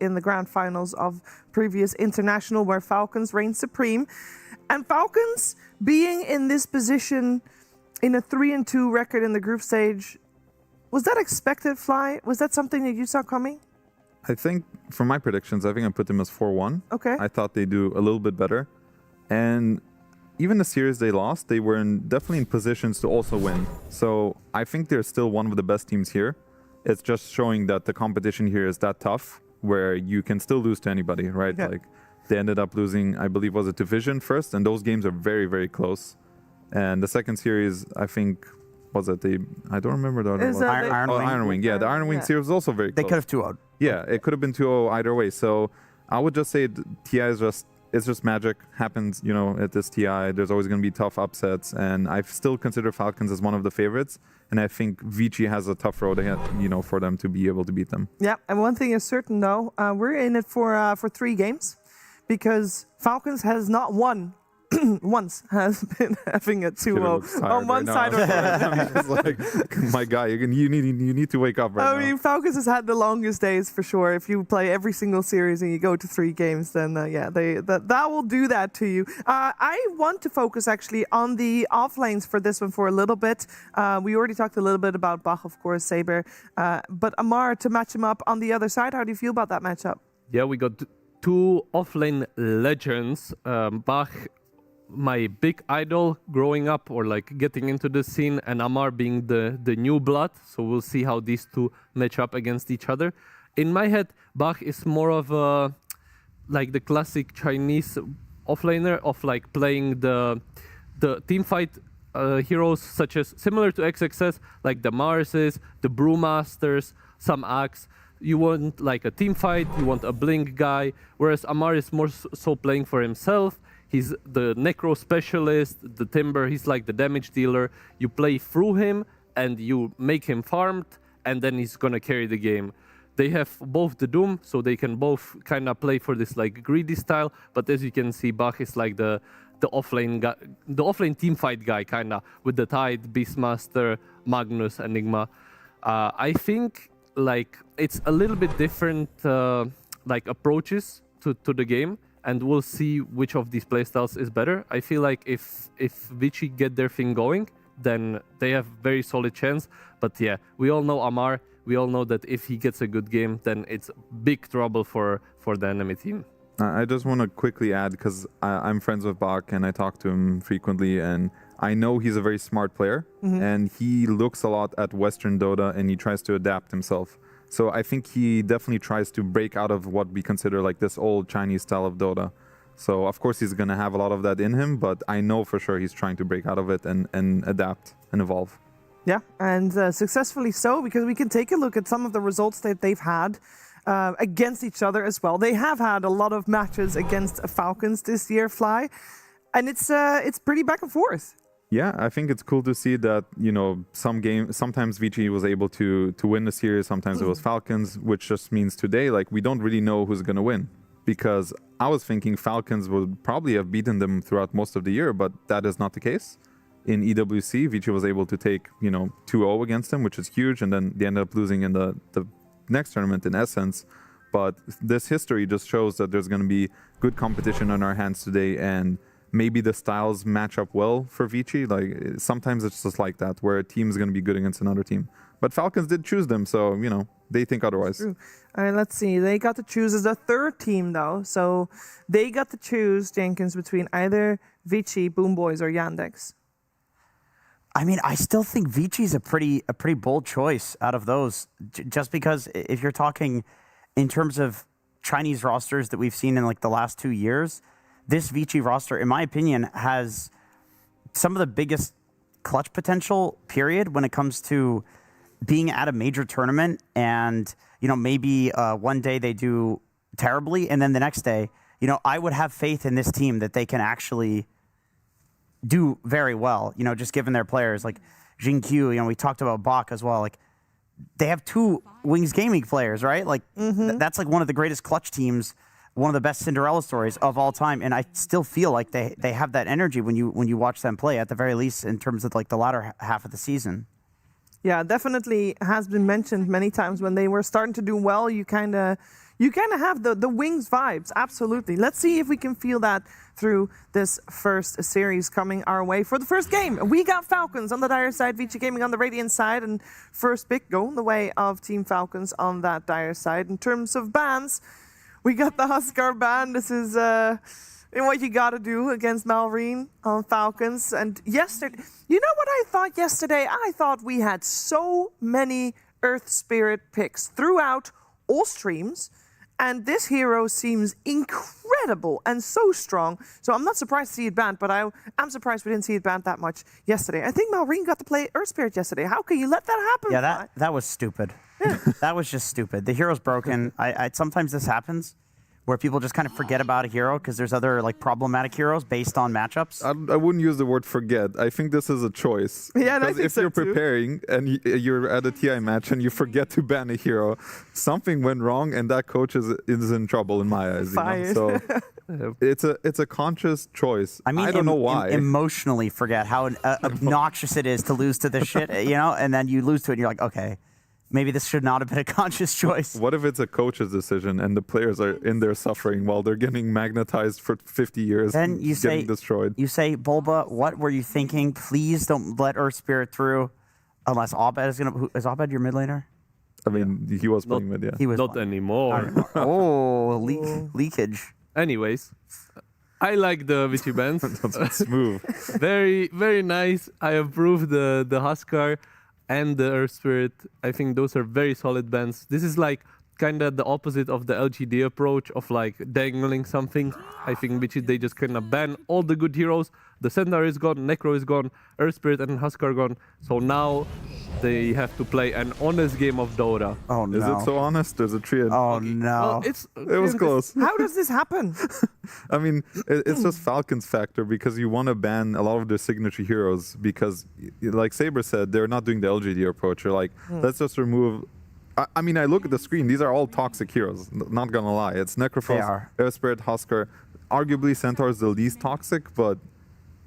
in the grand finals of previous international, where Falcons reigned supreme. And Falcons being in this position in a 3-2 record in the group stage, was that expected, Fly? Was that something that you saw coming? I think, for my predictions, I think I put them as 4-1. Okay. I thought they'd do a little bit better. And even the series they lost, they were definitely in positions to also win. So I think they're still one of the best teams here. It's just showing that the competition here is that tough, where you can still lose to anybody, right? Yeah. Like, they ended up losing, I believe, was it to Vision first? And those games are very, very close. And the second series, I think, was it the... I don't remember the other one. Iron Wing. Yeah, the Iron Wing series was also very close. They could have 2-0'd. Yeah, it could have been 2-0 either way. So I would just say TI is just magic. Happens, you know, at this TI. There's always going to be tough upsets. And I still consider Falcons as one of the favorites. And I think Vici has a tough road ahead, you know, for them to be able to beat them. Yeah, and one thing is certain, though. We're in it for 3 games. Because Falcons has not won once, has been having a 2-0 on one side or the other. I'm just like, my guy, you need to wake up right now. I mean, Falcons has had the longest days for sure. If you play every single series and you go to 3 games, then yeah, that will do that to you. I want to focus actually on the off lanes for this one for a little bit. We already talked a little bit about Bach, of course, Saber, but Amar to match him up on the other side. How do you feel about that matchup? Yeah, we got 2 offlane legends. Bach, my big idol growing up or like getting into the scene, and Amar being the new blood. So we'll see how these 2 match up against each other. In my head, Bach is more of a like the classic Chinese offlaner of like playing the team fight heroes, such as similar to XXS, like the Marses, the Brewmasters, some Axe. You want like a team fight, you want a blink guy, whereas Amar is more so playing for himself. He's the necro specialist, the timber, he's like the damage dealer. You play through him and you make him farmed, and then he's gonna carry the game. They have both the Doom, so they can both kind of play for this like greedy style, but as you can see, Bach is like the offlane guy, the offlane team fight guy, kind of, with the Tide, Beastmaster, Magnus, Enigma. I think like it's a little bit different like approaches to the game, and we'll see which of these playstyles is better. I feel like if Vici get their thing going, then they have very solid chance. But yeah, we all know Amar. We all know that if he gets a good game, then it's big trouble for the enemy team. I just want to quickly add, because I'm friends with Bach and I talk to him frequently, and I know he's a very smart player, and he looks a lot at Western Dota and he tries to adapt himself. So I think he definitely tries to break out of what we consider like this old Chinese style of Dota. So of course he's going to have a lot of that in him, but I know for sure he's trying to break out of it and adapt and evolve. Yeah, and successfully so, because we can take a look at some of the results that they've had against each other as well. They have had a lot of matches against Falcons this year, Fly, and it's pretty back and forth. Yeah, I think it's cool to see that, you know, sometimes Vici was able to win the series, sometimes it was Falcons, which just means today, like, we don't really know who's going to win. Because I was thinking Falcons would probably have beaten them throughout most of the year, but that is not the case. In EWC, Vici was able to take, you know, 2-0 against them, which is huge, and then they ended up losing in the next tournament in Essence. But this history just shows that there's going to be good competition on our hands today, and maybe the styles match up well for Vici. Like, sometimes it's just like that, where a team is going to be good against another team. But Falcons did choose them, so, you know, they think otherwise. True. All right, let's see. They got to choose as the third team, though. So they got to choose, Jenkins, between either Vici, Boomboys, or Yandex. I mean, I still think Vici's a pretty bold choice out of those, just because if you're talking in terms of Chinese rosters that we've seen in like the last 2 years, this Vici roster, in my opinion, has some of the biggest clutch potential, period, when it comes to being at a major tournament and, you know, maybe one day they do terribly and then the next day, you know, I would have faith in this team that they can actually do very well, you know, just given their players like Jingqiu, you know, we talked about Bach as well. Like, they have 2 Wings Gaming players, right? Like, that's like one of the greatest clutch teams, one of the best Cinderella stories of all time. And I still feel like they have that energy when you watch them play, at the very least, in terms of like the latter half of the season. Yeah, definitely has been mentioned many times when they were starting to do well. You You kind of have the wings vibes, absolutely. Let's see if we can feel that through this first series coming our way. For the first game, we got Falcons on the Dire side, VG Gaming on the Radiant side, and first pick going the way of Team Falcons on that Dire side. In terms of bans, we got the Huskar ban. This is what you got to do against Malrine on Falcons. And yesterday, you know what I thought yesterday? I thought we had so many Earth Spirit picks throughout all streams. And this hero seems incredible and so strong. So I'm not surprised to see it banned, but I'm surprised we didn't see it banned that much yesterday. I think Malrine got to play Earth Spirit yesterday. How can you let that happen? Yeah, that was stupid. That was just stupid. The hero's broken. I sometimes this happens where people just kind of forget about a hero because there's other like problematic heroes based on matchups. I wouldn't use the word forget. I think this is a choice. Yeah, and I think if you're preparing and you're at a TI match and you forget to ban a hero, something went wrong and that coach is in trouble in my eyes. You know? So it's a conscious choice. I mean, I don't know why. Emotionally forget how obnoxious it is to lose to this shit, you know, and then you lose to it and you're like, okay, maybe this should not have been a conscious choice. What if it's a coach's decision and the players are in there suffering while they're getting magnetized for 50 years then you getting destroyed? You say, Bulba, what were you thinking? Please don't let Earth Spirit through unless Abed is going to... Is Abed your mid laner? I mean, he was playing mid, yeah. He was Not anymore. Oh, leakage. Anyways, I like the Vichy bands. That's smooth. Very, very nice. I approve the Huskar and the Earth Spirit. I think those are very solid bans. This is like kind of the opposite of the LGD approach of like dangling something. I think they just kind of ban all the good heroes. The Centaur is gone, Necro is gone, Earth Spirit and Huskar gone. So now they have to play an honest game of Dota. Oh no. Is it so honest? There's a triad. Oh no. Well, It was close. How does this happen? I mean, it's just Falcons factor because you want to ban a lot of their signature heroes because, like Saber said, they're not doing the LGD approach. They're like, let's just remove... I mean, I look at the screen. These are all toxic heroes. Not going to lie. It's Necrophos, Earth Spirit, Huskar. Arguably, Centaur is the least toxic, but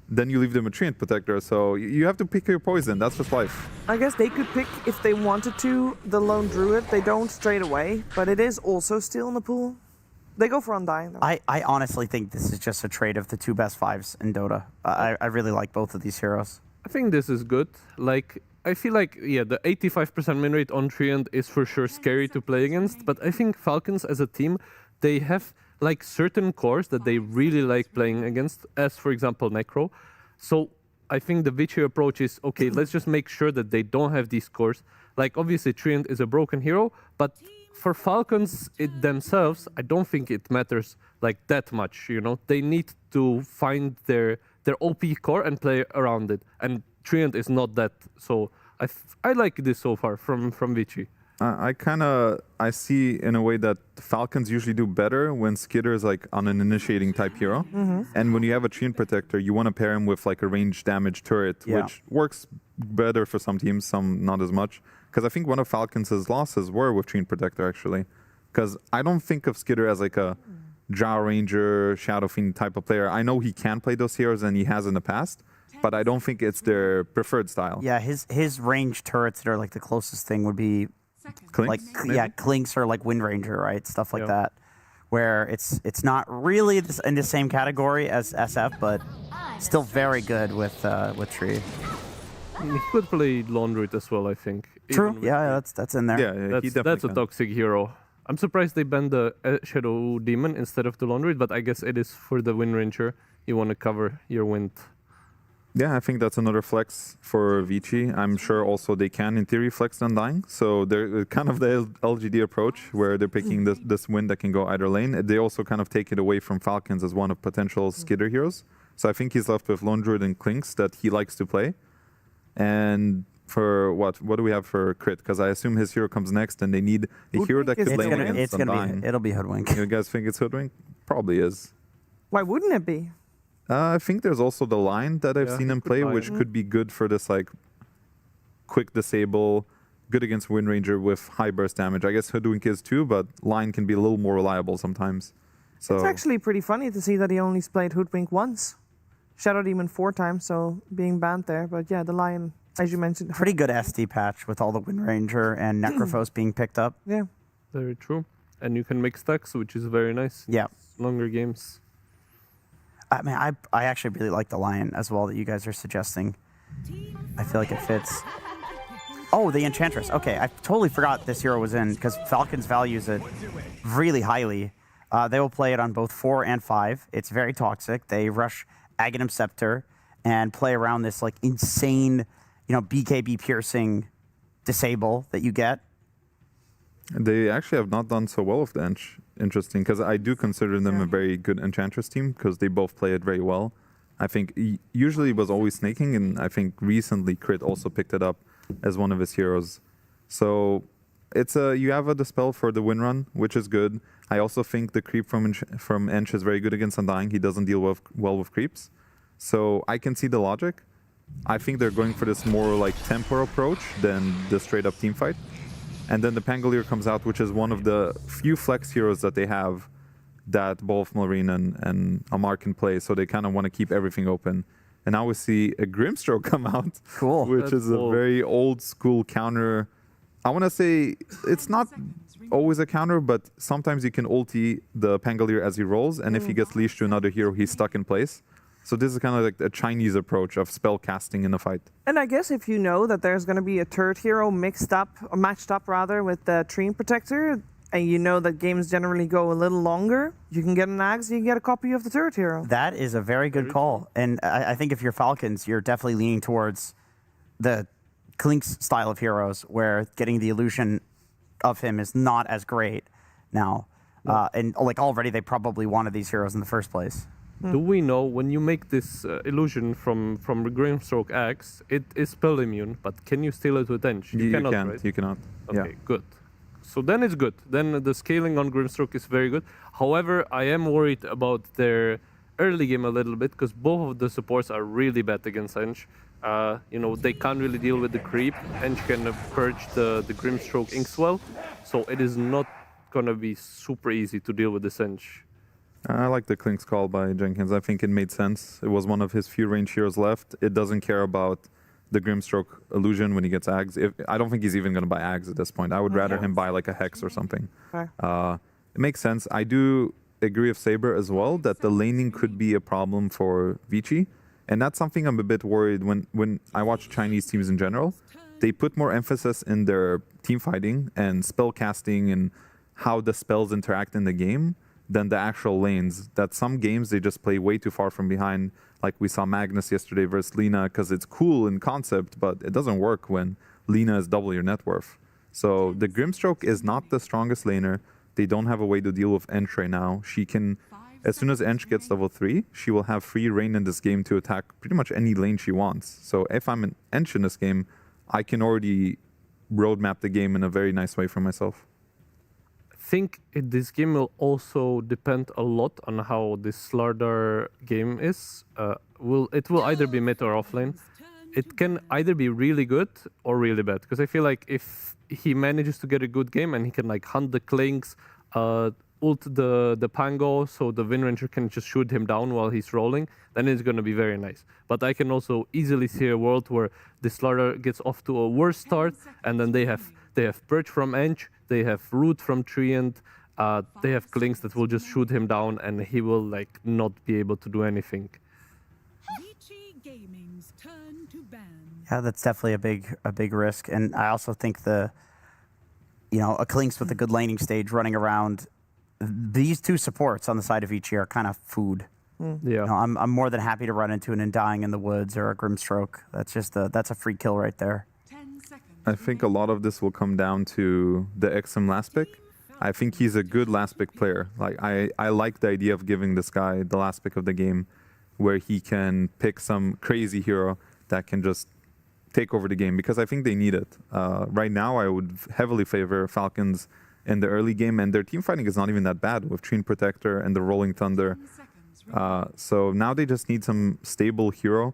then you leave them a Treant Protector. So you have to pick your poison. That's just life. I guess they could pick, if they wanted to, the Lone Druid. They don't straight away, but it is also still in the pool. They go for Undying, though. I honestly think this is just a trade of the two best fives in Dota. I really like both of these heroes. I think this is good. Like, I feel like, yeah, the 85% win rate on Treant is for sure scary to play against, but I think Falcons as a team, they have like certain cores that they really like playing against, as for example Necro. So I think the Vichy approach is, okay, let's just make sure that they don't have these cores. Like obviously Treant is a broken hero, but for Falcons themselves, I don't think it matters like that much, you know? They need to find their OP core and play around it. And Treant is not that, so I like this so far from Vichy. I see in a way that Falcons usually do better when Skitter is like on an initiating type hero. And when you have a Treant Protector, you want to pair him with like a ranged damage turret, which works better for some teams, some not as much. Because I think one of Falcons' losses were with Treant Protector actually. Because I don't think of Skitter as like a Drow Ranger, Shadow Fiend type of player. I know he can play those heroes and he has in the past, but I don't think it's their preferred style. Yeah, his ranged turrets that are like the closest thing would be Clinks, like maybe? Clinks or like Wind Ranger, right? Stuff like that, where it's not really in the same category as SF, but still very good with Tree. He could play Lone Druid as well, I think. True. Yeah, that's in there. Yeah, that's a can. toxic hero. I'm surprised they banned the Shadow Demon instead of the Lone Druid, but I guess it is for the Wind Ranger. You want to cover your wind. Yeah, I think that's another flex for Vichy. I'm sure also they can, in theory, flex Undying. So they're kind of the LGD approach where they're picking this wind that can go either lane. They also kind of take it away from Falcons as one of potential Skitter heroes. So I think he's left with Lone Druid and Clinks that he likes to play. And for what do we have for crit? Because I assume his hero comes next and they need a hero that could lane against Undying. It'll be Hoodwink. You guys think it's Hoodwink? Probably is. Why wouldn't it be? I think there's also the line that I've seen him play, which could be good for this like quick disable, good against Wind Ranger with high burst damage. I guess Hoodwink is too, but line can be a little more reliable sometimes. So It's actually pretty funny to see that he only played Hoodwink once. Shadow Demon 4 times, so being banned there. But yeah, the Lion, as you mentioned. Pretty good SD patch with all the Wind Ranger and Necrophos being picked up. Yeah. Very true. and you can make stacks, which is very nice. Yeah. Longer games. I mean, I actually really like the Lion as well that you guys are suggesting. I feel like it fits. Oh, the Enchantress. Okay, I totally forgot this hero was in because Falcons values it really highly. They will play it on both 4 and 5. It's very toxic. They rush Aghanim Scepter and play around this like insane, BKB piercing disable that you get. They actually have not done so well with the Ench. Interesting, because I do consider them a very good Enchantress team because they both play it very well. I think usually it was always snaking, and I think recently Crit also picked it up as one of his heroes. So it's you have a dispel for the win run, which is good. I also think the creep from Ench is very good against Undying. He doesn't deal well with creeps. So I can see the logic. I think they're going for this more like tempo approach than the straight up team fight. And then the Pangolier comes out, which is one of the few flex heroes that they have that both Marine and Amar can play. So they kind of want to keep everything open. And now we see a Grimstroke come out, Cool. which That's is a cool. very old school counter. I want to say it's not always a counter, but sometimes you can ulti the Pangolier as he rolls. And if he gets leashed to another hero, he's stuck in place. So this is kind of like a Chinese approach of spell casting in a fight. And I guess if you know that there's going to be a third hero matched up with the Treant Protector, and you know that games generally go a little longer, you can get an Axe, you can get a copy of the third hero. That is a very good call. And I think if you're Falcons, you're definitely leaning towards the Klink's style of heroes, where getting the illusion of him is not as great now. And like already they probably wanted these heroes in the first place. Do we know when you make this illusion from the Grimstroke axe, it is spell immune, but can you steal it with Ench? You cannot, can't. right? You cannot. Okay, Yeah. good. So then it's good. Then the scaling on Grimstroke is very good. However, I am worried about their early game a little bit because both of the supports are really bad against Ench. They can't really deal with the creep. Ench can purge the Grimstroke Inkswell, so it is not gonna be super easy to deal with this Ench. I like the Klink's call by Jenkins. I think it made sense. It was one of his few range heroes left. It doesn't care about the Grimstroke illusion when he gets Ags. I don't think he's even going to buy Ags at this point. I would rather him buy like a Hex or something. Okay. It makes sense. I do agree with Saber as well that the laning could be a problem for Vici. And that's something I'm a bit worried when I watch Chinese teams in general. They put more emphasis in their team fighting and spell casting and how the spells interact in the game than the actual lanes. That some games they just play way too far from behind, like we saw Magnus yesterday versus Lina, because it's cool in concept, but it doesn't work when Lina is double your net worth. So the Grimstroke is not the strongest laner. They don't have a way to deal with Ench right now. She can, as soon as Ench gets level 3, she will have free reign in this game to attack pretty much any lane she wants. So if I'm an Ench in this game, I can already roadmap the game in a very nice way for myself. I think this game will also depend a lot on how this Slardar game is. It will either be mid or offlane. It can either be really good or really bad, because I feel like if he manages to get a good game and he can like hunt the Klinks, ult the Pango, so the Wind Ranger can just shoot him down while he's rolling, then it's going to be very nice. But I can also easily see a world where the Slardar gets off to a worse start, and then they have Purge from Ench, they have Root from Treant, they have Klinks that will just shoot him down, and he will like not be able to do anything. Yeah, that's definitely a big risk. And I also think a Klinks with a good laning stage running around, these two supports on the side of each are kind of food. Yeah. I'm more than happy to run into an Undying in the woods or a Grimstroke. That's a free kill right there. I think a lot of this will come down to the XM last pick. I think he's a good last pick player. Like I like the idea of giving this guy the last pick of the game, where he can pick some crazy hero that can just take over the game, because I think they need it. Right now, I would heavily favor Falcons in the early game, and their team fighting is not even that bad with Treant Protector and the Rolling Thunder. So now they just need some stable hero.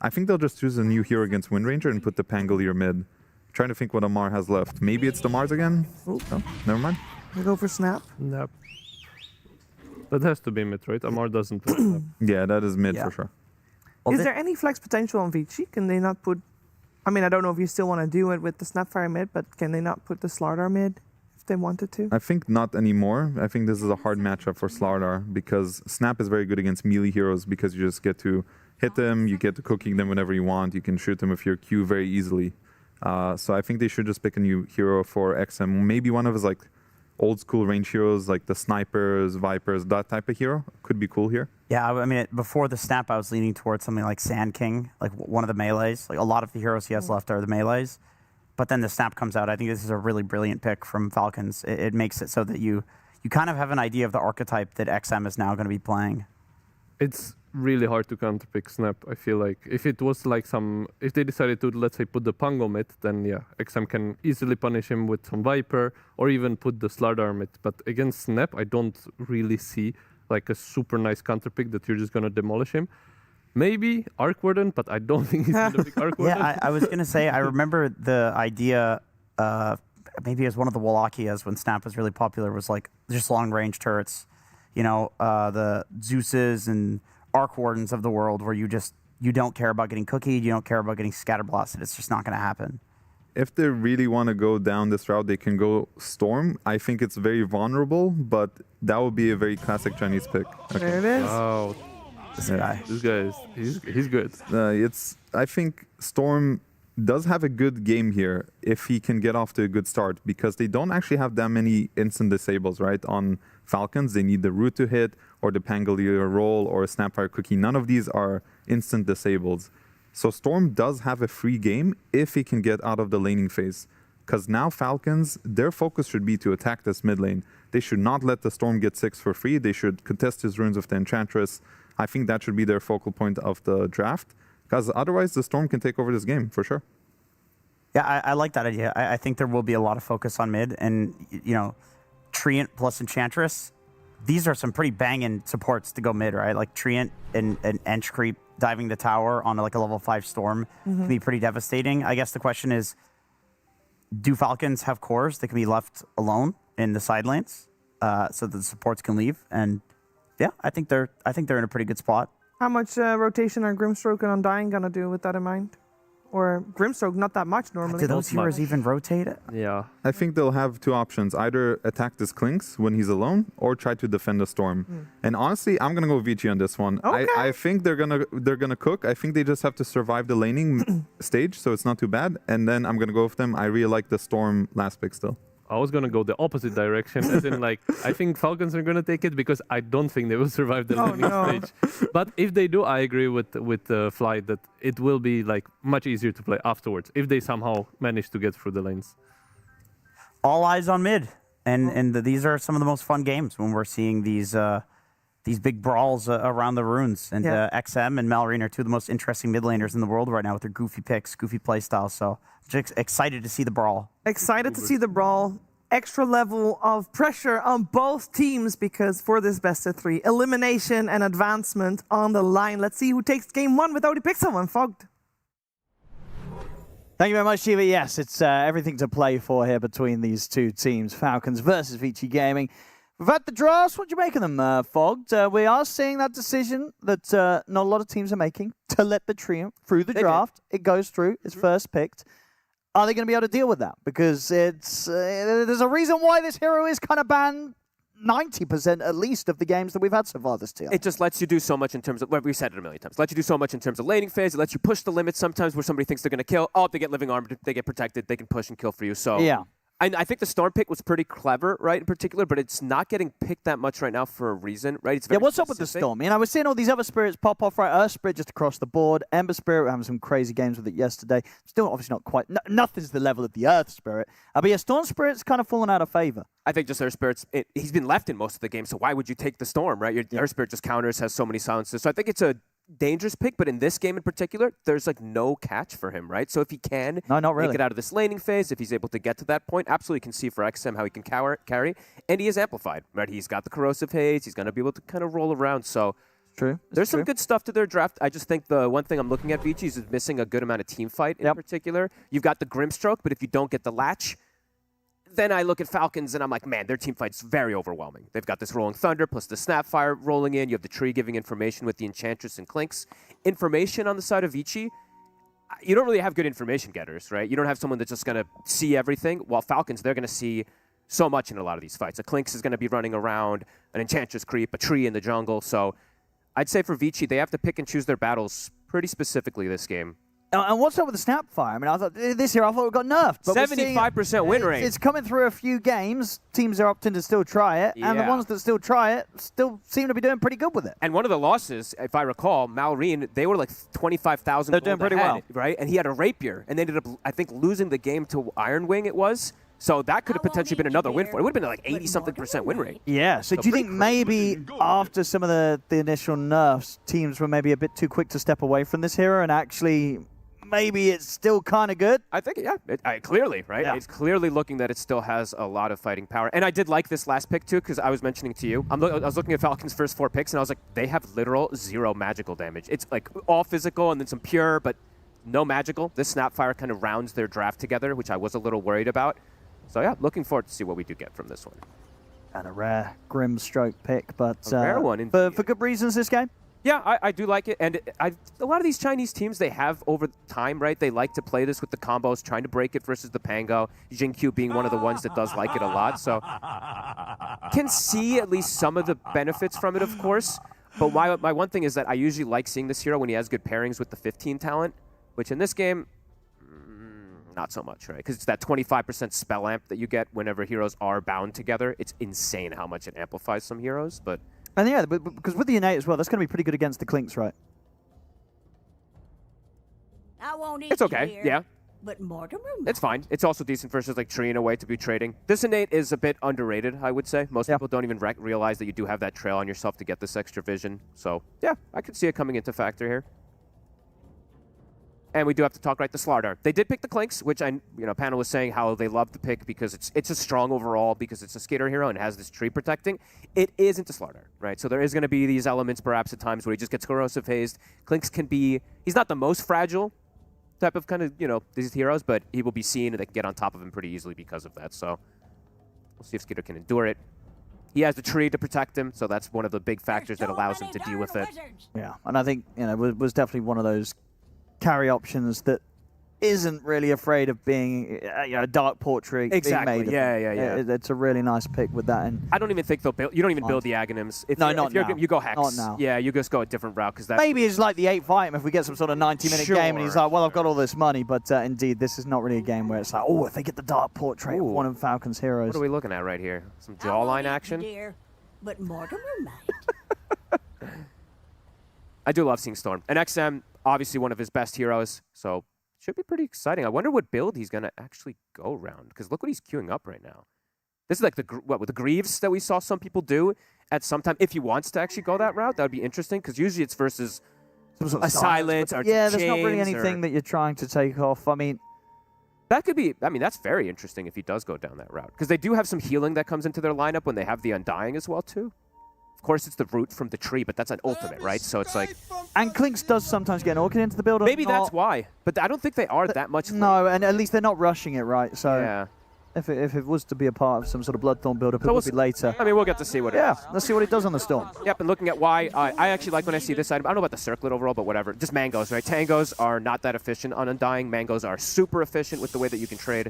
I think they'll just choose a new hero against Wind Ranger and put the Pangolier mid. Trying to think what Amar has left. Maybe it's the Mars again? Oh, never mind. We go for Snap. Nope. That has to be mid, right? Amar doesn't play Snap. Yeah, that is mid Yeah. for sure. Well, Is there any flex potential on Vici? Can they not put... I mean, I don't know if you still want to do it with the Snapfire mid, but can they not put the Slardar mid? if they wanted to. I think not anymore. I think this is a hard matchup for Slardar because Snap is very good against melee heroes because you just get to hit them, you get to cooking them whenever you want, you can shoot them with your Q very easily. So I think they should just pick a new hero for XM. Maybe one of his like old school range heroes like the snipers, vipers, that type of hero could be cool here. Yeah, I mean, before the snap, I was leaning towards something like Sand King, like one of the melees. Like a lot of the heroes he has left are the melees. But then the snap comes out. I think this is a really brilliant pick from Falcons. It makes it so that you kind of have an idea of the archetype that XM is now going to be playing. It's really hard to counterpick Snap. I feel like if it was like if they decided to, let's say, put the Pango mid, then yeah, XM can easily punish him with some Viper or even put the Slardar mid. But against Snap, I don't really see like a super nice counterpick that you're just gonna demolish him. Maybe Arc Warden, but I don't think he's gonna pick Arc Warden. Yeah, I was gonna say I remember the idea. Maybe as one of the Wallachiyas when Snap was really popular was like just long range turrets. You know, the Zeus's and Arc Wardens of the world where you don't care about getting cookied, you don't care about getting scatterblasted. It's just not going to happen. If they really want to go down this route, they can go Storm. I think it's very vulnerable, but that would be a very classic Chinese pick. Okay. There it is. Wow, This guy. this guy he's good. I think Storm does have a good game here if he can get off to a good start because they don't actually have that many instant disables, right? On Falcons, they need the root to hit or the Pangolier roll or a Snapfire cookie. None of these are instant disables. So Storm does have a free game if he can get out of the laning phase. Because now Falcons, their focus should be to attack this mid lane. They should not let the Storm get 6 for free. They should contest his runes with the Enchantress. I think that should be their focal point of the draft. Because otherwise, the Storm can take over this game, for sure. Yeah, I like that idea. I think there will be a lot of focus on mid. And, you know, Treant plus Enchantress, these are some pretty banging supports to go mid, right? Like Treant and Ench Creep diving the tower on like a level 5 Storm can be pretty devastating. I guess the question is, do Falcons have cores that can be left alone in the side lanes so that the supports can leave? And yeah, I think they're in a pretty good spot. How much rotation are Grimstroke and Undying gonna do with that in mind? Or Grimstroke, not that much normally. Do those heroes even rotate? Yeah. I think they'll have two options. Either attack this Clinks when he's alone or try to defend the Storm. And honestly, I'm going to go Vici on this one. Okay. I think they're gonna cook. I think they just have to survive the laning stage, so it's not too bad. And then I'm going to go with them. I really like the Storm last pick still. I was gonna go the opposite direction, as in like I think Falcons are gonna take it because I don't think they will survive the laning stage. But if they do, I agree with Fly that it will be like much easier to play afterwards if they somehow manage to get through the lanes. All eyes on mid, and these are some of the most fun games when we're seeing these big brawls around the runes. And XM and Malrine are two of the most interesting mid laners in the world right now with their goofy picks, goofy playstyle. So just excited to see the brawl. Excited to see the brawl. Extra level of pressure on both teams because for this best of 3, elimination and advancement on the line. Let's see who takes game 1 without he picks someone. Fogged. Thank you very much, Shiva. Yes, it's everything to play for here between these two teams, Falcons versus Vici Gaming. We've had the drafts. What do you make of them, Fogged? We are seeing that decision that not a lot of teams are making to let the trio through the draft. It goes through. It's first picked. Are they going to be able to deal with that? Because it's there's a reason why this hero is kind of banned 90% at least of the games that we've had so far this tier. It just lets you do so much in terms of, well, we've said it a million times, it lets you do so much in terms of laning phase. It lets you push the limits sometimes where somebody thinks they're going to kill. Oh, they get living armor, they get protected, they can push and kill for you. So yeah. I think the Storm pick was pretty clever, right, in particular, but it's not getting picked that much right now for a reason, right? It's very what's up with the Storm? I mean, I was seeing all these other spirits pop off, right? Earth Spirit just across the board. Ember Spirit, we're having some crazy games with it yesterday. Still obviously not quite, nothing's the level of the Earth Spirit. But yeah, Storm Spirit's kind of fallen out of favor. I think just Earth Spirit's, he's been left in most of the game, so why would you take the Storm, right? Your Earth Spirit just counters, has so many silences. So I think it's a dangerous pick, but in this game in particular, there's like no catch for him, right? So if he can make it out of this laning phase, if he's able to get to that point, absolutely can see for XM how he can carry, and he is amplified, right? He's got the corrosive haze, he's going to be able to kind of roll around, so True. There's some good stuff to their draft. I just think the one thing I'm looking at, Vici, is missing a good amount of team fight in particular. You've got the Grimstroke, but if you don't get the latch, then I look at Falcons and I'm like, man, their team fight's very overwhelming. They've got this Rolling Thunder plus the Snapfire rolling in. You have the tree giving information with the Enchantress and Clinks. Information on the side of Vici, you don't really have good information getters, right? You don't have someone that's just going to see everything. While Falcons, they're going to see so much in a lot of these fights. A Clinkz is going to be running around, an Enchantress creep, a tree in the jungle. So I'd say for Vici, they have to pick and choose their battles pretty specifically this game. And what's up with the Snapfire? I mean, I thought this year we got nerfed. 75% win rate. It's coming through a few games. Teams are opting to still try it, and the ones that still try it still seem to be doing pretty good with it. And one of the losses, if I recall, Malrine, they were like 25,000. They're doing pretty well, right? And he had a rapier, and they ended up, I think, losing the game to Iron Wing. It was. So that could have potentially been another win for it. It would have been like 80-something% win rate. Yeah, so do you think maybe after some of the initial nerfs, teams were maybe a bit too quick to step away from this hero and actually maybe it's still kind of good? I think, yeah, clearly, right? Yeah. It's clearly looking that it still has a lot of fighting power. And I did like this last pick, too, because I was mentioning to you, I was looking at Falcon's first 4 picks, and I was like, they have literal 0 magical damage. It's like all physical and then some pure, but no magical. This Snapfire kind of rounds their draft together, which I was a little worried about. So, yeah, looking forward to see what we do get from this one. And a rare Grim Stroke pick, but a rare one, for good reasons this game? Yeah, I do like it. And a lot of these Chinese teams, they have over time, right? They like to play this with the combos, trying to break it versus the Pango. Jingqiu being one of the ones that does like it a lot. So can see at least some of the benefits from it, of course. But my one thing is that I usually like seeing this hero when he has good pairings with the 15 talent, which in this game, not so much, right? Because it's that 25% spell amp that you get whenever heroes are bound together. It's insane how much it amplifies some heroes, but... And yeah, because with the innate as well, that's going to be pretty good against the Clinkz, right? I won't eat it's okay, here, yeah. But Mortimer, it's fine. It's also decent versus like Tree in a way to be trading. This innate is a bit underrated, I would say. Most people don't even realize that you do have that trail on yourself to get this extra vision. So yeah, I could see it coming into factor here. And we do have to talk right to Slardar. They did pick the Clinkz, which Panel was saying how they love the pick because it's a strong overall, because it's a skater hero and has this tree protecting. It isn't a Slardar, right? So there is going to be these elements perhaps at times where he just gets corrosive hazed. Clinkz can be, he's not the most fragile type of kind of, these heroes, but he will be seen and they can get on top of him pretty easily because of that. So we'll see if Skater can endure it. He has the tree to protect him, so that's one of the big factors that allows him to deal with it. Yeah, and I think, was definitely one of those carry options that isn't really afraid of being a dark portrait exactly. being made. Yeah. It's a really nice pick with that. And I don't even think they'll build. You don't even build the Aghanims. Not now. You go Hex. Not now. Yeah, you just go a different route because that. Maybe it's like the 8th item if we get some sort of 90-minute game and he's like, well, I've got all this money, but indeed, this is not really a game where it's like, oh, if they get the dark portrait of one of Falcon's heroes. What are we looking at right here? Some jawline action. Dear, but Mortimer might. I do love seeing Storm. And XM, obviously one of his best heroes, so should be pretty exciting. I wonder what build he's going to actually go around, because look what he's queuing up right now. This is like with the Greaves that we saw some people do at some time. If he wants to actually go that route, that would be interesting, because usually it's versus some sort a silence or yeah, there's not really anything that you're trying to take off. I mean, that could be, that's very interesting if he does go down that route, because they do have some healing that comes into their lineup when they have the Undying as well, too. Of course, it's the root from the tree, but that's an ultimate, right? So it's like... And Clinkz does sometimes get an Orchid into the build. Maybe that's why. But I don't think they are that much... No, and at least they're not rushing it, right? So yeah. If it was to be a part of some sort of Bloodthorn build-up, it would be later. I mean, we'll get to see what it is. Let's see what it does on the Storm. Yep, and looking at why, I actually like when I see this item. I don't know about the circlet overall, but whatever. Just Mangoes, right? Tangos are not that efficient on Undying. Mangoes are super efficient with the way that you can trade.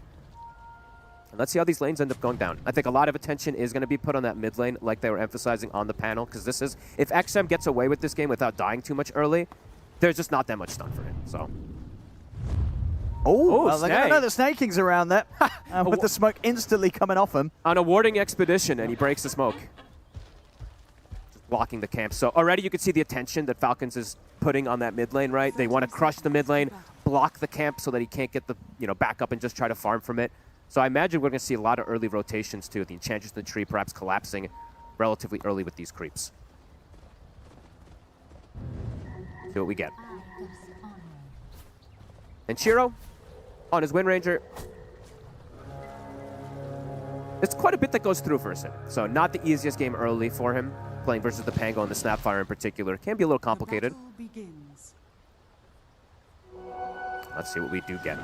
And let's see how these lanes end up going down. I think a lot of attention is going to be put on that mid lane, like they were emphasizing on the panel, because this is, if XM gets away with this game without dying too much early, there's just not that much stun for him. So. Oh, well, they're going to know the Snaking's around there, with the smoke instantly coming off him. On a warding expedition, and he breaks the smoke. Just blocking the camp. So already you can see the attention that Falcons is putting on that mid lane, right? They want to crush the mid lane, block the camp so that he can't get the back up and just try to farm from it. So I imagine we're going to see a lot of early rotations too. The Enchantress in the tree perhaps collapsing relatively early with these creeps. See what we get. And Shiro on his Wind Ranger. It's quite a bit that goes through for him. So not the easiest game early for him. Playing versus the Pango and the Snapfire in particular. Can be a little complicated. Let's see what we do get.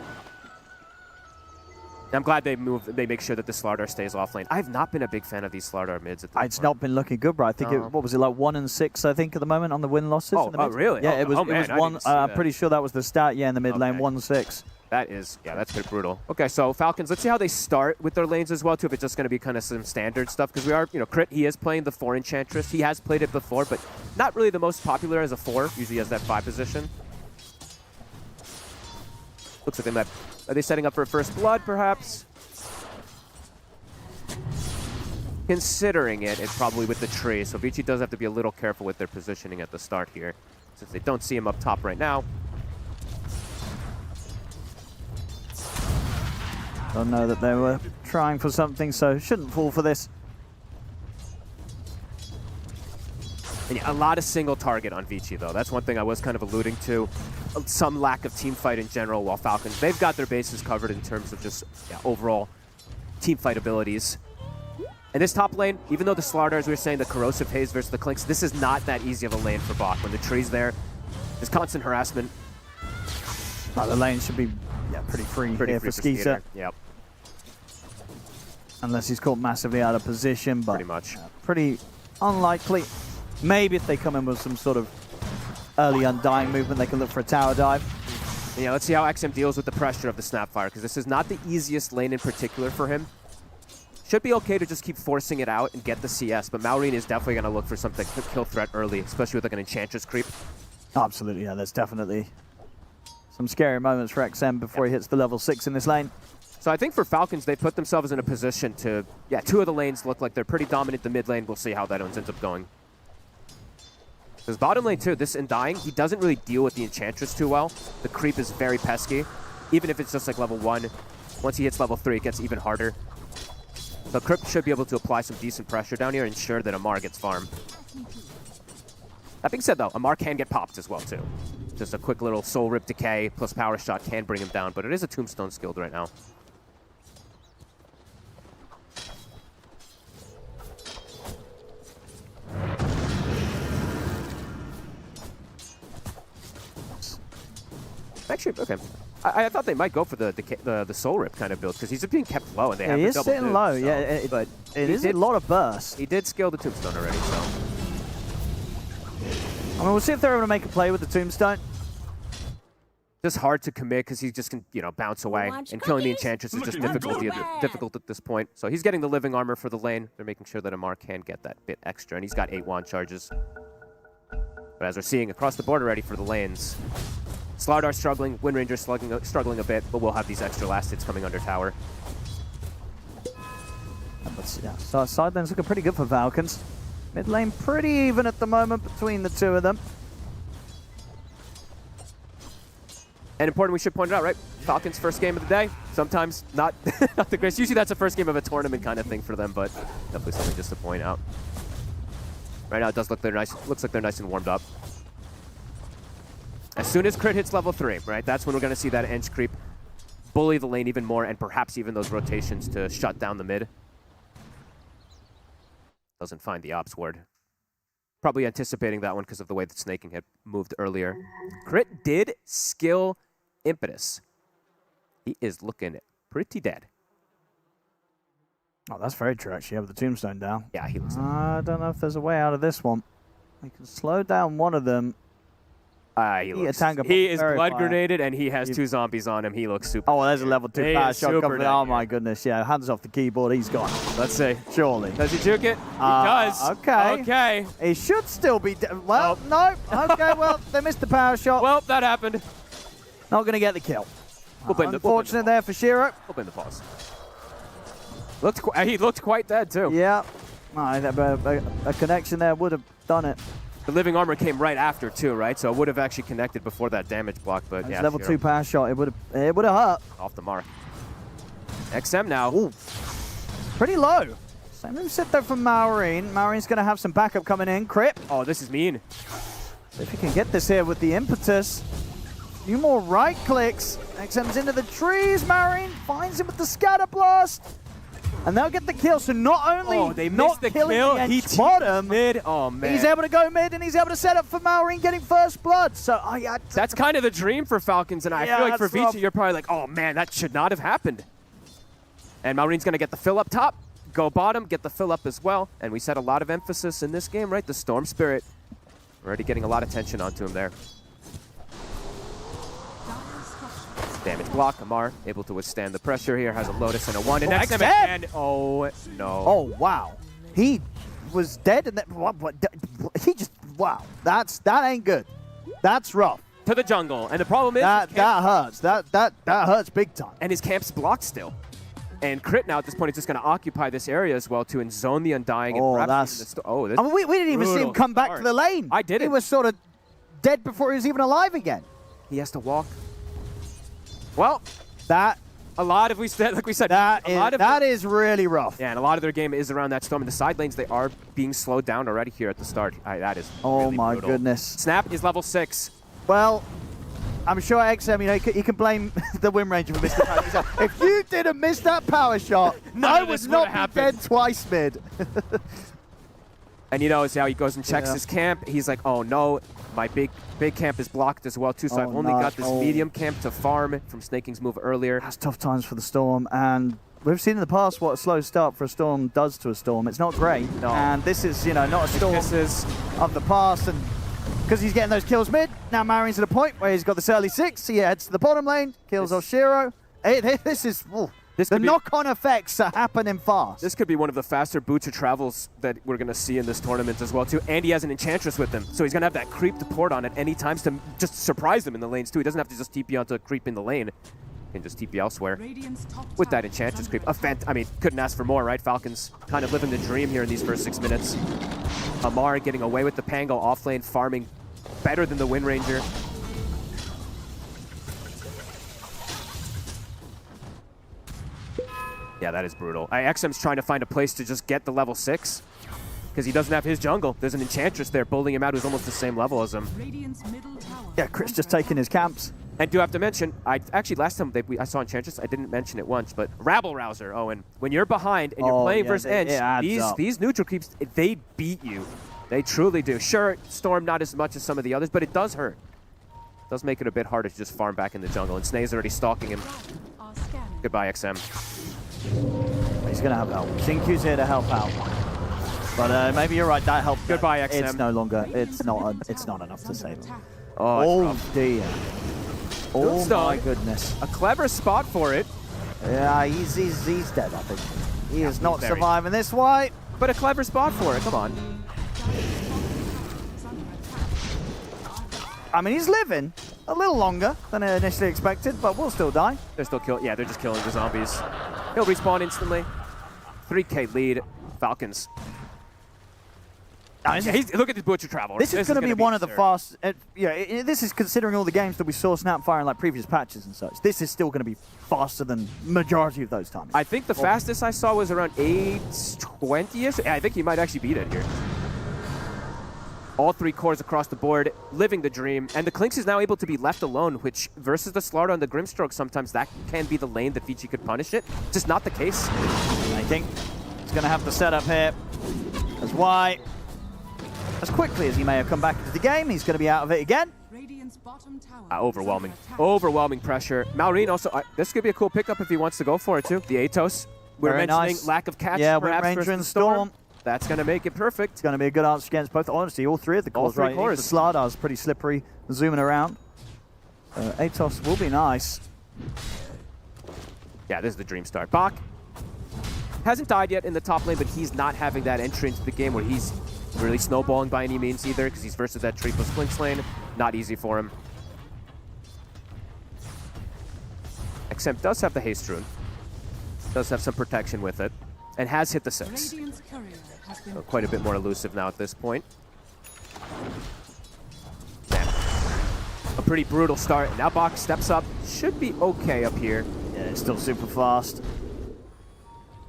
I'm glad they make sure that the Slardar stays off lane. I've not been a big fan of these Slardar mids at this point. It's not been looking good, bro. I think what was it, like 1 and 6, I think, at the moment on the win losses? Oh, really? Yeah, it was one. I'm pretty sure that was the stat, in the mid lane, 1-6. That is, yeah, that's pretty brutal. Okay, so Falcons, let's see how they start with their lanes as well, too, if it's just going to be kind of some standard stuff, because we are, Crit, he is playing the 4 Enchantress. He has played it before, but not really the most popular as a 4. Usually has that 5 position. Looks like they might, are they setting up for a first blood, perhaps? Considering it, it's probably with the tree, so Vici does have to be a little careful with their positioning at the start here, since they don't see him up top right now. Don't know that they were trying for something, so shouldn't fall for this. And yeah, a lot of single target on Vici, though. That's one thing I was kind of alluding to. Some lack of team fight in general, while Falcons, they've got their bases covered in terms of just overall team fight abilities. And this top lane, even though the Slardar, as we were saying, the Corrosive Haze versus the Clinks, this is not that easy of a lane for Bach. When the tree's there, there's constant harassment. The lane should be pretty free here for Skeeter. Yep. Unless he's caught massively out of position, but pretty much. Pretty unlikely. Maybe if they come in with some sort of early Undying movement, they can look for a tower dive. Yeah, let's see how XM deals with the pressure of the Snapfire, because this is not the easiest lane in particular for him. Should be okay to just keep forcing it out and get the CS, but Maureen is definitely going to look for something to kill threat early, especially with like an Enchantress creep. Absolutely, yeah. There's definitely some scary moments for XM before he hits the level 6 in this lane. So I think for Falcons, they put themselves in a position to, 2 of the lanes look like they're pretty dominant. The mid lane, we'll see how that ends up going. Because bottom lane too, this Undying, he doesn't really deal with the Enchantress too well. The creep is very pesky. Even if it's just like level 1, once he hits level 3, it gets even harder. So Crypt should be able to apply some decent pressure down here and ensure that Amar gets farm. That being said though, Amar can get popped as well too. Just a quick little Soul Rip Decay plus Power Shot can bring him down, but it is a Tombstone skilled right now. Actually, okay. I thought they might go for the Soul Rip kind of build, because he's being kept low and they have He the is double sitting dude, low, so. yeah. But it is a lot of burst. He did scale the Tombstone already, so. I mean, we'll see if they're able to make a play with the Tombstone. Just hard to commit because he just can, bounce away. And killing the Enchantress is just difficult at this point. So he's getting the living armor for the lane. They're making sure that Amar can get that bit extra, and he's got 8 wand charges. But as we're seeing across the board already for the lanes, Slardar struggling, Wind Ranger struggling a bit, but we'll have these extra last hits coming under tower. So side lane's looking pretty good for Falcons. Mid lane pretty even at the moment between the 2 of them. And important, we should point it out, right? Falcons' first game of the day. Sometimes not, not the greatest. Usually that's the first game of a tournament kind of thing for them, but definitely something just to point out. Right now it does look looks like they're nice and warmed up. As soon as Crit hits level 3, right? That's when we're going to see that Ench creep bully the lane even more, and perhaps even those rotations to shut down the mid. Doesn't find the Ops ward. Probably anticipating that one because of the way that Snaking had moved earlier. Crit did skill Impetus. He is looking pretty dead. Oh, that's very true, actually. You have the Tombstone down. Yeah, he looks I don't know if there's a way out of this one. We can slow down one of them. He is blood grenaded, and he has 2 zombies on him. He looks super. Oh, well, there's a level 2 power shot coming. Oh, my dead. goodness. Yeah, hands off the keyboard. He's gone. Let's see. Surely. Does he juke it? He does. Okay. Okay. He should still be dead. Well, no. Okay, well, they missed the power shot. Well, that happened. Not going to get the kill. Unfortunate there for Shiro. We'll blame the pause. He looked quite dead, too. Yeah. A connection there would have done it. The living armor came right after, too, right? So it would have actually connected before that damage block, but yeah. Level 2 power shot. It would have hurt. Off the mark. XM now. Ooh. Pretty low. Same moveset though from Maureen. Maureen's going to have some backup coming in. Crit. Oh, this is mean. So if he can get this here with the impetus. A few more right clicks. XM's into the trees. Maureen finds him with the scatter blast. And they'll get the kill. So not only they not missed the killing kill, the bottom, mid. Oh man, he's able to go mid and he's able to set up for Maureen getting first blood. So that's kind of the dream for Falcons, and I feel like for Vici, you're probably like, oh man, that should not have happened. And Maureen's gonna get the fill up top, go bottom, get the fill up as well. And we set a lot of emphasis in this game, right? The Storm Spirit, already getting a lot of tension onto him there. Damage block. Amar able to withstand the pressure here. Has a Lotus and a 1. And XM! and oh no. Oh, wow. He was dead and he just, wow. That ain't good. That's rough. To the jungle. And the problem is that hurts. That hurts big time. and his camp's blocked still. And Crit now at this point is just going to occupy this area as well to zone the Undying. And That's... this I mean, we didn't even see him come back to the lane. I didn't. He was sort of dead before he was even alive again. He has to walk. Well, That a lot of, like we said, that is really rough. Yeah, and a lot of their game is around that storm. In the side lanes, they are being slowed down already here at the start. That is really my brutal. goodness. Snap is level 6. Well, I'm sure XM, you know, he can blame the Wind Ranger for missing that power shot. If you didn't miss that power shot, I would not be dead twice mid. And you know, see how he goes and checks his camp. He's like, oh no, my big camp is blocked as well too, so I've only got this medium camp to farm from Snaking's move earlier. That's tough times for the Storm, and we've seen in the past what a slow start for a Storm does to a Storm. It's not great, and this is, you know, not a Storm of the past, and because he's getting those kills mid, now Marion's at a point where he's got this early 6, he heads to the bottom lane, kills Oshiro. This is... the knock-on effects are happening fast. This could be one of the faster boots or travels that we're going to see in this tournament as well, too. And he has an Enchantress with him, so he's going to have that creep to port on at any times to just surprise them in the lanes, too. He doesn't have to just TP onto a creep in the lane. He can just TP elsewhere with that Enchantress creep. I mean, couldn't ask for more, right? Falcons kind of living the dream here in these first 6 minutes. Amar getting away with the Pango off lane, farming better than the Wind Ranger. Yeah, that is brutal. XM's trying to find a place to just get the level 6 because he doesn't have his jungle. There's an Enchantress there bullying him out who's almost the same level as him. Yeah, Chris just taking his camps. And do have to mention, actually last time I saw Enchantress, I didn't mention it once, but Rabble Rouser, Owen. When you're behind and you're playing versus Ench, these neutral creeps, they beat you. They truly do. Sure, Storm not as much as some of the others, but it does hurt. It does make it a bit harder to just farm back in the jungle, and Snae's already stalking him. Goodbye, XM. He's going to have help. Xinq's here to help out. But maybe you're right, that helped. Goodbye, XM. It's no longer, it's not enough to save him. Oh dear. Oh my goodness. A clever spot for it. Yeah, he's dead, I think. He is not surviving this way. But a clever spot for it, come on. I mean, he's living a little longer than initially expected, but we'll still die. They're still they're just killing the zombies. He'll respawn instantly. 3K lead, Falcons. Look at the Butcher Travel. This is going to be one of the fast. This is considering all the games that we saw Snap fire in like previous patches and such. This is still going to be faster than majority of those times. I think the fastest I saw was around 8:20ish. I think he might actually beat it here. All 3 cores across the board, living the dream. And the Clinks is now able to be left alone, which versus the Slardar and the Grimstroke, sometimes that can be the lane that Vici could punish it. Just not the case. I think he's going to have the setup here. That's why, as quickly as he may have come back into the game, he's going to be out of it again. Overwhelming pressure. Malrine also, this could be a cool pickup if he wants to go for it too. The Atos, we're mentioning lack of catch perhaps Ranger versus and the Storm. That's going to make it perfect. It's going to be a good answer against both. Honestly, all 3 of the cores, right? The Slardar's pretty slippery, zooming around. Atos will be nice. Yeah, this is the dream start. Bach hasn't died yet in the top lane, but he's not having that entry into the game where he's really snowballing by any means either, because he's versus that Tree plus Flinks lane. Not easy for him. XM does have the haste rune. Does have some protection with it. And has hit the 6. So quite a bit more elusive now at this point. Man. A pretty brutal start. Now Bach steps up. Should be okay up here. Yeah, it's still super fast.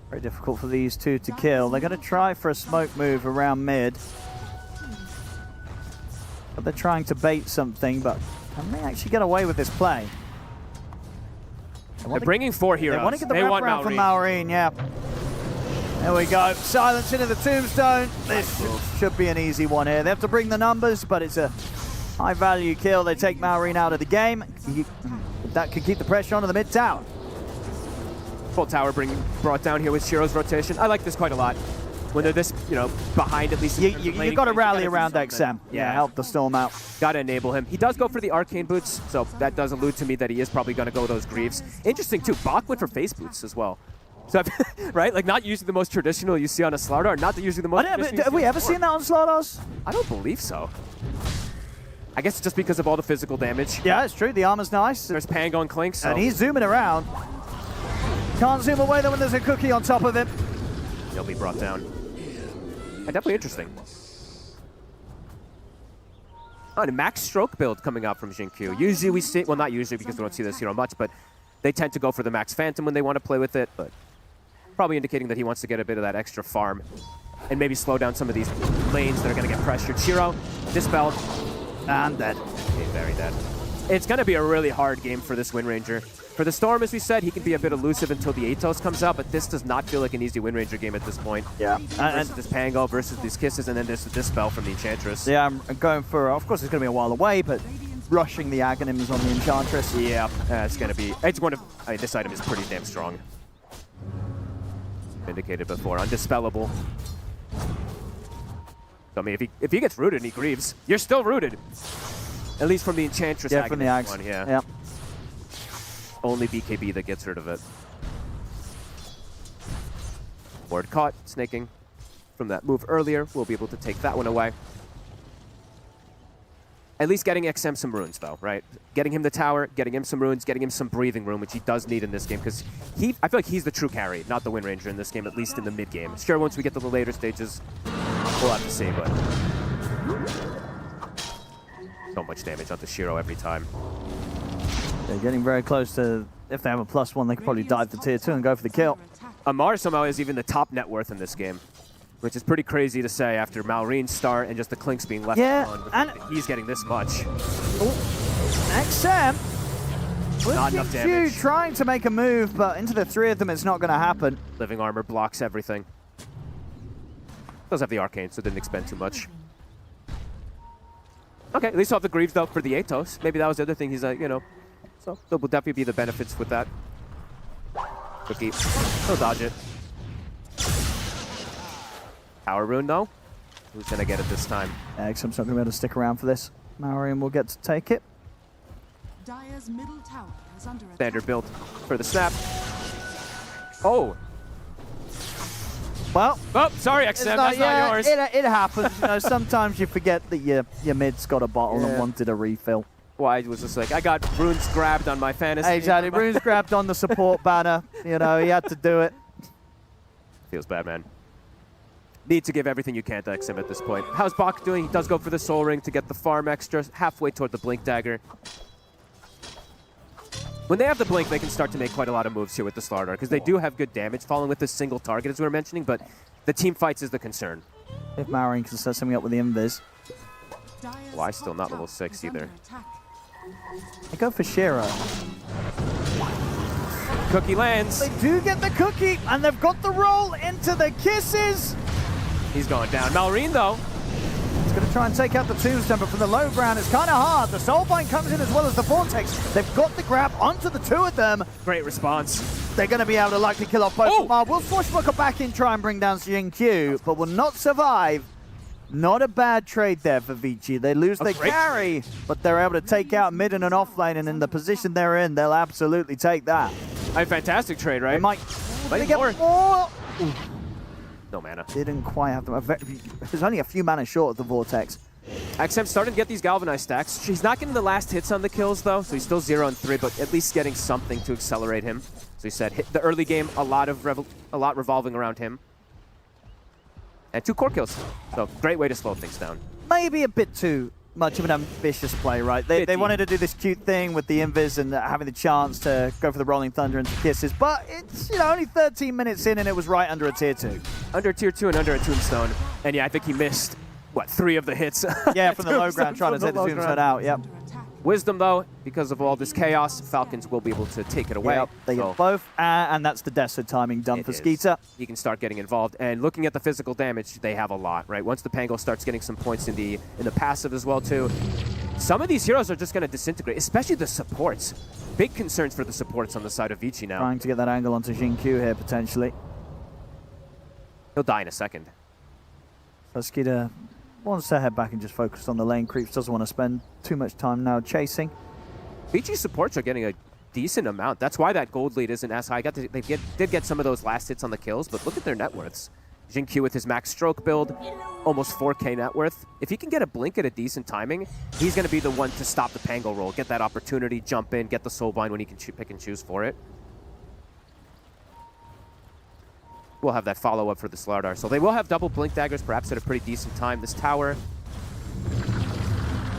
Very difficult for these 2 to kill. They're going to try for a smoke move around mid. But they're trying to bait something, but can they actually get away with this play? They're bringing 4 heroes. They want to get the wraparound from Malrine, yeah. There we go. Silence into the tombstone. This should be an easy one here. They have to bring the numbers, but it's a high-value kill. They take Malrine out of the game. That could keep the pressure onto the mid tower. Full tower brought down here with Shiro's rotation. I like this quite a lot. when they're this, behind at least. You got to rally around XM. Yeah, help the Storm out. Got to enable him. He does go for the Arcane Boots, so that does allude to me that he is probably going to go those Greaves. Interesting, too. Bach went for Phase Boots as well. So, right? Like, not usually the most traditional you see on a Slardar, not usually the most traditional have we ever seen that on Slardars? I don't believe so. I guess it's just because of all the physical damage. Yeah, it's true. The armor's nice. There's Pango and Clink, so... And he's zooming around. Can't zoom away, though, when there's a cookie on top of him. He'll be brought down. Definitely interesting. Oh, and a max stroke build coming out from Jinkyu. Usually we see... Well, not usually because we don't see this hero much, but they tend to go for the max Phantom when they want to play with it, but probably indicating that he wants to get a bit of that extra farm and maybe slow down some of these lanes that are going to get pressured. Shiro, dispelled. And dead. Okay, very dead. It's going to be a really hard game for this Wind Ranger. For the Storm, as we said, he can be a bit elusive until the Atos comes out, but this does not feel like an easy Wind Ranger game at this point. Yeah. Versus this Pango, versus these Kisses, and then there's the Dispel from the Enchantress. Yeah, I'm going for, of course, it's going to be a while away, but rushing the Aghanims on the Enchantress. Yeah, it's going to be... It's one of... this item is pretty damn strong. Indicated before. Undispellable. So, I mean, if he gets rooted and he grieves, you're still rooted. At least from the Enchantress. Yeah, from the Aghs. One, yeah. Yep. Only BKB that gets rid of it. Ward caught, snaking from that move earlier. We'll be able to take that one away. At least getting XM some runes, though, right? Getting him the tower, getting him some runes, getting him some breathing room, which he does need in this game, because I feel like he's the true carry, not the Wind Ranger in this game, at least in the mid-game. Sure, once we get to the later stages, we'll have to see, but... So much damage onto Shiro every time. They're getting very close to, if they have a +1, they could probably dive to tier 2 and go for the kill. Amar somehow is even the top net worth in this game, which is pretty crazy to say after Malreen's start and just the Clinks being left alone. And he's getting this much. XM. Not enough damage. Trying to make a move, but into the three of them, it's not going to happen. Living Armor blocks everything. Does have the Arcane, so didn't expend too much. Okay, at least he'll have the Greaves, though, for the Atos. Maybe that was the other thing. He's like, So there will definitely be the benefits with that. Cookie. He'll dodge it. Power Rune, though. Who's going to get it this time? XM's not going to be able to stick around for this. Malreen will get to take it. Dire's middle tower is under attack. Standard build for the snap. Oh. Well. Oh, sorry, XM. That's not yours. It happens. Sometimes you forget that your mid's got a bottle and wanted a refill. Well, I was just like, I got runes grabbed on my fantasy. Exactly. Runes grabbed on the support banner. He had to do it. Feels bad, man. Need to give everything you can to XM at this point. How's Bach doing? He does go for the Soul Ring to get the farm extra, halfway toward the Blink Dagger. When they have the Blink, they can start to make quite a lot of moves here with the Slardar, because they do have good damage following with this single target, as we were mentioning, but the team fights is the concern. If Malreen can set something up with the Invis. Why still not level 6 either? They go for Shiro. Cookie lands. They do get the cookie, and they've got the roll into the Kisses. He's going down. Malreen, though. He's going to try and take out the Tombstone, but from the low ground, it's kind of hard. The Soulbind comes in as well as the Vortex. They've got the grab onto the two of them. Great response. They're going to be able to likely kill off both. Will Swashbuckler back in, try and bring down Jinkyu, but will not survive. Not a bad trade there for Vici. They lose their carry, but they're able to take out mid and an off lane, and in the position they're in, they'll absolutely take that. A fantastic trade, right? They might get more. No mana. Didn't quite have them. There's only a few mana short of the Vortex. XM starting to get these galvanized stacks. He's not getting the last hits on the kills, though, so he's still 0 and 3, but at least getting something to accelerate him. So he said, hit the early game, a lot revolving around him. And 2 core kills. So great way to slow things down. Maybe a bit too much of an ambitious play, right? They wanted to do this cute thing with the Invis and having the chance to go for the Rolling Thunder into Kisses, but it's only 13 minutes in and it was right under a tier 2. Under tier 2 and under a Tombstone. And yeah, I think he missed, 3 of the hits? Yeah, from the low ground, trying to take the Tombstone out, yep. Wisdom, though, because of all this chaos, Falcons will be able to take it away. Yep, they get both, and that's the Desert timing done for Skeeter. He can start getting involved, and looking at the physical damage, they have a lot, right? Once the Pango starts getting some points in the passive as well, too, some of these heroes are just going to disintegrate, especially the supports. Big concerns for the supports on the side of Vici now. Trying to get that angle onto Jinkyu here, potentially. He'll die in a second. So Skeeter wants to head back and just focus on the lane creeps. Doesn't want to spend too much time now chasing. VG supports are getting a decent amount. That's why that gold lead isn't as high. They did get some of those last hits on the kills, but look at their net worths. Jin Q with his max stroke build, almost 4K net worth. If he can get a blink at a decent timing, he's going to be the one to stop the Pango roll, get that opportunity, jump in, get the soulbind when he can pick and choose for it. We'll have that follow-up for the Slardar. So they will have double blink daggers, perhaps at a pretty decent time. This tower,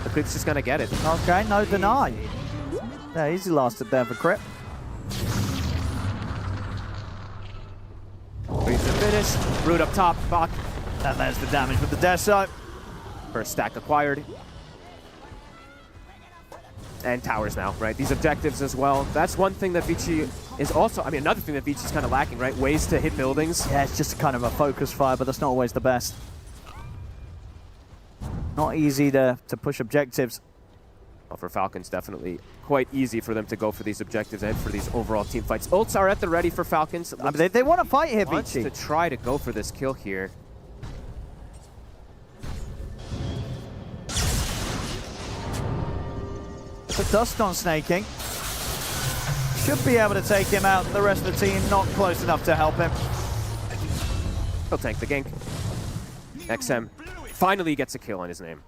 the creep's just going to get it. Okay, no deny. Yeah, easy lasted there for Crip. Reads the finish. Root up top. Bach. And there's the damage with the Deso. First stack acquired. And towers now, right? These objectives as well. That's one thing that Vici is also, I mean, another thing that Vici's kind of lacking, right? Ways to hit buildings. Yeah, it's just kind of a focus fire, but that's not always the best. Not easy to push objectives. Well, for Falcons, definitely quite easy for them to go for these objectives and for these overall team fights. Ults are at the ready for Falcons. I mean, they want to fight here, Wants Vici. to try to go for this kill here. The dust on snaking. Should be able to take him out. The rest of the team not close enough to help him. He'll tank the gank. XM finally gets a kill on his name.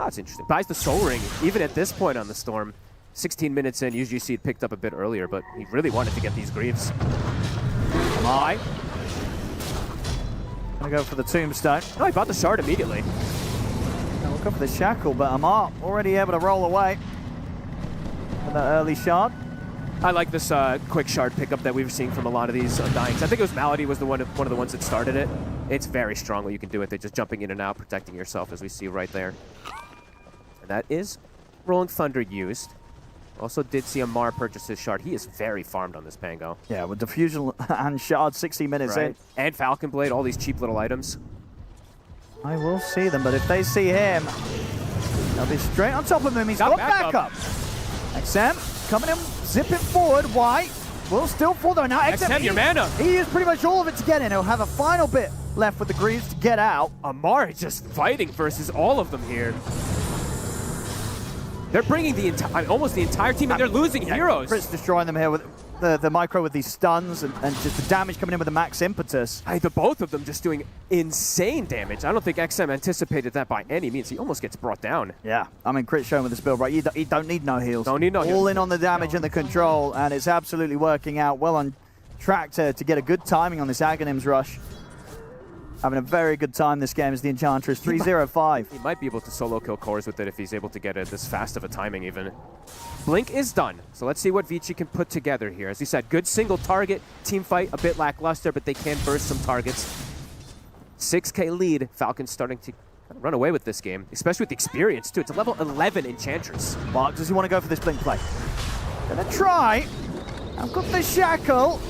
Oh, that's interesting. Buys the Soul Ring, even at this point on the Storm. 16 minutes in, usually see it picked up a bit earlier, but he really wanted to get these Greaves. Why? Gonna go for the Tombstone. No, he bought the Shard immediately. We'll go for the Shackle, but Amar already able to roll away with that early Shard. I like this quick Shard pickup that we've seen from a lot of these Undyings. I think it was Malady was one of the ones that started it. It's very strong what you can do with it, just jumping in and out, protecting yourself, as we see right there. And that is Rolling Thunder used. Also did see Amar purchase his Shard. He is very farmed on this Pango. Yeah, with Diffusion and Shard 60 minutes in. And Falcon Blade, all these cheap little items. I will see them, but if they see him, they'll be straight on top of him. He's got backup. XM coming in, zipping forward. White will still fall though. Now XM, your mana. He used pretty much all of it to get in. He'll have a final bit left with the Greaves to get out. Amar is just fighting versus all of them here. They're bringing almost the entire team, and they're losing heroes. Chris destroying them here with the micro with these stuns and just the damage coming in with the max impetus. The both of them just doing insane damage. I don't think XM anticipated that by any means. He almost gets brought down. Yeah, I mean, Crit showing with this build, right? You don't need no heals. Don't need no heals. All in on the damage and the control, and it's absolutely working out. Well on track to get a good timing on this Aghanims rush. Having a very good time this game as the Enchantress, 3-0-5. He might be able to solo kill cores with it if he's able to get it this fast of a timing even. Blink is done, so let's see what Vici can put together here. As you said, good single target, team fight, a bit lackluster, but they can burst some targets. 6K lead, Falcons starting to run away with this game, especially with the experience too. It's a level 11 Enchantress. Mark, does he want to go for this Blink play? Gonna try. I've got the Shackle.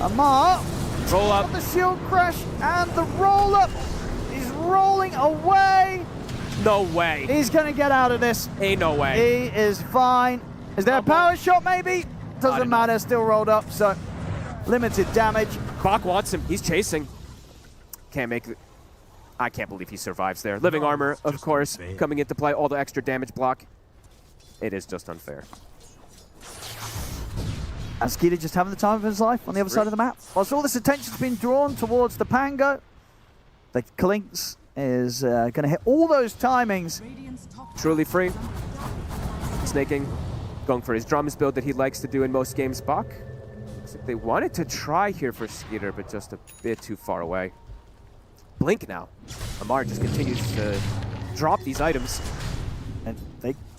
Amar. Roll up. The shield crash and the roll up. He's rolling away. No way. He's going to get out of this. Ain't no way. He is fine. Is there a power shot maybe? Doesn't matter. Still rolled up, so limited damage. Bach wants him. He's chasing. Can't make it. I can't believe he survives there. Living armor, of course, coming into play. All the extra damage block. It is just unfair. And Skeeter just having the time of his life on the other side of the map. Whilst all this attention's been drawn towards the Pango, the Clinks is going to hit all those timings. Truly free. Snaking, going for his drums build that he likes to do in most games. Bach, looks like they wanted to try here for Skeeter, but just a bit too far away. Blink now. Amar just continues to drop these items. And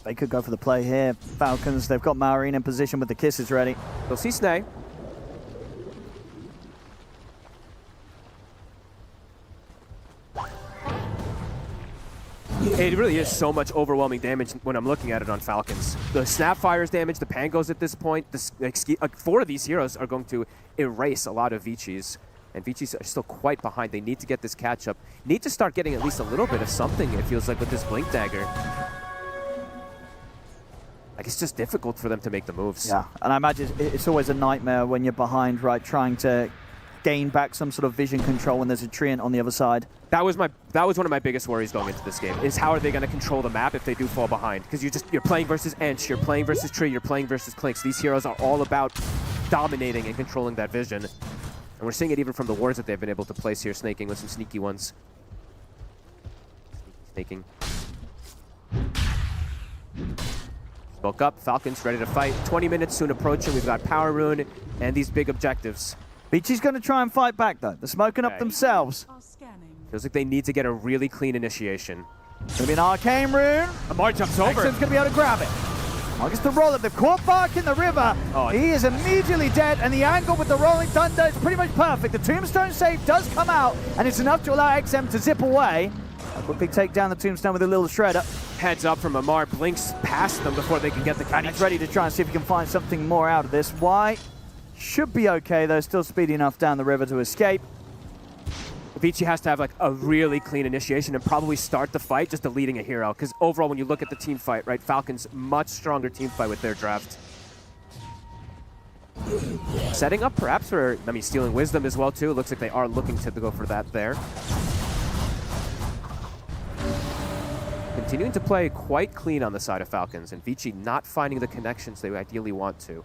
they could go for the play here. Falcons, they've got Maureen in position with the kisses ready. They'll see Snay. It really is so much overwhelming damage when I'm looking at it on Falcons. The Snapfire's damage, the Pangos at this point, four of these heroes are going to erase a lot of Vici's. And Vici's are still quite behind. They need to get this catch-up. Need to start getting at least a little bit of something, it feels like, with this Blink Dagger. Like, it's just difficult for them to make the moves. Yeah, and I imagine it's always a nightmare when you're behind, right, trying to gain back some sort of vision control when there's a treant on the other side. That was one of my biggest worries going into this game, is how are they going to control the map if they do fall behind? Because you're playing versus Ench, you're playing versus Tree, you're playing versus Clinks. These heroes are all about dominating and controlling that vision. And we're seeing it even from the wards that they've been able to place here, snaking with some sneaky ones. Snaking. Spoke up, Falcons ready to fight. 20 minutes soon approaching. We've got Power Rune and these big objectives. Vinci's going to try and fight back, though. They're smoking up themselves. Are scanning. Feels like they need to get a really clean initiation. Going to be an Arcane Rune. Amar jumps over. Exem's going to be able to grab it. Gets the roll up. They've caught Bark in the river. Oh, he is immediately dead, and the angle with the Rolling Thunder is pretty much perfect. The Tombstone save does come out, and it's enough to allow XM to zip away. I'll quickly take down the Tombstone with a little shredder. Heads up from Amar, blinks past them before they can get the And he's ready to try and see if he can find something more out of this. Why? Should be okay, though. Still speedy enough down the river to escape. Vici has to have like a really clean initiation and probably start the fight just deleting a hero. Because overall, when you look at the team fight, right, Falcons much stronger team fight with their draft. Setting up perhaps for, I mean, stealing wisdom as well too. It looks like they are looking to go for that there. Continuing to play quite clean on the side of Falcons, and Vici not finding the connections they ideally want to.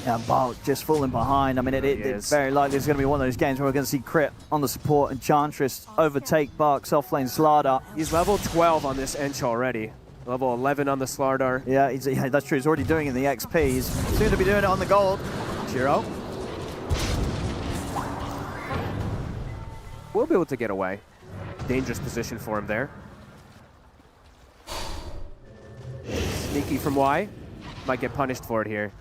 Yeah, Bark just falling behind. I mean, it's very likely it's going to be one of those games where we're going to see Crit on the support and Enchantress overtake Bark's offlane Slardar. He's level 12 on this Ench already. Level 11 on the Slardar. Yeah, that's true. He's already doing it in the XP. He's soon to be doing it on the gold. Shiro will be able to get away. Dangerous position for him there. Sneaky from Y. Might get punished for it here.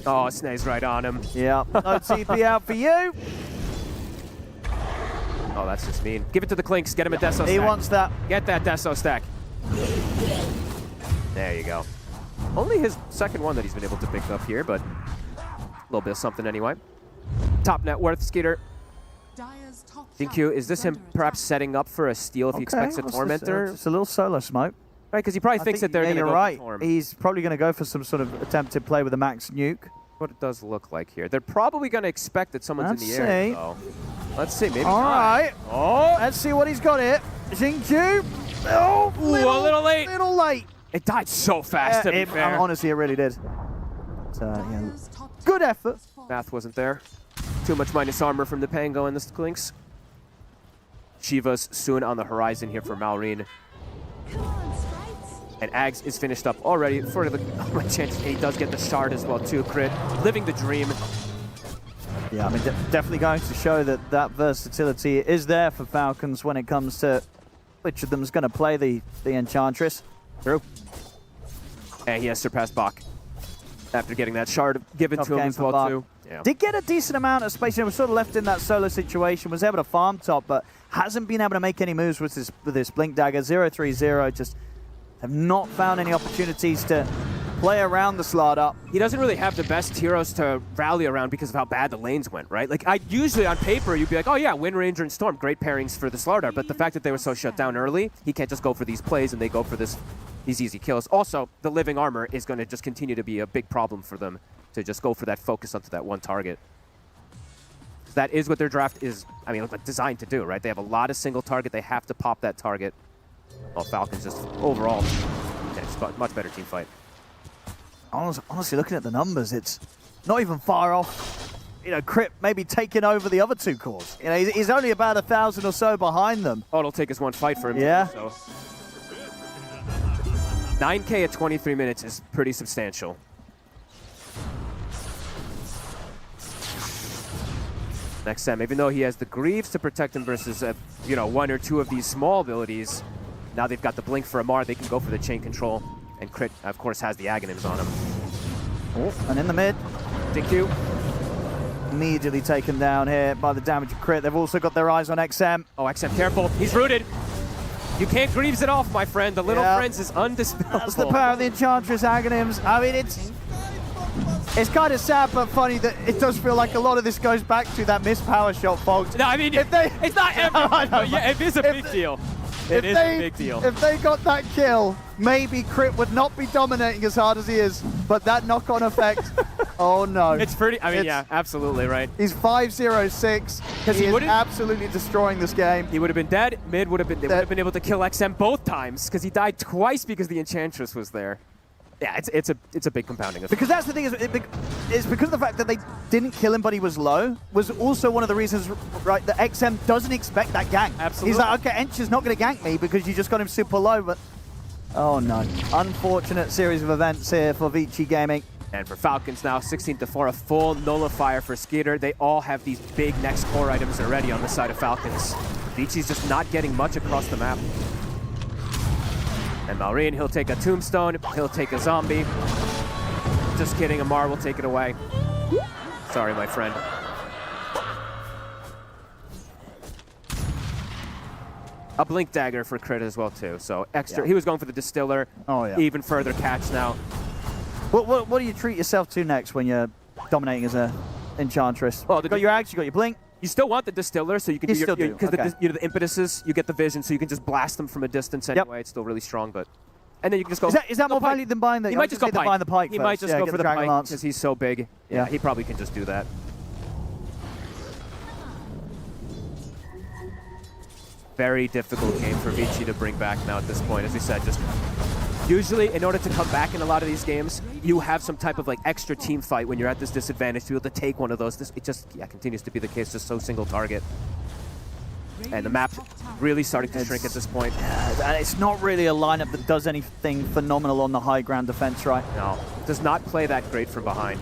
Oh, Snake's right on him. Yeah, no TP out for you. Oh, that's just mean. Give it to the Clinks. Get him a Deso stack. He wants that. Get that Deso stack. There you go. Only his second one that he's been able to pick up here, but a little bit of something anyway. Top net worth, Skeeter. Dire's top DQ, is this him perhaps setting up for a steal if he expects a Tormentor? It's a little solo smoke. Right, because he probably thinks that they're going to go right. for him. He's probably going to go for some sort of attempted play with a max nuke. What it does look like here. They're probably going to expect that someone's in the air. So. Let's see, maybe All not. right. Oh, Let's see what he's got here. Xingqiu. Oh, a little late. Little late. It died so fast, to be fair. Honestly, it really did. Yeah. Good effort. Math wasn't there. Too much minus armor from the Pango and the Clinks. Shiva's soon on the horizon here for Malrine. And Ags is finished up already for the chance. He does get the shard as well too. Crit, living the dream. Yeah, I mean, definitely going to show that that versatility is there for Falcons when it comes to which of them is going to play the Enchantress. True. And he has surpassed Bach after getting that shard given to him as well too. Yeah. Did get a decent amount of space. Was sort of left in that solo situation. Was able to farm top, but hasn't been able to make any moves with this Blink Dagger. 0-3-0. Just have not found any opportunities to play around the Slardar. He doesn't really have the best heroes to rally around because of how bad the lanes went, right? Like, usually on paper, you'd be like, oh yeah, Wind Ranger and Storm, great pairings for the Slardar, but the fact that they were so shut down early, he can't just go for these plays and they go for these easy kills. Also, the living armor is going to just continue to be a big problem for them to just go for that focus onto that one target. That is what their draft is, I mean, designed to do, right? They have a lot of single target, they have to pop that target. Well, Falcons just overall, yeah, just a much better team fight. Honestly, looking at the numbers, it's not even far off. You know, Crit maybe taking over the other two cores. You know, he's only about 1,000 or so behind them. Oh, it'll take us one fight for him. Yeah. So. 9K at 23 minutes is pretty substantial. Next Sam, even though he has the Greaves to protect him versus, you know, one or two of these small abilities, now they've got the Blink for Amar, they can go for the chain control. And Crit, of course, has the Aghanims on him. Oh, and in the mid. DQ. Immediately taken down here by the damage of Crit. They've also got their eyes on XM. Oh, XM, careful. He's rooted. You can't Greaves it off, my friend. The little friends is undispellable. That's the power of the Enchantress Aghanims. I mean, it's kind of sad but funny that it does feel like a lot of this goes back to that missed power shot, folks. No, I mean, it's not ever. I know, yeah, it is a big deal. It is a big deal. If they got that kill, maybe Crit would not be dominating as hard as he is, but that knock-on effect, oh no. It's pretty, I mean, yeah, absolutely right. He's 5-0-6. He is absolutely destroying this game. He would have been dead. Mid would have been, they would have been able to kill XM both times because he died twice because the Enchantress was there. Yeah, it's a big compounding effect. Because that's the thing, is because of the fact that they didn't kill him, but he was low, was also one of the reasons, right, that XM doesn't expect that gank. Absolutely. He's like, okay, Ench is not going to gank me because you just got him super low, but oh no. Unfortunate series of events here for Vici Gaming. And for Falcons now, 16-4, a full nullifier for Skeeter. They all have these big next core items already on the side of Falcons. Vici's just not getting much across the map. And Malrine, he'll take a tombstone, he'll take a zombie. Just kidding, Amar will take it away. Sorry, my friend. A Blink Dagger for Crit as well, too. So extra, he was going for the Distiller. Oh, yeah. Even further catch now. What do you treat yourself to next when you're dominating as a Enchantress? Well, You got your Axe, you got your Blink. You still want the Distiller, so you can You do your, still do, because okay. the impetuses, you get the vision, so you can just blast them from a distance anyway. It's still really strong, but... And then you can just go... Is that more value than buying the... He might just go buying the Pike He first. might just go get for the Dragon Pike Lance. because he's so big. Yeah, he probably can just do that. Very difficult game for Vici to bring back now at this point. As we said, just... Usually, in order to come back in a lot of these games, you have some type of like extra team fight when you're at this disadvantage to be able to take one of those. It just continues to be the case, just so single target. And the map really starting to shrink at this point. It's not really a lineup that does anything phenomenal on the high ground defense, right? No, does not play that great from behind.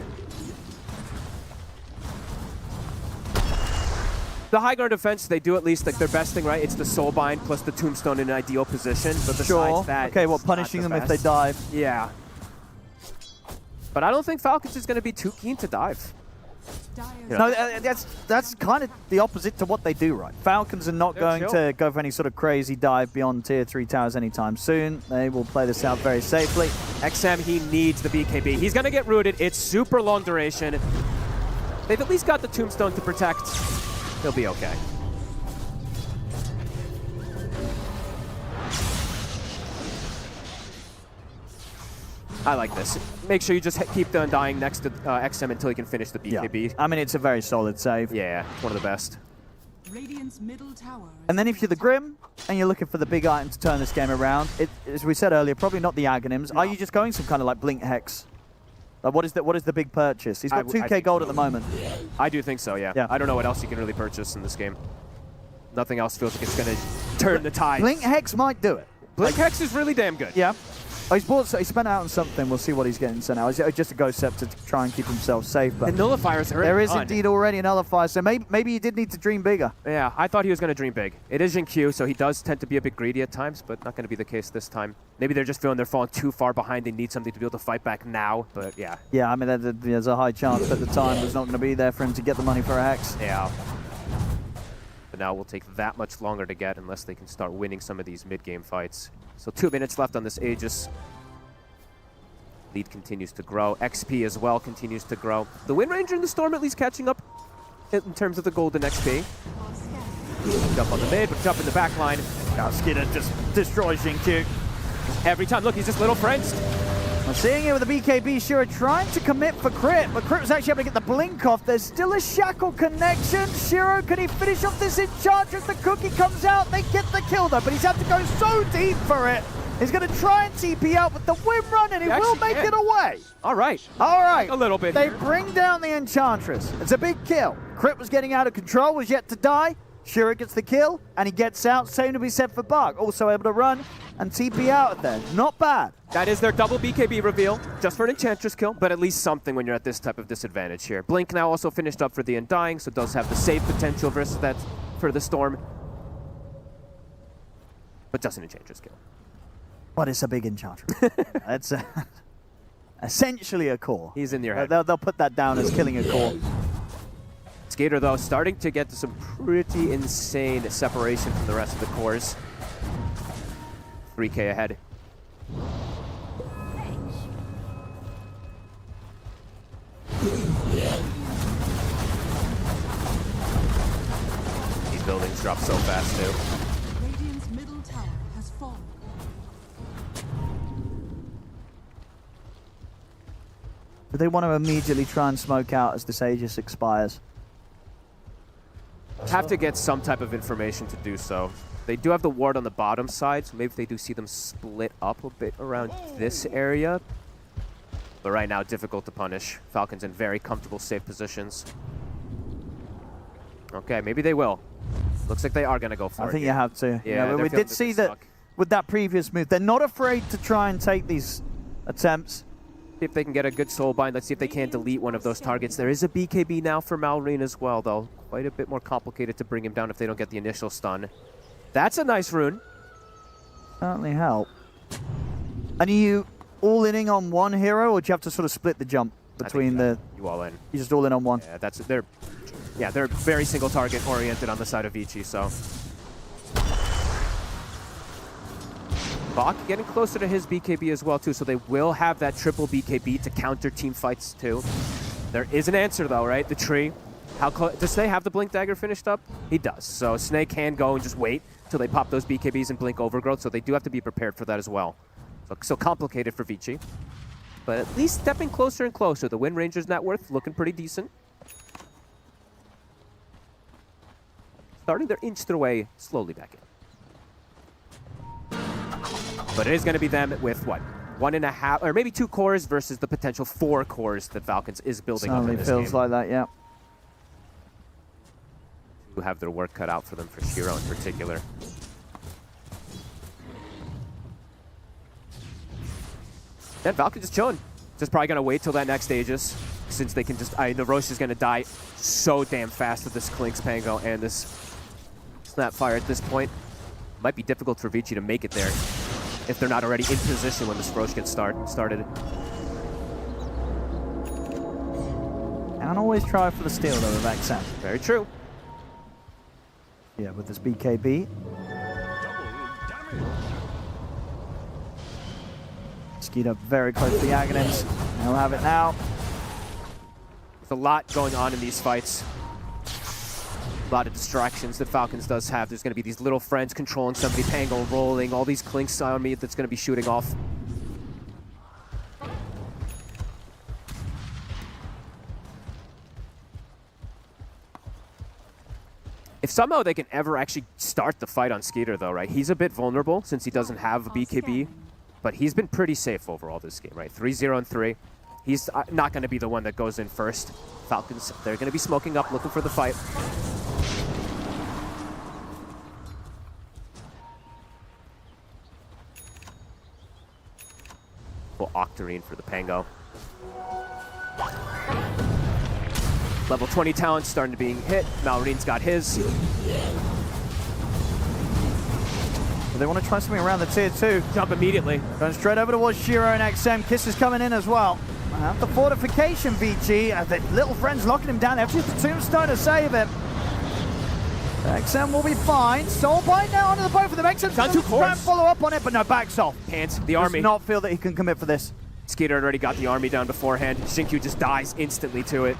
The high ground defense, they do at least like their best thing, right? It's the Soulbind plus the Tombstone in an ideal position. But besides that, okay, well, it's punishing not them the if they best. dive. Yeah. But I don't think Falcons is going to be too keen to dive. No, that's kind of the opposite to what they do, right? Falcons are not going to go for any sort of crazy dive beyond tier 3 towers anytime soon. They will play this out very safely. XM, he needs the BKB. He's going to get rooted. It's super long duration. They've at least got the Tombstone to protect. He'll be okay. I like this. Make sure you just keep the Undying next to XM until he can finish the BKB. Yeah. I mean, it's a very solid save. Yeah, it's one of the best. Radiant's middle tower. And then if you're the Grim and you're looking for the big item to turn this game around, as we said earlier, probably not the Aghanims. Are you just going some kind of like Blink Hex? Like what is the big purchase? He's got 2k gold at the moment. I do think so, yeah. I don't know what else you can really purchase in this game. Nothing else feels like it's going to turn the tide. Blink Hex might do it. Blink Hex is really damn good. Yeah. Oh, he spent out on something. We'll see what he's getting sent out. It's just a Ghost Scepter to try and keep himself safe. But the nullifiers are there is indeed already a nullifier, so maybe he did need to dream bigger. Yeah, I thought he was going to dream big. It is in Q, so he does tend to be a bit greedy at times, but not going to be the case this time. Maybe they're just feeling they're falling too far behind. They need something to be able to fight back now, but yeah. Yeah, I mean, there's a high chance that the time was not going to be there for him to get the money for a Hex. Yeah. But now it will take that much longer to get unless they can start winning some of these mid-game fights. So 2 minutes left on this Aegis. Lead continues to grow. XP as well continues to grow. The Wind Ranger and the Storm at least catching up in terms of the golden XP. Jump on the mid, but jump in the back line. Now Skinner just destroys Xingqiu. Every time. Look, he's just little friends. I'm seeing it with the BKB. Shira trying to commit for Crit, but Crit was actually able to get the blink off. There's still a Shackle connection. Shiro, can he finish off this Enchantress? The cookie comes out. They get the kill though, but he's had to go so deep for it. He's going to try and TP out with the Wind Run, and he will make it away. All right. All right. A little bit They here. bring down the Enchantress. It's a big kill. Crit was getting out of control, was yet to die. Shira gets the kill, and he gets out. Same to be said for Bark. Also able to run and TP out of there. Not bad. That is their double BKB reveal, just for an Enchantress kill, but at least something when you're at this type of disadvantage here. Blink now also finished up for the Undying, so does have the save potential versus that for the Storm. But just an Enchantress kill. But it's a big Enchantress. That's essentially a core. He's in your head. They'll put that down as killing a core. Skater, though, starting to get to some pretty insane separation from the rest of the cores. 3k ahead. These buildings drop so fast, too. Radiant's middle tower they want to immediately try and smoke out as this Aegis expires? Have to get some type of information to do so. They do have the ward on the bottom side, so maybe if they do see them split up a bit around this area. But right now, difficult to punish. Falcons in very comfortable, safe positions. Okay, maybe they will. Looks like they are going to go for it. I think you have to. Yeah, but we did see that with that previous move. They're not afraid to try and take these attempts. See if they can get a good soul bind. Let's see if they can delete one of those targets. There is a BKB now for Malrine as well, though. Quite a bit more complicated to bring him down if they don't get the initial stun. That's a nice rune. Certainly help. And are you all in on one hero, or do you have to sort of split the jump between the... You all in. You just all in on one? Yeah, they're very single target oriented on the side of Vici, so... Bach getting closer to his BKB as well, too, so they will have that triple BKB to counter team fights, too. There is an answer, though, right? The tree. How close... Does Snake have the Blink Dagger finished up? He does. So Snake can go and just wait till they pop those BKBs and Blink Overgrowth, so they do have to be prepared for that as well. So complicated for Vici. But at least stepping closer and closer. The Wind Ranger's net worth looking pretty decent. Starting to inch their way slowly back in. But it is going to be them with, what, 1.5, or maybe 2 cores versus the potential 4 cores that Falcons is building up in this game. Feels like that, yeah. Who have their work cut out for them, for Shiro in particular. And Falcon just chilling. Just probably going to wait till that next Aegis, since they can just... the Roche is going to die so damn fast with this Klink's Pango and this Snapfire at this point. Might be difficult for Vici to make it there if they're not already in position when this Roche gets started. And always try for the steal, though, with XM. Very true. Yeah, with this BKB. Skied up very close to the Aghanims. They'll have it now. There's a lot going on in these fights. A lot of distractions that Falcons does have. There's going to be these little friends controlling somebody, Pango rolling, all these Klinks on me that's going to be shooting off. If somehow they can ever actually start the fight on Skeeter, though, right? He's a bit vulnerable since he doesn't have a BKB, but he's been pretty safe overall this game, right? 3-0 and 3. He's not going to be the one that goes in first. Falcons, they're going to be smoking up, looking for the fight. Full Octarine for the Pango. Level 20 talent starting to being hit. Malrine's got his. They want to try something around the tier 2. Jump immediately. Going straight over towards Shiro and XM. Kiss is coming in as well. And the fortification, VG. The little friends locking him down. They have to use the tombstone to save him. XM will be fine. Soulbind now onto the boat for the XM. Done 2 cores. Try and follow up on it, but no, backs off. Can't. The army. Does not feel that he can commit for this. Skeeter had already got the army down beforehand. Shinkyu just dies instantly to it.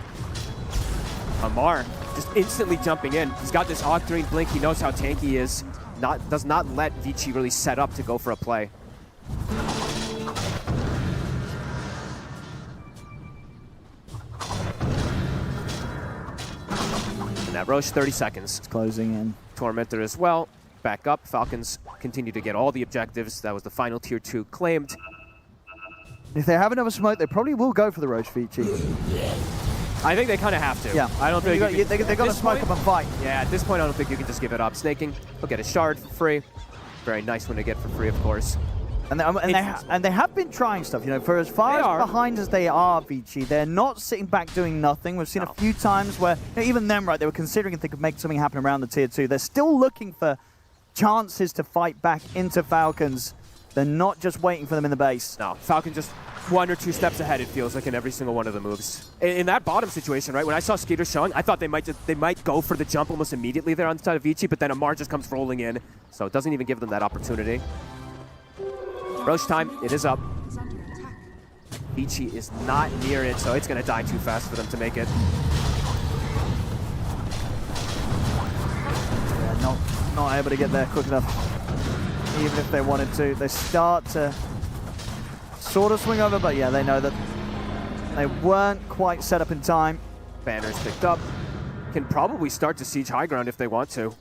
Amar just instantly jumping in. He's got this Octarine Blink. He knows how tanky he is. Does not let Vici really set up to go for a play. And that Roche, 30 seconds. It's closing in. Tormentor as well. Back up. Falcons continue to get all the objectives. That was the final tier 2 claimed. If they have another smoke, they probably will go for the Roche, Vici. I think they kind of have to. Yeah. I don't think they're going to smoke up and fight. Yeah, at this point, I don't think you can just give it up. Snaking, he'll get a shard for free. Very nice one to get for free, of course. And they have been trying stuff, you know, for as far as behind as they are, Vici, they're not sitting back doing nothing. We've seen a few times where, you know, even them, right, they were considering if they could make something happen around the tier 2. They're still looking for chances to fight back into Falcons. They're not just waiting for them in the base. No, Falcon just 1 or 2 steps ahead, it feels like, in every single one of the moves. In that bottom situation, right, when I saw Skeeter showing, I thought they might go for the jump almost immediately there on the side of Vici, but then Amar just comes rolling in, so it doesn't even give them that opportunity. Roche time, it is up. Vici is not near it, so it's going to die too fast for them to make it. Yeah, not able to get there quick enough. Even if they wanted to, they start to sort of swing over, but yeah, they know that They weren't quite set up in time. Banners picked up. Can probably start to siege high ground if they want to.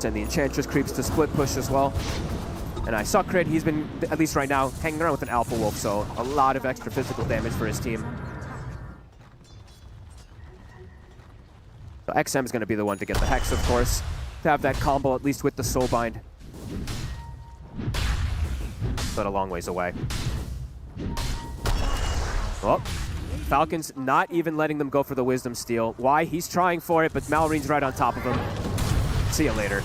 And the Enchantress creeps to split push as well. And I saw Crit, he's been, at least right now, hanging around with an Alpha Wolf, so a lot of extra physical damage for his team. So XM is going to be the one to get the Hex, of course, to have that combo at least with the Soulbind. But a long ways away. Oh, Falcons not even letting them go for the Wisdom Steal. Why? He's trying for it, but Malorine's right on top of him. See you later.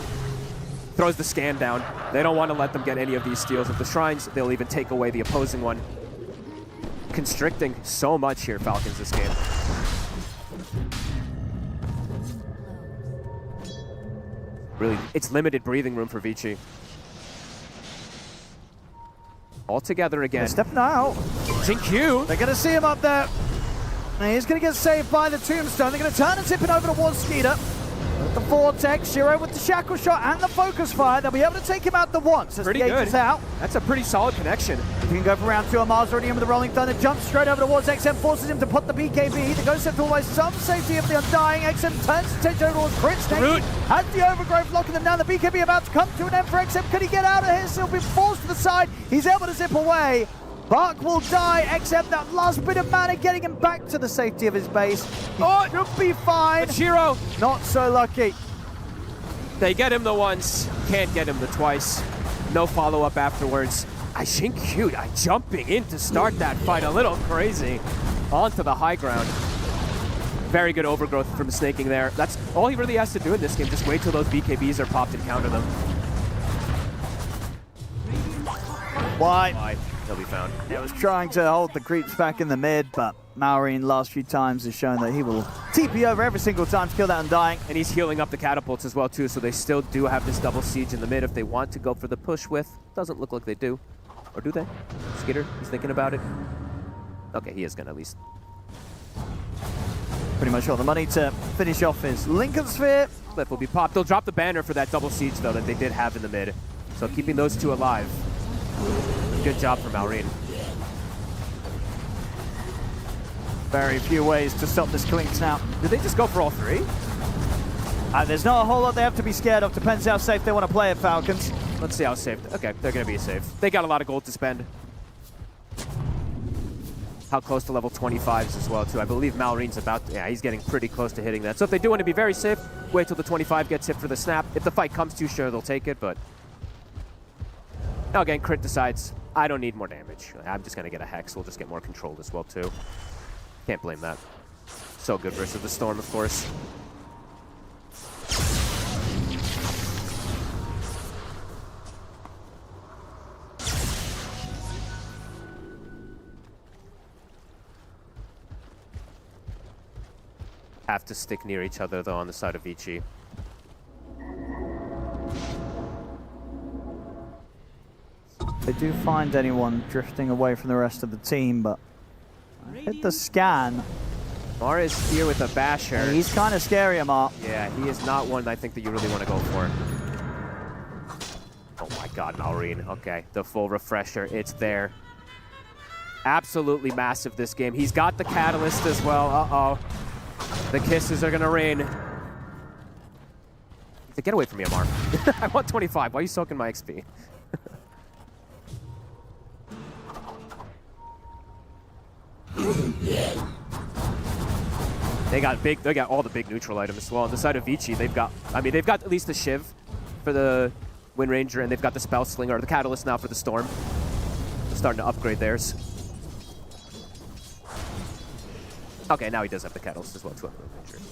Throws the scan down. They don't want to let them get any of these steals at the shrines. They'll even take away the opposing one. Constricting so much here, Falcons, this game. Really, it's limited breathing room for Vici. All together again. They're stepping out. Q. They're going to see him up there. And he's going to get saved by the Tombstone. They're going to turn and tip it over towards Skeeter. With the Vortex, Shiro with the Shackle Shot and the Focus Fire. They'll be able to take him out the once as Pretty the good. Is out. That's a pretty solid connection. You can go for round 2. Amar's already in with the Rolling Thunder. Jumps straight over towards XM, forces him to put the BKB. The Ghost Scepter away some safety of the Undying. XM turns his attention over towards Crit. Root. Has the Overgrowth locking them down. The BKB about to come to an end for XM. Could he get out of here? He'll be forced to the side. He's able to zip away. Bark will die. XM, that last bit of mana getting him back to the safety of his base. He should be fine. But Shiro. Not so lucky. They get him the once, can't get him the twice. No follow-up afterwards. Q jumping in to start that fight, a little crazy. Onto the high ground. Very good overgrowth from snaking there. That's all he really has to do in this game, just wait till those BKBs are popped and counter them. Why? He'll be found. He was trying to hold the creeps back in the mid, but Malorine last few times has shown that he will TP over every single time to kill that Undying. And he's healing up the catapults as well too, so they still do have this double siege in the mid if they want to go for the push with. Doesn't look like they do. Or do they? Skitter, he's thinking about it. Okay, he is gonna at least. Pretty much all the money to finish off his Lincoln Sphere. Cliff will be popped. They'll drop the banner for that double siege though that they did have in the mid. So keeping those two alive. Good job for Malorine. Very few ways to stop this Clinks now. Did they just go for all three? There's not a whole lot they have to be scared of. Depends how safe they want to play it, Falcons. Let's see how safe. Okay, they're going to be safe. They got a lot of gold to spend. How close to level 25s as well, too. I believe Malorine's about to, yeah, he's getting pretty close to hitting that. So if they do want to be very safe, wait till the 25 gets hit for the snap. If the fight comes to, sure, they'll take it, but... Now again, Crit decides, I don't need more damage. I'm just going to get a Hex. We'll just get more control as well, too. Can't blame that. So good versus the Storm, of course. Have to stick near each other, though, on the side of Vici. They do find anyone drifting away from the rest of the team, but hit the scan. Amar is here with a Basher. He's kind of scary, Amar. Yeah, he is not one I think that you really want to go for. Oh my god, Malorine. Okay, the full refresher, it's there. Absolutely massive this game. He's got the Catalyst as well. Uh-oh. The kisses are gonna rain. Get away from me, Amar. I want 25. Why are you soaking my XP? They got all the big neutral items as well. On the side of Vici, they've got at least the Shiv for the Wind Ranger, and they've got the Spell Slinger, or the Catalyst now for the Storm. They're starting to upgrade theirs. Okay, now he does have the Catalyst as well, too.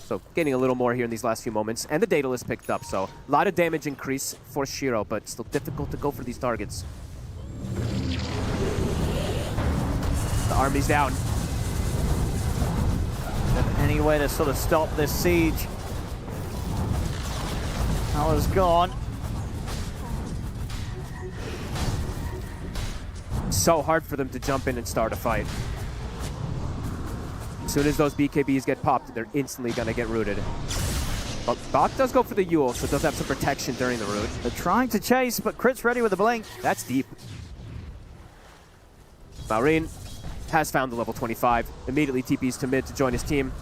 So getting a little more here in these last few moments. And the Daedalus picked up, so a lot of damage increase for Shiro, but still difficult to go for these targets. The army's down. Any way to sort of stop this siege. Power's gone. So hard for them to jump in and start a fight. As soon as those BKBs get popped, they're instantly going to get rooted. But Bach does go for the Yule, so it does have some protection during the root. They're trying to chase, but Crit's ready with a blink. That's deep. Maureen has found the level 25, immediately TPs to mid to join his team.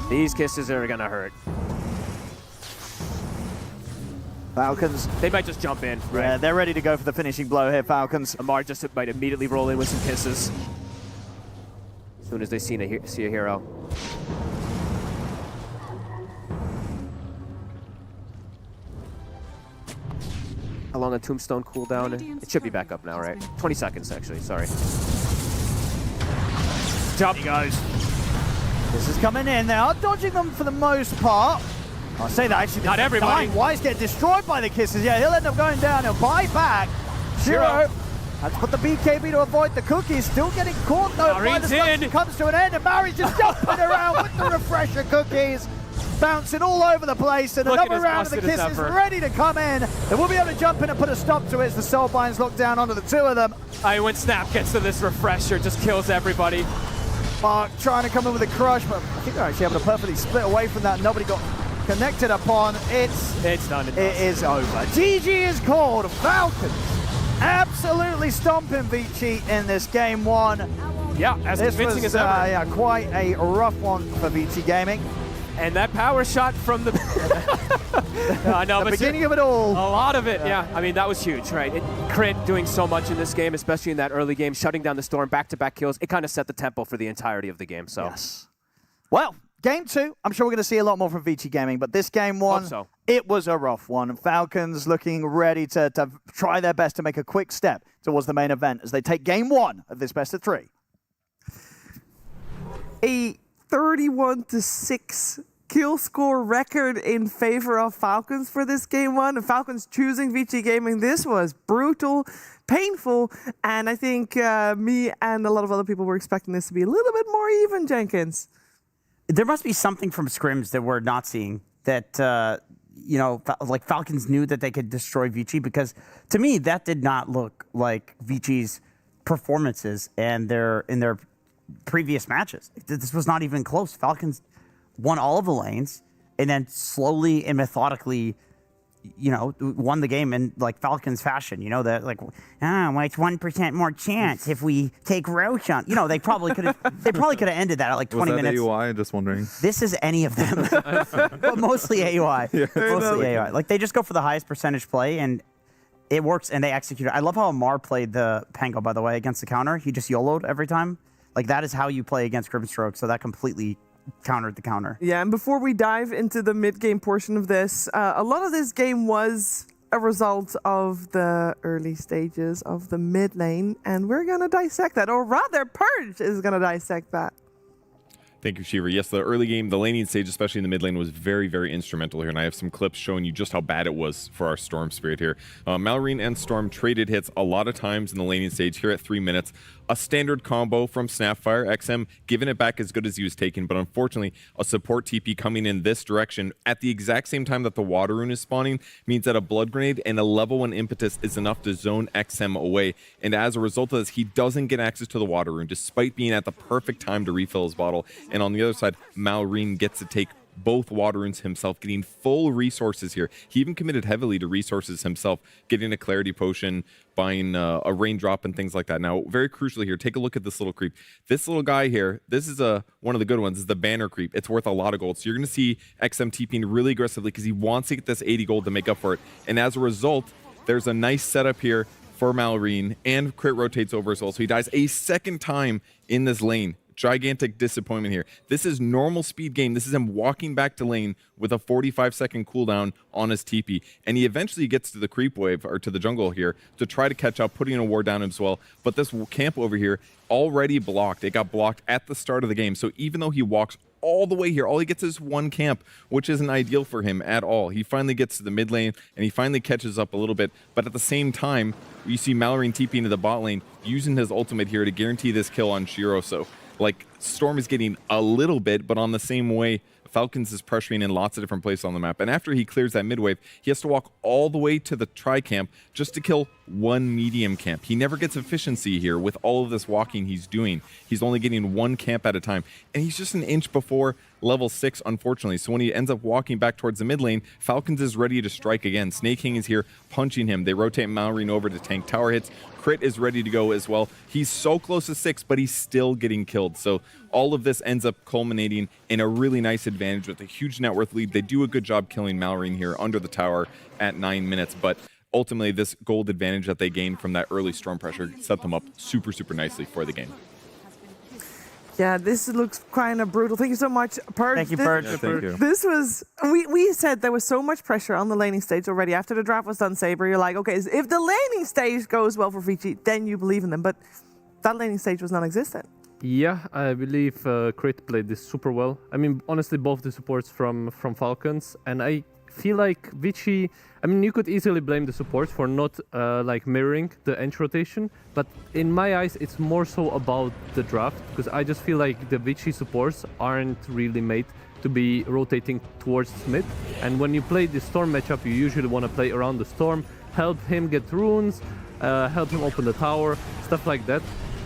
These kisses are gonna hurt. Falcons. They might just jump in, right? Yeah, they're ready to go for the finishing blow here, Falcons. Amar just might immediately roll in with some kisses. As soon as they see a hero. How long a tombstone cooldown? It should be back up now, right? 20 seconds, actually, sorry. Jump he goes. This is coming in. They are dodging them for the most part. I'll say that actually. Not everybody. Wise get destroyed by the kisses. Yeah, he'll end up going down. He'll buy back. Shiro has put the BKB to avoid the cookies. Still getting caught though. By the stuff comes to an end, and Mauri's just jumping around with the refresher cookies. Bouncing all over the place, and another round of the kisses ready to come in. They will be able to jump in and put a stop to it as the Soulbinds lock down onto the two of them. When Snap gets to this refresher, just kills everybody. Mark trying to come in with a crush, but I think they're actually able to perfectly split away from that. Nobody got connected upon. It's done. It is over. GG is called. Falcons absolutely stomping Vici in this game one. Yeah, as convincing as ever. Yeah, quite a rough one for Vici Gaming. And that power shot from the the beginning of it all. A lot of it, yeah. I mean, that was huge, right? Crit doing so much in this game, especially in that early game, shutting down the Storm, back-to-back kills. It kind of set the tempo for the entirety of the game. So, yes. Well, game two, I'm sure we're going to see a lot more from Vici Gaming, but this game one, it was a rough one. Falcons looking ready to try their best to make a quick step towards the main event as they take game one of this best of three. A 31-6 kill score record in favor of Falcons for this game one. The Falcons choosing Vici Gaming. This was brutal, painful, and I think me and a lot of other people were expecting this to be a little bit more even, Jenkins. There must be something from scrims that we're not seeing that, like Falcons knew that they could destroy Vici, because to me, that did not look like Vici's performances and in their previous matches. This was not even close. Falcons won all of the lanes and then slowly and methodically, won the game in like Falcons fashion. That like, it's 1% more chance if we take Roche on. They probably could have ended that at like 20 minutes. Was that AUI? Just wondering. This is any of them, but mostly AUI. Yeah. Mostly AUI. Like they just go for the highest percentage play and it works and they execute it. I love how Amar played the Pango, by the way, against the counter. He just YOLO'd every time. Like that is how you play against Grimstroke. So that completely countered the counter. Yeah, and before we dive into the mid-game portion of this, a lot of this game was a result of the early stages of the mid lane, and we're going to dissect that, or rather, Purge is going to dissect that. Thank you, Shiva. Yes, the early game, the laning stage, especially in the mid lane, was very, very instrumental here, and I have some clips showing you just how bad it was for our Storm Spirit here. Malorine and Storm traded hits a lot of times in the laning stage here at 3 minutes. A standard combo from Snapfire, XM giving it back as good as he was taking, but unfortunately, a support TP coming in this direction at the exact same time that the Water Rune is spawning means that a Blood Grenade and a level 1 Impetus is enough to zone XM away, and as a result of this, he doesn't get access to the Water Rune, despite being at the perfect time to refill his bottle. And on the other side, Malorine gets to take both Water Runes himself, getting full resources here. He even committed heavily to resources himself, getting a Clarity Potion, buying a Raindrop and things like that. Now, very crucially here, take a look at this little creep. This little guy here, this is one of the good ones, is the Banner Creep. It's worth a lot of gold. So you're going to see XM TPing really aggressively because he wants to get this 80 gold to make up for it. And as a result, there's a nice setup here for Malorine, and crit rotates over as well. So he dies a second time in this lane. Gigantic disappointment here. This is normal speed game. This is him walking back to lane with a 45-second cooldown on his TP. And he eventually gets to the creep wave, or to the jungle here, to try to catch up, putting a ward down as well. But this camp over here, already blocked. It got blocked at the start of the game. So even though he walks all the way here, all he gets is one camp, which isn't ideal for him at all. He finally gets to the mid lane, and he finally catches up a little bit. But at the same time, you see Malorine TP into the bot lane, using his ultimate here to guarantee this kill on Shiro. So like, Storm is getting a little bit, but on the same way, Falcons is pressuring in lots of different places on the map. And after he clears that mid wave, he has to walk all the way to the tri-camp just to kill one medium camp. He never gets efficiency here with all of this walking he's doing. He's only getting one camp at a time. And he's just an inch before level 6, unfortunately. So when he ends up walking back towards the mid lane, Falcons is ready to strike again. Snake King is here punching him. They rotate Malrine over to tank tower hits. Crit is ready to go as well. He's so close to 6, but he's still getting killed. So all of this ends up culminating in a really nice advantage with a huge net worth lead. They do a good job killing Malrine here under the tower at 9 minutes, but ultimately this gold advantage that they gained from that early storm pressure set them up super, super nicely for the game. Yeah, this looks kind of brutal. Thank you so much, Purge. Thank you, Purge. Yeah, thank you. This was, we said there was so much pressure on the laning stage already. After the draft was done, Saber, you're like, okay, if the laning stage goes well for Vici, then you believe in them. But that laning stage was non-existent. Yeah, I believe Crit played this super well. I mean, honestly, both the supports from Falcons, and I feel like Vici, I mean, you could easily blame the support for not like mirroring the Ench rotation, but in my eyes, it's more so about the draft, because I just feel like the Vici supports aren't really made to be rotating towards mid, and when you play the Storm matchup, you usually want to play around the Storm, help him get runes, help him open the tower, stuff like that.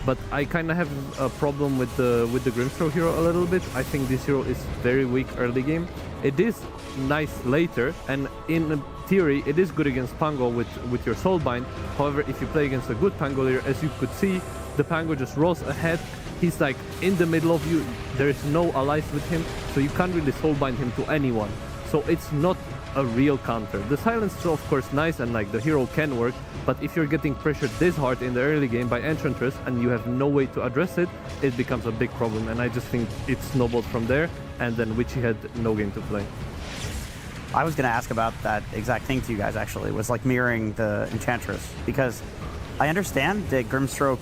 But I kind of have a problem with the Grimstroke hero a little bit. I think this hero is very weak early game. It is nice later, and in theory, it is good against Pango with your Soulbind. However, if you play against a good Pangolier, as you could see, the Pango just rolls ahead. He's like in the middle of you. There is no allies with him, so you can't really Soulbind him to anyone. So it's not a real counter. The silence is of course nice and like the hero can work, but if you're getting pressured this hard in the early game by Enchantress and you have no way to address it, it becomes a big problem, and I just think it snowballed from there, and then Witchy had no game to play. I was going to ask about that exact thing to you guys, actually, was like mirroring the Enchantress, because I understand that Grimstroke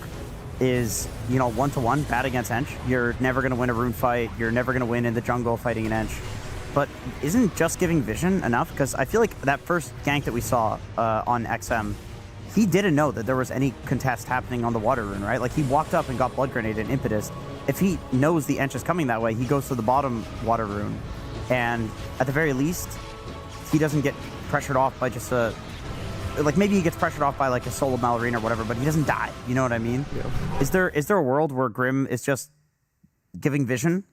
is, you know, one-to-one bad against Ench. You're never going to win a rune fight. You're never going to win in the jungle fighting an Ench. But isn't just giving vision enough? Because I feel like that first gank that we saw on XM, he didn't know that there was any contest happening on the water rune, right? Like, he walked up and got blood grenade and impetus. If he knows the Ench is coming that way, he goes to the bottom water rune. And at the very least, he doesn't get pressured off by just a... Like, maybe he gets pressured off by, like, a solo Malrine or whatever, but he doesn't die. You know what I mean? Yeah. Is there a world where Grim is just giving vision?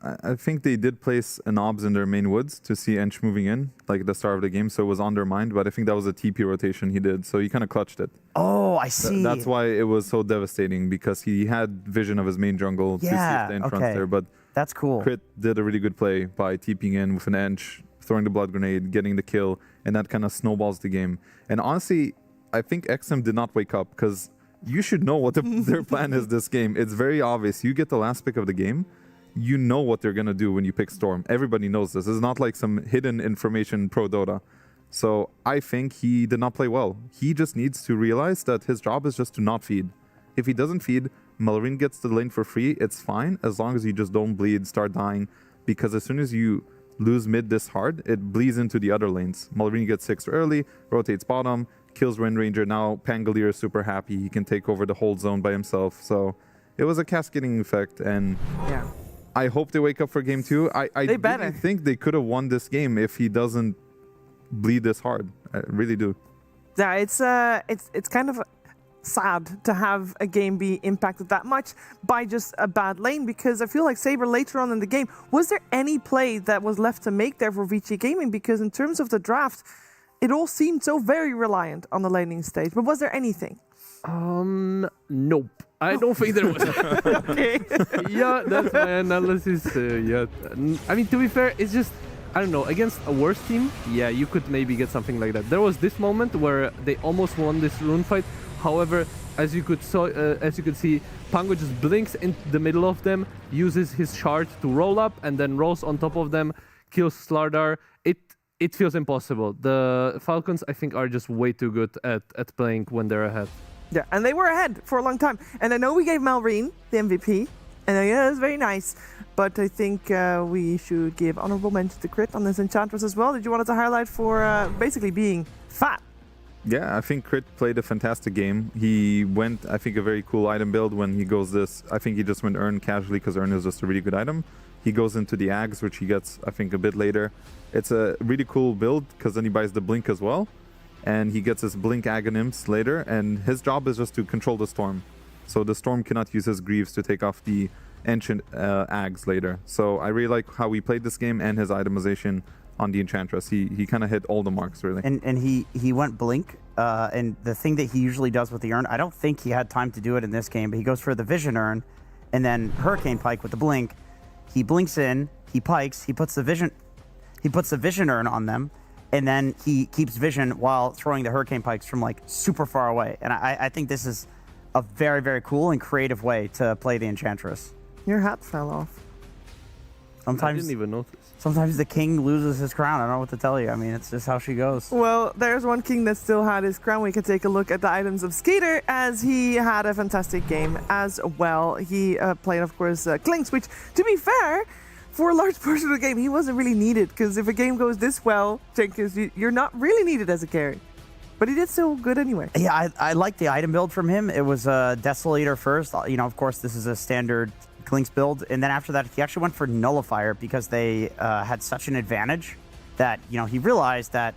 I think they did place an obs in their main woods to see Ench moving in, like at the start of the game, so it was on their mind, but I think that was a TP rotation he did, so he kind of clutched it. Oh, I see. That's why it was so devastating, because he had vision of his main jungle to see if the Ench runs there, but that's cool. Crit did a really good play by TPing in with an Ench, throwing the blood grenade, getting the kill, and that kind of snowballs the game. And honestly, I think XM did not wake up, because you should know what their plan is this game. It's very obvious. You get the last pick of the game, you know what they're going to do when you pick Storm. Everybody knows this. It's not like some hidden information pro Dota. So I think he did not play well. He just needs to realize that his job is just to not feed. If he doesn't feed, Malrine gets the lane for free, it's fine, as long as you just don't bleed, start dying. Because as soon as you lose mid this hard, it bleeds into the other lanes. Malrine gets 6 early, rotates bottom, kills Wind Ranger. Now Pangolier is super happy. He can take over the whole zone by himself. So it was a cascading effect, and yeah. I hope they wake up for game 2. I really think they could have won this game if he doesn't bleed this hard. I really do. Yeah, it's kind of sad to have a game be impacted that much by just a bad lane, because I feel like Saber later on in the game, was there any play that was left to make there for VG Gaming? Because in terms of the draft, it all seemed so very reliant on the laning stage. But was there anything? Nope. I don't think there was. Okay. Yeah, that's my analysis. Yeah. I mean, to be fair, it's just, I don't know, against a worse team, yeah, you could maybe get something like that. There was this moment where they almost won this rune fight. However, as you could see, Pango just blinks in the middle of them, uses his shard to roll up, and then rolls on top of them, kills Slardar. It feels impossible. The Falcons, I think, are just way too good at playing when they're ahead. Yeah, and they were ahead for a long time. And I know we gave Malrine the MVP, and yeah, it's very nice. But I think we should give honorable mention to Crit on this Enchantress as well. Did you want to highlight for basically being fat? Yeah, I think Crit played a fantastic game. He went, I think, a very cool item build when he goes this. I think he just went Urn casually because Urn is just a really good item. He goes into the Ags, which he gets, I think, a bit later. It's a really cool build because then he buys the Blink as well. and he gets his blink aghanimps later, and his job is just to control the storm. So the storm cannot use his greaves to take off the ancient ags later. So I really like how he played this game and his itemization on the enchantress. He kind of hit all the marks really. And he went blink, and the thing that he usually does with the urn, I don't think he had time to do it in this game, but he goes for the vision urn, and then hurricane pike with the blink. He blinks in, he pikes, he puts the vision urn on them, and then he keeps vision while throwing the hurricane pikes from like super far away. And I think this is a very, very cool and creative way to play the enchantress. Your hat fell off. I didn't even notice. Sometimes the king loses his crown. I don't know what to tell you. I mean, it's just how she goes. Well, there's one king that still had his crown. We can take a look at the items of Skeeter, as he had a fantastic game as well. He played, of course, Clinks, which, to be fair, for a large portion of the game, he wasn't really needed, because if a game goes this well, Jenkins, you're not really needed as a carry. But he did so good anyway. Yeah, I like the item build from him. It was Desolator first. You know, of course, this is a standard Clinks build. And then after that, he actually went for Nullifier because they had such an advantage that, you know, he realized that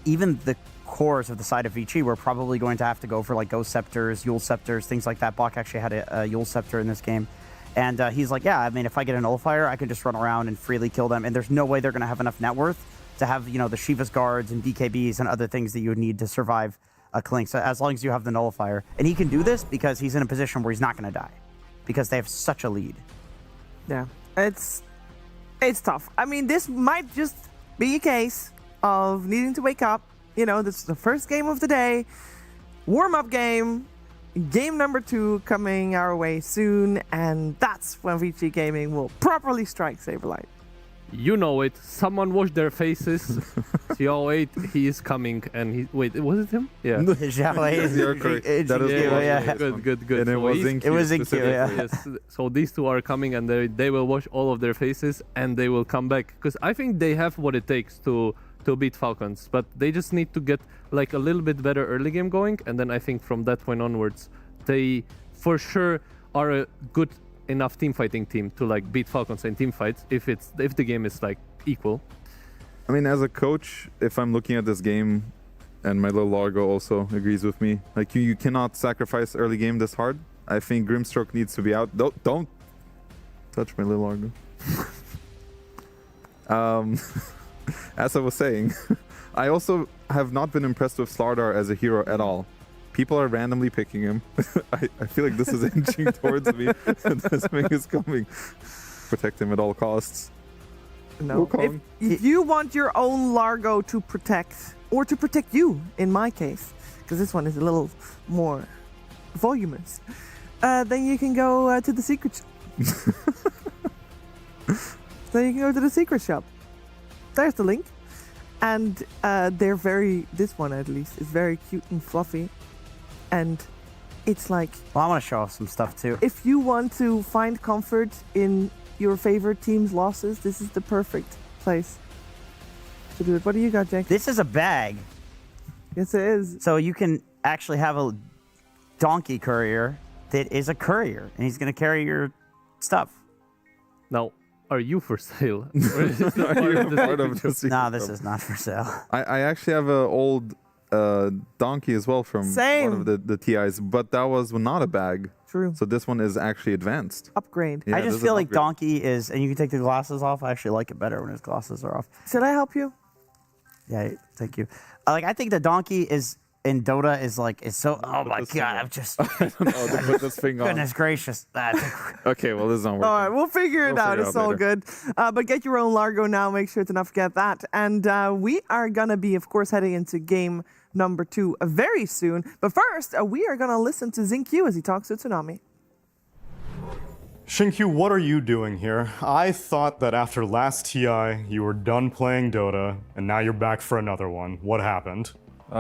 even the cores of the side of Vici were probably going to have to go for like Ghost Scepters, Yule Scepters, things like that. Bach actually had a Yule Scepter in this game. And he's like, yeah, I mean, if I get a Nullifier, I can just run around and freely kill them. And there's no way they're going to have enough net worth to have, you know, the Shiva's Guards and BKBs and other things that you would need to survive a Clink, so as long as you have the Nullifier. And he can do this because he's in a position where he's not going to die, because they have such a lead. Yeah, it's tough. I mean, this might just be a case of needing to wake up. You know, this is the first game of the day, warm-up game, game number 2 coming our way soon, and that's when VG Gaming will properly strike Saberlight. You know it. Someone wash their faces. CO8, he is coming, and he... Wait, was it him? Yeah. You're correct. That is yeah. Good. And So It was in queue, yeah. Yes. So these two are coming, and they will wash all of their faces, and they will come back. Because I think they have what it takes to beat Falcons, but they just need to get like a little bit better early game going, and then I think from that point onwards, they for sure are a good enough team fighting team to like beat Falcons in team fights if the game is like equal. I mean, as a coach, if I'm looking at this game, and my little Largo also agrees with me, like you cannot sacrifice early game this hard. I think Grimstroke needs to be out. Don't touch my little Largo. As I was saying, I also have not been impressed with Slardar as a hero at all. People are randomly picking him. I feel like this is inching towards me, and this thing is coming. Protect him at all costs. No, if you want your own Largo to protect, or to protect you, in my case, because this one is a little more voluminous, then you can go to the secret shop. There's the link. And this one at least, is very cute and fluffy. And it's like... Well, I want to show off some stuff too. If you want to find comfort in your favorite team's losses, this is the perfect place to do it. What do you got, Jake? This is a bag. Yes, it is. So you can actually have a donkey courier that is a courier, and he's going to carry your stuff. Now, are you for sale? No, this is not for sale. I actually have an old donkey as well from one of the TIs, but that was not a bag. True. So this one is actually advanced. Upgrade. Yeah, I just feel like donkey is, and you can take the glasses off. I actually like it better when his glasses are off. Should I help you? Yeah, thank you. I think the donkey is in Dota is like, it's so, oh my god, I'm just, I don't know, to put this thing on. goodness gracious. Okay, well, this is not working. All right, we'll figure it out. It's all later. good. But get your own Largo now. Make sure to not forget that. And we are going to be, of course, heading into game number 2 very soon. But first, we are going to listen to Zinq as he talks to Tsunami. Shinkyu, what are you doing here? I thought that after last TI, you were done playing Dota, and now you're back for another one. What happened?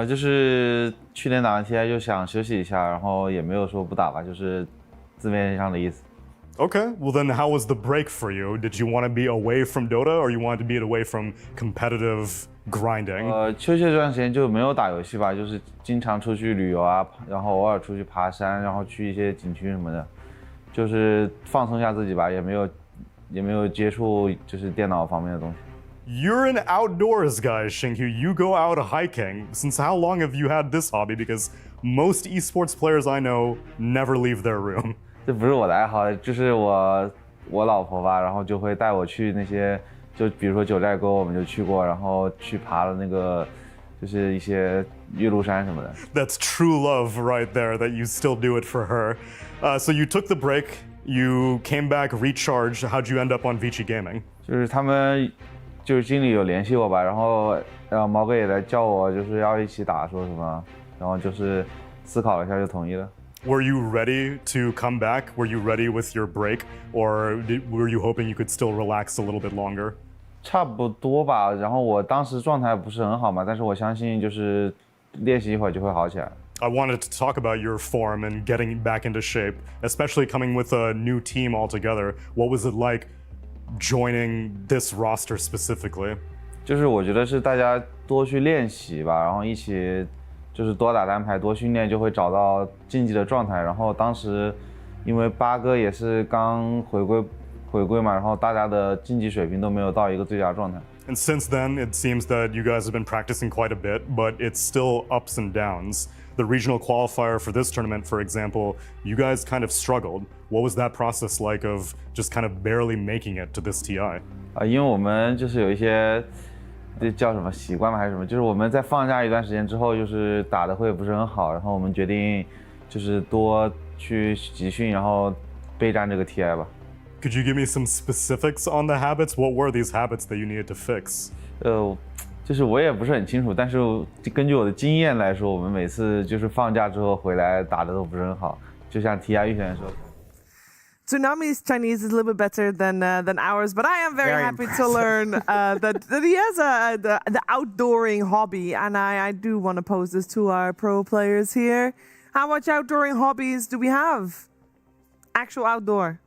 就是去年打完 TI 就想休息一下，然后也没有说不打吧，就是字面上的意思。 Okay, well then how was the break for you? Did you want to be away from Dota, or you wanted to be away from competitive grinding? 休息这段时间就没有打游戏吧，就是经常出去旅游啊，然后偶尔出去爬山，然后去一些景区什么的，就是放松一下自己吧，也没有接触就是电脑方面的东西。You're an outdoors guy, Xinghu. You go out hiking. Since how long have you had this hobby? Because most esports players I know never leave their room. 这不是我的爱好，就是我老婆吧，然后就会带我去那些，就比如说九寨沟，我们就去过，然后去爬了那个，就是一些岳麓山什么的。That's true love right there, that you still do it for her. So you took the break, you came back, recharged. How'd you end up on Vici Gaming? 就是他们，就是经理有联系我吧，然后毛哥也来叫我，就是要一起打，说什么，然后就是思考了一下就同意了。Were you ready to come back? Were you ready with your break? Or were you hoping you could still relax a little bit longer? 差不多吧，然后我当时状态不是很好嘛，但是我相信就是练习一会儿就会好起来。I wanted to talk about your form and getting back into shape, especially coming with a new team altogether. What was it like joining this roster specifically? 就是我觉得是大家多去练习吧，然后一起就是多打单排，多训练，就会找到竞技的状态。然后当时因为八哥也是刚回归嘛，然后大家的竞技水平都没有到一个最佳状态。And since then, it seems that you guys have been practicing quite a bit, but it's still ups and downs. The regional qualifier for this tournament, for example, you guys kind of struggled. What was that process like of just kind of barely making it to this TI? 因为我们就是有一些这叫什么习惯吗还是什么？就是我们在放假一段时间之后，就是打的会不是很好，然后我们决定就是多去集训，然后备战这个 TI 吧。Could you give me some specifics on the habits? What were these habits that you needed to fix? 就是我也不是很清楚，但是根据我的经验来说，我们每次就是放假之后回来打的都不是很好，就像 TI 预选说。Tsunami's Chinese is a little bit better than ours, but I am very happy to learn that he has the outdooring hobby, and I do want to pose this to our pro players here. How much outdooring hobbies do we have? Actual outdoor.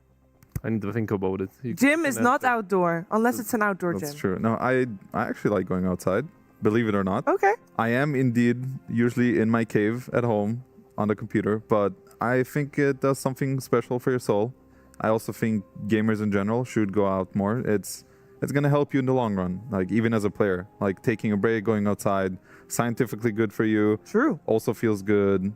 I need to think about it. Gym is not outdoor, unless it's an outdoor gym. That's true. No, I actually like going outside, believe it or not. Okay. I am indeed usually in my cave at home on the computer, but I think it does something special for your soul. I also think gamers in general should go out more. It's going to help you in the long run, like even as a player. Like taking a break, going outside, scientifically good for you. True. Also feels good.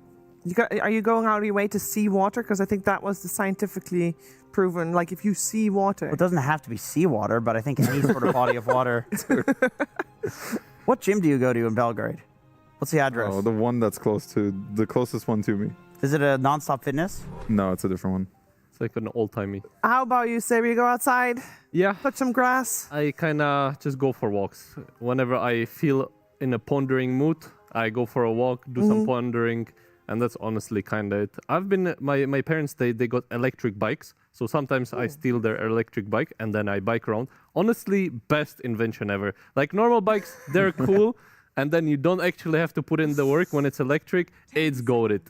Are you going out of your way to see water? Because I think that was the scientifically proven. Like if you see water. Well, it doesn't have to be seawater, but I think any sort of body of water. What gym do you go to in Belgrade? What's the address? Oh, the one that's the closest one to me. Is it a non-stop fitness? No, it's a different one. It's like an old-timey. How about you, Saber? You go outside? Yeah. Touch some grass? I kind of just go for walks. Whenever I feel in a pondering mood, I go for a walk, do some pondering, and that's honestly kind of it. I've been, my parents, they got electric bikes, so sometimes I steal their electric bike and then I bike around. Honestly, best invention ever. Like normal bikes, they're cool, and then you don't actually have to put in the work. When it's electric, it's goated.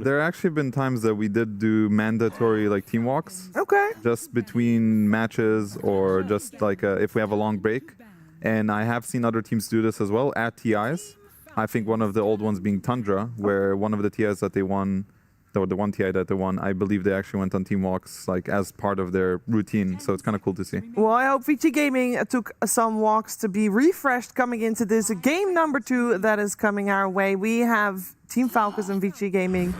There actually been times that we did do mandatory like team walks. Okay. Just between matches or just like if we have a long break. And I have seen other teams do this as well at TIs. I think one of the old ones being Tundra, where one of the TIs that they won, or the one TI that they won, I believe they actually went on team walks like as part of their routine. So it's kind of cool to see. Well, I hope Vici Gaming took some walks to be refreshed coming into this game number 2 that is coming our way. We have Team Falcons and Vici Gaming.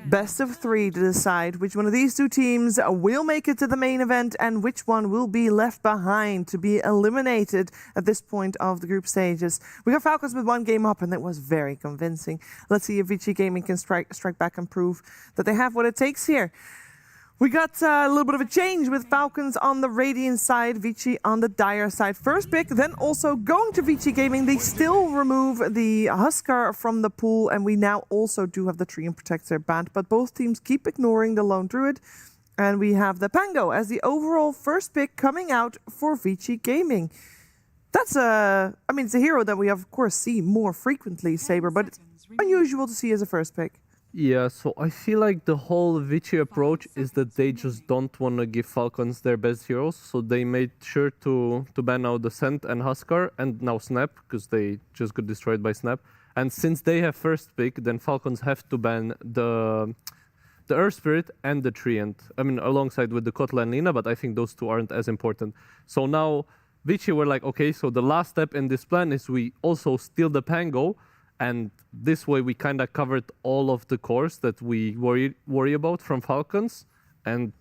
Best of 3 to decide which one of these two teams will make it to the main event and which one will be left behind to be eliminated at this point of the group stages. We got Falcons with 1 game up, and that was very convincing. Let's see if Vici Gaming can strike back and prove that they have what it takes here. We got a little bit of a change with Falcons on the Radiant side, Vici on the Dire side. First pick, then also going to Vici Gaming. They still remove the Huskar from the pool, and we now also do have the Treant Protector banned. But both teams keep ignoring the Lone Druid, and we have the Pango as the overall first pick coming out for Vici Gaming. That's it's a hero that we of course see more frequently, Saber, but it's unusual to see as a first pick. Yeah, so I feel like the whole Vici approach is that they just don't want to give Falcons their best heroes, so they made sure to ban out the Scent and Huskar, and now Snap, because they just got destroyed by Snap. And since they have first pick, then Falcons have to ban the Earth Spirit and the Treant. I mean, alongside with the Kotla and Lina, but I think those two aren't as important. So now Vici were like, okay, so the last step in this plan is we also steal the Pango, and this way we kind of covered all of the cores that we worry about from Falcons. And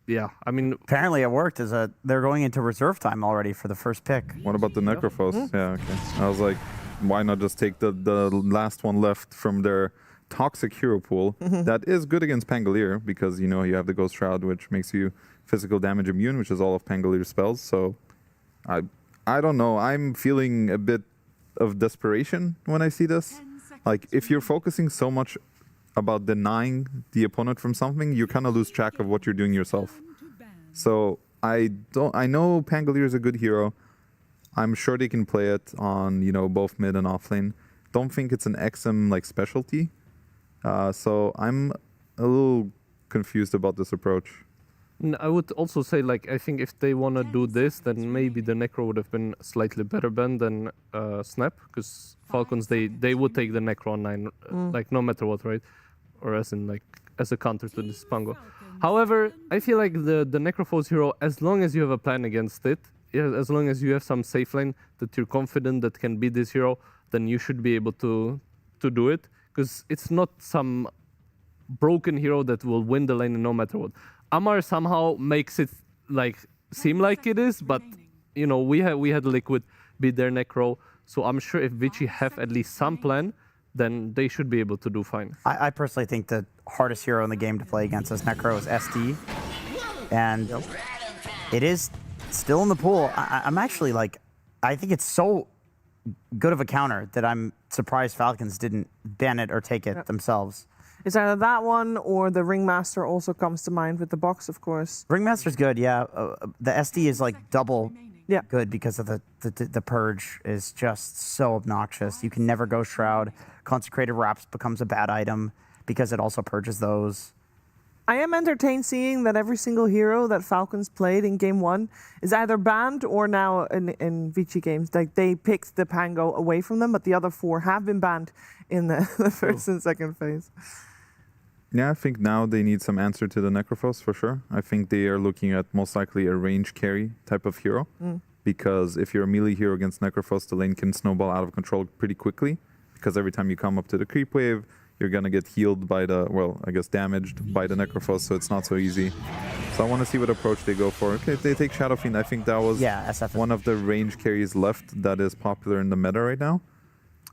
yeah, I mean, apparently it worked. They're going into reserve time already for the first pick. What about the Necrophos? Yeah, okay. I was like, why not just take the last one left from their toxic hero pool that is good against Pangolier, because you have the Ghost Shroud, which makes you physical damage immune, which is all of Pangolier's spells. So I don't know. I'm feeling a bit of desperation when I see this. Like, if you're focusing so much about denying the opponent from something, you kind of lose track of what you're doing yourself. So I know Pangolier is a good hero. I'm sure they can play it on, both mid and off lane. Don't think it's an XM like specialty. So I'm a little confused about this approach. I would also say, like, I think if they want to do this, then maybe the Necro would have been slightly better ban than Snap, because Falcons, they would take the Necro on 9, like, no matter what, right? Or as a counter to this Pango. However, I feel like the Necrophos hero, as long as you have a plan against it, as long as you have some safe lane that you're confident that can beat this hero, then you should be able to do it, because it's not some broken hero that will win the lane no matter what. Amar somehow makes it seem like it is, but we had Liquid beat their Necro, so I'm sure if Vici have at least some plan, then they should be able to do fine. I personally think the hardest hero in the game to play against this Necro is SD, and it is still in the pool. I'm actually I think it's so good of a counter that I'm surprised Falcons didn't ban it or take it themselves. It's either that one or the Ringmaster also comes to mind with the box, of course. Ringmaster's good, yeah. The SD is double good because of the purge is just so obnoxious. You can never go Shroud. Consecrated Wraps becomes a bad item because it also purges those. I am entertained seeing that every single hero that Falcons played in Game 1 is either banned or now in Vici games. Like, they picked the Pango away from them, but the other 4 have been banned in the first and second phase. Yeah, I think now they need some answer to the Necrophos for sure. I think they are looking at most likely a range carry type of hero. Because if you're a melee hero against Necrophos, the lane can snowball out of control pretty quickly. Because every time you come up to the creep wave, you're going to get healed by damaged by the Necrophos, so it's not so easy. So I want to see what approach they go for. Okay, if they take Shadow Fiend, I think that was one of the range carries left that is popular in the meta right now.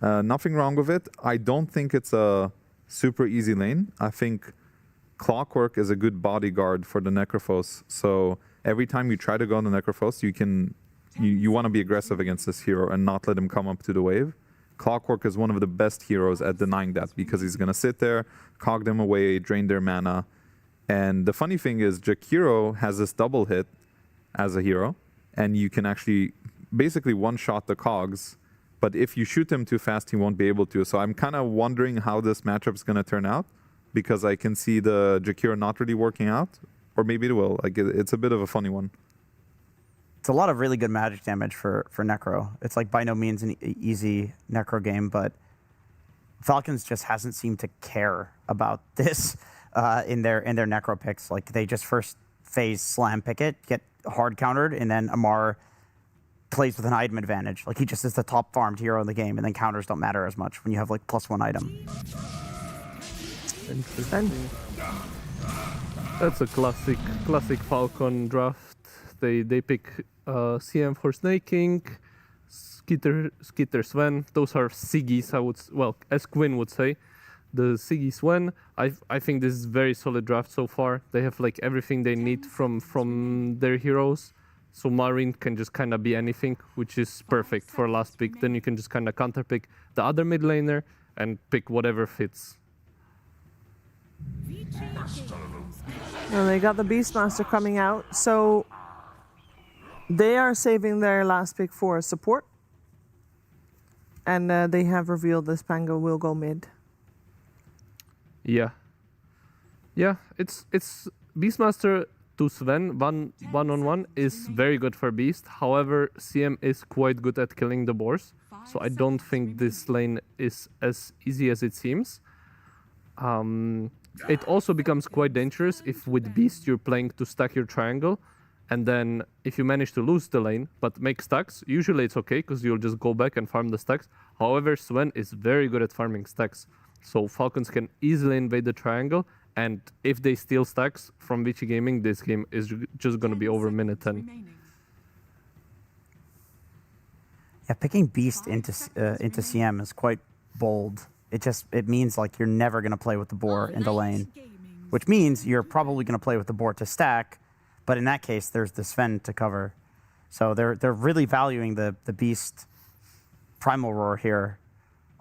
Nothing wrong with it. I don't think it's a super easy lane. I think Clockwork is a good bodyguard for the Necrophos. So every time you try to go on the Necrophos, you want to be aggressive against this hero and not let him come up to the wave. Clockwork is one of the best heroes at denying that, because he's going to sit there, cog them away, drain their mana. And the funny thing is, Jakiro has this double hit as a hero, and you can actually basically one-shot the cogs. But if you shoot him too fast, he won't be able to. So I'm kind of wondering how this matchup is going to turn out, because I can see the Jakiro not really working out, or maybe it will. It's a bit of a funny one. It's a lot of really good magic damage for Necro. It's by no means an easy Necro game, but Falcons just hasn't seemed to care about this in their Necro picks. They just first phase slam pick it, get hard countered, and then Amar plays with an item advantage. He just is the top farmed hero in the game, and then counters don't matter as much when you have +1 item. Interesting. That's a classic Falcon draft. They pick CM for snaking, Skitter Sven. Those are Siggy's, as Quinn would say. The Siggy Sven. I think this is very solid draft so far. They have everything they need from their heroes. So Marine can just kind of be anything, which is perfect for last pick. Then you can just kind of counter pick the other mid laner and pick whatever fits. Well, they got the Beastmaster coming out, so they are saving their last pick for support. And they have revealed this Pango will go mid. Yeah, it's Beastmaster to Sven, one-on-one is very good for Beast. However, CM is quite good at killing the boars, so I don't think this lane is as easy as it seems. It also becomes quite dangerous if with Beast you're playing to stack your triangle, And then if you manage to lose the lane, but make stacks, usually it's okay because you'll just go back and farm the stacks. However, Sven is very good at farming stacks. So Falcons can easily invade the triangle. And if they steal stacks from Vici Gaming, this game is just going to be over minute 10. Yeah, picking Beast into CM is quite bold. It means like you're never going to play with the boar in the lane, which means you're probably going to play with the boar to stack. But in that case, there's the Sven to cover. So they're really valuing the Beast Primal Roar here.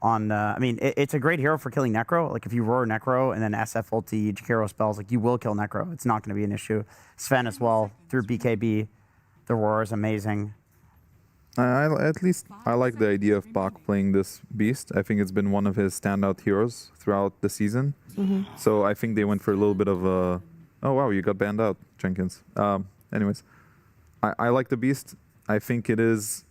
I mean, it's a great hero for killing Necro. Like if you roar Necro and then SF ulti, Jakiro spells, like you will kill Necro. It's not going to be an issue. Sven as well through BKB. The roar is amazing. At least I like the idea of Bach playing this Beast. I think it's been one of his standout heroes throughout the season. So I think they went for a little bit of a... Oh, wow, you got banned out, Jenkins. Anyways, I like the Beast. I think it is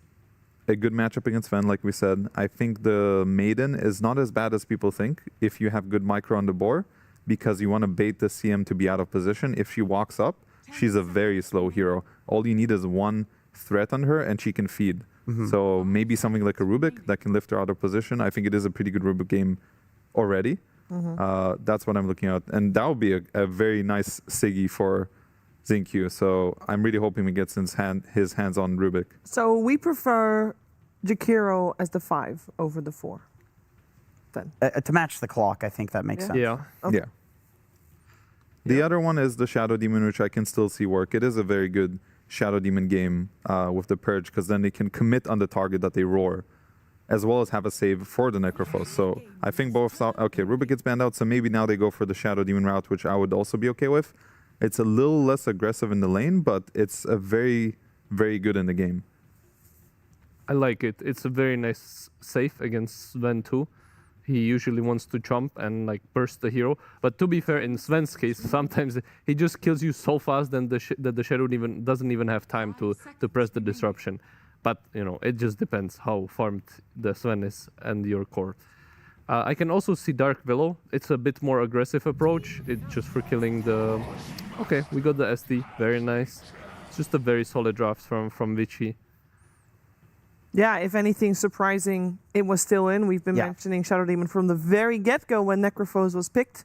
a good matchup against Sven, like we said. I think the Maiden is not as bad as people think if you have good micro on the board, because you want to bait the CM to be out of position. If she walks up, she's a very slow hero. All you need is one threat on her and she can feed. So maybe something like a Rubik that can lift her out of position. I think it is a pretty good Rubik game already. That's what I'm looking at. And that would be a very nice Siggy for Xingqiu. So I'm really hoping he gets his hands on Rubik. So we prefer Jakiro as the 5 over the 4. Then To match the clock, I think that makes sense. Yeah. Okay. Yeah. The other one is the Shadow Demon, which I can still see work. It is a very good Shadow Demon game with the Purge, because then they can commit on the target that they roar, as well as have a save for the Necrophos. So I think both... Okay, Rubik gets banned out, so maybe now they go for the Shadow Demon route, which I would also be okay with. It's a little less aggressive in the lane, but it's a very, very good in the game. I like it. It's a very nice save against Sven too. He usually wants to jump and like burst the hero. But to be fair, in Sven's case, sometimes he just kills you so fast that the Shadow even doesn't even have time to press the disruption. But you know, it just depends how farmed the Sven is and your core. I can also see Dark Willow. It's a bit more aggressive approach. It's just for killing the... Okay, we got the SD. Very nice. It's just a very solid draft from Vici. Yeah, if anything surprising, it was still in. We've been mentioning Shadow Demon from the very get-go when Necrophos was picked.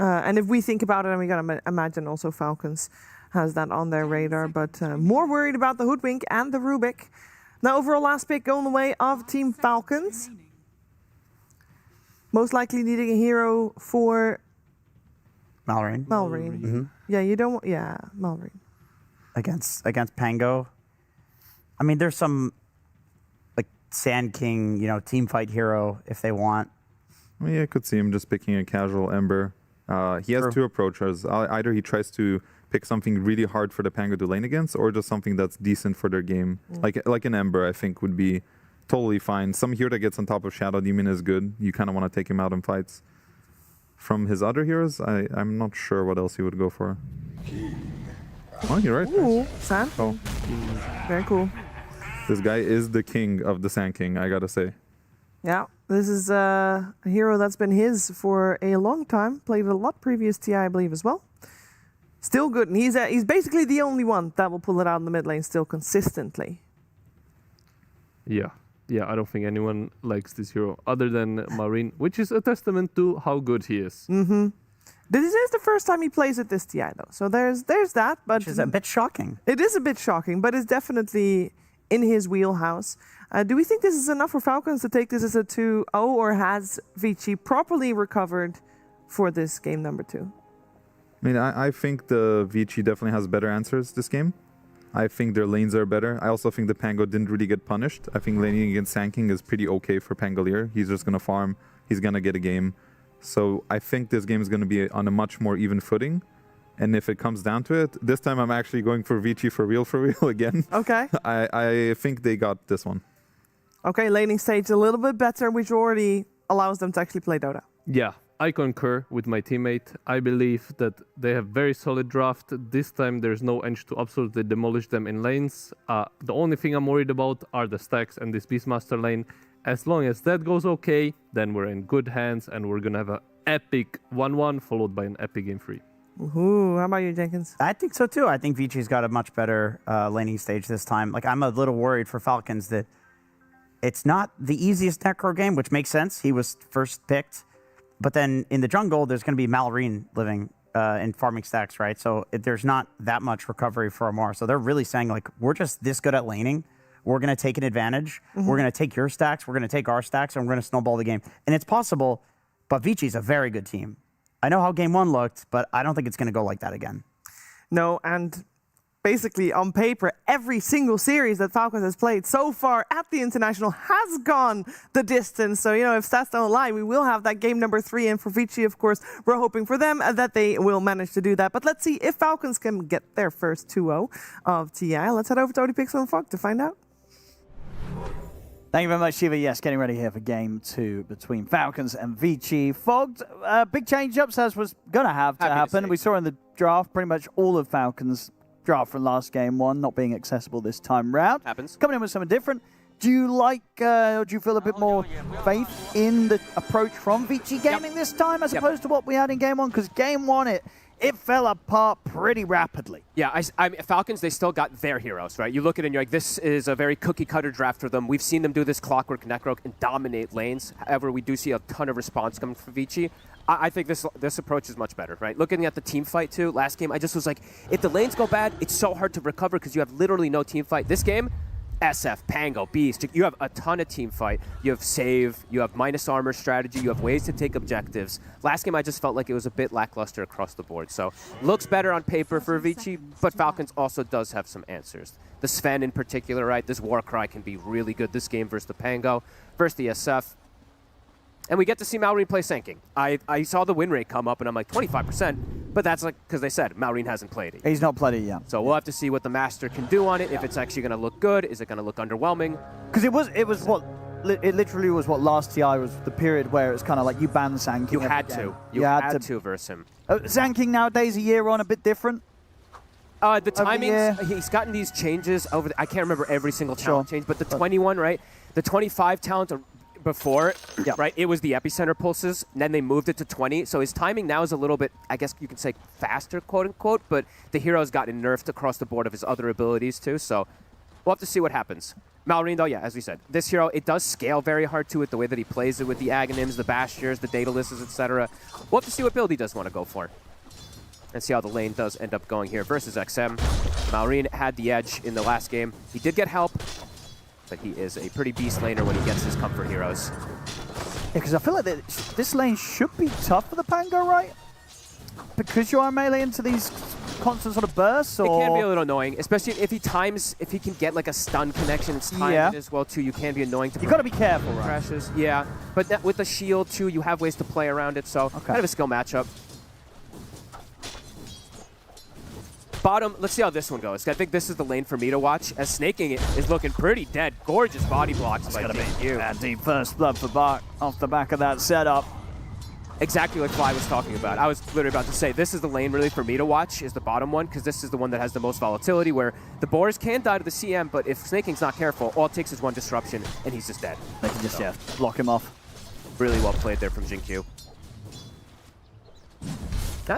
And if we think about it, and we gotta imagine also Falcons has that on their radar, but more worried about the Hoodwink and the Rubik. Now, overall last pick going the way of Team Falcons. Most likely needing a hero for... Malrine. Yeah, you don't... Yeah, Malrine. Against Pango. I mean, there's some... Sand King, team fight hero if they want. Yeah, I could see him just picking a casual Ember. He has two approaches. Either he tries to pick something really hard for the Pango to lane against, or just something that's decent for their game. Like an Ember, I think, would be totally fine. Some hero that gets on top of Shadow Demon is good. You kind of want to take him out in fights. From his other heroes, I'm not sure what else he would go for. Oh, you're right. Ooh, Sand. Oh. Very cool. This guy is the king of the Sand King, I gotta say. Yeah, this is a hero that's been his for a long time. Played a lot previous TI, I believe, as well. Still good, and he's basically the only one that will pull it out in the mid lane still consistently. Yeah, I don't think anyone likes this hero other than Marine, which is a testament to how good he is. This is the first time he plays at this TI, though, so there's that. But which is a bit shocking. It is a bit shocking, but it's definitely in his wheelhouse. Do we think this is enough for Falcons to take this as a 2-0, or has Vici properly recovered for this game number 2? I mean, I think the Vici definitely has better answers this game. I think their lanes are better. I also think the Pango didn't really get punished. I think laning against Sand King is pretty okay for Pangolier. He's just going to farm. He's going to get a game. So I think this game is going to be on a much more even footing. And if it comes down to it, this time I'm actually going for Vici for real again. Okay. I think they got this one. Okay, laning stage a little bit better, which already allows them to actually play Dota. Yeah, I concur with my teammate. I believe that they have very solid draft. This time there's no edge to absolutely demolish them in lanes. The only thing I'm worried about are the stacks and this Beastmaster lane. As long as that goes okay, then we're in good hands and we're going to have an epic 1-1 followed by an epic game 3. Ooh, how about you, Jenkins? I think so too. I think Vichi's got a much better laning stage this time. Like, I'm a little worried for Falcons that it's not the easiest Necro game, which makes sense. He was first picked. But then in the jungle, there's going to be Malrine living in farming stacks, right? So there's not that much recovery for Amar. So they're really saying, like, we're just this good at laning. We're going to take an advantage. We're going to take your stacks. We're going to take our stacks, and we're going to snowball the game. And it's possible, but Vichi's a very good team. I know how game one looked, but I don't think it's going to go like that again. No, and basically on paper, every single series that Falcons has played so far at the International has gone the distance. So, you know, if stats don't lie, we will have that game number 3. And for Vici, of course, we're hoping for them that they will manage to do that. But let's see if Falcons can get their first 2-0 of TI. Let's head over to ODPixel and Fog to find out. Thank you very much, Shiva. Yes, getting ready here for game 2 between Falcons and Vici. Fogged, big change-ups as was going to have to happen. We saw in the draft pretty much all of Falcons' draft from last game 1 not being accessible this time round. Happens. Coming in with something different. Do you like, or do you feel a bit more faith in the approach from Vici Gaming this time as opposed to what we had in game 1? Because game 1, it fell apart pretty rapidly. Yeah, Falcons, they still got their heroes, right? You look at it and you're like, this is a very cookie-cutter draft for them. We've seen them do this Clockwork Necro and dominate lanes. However, we do see a ton of response coming from Vici. I think this approach is much better, right? Looking at the team fight, too, last game, I just was like, if the lanes go bad, it's so hard to recover because you have literally no team fight. This game, SF, Pango, Beast, you have a ton of team fight. You have save, you have minus armor strategy, you have ways to take objectives. Last game, I just felt like it was a bit lackluster across the board. So, looks better on paper for Vici, but Falcons also does have some answers. The Sven in particular, right? This Warcry can be really good this game versus the Pango, versus the SF. And we get to see Malrine play Sanking. I saw the win rate come up, and I'm like, 25%. But that's like, because they said Malrine hasn't played it. He's not played it yet. So we'll have to see what the Master can do on it, if it's actually going to look good, is it going to look underwhelming? Because it literally was what last TI was the period where it's kind of like you banned Sanking. You had to. You had to verse him. Sanking nowadays, a year on, a bit different? The timings, he's gotten these changes over I can't remember every single talent change, but the 21, right? The 25 talent before, right, it was the epicenter pulses, and then they moved it to 20. So his timing now is a little bit, I guess you can say, faster, quote unquote, but the hero's gotten nerfed across the board of his other abilities too. So we'll have to see what happens. Malrine, though, yeah, as we said, this hero, it does scale very hard to it, the way that he plays it with the Aghanims, the Bashiers, the Datalists, etc. We'll have to see what build he does want to go for. And see how the lane does end up going here versus XM. Malrine had the edge in the last game. He did get help, but he is a pretty beast laner when he gets his comfort heroes. Yeah, because I feel like this lane should be tough for the Pango, right? Because you are melee into these constant sort of bursts, or... It can be a little annoying, especially if he can get like a stun connection, it's timed as well too. You can be annoying to... You got to be careful, right? Crashes, yeah. But with the shield too, you have ways to play around it, so kind of a skill matchup. Bottom, let's see how this one goes. I think this is the lane for me to watch, as Snaking is looking pretty dead. Gorgeous body blocks by DQ. Deep first blood for Bach off the back of that setup. Exactly like Fly was talking about. I was literally about to say, this is the lane really for me to watch, is the bottom one, because this is the one that has the most volatility, where the boars can die to the CM, but if Snaking's not careful, all it takes is one disruption, and he's just dead. They can just, block him off. Really well played there from Jinkyu.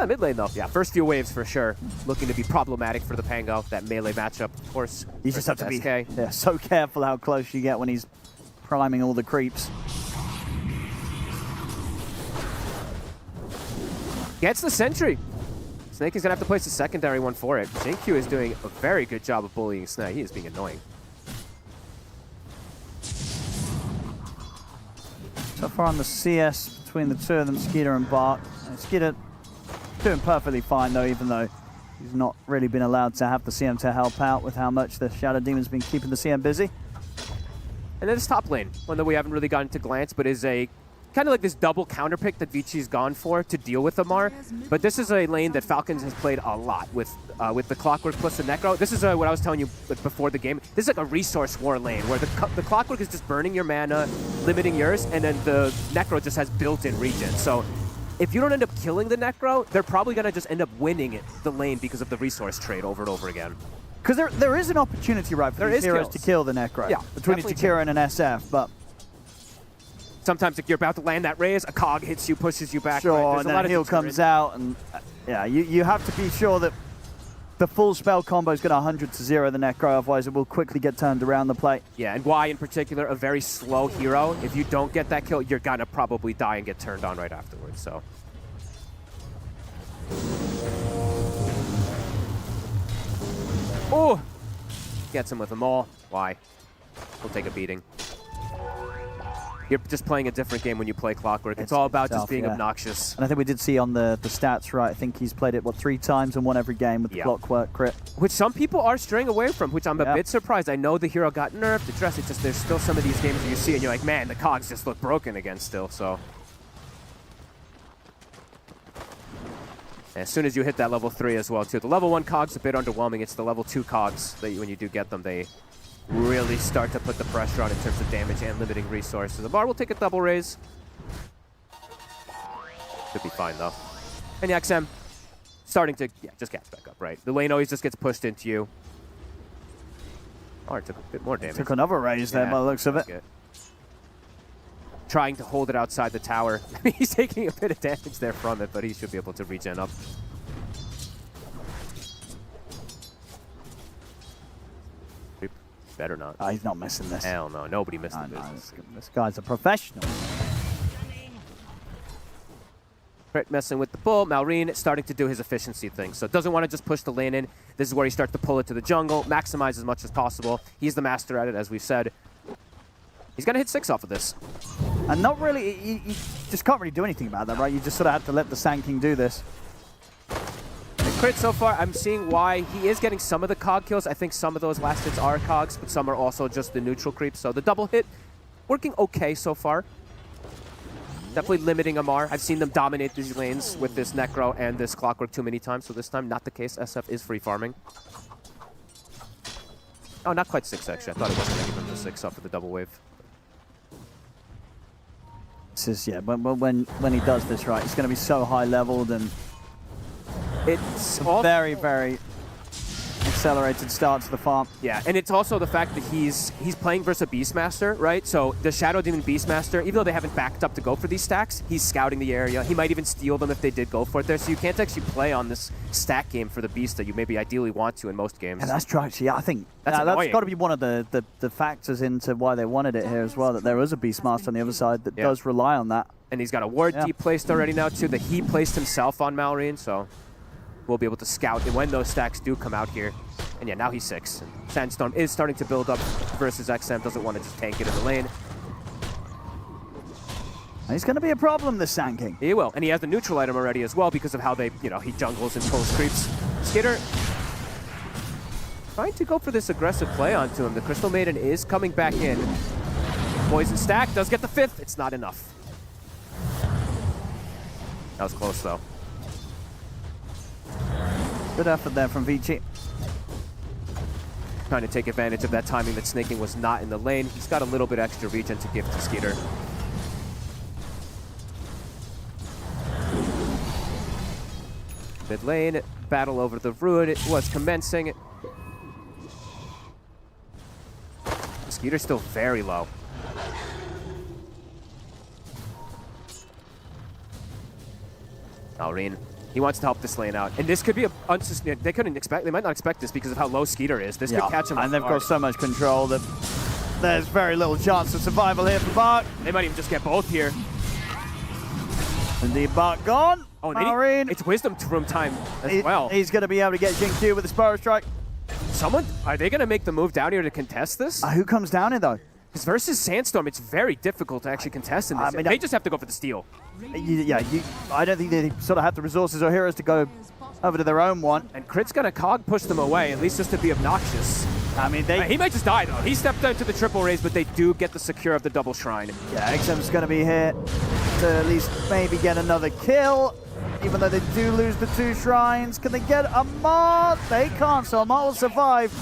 Mid lane though, yeah, first few waves for sure. Looking to be problematic for the Pango, that melee matchup, of course. You just have to be so careful how close you get when he's priming all the creeps. Gets the sentry. Snake is gonna have to place a secondary one for it. Jinkyu is doing a very good job of bullying Snake. He is being annoying. So far on the CS between the two of them, Skeeter and Bart. Skeeter doing perfectly fine though, even though he's not really been allowed to have the CM to help out with how much the Shadow Demon's been keeping the CM busy. And then this top lane, one that we haven't really gotten to glance, but is a kind of like this double counter pick that Vici's gone for to deal with Amar. But this is a lane that Falcons has played a lot with the Clockwork plus the Necro. This is what I was telling you before the game. This is like a resource war lane where the Clockwork is just burning your mana, limiting yours, and then the Necro just has built-in regen. So if you don't end up killing the Necro, they're probably going to just end up winning the lane because of the resource trade over and over again. Because there is an opportunity, right, for these heroes to kill the Necro. Yeah, between a Takira and an SF, but Sometimes if you're about to land that raise, a cog hits you, pushes you back. Sure, right? and then heal comes out, and yeah, you have to be sure that the full spell combo is going to 100 to 0 the Necro, otherwise it will quickly get turned around the plate. Yeah, and Y in particular, a very slow hero. If you don't get that kill, you're going to probably die and get turned on right afterwards, so. Oh! Gets him with them all. Y. We'll take a beating. You're just playing a different game when you play Clockwork. It's all about just being obnoxious. And I think we did see on the stats, right? I think he's played it, what, 3 times and won every game with the Clockwork crit. Which some people are straying away from, which I'm a bit surprised. I know the hero got nerfed, addressed. It's just there's still some of these games where you see and you're like, man, the cogs just look broken again still, so. As soon as you hit that level 3 as well, too. The level 1 cogs a bit underwhelming. It's the level 2 cogs that when you do get them, they really start to put the pressure on in terms of damage and limiting resources. The bar will take a double raise. Should be fine, though. And the XM starting to, just catch back up, right? The lane always just gets pushed into you. Oh, it took a bit more damage. Took another raise there by the looks of it. Good. Trying to hold it outside the tower. He's taking a bit of damage there from it, but he should be able to regen up. Better not. He's not missing this. Hell no, nobody missed the business. This guy's a professional. Crit messing with the pull. Malrine starting to do his efficiency thing. So doesn't want to just push the lane in. This is where he starts to pull it to the jungle, maximize as much as possible. He's the master at it, as we've said. He's going to hit 6 off of this. And not really, you just can't really do anything about that, right? You just sort of have to let the Sand King do this. Crit so far, I'm seeing why he is getting some of the cog kills. I think some of those last hits are cogs, but some are also just the neutral creeps. So the double hit, working okay so far. Definitely limiting Amar. I've seen them dominate these lanes with this Necro and this Clockwork too many times, so this time not the case. SF is free farming. Oh, not quite 6 actually. I thought it was going to give him the 6 off of the double wave. This is, when he does this right, it's going to be so high leveled and it's very, very accelerated start to the farm. Yeah, and it's also the fact that he's playing versus a Beastmaster, right? So the Shadow Demon Beastmaster, even though they haven't backed up to go for these stacks, he's scouting the area. He might even steal them if they did go for it there. So you can't actually play on this stack game for the Beast that you maybe ideally want to in most games. And that's true, actually. I think that's got to be one of the factors into why they wanted it here as well, that there is a Beastmaster on the other side that does rely on that. And he's got a ward deep placed already now, too, that he placed himself on Malrine, so we'll be able to scout and when those stacks do come out here. And yeah, now he's 6. Sandstorm is starting to build up versus XM, doesn't want to just tank it in the lane. He's going to be a problem, this Sand King. He will, and he has the neutral item already as well because of how they, he jungles and pulls creeps. Skitter trying to go for this aggressive play onto him. The Crystal Maiden is coming back in. Poison stack does get the 5th. It's not enough. That was close, though. Good effort there from Vici. Trying to take advantage of that timing that Snaking was not in the lane. He's got a little bit extra regen to give to Skeeter. Mid lane, battle over the Ruin. It was commencing. Skeeter's still very low. Malrine. He wants to help this lane out. And this could be they might not expect this because of how low Skeeter is. This could catch him. And they've got so much control that there's very little chance of survival here for Bart. They might even just get both here. Indeed, Bart gone. Oh, Malrine. It's Wisdom Room time as well. He's going to be able to get Jing Q with the Spiral Strike. Are they going to make the move down here to contest this? Who comes down here, though? Because versus Sandstorm, it's very difficult to actually contest in this. They just have to go for the steal. I don't think they sort of have the resources or heroes to go over to their own one. And Crit's going to cog push them away, at least just to be obnoxious. I mean, he might just die, though. He stepped out to the triple raise, but they do get the secure of the double shrine. Yeah, XM's going to be here to at least maybe get another kill, even though they do lose the 2 shrines. Can they get Amar? They can't, so Amar will survive.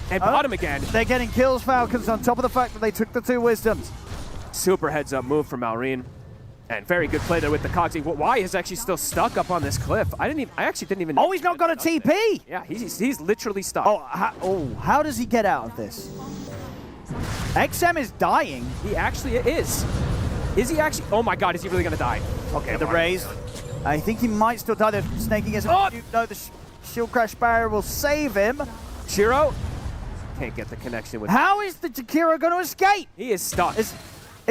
And bottom again. They're getting kills, Falcons, on top of the fact that they took the 2 wisdoms. Super heads-up move from Malrine. And very good play there with the Cogsy. Y is actually still stuck up on this cliff. I actually didn't even know. Oh, he's not got a TP! Yeah, he's literally stuck. How does he get out of this? XM is dying. He actually is. Is he actually? Oh my God, is he really gonna die? Okay, The raise. I think he might still die. The snaking is no, the shield crash barrier will save him. Shiro can't get the connection with. How is the Jakiro going to escape? He is stuck. Is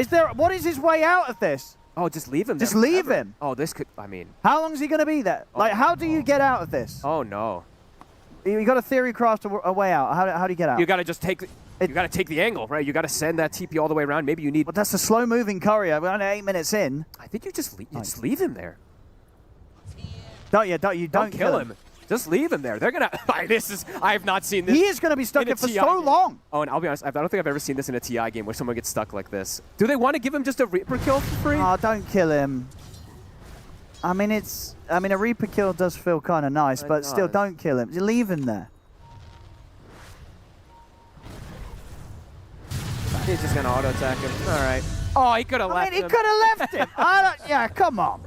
there? What is his way out of this? Oh, just leave him. Just there leave forever. him. Oh, this could. I mean. How long is he going to be there? Like, how do you get out of this? Oh no. You got to theory craft a way out. How do you get out? You got to just take. You got to take the angle, right? You got to send that TP all the way around. Maybe you need. Well, that's a slow-moving courier. We're only 8 minutes in. I think you just leave him there. Don't kill him. Just leave him there. They're gonna. I have not seen this. He is going to be stuck there for so long. Oh, and I'll be honest. I don't think I've ever seen this in a TI game where someone gets stuck like this. Do they want to give him just a Reaper kill for free? Oh, don't kill him. I mean, a Reaper kill does feel kind of nice, but still, don't kill him. You leave him there. He's just gonna auto attack him. All right. Oh, he could have left him. He could have left him. Yeah, come on.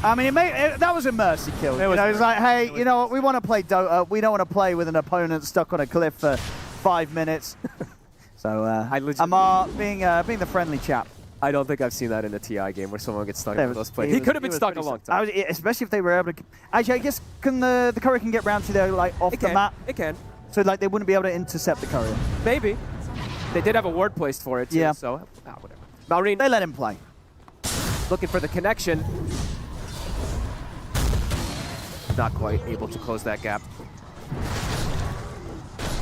I mean, that was a mercy kill. It was like, hey, you know what? We want to play Dota. We don't want to play with an opponent stuck on a cliff for 5 minutes. So Amar being the friendly chap. I don't think I've seen that in a TI game where someone gets stuck in those plays. He could have been stuck a long time. Especially if they were able to. Actually, I guess the courier can get round to there like off the map. It can. So like they wouldn't be able to intercept the courier. Maybe. They did have a ward placed for it too. Yeah. So whatever. Malrine. They let him play. Looking for the connection. Not quite able to close that gap.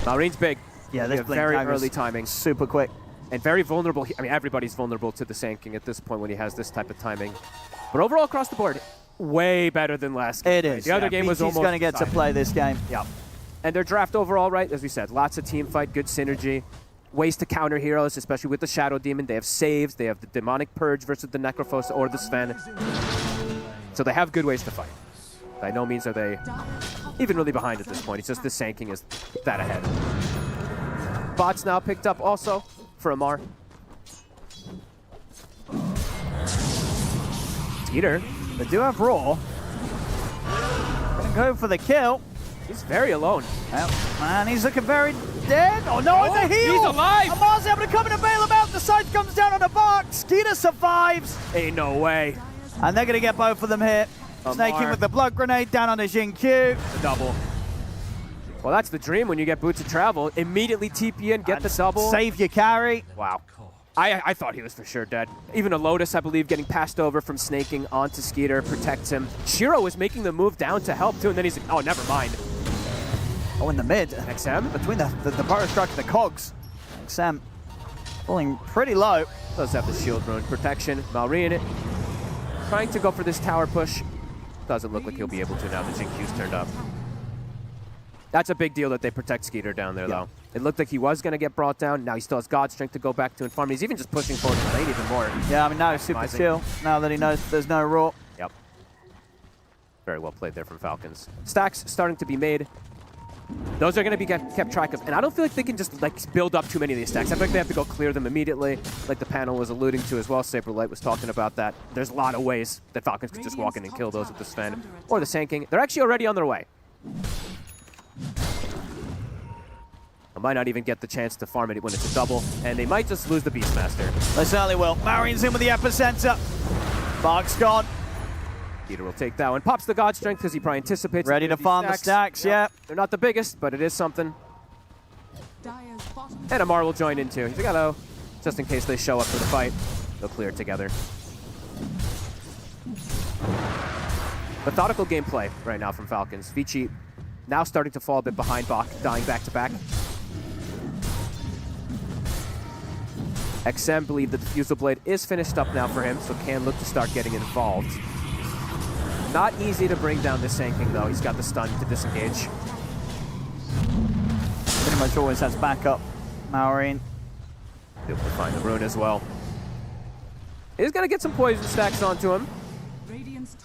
Malrine's big. Yeah, this very early timing. Super quick. And very vulnerable. I mean, everybody's vulnerable to the Sanking at this point when he has this type of timing. But overall, across the board, way better than last game. It is. The other game was almost. He's going to get to play this game. Yeah. And their draft overall, right, as we said, lots of team fight, good synergy. Ways to counter heroes, especially with the Shadow Demon. They have saves. They have the Demonic Purge versus the Necrophos or the Sven. So they have good ways to fight. By no means are they even really behind at this point. It's just the Sanking is that ahead. Bots now picked up also for Amar. Skeeter. They do have Raw. Gonna go for the kill. He's very alone. Well, man, he's looking very dead. Oh no, it's a heal! He's alive! Amar's able to come in and bail him out. The side comes down on the box. Skeeter survives. Ain't no way. And they're gonna get both of them hit. Snaking with the blood grenade down on the Jin Q. The double. Well, that's the dream when you get boots of travel. Immediately TP in, get the double. Save your carry. Wow. I thought he was for sure dead. Even a Lotus, I believe, getting passed over from snaking onto Skeeter protects him. Shiro was making the move down to help too, and then he's like, oh, never mind. Oh, in the mid. XM? Between the Burrow Strike and the Cogs. XM falling pretty low. Does have the shield rune protection. Malrine trying to go for this tower push. Doesn't look like he'll be able to now. The Jin Q's turned up. That's a big deal that they protect Skeeter down there, though. It looked like he was going to get brought down. Now he still has God Strength to go back to and farm. He's even just pushing forward the lane even more. Yeah, I mean, now he's super chill. Now that he knows there's no Raw. Yep. Very well played there from Falcons. Stacks starting to be made. Those are going to be kept track of. And I don't feel like they can just like build up too many of these stacks. I feel like they have to go clear them immediately, like the panel was alluding to as well. Saberlight was talking about that. There's a lot of ways that Falcons could just walk in and kill those with the Sven or the Sanking. They're actually already on their way. I might not even get the chance to farm it when it's a double, and they might just lose the Beastmaster. They certainly will. Marion's in with the epicenter. Bark's gone. Peter will take that one. Pops the God Strength because he probably anticipates. Ready to farm the stacks, yeah. They're not the biggest, but it is something. And Amar will join in too. He's like, hello. Just in case they show up for the fight, they'll clear it together. Methodical gameplay right now from Falcons. Vici now starting to fall a bit behind Bach, dying back to back. XM believe that the Fusel Blade is finished up now for him, so can look to start getting involved. Not easy to bring down this Sanking though. He's got the stun to disengage. Pretty much always has backup. Maureen. Able to find the rune as well. He's gonna get some poison stacks onto him,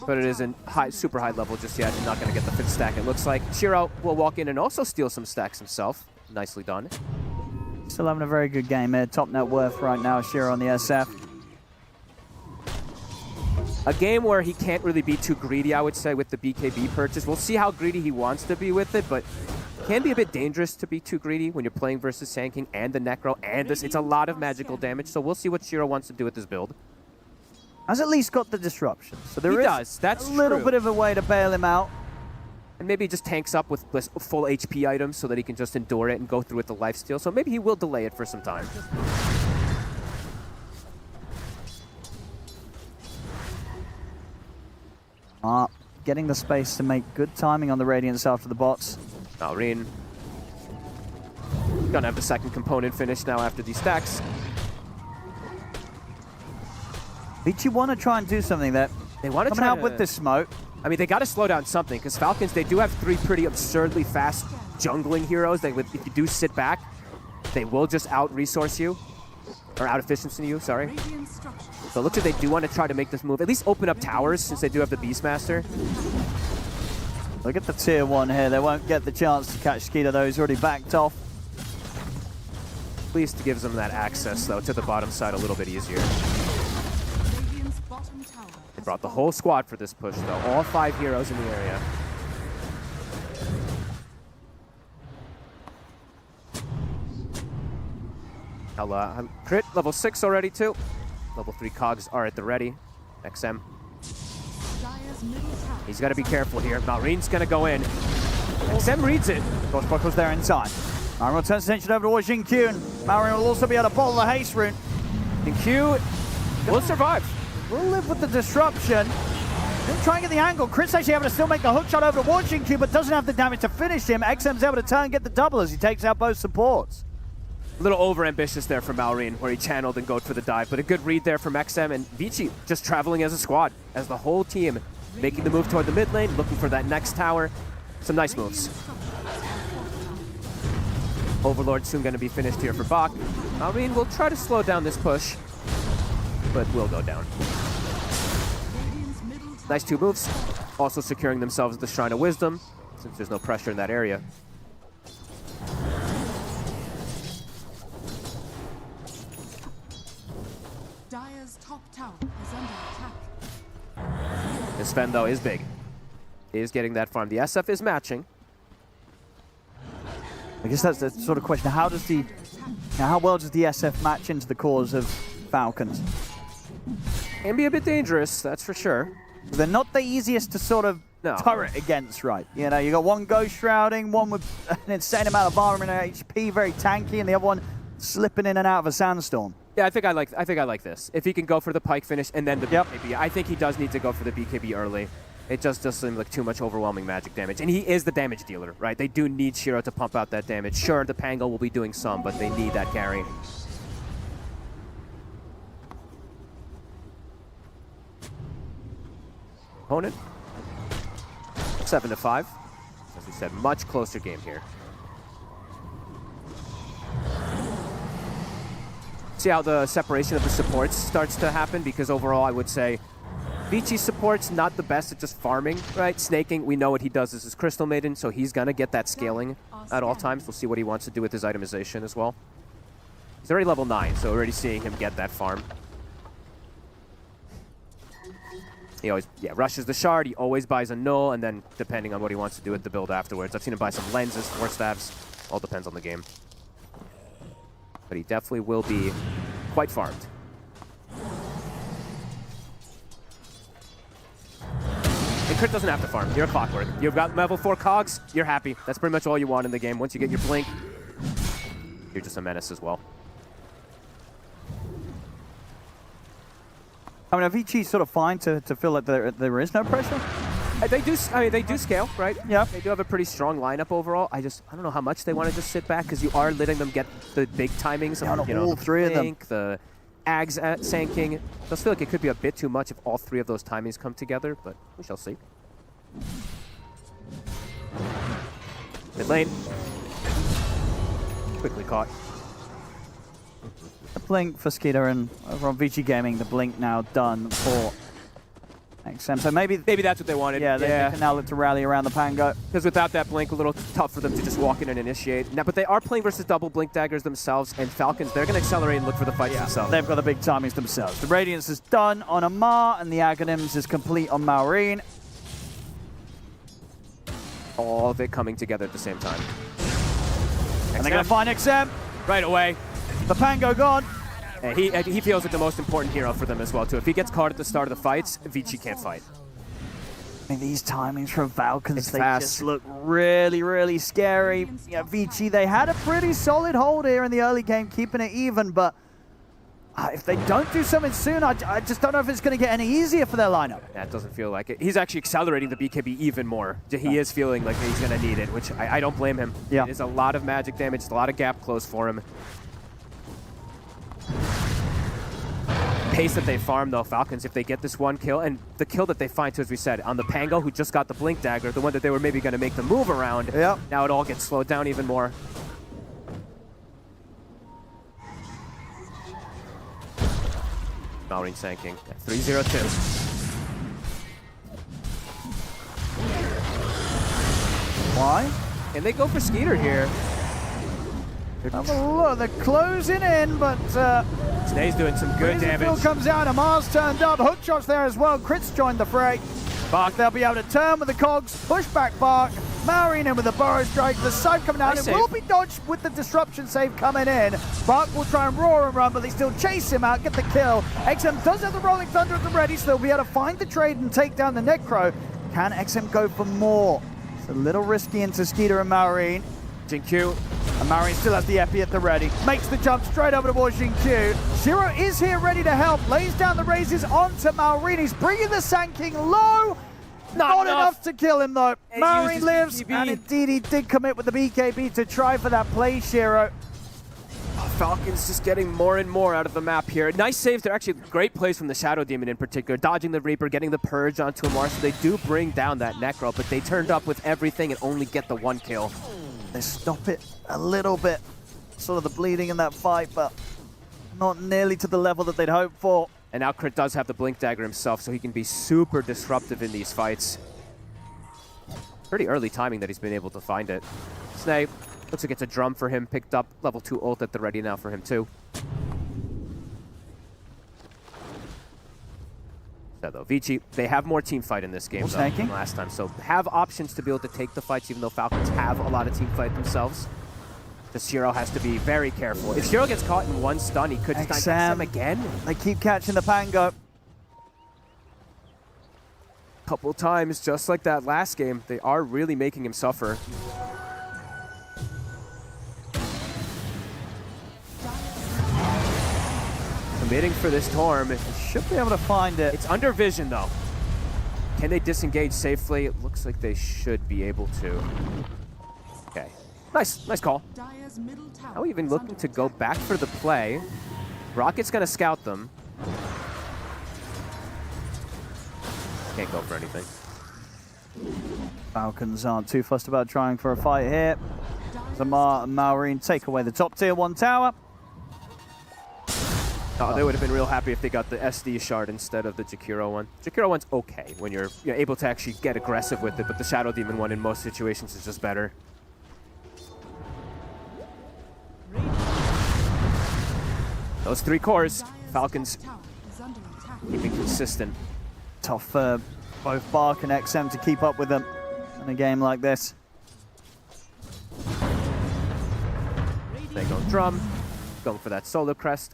but it isn't super high level just yet. He's not gonna get the 5th stack, it looks like. Shiro will walk in and also steal some stacks himself. Nicely done. Still having a very good game here. Top net worth right now, Shiro on the SF. A game where he can't really be too greedy, I would say, with the BKB purchase. We'll see how greedy he wants to be with it, but can be a bit dangerous to be too greedy when you're playing versus Sand King and the Necro and this. It's a lot of magical damage, so we'll see what Shiro wants to do with this build. Has at least got the disruption, so there is That's a little true. bit of a way to bail him out. And maybe he just tanks up with full HP items so that he can just endure it and go through with the lifesteal. So maybe he will delay it for some time. Getting the space to make good timing on the Radiance after the bots. Malrine gonna have the second component finished now after these stacks. Vici want to try and do something that they want to coming out with this smoke. I mean, they got to slow down something because Falcons, they do have 3 pretty absurdly fast jungling heroes. If you do sit back, they will just out-resource you. Or out-efficiency you, sorry. So it looks like they do want to try to make this move. At least open up towers since they do have the Beastmaster. Look at the tier 1 here. They won't get the chance to catch Skeeter though. He's already backed off. At least gives them that access, though, to the bottom side a little bit easier. They brought the whole squad for this push, though. All 5 heroes in the area. Crit, level 6 already, too. Level 3 cogs are at the ready. XM. He's got to be careful here. Malrine's going to go in. XM reads it. Ghostbuckle's there in time. Malrine will turn his attention over towards Jin-Q, and Malrine will also be able to bottle the haste rune. Jin-Q will survive. We'll live with the disruption. He'll try and get the angle. Chris actually able to still make the hook shot over towards Jin-Q, but doesn't have the damage to finish him. XM's able to turn and get the double as he takes out both supports. A little over-ambitious there for Malrine, where he channeled and go for the dive, but a good read there from XM, and Vici just traveling as a squad, as the whole team making the move toward the mid lane, looking for that next tower. Some nice moves. Overlord soon going to be finished here for Bach. Malrine will try to slow down this push, but will go down. Nice 2 moves. Also securing themselves at the Shrine of Wisdom, since there's no pressure in that area. Dire's top tower is under attack. This Sven, though, is big. He is getting that farm. The SF is matching. I guess that's the sort of question. How well does the SF match into the cause of Falcons? Can be a bit dangerous, that's for sure. They're not the easiest to sort of turret against, right? You know, you got one Ghost Shrouding, one with an insane amount of armor and HP, very tanky, and the other one slipping in and out of a sandstorm. Yeah, I think I like this. If he can go for the Pike finish and then the BKB, I think he does need to go for the BKB early. It just does seem like too much overwhelming magic damage. And he is the damage dealer, right? They do need Shiro to pump out that damage. Sure, the Pango will be doing some, but they need that carry. Opponent. 7-5. As we said, much closer game here. See how the separation of the supports starts to happen, because overall I would say Vici's support's not the best at just farming, right? Snaking, we know what he does is his Crystal Maiden, so he's gonna get that scaling at all times. We'll see what he wants to do with his itemization as well. He's already level 9, so already seeing him get that farm. He always rushes the shard, he always buys a null, and then depending on what he wants to do with the build afterwards. I've seen him buy some lenses, 4 staves, all depends on the game. But he definitely will be quite farmed. And Crit doesn't have to farm, you're a clockwork. You've got level 4 cogs, you're happy. That's pretty much all you want in the game. Once you get your blink, you're just a menace as well. I mean, are Vici sort of fine to feel like there is no pressure? They do scale, right? Yeah. They do have a pretty strong lineup overall. I don't know how much they want to just sit back, because you are letting them get the big timings. Yeah, all 3 of them. The Ags at Sand King. It does feel like it could be a bit too much if all 3 of those timings come together, but we shall see. Mid lane. Quickly caught. The blink for Skeeter, and over on VG Gaming, the blink now done for XM. So maybe that's what they wanted. Yeah, they can now look to rally around the Pango. Because without that blink, a little tough for them to just walk in and initiate. Now, but they are playing versus double blink daggers themselves, and Falcons, they're going to accelerate and look for the fight themselves. They've got the big timings themselves. The Radiance is done on Amar, and the Aghanims is complete on Malrine. All of it coming together at the same time. And they're going to find XM. Right away. The Pango gone. And he feels like the most important hero for them as well, too. If he gets caught at the start of the fights, Vici can't fight. I mean, these timings from Falcons, It's they fast. just look really, really scary. Yeah, Vici, they had a pretty solid hold here in the early game, keeping it even, but if they don't do something soon, I just don't know if it's going to get any easier for their lineup. That doesn't feel like it. He's actually accelerating the BKB even more. He is feeling like he's going to need it, which I don't blame him. Yeah. There's a lot of magic damage, a lot of gap close for him. Pace that they farm, though, Falcons, if they get this one kill, and the kill that they find, too, as we said, on the Pango, who just got the Blink Dagger, the one that they were maybe going to make the move around, Yep. now it all gets slowed down even more. Malrine sanking at 3-0-2. Why? And they go for Skeeter here. Have a look, they're closing in, but Snae's doing some good Razor damage. Field comes out, Amar's turned up, hook shots there as well, Crits joined the fray. Bach, They'll be able to turn with the cogs, push back Bark, Malrine in with the Burrow Strike, the side coming down, Nice it will save. be dodged with the disruption save coming in. Bark will try and roar and run, but they still chase him out, get the kill. XM does have the Rolling Thunder at the ready, so they'll be able to find the trade and take down the Necro. Can XM go for more? It's a little risky into Skeeter and Malrine. Jin-Q. And Malrine still has the epi at the ready. Makes the jump straight over towards Jin-Q. Shiro is here ready to help. Lays down the raises onto Malrine. He's bringing the Sanking low. Not enough to kill him, though. And he Malrine uses lives, BKB. and indeed he did commit with the BKB to try for that play, Shiro. Falcons just getting more and more out of the map here. Nice saves. They're actually great plays from the Shadow Demon in particular. Dodging the Reaper, getting the Purge onto Amar, so they do bring down that Necro, but they turned up with everything and only get the one kill. They stop it a little bit. Sort of the bleeding in that fight, but not nearly to the level that they'd hoped for. And now Crit does have the Blink Dagger himself, so he can be super disruptive in these fights. Pretty early timing that he's been able to find it. Snae, looks like it's a drum for him, picked up level 2 ult at the ready now for him too. So though, Vici, they have more team fight in this game though, than last time, so have options to be able to take the fights even though Falcons have a lot of team fight themselves. The Shiro has to be very careful. If Shiro gets caught in one stun, he could just not him again. They keep catching the Pango. Couple times, just like that last game, they are really making him suffer. Committing for this Torm. Should be able to find it. It's under vision, though. Can they disengage safely? It looks like they should be able to. Okay. Nice call. Dire's middle tower Now even is looking under to go attack. back for the play. Rocket's going to scout them. Can't go for anything. Falcons aren't too fussed about trying for a fight here. Zamar and Malrine take away the top tier 1 tower. Oh, they would have been real happy if they got the SD shard instead of the Jakiro one. Jakiro one's okay when you're able to actually get aggressive with it, but the Shadow Demon one in most situations is just better. Those 3 cores, Falcons Tower is under attack. keeping consistent. Tough for both Bark and XM to keep up with them in a game like this. They go drum, going for that solo crest.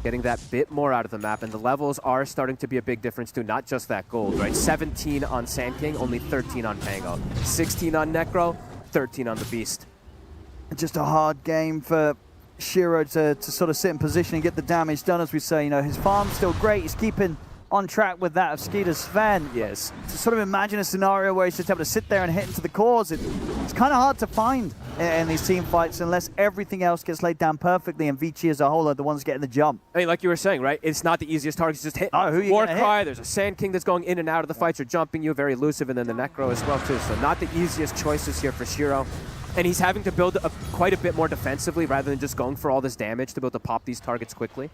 Getting that bit more out of the map, and the levels are starting to be a big difference too, not just that gold, right? 17 on Sand King, only 13 on Pango. 16 on Necro, 13 on the Beast. Just a hard game for Shiro to sort of sit in position and get the damage done, as we say. You know, his farm's still great. He's keeping on track with that of Skeeter Sven. Yes. To sort of imagine a scenario where he's just able to sit there and hit into the cores, it's kind of hard to find in these team fights unless everything else gets laid down perfectly and Vici as a whole are the ones getting the jump. I mean, like you were saying, right? It's not the easiest targets to just hit. Oh, who you gonna Warcry, hit? there's a Sand King that's going in and out of the fights or jumping you, very elusive, and then the Necro as well too. So not the easiest choices here for Shiro. And he's having to build quite a bit more defensively rather than just going for all this damage to be able to pop these targets quickly.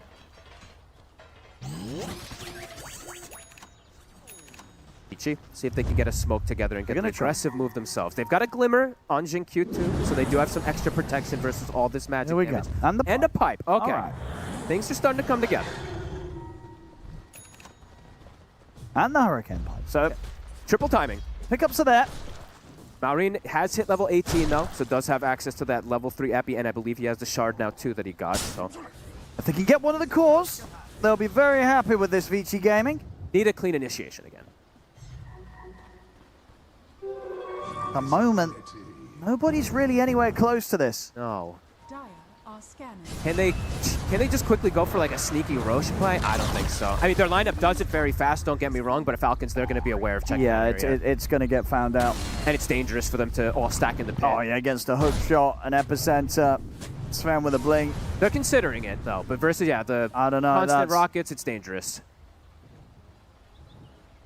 Ichi, see if they can get a smoke together and get an aggressive move themselves. They've got a Glimmer on Jin-Q too, so they do have some extra protection versus all this magic There we damage. go. And a pipe. Okay. All right. Things are starting to come together. And the Hurricane Pipe. So Triple timing. pickups are there. Malrine has hit level 18 though, so does have access to that level 3 epi, and I believe he has the shard now too that he got. So if they can get one of the cores, they'll be very happy with this VG Gaming. Need a clean initiation again. At the moment, nobody's really anywhere close to this. No. Dire are scanning. Can they just quickly go for like a sneaky Roche play? I don't think so. I mean, their lineup does it very fast, don't get me wrong, but if Falcons, they're going to be aware of checking Yeah, the area. it's going to get found out. And it's dangerous for them to all stack in the pit. Oh yeah, against a hook shot, an epicenter, Sven with a blink. They're considering it though, but versus, yeah, the I don't know, constant rockets, it's dangerous.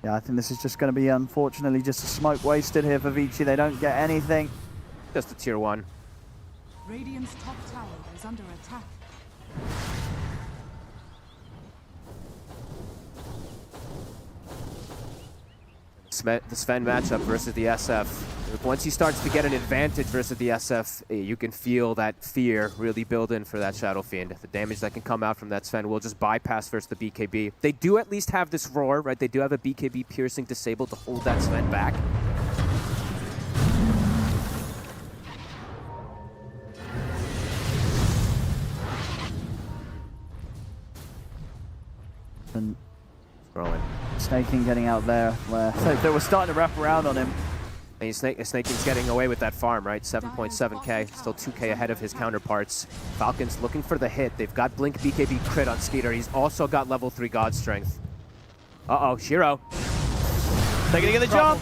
Yeah, I think this is just going to be, unfortunately, just a smoke wasted here for Vici. They don't get anything. Just a tier 1. Radiant's top tower is under attack. The Sven matchup versus the SF. Once he starts to get an advantage versus the SF, you can feel that fear really build in for that Shadow Fiend. The damage that can come out from that Sven will just bypass versus the BKB. They do at least have this roar, right? They do have a BKB piercing disabled to hold that Sven back. And Throwing. Snaking getting out there where they were starting to wrap around on him. And Snaking's getting away with that farm, right? 7.7k, still 2k ahead of his counterparts. Falcons looking for the hit. They've got Blink BKB crit on Skeeter. He's also got level 3 God Strength. Uh-oh, Shiro. They're going to get the jump.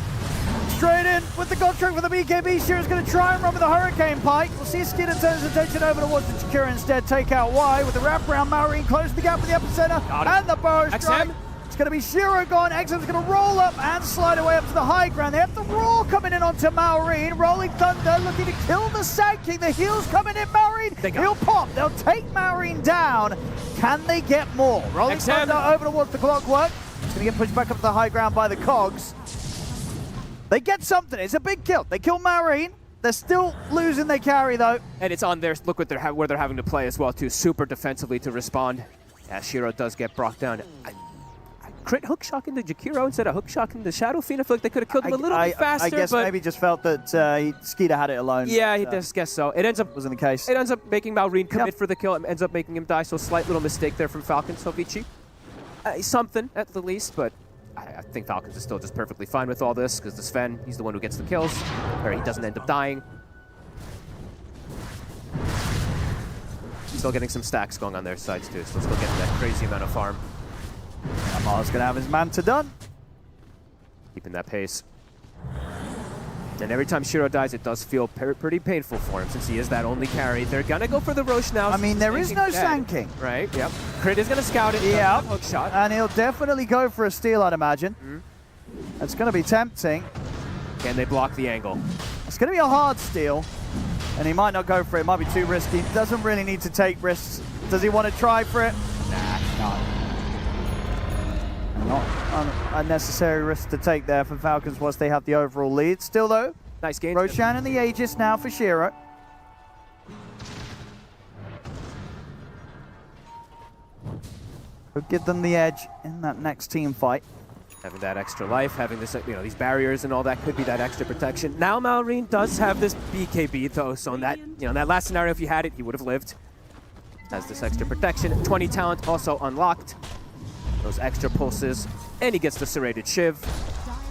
Straight in with the God Strength for the BKB. Shiro's going to try and run with the Hurricane Pike. We'll see Skeeter turns attention over towards the Jakira instead. Take out Y with the wraparound. Malrine closing the gap with the epicenter. And the Burrow Strike. It's going to be Shiro gone. XM's going to roll up and slide away up to the high ground. They have the Roar coming in onto Malrine. Rolling Thunder looking to kill the Sand King. The heals coming in. Malrine, he'll pop. They'll take Malrine down. Can they get more? Rolling Thunder over towards the Clockwork. It's going to get pushed back up to the high ground by the Cogs. They get something. It's a big kill. They kill Malrine. They're still losing their carry though. And it's on their, look what where they're having to play as well too. Super defensively to respond. Yeah, Shiro does get brought down. Crit hook shot into Jakiro instead of hook shot into Shadow Fiend. I feel like they could have killed him a little bit faster. I guess but maybe just felt that Skeeter had it alone. Yeah, he does guess so. It ends up wasn't the case. It ends up making Malrine commit for the kill. It ends up making him die. So slight little mistake there from Falcons. So Vici, something at the least, but I think Falcons is still just perfectly fine with all this because the Sven, he's the one who gets the kills, or he doesn't end up dying. Still getting some stacks going on their sides too. So still getting that crazy amount of farm. Amar's going to have his Manta done. Keeping that pace. And every time Shiro dies, it does feel pretty painful for him since he is that only carry. They're going to go for the Roche now. I mean, there is no Sand King. Right, yep. Crit is going to scout it. Yeah. Hook shot. And he'll definitely go for a steal, I'd imagine. It's going to be tempting. Can they block the angle? It's going to be a hard steal. And he might not go for it. It might be too risky. Doesn't really need to take risks. Does he want to try for it? Nah, no. Not unnecessary risk to take there for Falcons once they have the overall lead. Still though, nice game. Roshan and the Aegis now for Shiro. Could give them the edge in that next team fight. Having that extra life, having this, these barriers and all that could be that extra protection. Now Malrine does have this BKB though, so in that, in that last scenario, if he had it, he would have lived. Has this extra protection. 20 talent also unlocked. Those extra pulses, and he gets the serrated Shiv.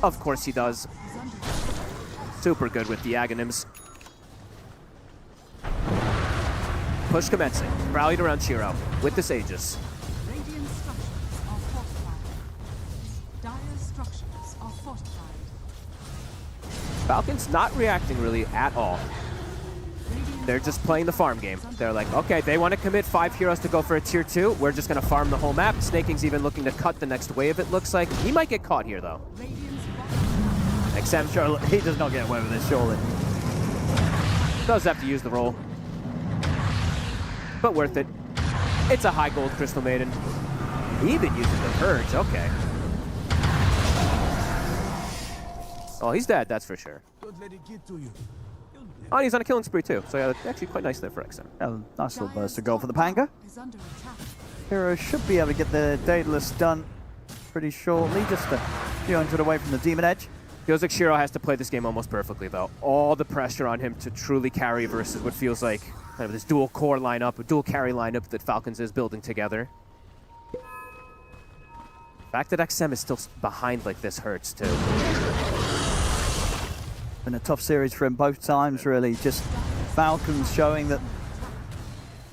Of course he does. Super good with the Aghanims. Push commencing. Rallied around Shiro with this Aegis. Radiant structures are fortified. Dire structures are fortified. Falcons not reacting really at all. They're just playing the farm game. They're like, okay, they want to commit 5 heroes to go for a tier 2. We're just going to farm the whole map. Snaking's even looking to cut the next wave, it looks like. He might get caught here, though. Except Surely, he does not get away with this, surely. Does have to use the roll. But worth it. It's a high gold Crystal Maiden. He even uses the Purge, okay. Oh, he's dead, that's for sure. Don't let it get to you. Oh, and he's on a killing spree too, so yeah, actually quite nice there for XM. Yeah, nice little burst of goal for the Panga. Hero should be able to get the Daedalus done pretty shortly, just a few hundred away from the Demon Edge. Feels like Shiro has to play this game almost perfectly, though. All the pressure on him to truly carry versus what feels like kind of this dual core lineup, a dual carry lineup that Falcons is building together. The fact that XM is still behind like this hurts, too. Been a tough series for him both times, really. Just Falcons showing that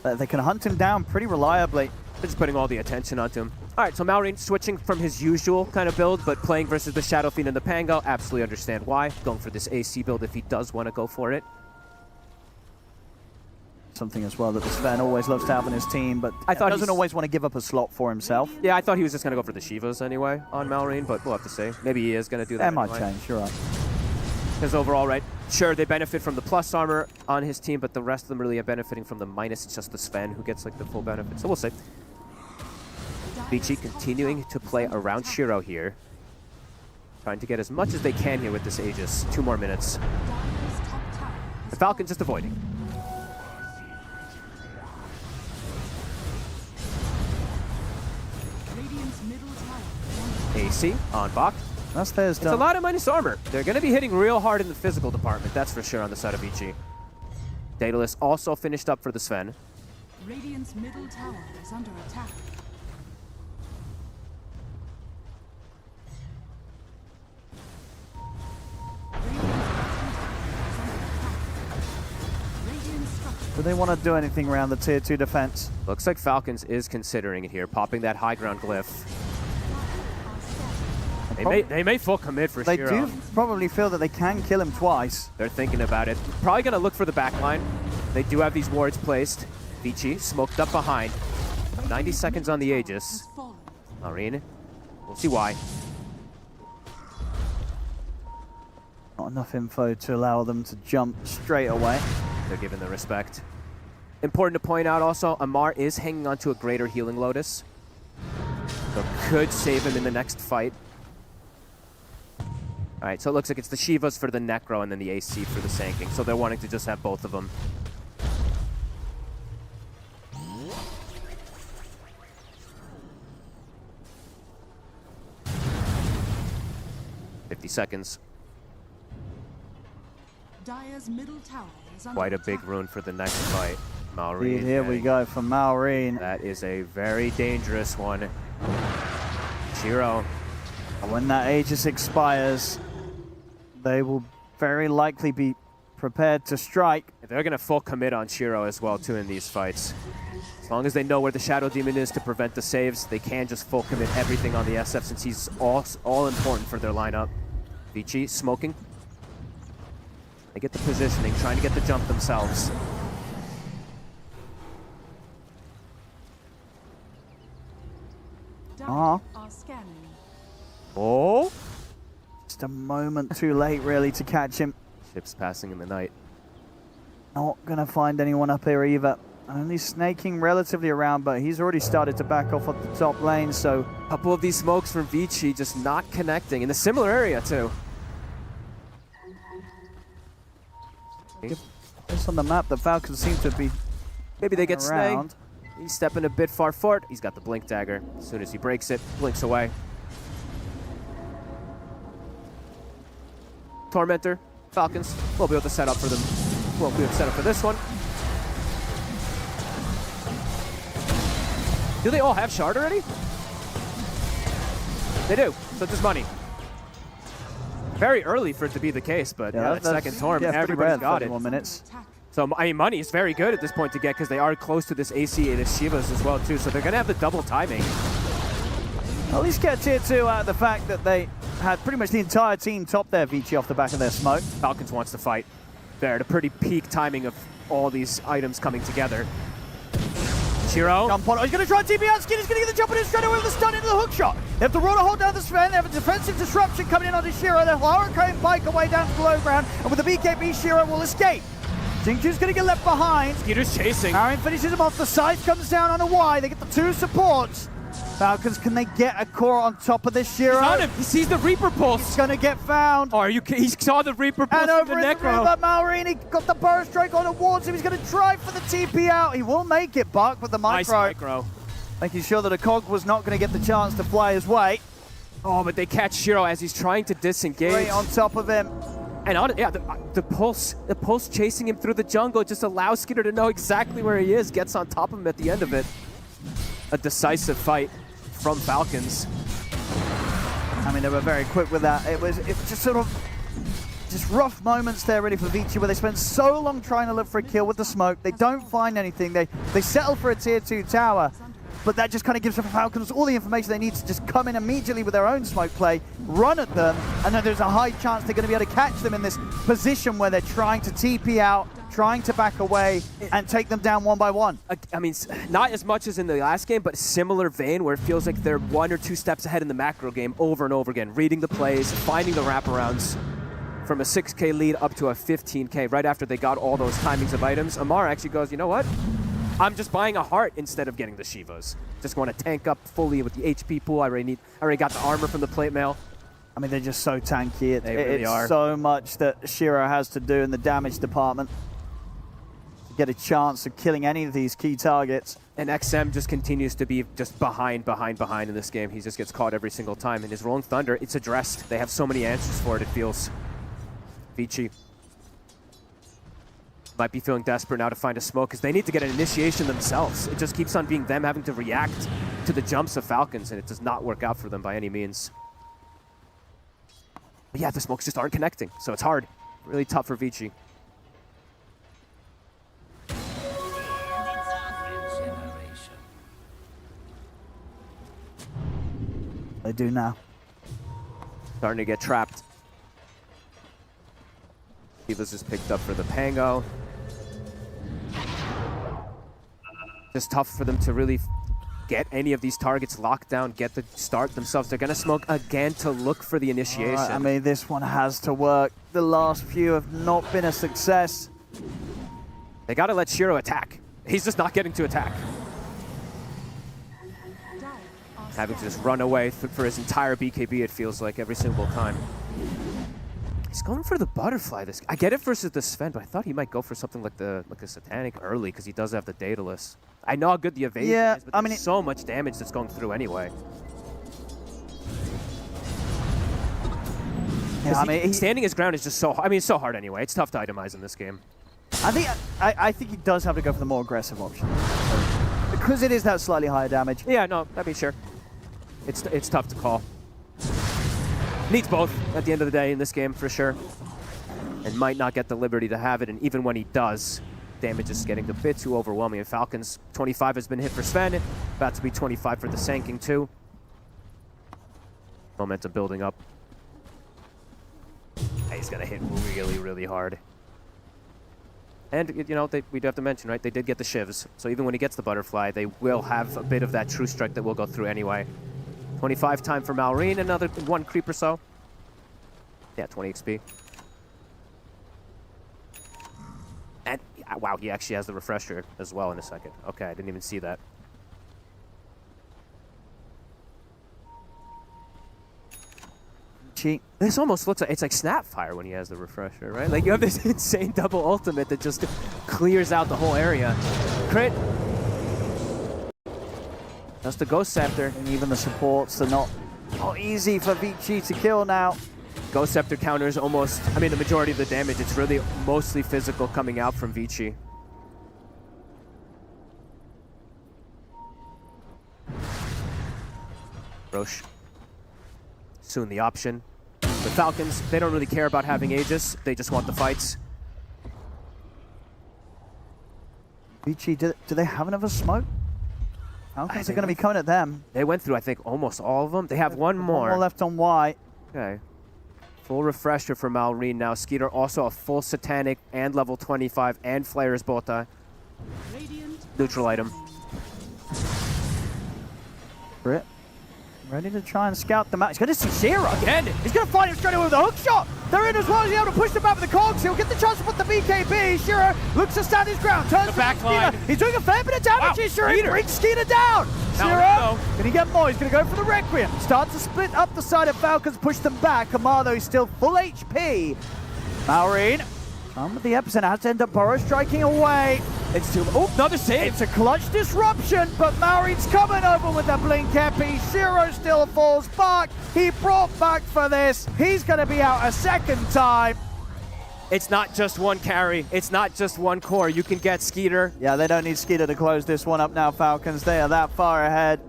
they can hunt him down pretty reliably. They're just putting all the attention onto him. All right, so Malrine switching from his usual kind of build, but playing versus the Shadow Fiend and the Pango. Absolutely understand why. Going for this AC build if he does want to go for it. Something as well that the Sven always loves to have in his team, but I thought doesn't always want to give up a slot for himself. Yeah, I thought he was just going to go for the Shivas anyway on Malrine, but we'll have to see. Maybe he is going to do that. That might anyway. change, you're right. Because overall, right, sure, they benefit from the plus armor on his team, but the rest of them really are benefiting from the minus. It's just the Sven who gets like the full benefit. So we'll see. Vici continuing to play around Shiro here. Trying to get as much as they can here with this Aegis. 2 more minutes. The Falcon just avoiding. AC on Bach. That's theirs done. It's a lot of minus armor. They're going to be hitting real hard in the physical department, that's for sure, on the side of Vici. Daedalus also finished up for the Sven. Radiant's middle tower is under attack. Do they want to do anything around the tier 2 defense? Looks like Falcons is considering it here, popping that high ground glyph. They may full commit for They Shiro. do probably feel that they can kill him twice. They're thinking about it. Probably going to look for the back line. They do have these wards placed. Vici smoked up behind. 90 seconds on the Aegis. Marine, we'll see why. Not enough info to allow them to jump straight away. They're giving the respect. Important to point out also, Amar is hanging onto a greater healing Lotus. So could save him in the next fight. All right, so it looks like it's the Shivas for the Necro and then the AC for the Sanking. So they're wanting to just have both of them. seconds. Dire's middle tower is under Quite a big attack. rune for the next fight. Malrine. Here we go for Malrine. That is a very dangerous one. Shiro. When that Aegis expires, they will very likely be prepared to strike. They're going to full commit on Shiro as well, too, in these fights. As long as they know where the Shadow Demon is to prevent the saves, they can just full commit everything on the SF since he's all important for their lineup. Vici smoking. They get the positioning, trying to get the jump themselves. Are scanning. Oh! Just a moment too late, really, to catch him. Ships passing in the night. Not going to find anyone up here either. Only snaking relatively around, but he's already started to back off at the top lane, so... A couple of these smokes from Vici just not connecting in a similar area, too. Just on the map, the Falcons seem to be Maybe they get around. snagged. He's stepping a bit far forward. He's got the blink dagger. As soon as he breaks it, blinks away. Tormentor, Falcons. We'll be able to set up for them. We'll be able to set up for this one. Do they all have shard already? They do. So just money. Very early for it to be the case, but yeah, that second Torm, everybody's got it. Minutes. So, I mean, money is very good at this point to get because they are close to this AC and this Shivas as well, too. So they're going to have the double timing. At least get tier 2 out of the fact that they had pretty much the entire team top their Vici off the back of their smoke. Falcons wants to fight. They're at a pretty peak timing of all these items coming together. Shiro. Jump on. He's going to try and TP out. Skinny's going to get the jump on him straight away with the stun into the hook shot. They have to roll a hold down the Sven. They have a defensive disruption coming in onto Shiro. They'll hurricane bike away down to the low ground. And with the BKB, Shiro will escape. Xingqiu's going to get left behind. Skeeter's chasing. Aaron finishes him off. The side comes down on a Y. They get the 2 supports. Falcons, can they get a core on top of this Shiro? He's on him. He sees the Reaper Pulse. He's going to get found. Oh, he saw the Reaper Pulse And from over the in the Necro. river, Malrine got the burrow strike on towards him. He's going to try for the TP out. He will make it, Buck, with the micro. Nice micro. Making sure that a cog was not going to get the chance to fly his way. Oh, but they catch Shiro as he's trying to disengage. Right on top of him. And the pulse chasing him through the jungle just allows Skeeter to know exactly where he is, gets on top of him at the end of it. A decisive fight from Falcons. I mean, they were very quick with that. It was just sort of just rough moments there really for Vici, where they spend so long trying to look for a kill with the smoke. They don't find anything. They settle for a tier 2 tower, but that just kind of gives the Falcons all the information they need to just come in immediately with their own smoke play, run at them, and then there's a high chance they're going to be able to catch them in this position where they're trying to TP out, trying to back away and take them down one by one. I mean, not as much as in the last game, but similar vein where it feels like they're 1 or 2 steps ahead in the macro game over and over again, reading the plays, finding the wraparounds. From a 6K lead up to a 15K right after they got all those timings of items. Amar actually goes, you know what? I'm just buying a heart instead of getting the Shivas. Just want to tank up fully with the HP pool. I already got the armor from the plate mail. I mean, they're just so tanky. They really are. It's so much that Shiro has to do in the damage department to get a chance of killing any of these key targets. And XM just continues to be just behind in this game. He just gets caught every single time. And his Rolling Thunder, it's addressed. They have so many answers for it, it feels. Vici might be feeling desperate now to find a smoke because they need to get an initiation themselves. It just keeps on being them having to react to the jumps of Falcons, and it does not work out for them by any means. But yeah, the smokes just aren't connecting, so it's hard. Really tough for Vici. They do now. Starting to get trapped. Divas is picked up for the Pango. Just tough for them to really get any of these targets locked down, get the start themselves. They're going to smoke again to look for the initiation. Right, I mean, this one has to work. The last few have not been a success. They got to let Shiro attack. He's just not getting to attack. Having to just run away for his entire BKB, it feels like, every single time. He's going for the butterfly. I get it versus the Sven, but I thought he might go for something like a Satanic early because he does have the Daedalus. I know how good the evasion is, but there's so much damage that's going through anyway. Yeah, I mean, standing his ground is just so hard. I mean, it's so hard anyway. It's tough to itemize in this game. I think he does have to go for the more aggressive option because it is that slightly higher damage. Yeah, no, I mean, sure. It's tough to call. Needs both at the end of the day in this game, for sure. And might not get the liberty to have it, and even when he does, damage is getting a bit too overwhelming. And Falcons, 25 has been hit for Sven, about to be 25 for the Sanking too. Momentum building up. He's gonna hit really, really hard. And, you know, we do have to mention, right, they did get the Shivs. So even when he gets the Butterfly, they will have a bit of that True Strike that will go through anyway. 25 time for Malrine, another 1 creep or so. Yeah, 20 XP. And, wow, he actually has the refresher as well in a second. Okay, I didn't even see that. This almost looks like, it's like Snapfire when he has the refresher, right? Like, you have this insane double ultimate that just clears out the whole area. Crit. That's the Ghost Scepter. And even the supports are not easy for Vici to kill now. Ghost Scepter counters almost, I mean, the majority of the damage. It's really mostly physical coming out from Vici. Roche. Soon the option. The Falcons, they don't really care about having Aegis. They just want the fights. Vici, do they have another smoke? Falcons are going to be coming at them. They went through, I think, almost all of them. They have one more. One more left on Y. Okay. Full refresher for Malrine now. Skeeter also a full Satanic and level 25 and Flare's Bota. Neutral item. Brit. Ready to try and scout them out. He's going to see Shiro again. He's going to find him straight away with a hook shot. They're in as well. He's able to push them back with the cogs. He'll get the chance to put the BKB. Shiro looks to stand his ground. Turns the back line. He's doing a fair bit of damage here. Shiro brings Skeeter down. Shiro, can he get more? He's going to go for the Requiem. Starts to split up the side of Falcons, push them back. Kamado is still full HP. Malrine With the epicenter has to end up burrow striking away. It's too. Oh, another save. It's a clutch disruption, but Maori's coming over with the blink epi. Shiro still falls back. He brought back for this. He's going to be out a second time. It's not just one carry. It's not just one core. You can get Skeeter. Yeah, they don't need Skeeter to close this one up now, Falcons. They are that far ahead.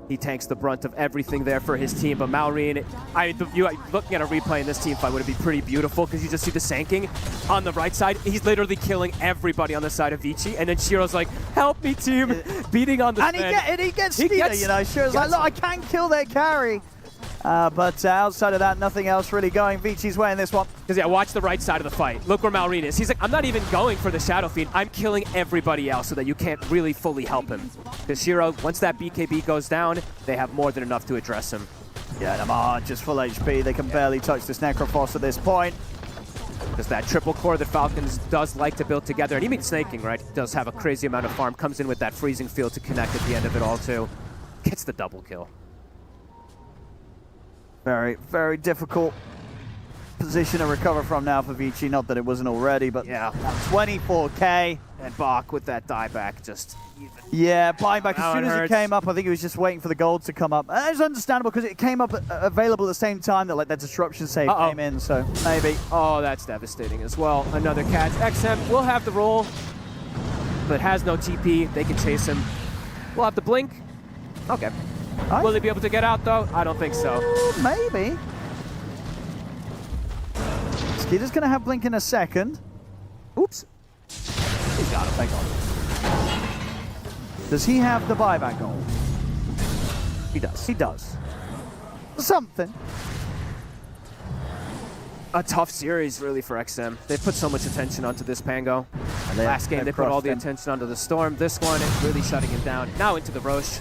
He takes the brunt of everything there for his team, but Maureen, looking at a replay in this team fight would be pretty beautiful because you just see the Sanking on the right side. He's literally killing everybody on the side of Vici, and then Shiro's like, help me, team, beating on the And he gets Skeeter, you know. Shiro's like, look, I can kill their carry. But outside of that, nothing else really going Vici's way in this one. Because, yeah, watch the right side of the fight. Look where Maureen is. He's like, I'm not even going for the Shadow Fiend. I'm killing everybody else so that you can't really fully help him. Because Shiro, once that BKB goes down, they have more than enough to address him. Yeah, Namar just full HP. They can barely touch this Necrophos at this point. Because that triple core that Falcons does like to build together, and even Snaking, right, does have a crazy amount of farm, comes in with that freezing field to connect at the end of it all, too. Gets the double kill. Very, very difficult position to recover from now for Vici. Not that it wasn't already, but yeah, 24k. And Bach with that dieback just even. Yeah, buyback as soon as hurts. it came up. I think he was just waiting for the gold to come up. And it's understandable because it came up available at the same time that that disruption save came in. So maybe. Oh, that's devastating as well. Another catch. XM will have the roll, but has no TP. They can chase him. We'll have the blink. Okay. Will they be able to get out, though? I don't think so. Maybe. Skeeter's going to have blink in a second. Oops. He's got him. Thank God. Does he have the buyback goal? He does. He does. Something. A tough series, really, for XM. They've put so much attention onto this Pango. Last game, they put all the attention onto the Storm. This one, it's really shutting him down. Now into the Roche.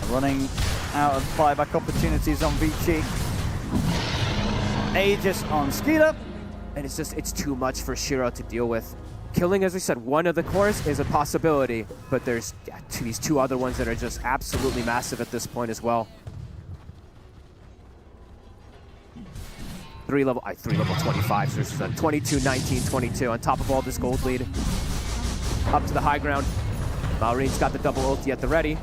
Running out of buyback opportunities on Vici. Aegis on Skeeter. And it's too much for Shiro to deal with. Killing, as we said, one of the cores is a possibility, but there's these two other ones that are just absolutely massive at this point as well. 3 level 25, so this is 22, 19, 22 on top of all this gold lead. Up to the high ground. Maureen's got the double ulti at the ready.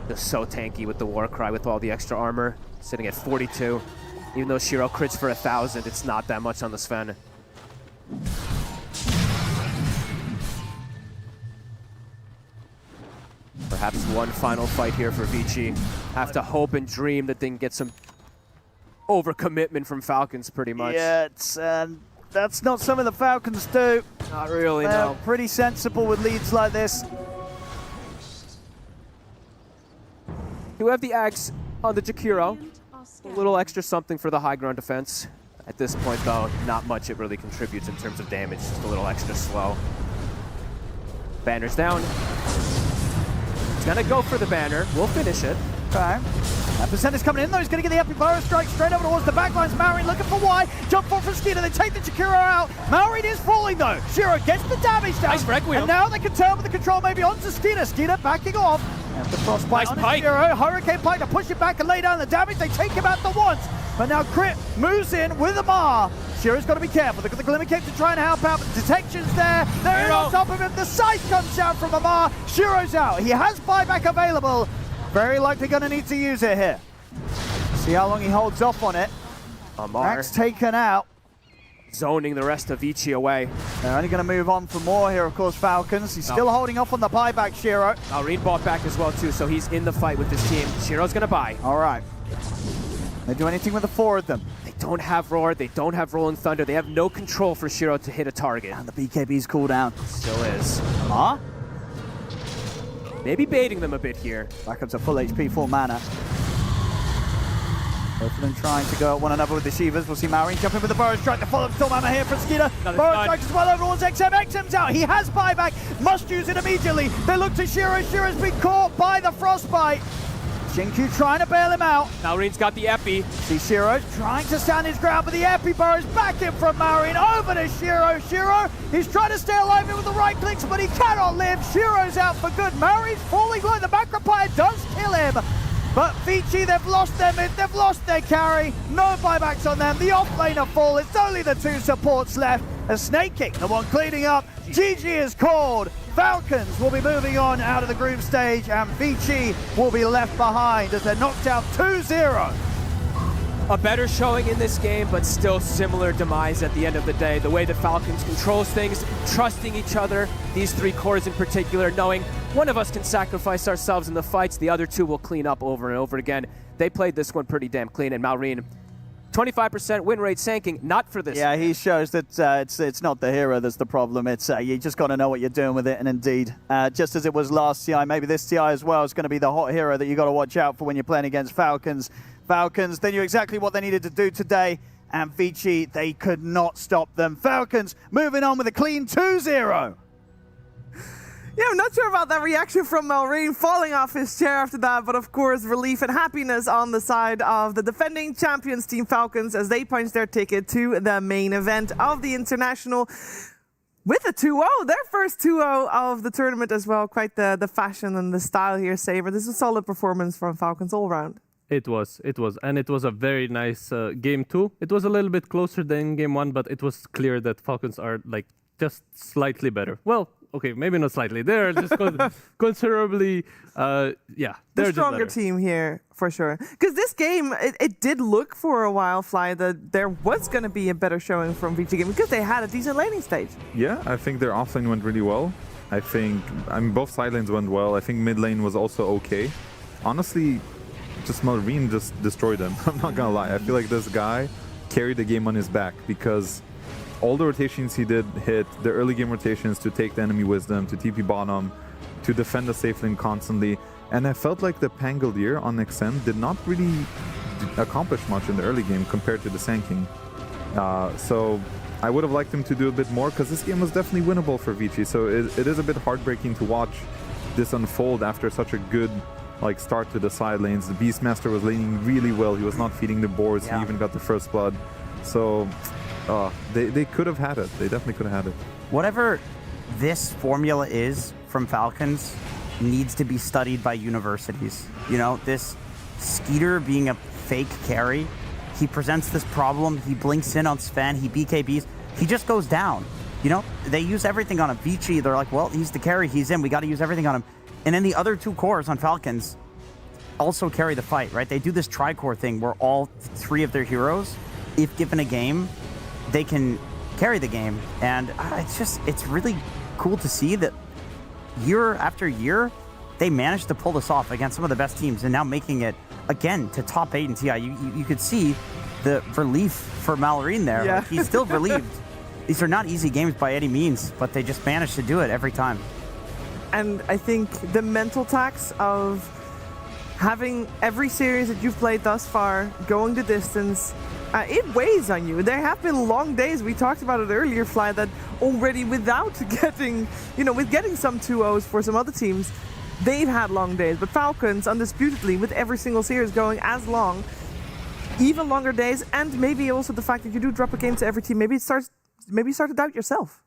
Just so tanky with the Warcry with all the extra armor. Sitting at 42. Even though Shiro crits for 1,000, it's not that much on the Sven. Perhaps one final fight here for Vici. Have to hope and dream that they can get some overcommitment from Falcons, pretty much. Yeah, that's not something the Falcons do. Not really, They're no. pretty sensible with leads like this. You have the Ags on the Jakiro. A little extra something for the high ground defense. At this point, though, not much it really contributes in terms of damage. Just a little extra slow. Banner's down. He's gonna go for the banner. We'll finish it. Okay. That percent is coming in, though. He's going to get the epic burrow strike straight over towards the backlines. Maureen looking for Y. Jump forward from Skeeter. They take the Jakiro out. Maureen is falling, though. Shiro gets the damage down. Nice Requiem. And now they can turn with the control maybe onto Skeeter. Skeeter backing off. And the frostbite Nice on pike. Shiro. Hurricane Pike to push it back and lay down the damage. They take him out the once. But now Crit moves in with Amar. Shiro's got to be careful. Look at the Glimmer Cape to try and help out, but the detection's there. They're in on top of him. The scythe comes down from Amar. Shiro's out. He has buyback available. Very likely going to need to use it here. See how long he holds off on it. Amar Max taken out. zoning the rest of Vici away. They're only going to move on for more here, of course, Falcons. He's still holding off on the buyback, Shiro. Maureen bought back as well, too, so he's in the fight with this team. Shiro's going to buy. All right. They do anything with the four of them. They don't have Roar. They don't have Rolling Thunder. They have no control for Shiro to hit a target. And the BKB's cooldown. Still is. Huh? Maybe baiting them a bit here. Back up to full HP, full mana. Both of them trying to go at one another with the Shivas. We'll see Malrine jump in with the Burrow Strike. The follow-up Stormhammer here from Skeeter. Burrow Strike as well over towards XM. XM's out. He has buyback. Must use it immediately. They look to Shiro. Shiro's been caught by the Frostbite. Shinkyu trying to bail him out. Malrine's got the Epi. See Shiro trying to stand his ground, but the Epi Burrows back in from Malrine. Over to Shiro. Shiro, he's trying to stay alive here with the right clicks, but he cannot live. Shiro's out for good. Malrine's falling low. The Macropire does kill him. But Vici, they've lost their mid, they've lost their carry. No buybacks on them. The off-laner full. It's only the two supports left. A Snake King, the one cleaning up. GG is called. Falcons will be moving on out of the group stage, and Vici will be left behind as they're knocked out 2-0. A better showing in this game, but still similar demise at the end of the day. The way that Falcons controls things, trusting each other, these three cores in particular, knowing one of us can sacrifice ourselves in the fights, the other two will clean up over and over again. They played this one pretty damn clean, and Malrine, 25% win rate sanking, not for this. Yeah, he shows that it's not the hero that's the problem. It's you just got to know what you're doing with it. And indeed, just as it was last TI, maybe this TI as well is going to be the hot hero that you got to watch out for when you're playing against Falcons. Falcons, they knew exactly what they needed to do today, and Vici, they could not stop them. Falcons moving on with a clean 2-0. Yeah, I'm not sure about that reaction from Malrine falling off his chair after that, but of course relief and happiness on the side of the defending champions Team Falcons as they punch their ticket to the main event of the International with a 2-0, their first 2-0 of the tournament as well. Quite the fashion and the style here, Saber. This is a solid performance from Falcons all around. It was, and it was a very nice game too. It was a little bit closer than game one, but it was clear that Falcons are like just slightly better. Well, okay, maybe not slightly. They're just considerably, yeah. The stronger team here, for sure. Because this game, it did look for a while, Fly, that there was going to be a better showing from VG Gaming because they had a decent laning stage. Yeah, I think their offlane went really well. I mean, both side lanes went well. I think mid lane was also okay. Honestly, just Malrine just destroyed them. I'm not going to lie. I feel like this guy carried the game on his back because all the rotations he did hit, the early game rotations to take the enemy wisdom, to TP bottom, to defend the safe lane constantly. And I felt like the Pangolier on XM did not really accomplish much in the early game compared to the Sand King. So I would have liked him to do a bit more because this game was definitely winnable for Vici. So it is a bit heartbreaking to watch this unfold after such a good start to the side lanes. The Beastmaster was laning really well. He was not feeding the boards. Yeah. He even got the first blood. So they could have had it. They definitely could have had it. Whatever this formula is from Falcons needs to be studied by universities. You know, this Skeeter being a fake carry, he presents this problem, he blinks in on Sven, he BKBs, he just goes down. You know, they use everything on him. Vici, they're like, well, he's the carry, he's in, we got to use everything on him. And then the other two cores on Falcons also carry the fight, right? They do this tri-core thing where all three of their heroes, if given a game, they can carry the game. And it's really cool to see that year after year, they managed to pull this off against some of the best teams and now making it, again, to top 8 in TI. You could see the relief for Malrine there. Yeah. Like, he's still relieved. These are not easy games by any means, but they just managed to do it every time. And I think the mental tax of having every series that you've played thus far, going the distance, it weighs on you. There have been long days, we talked about it earlier, Fly, that already without getting, with getting some 2-0s for some other teams, they've had long days. But Falcons, undisputedly, with every single series going as long, even longer days, and maybe also the fact that you do drop a game to every team, maybe you start to doubt yourself.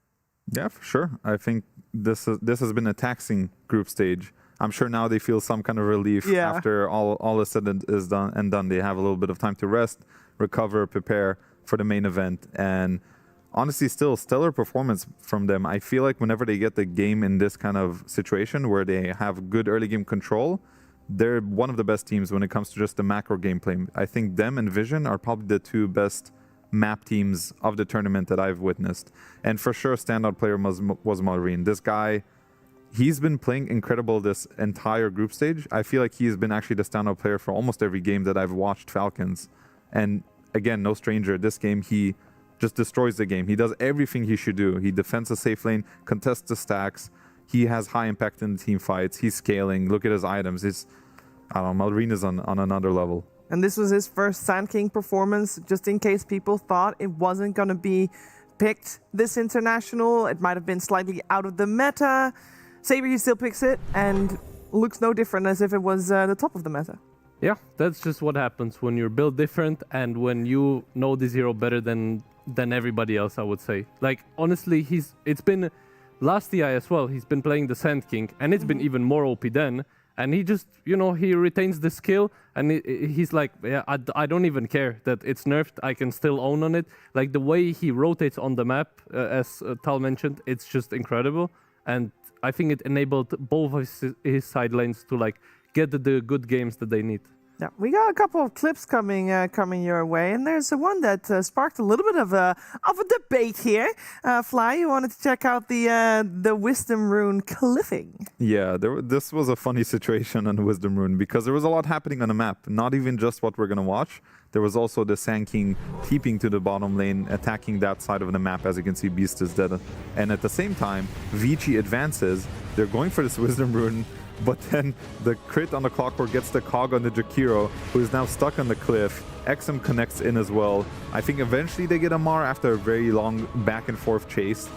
Yeah, for sure. I think this has been a taxing group stage. I'm sure now they feel some kind of relief after all is said and is done. They have a little bit of time to rest, recover, prepare for the main event. And honestly, still stellar performance from them. I feel like whenever they get the game in this kind of situation where they have good early game control, they're one of the best teams when it comes to just the macro gameplay. I think them and Vision are probably the two best map teams of the tournament that I've witnessed. And for sure, standout player was Malrine. This guy, he's been playing incredible this entire group stage. I feel like he's been actually the standout player for almost every game that I've watched Falcons. And again, no stranger. This game, he just destroys the game. He does everything he should do. He defends the safe lane, contests the stacks. He has high impact in the team fights. He's scaling. Look at his items. I don't know, Malrine is on another level. And this was his first Sand King performance, just in case people thought it wasn't going to be picked this international. It might have been slightly out of the meta. Saber, he still picks it and looks no different as if it was the top of the meta. Yeah, that's just what happens when you're built different and when you know this hero better than everybody else, I would say. Like, honestly, it's been last TI as well. He's been playing the Sand King, and it's been even more OP then. And he just, he retains the skill, and he's like, yeah, I don't even care that it's nerfed. I can still own on it. Like, the way he rotates on the map, as Tal mentioned, it's just incredible. And I think it enabled both of his side lanes to, like, get the good games that they need. Yeah, we got a couple of clips coming your way, and there's one that sparked a little bit of a debate here. Fly, you wanted to check out the Wisdom Rune cliffing. Yeah, this was a funny situation on the Wisdom Rune because there was a lot happening on the map. Not even just what we're gonna watch. There was also the Sand King keeping to the bottom lane, attacking that side of the map. As you can see, Beast is dead, and at the same time, Vici advances. They're going for this Wisdom Rune. But then the crit on the Clockwork gets the cog on the Jakiro, who is now stuck on the cliff. XM connects in as well. I think eventually they get Amar after a very long back and forth chase.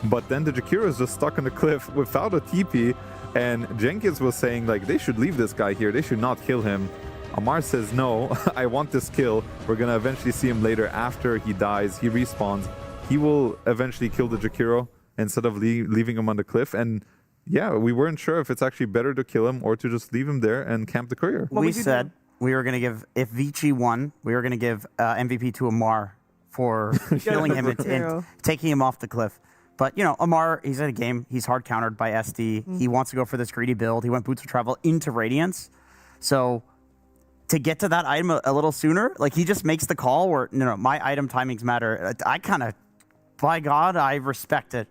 But then the Jakiro is just stuck on the cliff without a TP. And Jenkins was saying, like, they should leave this guy here. They should not kill him. Amar says, no, I want this kill. We're going to eventually see him later after he dies. He respawns. He will eventually kill the Jakiro instead of leaving him on the cliff. And yeah, we weren't sure if it's actually better to kill him or to just leave him there and camp the courier. We said we were going to give, if Vici won, we were going to give MVP to Amar for killing him and taking him off the cliff. But, Amar, he's in a game. He's hard countered by SD. He wants to go for this greedy build. He went Boots of Travel into Radiance. So to get to that item a little sooner, like, he just makes the call where, no, my item timings matter. I kind of, by God, I respect it.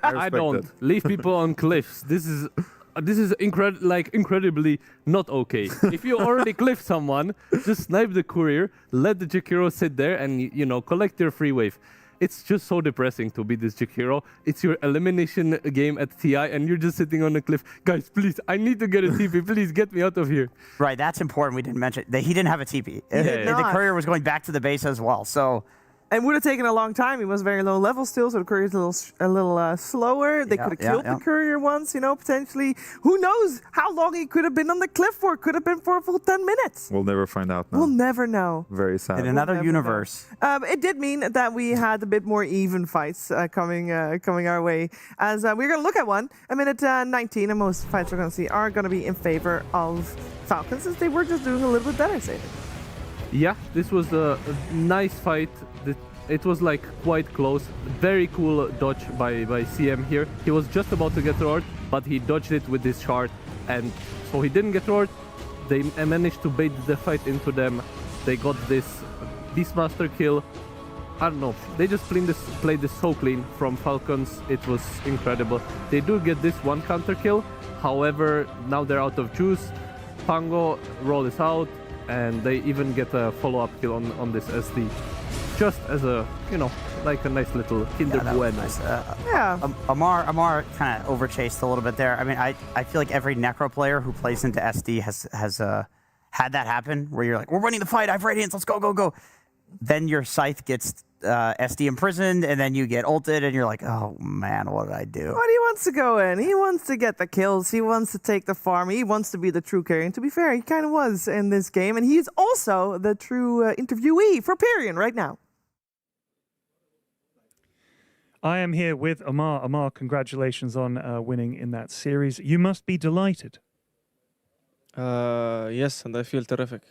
I don't leave people on cliffs. This is incredibly not okay. If you already cliff someone, just snipe the courier, let the Jakiro sit there, and collect your free wave. It's just so depressing to be this Jakiro. It's your elimination game at TI, and you're just sitting on a cliff. Guys, please, I need to get a TP. Please get me out of here. Right, that's important. We didn't mention that he didn't have a TP. The courier was going back to the base as well. So. And would have taken a long time. He was very low level still, so the courier's a little slower. They could have killed the courier once, potentially. Who knows how long he could have been on the cliff for? Could have been for a full 10 minutes. We'll never find out now. We'll never know. Very sad. In another universe. It did mean that we had a bit more even fights coming our way. As we're going to look at one, a minute 19, and most fights we're going to see are going to be in favor of Falcons, since they were just doing a little bit better, Saber. Yeah, this was a nice fight. It was like quite close. Very cool dodge by CM here. He was just about to get roared, but he dodged it with this shard, and so he didn't get roared. They managed to bait the fight into them. They got this Beastmaster kill. I don't know. They just played this so clean from Falcons. It was incredible. They do get this one counter kill. However, now they're out of juice. Pango roll is out, and they even get a follow-up kill on this SD. Just as a, like a nice little Kinder Bueno. Nice. Amar kind of overchased a little bit there. I mean, I feel like every Necro player who plays into SD has had that happen, where you're like, we're winning the fight, I have Radiance, let's go. Then your Scythe gets SD imprisoned, and then you get ulted, and you're like, oh man, what did I do? But he wants to go in. He wants to get the kills. He wants to take the farm. He wants to be the true carrier. And to be fair, he kind of was in this game, and he's also the true interviewee for Pyrion right now. I am here with Amar. Amar, congratulations on winning in that series. You must be delighted. Yes, and I feel terrific.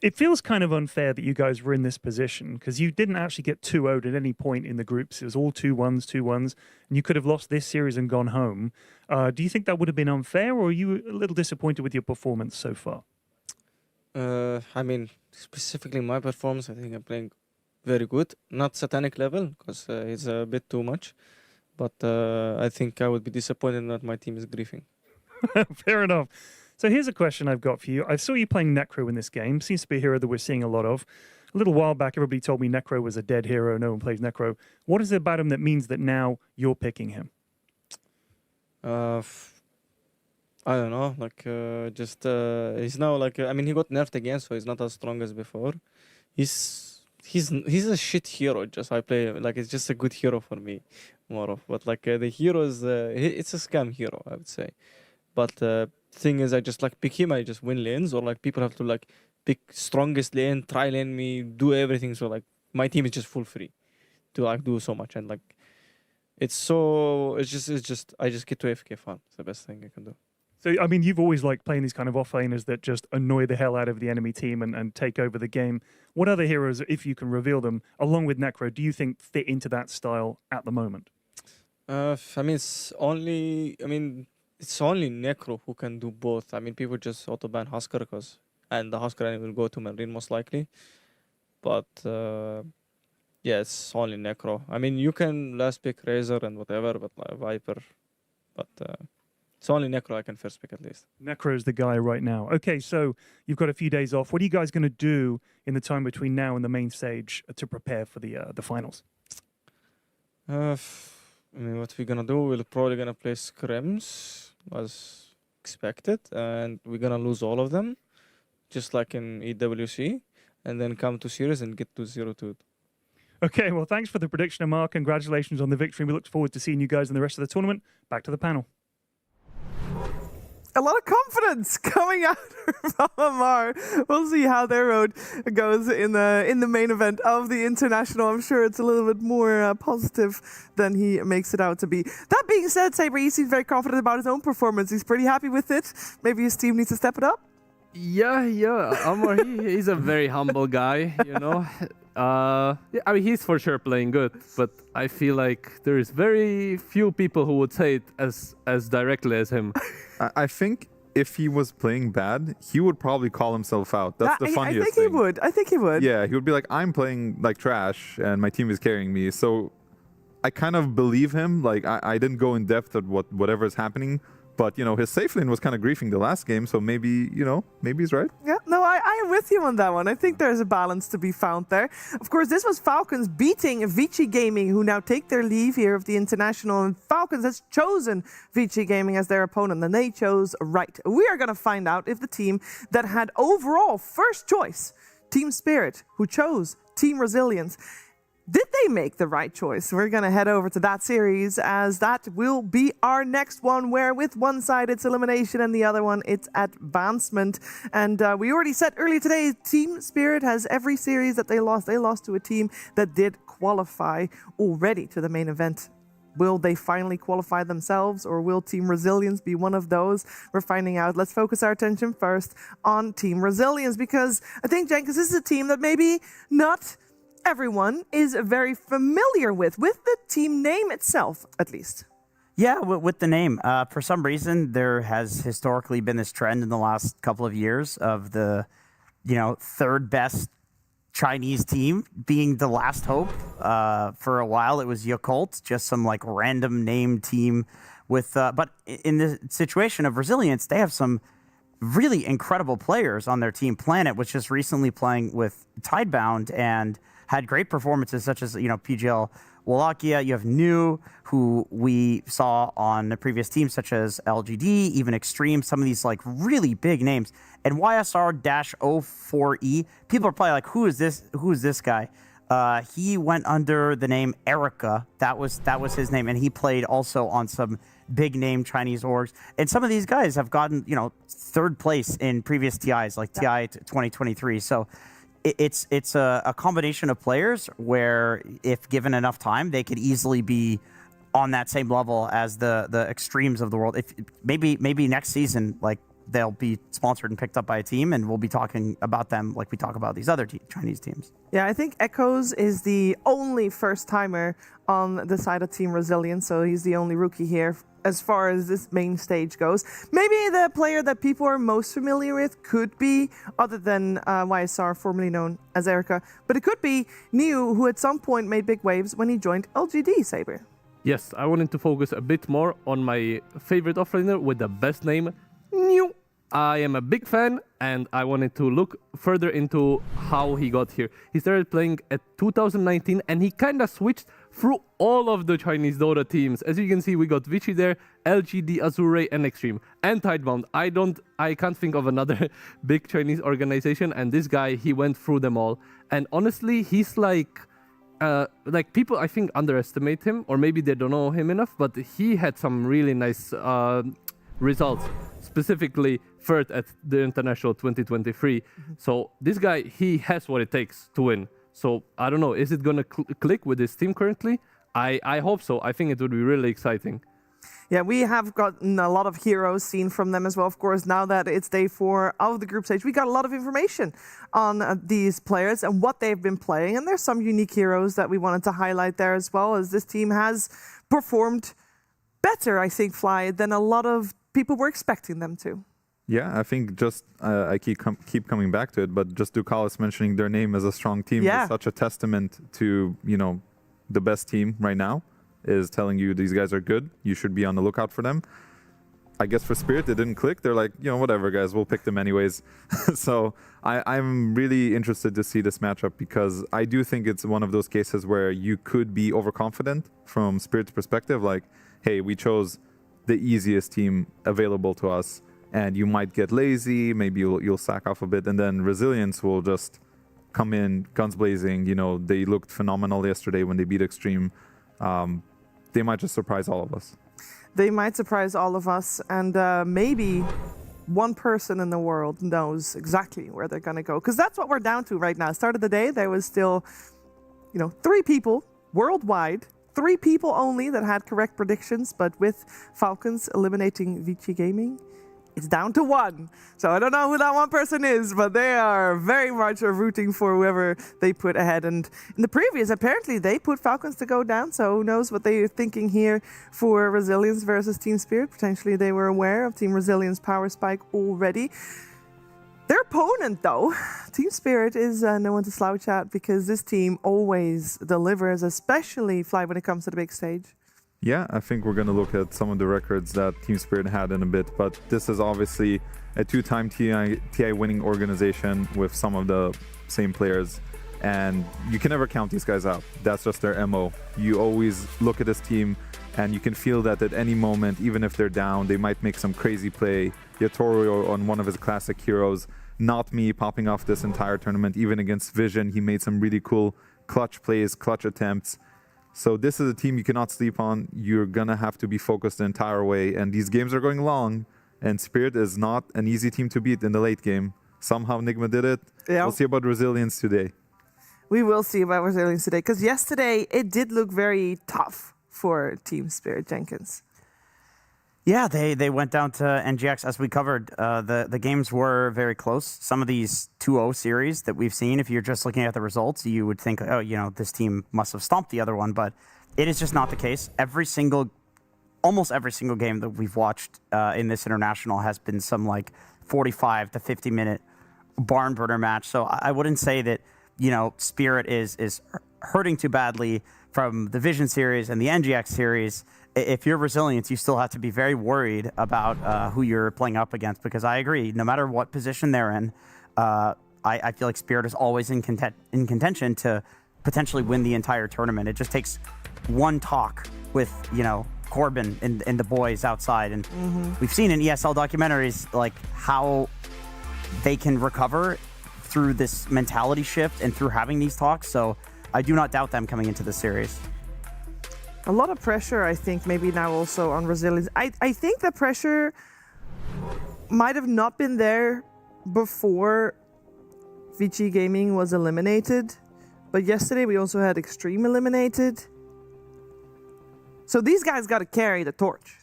It feels kind of unfair that you guys were in this position, because you didn't actually get 2-0'd at any point in the groups. It was all 2-1s, and you could have lost this series and gone home. Do you think that would have been unfair, or are you a little disappointed with your performance so far? I mean, specifically my performance, I think I'm playing very good. Not satanic level, because it's a bit too much. But I think I would be disappointed that my team is griefing. Fair enough. So here's a question I've got for you. I saw you playing Necro in this game. Seems to be a hero that we're seeing a lot of. A little while back, everybody told me Necro was a dead hero. No one plays Necro. What is it about him that means that now you're picking him? I don't know, like he's now like I mean he got nerfed again, so he's not as strong as before. He's a shit hero. Just I play like it's just a good hero for me, more of. But like the heroes, it's a scam hero, I would say. But thing is, I just like pick him. I just win lanes, or like people have to like pick strongest lane, try lane me, do everything. So like my team is just full free to like do so much, and like it's just I just get to AFK farm. It's the best thing I can do. So, I mean, you've always liked playing these kind of offlaners that just annoy the hell out of the enemy team and take over the game. What other heroes, if you can reveal them, along with Necro, do you think fit into that style at the moment? I mean, it's only Necro who can do both. I mean, people just auto-ban Husker and the Husker enemy will go to Marine most likely. But yeah, it's only Necro. I mean, you can last pick Razor and whatever, but Viper. But it's only Necro I can first pick at least. Necro's the guy right now. Okay, so you've got a few days off. What are you guys going to do in the time between now and the main stage to prepare for the finals? I mean, what we're gonna do? We're probably gonna play scrims as expected, and we're gonna lose all of them, just like in EWC, and then come to series and get to 0-2. Okay, well, thanks for the prediction, Amar. Congratulations on the victory. We look forward to seeing you guys in the rest of the tournament. Back to the panel. A lot of confidence coming out from Amar. We'll see how their road goes in the main event of the international. I'm sure it's a little bit more positive than he makes it out to be. That being said, Saber, he seems very confident about his own performance. He's pretty happy with it. Maybe his team needs to step it up. Yeah. Amar, he's a very humble guy, you know. I mean, he's for sure playing good, but I feel like there's very few people who would say it as directly as him. I think if he was playing bad, he would probably call himself out. That's the funniest thing. I think he would. Yeah, he would be like, I'm playing like trash and my team is carrying me. So I kind of believe him. Like, I didn't go in depth at whatever is happening. But, you know, his safe lane was kind of griefing the last game, so maybe, you know, maybe he's right. Yeah, no, I am with you on that one. I think there's a balance to be found there. Of course, this was Falcons beating Vici Gaming, who now take their leave here of the International. And Falcons has chosen Vici Gaming as their opponent, and they chose right. We are going to find out if the team that had overall first choice, Team Spirit, who chose Team Resilience, did they make the right choice? We're going to head over to that series, as that will be our next one, where with one side it's elimination and the other one it's advancement. And we already said earlier today, Team Spirit has every series that they lost to a team that did qualify already to the main event. Will they finally qualify themselves, or will Team Resilience be one of those? We're finding out. Let's focus our attention first on Team Resilience, because I think, Jenkins, this is a team that maybe not everyone is very familiar with the team name itself, at least. Yeah, with the name. For some reason, there has historically been this trend in the last couple of years of the, third best Chinese team being the last hope. For a while, it was Yakult, just some like random name team with. But in the situation of Resilience, they have some really incredible players on their team. Planet was just recently playing with Tidebound and had great performances, such as, PGL Wallachia. You have New, who we saw on the previous teams, such as LGD, even Extreme, some of these like really big names. And YSR-04E, people are probably like, who is this guy? He went under the name Erica. That was his name. And he played also on some big name Chinese orgs. And some of these guys have gotten, third place in previous TIs, like TI 2023. So it's a combination of players where, if given enough time, they could easily be on that same level as the extremes of the world. If maybe next season, like, they'll be sponsored and picked up by a team, and we'll be talking about them like we talk about these other Chinese teams. Yeah, I think Echoes is the only first-timer on the side of Team Resilience, so he's the only rookie here as far as this main stage goes. Maybe the player that people are most familiar with could be, other than YSR, formerly known as Erica, but it could be Niu, who at some point made big waves when he joined LGD, Saber. Yes, I wanted to focus a bit more on my favorite offlaner with the best name, Niu. I am a big fan, and I wanted to look further into how he got here. He started playing at 2019, and he kind of switched through all of the Chinese Dota teams. As you can see, we got Vici there, LGD, Azure, and Extreme, and Tidebound. I can't think of another big Chinese organization, and this guy, he went through them all. And honestly, he's like people I think underestimate him, or maybe they don't know him enough, but he had some really nice results, specifically third at the International 2023. So this guy, he has what it takes to win. So I don't know, is it going to click with his team currently? I hope so. I think it would be really exciting. Yeah, we have gotten a lot of heroes seen from them as well. Of course, now that it's day 4 of the group stage, we got a lot of information on these players and what they've been playing. And there's some unique heroes that we wanted to highlight there as well, as this team has performed better, I think, Fly, than a lot of people were expecting them to. Yeah, I think just I keep coming back to it, but just Ducalis mentioning their name as a strong team is such a testament to, you know, the best team right now, is telling you these guys are good. You should be on the lookout for them. I guess for Spirit, it didn't click. They're like, you know, whatever, guys, we'll pick them anyways. So I'm really interested to see this matchup, because I do think it's one of those cases where you could be overconfident from Spirit's perspective. Like, hey, we chose the easiest team available to us, and you might get lazy, maybe you'll sack off a bit, and then Resilience will just come in guns blazing. You know, they looked phenomenal yesterday when they beat Extreme. They might just surprise all of us. They might surprise all of us, and maybe one person in the world knows exactly where they're going to go, because that's what we're down to right now. Start of the day, there was still, you know, 3 people worldwide, 3 people only that had correct predictions, but with Falcons eliminating Vici Gaming, it's down to 1. So I don't know who that one person is, but they are very much rooting for whoever they put ahead. And in the previous, apparently they put Falcons to go down, so who knows what they're thinking here for Resilience versus Team Spirit. Potentially they were aware of Team Resilience power spike already. Their opponent, though, Team Spirit, is no one to slouch at, because this team always delivers, especially Fly when it comes to the big stage. Yeah, I think we're going to look at some of the records that Team Spirit had in a bit, but this is obviously a 2-time TI winning organization with some of the same players, and you can never count these guys out. That's just their MO. You always look at this team and you can feel that at any moment, even if they're down, they might make some crazy play. Yatorio on one of his classic heroes, not me, popping off this entire tournament. Even against Vision, he made some really cool clutch plays, clutch attempts. So this is a team you cannot sleep on. You're going to have to be focused the entire way. And these games are going long. And Spirit is not an easy team to beat in the late game. Somehow Nigma did it. Yeah. We'll see about Resilience today. We will see about Resilience today. Because yesterday, it did look very tough for Team Spirit, Jenkins. Yeah, they went down to NGX, as we covered. The games were very close. Some of these 2-0 series that we've seen, if you're just looking at the results, you would think, oh, you know, this team must have stomped the other one, but it is just not the case. Almost every single game that we've watched in this international has been some like 45 to 50-minute barn burner match. So I wouldn't say that, you know, Spirit is hurting too badly from the Vision series and the NGX series. If you're Resilience, you still have to be very worried about who you're playing up against, because I agree, no matter what position they're in, I feel like Spirit is always in contention to potentially win the entire tournament. It just takes one talk with, you know, Corbin and the boys outside. And we've seen in ESL documentaries like how they can recover through this mentality shift and through having these talks. So I do not doubt them coming into the series. A lot of pressure, I think, maybe now also on Resilience. I think the pressure might have not been there before Vici Gaming was eliminated. But yesterday we also had Extreme eliminated. So these guys got to carry the torch.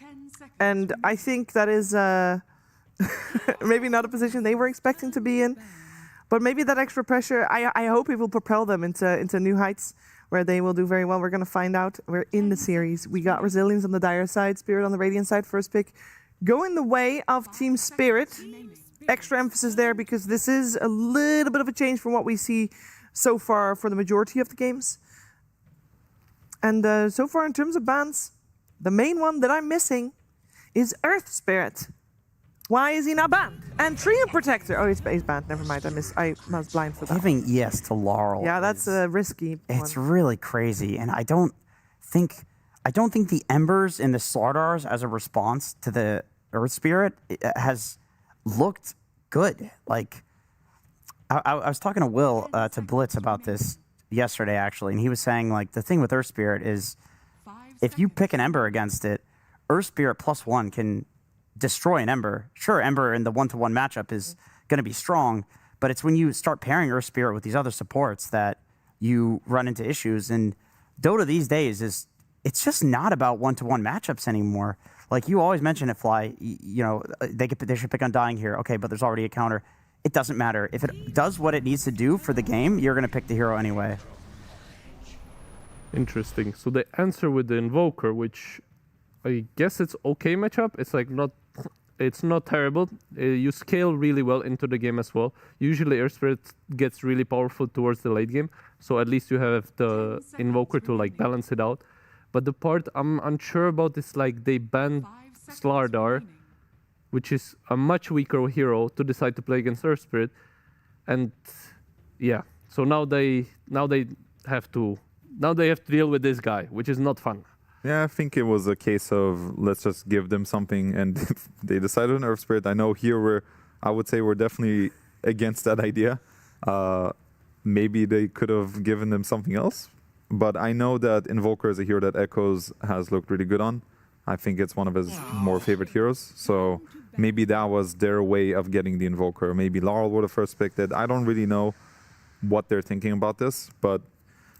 And I think that is maybe not a position they were expecting to be in. But maybe that extra pressure, I hope it will propel them into new heights, where they will do very well. We're going to find out. We're in the series. We got Resilience on the Dire side, Spirit on the Radiant side. First pick going the way of Team Spirit. Extra emphasis there, because this is a little bit of a change from what we see so far for the majority of the games. And so far in terms of bans, the main one that I'm missing is Earth Spirit. Why is he not banned? And Treant Protector. Oh, he's banned. Never mind. I was blind for that. Giving ES to Laurel. Yeah, that's a risky one. It's really crazy. And I don't... don't think the Embers and the Slardars as a response to the Earth Spirit has looked good. Like, I was talking to Will, to Blitz about this yesterday, actually, and he was saying, like, the thing with Earth Spirit is if you pick an Ember against it, Earth Spirit +1 can destroy an Ember. Sure, Ember in the one-to-one matchup is going to be strong, but it's when you start pairing Earth Spirit with these other supports that you run into issues. And Dota these days it's just not about one-to-one matchups anymore. Like you always mention it, Fly. You know, they should pick Undying here. Okay, but there's already a counter. It doesn't matter. If it does what it needs to do for the game, you're going to pick the hero anyway. Interesting. So the answer with the Invoker, which I guess it's okay matchup. It's like it's not terrible. You scale really well into the game as well. Usually Earth Spirit gets really powerful towards the late game, so at least you have the Invoker to like balance it out. But the part I'm unsure about is like they banned Slardar, which is a much weaker hero, to decide to play against Earth Spirit, and yeah. So now they have to deal with this guy, which is not fun. Yeah, I think it was a case of let's just give them something, and they decided on Earth Spirit. I know here I would say we're definitely against that idea. Maybe they could have given them something else, but I know that Invoker is a hero that Echoes has looked really good on. I think it's one of his more favorite heroes, so maybe that was their way of getting the Invoker. Maybe Laurel would have first picked it. I don't really know what they're thinking about this, but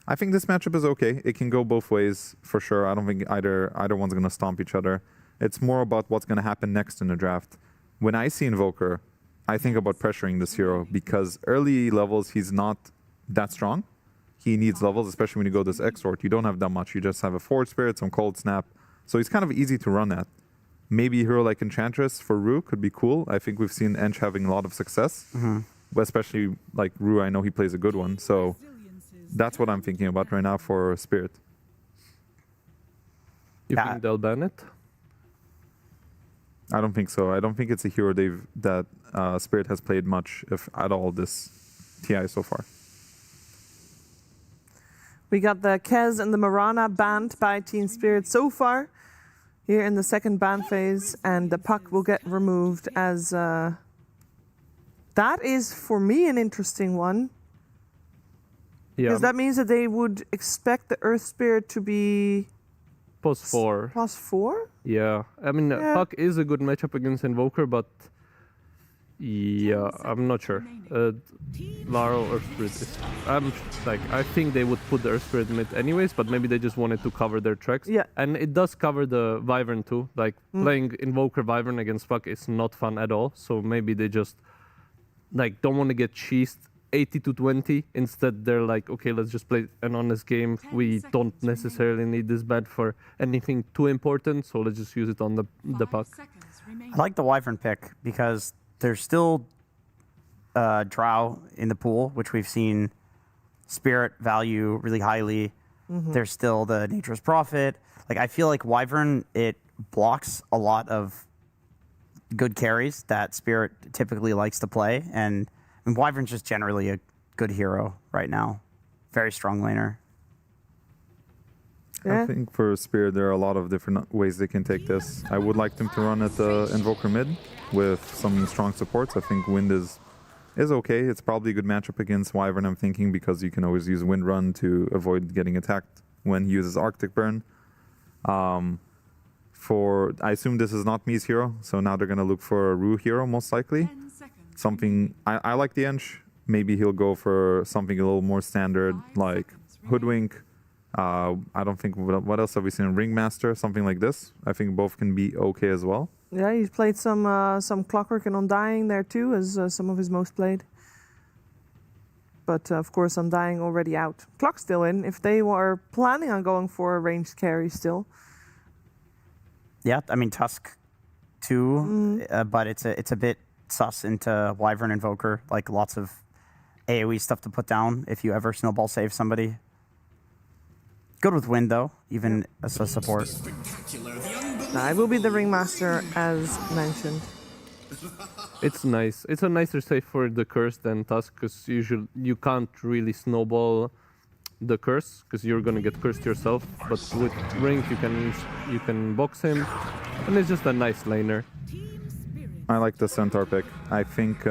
I think this matchup is okay. It can go both ways for sure. I don't think either one's going to stomp each other. It's more about what's going to happen next in the draft. When I see Invoker, I think about pressuring this hero because early levels, he's not that strong. He needs levels, especially when you go this Exort. You don't have that much. You just have a Forward Spirit, some Cold Snap. So he's kind of easy to run at. Maybe a hero like Enchantress for Rue could be cool. I think we've seen Ench having a lot of success. But especially like Rue, I know he plays a good one. So that's what I'm thinking about right now for Spirit. You think they'll ban it? I don't think so. I don't think it's a hero that Spirit has played much, if at all, this TI so far. We got the Kez and the Mirana banned by Team Spirit so far here in the second ban phase, and the puck will get removed as... that is, for me, an interesting one. Yeah. Because that means that they would expect the Earth Spirit to be... +4. +4? Yeah. I mean, Puck is a good matchup against Invoker, but... yeah, I'm not sure. Laurel Earth Spirit is... I think they would put the Earth Spirit mid anyways, but maybe they just wanted to cover their tracks. Yeah. And it does cover the Wyvern too. Like, playing Invoker Wyvern against Puck is not fun at all, so maybe they just... like, don't want to get cheesed 80-20. Instead, they're like, okay, let's just play an honest game. We don't necessarily need this bad for anything too important, so let's just use it on the puck. I like the Wyvern pick because there's still Drow in the pool, which we've seen Spirit value really highly. There's still the Nature's Prophet. Like, I feel like Wyvern, it blocks a lot of good carries that Spirit typically likes to play, and Wyvern's just generally a good hero right now. Very strong laner. I think for Spirit, there are a lot of different ways they can take this. I would like them to run at the Invoker mid with some strong supports. I think Wind is okay. It's probably a good matchup against Wyvern, I'm thinking, because you can always use Wind Run to avoid getting attacked when he uses Arctic Burn. I assume this is not Mi's hero, so now they're going to look for a Rue hero, most likely. Something, I like the Ench. Maybe he'll go for something a little more standard, like Hoodwink. I don't think, what else have we seen? Ringmaster, something like this. I think both can be okay as well. Yeah, he's played some Clockwork and Undying there too, as some of his most played. But of course, Undying already out. Clock's still in, if they were planning on going for a ranged carry still. Yeah, I mean, Tusk too, but it's a bit sus into Wyvern Invoker, like lots of AoE stuff to put down if you ever snowball save somebody. Good with Wind though, even as a support. I will be the Ringmaster as mentioned. It's nice. It's a nicer save for the Curse than Tusk, because usually you can't really snowball the curse, because you're gonna get cursed yourself. But with Ring, you can box him, and it's just a nice laner. I like the Centaur pick. I think,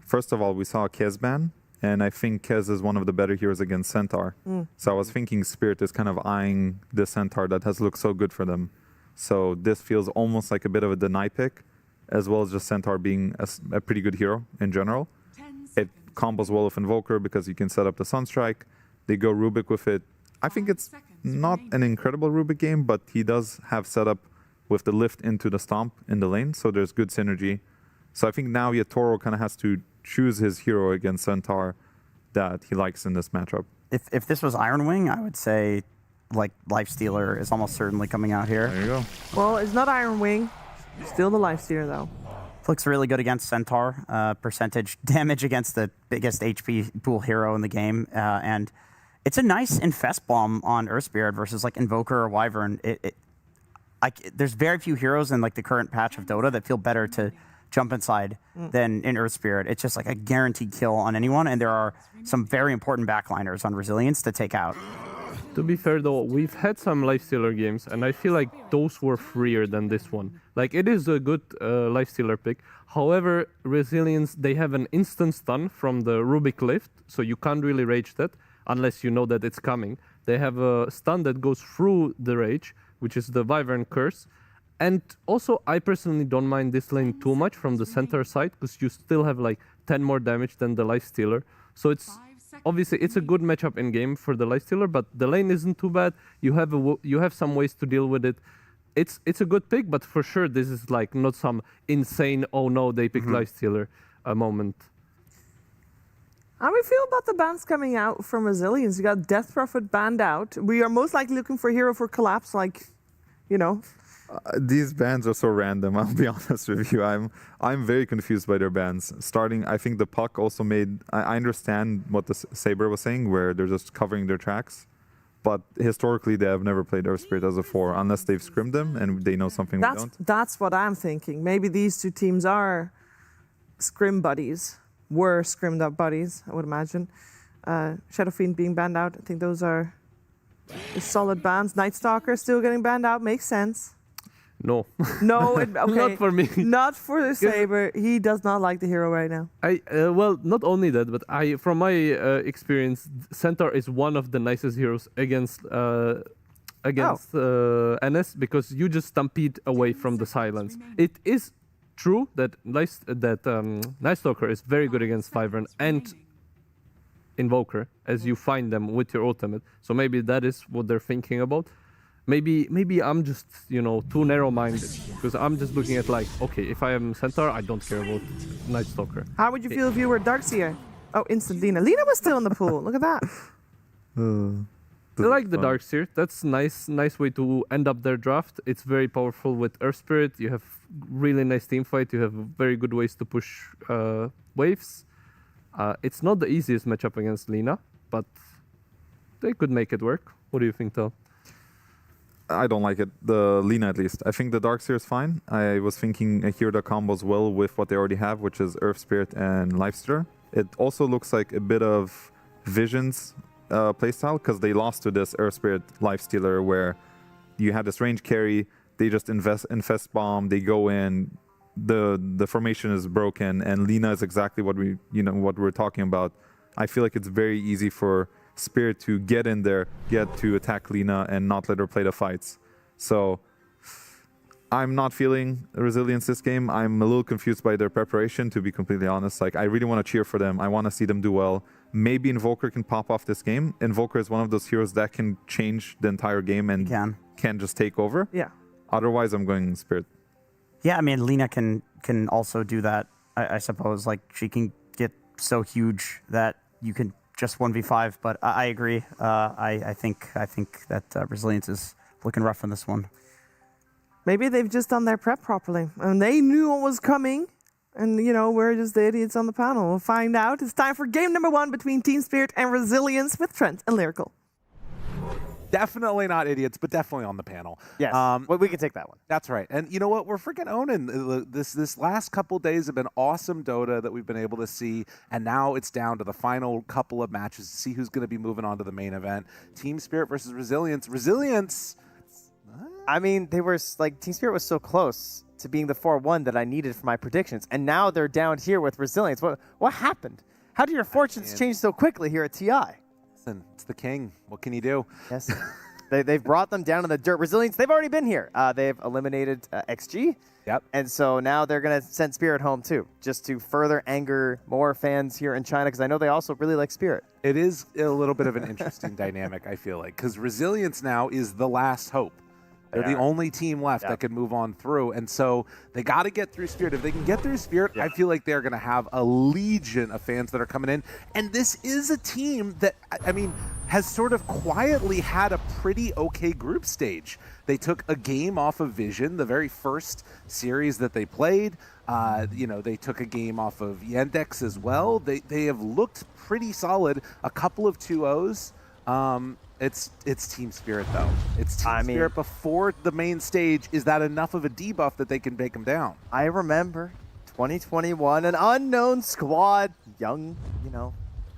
first of all, we saw Kez ban, and I think Kez is one of the better heroes against Centaur. So I was thinking Spirit is kind of eyeing the Centaur that has looked so good for them. So this feels almost like a bit of a deny pick, as well as just Centaur being a pretty good hero in general. It combos well with Invoker because you can set up the Sunstrike. They go Rubik with it. I think it's not an incredible Rubik game, but he does have setup with the lift into the stomp in the lane, so there's good synergy. So I think now Yatoro kind of has to choose his hero against Centaur that he likes in this matchup. If this was Iron Wing, I would say like Lifestealer is almost certainly coming out here. There you go. Well, it's not Iron Wing. Still the Lifestealer, though. Looks really good against Centaur. Percentage damage against the biggest HP pool hero in the game. And it's a nice Infest Bomb on Earth Spirit versus like Invoker or Wyvern. There's very few heroes in like the current patch of Dota that feel better to jump inside than in Earth Spirit. It's just like a guaranteed kill on anyone, and there are some very important backliners on Resilience to take out. To be fair though, we've had some Lifestealer games, and I feel like those were freer than this one. Like, it is a good Lifestealer pick. However, Resilience, they have an instant stun from the Rubik lift, so you can't really rage that unless you know that it's coming. They have a stun that goes through the rage, which is the Wyvern Curse. And also, I personally don't mind this lane too much from the center side, because you still have like 10 more damage than the Lifestealer. So it's obviously it's a good matchup in game for the Lifestealer, but the lane isn't too bad. You have some ways to deal with it. It's a good pick, but for sure this is like not some insane oh no they picked Lifestealer moment. How do we feel about the bans coming out from Resilience? You got Death Prophet banned out. We are most likely looking for a hero for Collapse, like, you know. These bans are so random, I'll be honest with you. I'm very confused by their bans. Starting, I think the Puck also made... I understand what the Saber was saying, where they're just covering their tracks. But historically, they have never played Earth Spirit as a 4, unless they've scrimmed them and they know something we don't. That's what I'm thinking. Maybe these two teams are scrim buddies. Were scrimmed up buddies, I would imagine. Shadow Fiend being banned out, I think those are solid bans. Night Stalker still getting banned out, makes sense. No. No, okay. Not for me. Not for the Saber. He does not like the hero right now. Well, not only that, but from my experience, Centaur is one of the nicest heroes against NS, because you just stampede away from the silence. It is true that Night Stalker is very good against Wyvern and Invoker, as you find them with your ultimate. So maybe that is what they're thinking about. Maybe I'm just, too narrow-minded, because I'm just looking at like, okay, if I am Centaur, I don't care about Night Stalker. How would you feel if you were Darkseer? Oh, instant Lina. Lina was still in the pool. Look at that. I like the Darkseer. That's nice way to end up their draft. It's very powerful with Earth Spirit. You have really nice team fight. You have very good ways to push waves. It's not the easiest matchup against Lina, but they could make it work. What do you think, Tal? I don't like it. The Lina, at least. I think the Darkseer is fine. I was thinking a hero that combos well with what they already have, which is Earth Spirit and Lifestealer. It also looks like a bit of Vision's playstyle, because they lost to this Earth Spirit Lifestealer, where you had this range carry, they just infest bomb, they go in, the formation is broken, and Lina is exactly what we're talking about. I feel like it's very easy for Spirit to get in there, get to attack Lina, and not let her play the fights. So I'm not feeling Resilience this game. I'm a little confused by their preparation, to be completely honest. Like, I really want to cheer for them. I want to see them do well. Maybe Invoker can pop off this game. Invoker is one of those heroes that can change the entire game and can just take over. Yeah. Otherwise, I'm going Spirit. Yeah, I mean, Lina can also do that, I suppose. Like, she can get so huge that you can just 1v5, but I agree. I think that Resilience is looking rough in this one. Maybe they've just done their prep properly, and they knew what was coming, and we're just the idiots on the panel. We'll find out. It's time for game number 1 between Team Spirit and Resilience with Trent and Lyrical. Definitely not idiots, but definitely on the panel. Yes, well, we can take that one. That's right. And you know what? We're freaking owning this last couple days have been awesome Dota that we've been able to see, and now it's down to the final couple of matches to see who's going to be moving on to the main event. Team Spirit versus Resilience. Resilience. I mean, they were like Team Spirit was so close to being the 4-1 that I needed for my predictions, and now they're down here with Resilience. What happened? How did your fortunes change so quickly here at TI? Listen, it's the king. What can you do? Yes. They've brought them down in the dirt. Resilience, they've already been here. They've eliminated XG. Yep. And so now they're going to send Spirit home too, just to further anger more fans here in China, because I know they also really like Spirit. It is a little bit of an interesting dynamic, I feel like, because Resilience now is the last hope. They're the only team left that can move on through. And so they got to get through Spirit. If they can get through Spirit, I feel like they're going to have a legion of fans that are coming in. And this is a team that, I mean, has sort of quietly had a pretty okay group stage. They took a game off of Vision, the very first series that they played. They took a game off of Yandex as well. They have looked pretty solid. A couple of 2-0s. It's Team Spirit, though. It's Team Spirit before the main stage. Is that enough of a debuff that they can take them down? I remember 2021, an unknown squad, young,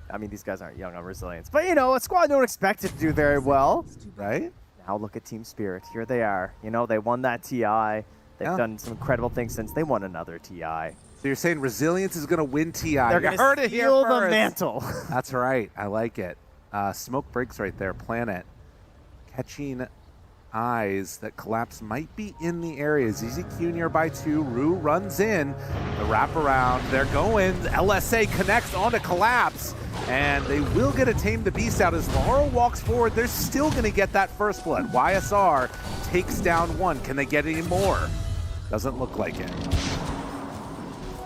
I mean, these guys aren't young on Resilience, but, a squad don't expect it to do very well. Right? Now look at Team Spirit. Here they are. They won that TI. They've done some incredible things since they won another TI. So you're saying Resilience is going to win TI. They're going to steal the mantle. That's right. I like it. Smoke breaks right there. Planet catching eyes that Collapse might be in the area. ZZQ nearby too. Rue runs in. The wraparound. They're going. LSA connects onto Collapse. And they will get a Tame the Beast out as Laurel walks forward. They're still going to get that first blood. YSR takes down one. Can they get any more? Doesn't look like it.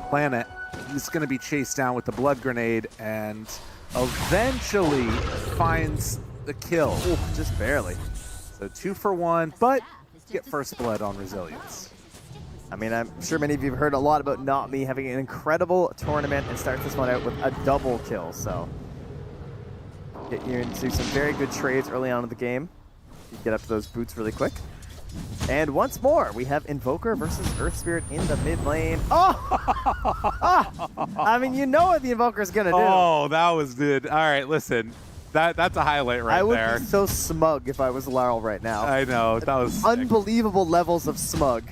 Planet, he's going to be chased down with the blood grenade and eventually finds the kill. Ooh, just barely. So 2 for 1, but get first blood on Resilience. I mean, I'm sure many of you have heard a lot about Not Me having an incredible tournament and starts this one out with a double kill. So get you into some very good trades early on in the game. You get up to those boots really quick. And once more, we have Invoker versus Earth Spirit in the mid lane. I mean, you know what the Invoker's going to do. Oh, that was good. All right, listen. That's a highlight right there. I would be so smug if I was Laurel right now. I know. That was unbelievable levels of smug.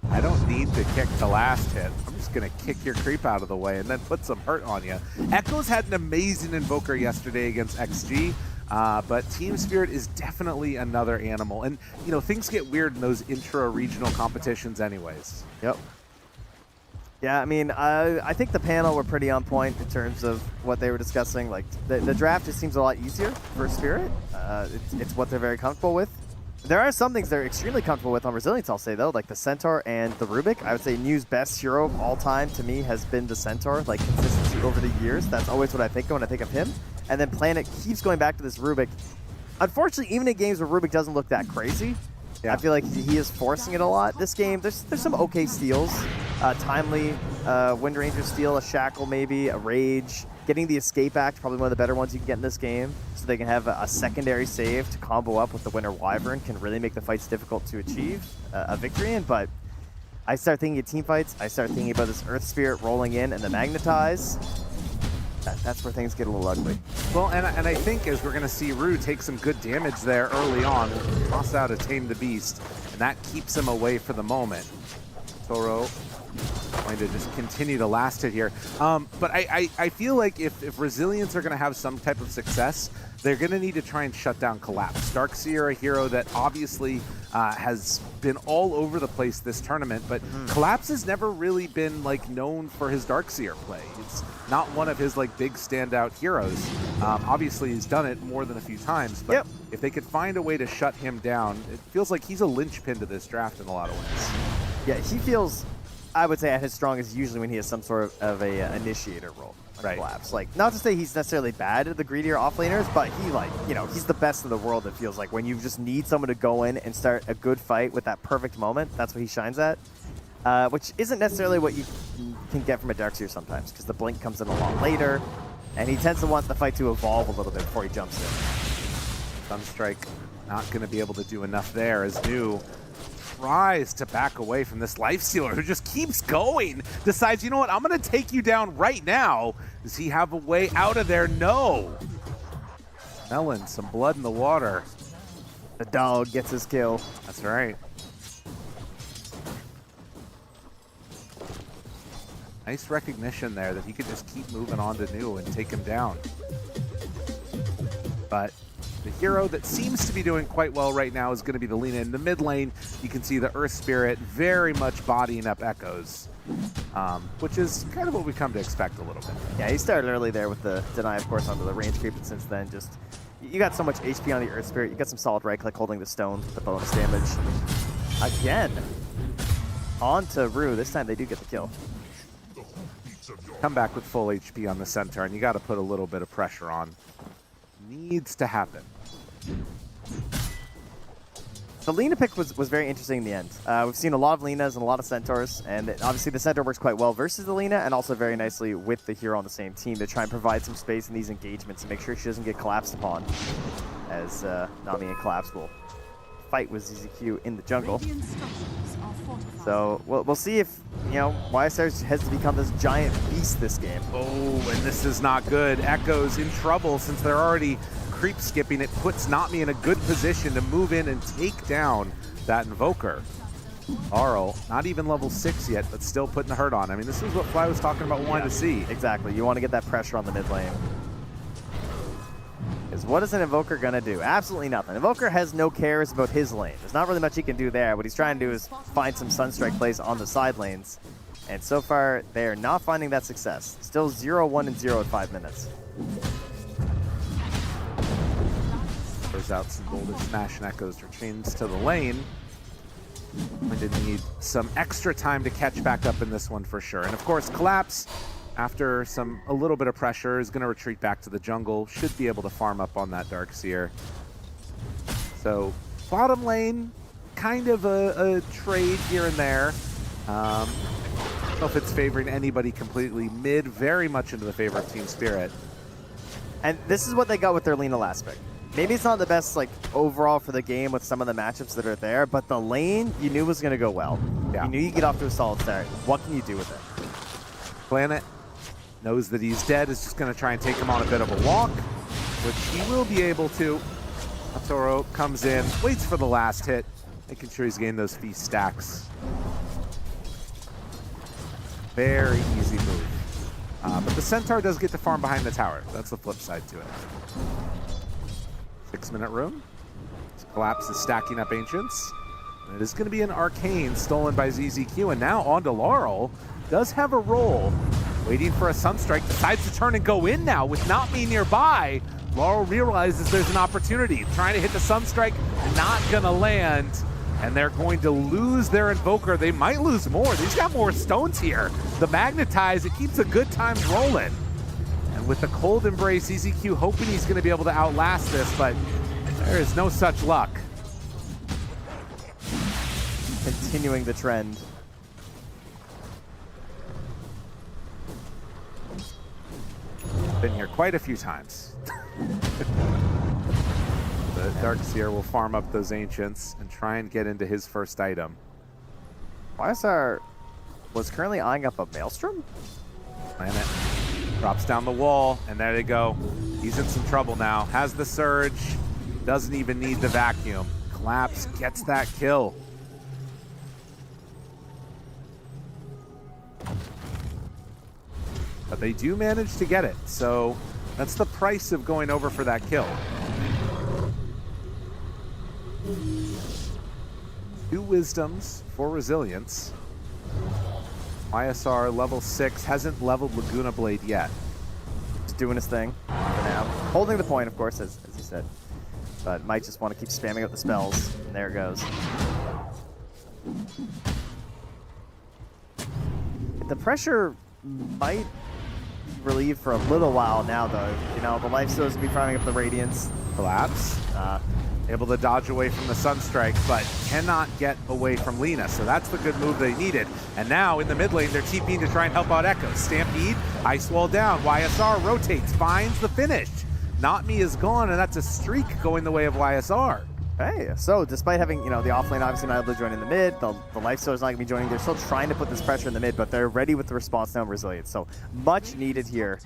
I don't need to kick the last hit. I'm just going to kick your creep out of the way and then put some hurt on you. Echoes had an amazing Invoker yesterday against XG. But Team Spirit is definitely another animal. And, things get weird in those intra-regional competitions anyways. Yep. Yeah, I mean, I think the panel were pretty on point in terms of what they were discussing. Like, the draft just seems a lot easier for Spirit. It's what they're very comfortable with. There are some things they're extremely comfortable with on Resilience, I'll say, though, like the Centaur and the Rubik. I would say New's best hero of all time, to me, has been the Centaur, like consistency over the years. That's always what I think of when I think of him. And then Planet keeps going back to this Rubik. Unfortunately, even in games where Rubik doesn't look that crazy, I feel like he is forcing it a lot. This game, there's some okay steals. Timely, Wind Ranger steal, a Shackle maybe, a Rage. Getting the Escape Act, probably one of the better ones you can get in this game, so they can have a secondary save to combo up with the Winter Wyvern, can really make the fights difficult to achieve a victory in. But I start thinking of team fights, I start thinking about this Earth Spirit rolling in and the Magnetize. That's where things get a little ugly. Well, and I think as we're going to see Rue take some good damage there early on, we'll toss out a Tame the Beast, and that keeps him away for the moment. Toro going to just continue to last it here. But I feel like if Resilience are going to have some type of success, they're going to need to try and shut down Collapse. Darkseer, a hero that obviously has been all over the place this tournament, but Collapse has never really been known for his Darkseer play. It's not one of his big standout heroes. Obviously, he's done it more than a few times, but if they could find a way to shut him down, it feels like he's a linchpin to this draft in a lot of ways. Yeah, he feels, I would say, at his strongest usually when he has some sort of a initiator role. Collapse. Not to say he's necessarily bad at the greedier offlaners, but he, he's the best in the world, it feels like. When you just need someone to go in and start a good fight with that perfect moment, that's what he shines at. Which isn't necessarily what you can get from a Darkseer sometimes, because the blink comes in a lot later, and he tends to want the fight to evolve a little bit before he jumps in. Sunstrike not going to be able to do enough there as New tries to back away from this Lifestealer who just keeps going. Decides, you know what, I'm going to take you down right now. Does he have a way out of there? No. Melon, some blood in the water. The dog gets his kill. That's right. Nice recognition there that he could just keep moving on to New and take him down. But the hero that seems to be doing quite well right now is going to be the Lina. In the mid lane, you can see the Earth Spirit very much bodying up Echoes, which is kind of what we come to expect a little bit. Yeah, he started early there with the deny, of course, onto the range creep, and since then, just you got so much HP on the Earth Spirit. You got some solid right click holding the stones with the bonus damage. Again, on to Rue. This time they do get the kill. Come back with full HP on the center, and you got to put a little bit of pressure on. Needs to happen. The Lina pick was very interesting in the end. We've seen a lot of Linas and a lot of Centaurs, and obviously the Centaur works quite well versus the Lina, and also very nicely with the hero on the same team to try and provide some space in these engagements and make sure she doesn't get collapsed upon, as Nami and Collapse will fight with ZZQ in the jungle. So we'll see if, you know, YSR has to become this giant beast this game. Oh, and this is not good. Echo's in trouble since they're already creep skipping. It puts Nami in a good position to move in and take down that Invoker. Arl, not even level 6 yet, but still putting the hurt on. I mean, this is what Fly was talking about wanting to see. Exactly. You want to get that pressure on the mid lane. Because what is an Invoker going to do? Absolutely nothing. Invoker has no cares about his lane. There's not really much he can do there. What he's trying to do is find some Sunstrike plays on the side lanes. And so far, they're not finding that success. Still 0, 1, and 0 at 5 minutes. Throws out some golden smash and Echoes returns to the lane. Going to need some extra time to catch back up in this one for sure. And of course, Collapse, after a little bit of pressure, is going to retreat back to the jungle. Should be able to farm up on that Darkseer. So bottom lane, kind of a trade here and there. I don't know if it's favoring anybody completely. Mid, very much into the favor of Team Spirit. And this is what they got with their Lina last pick. Maybe it's not the best like overall for the game with some of the matchups that are there, but the lane you knew was going to go well. Yeah. You knew you get off to a solid start. What can you do with it? Planet knows that he's dead, is just going to try and take him on a bit of a walk, which he will be able to. Atoro comes in, waits for the last hit, making sure he's getting those feast stacks. Very easy move. But the Centaur does get to farm behind the tower. That's the flip side to it. 6-minute room. Collapse is stacking up Ancients. And it is going to be an Arcane stolen by ZZQ. And now on to Laurel. Does have a roll. Waiting for a Sunstrike. Decides to turn and go in now with Nami nearby. Laurel realizes there's an opportunity. Trying to hit the Sunstrike. Not going to land. And they're going to lose their Invoker. They might lose more. They've got more stones here. The Magnetize, it keeps a good time rolling. And with the Cold Embrace, ZZQ hoping he's going to be able to outlast this, but there is no such luck. Continuing the trend. Been here quite a few times. The Darkseer will farm up those Ancients and try and get into his first item. YSR was currently eyeing up a Maelstrom? Planet drops down the wall, and there they go. He's in some trouble now. Has the Surge, doesn't even need the Vacuum. Collapse gets that kill. But they do manage to get it, so that's the price of going over for that kill. 2 wisdoms for resilience. YSR level 6 hasn't leveled Laguna Blade yet. Just doing his thing for now. Holding the point, of course, as he said. But might just want to keep spamming out the spells. And there it goes. The pressure might be relieved for a little while now, though. You know, the Lifestealers will be farming up the Radiance. Collapse. Able to dodge away from the Sunstrike, but cannot get away from Lina. So that's the good move they needed. And now in the mid lane, they're TPing to try and help out Echo. Stampede, Ice Wall down. YSR rotates, finds the finish. Not Me is gone, and that's a streak going the way of YSR. Hey, so despite having, the offlane obviously not able to join in the mid, the Lifesteal is not going to be joining, they're still trying to put this pressure in the mid, but they're ready with the response now and resilience. So much needed here.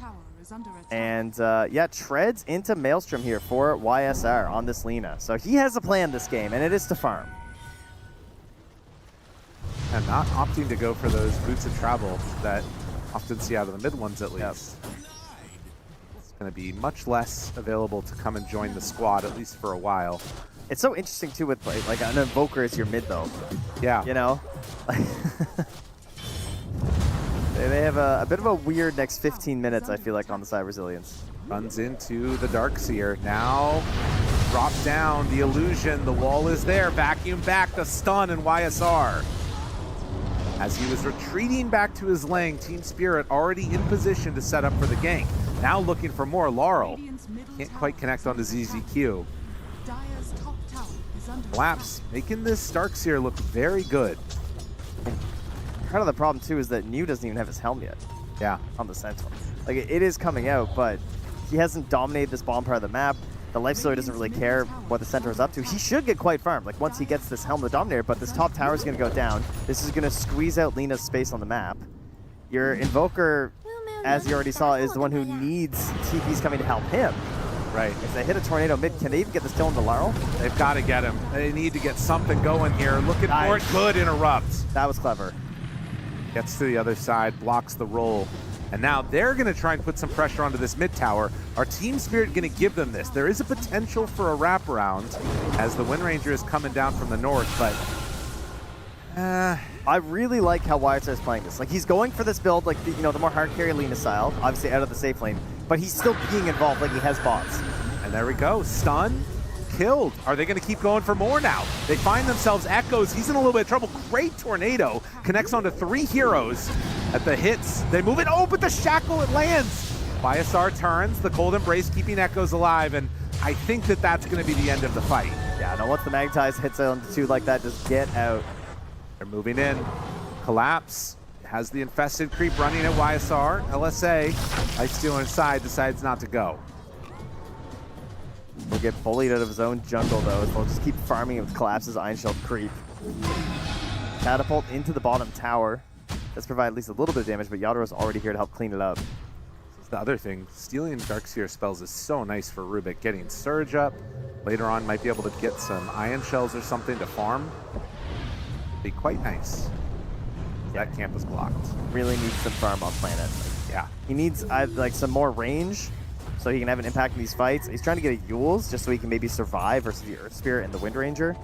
And yeah, treads into Maelstrom here for YSR on this Lina. So he has a plan this game, and it is to farm. And not opting to go for those boots of travel that often see out of the mid ones at least. Yep. It's going to be much less available to come and join the squad, at least for a while. It's so interesting too with like an Invoker as your mid though. Yeah. They have a bit of a weird next 15 minutes, I feel like, on the side of Resilience. Runs into the Darkseer. Now drop down the illusion. The wall is there. Vacuum back the stun and YSR. As he was retreating back to his lane, Team Spirit already in position to set up for the gank. Now looking for more. Laurel can't quite connect onto ZZQ. Collapse, making this Darkseer look very good. Part of the problem too is that New doesn't even have his helm yet. Yeah. On the Sentinel. Like it is coming out, but he hasn't dominated this bottom part of the map. The Lifestealer doesn't really care what the center is up to. He should get quite farmed, like once he gets this helm to dominate, but this top tower is going to go down. This is going to squeeze out Lina's space on the map. Your Invoker, as you already saw, is the one who needs TPs coming to help him. Right. If they hit a tornado mid, can they even get this kill into Laurel? They've got to get him. They need to get something going here. Looking for it. Good interrupt. That was clever. Gets to the other side, blocks the roll. And now they're going to try and put some pressure onto this mid tower. Are Team Spirit going to give them this? There is a potential for a wraparound as the Wind Ranger is coming down from the north, but... I really like how YSR is playing this. Like, he's going for this build, like, the more hard carry Lina style, obviously out of the safe lane, but he's still being involved like he has bots. And there we go. Stun. Killed. Are they going to keep going for more now? They find themselves Echoes. He's in a little bit of trouble. Great tornado. Connects onto 3 heroes at the hits. They move it. Oh, but the shackle, it lands. YSR turns. The Cold Embrace keeping Echoes alive. And I think that that's going to be the end of the fight. Yeah, no, once the Magnetize hits onto 2 like that, just get out. They're moving in. Collapse. Has the infested creep running at YSR. LSA, Lifestealer inside, decides not to go. He'll get bullied out of his own jungle, though. They'll just keep farming with Collapse's Iron Shield creep. Catapult into the bottom tower. Let's provide at least a little bit of damage, but Yadora's already here to help clean it up. That's the other thing. Stealing Darkseer spells is so nice for Rubik. Getting Surge up. Later on, might be able to get some Ion Shells or something to farm. Be quite nice. Yeah. That camp is blocked. Really needs some farm on planet. Yeah. He needs like some more range so he can have an impact in these fights. He's trying to get a Yules just so he can maybe survive versus the Earth Spirit and the Wind Ranger.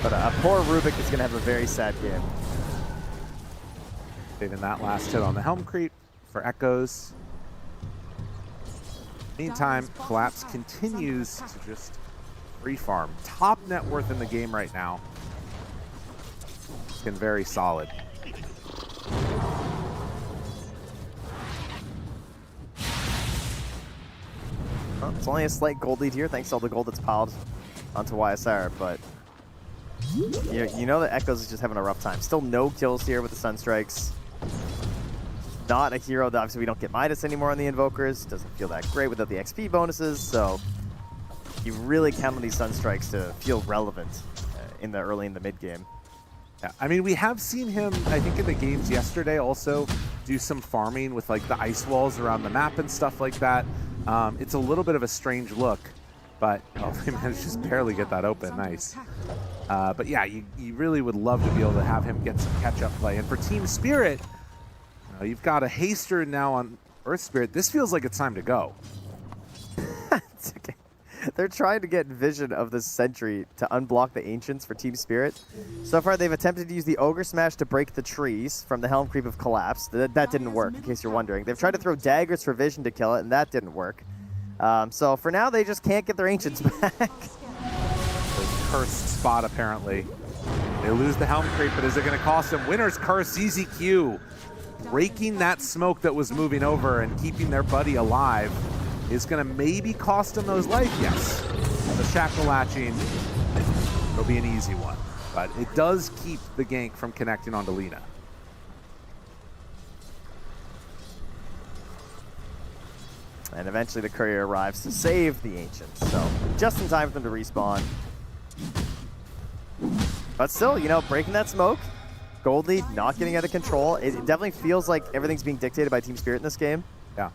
But poor Rubik is going to have a very sad game. Saving that last hit on the Helm Creep for Echoes. Meantime, Collapse continues to just free farm. Top net worth in the game right now. It's been very solid. Well, it's only a slight gold lead here thanks to all the gold that's piled onto YSR, but you know that Echoes is just having a rough time. Still no kills here with the Sunstrikes. Not a hero that obviously we don't get Midas anymore on the Invokers. Doesn't feel that great without the XP bonuses, so you really count on these Sunstrikes to feel relevant in the early in the mid game. Yeah, I mean, we have seen him, I think in the games yesterday also do some farming with like the ice walls around the map and stuff like that. It's a little bit of a strange look, but they managed to just barely get that open. Nice. But yeah, you really would love to be able to have him get some catch-up play. And for Team Spirit, you've got a Haster now on Earth Spirit. This feels like it's time to go. It's okay. They're trying to get vision of the Sentry to unblock the Ancients for Team Spirit. So far, they've attempted to use the Ogre Smash to break the trees from the Helm Creep of Collapse. That didn't work, in case you're wondering. They've tried to throw daggers for vision to kill it, and that didn't work. So for now, they just can't get their Ancients back. Cursed spot, apparently. They lose the Helm Creep, but is it going to cost them? Winner's Curse, ZZQ. Breaking that smoke that was moving over and keeping their buddy alive is going to maybe cost them those life. Yes. The shackle latching will be an easy one, but it does keep the gank from connecting onto Lina. And eventually the courier arrives to save the Ancients. So just in time for them to respawn. But still, you know, breaking that smoke. Gold lead not getting out of control. It definitely feels like everything's being dictated by Team Spirit in this game. Yeah.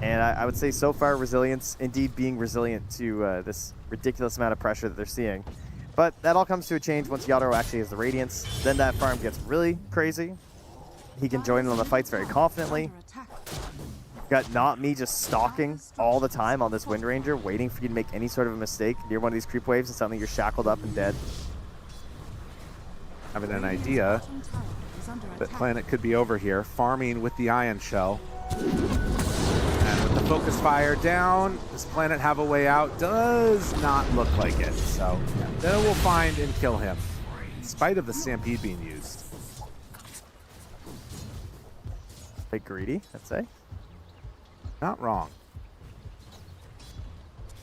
And I would say so far, Resilience indeed being resilient to this ridiculous amount of pressure that they're seeing. But that all comes to a change once Yadoro actually has the Radiance. Then that farm gets really crazy. He can join in on the fights very confidently. Got Not Me just stalking all the time on this Wind Ranger, waiting for you to make any sort of a mistake near one of these creep waves, and suddenly you're shackled up and dead. Having an idea that Planet could be over here, farming with the Ion Shell. And with the focus fire down, does Planet have a way out? Does not look like it. So then we'll find and kill him, in spite of the Stampede being used. Bit greedy, I'd say. Not wrong.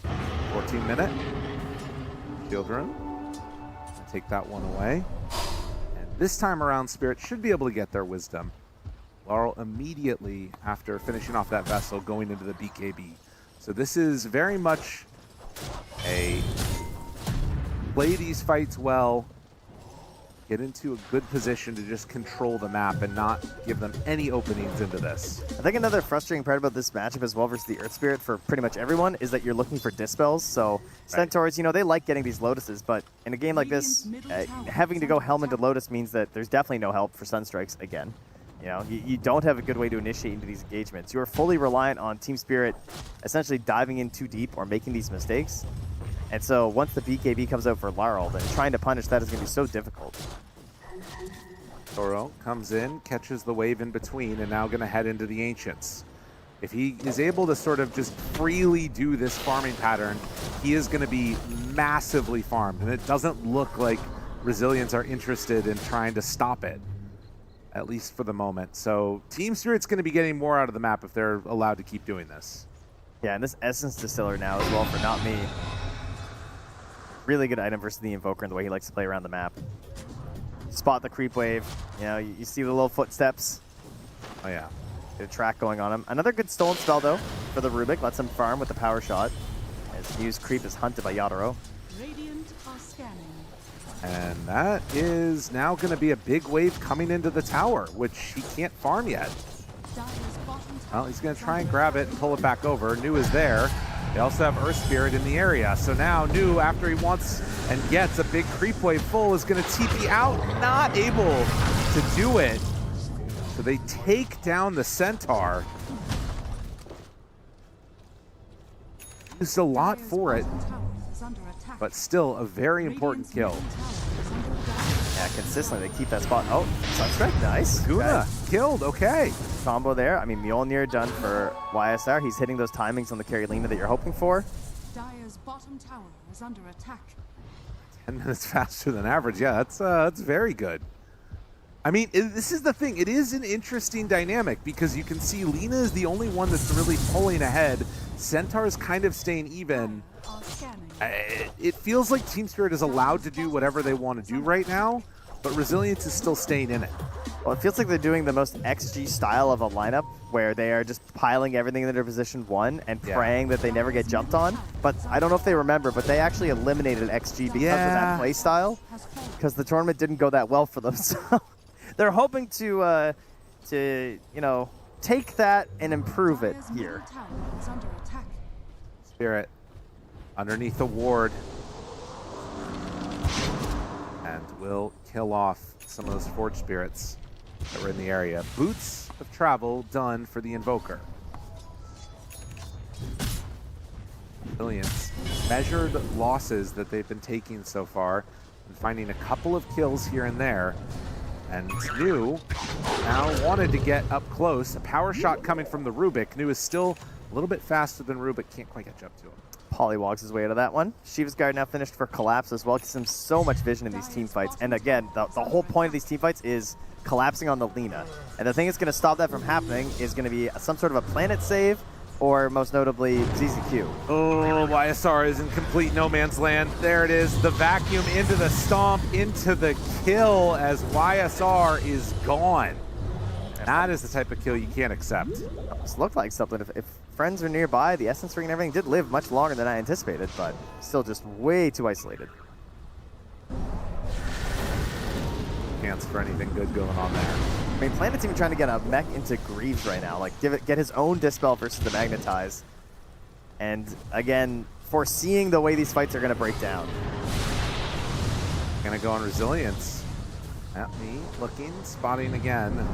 14-minute. Shield Room. Take that one away. And this time around, Spirit should be able to get their Wisdom. Laurel immediately after finishing off that vessel going into the BKB. So this is very much a play these fights well, get into a good position to just control the map and not give them any openings into this. I think another frustrating part about this matchup as well versus the Earth Spirit for pretty much everyone is that you're looking for dispels. So Centaurs, you know, they like getting these Lotuses, but in a game like this, having to go Helm into Lotus means that there's definitely no help for Sunstrikes again. You know, you don't have a good way to initiate into these engagements. You are fully reliant on Team Spirit essentially diving in too deep or making these mistakes. And so once the BKB comes out for Laurel, then trying to punish that is going to be so difficult. Toro comes in, catches the wave in between, and now going to head into the Ancients. If he is able to sort of just freely do this farming pattern, he is going to be massively farmed. And it doesn't look like Resilience are interested in trying to stop it, at least for the moment. So Team Spirit's going to be getting more out of the map if they're allowed to keep doing this. Yeah, and this Essence Distiller now as well for Not Me. Really good item versus the Invoker and the way he likes to play around the map. Spot the creep wave. You know, you see the little footsteps. Oh, yeah. Get a track going on him. Another good stolen spell, though, for the Rubik. Lets him farm with the power shot. As Mew's creep is hunted by Yadoro. Radiant are scanning. And that is now going to be a big wave coming into the tower, which he can't farm yet. Well, he's going to try and grab it and pull it back over. New is there. They also have Earth Spirit in the area. So now New, after he wants and gets a big creep wave full, is going to TP out. Not able to do it. So they take down the Centaur. Used a lot for it, but still a very important kill. Yeah, consistently they keep that spot. Oh, Sunstrike, nice. Guna killed, okay. Combo there. I mean, Mjolnir done for YSR. He's hitting those timings on the Carolina that you're hoping for. Dire's bottom tower is under attack. 10 minutes faster than average. Yeah, that's very good. I mean, this is the thing. It is an interesting dynamic because you can see Lina is the only one that's really pulling ahead. Centaur's kind of staying even. It feels like Team Spirit is allowed to do whatever they want to do right now, but Resilience is still staying in it. Well, it feels like they're doing the most XG style of a lineup where they are just piling everything into position 1 and praying that they never get jumped on. But I don't know if they remember, but they actually eliminated XG because of that play style, because the tournament didn't go that well for them. So they're hoping to you know, take that and improve it here. Spirit underneath the ward and will kill off some of those Forge Spirits that were in the area. Boots of travel done for the Invoker. Resilience measured losses that they've been taking so far and finding a couple of kills here and there. And New now wanted to get up close. A power shot coming from the Rubik. New is still a little bit faster than Rubik. Can't quite catch up to him. Pollywogs his way out of that one. Shiva's Guard now finished for Collapse as well. Gives him so much vision in these team fights. And again, the whole point of these team fights is collapsing on the Lina. And the thing that's going to stop that from happening is going to be some sort of a planet save, or most notably ZZQ. Oh, YSR is in complete no man's land. There it is, the vacuum into the stomp, into the kill as YSR is gone. That is the type of kill you can't accept. This looked like something if friends are nearby. The Essence Ring and everything did live much longer than I anticipated, but still just way too isolated. Chance for anything good going on there. I mean, Planet's even trying to get a mech into Greaves right now. Like, get his own Dispel versus the Magnetize. And again, foreseeing the way these fights are going to break down. Gonna go on Resilience. At me, looking, spotting again.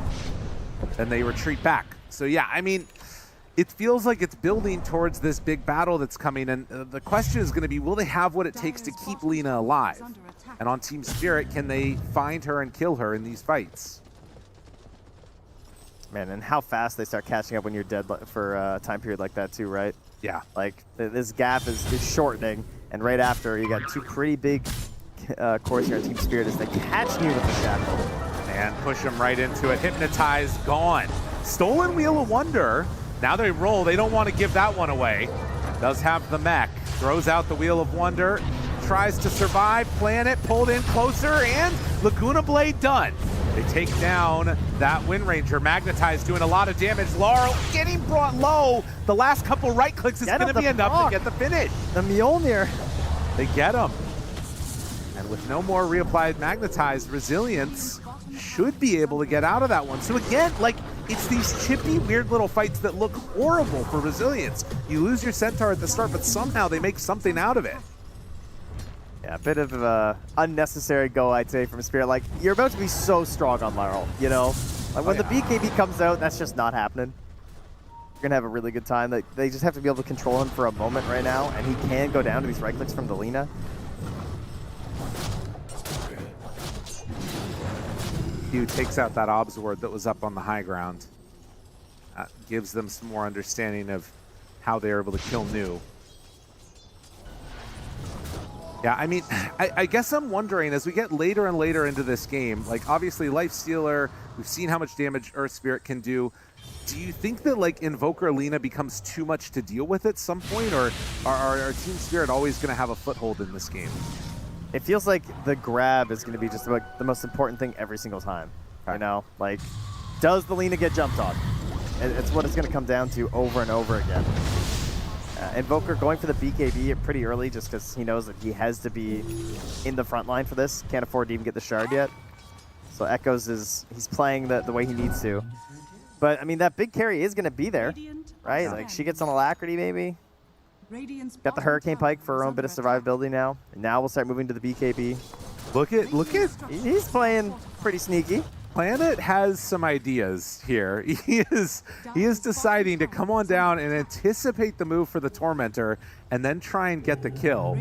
Then they retreat back. So yeah, I mean, it feels like it's building towards this big battle that's coming, and the question is going to be, will they have what it takes to keep Lina alive? And on Team Spirit, can they find her and kill her in these fights? Man, and how fast they start catching up when you're dead for a time period like that too, right? Yeah. Like, this gap is shortening, and right after, you got two pretty big cores here on Team Spirit as they catch you with the Shackle. And push them right into it. Hypnotize, gone. Stolen Wheel of Wonder. Now they roll. They don't want to give that one away. Does have the mech. Throws out the Wheel of Wonder. Tries to survive. Planet pulled in closer, and Laguna Blade done. They take down that Wind Ranger. Magnetize doing a lot of damage. Laurel getting brought low. The last couple right clicks is going to be enough to get the finish. The Mjolnir. They get him. And with no more reapplied Magnetize, Resilience should be able to get out of that one. So again, like, it's these chippy, weird little fights that look horrible for Resilience. You lose your Centaur at the start, but somehow they make something out of it. Yeah, a bit of unnecessary go, I'd say, from Spirit. Like, you're about to be so strong on Laurel, you know? Like, when the BKB comes out, that's just not happening. You're going to have a really good time. They just have to be able to control him for a moment right now, and he can go down to these right clicks from the Lina. Hugh takes out that Obs ward that was up on the high ground. Gives them some more understanding of how they're able to kill New. Yeah, I mean, I guess I'm wondering, as we get later and later into this game, like, obviously Lifestealer, we've seen how much damage Earth Spirit can do. Do you think that, like, Invoker Lina becomes too much to deal with at some point, or are Team Spirit always going to have a foothold in this game? It feels like the grab is going to be just like the most important thing every single time. Okay. You know, like, does the Lina get jumped on? It's what it's going to come down to over and over again. Invoker going for the BKB pretty early just because he knows that he has to be in the front line for this. Can't afford to even get the shard yet. So Echoes he's playing the way he needs to. But, I mean, that big carry is going to be there, right? Like, she gets on Alacrity maybe. Got the Hurricane Pike for her own bit of survivability now. And now we'll start moving to the BKB. Look at he's playing pretty sneaky. Planet has some ideas here. He is deciding to come on down and anticipate the move for the Tormentor and then try and get the kill.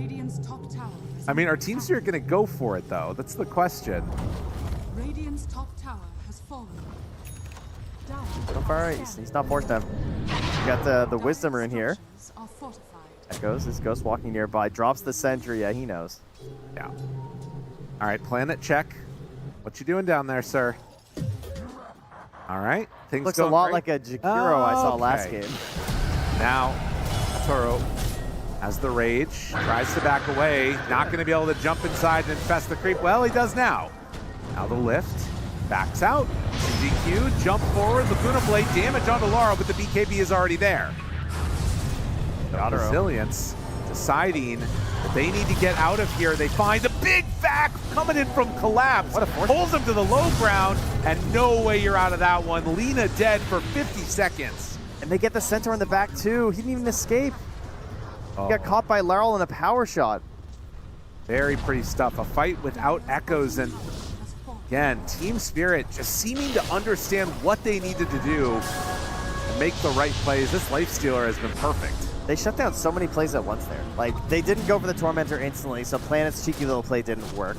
I mean, are Team Spirit going to go for it though? That's the question. Radiant's top tower has fallen. So far, he's not forced to. Got the Wisdom Rune here. Echoes, this Ghost walking nearby, drops the Sentry. Yeah, he knows. Yeah. All right, Planet check. What you doing down there, sir? All right, things looks a lot like a Jakiro I saw last game. Now, Toro has the Rage, tries to back away, not going to be able to jump inside and infest the creep. Well, he does now. Now the lift, backs out. CDQ, jump forward, Laguna Blade, damage onto Laurel, but the BKB is already there. Resilience deciding that they need to get out of here. They find the big vac coming in from Collapse. What a force. Pulls them to the low ground, and no way you're out of that one. Lina dead for 50 seconds. And they get the Centaur in the back too. He didn't even escape. He got caught by Laurel in a power shot. Very pretty stuff. A fight without Echoes, and again, Team Spirit just seeming to understand what they needed to do and make the right plays. This Lifestealer has been perfect. They shut down so many plays at once there. Like, they didn't go for the Tormentor instantly, so Planet's cheeky little play didn't work.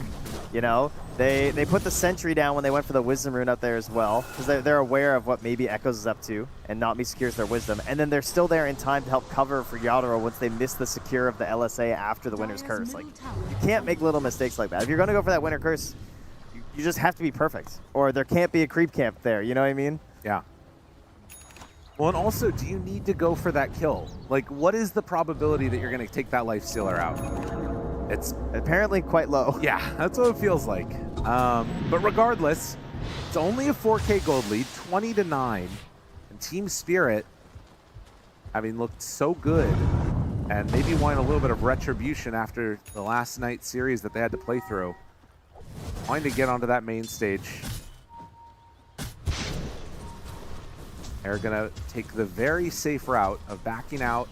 You know, they put the Sentry down when they went for the Wisdom Rune up there as well, because they're aware of what maybe Echoes is up to, and not me secures their Wisdom. And then they're still there in time to help cover for Yadoro once they miss the secure of the LSA after the Winter's Curse. Like, you can't make little mistakes like that. If you're going to go for that Winter Curse, you just have to be perfect, or there can't be a creep camp there, you know what I mean? Yeah. Well, and also, do you need to go for that kill? Like, what is the probability that you're going to take that Lifestealer out? It's apparently quite low. Yeah, that's what it feels like. But regardless, it's only a 4K gold lead, 20-9. And Team Spirit, having looked so good and maybe wanting a little bit of retribution after the last night series that they had to play through. Wanting to get onto that main stage. They're gonna take the very safe route of backing out,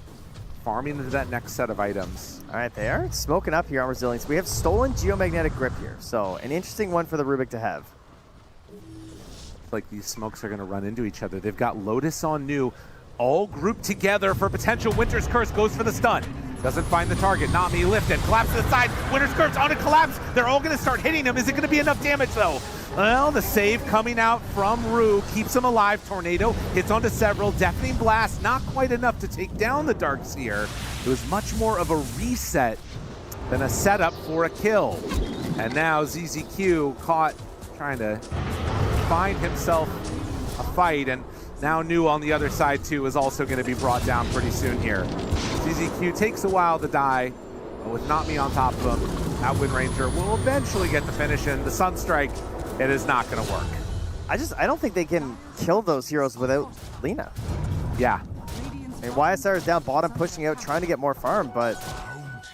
farming into that next set of items. All right, they are smoking up here on Resilience. We have stolen geomagnetic grip here, so an interesting one for the Rubik to have. Like these smokes are gonna run into each other. They've got Lotus on new, all grouped together for potential Winter's Curse. Goes for the stun. Doesn't find the target. Nami lifted. Collapse to the side. Winter's Curse on a collapse. They're all going to start hitting him. Is it going to be enough damage, though? Well, the save coming out from Rue keeps him alive. Tornado hits onto several. Deafening Blast, not quite enough to take down the Darkseer. It was much more of a reset than a setup for a kill. And now ZZQ caught trying to find himself a fight. And now New on the other side, too, is also going to be brought down pretty soon here. ZZQ takes a while to die, but with Not Me on top of him, that Wind Ranger will eventually get the finish in. The Sunstrike, it is not going to work. I don't think they can kill those heroes without Lina. Yeah. I mean, YSR is down bottom, pushing out, trying to get more farm, but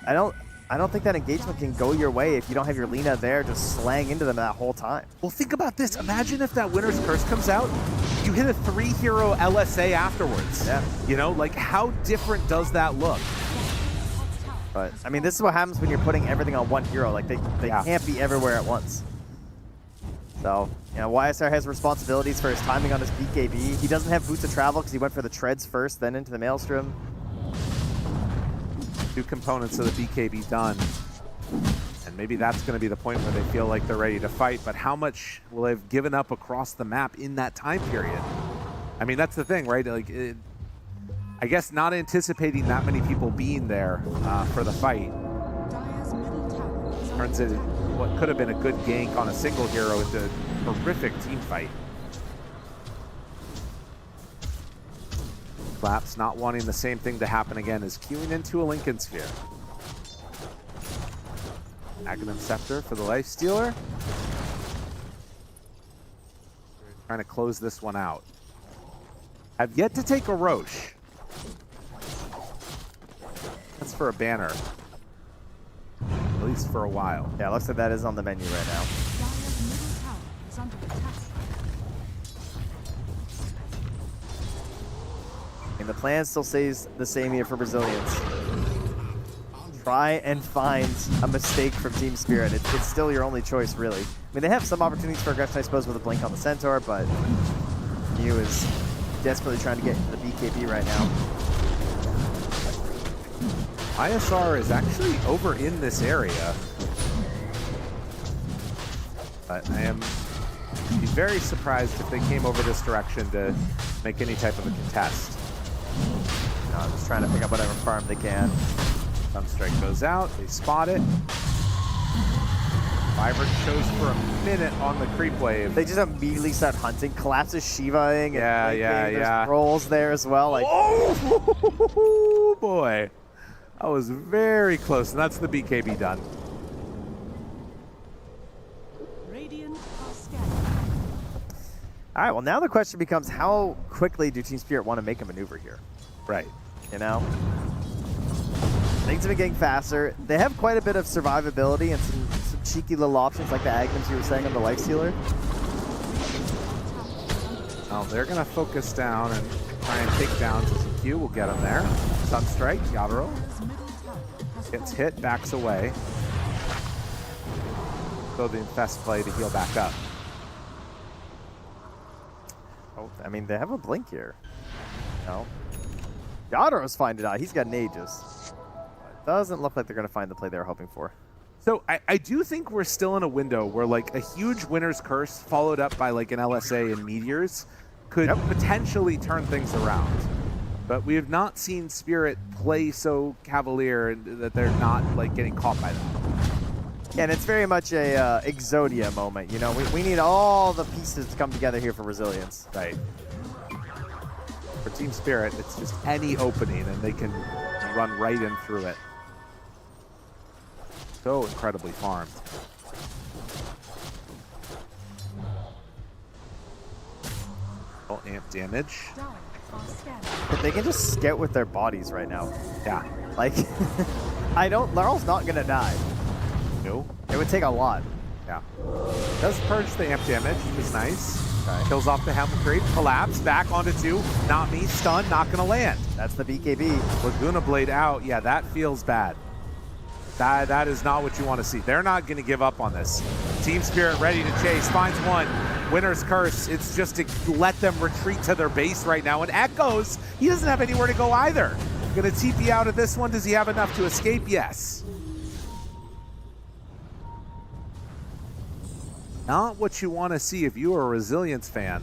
I don't think that engagement can go your way if you don't have your Lina there just slaying into them that whole time. Well, think about this. Imagine if that Winter's Curse comes out, you hit a 3-hero LSA afterwards. Yeah. You know, like how different does that look? But, I mean, this is what happens when you're putting everything on one hero. Like, they can't be everywhere at once. So, you know, YSR has responsibilities for his timing on his BKB. He doesn't have Boots of Travel because he went for the Treads first, then into the Maelstrom. 2 components of the BKB done. And maybe that's going to be the point where they feel like they're ready to fight. But how much will they have given up across the map in that time period? I mean, that's the thing, right? Like, I guess not anticipating that many people being there for the fight turns it what could have been a good gank on a single hero into a horrific team fight. Collapse not wanting the same thing to happen again is queuing into a Lincoln Sphere. Aghanim Scepter for the Lifestealer. Trying to close this one out. Have yet to take a Roche. That's for a banner. At least for a while. Yeah, it looks like that is on the menu right now. And the plan still stays the same here for Brazilians. Try and find a mistake from Team Spirit. It's still your only choice, really. I mean, they have some opportunities for aggression, I suppose, with a blink on the Centaur, but Mew is desperately trying to get into the BKB right now. ISR is actually over in this area. But I am be very surprised if they came over this direction to make any type of a contest. No, I'm just trying to pick up whatever farm they can. Sunstrike goes out, they spot it. Vibrant shows for a minute on the creep wave. They just immediately start hunting. Collapses Shiva-ing. Yeah. There's rolls there as well. Like, oh boy. That was very close, and that's the BKB done. All right, well, now the question becomes how quickly do Team Spirit want to make a maneuver here? Right. You know? Things have been getting faster. They have quite a bit of survivability and some cheeky little options like the Aghanims you were saying on the Lifestealer. Well, they're going to focus down and try and take down ZZQ. We'll get him there. Sunstrike, Yadro. Gets hit, backs away. So the Infest play to heal back up. Oh, I mean, they have a blink here. No. Yadro's fine to die. He's got an Aegis. It doesn't look like they're going to find the play they were hoping for. So I do think we're still in a window where like a huge Winter's Curse followed up by like an LSA and Meteors could potentially turn things around. But we have not seen Spirit play so cavalier that they're not like getting caught by them. Yeah, and it's very much a Exodia moment. You know, we need all the pieces to come together here for Resilience. Right. For Team Spirit, it's just any opening and they can run right in through it. So incredibly farmed. Amp damage. But they can just scout with their bodies right now. Yeah. Like, Larl's not gonna die. No. It would take a lot. Yeah. Does purge the amp damage, which is nice. Kills off the Helmet Crate, collapse, back onto 2. Not me, stun, not gonna land. That's the BKB. Laguna Blade out. Yeah, that feels bad. That is not what you want to see. They're not gonna give up on this. Team Spirit ready to chase, finds one. Winner's Curse, it's just to let them retreat to their base right now. And Echoes, he doesn't have anywhere to go either. Gonna TP out of this one. Does he have enough to escape? Yes. Not what you want to see if you are a Resilience fan.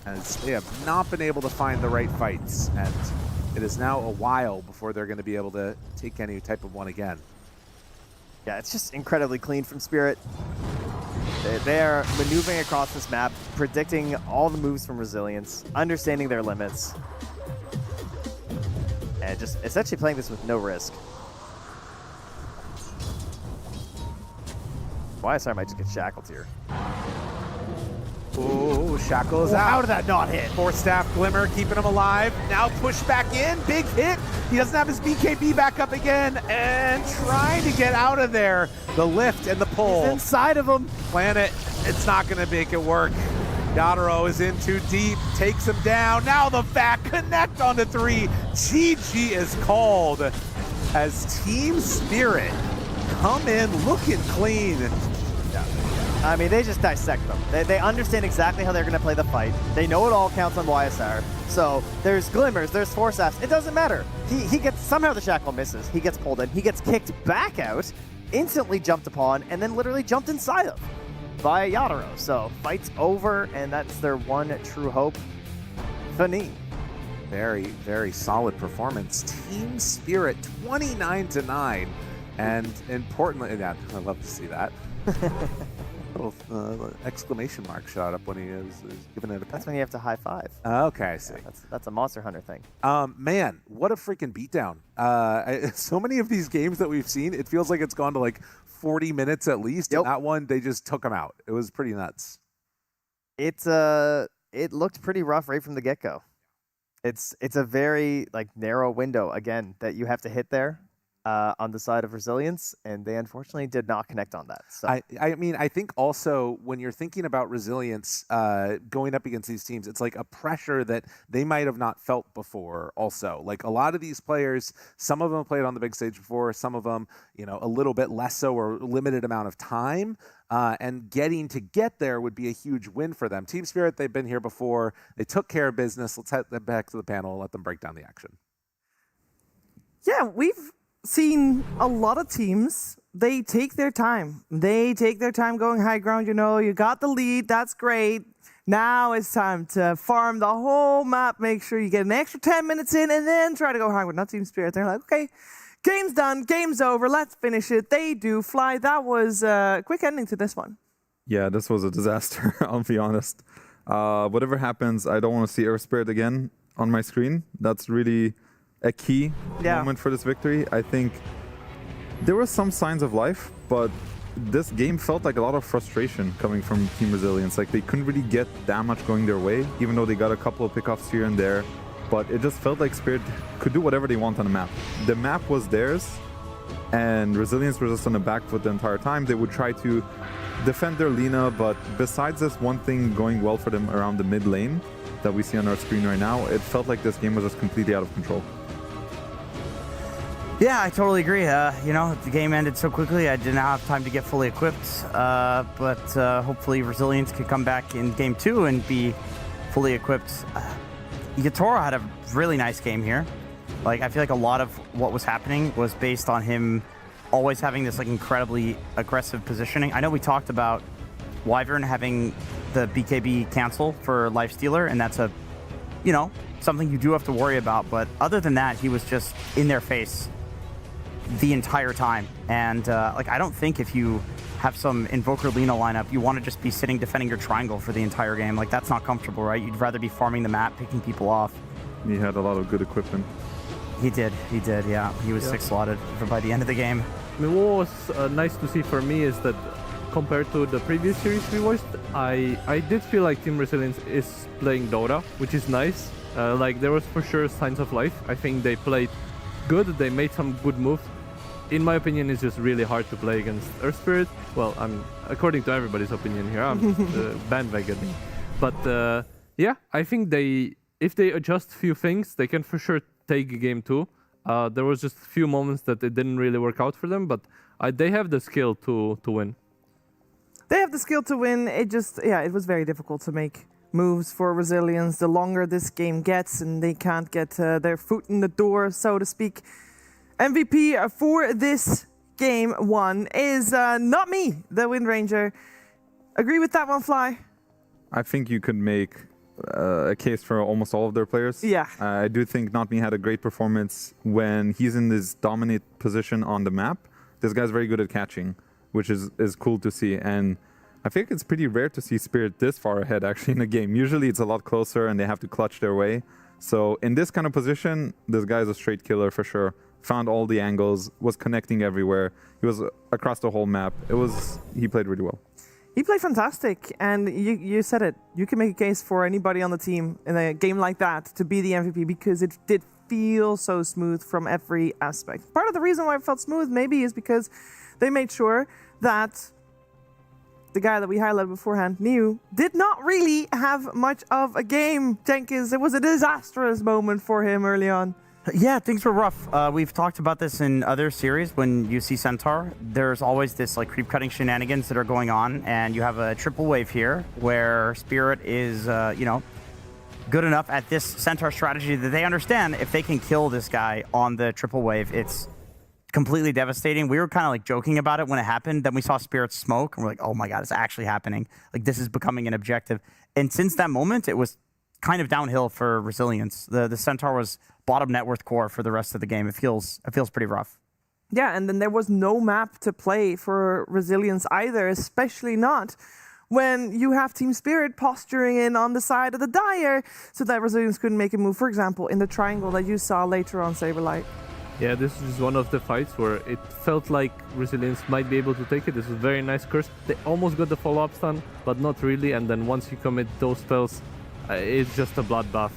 As they have not been able to find the right fights. And it is now a while before they're going to be able to take any type of one again. Yeah, it's just incredibly clean from Spirit. They are maneuvering across this map, predicting all the moves from Resilience, understanding their limits, and just essentially playing this with no risk. YSR might just get shackled here. Oh, Shackles out. How did that not hit? Force Staff Glimmer keeping him alive. Now push back in. Big hit. He doesn't have his BKB back up again. And trying to get out of there. The lift and the pull. He's inside of him. Planet, it's not going to make it work. Yadaro is in too deep. Takes him down. Now the back connect on the 3. GG is called as Team Spirit come in looking clean. I mean, they just dissect them. They understand exactly how they're going to play the fight. They know it all counts on YSR. So there's glimmers, there's force apps. It doesn't matter. He gets, somehow the shackle misses. He gets pulled in. He gets kicked back out, instantly jumped upon, and then literally jumped inside of by Yadaro. So fight's over, and that's their one true hope. Fini. Very, very solid performance. Team Spirit 29-9. And importantly, yeah, I love to see that. Little exclamation mark shot up when he is giving it a pat. That's when you have to high five. Okay, I see. Yeah, that's a Monster Hunter thing. Man, what a freaking beatdown. So many of these games that we've seen, it feels like it's gone to like 40 minutes at least. Yep. And that one, they just took him out. It was pretty nuts. It looked pretty rough right from the get-go. It's a very like narrow window again that you have to hit there. On the side of Resilience, and they unfortunately did not connect on that. So I mean, I think also when you're thinking about Resilience going up against these teams, it's like a pressure that they might have not felt before also. Like a lot of these players, some of them played on the big stage before, some of them, you know, a little bit less so or limited amount of time. And getting to get there would be a huge win for them. Team Spirit, they've been here before. They took care of business. Let's head back to the panel and let them break down the action. Yeah, we've seen a lot of teams, they take their time. They take their time going high ground. You know, you got the lead. That's great. Now it's time to farm the whole map. Make sure you get an extra 10 minutes in and then try to go high ground. Not Team Spirit. They're like, okay, game's done. Game's over. Let's finish it. They do fly. That was a quick ending to this one. Yeah, this was a disaster, I'll be honest. Whatever happens, I don't want to see Earth Spirit again on my screen. That's really a key moment for this victory. I think there were some signs of life, but this game felt like a lot of frustration coming from Team Resilience. Like they couldn't really get that much going their way, even though they got a couple of pickoffs here and there. But it just felt like Spirit could do whatever they want on the map. The map was theirs, and Resilience was just on the back foot the entire time. They would try to defend their Lina, but besides this one thing going well for them around the mid lane that we see on our screen right now, it felt like this game was just completely out of control. Yeah, I totally agree. You know, the game ended so quickly, I didn't have time to get fully equipped. But hopefully Resilience could come back in game 2 and be fully equipped. Yatoro had a really nice game here. Like, I feel like a lot of what was happening was based on him always having this like incredibly aggressive positioning. I know we talked about Wyvern having the BKB cancel for Lifestealer, and that's a, you know, something you do have to worry about. But other than that, he was just in their face the entire time. And like, I don't think if you have some Invoker Lina lineup, you want to just be sitting defending your triangle for the entire game. Like, that's not comfortable, right? You'd rather be farming the map, picking people off. He had a lot of good equipment. He did, yeah. He was 6 slotted by the end of the game. I mean, what was nice to see for me is that compared to the previous series we watched, I did feel like Team Resilience is playing Dota, which is nice. Like there was for sure signs of life. I think they played good. They made some good moves. In my opinion, it's just really hard to play against Earth Spirit. Well, according to everybody's opinion here, I'm bandwagoning. But yeah, I think if they adjust a few things, they can for sure take game 2. There was just a few moments that it didn't really work out for them, but they have the skill to win. They have the skill to win. It was very difficult to make moves for Resilience. The longer this game gets and they can't get their foot in the door, so to speak. MVP for this game 1 is not me, the Wind Ranger. Agree with that one, Fly? I think you could make a case for almost all of their players. Yeah. I do think Not Me had a great performance when he's in this dominant position on the map. This guy's very good at catching, which is cool to see. And I think it's pretty rare to see Spirit this far ahead actually in a game. Usually it's a lot closer and they have to clutch their way. So in this kind of position, this guy's a straight killer for sure. Found all the angles, was connecting everywhere. He was across the whole map. He played really well. He played fantastic, and you said it. You can make a case for anybody on the team in a game like that to be the MVP because it did feel so smooth from every aspect. Part of the reason why it felt smooth maybe is because they made sure that the guy that we highlighted beforehand, Niu, did not really have much of a game. Jenkins, it was a disastrous moment for him early on. Yeah, things were rough. We've talked about this in other series. When you see Centaur, there's always this like creep cutting shenanigans that are going on, and you have a triple wave here where Spirit is, good enough at this Centaur strategy that they understand if they can kill this guy on the triple wave, it's completely devastating. We were kind of like joking about it when it happened. Then we saw Spirit's smoke, and we're like, oh my god, it's actually happening. Like this is becoming an objective. And since that moment, it was kind of downhill for Resilience. The Centaur was bottom net worth core for the rest of the game. It feels pretty rough. Yeah, and then there was no map to play for Resilience either, especially not when you have Team Spirit posturing in on the side of the Dire so that Resilience couldn't make a move, for example, in the triangle that you saw later on Saberlight. Yeah, this is one of the fights where it felt like Resilience might be able to take it. This was very nice curse. They almost got the follow-up stun, but not really, and then once you commit those spells, it's just a bloodbath.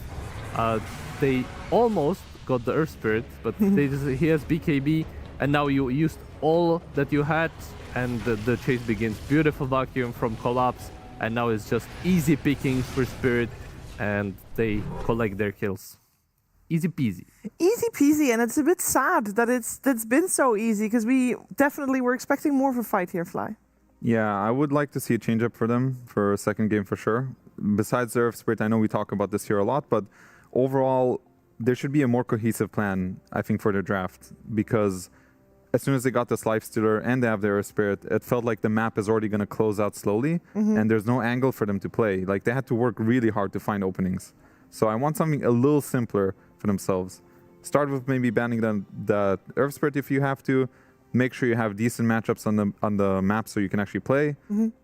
They almost got the Earth Spirit, but he has BKB, and now you used all that you had, and the chase begins. Beautiful vacuum from Collapse, and now it's just easy pickings for Spirit, and they collect their kills. Easy peasy. Easy peasy, and it's a bit sad that that's been so easy, because we definitely were expecting more of a fight here, Fly. Yeah, I would like to see a change up for them for a second game for sure. Besides the Earth Spirit, I know we talk about this here a lot, but overall, there should be a more cohesive plan, I think, for their draft, because as soon as they got this Lifestealer and they have their Earth Spirit, it felt like the map is already going to close out slowly, and there's no angle for them to play. Like, they had to work really hard to find openings. So I want something a little simpler for themselves. Start with maybe banning the Earth Spirit if you have to. Make sure you have decent matchups on the map so you can actually play,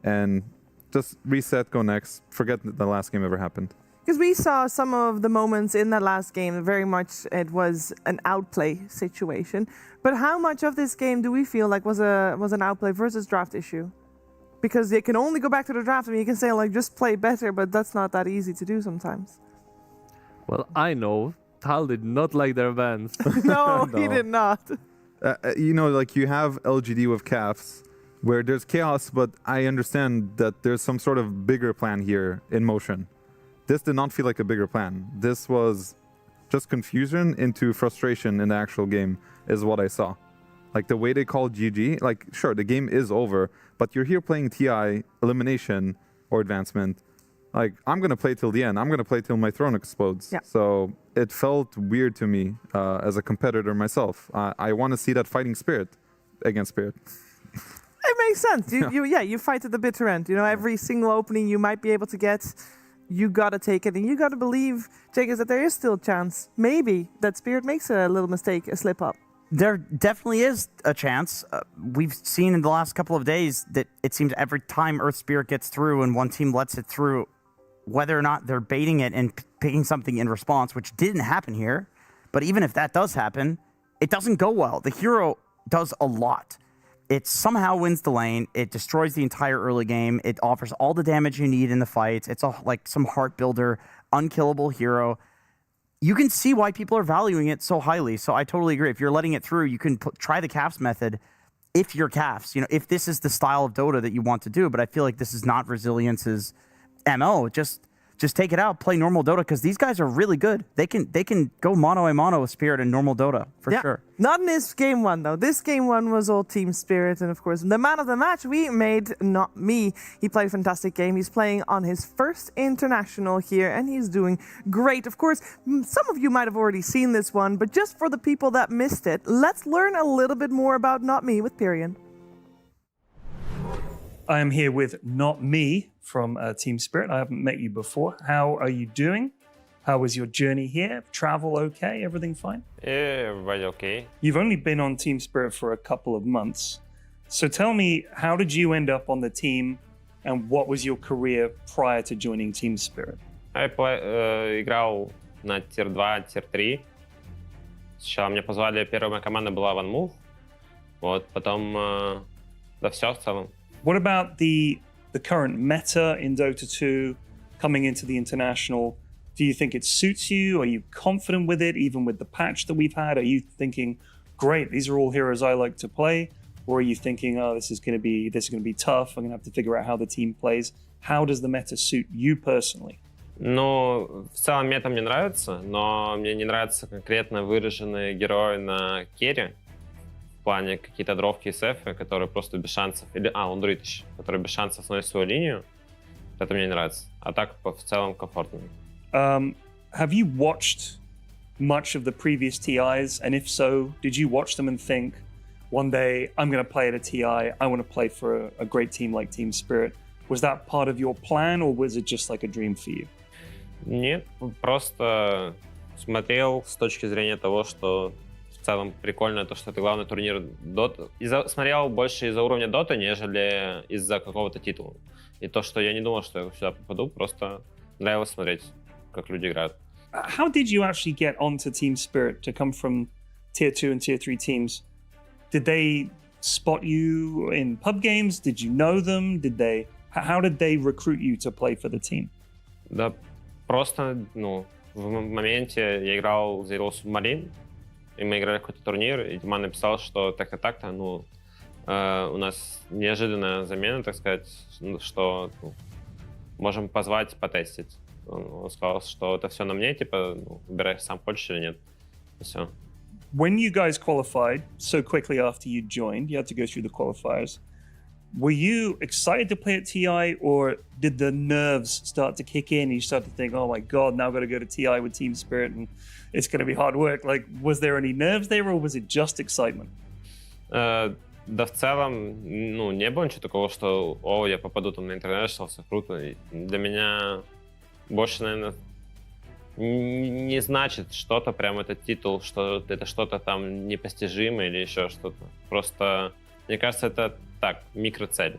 and just reset, go next, forget that the last game ever happened. Because we saw some of the moments in that last game, very much it was an outplay situation. But how much of this game do we feel like was an outplay versus draft issue? Because they can only go back to the draft and you can say, like, just play better, but that's not that easy to do sometimes. Well, I know Tal did not like their bans. No, he did not. Like you have LGD with calves, where there's chaos, but I understand that there's some sort of bigger plan here in motion. This did not feel like a bigger plan. This was just confusion into frustration in the actual game is what I saw. Like the way they called GG, like sure, the game is over, but you're here playing TI, Elimination, or Advancement. Like, I'm going to play till the end. I'm going to play till my throne explodes. Yeah. So it felt weird to me as a competitor myself. I want to see that fighting spirit against Spirit. It makes sense. You fight at the bitter end. You know, every single opening you might be able to get, you got to take it. And you got to believe, Jake, that there is still a chance, maybe, that Spirit makes a little mistake, a slip up. There definitely is a chance. We've seen in the last couple of days that it seems every time Earth Spirit gets through and one team lets it through, whether or not they're baiting it and picking something in response, which didn't happen here. But even if that does happen, it doesn't go well. The hero does a lot. It somehow wins the lane. It destroys the entire early game. It offers all the damage you need in the fights. It's like some heart builder, unkillable hero. You can see why people are valuing it so highly. So I totally agree. If you're letting it through, you can try the Caps method if you're Caps. If this is the style of Dota that you want to do. But I feel like this is not Resilience's MO. Just take it out, play normal Dota, because these guys are really good. They can go mono a mono with Spirit in normal Dota, for sure. Not in this game one, though. This game one was all Team Spirit, and of course, the man of the match we made, Not Me. He played a fantastic game. He's playing on his first international here, and he's doing great. Of course, some of you might have already seen this one, but just for the people that missed it, let's learn a little bit more about Not Me with Pyrion. I am here with Not Me from Team Spirit. I haven't met you before. How are you doing? How was your journey here? Travel okay? Everything fine? Yeah, everybody okay. You've only been on Team Spirit for a couple of months. So tell me, how did you end up on the team and what was your career prior to joining Team Spirit? Я играл на Tier 2, Tier 3. Сначала меня позвали, первая моя команда была One Move. Вот, потом, да все в целом. What about the current meta in Dota 2 coming into the international? Do you think it suits you? Are you confident with it, even with the patch that we've had? Are you thinking, great, these are all heroes I like to play? Or are you thinking, oh, this is going to be tough. I'm going to have to figure out how the team plays. How does the meta suit you personally? Ну, в целом мета мне нравится, но мне не нравятся конкретно выраженные герои на керри. В плане какие-то дровки и сефы, которые просто без шансов. Или, он друид еще, которые без шансов сносят свою линию. Это мне не нравится. А так в целом комфортно. Have you watched much of the previous TIs? And if so, did you watch them and think, one day I'm going to play at a TI, I want to play for a great team like Team Spirit? Was that part of your plan, or was it just like a dream for you? Нет, просто смотрел с точки зрения того, что в целом прикольно то, что это главный турнир Dota. Смотрел больше из-за уровня Dota, нежели из-за какого-то титула. И то, что я не думал, что я сюда попаду, просто нравилось смотреть, как люди играют. How did you actually get onto Team Spirit to come from Tier 2 and Tier 3 teams? Did they spot you in pub games? Did you know them? How did they recruit you to play for the team? Да, просто, в моменте я играл за Submarine, и мы играли какой-то турнир, и Дима написал, что так-то так-то, у нас неожиданная замена, так сказать, что можем позвать, потестить. Он сказал, что это все на мне, типа, выбирай сам, хочешь или нет. И все. When you guys qualified so quickly after you joined, you had to go through the qualifiers. Were you excited to play at TI, or did the nerves start to kick in and you start to think, oh my God, now I've got to go to TI with Team Spirit and it's going to be hard work? Like, was there any nerves there, or was it just excitement? Да в целом, не было ничего такого, что, я попаду там на International, все круто. И для меня больше, наверное, не значит что-то, прям этот титул, что это что-то там непостижимое или еще что-то. Просто, мне кажется, это так, микроцель.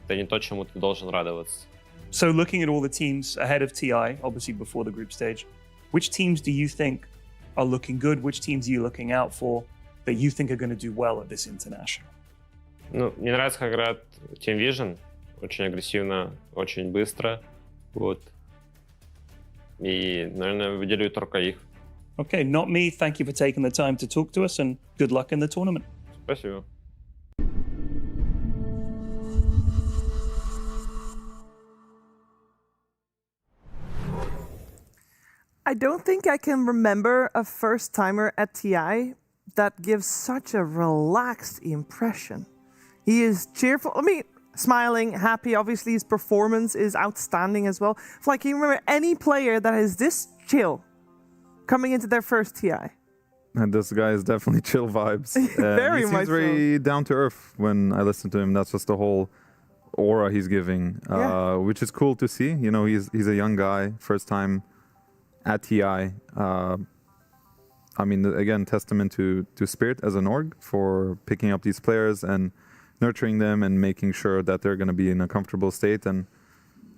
Это не то, чему ты должен радоваться. So looking at all the teams ahead of TI, obviously before the group stage, which teams do you think are looking good? Which teams are you looking out for that you think are going to do well at this international? Мне нравится, как играет Team Vision. Очень агрессивно, очень быстро. Вот. И, наверное, выделю только их. Okay, Not Me. Thank you for taking the time to talk to us, and good luck in the tournament. Спасибо. I don't think I can remember a first-timer at TI that gives such a relaxed impression. He is cheerful. Smiling, happy. Obviously, his performance is outstanding as well. It's like, can you remember any player that is this chill coming into their first TI? And this guy is definitely chill vibes. Very he much seems very down to earth when I listen to him. That's just the whole aura he's giving, which is cool to see. You know, he's a young guy, first time at TI. Again, testament to Spirit as an org for picking up these players and nurturing them and making sure that they're going to be in a comfortable state. And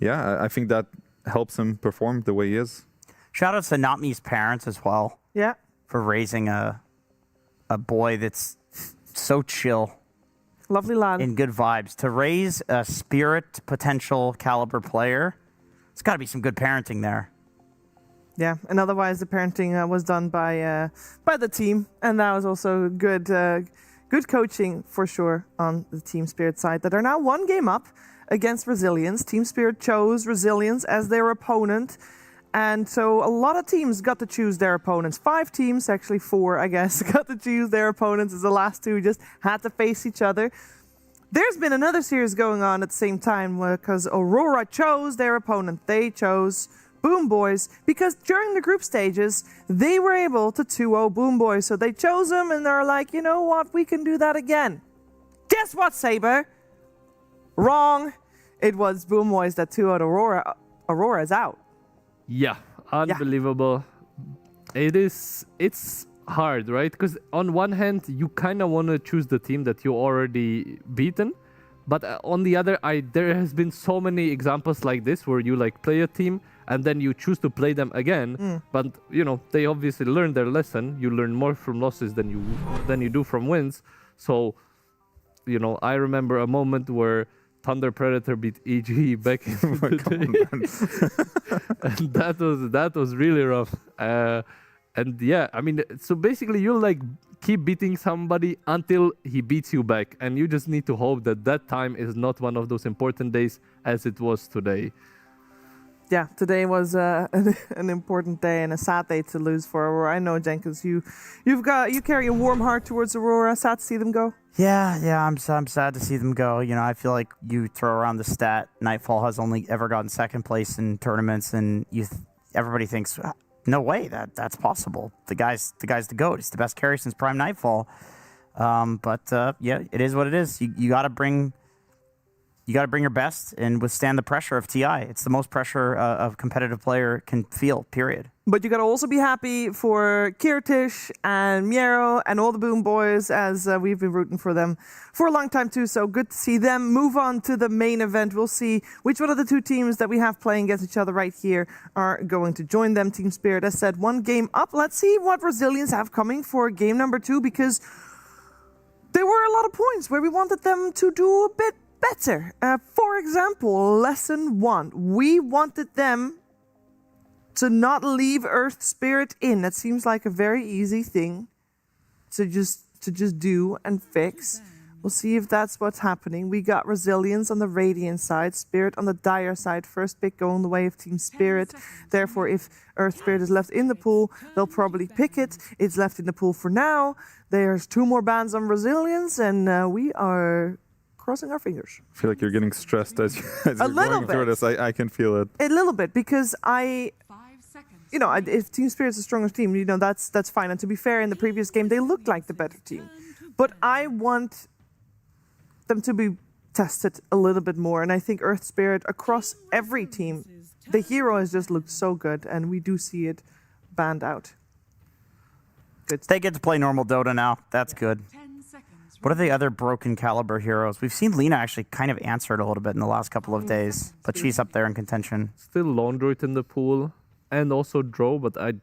I think that helps him perform the way he is. Shout out to Not Me's parents as well. Yeah. For raising a boy that's so chill. Lovely lad. In good vibes. To raise a Spirit potential caliber player, it's got to be some good parenting there. Yeah, and otherwise the parenting was done by the team, and that was also good coaching for sure on the Team Spirit side that are now 1 game up against Resilience. Team Spirit chose Resilience as their opponent, and so a lot of teams got to choose their opponents. 5 teams, actually 4, I guess, got to choose their opponents as the last 2 just had to face each other. There's been another series going on at the same time because Aurora chose their opponent. They chose Boom Boys, because during the group stages, they were able to 2-0 Boom Boys. So they chose them and they're like, you know what, we can do that again. Guess what, Saber? Wrong. It was Boom Boys that 2-0'd Aurora. Aurora's out. Yeah, unbelievable. It's hard, right? Because on one hand, you kind of want to choose the team that you already beaten. But on the other, there has been so many examples like this where you like play a team and then you choose to play them again. But you know, they obviously learned their lesson. You learn more from losses than you do from wins. So, you know, I remember a moment where Thunder Predator beat EG back in the day. And that was really rough. And yeah, I mean, so basically you like keep beating somebody until he beats you back, and you just need to hope that that time is not one of those important days as it was today. Yeah, today was an important day and a sad day to lose for Aurora. I know, Jenkins, you carry a warm heart towards Aurora. Sad to see them go. Yeah, I'm sad to see them go. You know, I feel like you throw around the stat, Nightfall has only ever gotten 2nd place in tournaments, and everybody thinks, no way, that's possible. The guy's the GOAT. He's the best carry since Prime Nightfall. But yeah, it is what it is. You gotta bring your best and withstand the pressure of TI. It's the most pressure a competitive player can feel, period. But you gotta also be happy for Kirtish and Miero and all the Boom Boys, as we've been rooting for them for a long time too. So good to see them move on to the main event. We'll see which one of the 2 teams that we have playing against each other right here are going to join them. Team Spirit, as said, 1 game up. Let's see what Resilience have coming for game number 2, because there were a lot of points where we wanted them to do a bit better. For example, lesson 1, we wanted them to not leave Earth Spirit in. That seems like a very easy thing to just do and fix. We'll see if that's what's happening. We got Resilience on the Radiant side, Spirit on the Dire side. First pick going the way of Team Spirit. Therefore, if Earth Spirit is left in the pool, they'll probably pick it. It's left in the pool for now. There's 2 more bans on Resilience, and we are crossing our fingers. I feel like you're getting stressed as you're going through this. I can feel it. A little bit, because you know, if Team Spirit's the strongest team, you know, that's fine. And to be fair, in the previous game, they looked like the better team. But I want them to be tested a little bit more. And I think Earth Spirit, across every team, the hero has just looked so good, and we do see it banned out. Good. They get to play normal Dota now. That's good. What are the other broken caliber heroes? We've seen Lina actually kind of answer it a little bit in the last couple of days, but she's up there in contention. Still Laundroid in the pool, and also Drow, but I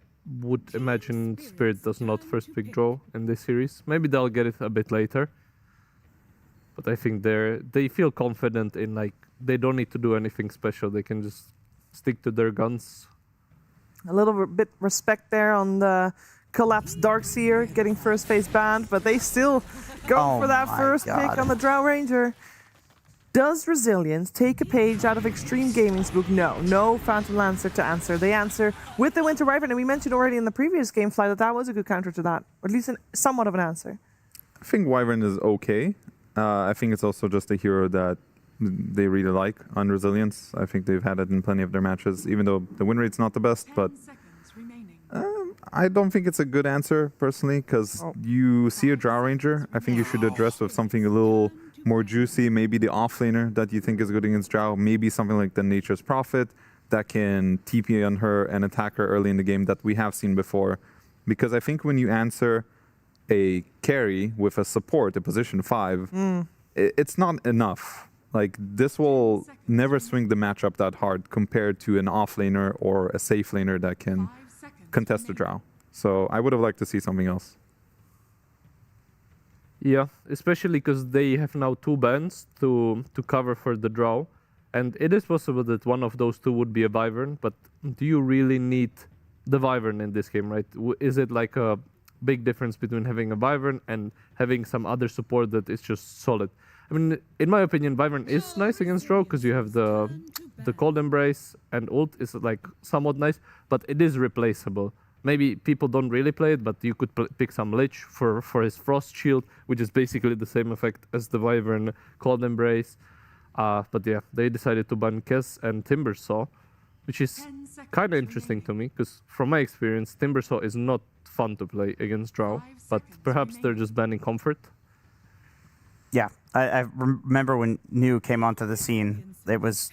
would imagine Spirit does not first pick Drow in this series. Maybe they'll get it a bit later. But I think they feel confident in, like, they don't need to do anything special. They can just stick to their guns. A little bit respect there on the collapsed Darkseer getting first phase banned, but they still go for that first pick on the Drow Ranger. Does Resilience take a page out of Extreme Gaming's book? No Phantom Lancer to answer. They answer with the Winter Wyvern, and we mentioned already in the previous Gamefly that was a good counter to that, or at least somewhat of an answer. I think Wyvern is okay. I think it's also just a hero that they really like on Resilience. I think they've had it in plenty of their matches, even though the win rate's not the best, but I don't think it's a good answer, personally, because you see a Drow Ranger. I think you should address with something a little more juicy, maybe the offlaner that you think is good against Drow, maybe something like the Nature's Prophet that can TP on her and attack her early in the game that we have seen before. Because I think when you answer a carry with a support, a position 5, it's not enough. Like, this will never swing the matchup that hard compared to an offlaner or a safe laner that can contest the Drow. So I would have liked to see something else. Yeah, especially because they have now 2 bans to cover for the draw. And it is possible that one of those 2 would be a Wyvern, but do you really need the Wyvern in this game, right? Is it like a big difference between having a Wyvern and having some other support that is just solid? I mean, in my opinion, Wyvern is nice against draw because you have the Cold Embrace and ult is like somewhat nice, but it is replaceable. Maybe people don't really play it, but you could pick some Lich for his Frost Shield, which is basically the same effect as the Wyvern Cold Embrace. But yeah, they decided to ban Kez and Timbersaw, which is kind of interesting to me, because from my experience, Timbersaw is not fun to play against draw, but perhaps they're just banning Comfort. Yeah, I remember when New came onto the scene, it was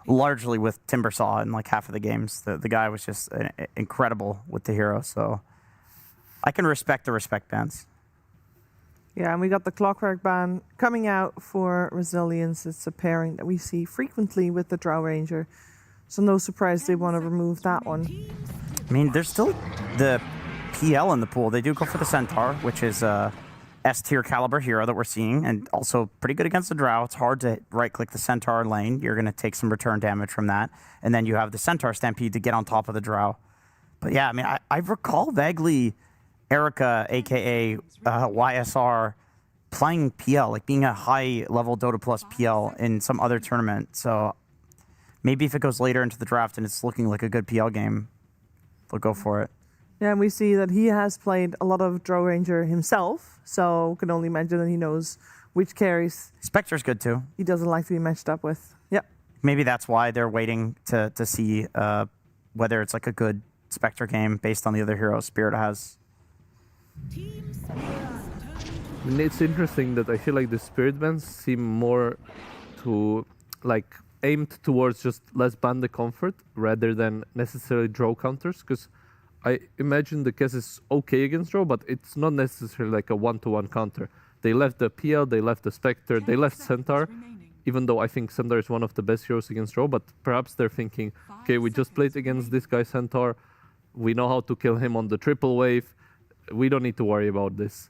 largely with Timbersaw in like half of the games. The guy was just incredible with the hero, so I can respect the respect bans. Yeah, and we got the Clockwork ban coming out for Resilience. It's a pairing that we see frequently with the Drow Ranger, so no surprise they want to remove that one. I mean, there's still the PL in the pool. They do go for the Centaur, which is a S-tier caliber hero that we're seeing, and also pretty good against the Drow. It's hard to right-click the Centaur lane. You're going to take some return damage from that. And then you have the Centaur Stampede to get on top of the Drow. But yeah, I mean, I recall vaguely Erica, a.k.a. YSR, playing PL, like being a high-level Dota Plus PL in some other tournament. So maybe if it goes later into the draft and it's looking like a good PL game, they'll go for it. Yeah, and we see that he has played a lot of Drow Ranger himself, so we can only imagine that he knows which carries Spectre's good too. He doesn't like to be matched up with. Yep. Maybe that's why they're waiting to see whether it's like a good Spectre game based on the other heroes Spirit has. And it's interesting that I feel like the Spirit bans seem more to like aimed towards just let's ban the Comfort rather than necessarily draw counters, because I imagine the Kez is okay against draw, but it's not necessarily like a one-to-one counter. They left the PL, they left the Spectre, they left Centaur, even though I think Centaur is one of the best heroes against draw, but perhaps they're thinking, okay, we just played against this guy Centaur, we know how to kill him on the triple wave, we don't need to worry about this.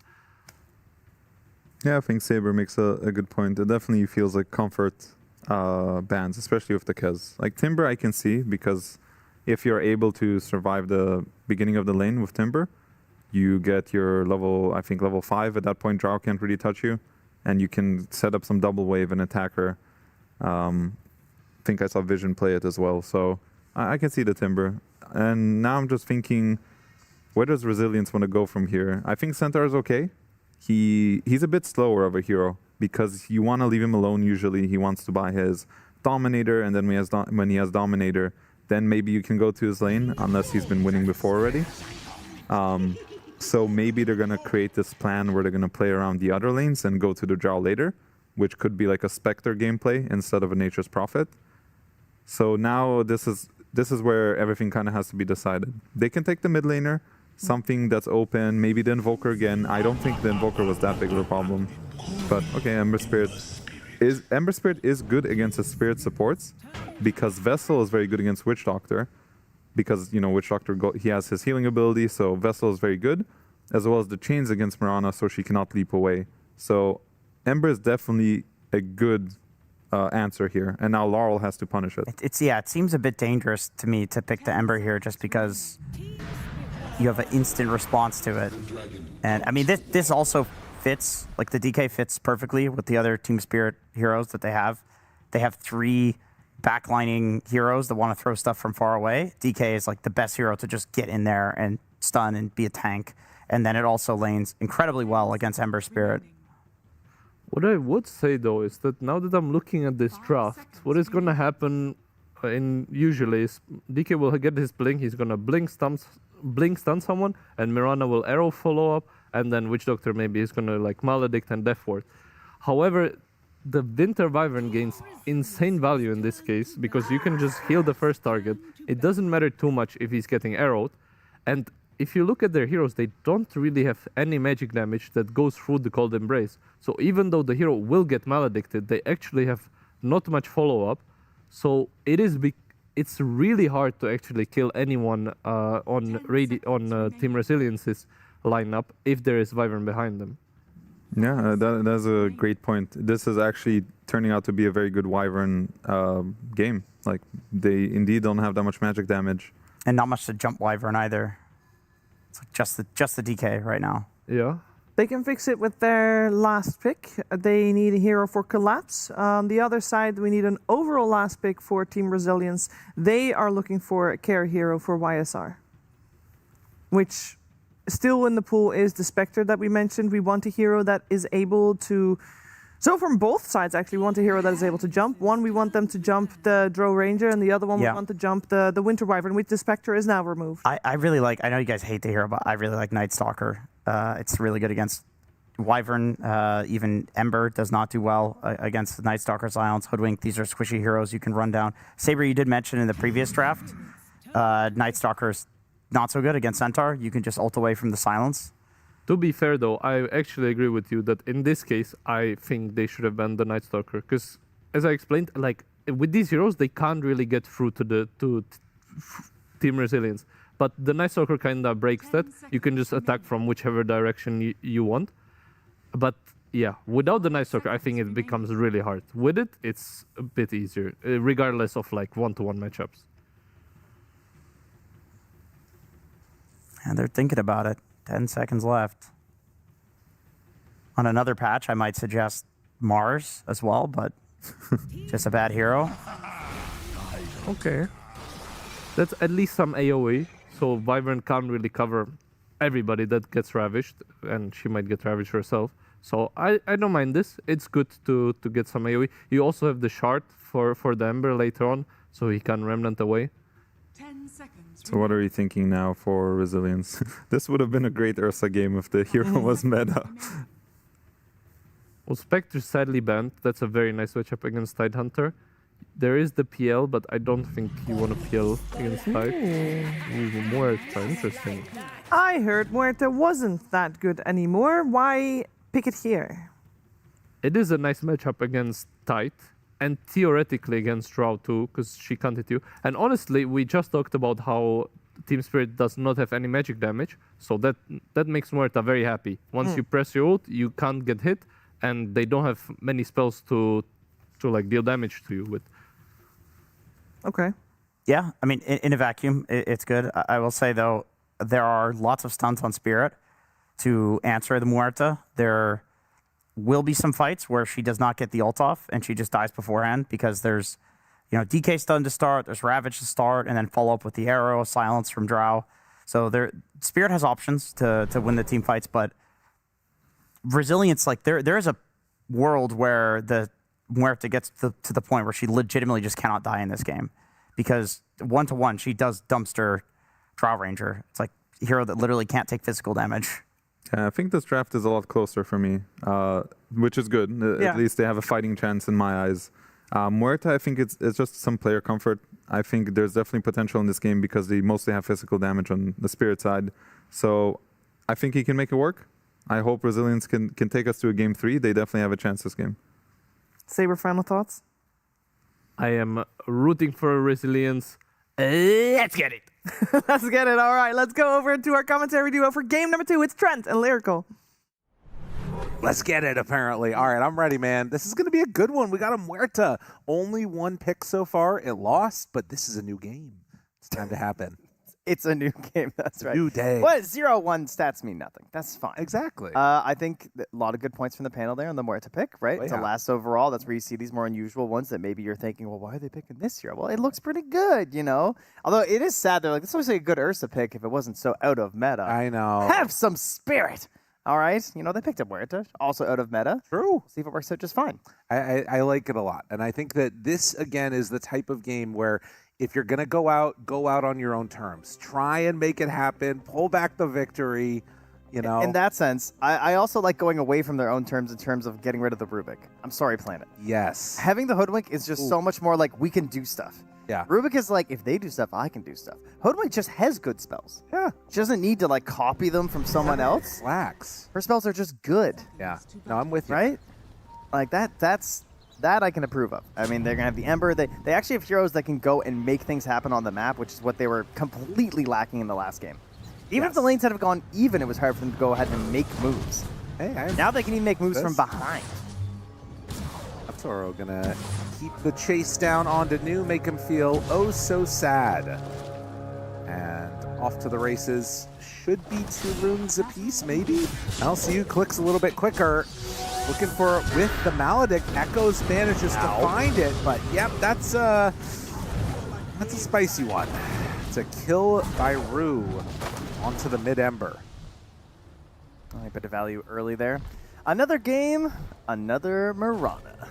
Yeah, I think Saber makes a good point. It definitely feels like Comfort bans, especially with the Kez. Like Timber I can see, because if you're able to survive the beginning of the lane with Timber, you get your level, I think level 5. At that point, Drow can't really touch you, and you can set up some double wave and attack her. I think I saw Vision play it as well, so I can see the Timber. And now I'm just thinking, where does Resilience want to go from here? I think Centaur is okay. He's a bit slower of a hero, because you want to leave him alone usually. He wants to buy his Dominator, and then when he has Dominator, then maybe you can go to his lane, unless he's been winning before already. So maybe they're going to create this plan where they're going to play around the other lanes and go to the Drow later, which could be like a Spectre gameplay instead of a Nature's Prophet. So now this is where everything kind of has to be decided. They can take the mid laner, something that's open, maybe the Invoker again. I don't think the Invoker was that big of a problem. But okay, Ember Spirit is good against the Spirit supports, because Vessel is very good against Witch Doctor, because, you know, Witch Doctor, he has his healing ability, so Vessel is very good, as well as the chains against Mirana, so she cannot leap away. So Ember is definitely a good answer here, and now Laurel has to punish it. It seems a bit dangerous to me to pick the Ember here, just because you have an instant response to it. And I mean, this also fits, like the DK fits perfectly with the other Team Spirit heroes that they have. They have 3 backlining heroes that want to throw stuff from far away. DK is like the best hero to just get in there and stun and be a tank. And then it also lanes incredibly well against Ember Spirit. What I would say though is that now that I'm looking at this draft, what is going to happen usually is DK will get his blink, he's going to blink stun someone, and Mirana will arrow follow up, and then Witch Doctor maybe is going to like Maledict and Death Ward. However, the Winter Wyvern gains insane value in this case, because you can just heal the first target. It doesn't matter too much if he's getting arrowed. And if you look at their heroes, they don't really have any magic damage that goes through the Cold Embrace. So even though the hero will get Maledicted, they actually have not much follow-up. So it's really hard to actually kill anyone on Team Resilience's lineup if there is Wyvern behind them. Yeah, that's a great point. This is actually turning out to be a very good Wyvern game. Like, they indeed don't have that much magic damage. And not much to jump Wyvern either. It's like just the DK right now. Yeah. They can fix it with their last pick. They need a hero for Collapse. On the other side, we need an overall last pick for Team Resilience. They are looking for a care hero for YSR, which still in the pool is the Spectre that we mentioned. We want a hero that is able to... So from both sides, actually, we want a hero that is able to jump. One, we want them to jump the Drow Ranger, and the other one, we want to jump the Winter Wyvern, which the Spectre is now removed. I really like... I know you guys hate the hero, but I really like Night Stalker. It's really good against Wyvern. Even Ember does not do well against the Night Stalker, Silence, Hoodwink. These are squishy heroes you can run down. Saber, you did mention in the previous draft, Night Stalker's not so good against Centaur. You can just ult away from the Silence. To be fair, though, I actually agree with you that in this case, I think they should have banned the Night Stalker. Because, as I explained, like with these heroes, they can't really get through to Team Resilience. But the Night Stalker kind of breaks that. You can just attack from whichever direction you want. But yeah, without the Night Stalker, I think it becomes really hard. With it, it's a bit easier, regardless of like one-to-one matchups. And they're thinking about it. 10 seconds left. On another patch, I might suggest Mars as well, but just a bad hero. Okay. That's at least some AoE, so Wyvern can't really cover everybody that gets ravished, and she might get ravished herself. So I don't mind this. It's good to get some AoE. You also have the shard for the Ember later on, so he can Remnant away. 10 seconds. So what are you thinking now for Resilience? This would have been a great Ursa game if the hero was meta. Well, Spectre sadly banned. That's a very nice matchup against Tidehunter. There is the PL, but I don't think you want to PL against Tide. Ooh, Muerta, interesting. I heard Muerta wasn't that good anymore. Why pick it here? It is a nice matchup against Tide, and theoretically against Drow too, because she can't hit you. And honestly, we just talked about how Team Spirit does not have any magic damage, so that makes Muerta very happy. Once you press your ult, you can't get hit, and they don't have many spells to like deal damage to you with. Okay. Yeah, I mean, in a vacuum, it's good. I will say, though, there are lots of stunts on Spirit to answer the Muerta. There will be some fights where she does not get the ult off and she just dies beforehand because there's, DK stun to start, there's Ravage to start, and then follow up with the arrow, silence from Drow. So Spirit has options to win the team fights, but Resilience, like there is a world where the Muerta gets to the point where she legitimately just cannot die in this game because 1-to-1 she does dumpster Drow Ranger. It's like a hero that literally can't take physical damage. Yeah, I think this draft is a lot closer for me, which is good. At least they have a fighting chance in my eyes. Muerta, I think it's just some player comfort. I think there's definitely potential in this game because they mostly have physical damage on the Spirit side. So I think he can make it work. I hope Resilience can take us to a game 3. They definitely have a chance this game. Saber, final thoughts? I am rooting for Resilience. Let's get it. Let's get it. All right, let's go over to our commentary duo for game number 2. It's Trent and Lyrical. Let's get it, apparently. All right, I'm ready, man. This is going to be a good one. We got a Muerta. Only one pick so far. It lost, but this is a new game. It's time to happen. It's a new game, that's right. New day. What? 0-1 stats mean nothing. That's fine. Exactly. I think a lot of good points from the panel there on the Muerta pick, right? It's a last overall. That's where you see these more unusual ones that maybe you're thinking, well, why are they picking this hero? Well, it looks pretty good, Although it is sad. They're like, this was a good Ursa pick if it wasn't so out of meta. I know. Have some spirit. All right. They picked up Muerta, also out of meta. True. See if it works out just fine. I like it a lot. And I think that this, again, is the type of game where if you're going to go out on your own terms. Try and make it happen. Pull back the victory, In that sense, I also like going away from their own terms in terms of getting rid of the Rubik. I'm sorry, Planet. Yes. Having the Hoodwink is just so much more like we can do stuff. Yeah. Rubik is like, if they do stuff, I can do stuff. Hoodwink just has good spells. Yeah. She doesn't need to copy them from someone else. Relax. Her spells are just good. Yeah. No, I'm with you. Right? Like that I can approve of. I mean, they're going to have the Ember. They actually have heroes that can go and make things happen on the map, which is what they were completely lacking in the last game. Even if the lanes had gone even, it was hard for them to go ahead and make moves. Hey, now they can even make moves from behind. Toro gonna keep the chase down onto New, make him feel oh so sad. And off to the races. Should be 2 runes apiece, maybe? LCU clicks a little bit quicker. Looking for it with the Maledict. Echoes manages to find it, but yep, that's a spicy one. It's a kill by Rue onto the mid-ember. A bit of value early there. Another game, another Mirana.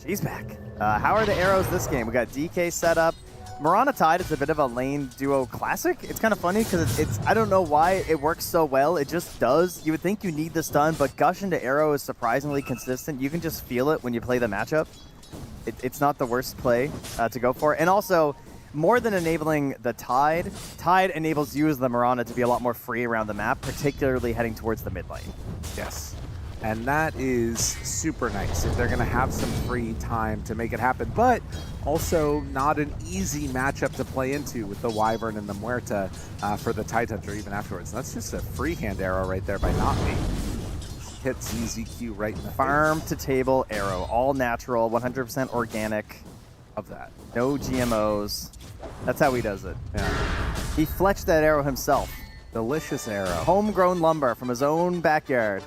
She's back. How are the arrows this game? We got DK set up. Mirana Tide is a bit of a lane duo classic. It's kind of funny because it's I don't know why it works so well. It just does. You would think you need the stun, but Gush into arrow is surprisingly consistent. You can just feel it when you play the matchup. It's not the worst play to go for. And also, more than enabling the Tide, Tide enables you as the Mirana to be a lot more free around the map, particularly heading towards the mid lane. Yes. And that is super nice if they're going to have some free time to make it happen. But also not an easy matchup to play into with the Wyvern and the Muerta for the Tidehunter even afterwards. And that's just a freehand arrow right there by Notme. Hits ZZQ right in the farm to table arrow, all natural, 100% organic. Of that. No GMOs. That's how he does it. Yeah. He fletched that arrow himself. Delicious arrow. Homegrown lumber from his own backyard.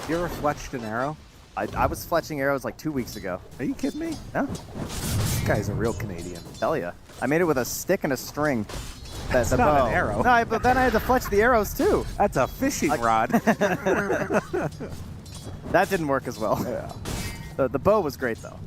You ever fletched an arrow? I was fletching arrows like 2 weeks ago. Are you kidding me? No. This guy's a real Canadian. Tell ya. I made it with a stick and a string. That's the not bow. an arrow. No, but then I had to fletch the arrows too. That's a fishing rod. That didn't work as well. Yeah. The bow was great though.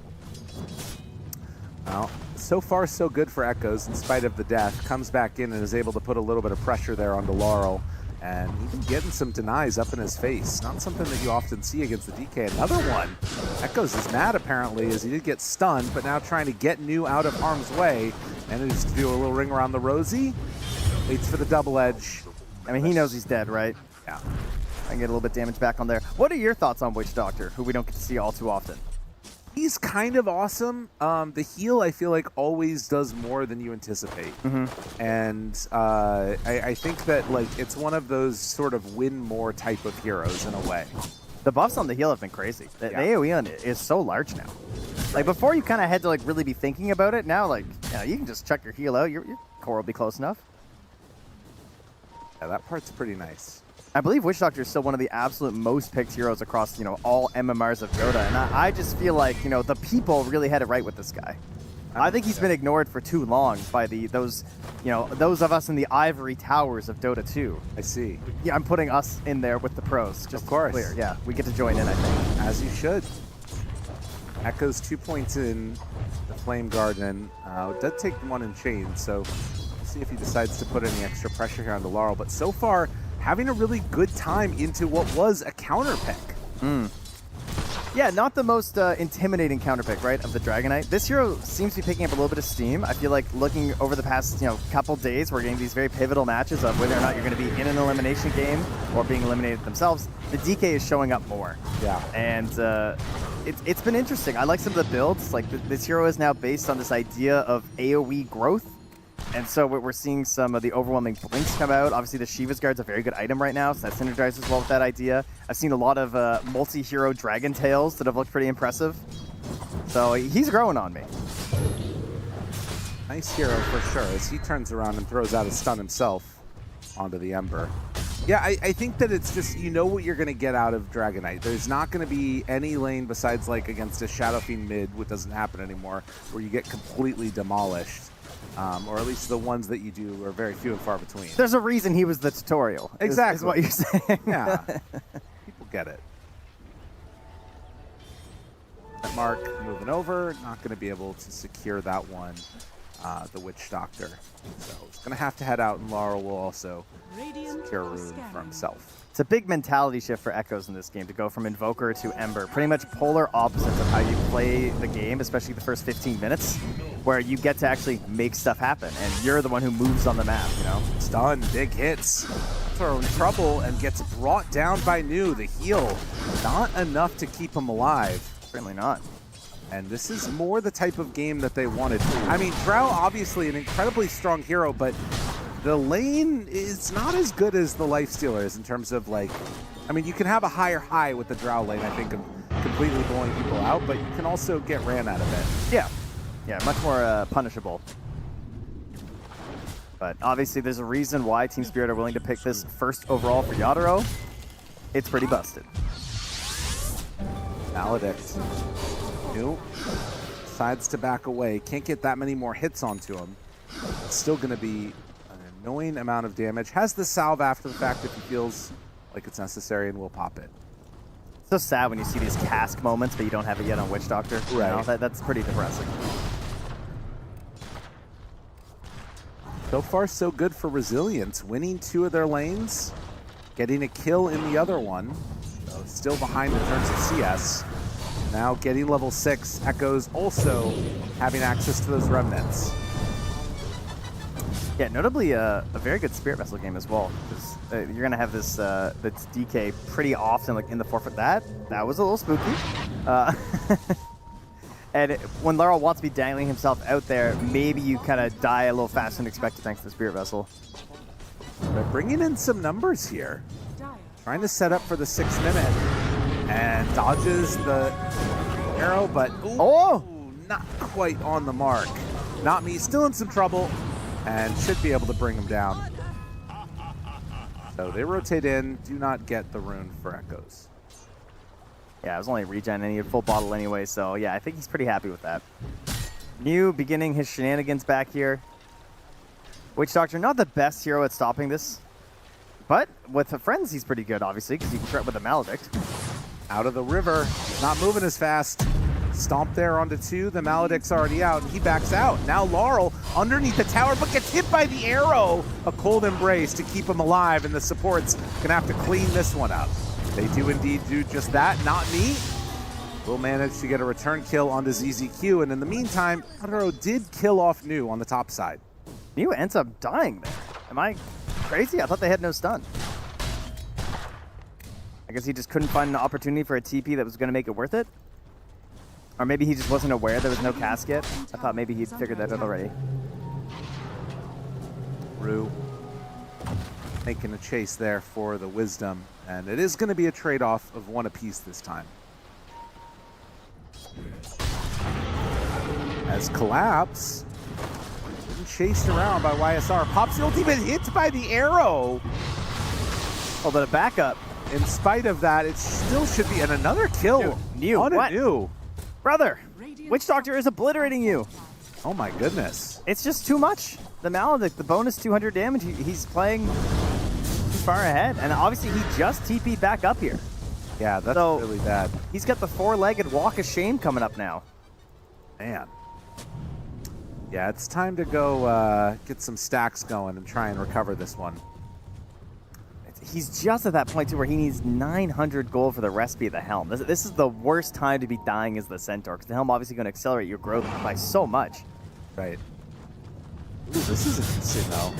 Well, so far so good for Echoes in spite of the death. Comes back in and is able to put a little bit of pressure there onto Laurel. And even getting some denies up in his face. Not something that you often see against the DK. Another one. Echoes is mad apparently as he did get stunned, but now trying to get New out of harm's way. Manages to do a little ring around the Rosie. Waits for the double edge. I mean, he knows he's dead, right? Yeah. I can get a little bit damage back on there. What are your thoughts on Witch Doctor, who we don't get to see all too often? He's kind of awesome. The heal, I feel like, always does more than you anticipate. And I think that like it's one of those sort of win more type of heroes in a way. The buffs on the heal have been crazy. The AoE on it is so large now. Like before, you kind of had to like really be thinking about it. Now, like you can just chuck your heal out. Your core will be close enough. Yeah, that part's pretty nice. I believe Witch Doctor is still one of the absolute most picked heroes across, all MMRs of Dota. And I just feel like, the people really had it right with this guy. I think he's been ignored for too long by those of us in the ivory towers of Dota 2. I see. Yeah, I'm putting us in there with the pros. Just of course. Clear. Yeah, we get to join in, I think. As you should. Echoes 2 points in the Flame Garden. Does take one in chain, so we'll see if he decides to put any extra pressure here on the Laurel. But so far, having a really good time into what was a counter pick. Yeah, not the most intimidating counter pick, right, of the Dragonite. This hero seems to be picking up a little bit of steam. I feel like looking over the past, couple days, we're getting these very pivotal matches of whether or not you're going to be in an elimination game or being eliminated themselves. The DK is showing up more. Yeah. And it's been interesting. I like some of the builds. Like this hero is now based on this idea of AoE growth. And so we're seeing some of the overwhelming blinks come out. Obviously, the Shiva's Guard's a very good item right now, so that synergizes well with that idea. I've seen a lot of multi-hero Dragon Tails that have looked pretty impressive. So he's growing on me. Nice hero for sure, as he turns around and throws out a stun himself onto the Ember. Yeah, I think that it's just, what you're going to get out of Dragonite. There's not going to be any lane besides like against a Shadow Fiend mid, which doesn't happen anymore, where you get completely demolished. Or at least the ones that you do are very few and far between. There's a reason he was the tutorial. Exactly. Is what you're saying. Yeah. People get it. Mark moving over, not going to be able to secure that one, the Witch Doctor. So he's going to have to head out, and Laurel will also secure a rune for himself. It's a big mentality shift for Echoes in this game to go from Invoker to Ember. Pretty much polar opposites of how you play the game, especially the first 15 minutes, where you get to actually make stuff happen, and you're the one who moves on the map, Stun, big hits. Throw in trouble and gets brought down by New. The heal, not enough to keep him alive. Certainly not. And this is more the type of game that they wanted. I mean, Drow, obviously an incredibly strong hero, but the lane is not as good as the Lifestealer is in terms of like I mean, you can have a higher high with the Drow lane, I think, of completely blowing people out, but you can also get ran out of it. Yeah. Yeah, much more punishable. But obviously there's a reason why Team Spirit are willing to pick this first overall for Yadaro. It's pretty busted. Maledict. New. Decides to back away. Can't get that many more hits onto him. It's still going to be an annoying amount of damage. Has the salve after the fact if he feels like it's necessary, and will pop it. So sad when you see these cask moments, but you don't have it yet on Witch Doctor. Right. You know, that's pretty depressing. So far, so good for Resilience. Winning 2 of their lanes, getting a kill in the other one. So still behind in terms of CS. Now getting level 6. Echoes also having access to those remnants. Yeah, notably a very good Spirit Vessel game as well. Because you're gonna have this that's DK pretty often, like in the forefront. That was a little spooky. And when Laurel wants to be dangling himself out there, maybe you kind of die a little faster than expected thanks to the Spirit Vessel. They're bringing in some numbers here. Trying to set up for the 6th minute. And dodges the arrow, but not quite on the mark. Not me, still in some trouble, and should be able to bring him down. So they rotate in, do not get the rune for Echoes. Yeah, it was only a regen and he had full bottle anyway, so yeah, I think he's pretty happy with that. New beginning his shenanigans back here. Witch Doctor, not the best hero at stopping this, but with the friends he's pretty good, obviously, because you can threat with a Maledict. Out of the river, not moving as fast. Stomp there onto 2, the Maledict's already out, and he backs out. Now Laurel underneath the tower, but gets hit by the arrow. A cold embrace to keep him alive, and the support's gonna have to clean this one up. They do indeed do just that. Not me. Will manage to get a return kill onto ZZQ, and in the meantime, Adaro did kill off New on the top side. New ends up dying there. Am I crazy? I thought they had no stun. I guess he just couldn't find an opportunity for a TP that was going to make it worth it? Or maybe he just wasn't aware there was no cast yet. I thought maybe he'd figured that out already. Rue making a chase there for the Wisdom, and it is going to be a trade-off of 1 apiece this time. As Collapse, getting chased around by YSR, pops the ultimate, hit by the arrow. Oh, but a backup. In spite of that, it still should be, and another kill. New, what? New. Brother, Witch Doctor is obliterating you. Oh my goodness. It's just too much. The Maledict, the bonus 200 damage, he's playing too far ahead. And obviously he just TP'd back up here. Yeah, that's really bad. He's got the 4-legged walk of shame coming up now. Man. Yeah, it's time to go get some stacks going and try and recover this one. He's just at that point too where he needs 900 gold for the recipe of the Helm. This is the worst time to be dying as the Centaur, because the Helm obviously going to accelerate your growth by so much. Right. Ooh, this is interesting though.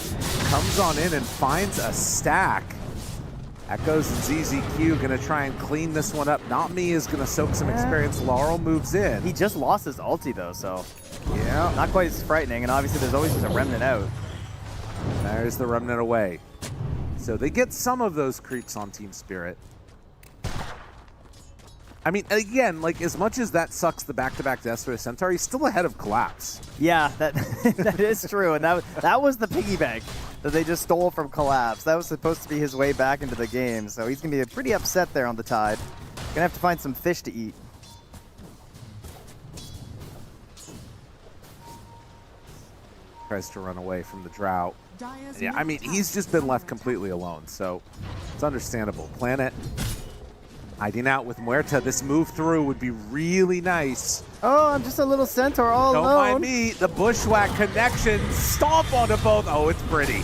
Comes on in and finds a stack. Echoes and ZZQ going to try and clean this one up. Not Me is going to soak some experience. Laurel moves in. He just lost his ulti though, so yeah, not quite as frightening. And obviously there's always just a remnant out. There's the remnant away. So they get some of those creeps on Team Spirit. I mean, again, like as much as that sucks the back-to-back deaths for the Centaur, he's still ahead of Collapse. Yeah, that is true. And that was the piggy bank that they just stole from Collapse. That was supposed to be his way back into the game. So he's going to be pretty upset there on the Tide. Going to have to find some fish to eat. Tries to run away from the drought. Yeah, I mean, he's just been left completely alone, so it's understandable. Planet hiding out with Muerta. This move through would be really nice. Oh, I'm just a little Centaur all Don't alone. mind me. The bushwhack connection. Stomp onto both. Oh, it's pretty.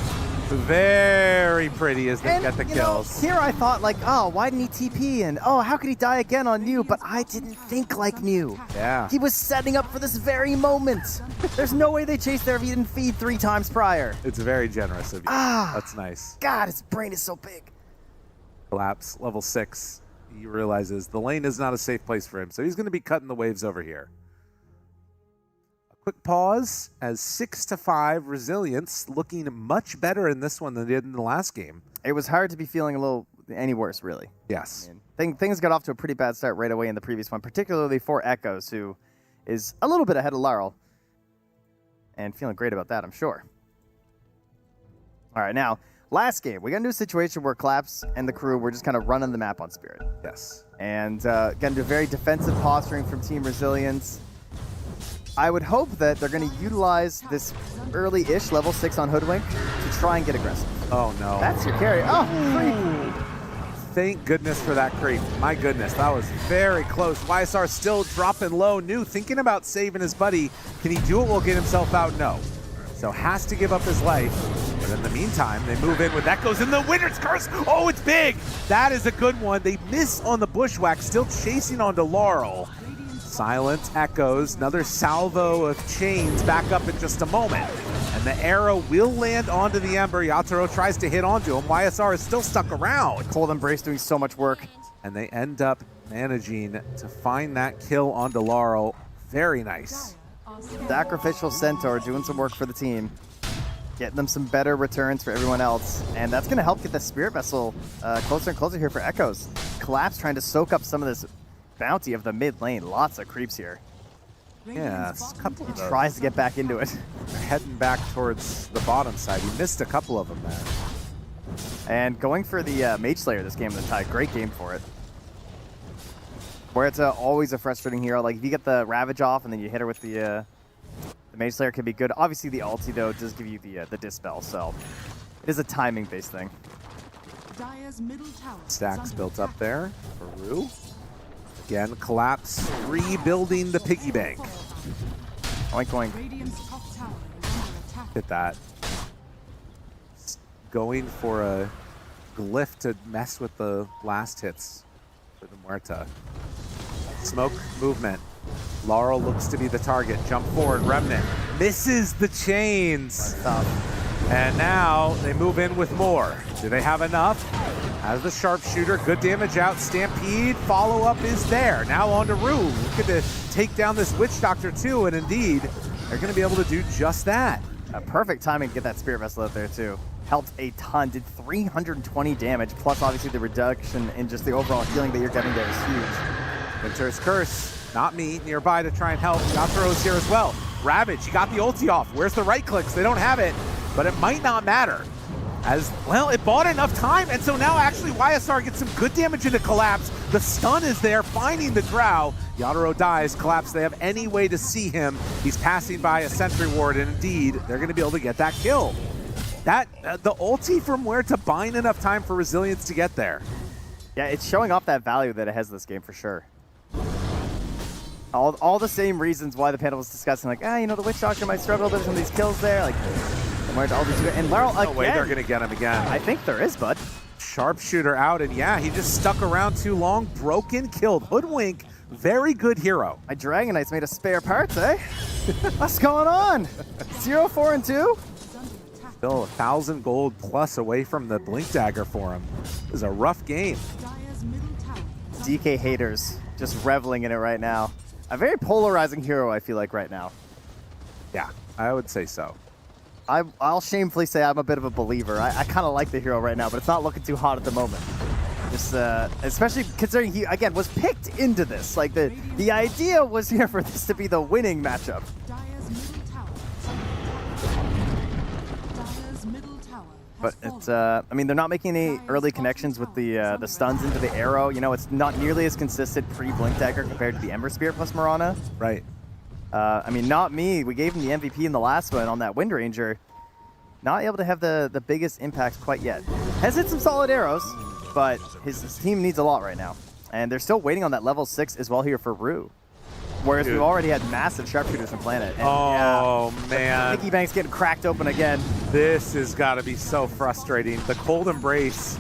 Very pretty as they get the kills. Here I thought, like, oh, why didn't he TP? And, oh, how could he die again on New? But I didn't think like New. Yeah. He was setting up for this very moment. There's no way they chased there if he didn't feed 3 times prior. It's very generous of you. That's nice. God, his brain is so big. Collapse, level 6. He realizes the lane is not a safe place for him, so he's going to be cutting the waves over here. Quick pause as 6-5 Resilience looking much better in this one than they did in the last game. It was hard to be feeling a little any worse, really. Yes. I mean, things got off to a pretty bad start right away in the previous one, particularly for Echoes, who is a little bit ahead of Laurel. And feeling great about that, I'm sure. All right, now, last game. We got into a situation where Collapse and the crew were just kind of running the map on Spirit. Yes. And got into very defensive posturing from Team Resilience. I would hope that they're going to utilize this early-ish level 6 on Hoodwink to try and get aggressive. Oh, no. That's your carry. Oh, creep. Thank goodness for that creep. My goodness, that was very close. YSR still dropping low. New thinking about saving his buddy. Can he do it while getting himself out? No. So has to give up his life. But in the meantime, they move in with that goes in the Winter's Curse. Oh, it's big. That is a good one. They miss on the Bushwhack, still chasing onto Laurel. Silent Echoes, another salvo of chains back up in just a moment. And the arrow will land onto the Ember. Yatoro tries to hit onto him. YSR is still stuck around. Cold Embrace doing so much work. And they end up managing to find that kill onto Laurel. Very nice. Sacrificial Centaur doing some work for the team. Getting them some better returns for everyone else. And that's going to help get the Spirit Vessel closer and closer here for Echoes. Collapse trying to soak up some of this bounty of the mid lane. Lots of creeps here. Yeah, a couple he of those. tries to get back into it. They're heading back towards the bottom side. He missed a couple of them there. And going for the Mage Slayer this game in the tie. Great game for it. Where it's always a frustrating hero. Like if you get the Ravage off and then you hit her with the Mage Slayer can be good. Obviously the ulti though does give you the Dispel, so it is a timing based thing. Stacks built up there for Rue. Again, Collapse rebuilding the piggy bank. Oink oink. Hit that. Going for a glyph to mess with the last hits for the Muerta. Smoke movement. Laurel looks to be the target. Jump forward, Remnant. Misses the chains. And now they move in with more. Do they have enough? Has the sharpshooter, good damage out. Stampede, follow-up is there. Now on to Rue. Looking to take down this Witch Doctor too, and indeed, they're going to be able to do just that. A perfect timing to get that Spirit Vessel out there too. Helped a ton, did 320 damage, plus obviously the reduction in just the overall healing that you're getting there is huge. Winter's Curse, not me, nearby to try and help. Yatoro's here as well. Ravage, he got the ulti off. Where's the right clicks? They don't have it, but it might not matter. As, well, it bought enough time, and so now actually YSR gets some good damage into Collapse. The stun is there, finding the Drow. Yatoro dies. Collapse, they have any way to see him. He's passing by a sentry ward, and indeed, they're going to be able to get that kill. That, the ulti from Muerta buying enough time for Resilience to get there. Yeah, it's showing off that value that it has this game for sure. All the same reasons why the panel was discussing, like, you know, the Witch Doctor might struggle, there's some of these kills there, like, and Laurel again. No way they're going to get him again. I think there is, bud. Sharpshooter out, and yeah, he just stuck around too long, broken, killed. Hoodwink, very good hero. My Dragon Knight's made of spare parts, eh? What's going on? 0, 4, and 2? Still 1,000 gold plus away from the Blink Dagger for him. This is a rough game. DK haters just reveling in it right now. A very polarizing hero, I feel like, right now. Yeah, I would say so. I'll shamefully say I'm a bit of a believer. I kind of like the hero right now, but it's not looking too hot at the moment. Just, especially considering he, again, was picked into this. Like, the idea was here for this to be the winning matchup. But it's, I mean, they're not making any early connections with the stuns into the arrow. You know, it's not nearly as consistent pre-Blink Dagger compared to the Ember Spirit plus Mirana. Right. I mean, not me. We gave him the MVP in the last one on that Wind Ranger. Not able to have the biggest impact quite yet. Has hit some solid arrows, but his team needs a lot right now. And they're still waiting on that level 6 as well here for Rue. Whereas we've already had massive sharpshooters from Planet. And oh, man. Piggy Bank's getting cracked open again. This has got to be so frustrating. The Cold Embrace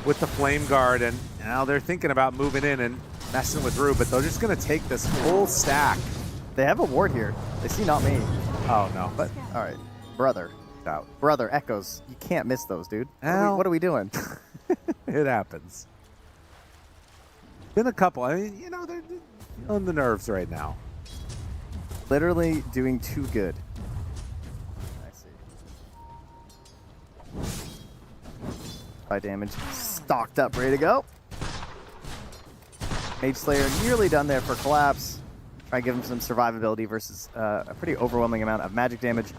with the Flame Guard, and now they're thinking about moving in and messing with Rue, but they're just going to take this whole stack. They have a ward here. They see not me. Oh, no. But, all right. Brother. Out. Brother, Echoes. You can't miss those, dude. What are we doing? It happens. Been a couple. I mean, you know, they're on the nerves right now. Literally doing too good. I see. High damage. stocked up, ready to go. Mage Slayer nearly done there for Collapse. Try to give him some survivability versus a pretty overwhelming amount of magic damage.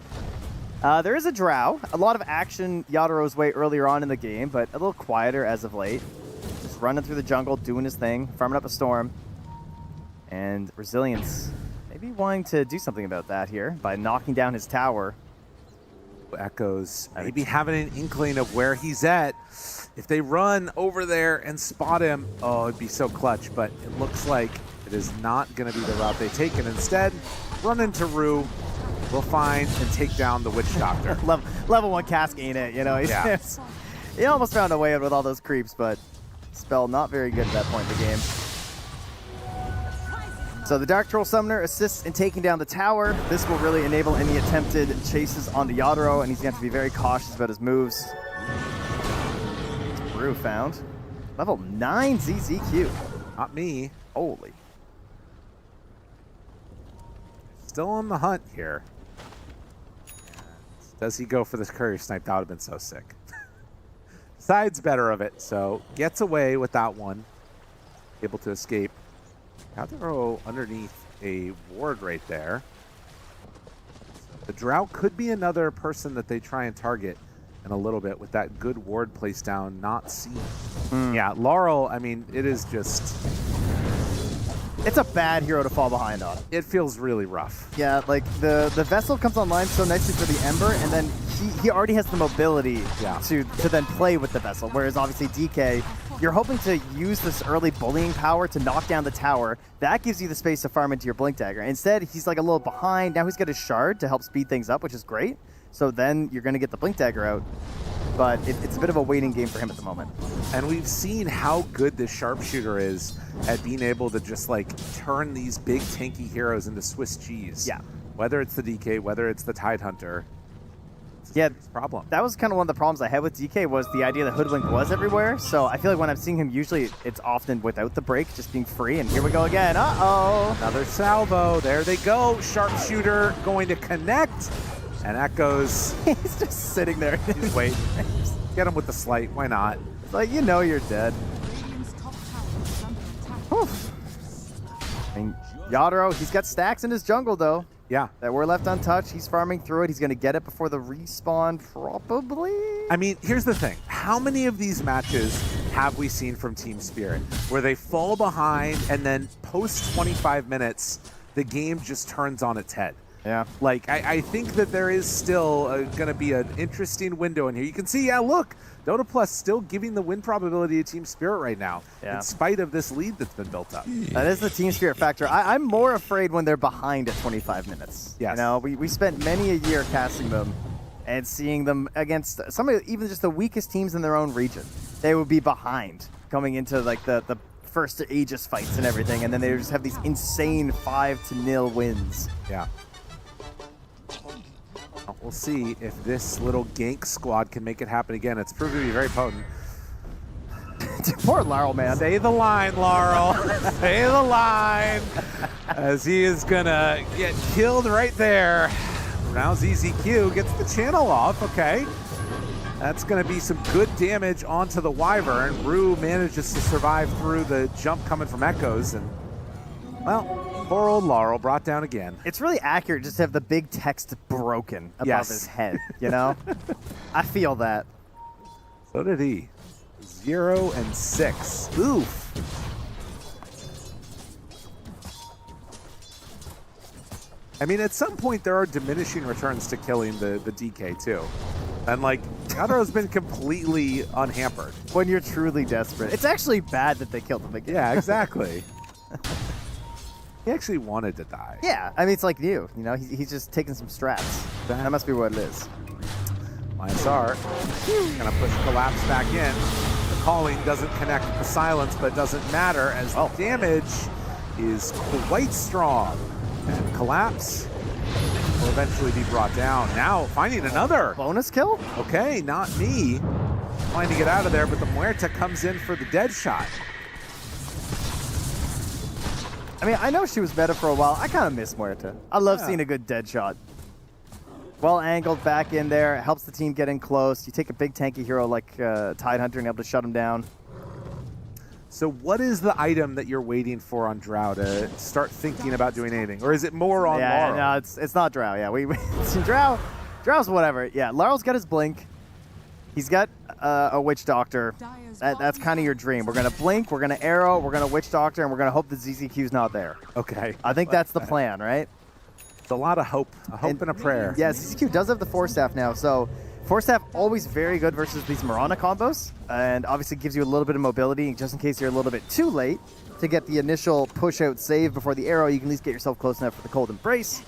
There is a Drow. A lot of action Yadaro's way earlier on in the game, but a little quieter as of late. Just running through the jungle, doing his thing, farming up a storm. And Resilience maybe wanting to do something about that here by knocking down his tower. Echoes maybe having an inkling of where he's at. If they run over there and spot him, oh, it'd be so clutch, but it looks like it is not going to be the route they take, and instead run into Rue. We'll find and take down the Witch Doctor. level 1 cask ain't it, you know? He almost found a way out with all those creeps, but spell not very good at that point in the game. So the Dark Troll Summoner assists in taking down the tower. This will really enable any attempted chases onto Yadro, and he's going to have to be very cautious about his moves. Rue found. Level 9 ZZQ. Not me. Holy. Still on the hunt here. Does he go for this courier snipe? That would have been so sick. Side's better of it, so gets away with that one. Able to escape. Have to throw underneath a ward right there. The Drought could be another person that they try and target in a little bit with that good ward placed down, not seen. Yeah, Laurel, I mean, it is just... It's a bad hero to fall behind on. It feels really rough. Yeah, like the Vessel comes online so nicely for the Ember, and then he already has the mobility to then play with the Vessel, whereas obviously DK, you're hoping to use this early bullying power to knock down the tower. That gives you the space to farm into your Blink Dagger. Instead, he's like a little behind. Now he's got his Shard to help speed things up, which is great. So then you're going to get the Blink Dagger out. But it's a bit of a waiting game for him at the moment. And we've seen how good this Sharpshooter is at being able to just like turn these big tanky heroes into Swiss cheese. Yeah. Whether it's the DK, whether it's the Tidehunter. Yeah, problem. That was kind of one of the problems I had with DK was the idea that Hoodwink was everywhere. So I feel like when I'm seeing him, usually it's often without the break, just being free. And here we go again. Uh-oh. Another salvo. There they go. Sharpshooter going to connect. And Echoes. He's just sitting there. He's waiting. Get him with the slight. Why not? It's like, you know you're dead. I mean, Yadro, he's got stacks in his jungle, though. Yeah. That were left untouched. He's farming through it. He's going to get it before the respawn, probably. I mean, here's the thing. How many of these matches have we seen from Team Spirit where they fall behind and then post 25 minutes, the game just turns on its head? Yeah. Like, I think that there is still going to be an interesting window in here. You can see, yeah, look, Dota Plus still giving the win probability to Team Spirit right now, in spite of this lead that's been built up. That is the Team Spirit factor. I'm more afraid when they're behind at 25 minutes. Yes. You know, we spent many a year casting them and seeing them against some of even just the weakest teams in their own region. They would be behind coming into like the first Aegis fights and everything, and then they would just have these insane 5-0 wins. Yeah. We'll see if this little gank squad can make it happen again. It's proving to be very potent. Poor Laurel, man. Say the line, Laurel. Say the line. As he is going to get killed right there. Now ZZQ gets the channel off. Okay. That's going to be some good damage onto the Wyvern. Rue manages to survive through the jump coming from Echoes. And, well, poor old Laurel brought down again. It's really accurate just to have the big text broken above his head, you know? I feel that. So did he. 0 and 6. Oof. I mean, at some point there are diminishing returns to killing the DK too. And like, Yadro's been completely unhampered. When you're truly desperate. It's actually bad that they killed him again. Yeah, exactly. He actually wanted to die. Yeah, I mean, it's like you know, he's just taking some strats. That must be what it is. YSR gonna push Collapse back in. The calling doesn't connect with the silence, but it doesn't matter as the damage is quite strong. And Collapse will eventually be brought down. Now finding another bonus kill? Okay, not me. Trying to get out of there, but the Muerta comes in for the dead shot. I mean, I know she was meta for a while. I kind of miss Muerta. I love seeing a good dead shot. Well angled back in there. Helps the team get in close. You take a big tanky hero like Tidehunter and able to shut him down. So what is the item that you're waiting for on Drow to start thinking about doing anything? Or is it more on Laurel? No, it's not Drow. Yeah, we Drow's whatever. Yeah, Laurel's got his blink. He's got a Witch Doctor. That's kind of your dream. We're going to blink, we're going to arrow, we're going to Witch Doctor, and we're going to hope the ZZQ's not there. Okay. I think that's the plan, right? It's a lot of hope. A hope and a prayer. Yeah, ZZQ does have the Force Staff now, so Force Staff always very good versus these Mirana combos, and obviously gives you a little bit of mobility just in case you're a little bit too late to get the initial push-out save before the arrow. You can at least get yourself close enough for the Cold Embrace.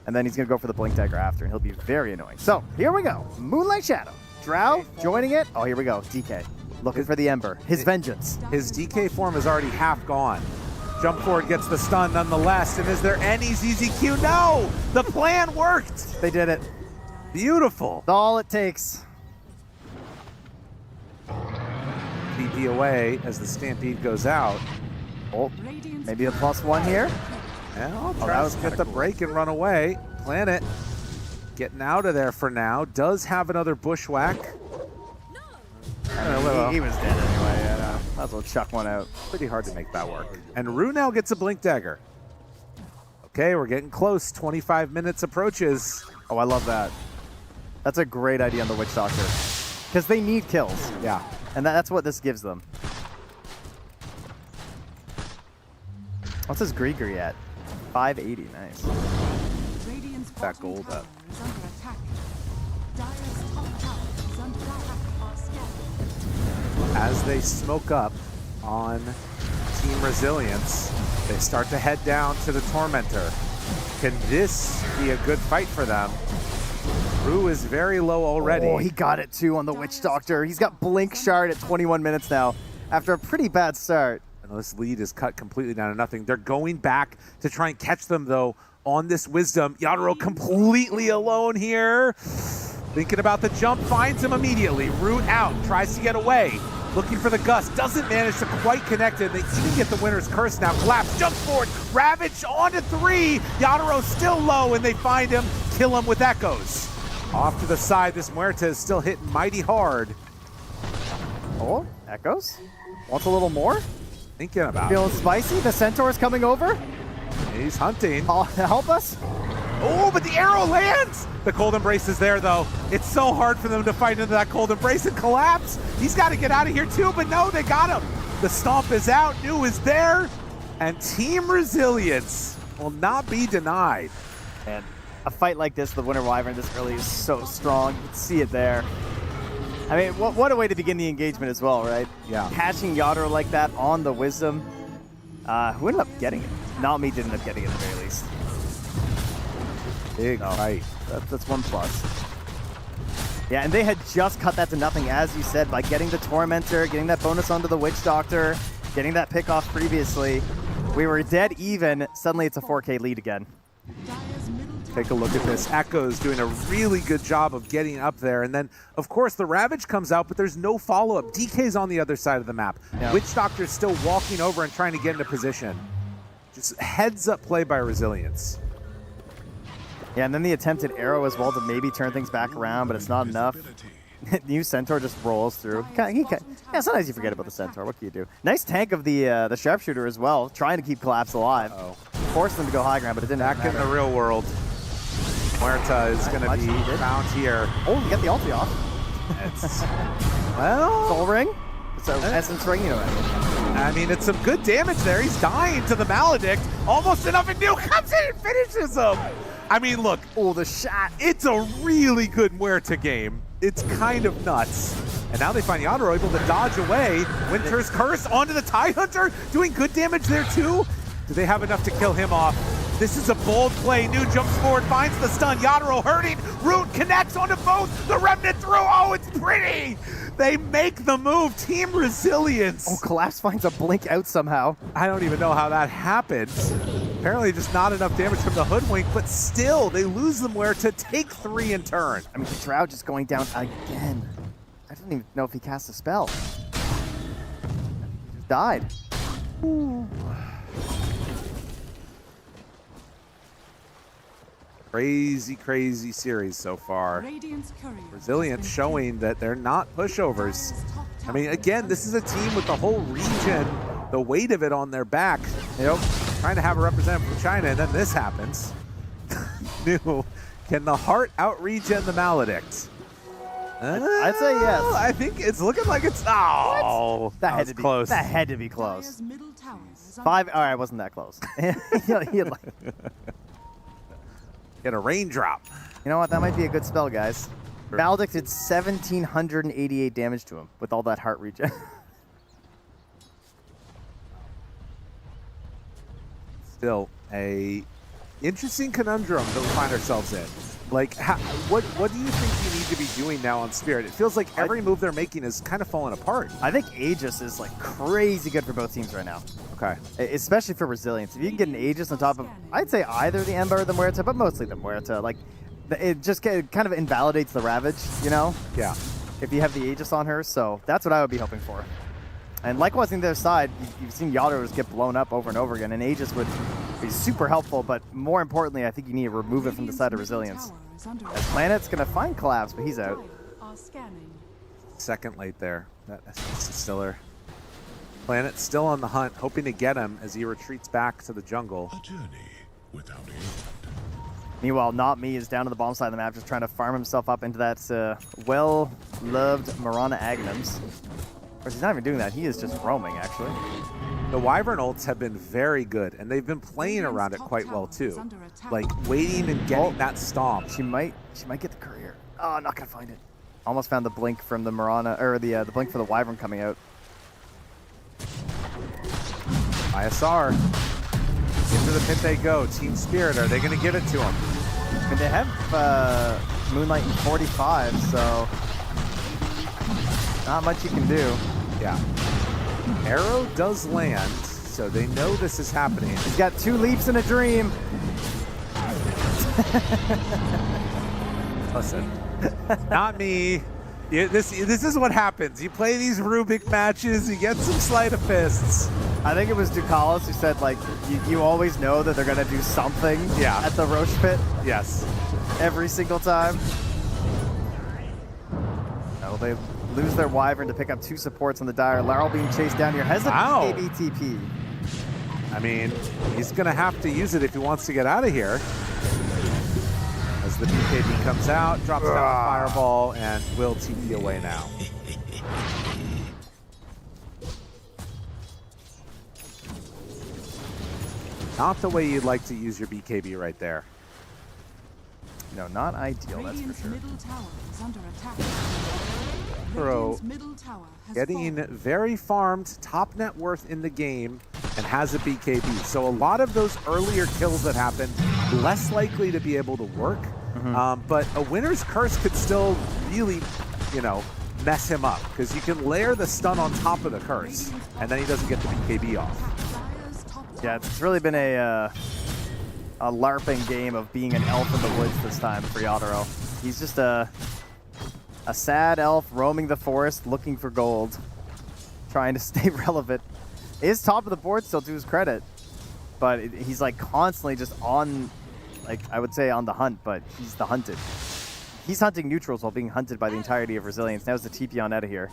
And then he's going to go for the Blink Dagger after, and he'll be very annoying. So, here we go. Moonlight Shadow. Drow joining it. Oh, here we go. DK. Looking for the Ember. His vengeance. His DK form is already half gone. Jump forward gets the stun nonetheless. And is there any ZZQ? No! The plan worked! They did it. Beautiful. That's all it takes. TP away as the Stampede goes out. Oh, maybe a +1 here. Well, tries to get the break and run away. Planet getting out of there for now. Does have another bushwhack. He was dead anyway. Yeah, no. Might as well chuck one out. Pretty hard to make that work. And Rue now gets a Blink Dagger. Okay, we're getting close. 25 minutes approaches. Oh, I love that. That's a great idea on the Witch Doctor. Because they need kills. Yeah. And that's what this gives them. What's his Grigri at? 580, nice. That gold up. As they smoke up on Team Resilience, they start to head down to the Tormentor. Can this be a good fight for them? Rue is very low already. Oh, he got it too on the Witch Doctor. He's got Blink Shard at 21 minutes now after a pretty bad start. And this lead is cut completely down to nothing. They're going back to try and catch them, though, on this Wisdom. Yadro completely alone here. Thinking about the jump, finds him immediately. Root out, tries to get away. Looking for the Gust, doesn't manage to quite connect it. They even get the Winner's Curse now. Collapse, jumps forward, Ravage onto 3. Yadro still low, and they find him, kill him with Echoes. Off to the side, this Muerta is still hitting mighty hard. Oh, Echoes? Wants a little more? Thinking about Feeling spicy? The Centaur's coming over? He's hunting. Help us? Oh, but the arrow lands! The Cold Embrace is there, though. It's so hard for them to fight into that Cold Embrace and collapse. He's got to get out of here, too, but no, they got him. The Stomp is out, New is there, and Team Resilience will not be denied. And a fight like this, the Winter Wyvern this early is so strong. You can see it there. I mean, what a way to begin the engagement as well, right? Yeah. Catching Yadro like that on the Wisdom. Who ended up getting it? Not me, didn't end up getting it at the very least. Big fight. That's 1+. Yeah, and they had just cut that to nothing, as you said, by getting the Tormentor, getting that bonus onto the Witch Doctor, getting that pick off previously. We were dead even. Suddenly it's a 4K lead again. Take a look at this. Echo's doing a really good job of getting up there. And then, of course, the Ravage comes out, but there's no follow-up. DK's on the other side of the map. Yeah. Witch Doctor's still walking over and trying to get into position. Just heads-up play by Resilience. Yeah, and then the attempted arrow as well to maybe turn things back around, but it's not enough. New Centaur just rolls through. Yeah, sometimes you forget about the Centaur. What can you do? Nice tank of the Sharpshooter as well, trying to keep Collapse alive. Forced them to go high ground, but it didn't Back in the real world. Muerta is going to be found here. Oh, you get the ulti off. Well, Soul Ring? So Essence Ring, you know. I mean, it's some good damage there. He's dying to the Maledict. Almost enough, and New comes in and finishes him. I mean, look. Oh, the shot. It's a really good Muerta game. It's kind of nuts. And now they find Yadro able to dodge away. Winter's Curse onto the Tidehunter, doing good damage there too. Do they have enough to kill him off? This is a bold play. New jumps forward, finds the stun. Yadro hurting. Root connects onto both. The Remnant through. Oh, it's pretty. They make the move. Team Resilience. Oh, Collapse finds a blink out somehow. I don't even know how that happened. Apparently just not enough damage from the Hoodwink, but still, they lose them where to take 3 in turn. I mean, the Drow just going down again. I don't even know if he cast a spell. He just died. Ooh. Crazy, crazy series so far. Resilience showing that they're not pushovers. I mean, again, this is a team with the whole region, the weight of it on their back, trying to have a representative from China, and then this happens. New, can the Heart out-regen the Maledict? I'd say yes. I think it's looking like it's... Oh, that had was to be close. That had to be close. 5. All right, wasn't that close. Get a raindrop. You know what? That might be a good spell, guys. Maledict did 1,788 damage to him with all that heart regen. Still a interesting conundrum that we find ourselves in. Like, what do you think you need to be doing now on Spirit? It feels like every move they're making is kind of falling apart. I think Aegis is like crazy good for both teams right now. Okay. Especially for resilience. If you can get an Aegis on top of, I'd say either the Ember or the Muerta, but mostly the Muerta. Like, it just kind of invalidates the Ravage, you know? Yeah. If you have the Aegis on her, so that's what I would be hoping for. And likewise on the other side, you've seen Yatoro just get blown up over and over again, and Aegis would be super helpful, but more importantly, I think you need to remove it from the side of resilience. As Planet's going to find Collapse, but he's out. Second late there. That's Stiller. Planet still on the hunt, hoping to get him as he retreats back to the jungle. A journey without end. Meanwhile, Not Me is down to the bottom side of the map, just trying to farm himself up into that well-loved Mirana Agnums. Of course, he's not even doing that. He is just roaming, actually. The Wyvern ults have been very good, and they've been playing around it quite well, too. Like, waiting and getting that stomp. She might get the courier. Oh, not going to find it. Almost found the blink from the Mirana, or the blink for the Wyvern coming out. ISR. Into the pit they go. Team Spirit, are they going to give it to him? I mean, they have Moonlight in 45, so not much you can do. Yeah. Arrow does land, so they know this is happening. He's got 2 leaps and a dream. Listen, not me. This is what happens. You play these Rubik matches, you get some sleight of fists. I think it was Ducalis who said, like, you always know that they're going to do something at the Roche pit. Yes. Every single time. No, they lose their Wyvern to pick up 2 supports on the Dire. Laryl being chased down here. Has a KBTP. I mean, he's going to have to use it if he wants to get out of here. As the BKB comes out, drops down a fireball, and will TP away now. Not the way you'd like to use your BKB right there. No, not ideal, that's for sure. Pro getting very farmed, top net worth in the game, and has a BKB. So a lot of those earlier kills that happened, less likely to be able to work. But a Winner's Curse could still really, mess him up, because you can layer the stun on top of the curse, and then he doesn't get the BKB off. Yeah, it's really been a LARPing game of being an elf in the woods this time for Yatoro. He's just a sad elf roaming the forest looking for gold, trying to stay relevant. Is top of the board still, to his credit, but he's like constantly just on, like, I would say on the hunt, but he's the hunted. He's hunting neutrals while being hunted by the entirety of Resilience. Now's the TP on out of here.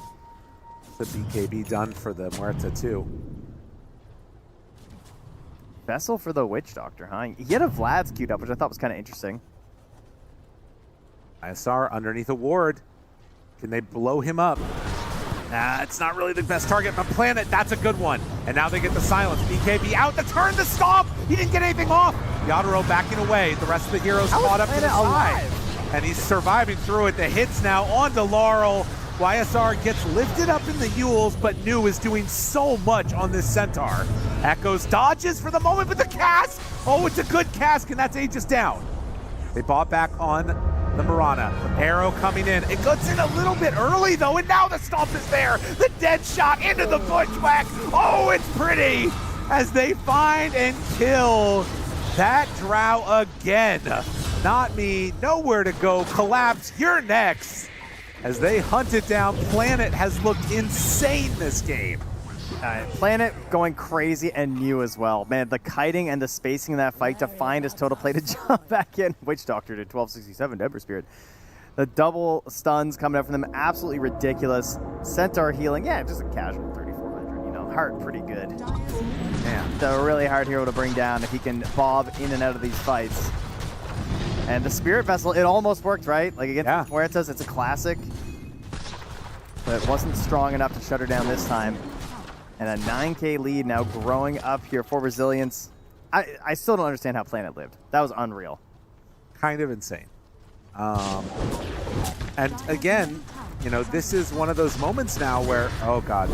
The BKB done for the Muerta too. Vessel for the Witch Doctor, huh? He had a Vlad's queued up, which I thought was kind of interesting. ISR underneath a ward. Can they blow him up? Nah, it's not really the best target, but Planet, that's a good one. And now they get the silence. BKB out the turn, the stomp! He didn't get anything off! Yatoro backing away. The rest of the heroes caught up to the side. And he's surviving through it. The hits now onto Laurel. YSR gets lifted up in the Yules, but New is doing so much on this Centaur. Echoes dodges for the moment, but the cask! Oh, it's a good cask, and that's Aegis down. They bought back on the Mirana. Arrow coming in. It gets in a little bit early, though, and now the stomp is there. The dead shot into the bushwhack. Oh, it's pretty as they find and kill that Drow again. Not me. Nowhere to go. Collapse. You're next. As they hunt it down, Planet has looked insane this game. Planet going crazy, and Mew as well. Man, the kiting and the spacing in that fight to find his total play to jump back in. Witch Doctor did 1267 to Ember Spirit. The double stuns coming up from them, absolutely ridiculous. Centaur healing, yeah, just a casual 3,400, you know, heart pretty good. Man. So really hard hero to bring down if he can bob in and out of these fights. And the Spirit Vessel, it almost worked, right? Like against Huertas, it's a classic. But it wasn't strong enough to shut her down this time. And a 9K lead now growing up here for Resilience. I still don't understand how Planet lived. That was unreal. Kind of insane. And again, you know, this is one of those moments now where, oh God,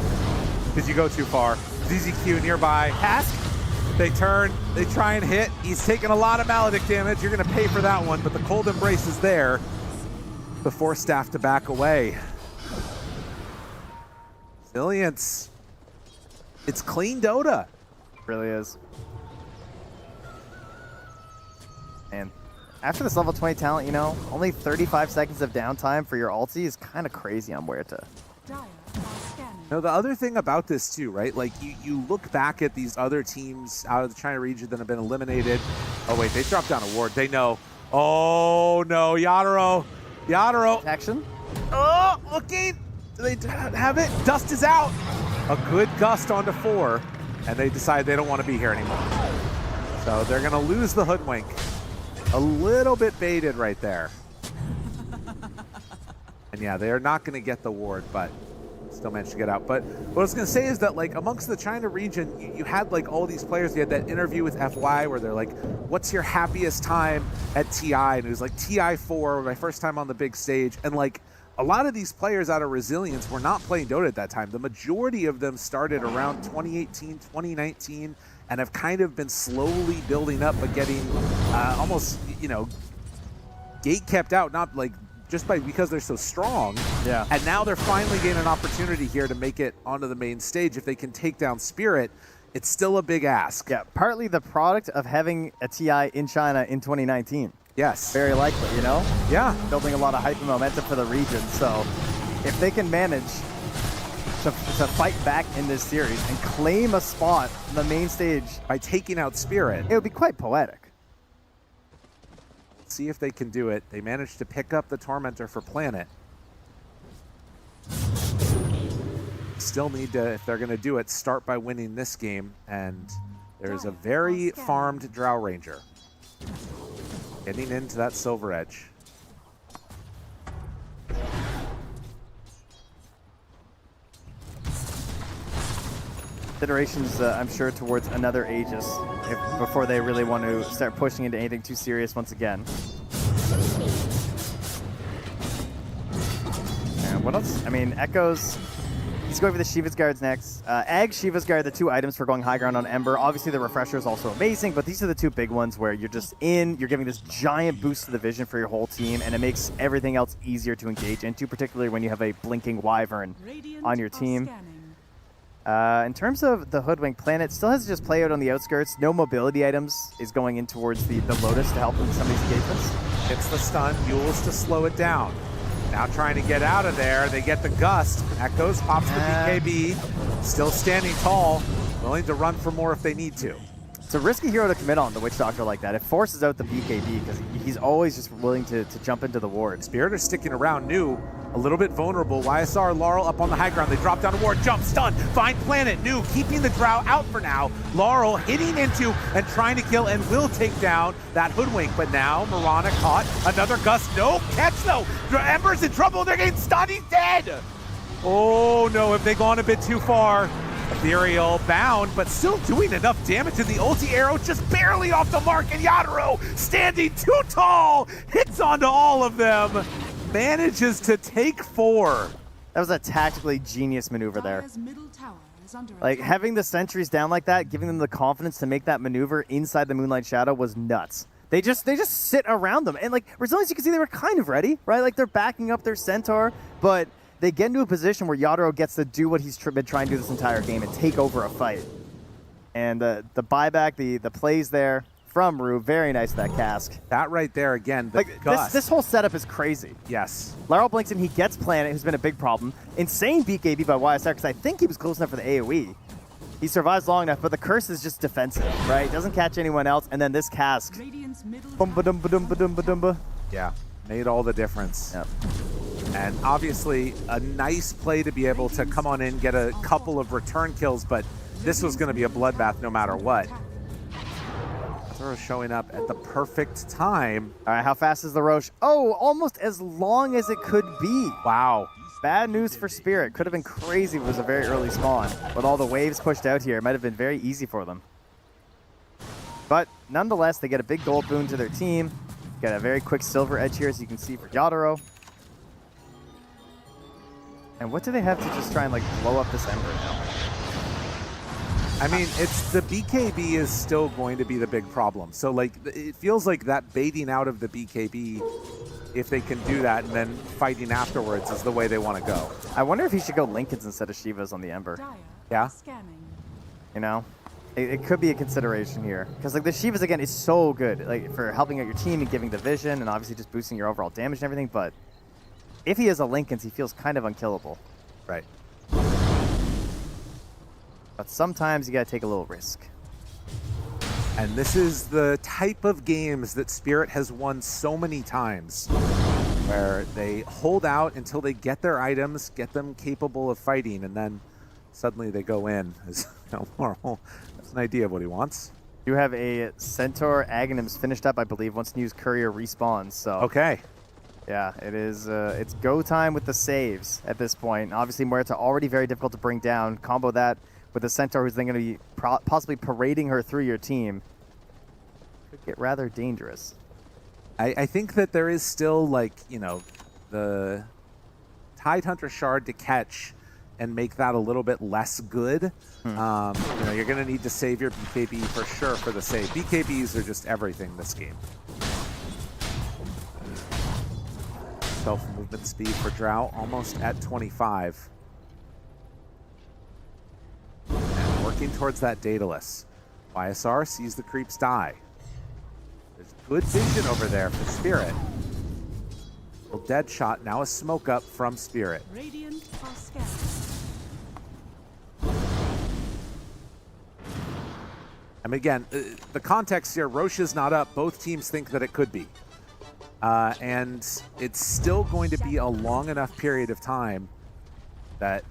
did you go too far? ZZQ nearby. Cask, they turn, they try and hit. He's taking a lot of Maledict damage. You're going to pay for that one, but the Cold Embrace is there. The Force Staff to back away. Resilience. It's clean Dota. It really is. And after this level 20 talent, you know, only 35 seconds of downtime for your ulti is kind of crazy on Huerta. Now, the other thing about this too, right? Like you look back at these other teams out of the China region that have been eliminated. Oh wait, they dropped down a ward. They know. Oh no, Yadaro. Action. Oh, looking. Do they have it? Dust is out. A good gust onto 4, and they decide they don't want to be here anymore. So they're going to lose the Hoodwink. A little bit baited right there. And yeah, they're not going to get the ward, but still managed to get out. But what I was going to say is that, like, amongst the China region, you had, like, all these players. You had that interview with FY where they're like, what's your happiest time at TI? And it was like TI4, my first time on the big stage. And, like, a lot of these players out of Resilience were not playing Dota at that time. The majority of them started around 2018, 2019, and have kind of been slowly building up, but getting almost, you know, gate kept out, not like just because they're so strong. Yeah. And now they're finally getting an opportunity here to make it onto the main stage. If they can take down Spirit, it's still a big ask. Yeah, partly the product of having a TI in China in 2019. Yes. Very likely, you know? Yeah. Building a lot of hype and momentum for the region. So if they can manage to fight back in this series and claim a spot on the main stage by taking out Spirit, it would be quite poetic. See if they can do it. They managed to pick up the Tormentor for Planet. Still need to, if they're going to do it, start by winning this game. And there's a very farmed Drow Ranger getting into that Silver Edge. Considerations, I'm sure, towards another Aegis before they really want to start pushing into anything too serious once again. And what else? I mean, Echoes, he's going for the Shiva's Guards next. Ag, Shiva's Guard, the two items for going high ground on Ember. Obviously, the Refresher is also amazing, but these are the two big ones where you're just you're giving this giant boost to the vision for your whole team, and it makes everything else easier to engage into, particularly when you have a blinking Wyvern on your team. In terms of the Hoodwink, Planet still has to just play out on the outskirts. No mobility items is going in towards the Lotus to help with some of these engagements. Hits the stun, Mules to slow it down. Now trying to get out of there. They get the Gust. Echoes pops the BKB. Still standing tall. Willing to run for more if they need to. It's a risky hero to commit on, the Witch Doctor, like that. It forces out the BKB because he's always just willing to jump into the ward. Spirit are sticking around. New, a little bit vulnerable. YSR, Laurel up on the high ground. They drop down a ward, jump, stun, find Planet. New, keeping the Drow out for now. Laurel hitting into and trying to kill and will take down that Hoodwink. But now Mirana caught. Another Gust. No catch though. Ember's in trouble. They're getting stunned. He's dead. Oh no, have they gone a bit too far? Ethereal bound, but still doing enough damage, and the ulti arrow just barely off the mark, and Yadaro standing too tall, hits onto all of them, manages to take 4. That was a tactically genius maneuver there. Like, having the sentries down like that, giving them the confidence to make that maneuver inside the Moonlight Shadow was nuts. They just sit around them, and like, Resilience, you can see they were kind of ready, right? Like, they're backing up their Centaur, but they get into a position where Yadaro gets to do what he's been trying to do this entire game and take over a fight. And the buyback, the plays there from Rue, very nice with that cask. That right there again, the like, Gust. This whole setup is crazy. Yes. Laurel blinks in, he gets Planet, who's been a big problem. Insane BKB by YSR, because I think he was close enough for the AoE. He survives long enough, but the curse is just defensive, right? Doesn't catch anyone else, and then this cask. Yeah. Made all the difference. Yep. And obviously, a nice play to be able to come on in, get a couple of return kills, but this was going to be a bloodbath no matter what. Throw showing up at the perfect time. All right, how fast is the Roche? Oh, almost as long as it could be. Wow. Bad news for Spirit. Could have been crazy if it was a very early spawn. With all the waves pushed out here, it might have been very easy for them. But nonetheless, they get a big gold boon to their team. Get a very quick silver edge here, as you can see for Yadaro. And what do they have to just try and like blow up this Ember now? I mean, it's the BKB is still going to be the big problem. So like, it feels like that baiting out of the BKB, if they can do that and then fighting afterwards, is the way they want to go. I wonder if he should go Lincolns instead of Shivas on the Ember. Yeah. You know, it could be a consideration here because like the Shivas again is so good, like for helping out your team and giving the vision and obviously just boosting your overall damage and everything. But if he has a Lincolns, he feels kind of unkillable. Right. But sometimes you gotta take a little risk. And this is the type of games that Spirit has won so many times, where they hold out until they get their items, get them capable of fighting, and then suddenly they go in. As Laurel has an idea of what he wants. You have a Centaur Aghanims finished up, I believe, once News Courier respawns. So okay. Yeah, it is. It's go time with the saves at this point. Obviously, Muerta already very difficult to bring down. Combo that with a Centaur who's then going to be possibly parading her through your team. Could get rather dangerous. I think that there is still, like, you know, the Tidehunter Shard to catch and make that a little bit less good. You know, you're going to need to save your BKB for sure for the save. BKBs are just everything this game. Self-movement speed for Drow almost at 25. And working towards that Daedalus. YSR sees the creeps die. There's good vision over there for Spirit. Well, dead shot, now a smoke up from Spirit. Radiant are scattered. I mean, again, the context here, Roche is not up. Both teams think that it could be. And it's still going to be a long enough period of time that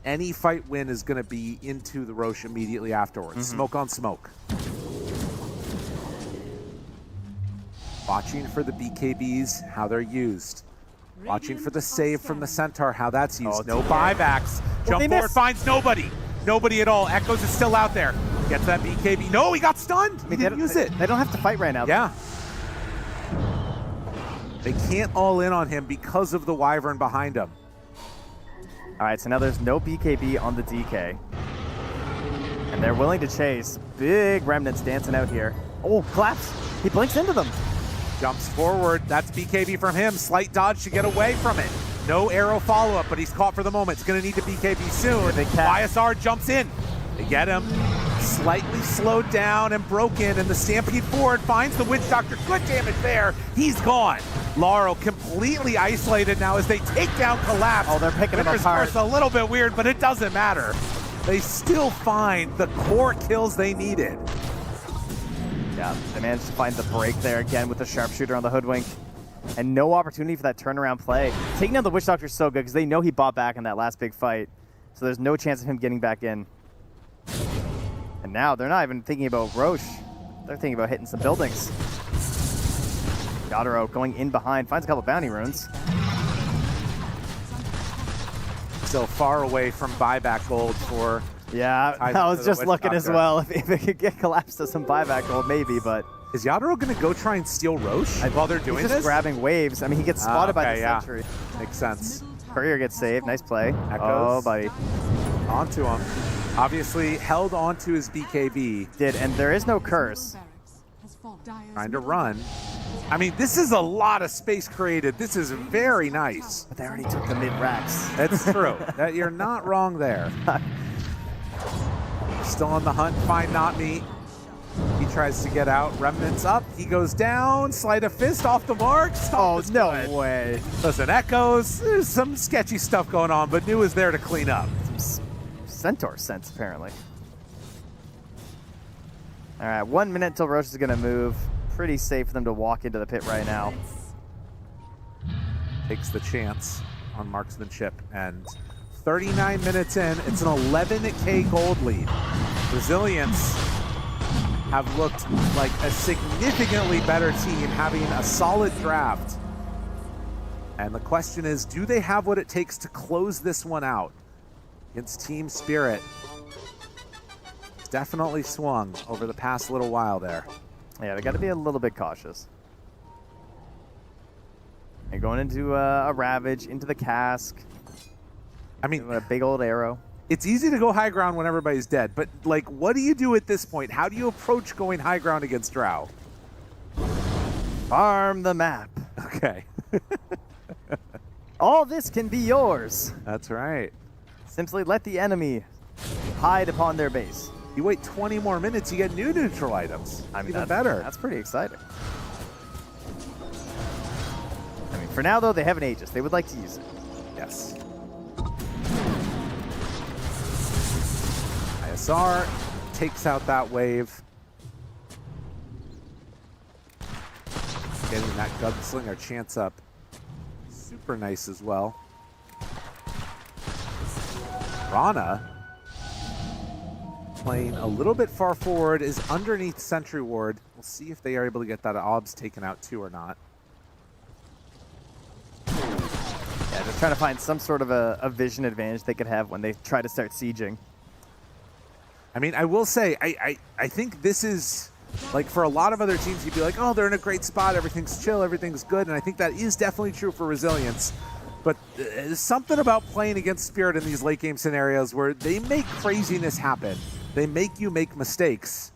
any fight win is going to be into the Roche immediately afterwards. Smoke on smoke. Watching for the BKBs, how they're used. Watching for the save from the Centaur, how that's used. No buybacks. Jump forward, finds nobody. Nobody at all. Echoes is still out there. Gets that BKB. No, he got stunned. He didn't use it. They don't have to fight right now. Yeah. They can't all in on him because of the Wyvern behind him. All right, so now there's no BKB on the DK. And they're willing to chase. Big remnants dancing out here. Oh, collapse. He blinks into them. Jumps forward. That's BKB from him. Slight dodge to get away from it. No arrow follow-up, but he's caught for the moment. It's going to need to BKB soon. YSR jumps in. They get him. Slightly slowed down and broken, and the Stampede forward finds the Witch Doctor. Good damage there. He's gone. Laurel completely isolated now as they take down Collapse. Oh, they're picking him apart. It's a little bit weird, but it doesn't matter. They still find the core kills they needed. Yeah, they managed to find the break there again with the Sharpshooter on the Hoodwink. And no opportunity for that turnaround play. Taking down the Witch Doctor is so good because they know he bought back in that last big fight. So there's no chance of him getting back in. And now they're not even thinking about Roche. They're thinking about hitting some buildings. Yadaro going in behind, finds a couple bounty runes. So far away from buyback gold for... Yeah, I was just looking as well. If it could get collapsed to some buyback gold, maybe, but... Is Yadaro going to go try and steal Roche while they're doing He's just grabbing waves. I mean, he gets spotted by the Sentry. Makes sense. Courier gets saved. Nice play. Echoes. Oh, buddy. Onto him. Obviously held onto his BKB. Did, and there is no curse. Trying to run. I mean, this is a lot of space created. This is very nice. But they already took the mid-racks. That's true. You're not wrong there. Still on the hunt. Find Not Me. He tries to get out. Remnants up. He goes down. Sleight of fist off the mark. Oh, no way. Listen, Echoes. There's some sketchy stuff going on, but New is there to clean up. Some Centaur sense, apparently. All right, 1 minute till Roche is going to move. Pretty safe for them to walk into the pit right now. takes the chance on marksmanship. And 39 minutes in, it's an 11K gold lead. Resilience have looked like a significantly better team, having a solid draft. And the question is, do they have what it takes to close this one out against Team Spirit? It's definitely swung over the past little while there. Yeah, they got to be a little bit cautious. And going into a Ravage, into the cask. I mean, a big old arrow. It's easy to go high ground when everybody's dead, but like, what do you do at this point? How do you approach going high ground against Drow? Farm the map. Okay. All this can be yours. That's right. Simply let the enemy hide upon their base. You wait 20 more minutes, you get new neutral items. I mean, even better. That's pretty exciting. I mean, for now, though, they have an Aegis. They would like to use it. Yes. ISR takes out that wave. Getting that gunslinger chance up. Super nice as well. Rana, playing a little bit far forward, is underneath Sentry Ward. We'll see if they are able to get that OBS taken out too or not. Yeah, just trying to find some sort of a vision advantage they could have when they try to start sieging. I mean, I will say, I think this is, like, for a lot of other teams, you'd be like, oh, they're in a great spot, everything's chill, everything's good, and I think that is definitely true for Resilience. But there's something about playing against Spirit in these late game scenarios where they make craziness happen. They make you make mistakes.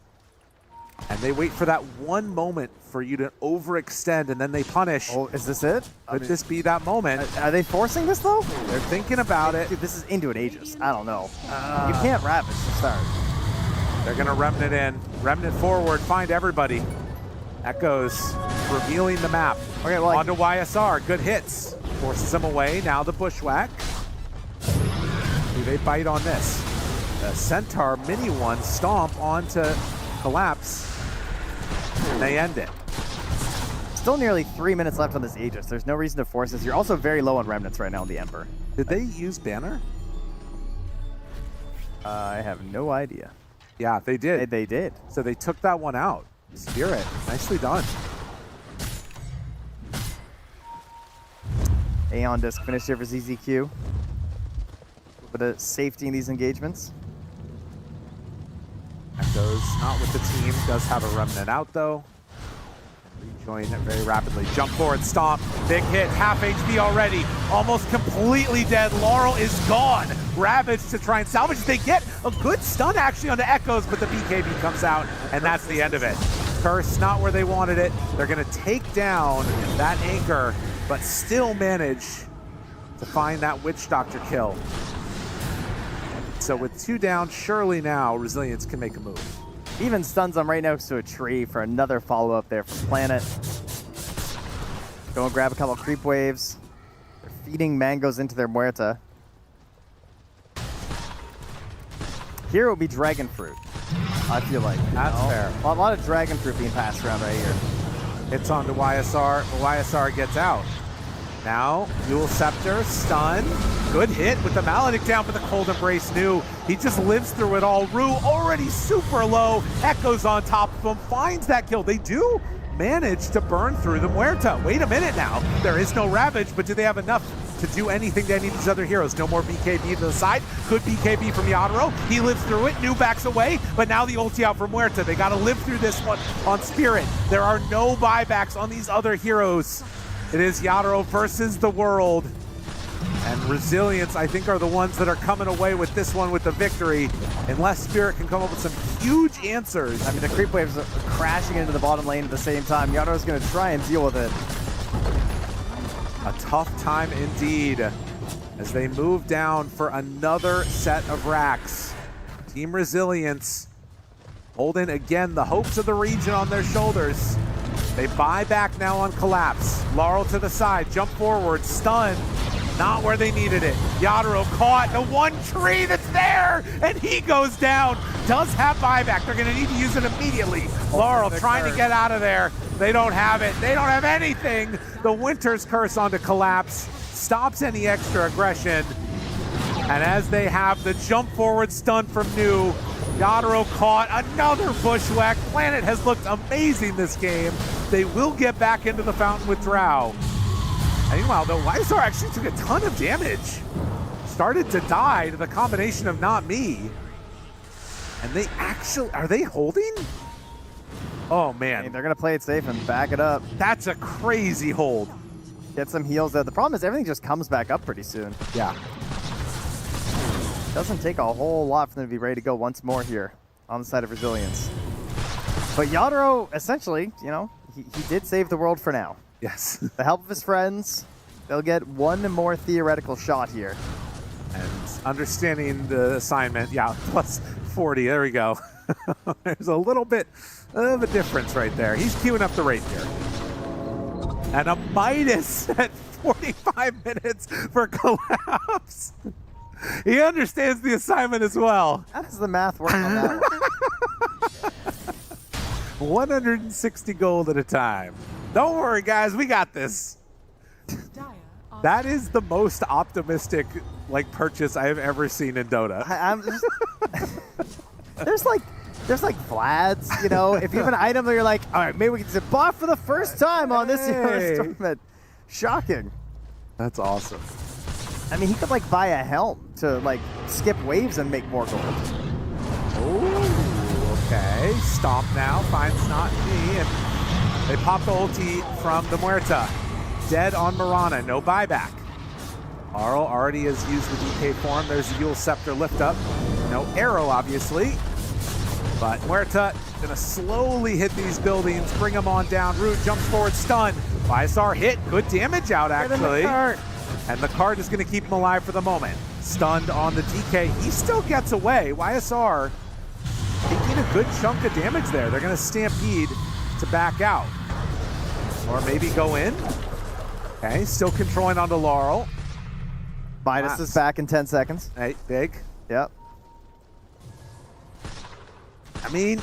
And they wait for that one moment for you to overextend, and then they punish. Oh, is this it? Could this be that moment? Are they forcing this, though? They're thinking about it. Dude, this is into an Aegis. I don't know. You can't Ravage to start. They're going to Remnant in. Remnant forward, find everybody. Echoes revealing the map. Okay, well, onto YSR, good hits. Forces him away, now the Bushwhack. Do they bite on this? The Centaur mini one stomp onto Collapse. And they end it. Still nearly 3 minutes left on this Aegis. There's no reason to force this. You're also very low on Remnants right now on the Emperor. Did they use Banner? I have no idea. Yeah, they did. They did. So they took that one out. Spirit, nicely done. Aeon Disc finished here for ZZQ. A bit of safety in these engagements. Echoes not with the team. Does have a Remnant out though. Rejoin it very rapidly. Jump forward, stomp. Big hit, half HP already. Almost completely dead. Laurel is gone. Ravage to try and salvage. They get a good stun actually on the Echoes, but the BKB comes out, and that's the end of it. Curse, not where they wanted it. They're going to take down that anchor, but still manage to find that Witch Doctor kill. So with 2 down, surely now Resilience can make a move. Even stuns them right next to a tree for another follow-up there from Planet. Go and grab a couple creep waves. They're feeding mangoes into their Muerta. Here it will be Dragon Fruit, I feel like. That's fair. A lot of Dragon Fruit being passed around right here. Hits onto YSR. YSR gets out. Now, Dual Scepter, stun. Good hit with the Maledict down, but the Cold Embrace knew. He just lives through it all. Rue already super low. Echoes on top of him, finds that kill. They do manage to burn through the Muerta. Wait a minute now. There is no Ravage, but do they have enough to do anything to any of these other heroes? No more BKB to the side. Good BKB from Yatoro. He lives through it. New backs away, but now the ulti out for Muerta. They got to live through this one on Spirit. There are no buybacks on these other heroes. It is Yatoro versus the world. And Resilience, I think, are the ones that are coming away with this one with the victory, unless Spirit can come up with some huge answers. I mean, the creep waves are crashing into the bottom lane at the same time. Yatoro's going to try and deal with it. A tough time indeed as they move down for another set of racks. Team Resilience holding, again, the hopes of the region on their shoulders. They buy back now on Collapse. Laurel to the side, jump forward, stun. Not where they needed it. Yadro caught the one tree that's there, and he goes down. Does have buyback. They're going to need to use it immediately. Laurel trying to get out of there. They don't have it. They don't have anything. The Winter's Curse onto Collapse stops any extra aggression. And as they have the jump forward stun from New, Yadro caught another bushwhack. Planet has looked amazing this game. They will get back into the fountain with Drow. And meanwhile, though, Lysar actually took a ton of damage. Started to die to the combination of Not Me. And they actually, are they holding? Oh, man. Hey, they're going to play it safe and back it up. That's a crazy hold. Get some heals out. The problem is everything just comes back up pretty soon. Yeah. Doesn't take a whole lot for them to be ready to go once more here on the side of Resilience. But Yadro, essentially, you know, he did save the world for now. Yes. With the help of his friends, they'll get one more theoretical shot here. And understanding the assignment, yeah, plus 40, there we go. There's a little bit of a difference right there. He's queuing up the rapier. And a Midas at 45 minutes for Collapse. He understands the assignment as well. How does the math work on that one? 160 gold at a time. Don't worry, guys, we got this. That is the most optimistic purchase I have ever seen in Dota. I'm just, there's like Vlad's, you know, if you have an item that you're like, all right, maybe we can get bought for the first time on this year's tournament. Shocking. That's awesome. I mean, he could buy a helm to skip waves and make more gold. Ooh, okay. Stomp now, finds Not Me, and they pop the ulti from the Muerta. Dead on Mirana, no buyback. Arl already has used the DK form. There's the Yule Scepter lift up. No arrow, obviously. But Muerta gonna slowly hit these buildings, bring them on down. Root jumps forward, stun. Visar hit, good damage out actually. And the card is gonna keep him alive for the moment. Stunned on the DK, he still gets away. YSR taking a good chunk of damage there. They're gonna stampede to back out. Or maybe go in. Okay, still controlling onto Laurel. Midas is back in 10 seconds. Hey, big. Yep. I mean,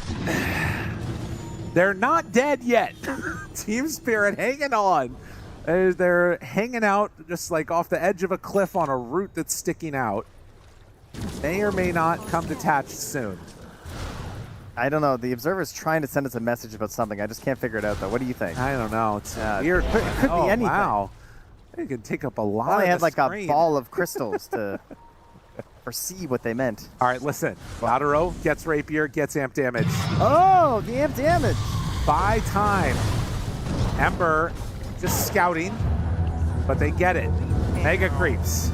they're not dead yet. Team Spirit hanging on. They're hanging out just off the edge of a cliff on a root that's sticking out. May or may not come detached soon. I don't know. The Observer's trying to send us a message about something. I just can't figure it out, though. What do you think? I don't know. It's weird. It could be anything. Wow. It could take up a lot I of had the a screen. ball of crystals to foresee what they meant. All right, listen. Lautaro gets Rapier, gets amp damage. Oh, the amp damage. Buy time. Ember just scouting, but they get it. Mega creeps.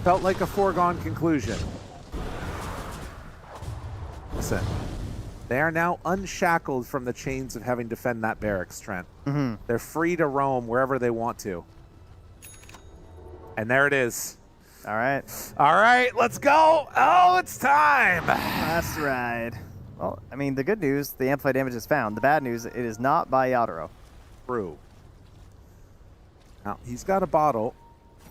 Felt like a foregone conclusion. Listen, they are now unshackled from the chains of having to defend that barracks, Trent. Mm-hmm. They're free to roam wherever they want to. And there it is. All right. All right, let's go. Oh, it's time. Last ride. Well, I mean, the good news, the amplified damage is found. The bad news, it is not by Yadro. True. Now, he's got a bottle.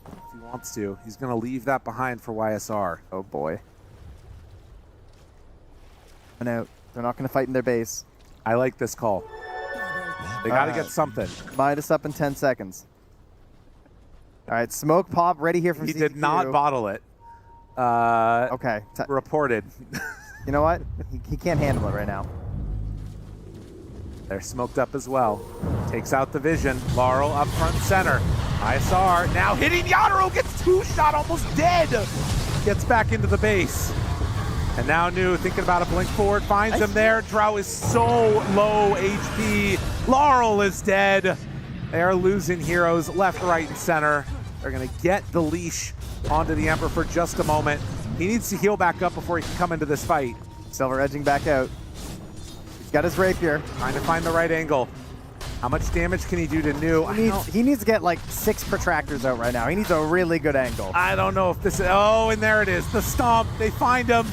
If he wants to, he's going to leave that behind for YSR. Oh, boy. No, they're not going to fight in their base. I like this call. They got to get something. Midas up in 10 seconds. All right, smoke pop ready here from He CQ. did not bottle it. Okay. Reported. You know what? He can't handle it right now. They're smoked up as well. Takes out the vision. Laurel up front and center. ISR now hitting Yadro. Gets two-shot, almost dead. Gets back into the base. And now New thinking about a blink forward. Finds him there. Drow is so low HP. Laurel is dead. They are losing heroes left, right, and center. They're going to get the leash onto the Emperor for just a moment. He needs to heal back up before he can come into this fight. Silver edging back out. He's got his rapier. Trying to find the right angle. How much damage can he do to New? He needs to get 6 protractors out right now. He needs a really good angle. I don't know if this is... Oh, and there it is. The stomp. They find him.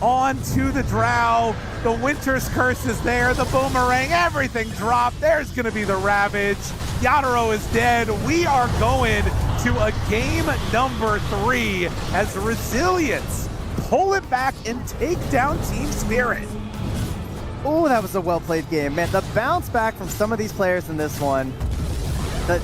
On to the Drow. The Winter's Curse is there, the Boomerang, everything dropped. There's going to be the Ravage. Yatoro is dead. We are going to a game number 3 as Resilience pull it back and take down Team Spirit. Oh, that was a well-played game. Man, the bounce back from some of these players in this one,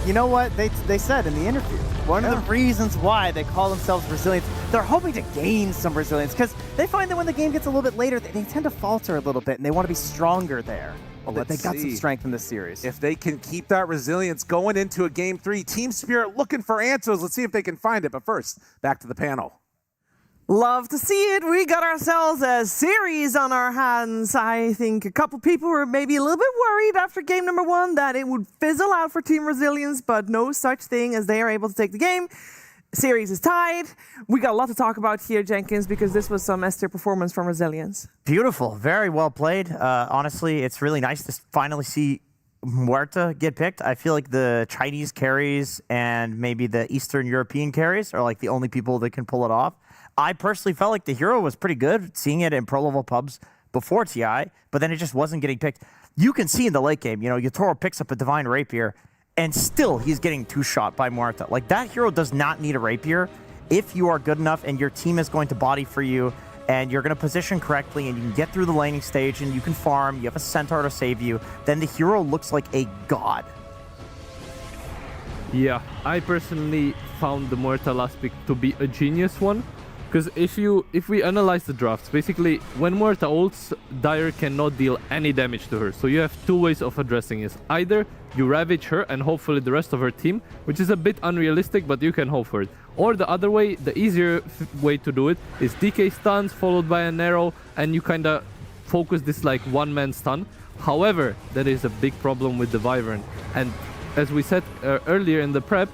you know what they said in the interview? One of the reasons why they call themselves Resilience, they're hoping to gain some resilience because they find that when the game gets a little bit later, they tend to falter a little bit and they want to be stronger there. Well, but they got some strength in this series. If they can keep that resilience going into a game 3, Team Spirit looking for answers. Let's see if they can find it. But first, back to the panel. Love to see it. We got ourselves a series on our hands. I think a couple people were maybe a little bit worried after game number 1 that it would fizzle out for Team Resilience, but no such thing as they are able to take the game. Series is tied. We got a lot to talk about here, Jenkins, because this was some S-tier performance from Resilience. Beautiful. Very well played. Honestly, it's really nice to finally see Muerta get picked. I feel like the Chinese carries and maybe the Eastern European carries are like the only people that can pull it off. I personally felt like the hero was pretty good, seeing it in pro-level pubs before TI, but then it just wasn't getting picked. You can see in the late game, Yatoro picks up a Divine Rapier, and still he's getting 2-shot by Muerta. Like, that hero does not need a Rapier if you are good enough and your team is going to body for you, and you're going to position correctly, and you can get through the laning stage, and you can farm, you have a Centaur to save you, then the hero looks like a god. Yeah, I personally found the Muerta last pick to be a genius one. Because if we analyze the drafts, basically when Muerta ults, Dire cannot deal any damage to her. So you have 2 ways of addressing this. Either you ravage her and hopefully the rest of her team, which is a bit unrealistic, but you can hope for it. Or the other way, the easier way to do it, is DK stuns followed by an arrow, and you kind of focus this like one-man stun. However, there is a big problem with the Wyvern. And as we said earlier in the prep,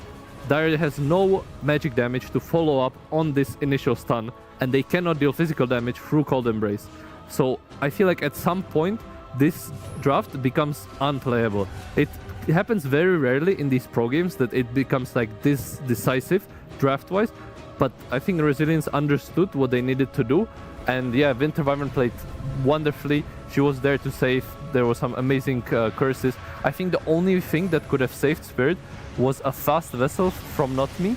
Dire has no magic damage to follow up on this initial stun, and they cannot deal physical damage through Cold Embrace. So I feel like at some point, this draft becomes unplayable. It happens very rarely in these pro games that it becomes like this decisive draft-wise, but I think Resilience understood what they needed to do, and yeah, Winter Wyvern played wonderfully. She was there to save. There were some amazing curses. I think the only thing that could have saved Spirit was a fast vessel from Not Me,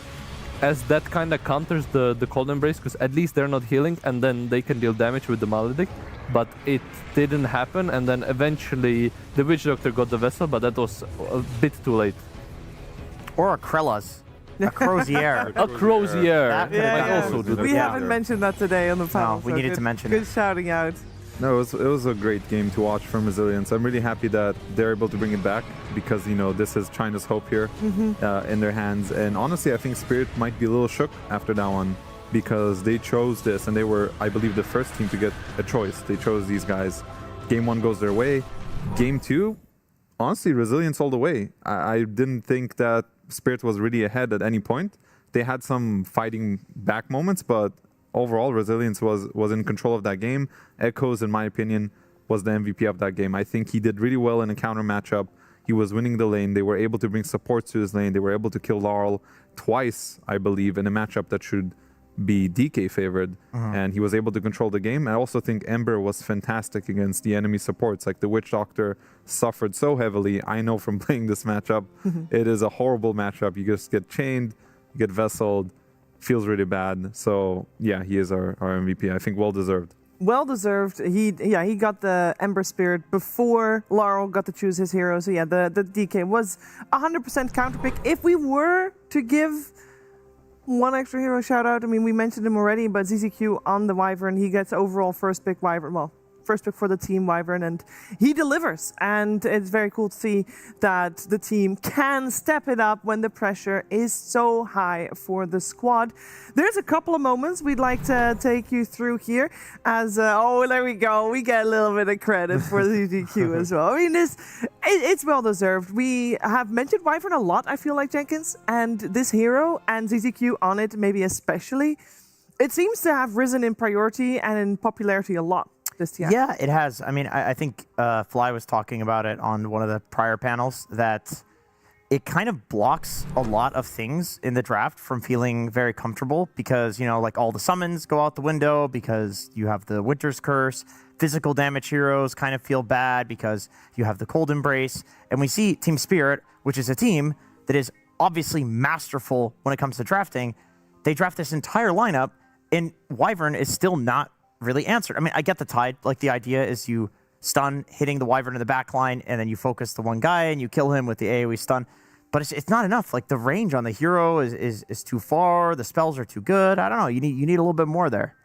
as that kind of counters the Cold Embrace, because at least they're not healing and then they can deal damage with the Maledict. But it didn't happen, and then eventually the Witch Doctor got the vessel, but that was a bit too late. Or a Krellas. A Crozier. A Crozier. We haven't mentioned that today on the panel. No, we needed to mention it. it. Good shouting out. No, it was a great game to watch from Resilience. I'm really happy that they're able to bring it back because, this is China's hope here in their hands. And honestly, I think Spirit might be a little shook after that one because they chose this and they were, I believe, the first team to get a choice. They chose these guys. Game 1 goes their way. Game 2, honestly, Resilience all the way. I didn't think that Spirit was really ahead at any point. They had some fighting back moments, but overall, Resilience was in control of that game. Echoes, in my opinion, was the MVP of that game. I think he did really well in a counter matchup. He was winning the lane. They were able to bring supports to his lane. They were able to kill Laurel twice, I believe, in a matchup that should be DK favored. And he was able to control the game. I also think Ember was fantastic against the enemy supports. Like the Witch Doctor suffered so heavily. I know from playing this matchup, it is a horrible matchup. You just get chained, you get vesseled. Feels really bad. So yeah, he is our MVP. I think well deserved. Well deserved. He got the Ember Spirit before Laurel got to choose his hero. So yeah, the DK was 100% counter pick. If we were to give one extra hero shout out, I mean we mentioned him already, but ZZQ on the Wyvern, he gets overall first pick Wyvern. Well, first pick for the team Wyvern, and he delivers. And it's very cool to see that the team can step it up when the pressure is so high for the squad. There's a couple of moments we'd like to take you through here as, oh, there we go. We get a little bit of credit for ZZQ as well. I mean, it's well deserved. We have mentioned Wyvern a lot, I feel like, Jenkins, and this hero and ZZQ on it, maybe especially, it seems to have risen in priority and in popularity a lot. Yeah, it has. I mean, I think Fly was talking about it on one of the prior panels that it kind of blocks a lot of things in the draft from feeling very comfortable because, you know, like all the summons go out the window because you have the Winter's Curse. Physical damage heroes kind of feel bad because you have the Cold Embrace. And we see Team Spirit, which is a team that is obviously masterful when it comes to drafting. They draft this entire lineup, and Wyvern is still not really answered. I mean, I get the Tide. Like, the idea is you stun, hitting the Wyvern in the back line, and then you focus the one guy, and you kill him with the AoE stun. But it's not enough. Like, the range on the hero is too far. The spells are too good. I don't know. You need a little bit more there.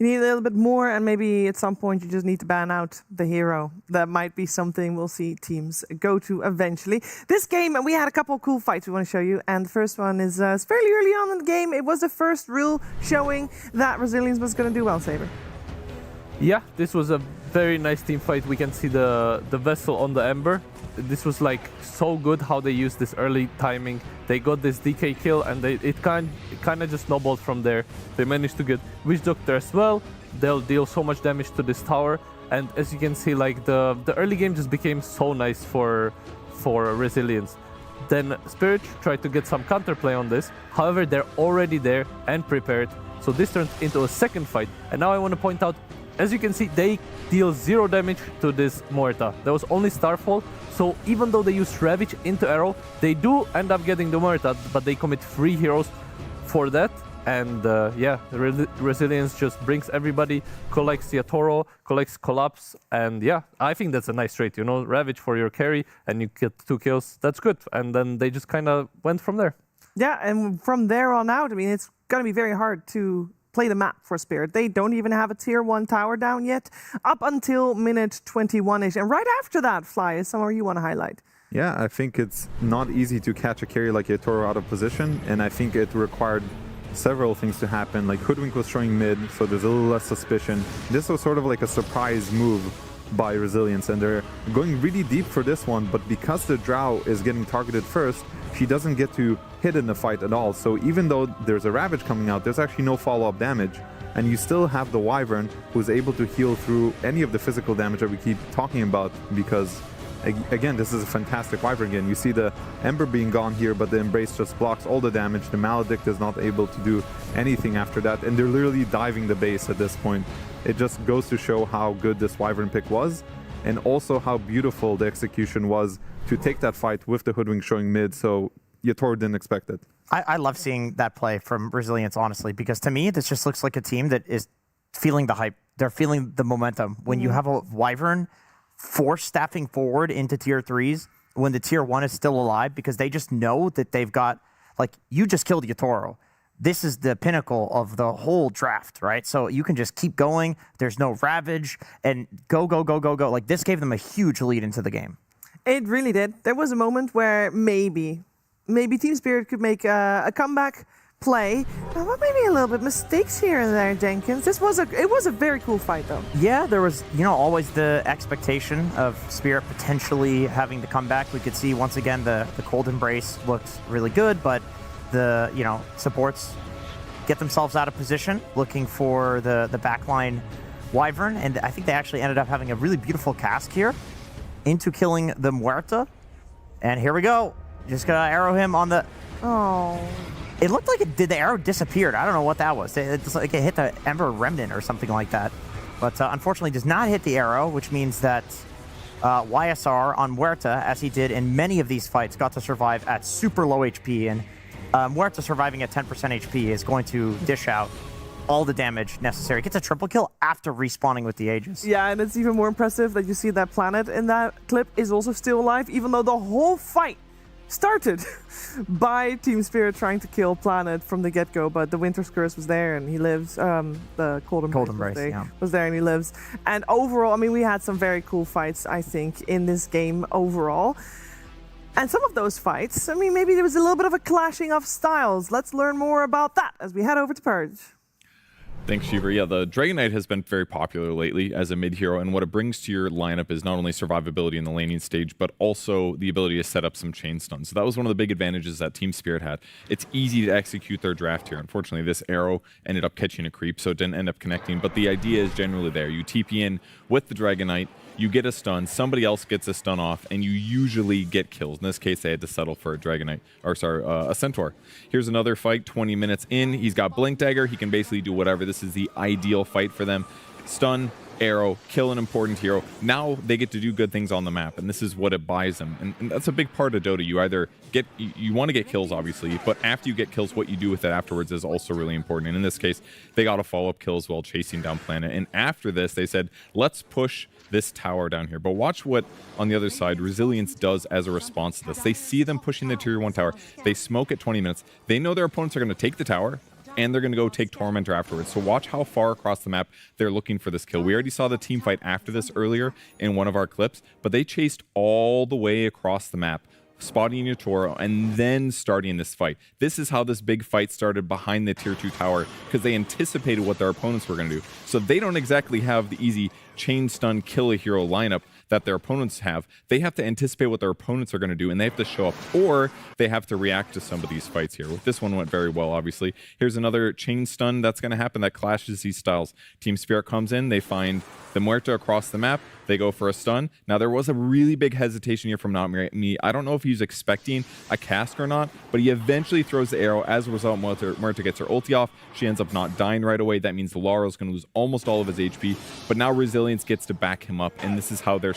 You need a little bit more, and maybe at some point you just need to ban out the hero. That might be something we'll see teams go to eventually. This game, we had a couple of cool fights we want to show you, and the first one is fairly early on in the game. It was the first real showing that Resilience was going to do well, Saber. Yeah, this was a very nice team fight. We can see the vessel on the Ember. This was like so good how they used this early timing. They got this DK kill, and it kind of just snowballed from there. They managed to get Witch Doctor as well. They'll deal so much damage to this tower, and as you can see, like the early game just became so nice for Resilience. Then Spirit tried to get some counterplay on this. However, they're already there and prepared, so this turned into a second fight. And now I want to point out, as you can see, they deal 0 damage to this Muerta. There was only Starfall, so even though they use Ravage into Arrow, they do end up getting the Muerta, but they commit 3 heroes for that. And yeah, Resilience just brings everybody, collects Yatoro, collects Collapse, and yeah, I think that's a nice trade, you know, Ravage for your carry, and you get 2 kills, that's good. And then they just kind of went from there. Yeah, and from there on out, I mean, it's going to be very hard to play the map for Spirit. They don't even have a tier 1 tower down yet, up until minute 21-ish. And right after that, Fly, is somewhere you want to highlight. Yeah, I think it's not easy to catch a carry like Yatoro out of position, and I think it required several things to happen. Like Hoodwink was showing mid, so there's a little less suspicion. This was sort of like a surprise move by Resilience, and they're going really deep for this one, but because the Drow is getting targeted first, she doesn't get to hit in the fight at all. So even though there's a Ravage coming out, there's actually no follow-up damage, and you still have the Wyvern who's able to heal through any of the physical damage that we keep talking about, because again, this is a fantastic Wyvern again. You see the Ember being gone here, but the Embrace just blocks all the damage. The Maledict is not able to do anything after that, and they're literally diving the base at this point. It just goes to show how good this Wyvern pick was, and also how beautiful the execution was to take that fight with the Hoodwink showing mid, so Yatoro didn't expect it. I love seeing that play from Resilience, honestly, because to me, this just looks like a team that is feeling the hype. They're feeling the momentum. When you have a Wyvern force staffing forward into tier 3s when the tier 1 is still alive, because they just know that they've got, like, you just killed Yatoro. This is the pinnacle of the whole draft, right? So you can just keep going. There's no Ravage, and go, go, go, go, go. Like, this gave them a huge lead into the game. It really did. There was a moment where maybe Team Spirit could make a comeback play. But maybe a little bit mistakes here and there, Jenkins. It was a very cool fight, though. Yeah, there was, you know, always the expectation of Spirit potentially having to come back. We could see once again the Cold Embrace looked really good, but the, you know, supports get themselves out of position looking for the backline Wyvern, and I think they actually ended up having a really beautiful cast here into killing the Muerta. And here we go. Just gonna arrow him on the... Oh. It looked like the arrow disappeared. I don't know what that was. It's like it hit the Ember Remnant or something like that. But unfortunately does not hit the arrow, which means that YSR on Muerta, as he did in many of these fights, got to survive at super low HP. And Muerta surviving at 10% HP is going to dish out all the damage necessary. Gets a triple kill after respawning with the Aegis. Yeah, and it's even more impressive that you see that planet in that clip is also still alive, even though the whole fight started by Team Spirit trying to kill Planet from the get-go, but the Winter's Curse was there and he lives. The Cold Embrace was there and he lives. And overall, I mean, we had some very cool fights, I think, in this game overall. And some of those fights, I mean, maybe there was a little bit of a clashing of styles. Let's learn more about that as we head over to Purge. Thanks, Shiver. Yeah, the Dragon Knight has been very popular lately as a mid hero, and what it brings to your lineup is not only survivability in the laning stage, but also the ability to set up some chain stuns. So that was one of the big advantages that Team Spirit had. It's easy to execute their draft here. Unfortunately, this arrow ended up catching a creep, so it didn't end up connecting, but the idea is generally there. You TP in with the Dragon Knight, you get a stun, somebody else gets a stun off, and you usually get kills. In this case, they had to settle for a Dragon Knight, or sorry, a Centaur. Here's another fight, 20 minutes in. He's got Blink Dagger. He can basically do whatever. This is the ideal fight for them. Stun, arrow, kill an important hero. Now they get to do good things on the map, and this is what it buys them. And that's a big part of Dota. You either get, you want to get kills, obviously, but after you get kills, what you do with it afterwards is also really important. And in this case, they got a follow-up kill as well, chasing down Planet. And after this, they said, let's push this tower down here. But watch what, on the other side, Resilience does as a response to this. They see them pushing the tier 1 tower. They smoke at 20 minutes. They know their opponents are going to take the tower, and they're going to go take Tormentor afterwards. So watch how far across the map they're looking for this kill. We already saw the team fight after this earlier in one of our clips, but they chased all the way across the map, spotting Yatoro, and then starting this fight. This is how this big fight started behind the tier 2 tower, because they anticipated what their opponents were going to do. So they don't exactly have the easy chain stun kill a hero lineup that their opponents have. They have to anticipate what their opponents are going to do, and they have to show up, or they have to react to some of these fights here. With this one went very well, obviously. Here's another chain stun that's going to happen that clashes these styles. Team Spirit comes in, they find the Muerta across the map, they go for a stun. Now there was a really big hesitation here from Not Me. I don't know if he's expecting a cask or not, but he eventually throws the arrow. As a result, Muerta gets her ulti off. She ends up not dying right away. That means Laro's going to lose almost all of his HP, but now Resilience gets to back him up, and this is how their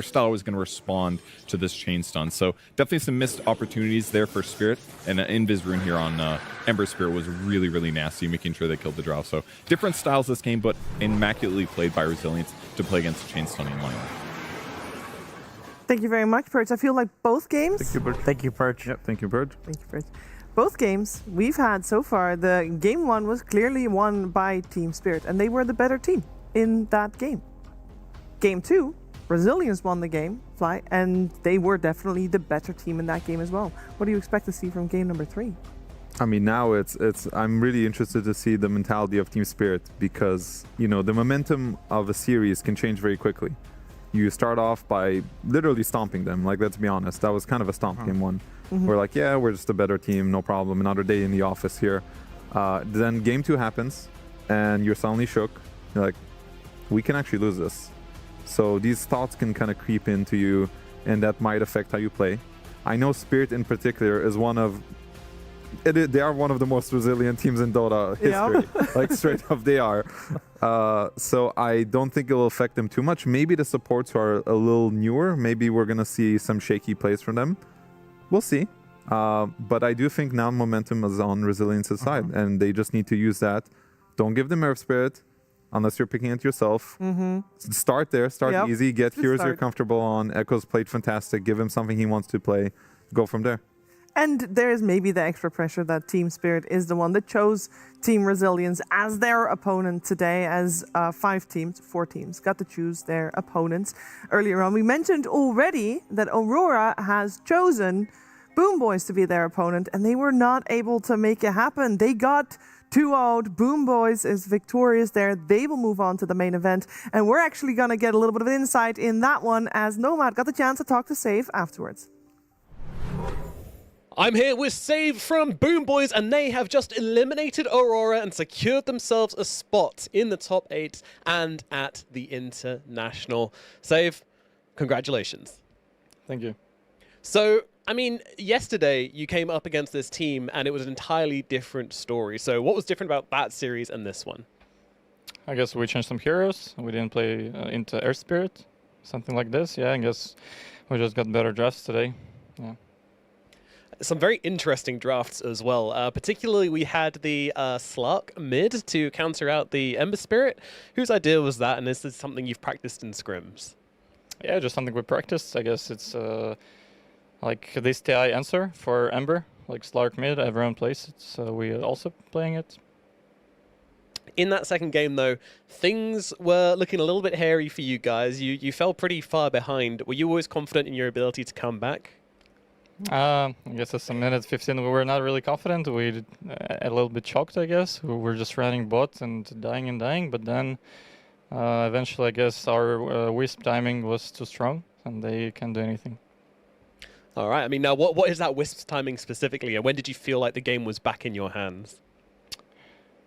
style was going to respond to this chain stun. So definitely some missed opportunities there for Spirit, and Invis rune here on Ember Spirit was really, really nasty, making sure they killed the Drow. So different styles this game, but immaculately played by Resilience to play against a chain stunning lineup. Thank you very much, Perch. I feel like both games... Thank you, Perch. Thank you, Perch. Yep, thank you, Perch. Thank you, Perch. Both games we've had so far, the game 1 was clearly won by Team Spirit, and they were the better team in that game. Game 2, Resilience won the game, Fly, and they were definitely the better team in that game as well. What do you expect to see from game number 3? I mean, now I'm really interested to see the mentality of Team Spirit, because, you know, the momentum of a series can change very quickly. You start off by literally stomping them. Like, let's be honest, that was kind of a stomp game 1. We're like, yeah, we're just a better team, no problem. Another day in the office here. Then game 2 happens, and you're suddenly shook. You're like, we can actually lose this. So these thoughts can kind of creep into you, and that might affect how you play. I know Spirit in particular is one of... they are one of the most resilient teams in Dota history. Yeah. Like, straight up, they are. So I don't think it will affect them too much. Maybe the supports are a little newer. Maybe we're going to see some shaky plays from them. We'll see. But I do think now momentum is on Resilience's side, and they just need to use that. Don't give them Earth Spirit unless you're picking it yourself. Start there. Start easy. Get heroes you're comfortable on. Echo's played fantastic. Give him something he wants to play. Go from there. And there is maybe the extra pressure that Team Spirit is the one that chose Team Resilience as their opponent today, as 4 teams got to choose their opponents. Earlier on, we mentioned already that Aurora has chosen Boom Boys to be their opponent, and they were not able to make it happen. They got 2-0'd. Boom Boys is victorious there. They will move on to the main event, and we're actually going to get a little bit of insight in that one, as Nomad got the chance to talk to Save afterwards. I'm here with Save from Boom Boys, and they have just eliminated Aurora and secured themselves a spot in the top 8 and at the International. Save, congratulations. Thank you. So, I mean, yesterday you came up against this team and it was an entirely different story. So what was different about that series and this one? I guess we changed some heroes. We didn't play into Air Spirit, something like this. Yeah, I guess we just got better drafts today. Yeah. Some very interesting drafts as well. Particularly, we had the Slark mid to counter out the Ember Spirit. Whose idea was that, and is this something you've practiced in scrims? Yeah, just something we practiced. I guess it's like this TI answer for Ember, like Slark mid, everyone plays it, so we are also playing it. In that second game, though, things were looking a little bit hairy for you guys. You fell pretty far behind. Were you always confident in your ability to come back? I guess it's a minute 15. We were not really confident. We a little bit shocked, I guess. We were just running bot and dying. But then eventually, I guess our wisp timing was too strong, and they can't do anything. All right. I mean, now what is that wisp timing specifically, and when did you feel like the game was back in your hands?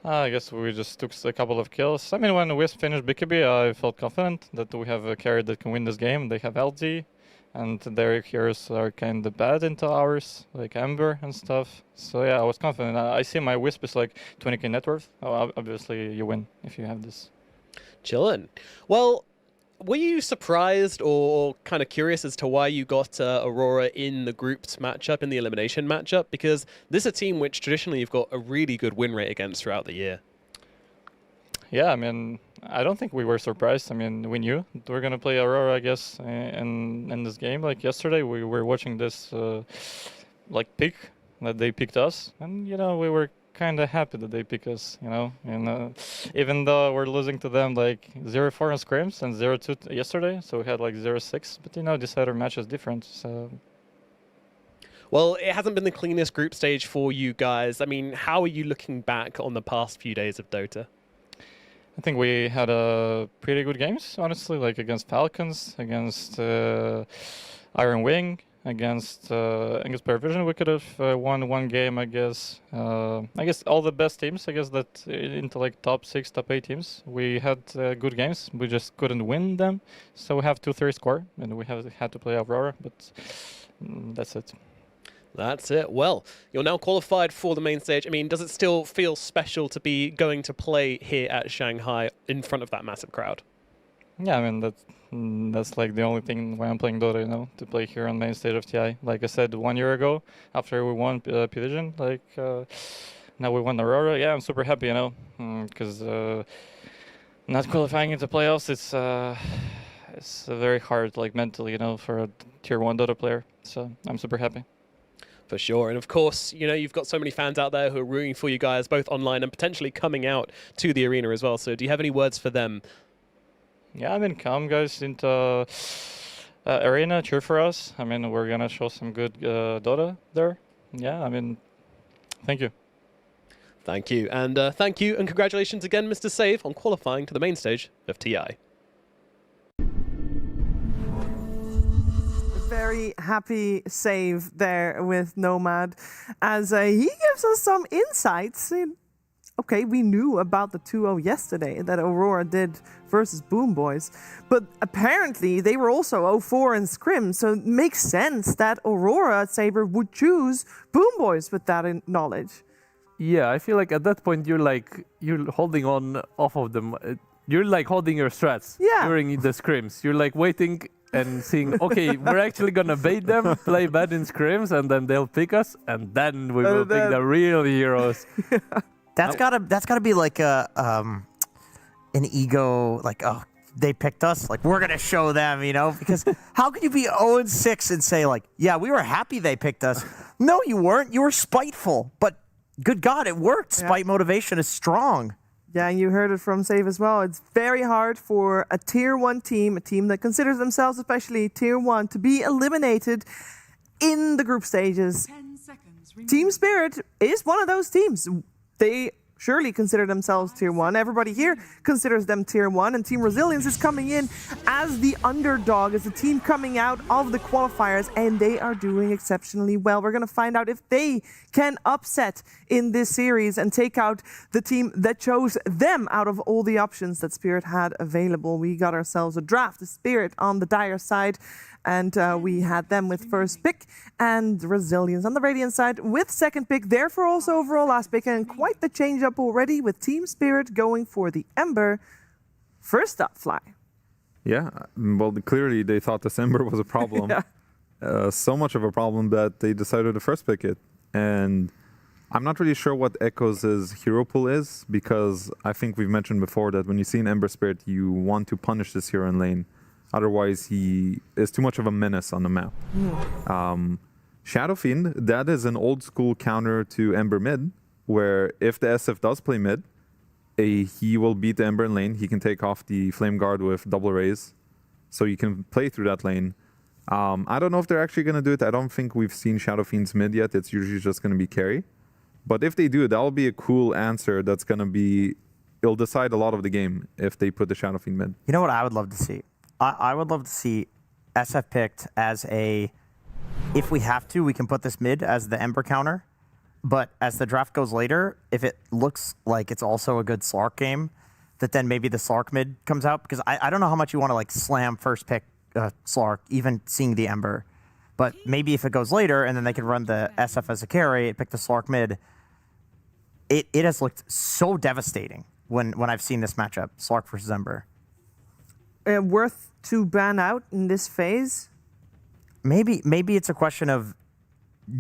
I guess we just took a couple of kills. I mean, when Wisp finished BKB, I felt confident that we have a carry that can win this game. They have LG, and their heroes are kind of bad into ours, like Ember and stuff. So yeah, I was confident. I see my Wisp is like 20k net worth. Oh, obviously, you win if you have this. Chillin'. Well, were you surprised or kind of curious as to why you got Aurora in the grouped matchup, in the elimination matchup? Because this is a team which traditionally you've got a really good win rate against throughout the year. Yeah, I mean, I don't think we were surprised. I mean, we knew we're going to play Aurora, I guess, in this game. Like yesterday, we were watching this like pick that they picked us. And, you know, we were kind of happy that they pick us, you know. And even though we're losing to them like 0-4 on scrims and 0-2 yesterday, so we had like 0-6. But, you know, this other match is different, so... Well, it hasn't been the cleanest group stage for you guys. I mean, how are you looking back on the past few days of Dota? I think we had pretty good games, honestly, like against Falcons, against Iron Wing, against Paravision. We could have won one game, I guess. I guess all the best teams, I guess, that into like top 6, top 8 teams. We had good games. We just couldn't win them. So we have 2-3 score, and we have had to play Aurora, but that's it. That's it. Well, you're now qualified for the main stage. I mean, does it still feel special to be going to play here at Shanghai in front of that massive crowd? Yeah, I mean, that's like the only thing why I'm playing Dota, you know, to play here on main stage of TI. Like I said 1 year ago, after we won P-Vision, like now we won Aurora. Yeah, I'm super happy, you know, because not qualifying into playoffs, it's very hard, like mentally, you know, for a tier 1 Dota player. So I'm super happy. For sure. And of course, you know, you've got so many fans out there who are rooting for you guys, both online and potentially coming out to the arena as well. So do you have any words for them? Yeah, I mean, come guys into arena, cheer for us. I mean, we're going to show some good Dota there. Yeah, I mean, thank you. Thank you. And thank you and congratulations again, Mr. Save, on qualifying to the main stage of TI. Very happy save there with Nomad as he gives us some insights. Okay, we knew about the 2-0 yesterday that Aurora did versus Boom Boys, but apparently they were also 0-4 in scrim, so it makes sense that Aurora Saber would choose Boom Boys with that knowledge. Yeah, I feel like at that point you're holding on off of them. You're like holding your strats during the scrims. You're like waiting and seeing, okay, we're actually gonna bait them, play bad in scrims, and then they'll pick us, and then we will pick the real heroes. That's gotta be like an ego, like, oh, they picked us, like we're gonna show them, you know? Because how could you be 0-6 and say like, yeah, we were happy they picked us? No, you weren't. You were spiteful. But good God, it worked. Spite motivation is strong. Yeah, and you heard it from Save as well. It's very hard for a tier 1 team, a team that considers themselves especially tier 1, to be eliminated in the group stages. Team Spirit is one of those teams. They surely consider themselves tier 1. Everybody here considers them tier 1, and Team Resilience is coming in as the underdog, as the team coming out of the qualifiers, and they are doing exceptionally well. We're going to find out if they can upset in this series and take out the team that chose them out of all the options that Spirit had available. We got ourselves a draft, the Spirit on the Dire side, and we had them with first pick, and Resilience on the Radiant side with second pick. Therefore, also overall last pick, and quite the change up already with Team Spirit going for the Ember. First up, Fly. Yeah, well, clearly they thought this Ember was a problem. So much of a problem that they decided to first pick it. And I'm not really sure what Echoes' hero pool is, because I think we've mentioned before that when you see an Ember Spirit, you want to punish this hero in lane. Otherwise, he is too much of a menace on the map. Shadow Fiend, that is an old school counter to Ember mid, where if the SF does play mid, he will beat the Ember in lane. He can take off the Flame Guard with double raise, so you can play through that lane. I don't know if they're actually going to do it. I don't think we've seen Shadow Fiend's mid yet. It's usually just going to be carry. But if they do, that'll be a cool answer that's going to be... It'll decide a lot of the game if they put the Shadow Fiend mid. You know what I would love to see? I would love to see SF picked as a... If we have to, we can put this mid as the Ember counter. But as the draft goes later, if it looks like it's also a good Slark game, that then maybe the Slark mid comes out. Because I don't know how much you want to like slam first pick Slark, even seeing the Ember. But maybe if it goes later and then they can run the SF as a carry, pick the Slark mid, it has looked so devastating when I've seen this matchup, Slark versus Ember. Worth to ban out in this phase? Maybe it's a question of,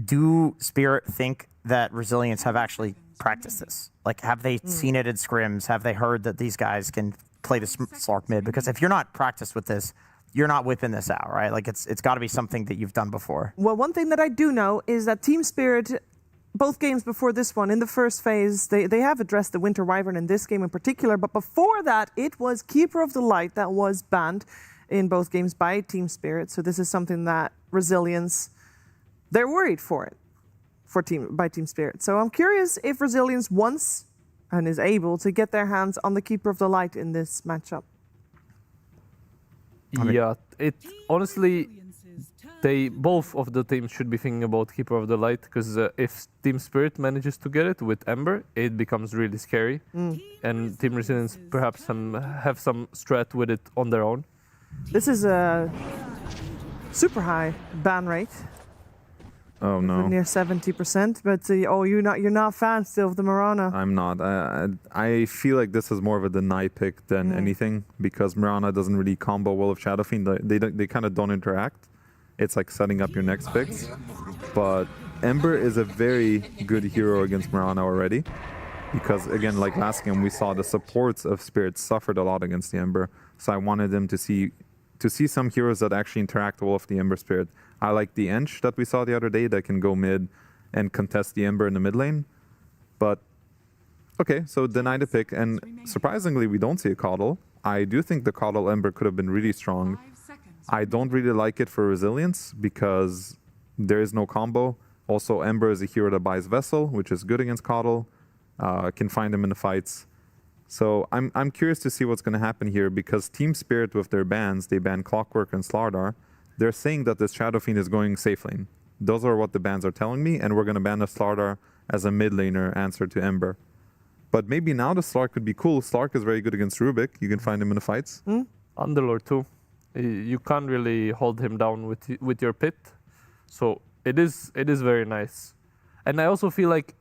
do Spirit think that Resilience have actually practiced this? Like, have they seen it in scrims? Have they heard that these guys can play the Slark mid? Because if you're not practiced with this, you're not whipping this out, right? Like, it's got to be something that you've done before. Well, one thing that I do know is that Team Spirit, both games before this one, in the first phase, they have addressed the Winter Wyvern in this game in particular, but before that, it was Keeper of the Light that was banned in both games by Team Spirit. So this is something that Resilience, they're worried for it by Team Spirit. So I'm curious if Resilience wants and is able to get their hands on the Keeper of the Light in this matchup. Yeah, it honestly, both of the teams should be thinking about Keeper of the Light, because if Team Spirit manages to get it with Ember, it becomes really scary, and Team Resilience perhaps have some strat with it on their own. This is a super high ban rate. Oh no! Near 70%, but you're not fan still of the Mirana. I'm not. I feel like this is more of a deny pick than anything, because Mirana doesn't really combo well with Shadow Fiend. They kind of don't interact. It's like setting up your next picks. But Ember is a very good hero against Mirana already, because again, like last game, we saw the supports of Spirit suffered a lot against the Ember. So I wanted them to see some heroes that actually interact well with the Ember Spirit. I like the Ench that we saw the other day that can go mid and contest the Ember in the mid lane. But, okay, so deny the pick. And surprisingly, we don't see a Coddle. I do think the Coddle Ember could have been really strong. I don't really like it for Resilience because there is no combo. Also, Ember is a hero that buys Vessel, which is good against Coddle. Can find him in the fights. So I'm curious to see what's going to happen here, because Team Spirit with their bans, they ban Clockwork and Slardar. They're saying that this Shadow Fiend is going safe lane. Those are what the bans are telling me, and we're going to ban the Slardar as a mid laner answer to Ember. But maybe now the Slark could be cool. Slark is very good against Rubik. You can find him in the fights. Underlord too. You can't really hold him down with your pit. So it is very nice. And I also feel like,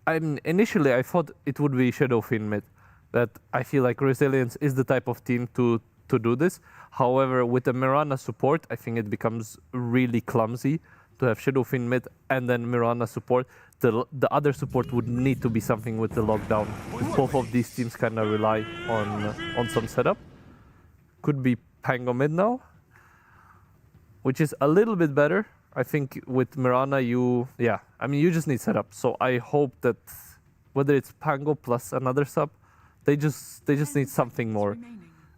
initially I thought it would be Shadow Fiend mid. That I feel like Resilience is the type of team to do this. However, with the Mirana support, I think it becomes really clumsy to have Shadow Fiend mid and then Mirana support. The other support would need to be something with the lockdown. Both of these teams kind of rely on some setup. Could be Pango mid now, which is a little bit better. I think with Mirana, you just need setup. So I hope that whether it's Pango plus another sub, they just need something more.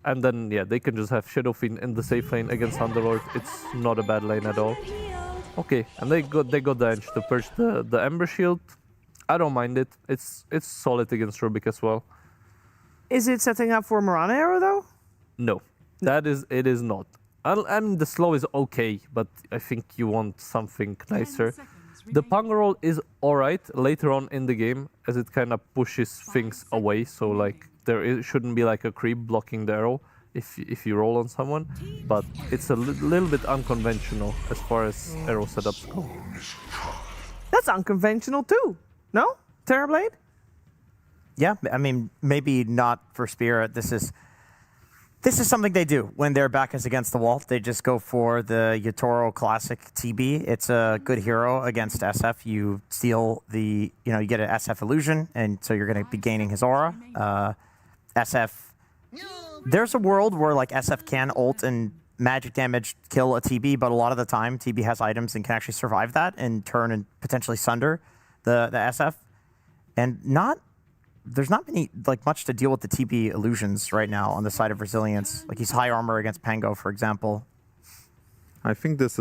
And then, they can just have Shadow Fiend in the safe lane against Underlord. It's not a bad lane at all. Okay, and they got the Ench to purge the Ember Shield. I don't mind it. It's solid against Rubik as well. Is it setting up for Mirana Arrow, though? No, it is not. I mean, the slow is okay, but I think you want something nicer. The Pango roll is alright later on in the game, as it kind of pushes things away. So like shouldn't be like a creep blocking the arrow if you roll on someone, but it's a little bit unconventional as far as arrow setups go. That's unconventional too, no? Terrorblade? Yeah, I mean, maybe not for Spirit. This is something they do when their back is against the wall. They just go for the Yatoro Classic TB. It's a good hero against SF. You steal you get an SF illusion, and so you're going to be gaining his aura. SF, there's a world where like SF can ult and magic damage kill a TB, but a lot of the time TB has items and can actually survive that and turn and potentially sunder the SF. And there's not much to deal with the TB illusions right now on the side of Resilience. Like he's high armor against Pango, for example. I think this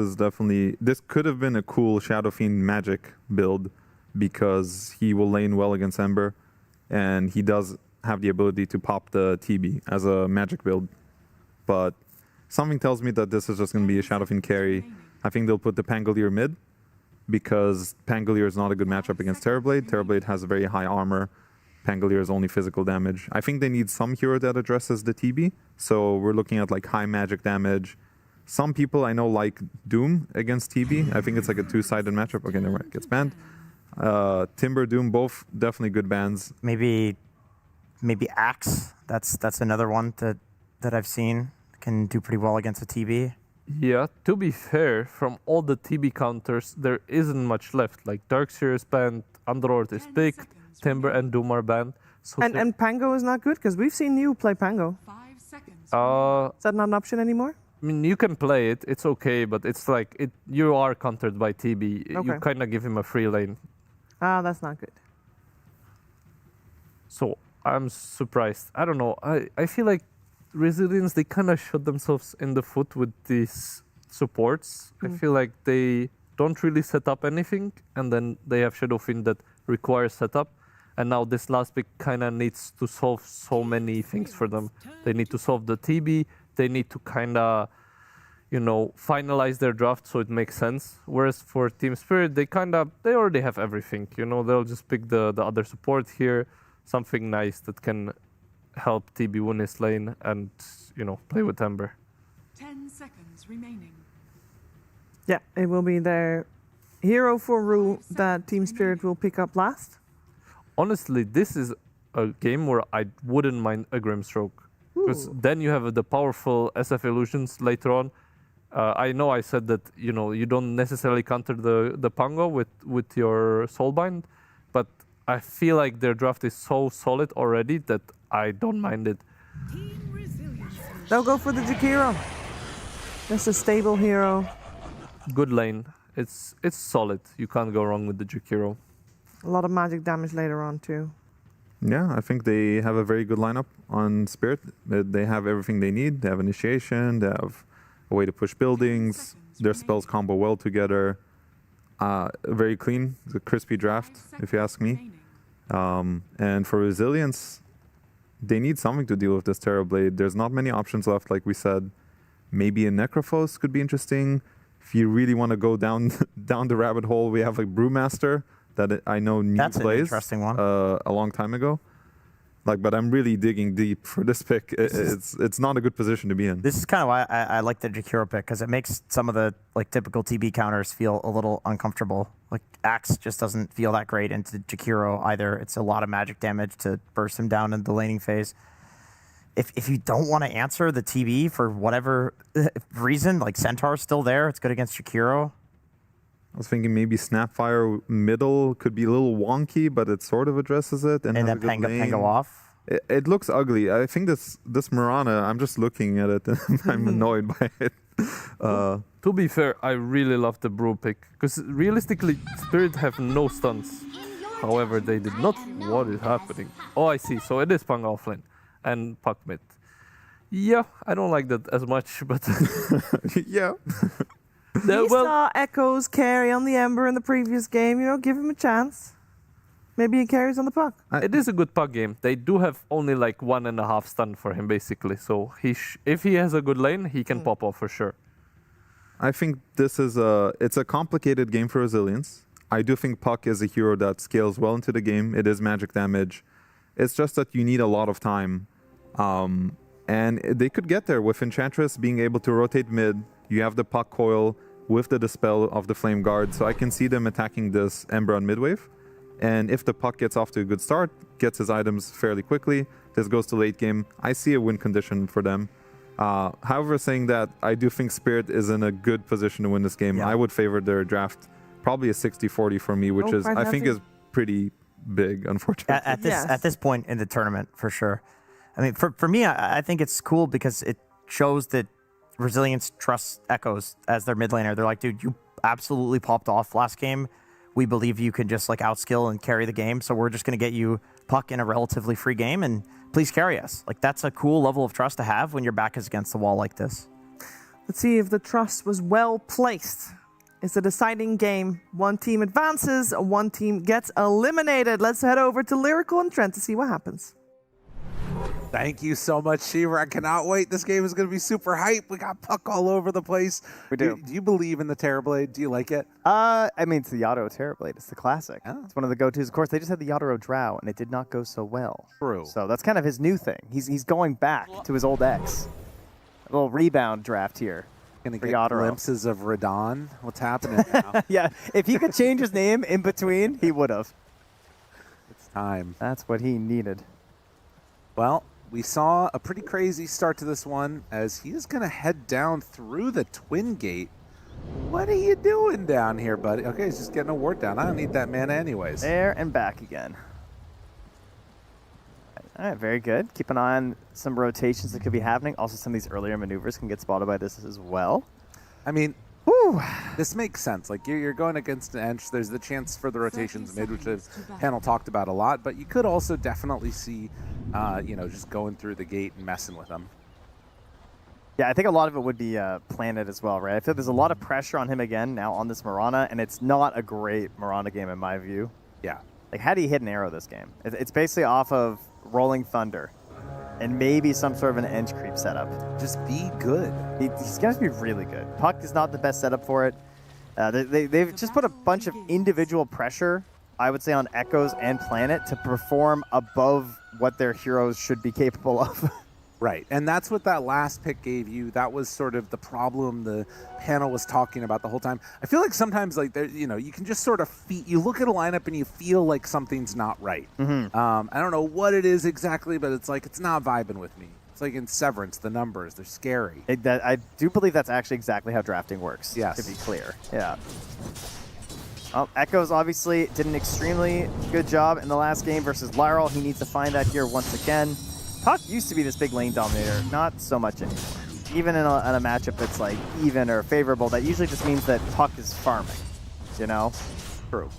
could have been a cool Shadow Fiend Magic build because he will lane well against Ember, and he does have the ability to pop the TB as a magic build. But something tells me that this is just going to be a Shadow Fiend carry. I think they'll put the Pangolier mid because Pangolier is not a good matchup against Terrorblade. Terrorblade has very high armor. Pangolier is only physical damage. I think they need some hero that addresses the TB. So we're looking at like high magic damage. Some people I know like Doom against TB. I think it's like a two-sided matchup. Okay, never mind. It gets banned. Timber, Doom, both definitely good bans. Maybe Axe. That's another one that I've seen can do pretty well against a TB. Yeah, to be fair, from all the TB counters, there isn't much left. Like Darkseer is banned, Underlord is picked, Timber and Doom are banned. So and Pango is not good because we've seen you play Pango. Is that not an option anymore? I mean, you can play it. It's okay, but it's like you are countered by TB. Okay. You kind of give him a free lane. That's not good. So I'm surprised. I don't know. I feel like Resilience, they kind of shot themselves in the foot with these supports. I feel like they don't really set up anything, and then they have Shadow Fiend that requires setup. And now this last pick kind of needs to solve so many things for them. They need to solve the TB. They need to kind of, finalize their draft so it makes sense. Whereas for Team Spirit, they already have everything. They'll just pick the other support here, something nice that can help TB win his lane and, play with Ember. 10 seconds remaining. Yeah, it will be their hero for rule that Team Spirit will pick up last. Honestly, this is a game where I wouldn't mind a Grimstroke. Because then you have the powerful SF Illusions later on. I know I said that, you don't necessarily counter the Pango with your Soulbind, but I feel like their draft is so solid already that I don't mind it. They'll go for the Jakiro. That's a stable hero. Good lane. It's solid. You can't go wrong with the Jakiro. A lot of magic damage later on too. Yeah, I think they have a very good lineup on Spirit. They have everything they need. They have initiation. They have a way to push buildings. Their spells combo well together. Very clean. It's a crispy draft, if you ask me. And for Resilience, they need something to deal with this Terrorblade. There's not many options left, like we said. Maybe a Necrophos could be interesting. If you really want to go down the rabbit hole, we have like Brewmaster that I know New That's plays an interesting one. a long time ago. But I'm really digging deep for this pick. It's not a good position to be in. This is kind of why I like the Jakiro pick, because it makes some of the typical TB counters feel a little uncomfortable. Like Axe just doesn't feel that great into Jakiro either. It's a lot of magic damage to burst him down in the laning phase. If you don't want to answer the TB for whatever reason, like Centaur's still there, it's good against Jakiro. I was thinking maybe Snapfire middle could be a little wonky, but it sort of addresses it. And then Pango off. It looks ugly. I think this Mirana, I'm just looking at it and I'm annoyed by it. To be fair, I really love the Brew pick, because realistically, Spirit have no stuns. However, they did not. What is happening? Oh, I see. So it is Pang offlane and Puck mid. Yeah, I don't like that as much, but yeah. We saw Echoes carry on the Ember in the previous game. Give him a chance. Maybe he carries on the Puck. It is a good Puck game. They do have only like 1.5 stun for him, basically. So if he has a good lane, he can pop off for sure. I think this is it's a complicated game for Resilience. I do think Puck is a hero that scales well into the game. It is magic damage. It's just that you need a lot of time. And they could get there with Enchantress being able to rotate mid. You have the Puck coil with the Dispel of the Flame Guard. So I can see them attacking this Ember on midwave. And if the Puck gets off to a good start, gets his items fairly quickly, this goes to late game, I see a win condition for them. However, saying that, I do think Spirit is in a good position to win this game. Yeah. I would favor their draft probably a 60-40 for me, which I think is pretty big, unfortunately. At this point in the tournament, for sure. I mean, for me, I think it's cool because it shows that Resilience trusts Echoes as their mid laner. They're like, dude, you absolutely popped off last game. We believe you can just outskill and carry the game. So we're just going to get you Puck in a relatively free game and please carry us. That's a cool level of trust to have when your back is against the wall like this. Let's see if the trust was well placed. It's a deciding game. One team advances, one team gets eliminated. Let's head over to Lyrical and Trent to see what happens. Thank you so much, Shiver. I cannot wait. This game is going to be super hype. We got puck all over the place. We do. Do you believe in the Terrorblade? Do you like it? I mean, it's the Yadro Terrorblade. It's the classic. It's one of the go-tos. Of course, they just had the Yadro Drow, and it did not go so well. True. So that's kind of his new thing. He's going back to his old ex. A little rebound draft here. Gonna get glimpses of Radon. What's happening now? Yeah, if he could change his name in between, he would have. It's time. That's what he needed. Well, we saw a pretty crazy start to this one as he is going to head down through the Twin Gate. What are you doing down here, buddy? Okay, he's just getting a ward down. I don't need that mana anyways. There and back again. All right, very good. Keep an eye on some rotations that could be happening. Also, some of these earlier maneuvers can get spotted by this as well. I mean, this makes sense. Like, you're going against an Ench. There's the chance for the rotations mid, which the panel talked about a lot. But you could also definitely see, just going through the gate and messing with them. Yeah, I think a lot of it would be planted as well, right? I feel there's a lot of pressure on him again now on this Mirana, and it's not a great Mirana game in my view. Yeah. Like, how do you hit an arrow this game? It's basically off of Rolling Thunder and maybe some sort of an Ench creep setup. Just be good. He's going to be really good. Puck is not the best setup for it. They've just put a bunch of individual pressure, I would say, on Echoes and Planet to perform above what their heroes should be capable of. Right, and that's what that last pick gave you. That was sort of the problem the panel was talking about the whole time. I feel like sometimes, like, you can just sort of you look at a lineup and you feel like something's not right. I don't know what it is exactly, but it's like it's not vibing with me. It's like in Severance, the numbers, they're scary. I do believe that's actually exactly how drafting works, yes, to be clear. Yeah. Well, Echoes obviously did an extremely good job in the last game versus Lyral. He needs to find that here once again. Puck used to be this big lane dominator, not so much anymore. Even in a matchup that's like even or favorable, that usually just means that Puck is farming, you know? True.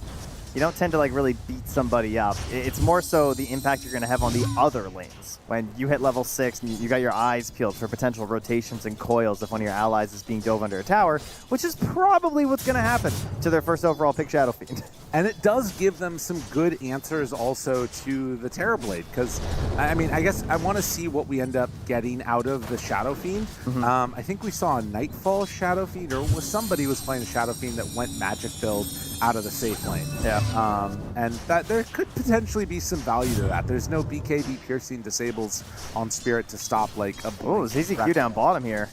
You don't tend to like really beat somebody up. It's more so the impact you're going to have on the other lanes. When you hit level 6 and you got your eyes peeled for potential rotations and coils if one of your allies is being dove under a tower, which is probably what's going to happen to their first overall pick Shadow Fiend. And it does give them some good answers also to the Terrorblade, because, I mean, I guess I want to see what we end up getting out of the Shadow Fiend. I think we saw a Nightfall Shadow Fiend, or somebody was playing a Shadow Fiend that went magic build out of the safe lane. Yeah. And that there could potentially be some value to that. There's no BKB piercing disables on Spirit to stop like a... Oh, ZZQ down bottom here.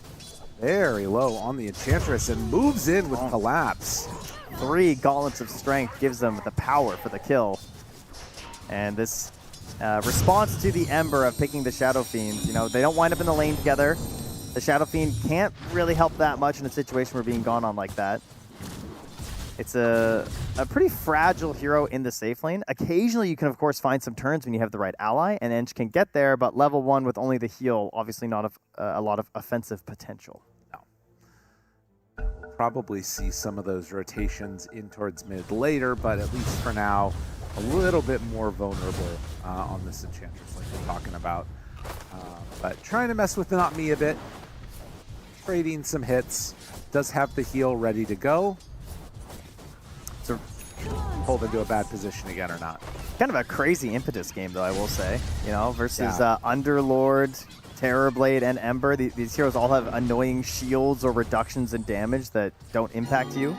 Very low on the Enchantress and moves in with Collapse. 3 Gauntlets of Strength gives them the power for the kill. And this response to the Ember of picking the Shadow Fiend, they don't wind up in the lane together. The Shadow Fiend can't really help that much in a situation where being gone on like that. It's a pretty fragile hero in the safe lane. Occasionally, you can, of course, find some turns when you have the right ally, and Ench can get there, but level 1 with only the heal, obviously not a lot of offensive potential. No. We'll probably see some of those rotations in towards mid later, but at least for now, a little bit more vulnerable on this Enchantress, like we're talking about. But trying to mess with Not Me a bit. Trading some hits. Does have the heal ready to go. Pulled into a bad position again or not. Kind of a crazy impetus game, though, I will say. Versus Underlord, Terrorblade, and Ember. These heroes all have annoying shields or reductions in damage that don't impact you,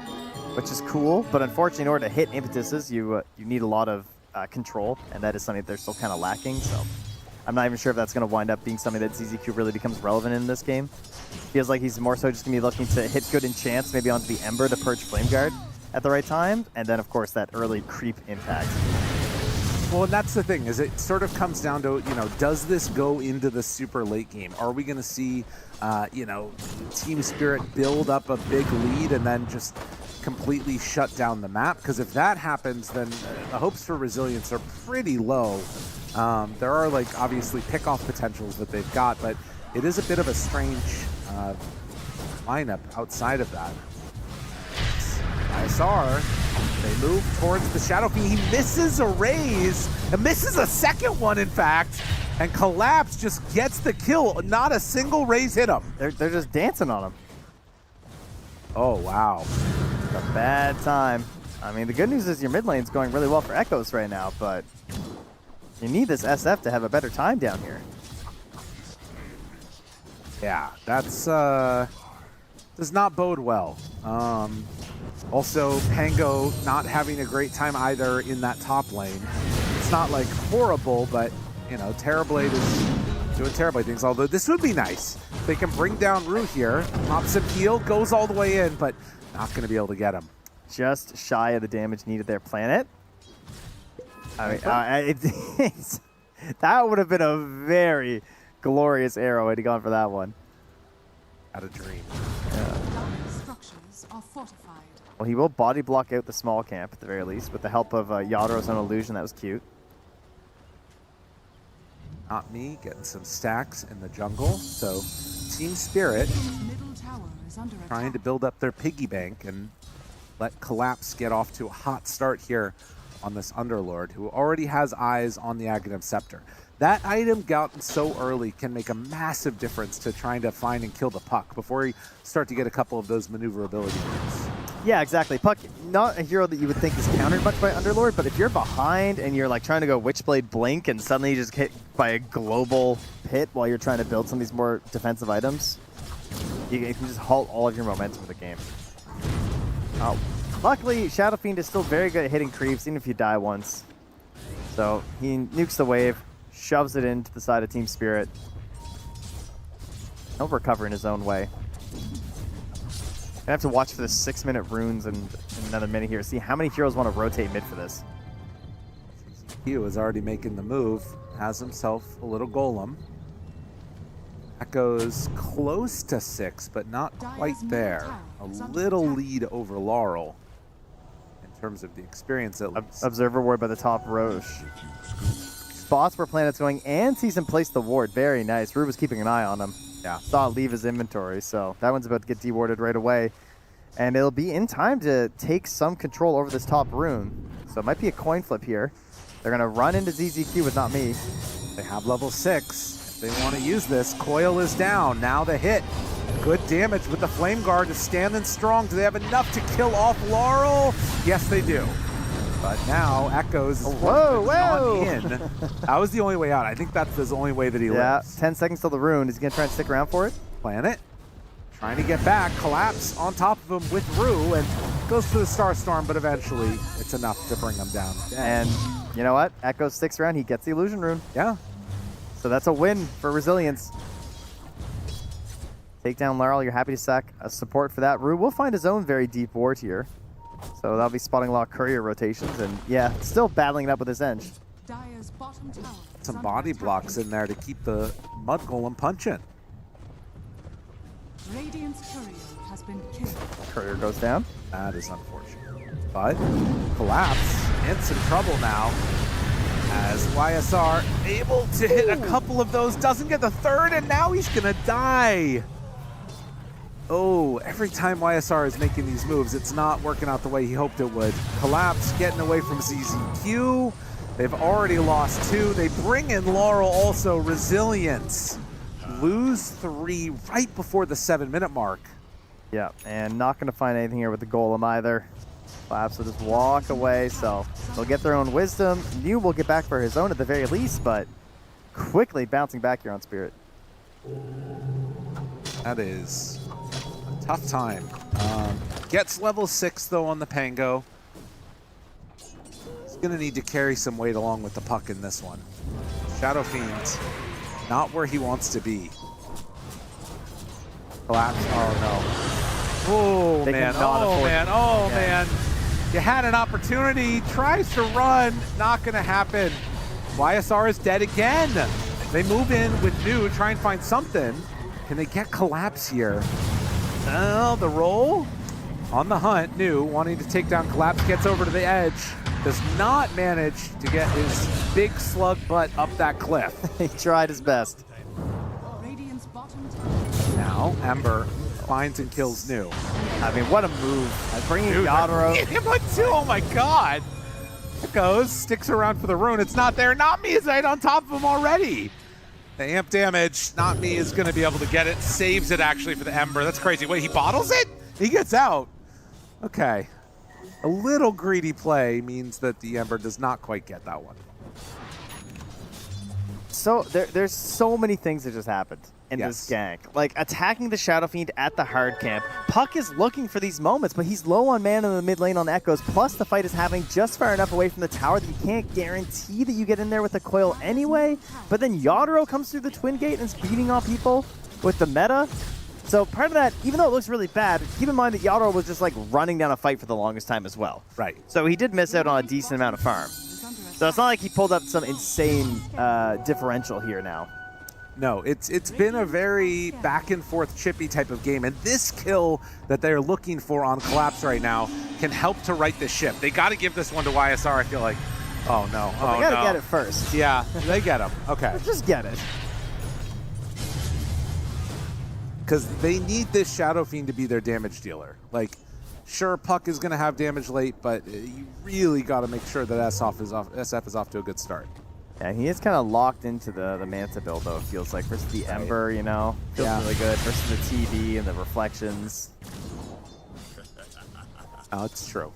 which is cool. But unfortunately, in order to hit impetuses, you need a lot of control, and that is something that they're still kind of lacking. So I'm not even sure if that's going to wind up being something that ZZQ really becomes relevant in this game. Feels like he's more so just going to be looking to hit good enchants, maybe onto the Ember to purge Flame Guard at the right time, and then, of course, that early creep impact. Well, and that's the thing, is it sort of comes down to, does this go into the super late game? Are we going to see, Team Spirit build up a big lead and then just completely shut down the map? Because if that happens, then the hopes for resilience are pretty low. There are, obviously pick-off potentials that they've got, but it is a bit of a strange lineup outside of that. ISR, they move towards the Shadow Fiend. He misses a raise, and misses a second one, in fact, and Collapse just gets the kill. Not a single raise hit him. They're just dancing on him. Oh, wow. A bad time. I mean, the good news is your mid lane's going really well for Echoes right now, but you need this SF to have a better time down here. Yeah, that's does not bode well. Also, Pango not having a great time either in that top lane. It's not like horrible, but you know, Terrorblade is doing Terrorblade things. Although this would be nice. They can bring down Rue here. Pops him heal, goes all the way in, but not going to be able to get him. Just shy of the damage needed there, Planet. I mean, that would have been a very glorious arrow had he gone for that one. Had a dream. Structures are fortified. Well, he will body block out the small camp at the very least with the help of Yadro's own illusion. That was cute. Not me getting some stacks in the jungle. So Team Spirit Middle tower is under trying attack. to build up their piggy bank and let Collapse get off to a hot start here on this Underlord, who already has eyes on the Aghanim Scepter. That item gotten so early can make a massive difference to trying to find and kill the puck before you start to get a couple of those maneuverability moves. Yeah, exactly. Puck, not a hero that you would think is countered much by Underlord, but if you're behind and you're like trying to go Witchblade Blink and suddenly you just hit by a global hit while you're trying to build some of these more defensive items, you can just halt all of your momentum of the game. Luckily, Shadow Fiend is still very good at hitting creeps, even if you die once. So he nukes the wave, shoves it into the side of Team Spirit. He'll recover in his own way. I have to watch for the 6-minute runes in another minute here. See how many heroes want to rotate mid for this. Hugh is already making the move, has himself a little golem. That goes close to 6, but not quite there. A little lead over Laurel in terms of the experience at least. Observer ward by the top Roche. Spots where Planet's going and sees him place the ward. Very nice. Rue was keeping an eye on him. Yeah. Saw it leave his inventory, so that one's about to get dewarded right away. And it'll be in time to take some control over this top rune. So it might be a coin flip here. They're going to run into ZZQ with Not Me. They have level 6. If they want to use this, Coil is down. Now the hit. Good damage with the Flame Guard is standing strong. Do they have enough to kill off Laurel? Yes, they do. But now Echoes is in. That was the only way out. I think that's the only way that he lives. 10 seconds till the rune. Is he going to try and stick around for it? Planet trying to get back. Collapse on top of him with Rue and goes for the Star Storm, but eventually it's enough to bring him down. And you know what? Echoes sticks around. He gets the illusion rune. Yeah. So that's a win for Resilience. Take down Laurel. You're happy to sack a support for that. Rue will find his own very deep ward here. So that'll be spotting a lot of courier rotations. And yeah, still battling it up with his Eng. Dire's bottom tower. Some body blocks in there to keep the Mud Golem punching. Radiant's courier has been killed. Courier goes down. That is unfortunate. But Collapse in some trouble now as YSR able to hit a couple of those. Doesn't get the third, and now he's going to die. Oh, every time YSR is making these moves, it's not working out the way he hoped it would. Collapse getting away from ZZQ. They've already lost 2. They bring in Laurel also. Resilience. Lose 3 right before the 7-minute mark. Yeah, and not going to find anything here with the Golem either. Collapse will just walk away, so they'll get their own wisdom. New will get back for his own at the very least, but quickly bouncing back here on Spirit. That is a tough time. Gets level 6 though on the Pango. He's gonna need to carry some weight along with the puck in this one. Shadow Fiend, not where he wants to be. Collapse, oh no. Oh man, oh man, oh man. You had an opportunity, tries to run, not gonna happen. YSR is dead again. They move in with New, try and find something. Can they get Collapse here? Oh, the roll on the hunt. New wanting to take down Collapse, gets over to the edge. Does not manage to get his big slug butt up that cliff. He tried his best. Radiant's bottom tower. Now Ember finds and kills New. I mean, what a move. Bringing Yadro. Him on 2, oh my god. It goes, sticks around for the rune. It's not there. Not Me is right on top of him already. The amp damage, Not Me is going to be able to get it. Saves it actually for the Ember. That's crazy. Wait, he bottles it? He gets out. Okay. A little greedy play means that the Ember does not quite get that one. So there's so many things that just happened in this gank. Like attacking the Shadow Fiend at the hard camp. Puck is looking for these moments, but he's low on mana in the mid lane on Echoes. Plus the fight is happening just far enough away from the tower that you can't guarantee that you get in there with the coil anyway. But then Yadro comes through the Twin Gate and is beating off people with the meta. So part of that, even though it looks really bad, keep in mind that Yadro was just like running down a fight for the longest time as well. Right. So he did miss out on a decent amount of farm. So it's not like he pulled up some insane differential here now. No, it's been a very back and forth chippy type of game, and this kill that they're looking for on Collapse right now can help to right the ship. They got to give this one to YSR, I feel like. Oh no, well, they gotta get it first. Yeah, they get him. Okay. Just get it. Because they need this Shadow Fiend to be their damage dealer. Like, sure, Puck is going to have damage late, but you really got to make sure that SF is off to a good start. Yeah, he is kind of locked into the Manta build, though, it feels like. Versus the Ember, you know, feels really good. Versus the TV and the reflections. Oh, it's true.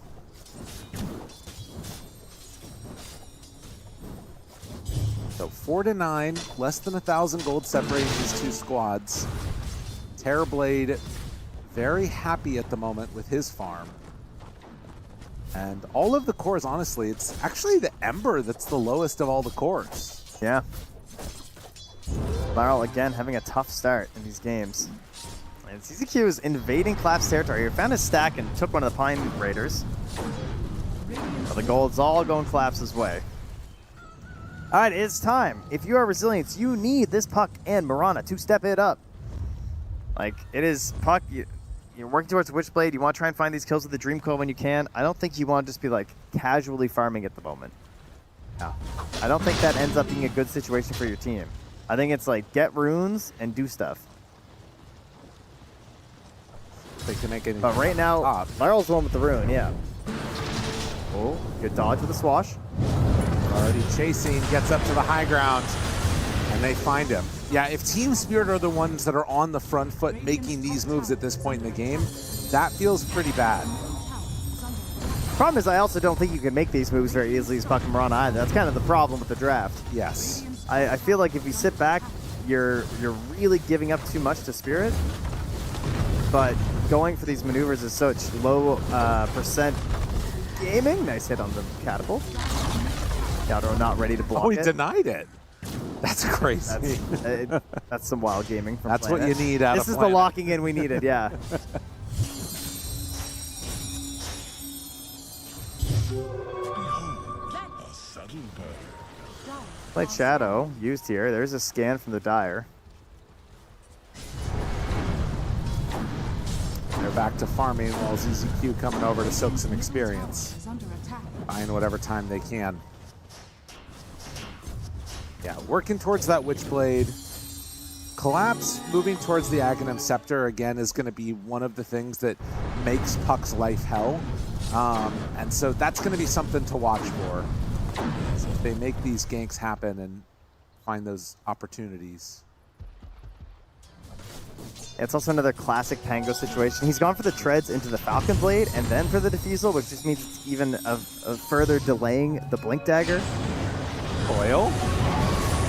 So 4-9, less than 1,000 gold separating these two squads. Terrorblade very happy at the moment with his farm. And all of the cores, honestly, it's actually the Ember that's the lowest of all the cores. Yeah. Laryl, again, having a tough start in these games. And CZQ is invading Collapse territory. He found his stack and took one of the Pine Raiders. Well, the gold's all going Collapse's way. All right, it's time. If you are Resilience, you need this Puck and Mirana to step it up. Like, it is Puck, you're working towards Witchblade, you want to try and find these kills with the Dream Coil when you can. I don't think you want to just be, like, casually farming at the moment. No. I don't think that ends up being a good situation for your team. I think it's, like, get runes and do stuff. They can make it. But right now, Lyrel's the one with the rune, yeah. Oh, good dodge with the swash. Already chasing, gets up to the high ground, and they find him. Yeah, if Team Spirit are the ones that are on the front foot making these moves at this point in the game, that feels pretty bad. Problem is, I also don't think you can make these moves very easily as Puck and Mirana either. That's kind of the problem with the draft. Yes. I feel like if you sit back, you're really giving up too much to Spirit. But going for these maneuvers is such low percent gaming. Nice hit on the catapult. Yadro not ready to block it. Oh, he denied it. That's crazy. That's some wild gaming from That's Planet. what you need out This of is Planet. the locking in we needed, yeah. Light Shadow used here. There's a scan from the Dire. They're back to farming while ZZQ coming over to soak some experience. Buying whatever time they can. Yeah, working towards that Witchblade. Collapse moving towards the Aghanim Scepter again is going to be one of the things that makes Puck's life hell. And so that's going to be something to watch for. So if they make these ganks happen and find those opportunities. It's also another classic Pango situation. He's gone for the treads into the Falcon Blade and then for the Diffusal, which just means it's even a further delaying the Blink Dagger. Coil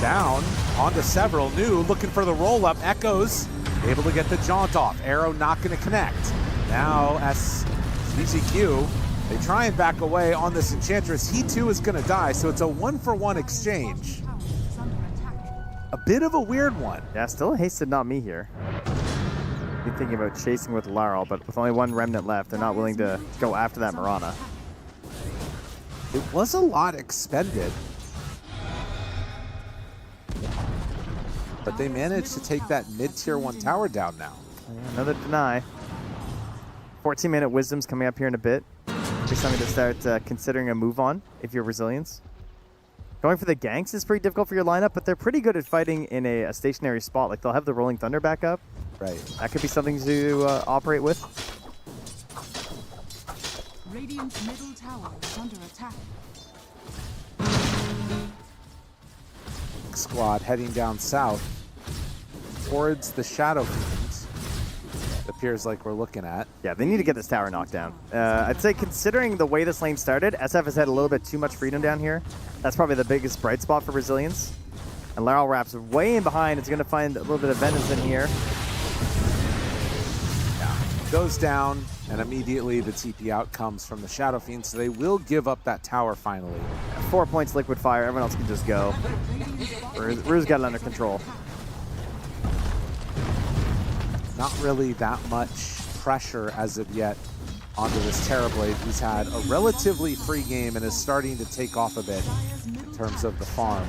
down onto several. New looking for the roll up. Echoes able to get the jaunt off. Arrow not going to connect. Now as ZZQ, they try and back away on this Enchantress. He too is going to die, so it's a 1-for-1 exchange. A bit of a weird one. Yeah, still a hasted not me here. Be thinking about chasing with Laryl, but with only one remnant left, they're not willing to go after that Mirana. It was a lot expended. But they managed to take that mid-tier 1 tower down now. Another deny. 14-minute Wisdom's coming up here in a bit. Be something to start considering a move on if you're Resilience. Going for the ganks is pretty difficult for your lineup, but they're pretty good at fighting in a stationary spot. Like, they'll have the Rolling Thunder back up. Right. That could be something to operate with. Radiant's middle tower is under attack. Squad heading down south towards the Shadow Fiend. appears like we're looking at. Yeah, they need to get this tower knocked down. I'd say considering the way this lane started, SF has had a little bit too much freedom down here. That's probably the biggest bright spot for Resilience. And Laryl wraps way in behind. It's going to find a little bit of venison here. Yeah, goes down, and immediately the TP out comes from the Shadow Fiend, so they will give up that tower finally. 4 points Liquid Fire. Everyone else can just go. Rue's got it under control. Not really that much pressure as of yet onto this Terrorblade, who's had a relatively free game and is starting to take off a bit in terms of the farm.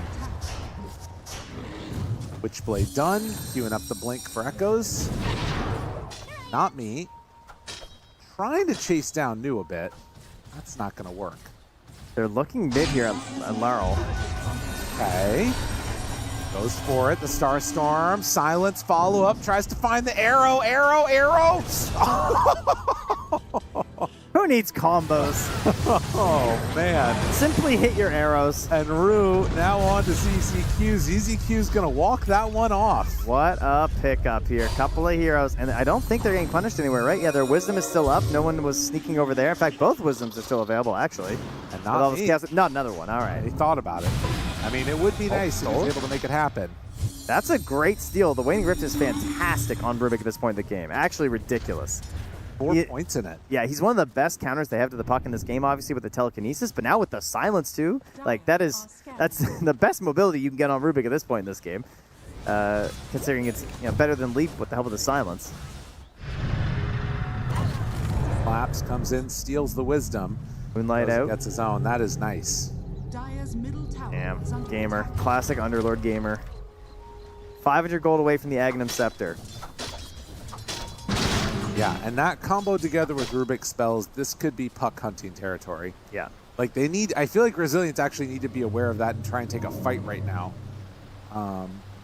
Witchblade done, queuing up the blink for Echoes. Not me. Trying to chase down New a bit. That's not going to work. They're looking mid here at Laryl. Okay. Goes for it, the Starstorm. Silence, follow up, tries to find the arrow, arrow! Who needs combos? Oh, man. Simply hit your arrows. And Rue now on to ZZQ. ZZQ's going to walk that one off. What a pickup here. Couple of heroes. And I don't think they're getting punished anywhere, right? Yeah, their Wisdom is still up. No one was sneaking over there. In fact, both Wisdoms are still available, actually. And not me. Not another one. All right. He thought about it. I mean, it would be nice if he was able to make it happen. That's a great steal. The Waning Rift is fantastic on Rubik at this point in the game. Actually ridiculous. 4 points in it. Yeah, he's one of the best counters they have to the puck in this game, obviously, with the telekinesis, but now with the silence, too. Like, that's the best mobility you can get on Rubik at this point in this game, considering it's better than Leap with the help of the silence. Collapse comes in, steals the Wisdom. Moonlight out. Gets his own. That is nice. Damn, Gamer. Classic Underlord Gamer. 500 gold away from the Agnum Scepter. Yeah, and that combo together with Rubik's spells, this could be puck hunting territory. Yeah. Like they need, I feel like Resilience actually need to be aware of that and try and take a fight right now.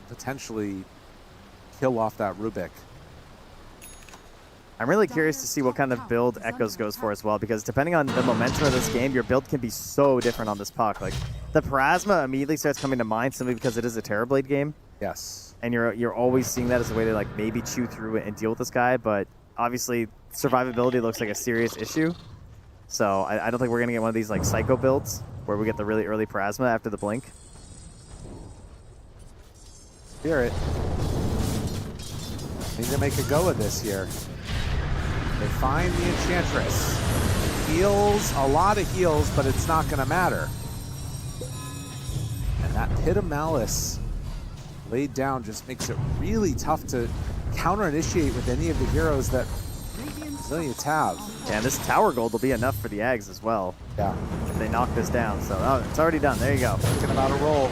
Potentially kill off that Rubik. I'm really curious to see what kind of build Echoes goes for as well, because depending on the momentum of this game, your build can be so different on this puck. Like the Parasma immediately starts coming to mind simply because it is a Terrorblade game. Yes. And you're always seeing that as a way to like maybe chew through it and deal with this guy, but obviously survivability looks like a serious issue. So I don't think we're gonna get one of these like psycho builds where we get the really early Parasma after the blink. Spirit. Need to make a go of this here. They find the Enchantress. Heals, a lot of heals, but it's not going to matter. And that Pit of Malice laid down just makes it really tough to counter-initiate with any of the heroes that Resilience have. Yeah, and this tower gold will be enough for the Ags as well. Yeah. If they knock this down. So it's already done. There you go. Thinking about a roll.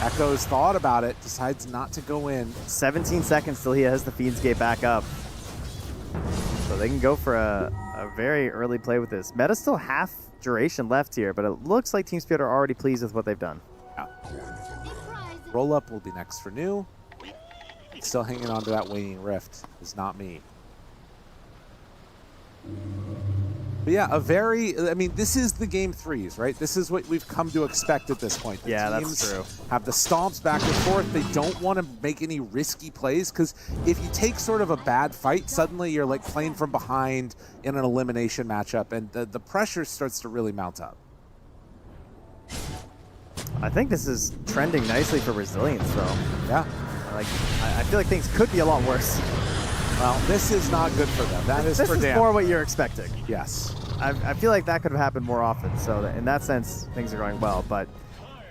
Echoes thought about it, decides not to go in. 17 seconds till he has the Fiend's Gate back up. So they can go for a very early play with this. Meta's still half duration left here, but it looks like Team Spirit are already pleased with what they've done. Yeah. Roll up will be next for New. Still hanging on to that Waning Rift is not me. But yeah, I mean, this is the game threes, right? This is what we've come to expect at this point. The that's true. Have the stomps back and forth. They don't want to make any risky plays because if you take sort of a bad fight, suddenly you're like playing from behind in an elimination matchup, and the pressure starts to really mount up. I think this is trending nicely for Resilience, though. Yeah. Like, I feel like things could be a lot worse. Well, this is not good for them. That is for This is more what you're expecting. Yes. I feel like that could have happened more often. So in that sense, things are going well. But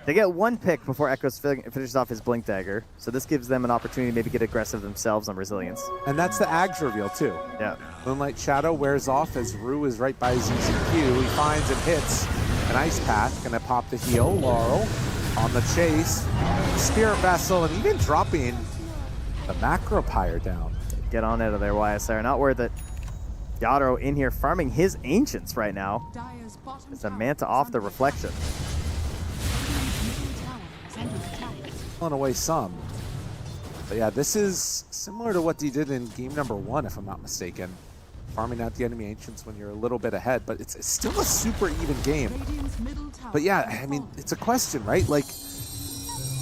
they get one pick before Echoes finishes off his Blink Dagger. So this gives them an opportunity to maybe get aggressive themselves on Resilience. And that's the Ags reveal, too. Yeah. Moonlight Shadow wears off as Rue is right by ZZQ. He finds and hits an Ice Path. Gonna pop the heal. Laurel on the chase. Spirit Vessel, and even dropping the Macro Pyre down. Get on out of there, YSR. Not worth it. Yadro in here farming his Ancients right now. It's a Manta off the Reflection. Pulling away some. But yeah, this is similar to what he did in game number 1, if I'm not mistaken. Farming out the enemy Ancients when you're a little bit ahead, but it's still a super even game. But yeah, I mean, it's a question, right? Like,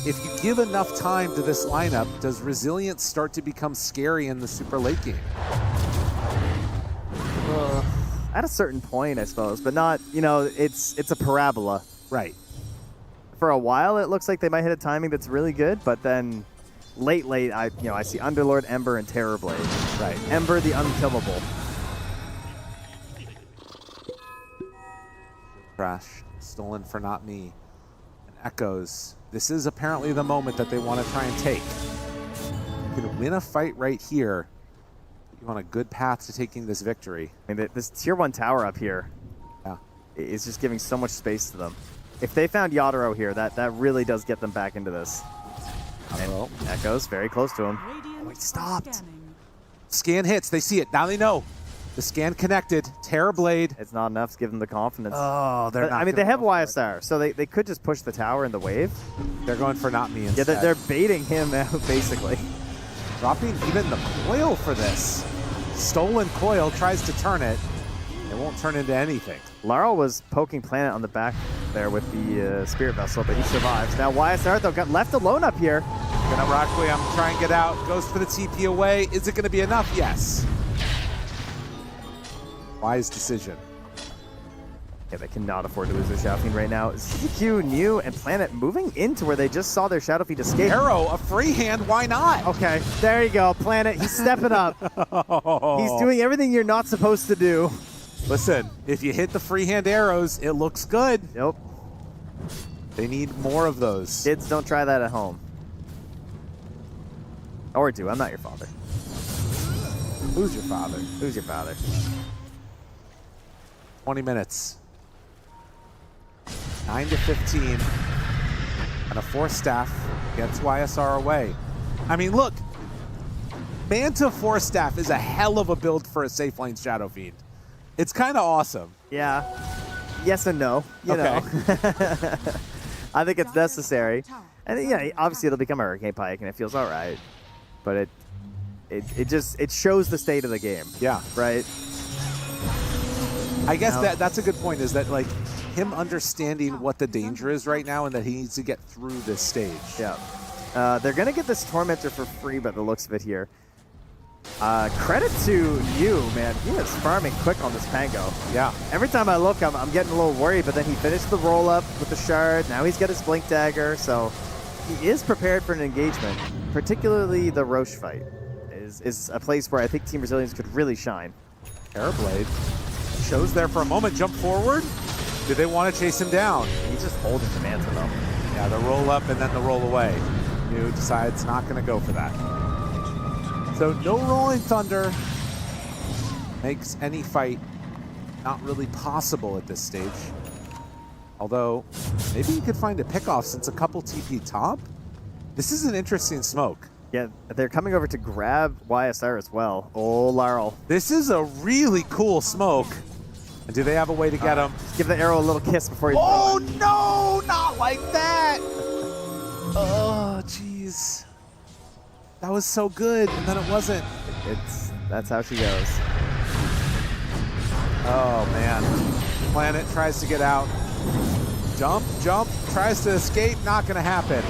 if you give enough time to this lineup, does Resilience start to become scary in the super late game? At a certain point, I suppose, but not, you know, it's a parabola. Right. For a while, it looks like they might hit a timing that's really good, but then late, I see Underlord, Ember, and Terrorblade. Right. Ember, the unkillable. Crash, stolen for not me. And Echoes. This is apparently the moment that they want to try and take. You can win a fight right here. You're on a good path to taking this victory. I mean, this tier 1 tower up here is just giving so much space to them. If they found Yadoro here, that really does get them back into this. And Echoes very close to him. Oh, he stopped. Scan hits. They see it. Now they know. The scan connected. Terrorblade. It's not enough to give them the confidence. Oh, they're not. I mean, they have YSR, so they could just push the tower in the wave. They're going for not me instead. Yeah, they're baiting him out, basically. Dropping even the coil for this. Stolen coil, tries to turn it. It won't turn into anything. Laurel was poking Planet on the back there with the Spirit Vessel, but he survives. Now YSR, though, got left alone up here. Gonna Requiem, try and get out. Goes for the TP away. Is it gonna be enough? Yes. Wise decision. Yeah, they cannot afford to lose their Shadow Fiend right now. ZQ, New, and Planet moving into where they just saw their Shadow Fiend escape. Arrow, a free hand, why not? Okay, there you go, Planet. He's stepping up. He's doing everything you're not supposed to do. Listen, if you hit the free hand arrows, it looks good. Yep. They need more of those. Kids, don't try that at home. Or do. I'm not your father. Who's your father? Who's your father? 20 minutes. 9 to 15. And a 4 staff gets YSR away. I mean, look. Manta 4 staff is a hell of a build for a safe lane Shadow Fiend. It's kind of awesome. Yeah. Yes and no. You know. I think it's necessary. And yeah, obviously it'll become a Hurricane Pike and it feels all right. But it shows the state of the game. Yeah. Right? I guess that's a good point, is that like him understanding what the danger is right now and that he needs to get through this stage. Yeah. They're going to get this Tormentor for free by the looks of it here. Credit to you, man. He is farming quick on this Pango. Yeah. Every time I look, I'm getting a little worried, but then he finished the roll-up with the Shard. Now he's got his Blink Dagger, so he is prepared for an engagement. Particularly the Roche fight is a place where I think Team Resilience could really shine. Terrorblade shows there for a moment. Jump forward. Do they want to chase him down? He's just holding the Manta, though. Yeah, the roll up and then the roll away. New decides not going to go for that. So no Rolling Thunder makes any fight not really possible at this stage. Although, maybe you could find a pickoff since a couple TP top. This is an interesting smoke. Yeah, they're coming over to grab YSR as well. Oh, Laurel. This is a really cool smoke. And do they have a way to get him? Just give the arrow a little kiss before he... Oh, no! Not like that! Oh, jeez. That was so good, and then it wasn't. That's how she goes. Oh, man. Planet tries to get out. Jump, tries to escape, not going to happen.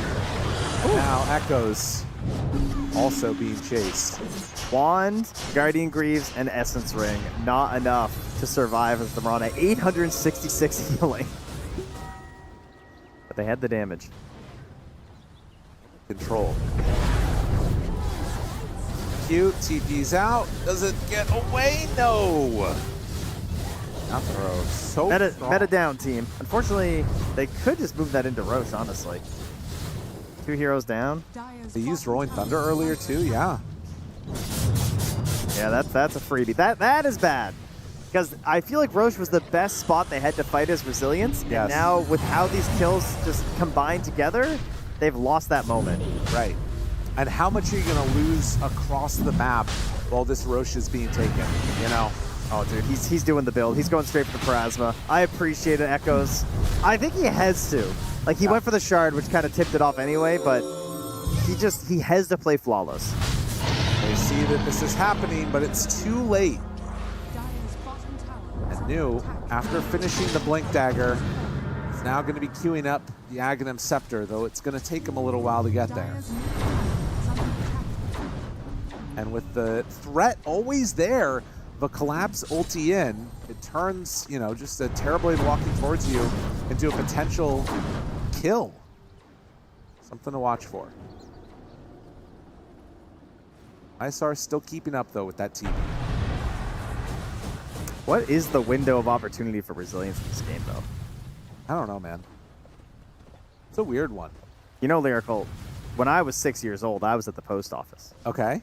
Ooh. Now Echoes also being chased. Wand, Guardian Greaves, and Essence Ring. Not enough to survive as the Mirana. 866 healing. But they had the damage. Control. Cute, TP's out. Does it get away? No. That throw so meta down, team. Unfortunately, they could just move that into Roche, honestly. 2 heroes down. They used Rolling Thunder earlier too, yeah. Yeah, that's a freebie. That is bad. Because I feel like Roche was the best spot they had to fight as Resilience. Yes. And now with how these kills just combine together, they've lost that moment. Right. And how much are you going to lose across the map while this Roche is being taken, you know? Oh, dude, he's doing the build. He's going straight for the Plasma. I appreciate it, Echoes. I think he has to. Like, he went for the Shard, which kind of tipped it off anyway, but he has to play flawless. They see that this is happening, but it's too late. And New, after finishing the Blink Dagger, is now going to be queuing up the Aghanim Scepter, though it's going to take him a little while to get there. And with the threat always there the collapse ulti in, it turns, you know, just a Terrorblade walking towards you into a potential kill. Something to watch for. ISR still keeping up, though, with that TP. What is the window of opportunity for Resilience in this game, though? I don't know, man. It's a weird one. You know, Lyrical, when I was 6 years old, I was at the post office. Okay.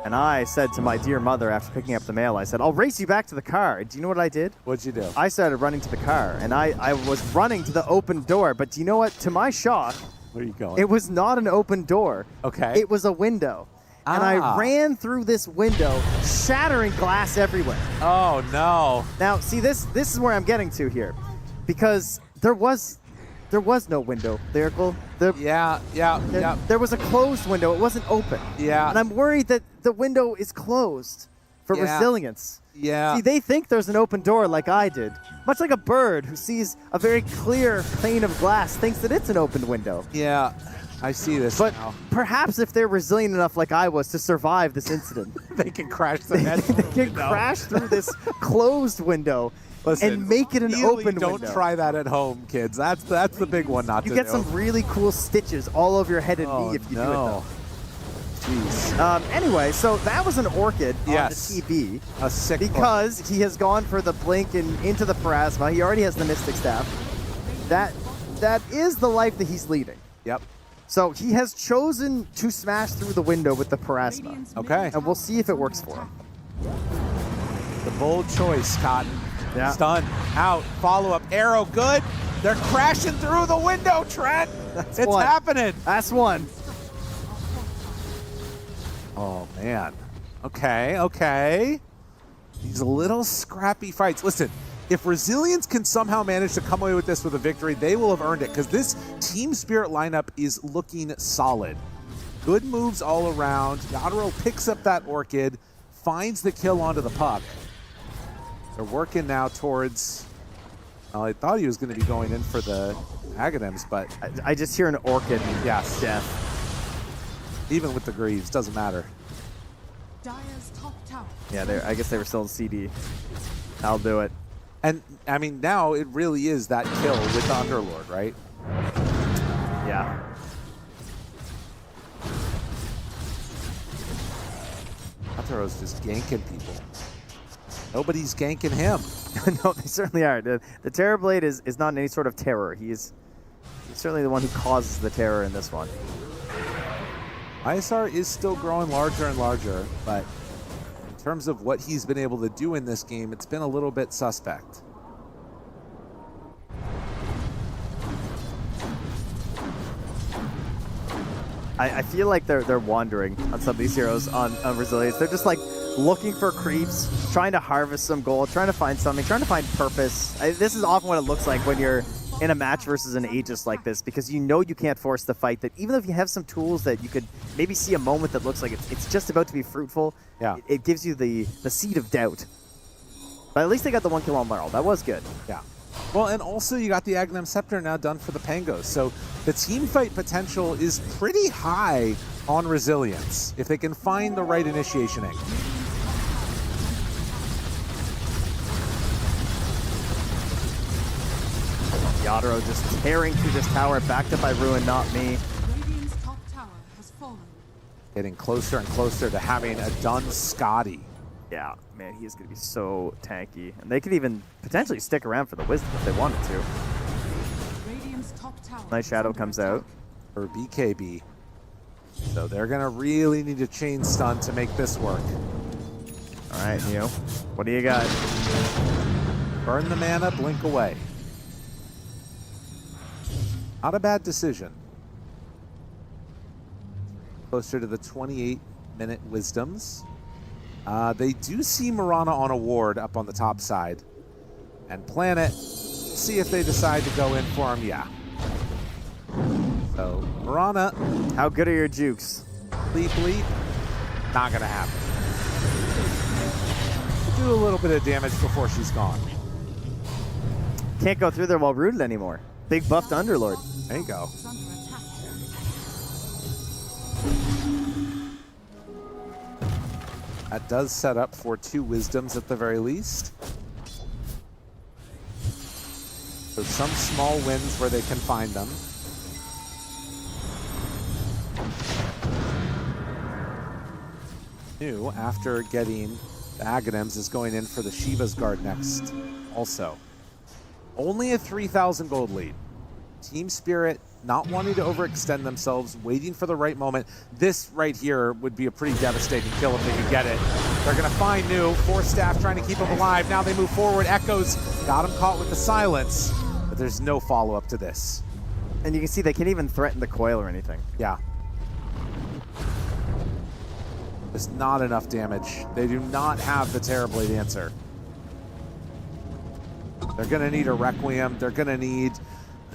And I said to my dear mother after picking up the mail, I said, I'll race you back to the car. Do you know what I did? What'd you do? I started running to the car, and I was running to the open door. But do you know what? To my shock, where are you going? It was not an open door. Okay. It was a window. And I ran through this window, shattering glass everywhere. Oh, no. Now, see, this is where I'm getting to here. Because there was no window, Lyrical. Yeah. There was a closed window. It wasn't open. Yeah. And I'm worried that the window is closed for Resilience. Yeah. See, they think there's an open door like I did. Much like a bird who sees a very clear pane of glass thinks that it's an open window. Yeah, I see this But now. perhaps if they're resilient enough like I was to survive this incident, they can crash the net. They can crash through this closed window. Listen, and make it an really open don't window. try that at home, kids. That's the big one not to You do. get some really cool stitches all over your head and knee if you do it, though. Jeez. Anyway, so that was an Orchid Yes. on the TB. A sick Because he has gone for the Blink and into the Parasma. He already has the Mystic Staff. That is the life that he's leading. Yep. So he has chosen to smash through the window with the Parasma. Okay. And we'll see if it works for him. The bold choice, Cotton. Yeah. Stun. Out. Follow-up. Arrow. Good. They're crashing through the window, Trent. It's one. happening. That's one. Oh, man. Okay. These little scrappy fights. Listen, if Resilience can somehow manage to come away with this with a victory, they will have earned it because this Team Spirit lineup is looking solid. Good moves all around. Yadro picks up that Orchid, finds the kill onto the puck. They're working now towards... Well, I thought he was going to be going in for the Agadems, but... I just hear an Orchid. Yes. Death. Even with the Greaves, doesn't matter. Dire's top tower. Yeah, I guess they were still in CD. I'll do it. And, I mean, now it really is that kill with the Underlord, right? Yeah. Ataro's just ganking people. Nobody's ganking him. No, they certainly are. The Terrorblade is not any sort of terror. He's certainly the one who causes the terror in this one. ISR is still growing larger and larger, but in terms of what he's been able to do in this game, it's been a little bit suspect. I feel like they're wandering on some of these heroes on Resilience. They're just like looking for creeps, trying to harvest some gold, trying to find something, trying to find purpose. This is often what it looks like when you're in a match versus an Aegis like this, because you know you can't force the fight. That even if you have some tools that you could maybe see a moment that looks like it's just about to be fruitful, it gives you the seed of doubt. But at least they got the 1 kill on Laurel. That was good. Yeah. Well, and also you got the Aghanim Scepter now done for the Pangos. So the team fight potential is pretty high on Resilience if they can find the right initiation angle. Yadro just tearing through this tower, backed up by Ruin, not me. Radiant's top tower has fallen. Getting closer and closer to having a done Scotty. Yeah, man, he is going to be so tanky. And they could even potentially stick around for the Wisdom if they wanted to. Radiant's top tower. Nice Shadow comes out. For BKB. So they're going to really need a chain stun to make this work. All right, Neo. What do you got? Burn the mana, blink away. Not a bad decision. Closer to the 28-minute Wisdoms. They do see Mirana on a ward up on the top side. And Planet, see if they decide to go in for him. Yeah. So, Mirana. How good are your jukes? Bleep, bleep. Not going to happen. We'll do a little bit of damage before she's gone. Can't go through there while rooted anymore. Big buffed Underlord. There you go. That does set up for 2 wisdoms at the very least. So some small wins where they can find them. New after getting the Aghanims is going in for the Shiva's Guard next also. Only a 3,000 gold lead. Team Spirit not wanting to overextend themselves, waiting for the right moment. This right here would be a pretty devastating kill if they could get it. They're going to find New. 4 staff trying to keep him alive. Now they move forward. Echoes got him caught with the silence, but there's no follow-up to this. And you can see they can't even threaten the coil or anything. Yeah. There's not enough damage. They do not have the Terrorblade answer. They're going to need a Requiem. They're going to need,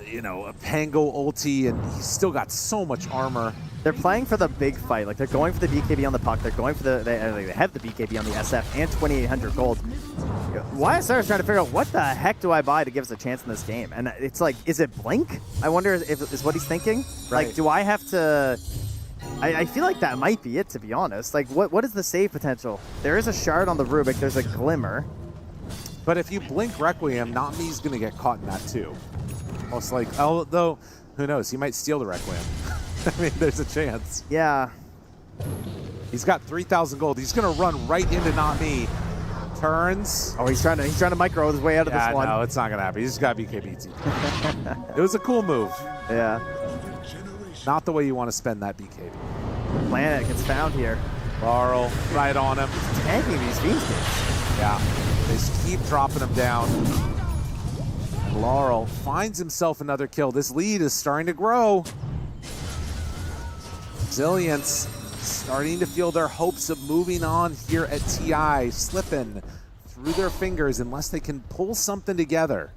you know, a Pango ulti, and he's still got so much armor. They're playing for the big fight. Like, they're going for the BKB on the puck. They're going for they have the BKB on the SF and 2,800 gold. YSR is trying to figure out what the heck do I buy to give us a chance in this game? And it's like, is it Blink? I wonder if is what he's thinking. Right. Like, do I have to... I feel like that might be it, to be honest. Like, what is the save potential? There is a shard on the Rubik. There's a Glimmer. But if you blink Requiem, Nami's going to get caught in that too. Most like, although, who knows? He might steal the Requiem. I mean, there's a chance. Yeah. He's got 3,000 gold. He's going to run right into Nami. Turns. Oh, he's trying to micro his way out of this one. No, it's not going to happen. He's just got BKB. It was a cool move. Yeah. Not the way you want to spend that BKB. Planet gets found here. Laurel right on him. Tanking these Fiends. Yeah. They just keep dropping him down. And Laurel finds himself another kill. This lead is starting to grow. Resilience starting to feel their hopes of moving on here at TI slipping through their fingers unless they can pull something together.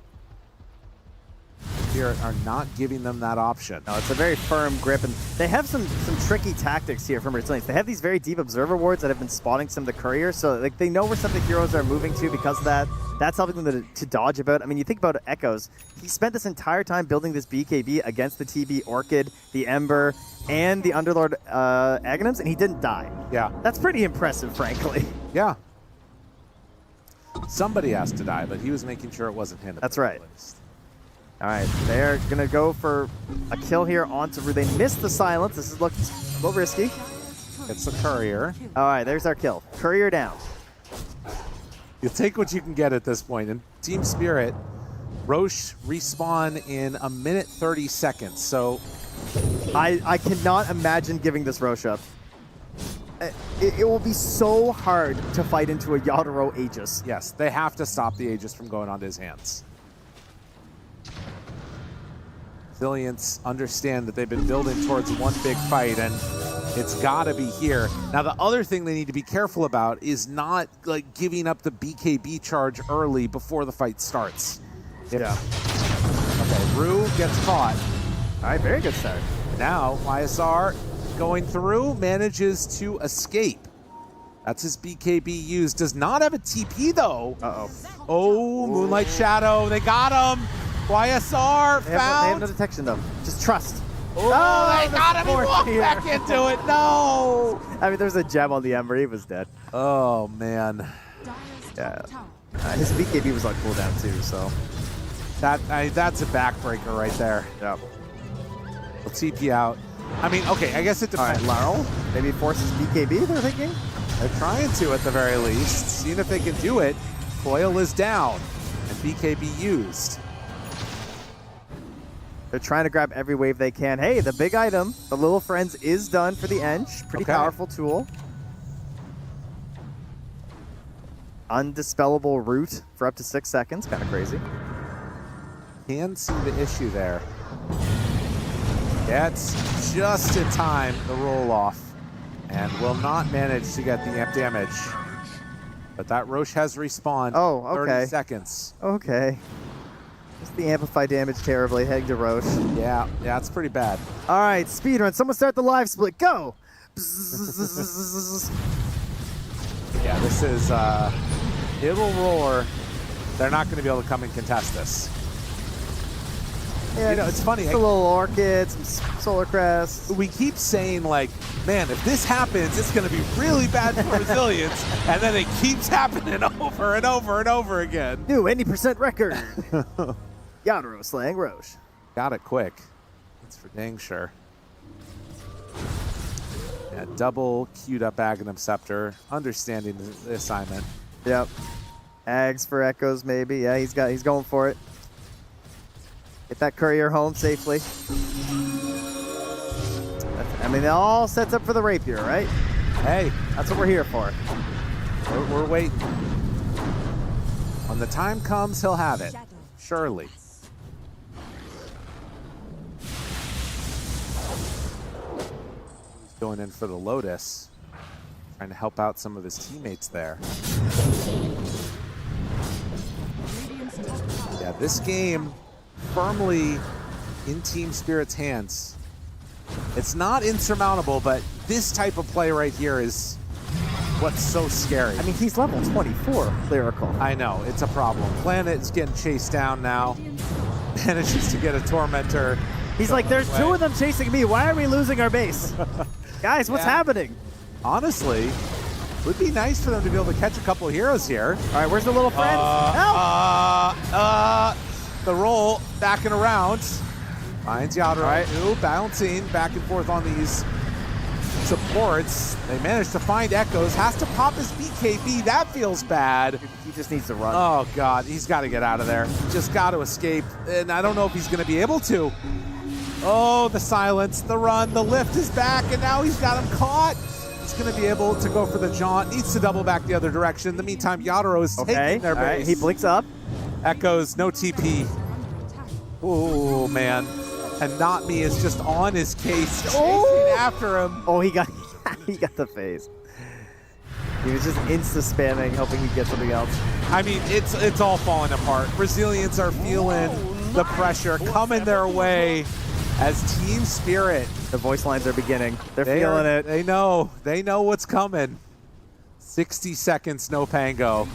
Spirit are not giving them that option. No, it's a very firm grip, and they have some tricky tactics here from Resilience. They have these very deep observer wards that have been spotting some of the couriers, so like they know where some of the heroes are moving to because of that. That's helping them to dodge about. I mean, you think about Echoes. He spent this entire time building this BKB against the TB Orchid, the Ember, and the Underlord Aghanims, and he didn't die. Yeah. That's pretty impressive, frankly. Yeah. Somebody has to die, but he was making sure it wasn't him. That's right. All right, they're going to go for a kill here onto Rue. They missed the silence. This is looking a little risky. It's the Courier. All right, there's our kill. Courier down. You take what you can get at this point. And Team Spirit, Roche respawn in 1:30 seconds. So I cannot imagine giving this Roche up. It will be so hard to fight into a Yadoro Aegis. Yes, they have to stop the Aegis from going onto his hands. Resilience understand that they've been building towards one big fight, and it's got to be here. Now, the other thing they need to be careful about is not like giving up the BKB charge early before the fight starts. Yeah. Okay, Rue gets caught. All right, very good start. Now, YSR going through, manages to escape. That's his BKB used. Does not have a TP, though. Uh-oh. Oh, Moonlight Shadow. They got him. YSR found. They have no detection, though. Just trust. Oh, they got him. He walked back into it. No. I mean, there's a gem on the Ember. He was dead. Oh, man. Yeah. His BKB was on cooldown, too, so. That's a backbreaker right there. Yep. We'll TP out. I mean, okay, I guess it depends. All right, Laurel. Maybe forces BKB, they're thinking? They're trying to, at the very least. Seeing if they can do it. Coil is down, and BKB used. They're trying to grab every wave they can. Hey, the big item, the Little Friends, is done for the Eng. Pretty powerful tool. Undispellable root for up to 6 seconds. Kind of crazy. Can see the issue there. Gets just in time the roll off and will not manage to get the amp damage. But that Roche has respawned. Oh, okay. 30 seconds. Okay. Just the amplify damage terribly, heading to Roche. Yeah, it's pretty bad. All right, speedrun. Someone start the live split. Go! Yeah, this is, it will roar. They're not going to be able to come and contest this. Yeah, you know, it's funny. Just a little Orchid, some Solar Crest. We keep saying, like, man, if this happens, it's going to be really bad for Resilience. And then it keeps happening over and over and over again. New 80% record. Yadro slaying Roche. Got it quick. That's for dang sure. Yeah, double queued up Aghanim Scepter, understanding the assignment. Yep. Ags for Echoes, maybe. Yeah, he's going for it. Get that courier home safely. I mean, it all sets up for the Rapier, right? Hey, that's what we're here for. We're waiting. When the time comes, he'll have it. Surely. He's going in for the Lotus. Trying to help out some of his teammates there. Yeah, this game firmly in Team Spirit's hands. It's not insurmountable, but this type of play right here is what's so scary. I mean, he's level 24, Lyrical. I know, it's a problem. Planet's getting chased down now. Manages to get a Tormentor. He's like, there's two of them chasing me. Why are we losing our base? Guys, what's happening? Honestly, would be nice for them to be able to catch a couple of heroes here. All right, where's the little friend? Help! The roll, backing around. Finds Yadro, right. Bouncing back and forth on these supports. They managed to find Echoes. Has to pop his BKB. That feels bad. He just needs to run. Oh, God. He's got to get out of there. Just got to escape. And I don't know if he's going to be able to. Oh, the silence, the run, the lift is back, and now he's got him caught. He's going to be able to go for the jaunt. Needs to double back the other direction. In the meantime, Yadro is taking their base. Right. He blinks up. Echoes, no TP. Oh, man. And Not Me is just on his case, chasing after him. Oh, he got the phase. He was just insta-spamming, hoping he'd get something else. I mean, it's all falling apart. Resilience are feeling the pressure coming their way as Team Spirit. The voice lines are beginning. They're feeling it. They know what's coming. 60 seconds, no Pango.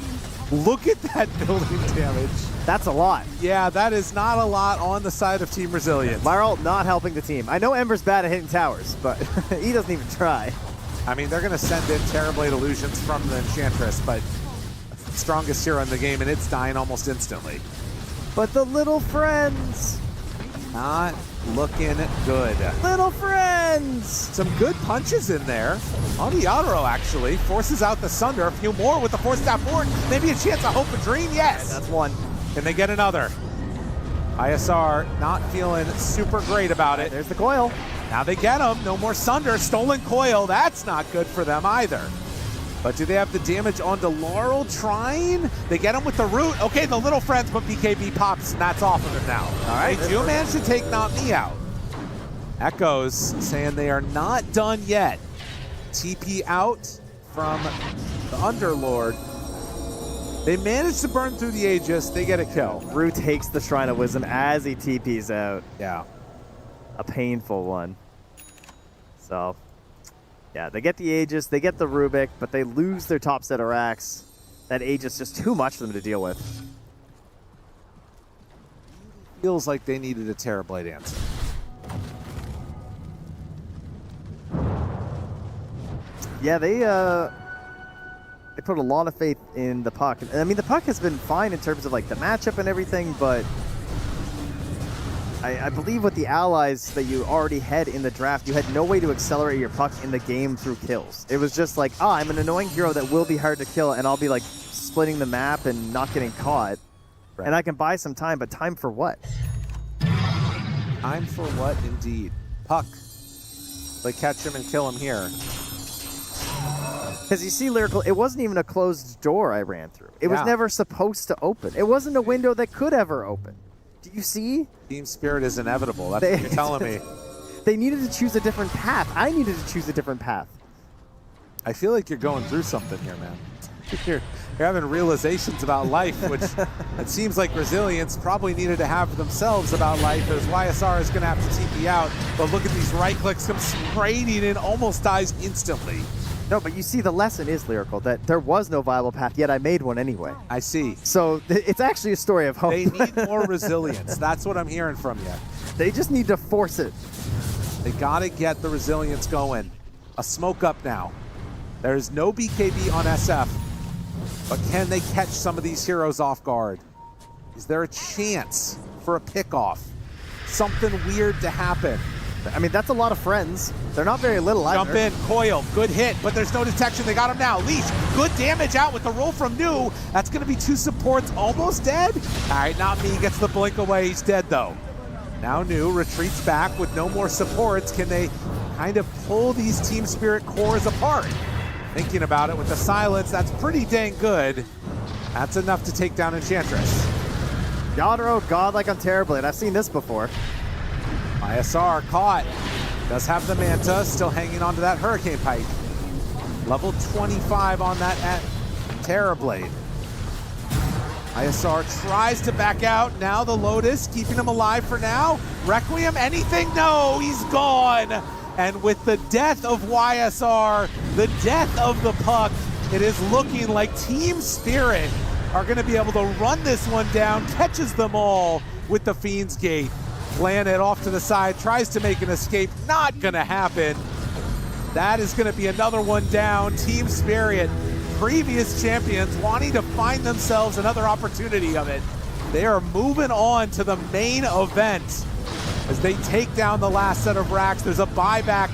Look at that building damage. That's a lot. Yeah, that is not a lot on the side of Team Resilience. Myral not helping the team. I know Ember's bad at hitting towers, but he doesn't even try. I mean, they're going to send in Terrorblade Illusions from the Enchantress, but strongest hero in the game, and it's dying almost instantly. But the little friends. Not looking good. Little friends. Some good punches in there. On Yadro, actually. Forces out the Sunder. A few more with the Force Staff forward. Maybe a chance of Hope and Dream. Yes. That's one. Can they get another? ISR not feeling super great about it. There's the coil. Now they get him. No more Sunder. Stolen coil. That's not good for them either. But do they have the damage onto Laurel trying? They get him with the root. Okay, the little friends, but BKB pops, and that's off of him now. All right, they do manage to take Not Me out. Echoes saying they are not done yet. TP out from the Underlord. They manage to burn through the Aegis. They get a kill. Rue takes the Shrine of Wisdom as he TPs out. Yeah. A painful one. So, yeah, they get the Aegis, they get the Rubik, but they lose their top set of racks. That Aegis is just too much for them to deal with. Feels like they needed a Terrorblade answer. Yeah, they put a lot of faith in the Puck. I mean, the Puck has been fine in terms of like the matchup and everything, but I believe with the allies that you already had in the draft, you had no way to accelerate your Puck in the game through kills. It was just like, I'm an annoying hero that will be hard to kill, and I'll be like splitting the map and not getting caught. Right. And I can buy some time, but time for what? Time for what, indeed. Puck. They catch him and kill him here. Because you see, Lyrical, it wasn't even a closed door I ran through. It was never supposed to open. It wasn't a window that could ever open. Do you see? Team Spirit is inevitable. That's what you're telling me. They needed to choose a different path. I needed to choose a different path. I feel like you're going through something here, man. You're having realizations about life, which it seems like Resilience probably needed to have for themselves about life, as YSR is going to have to TP out. But look at these right clicks come spraying in, almost dies instantly. No, but you see, the lesson is, Lyrical, that there was no viable path, yet I made one anyway. I see. So it's actually a story of hope. They need more resilience. That's what I'm hearing from you. They just need to force it. They got to get the resilience going. A smoke up now. There's no BKB on SF, but can they catch some of these heroes off guard? Is there a chance for a pickoff? Something weird to happen. I mean, that's a lot of friends. They're not very little either. Jump in, Coil, good hit, but there's no detection. They got him now. Leash, good damage out with the roll from New. That's going to be 2 supports almost dead. All right, not me, gets the blink away. He's dead though. Now New retreats back with no more supports. Can they kind of pull these Team Spirit cores apart? Thinking about it with the silence, that's pretty dang good. That's enough to take down Enchantress. Yadro, godlike on Terrorblade. I've seen this before. ISR caught. Does have the Manta, still hanging onto that Hurricane Pike. Level 25 on that at Terrorblade. ISR tries to back out. Now the Lotus, keeping him alive for now. Requiem, anything? No, he's gone. And with the death of YSR, the death of the puck, it is looking like Team Spirit are going to be able to run this one down, catches them all with the Fiend's Gate. Planet off to the side, tries to make an escape, not going to happen. That is going to be another one down. Team Spirit, previous champions, wanting to find themselves another opportunity of it. They are moving on to the main event as they take down the last set of racks. There's a buyback,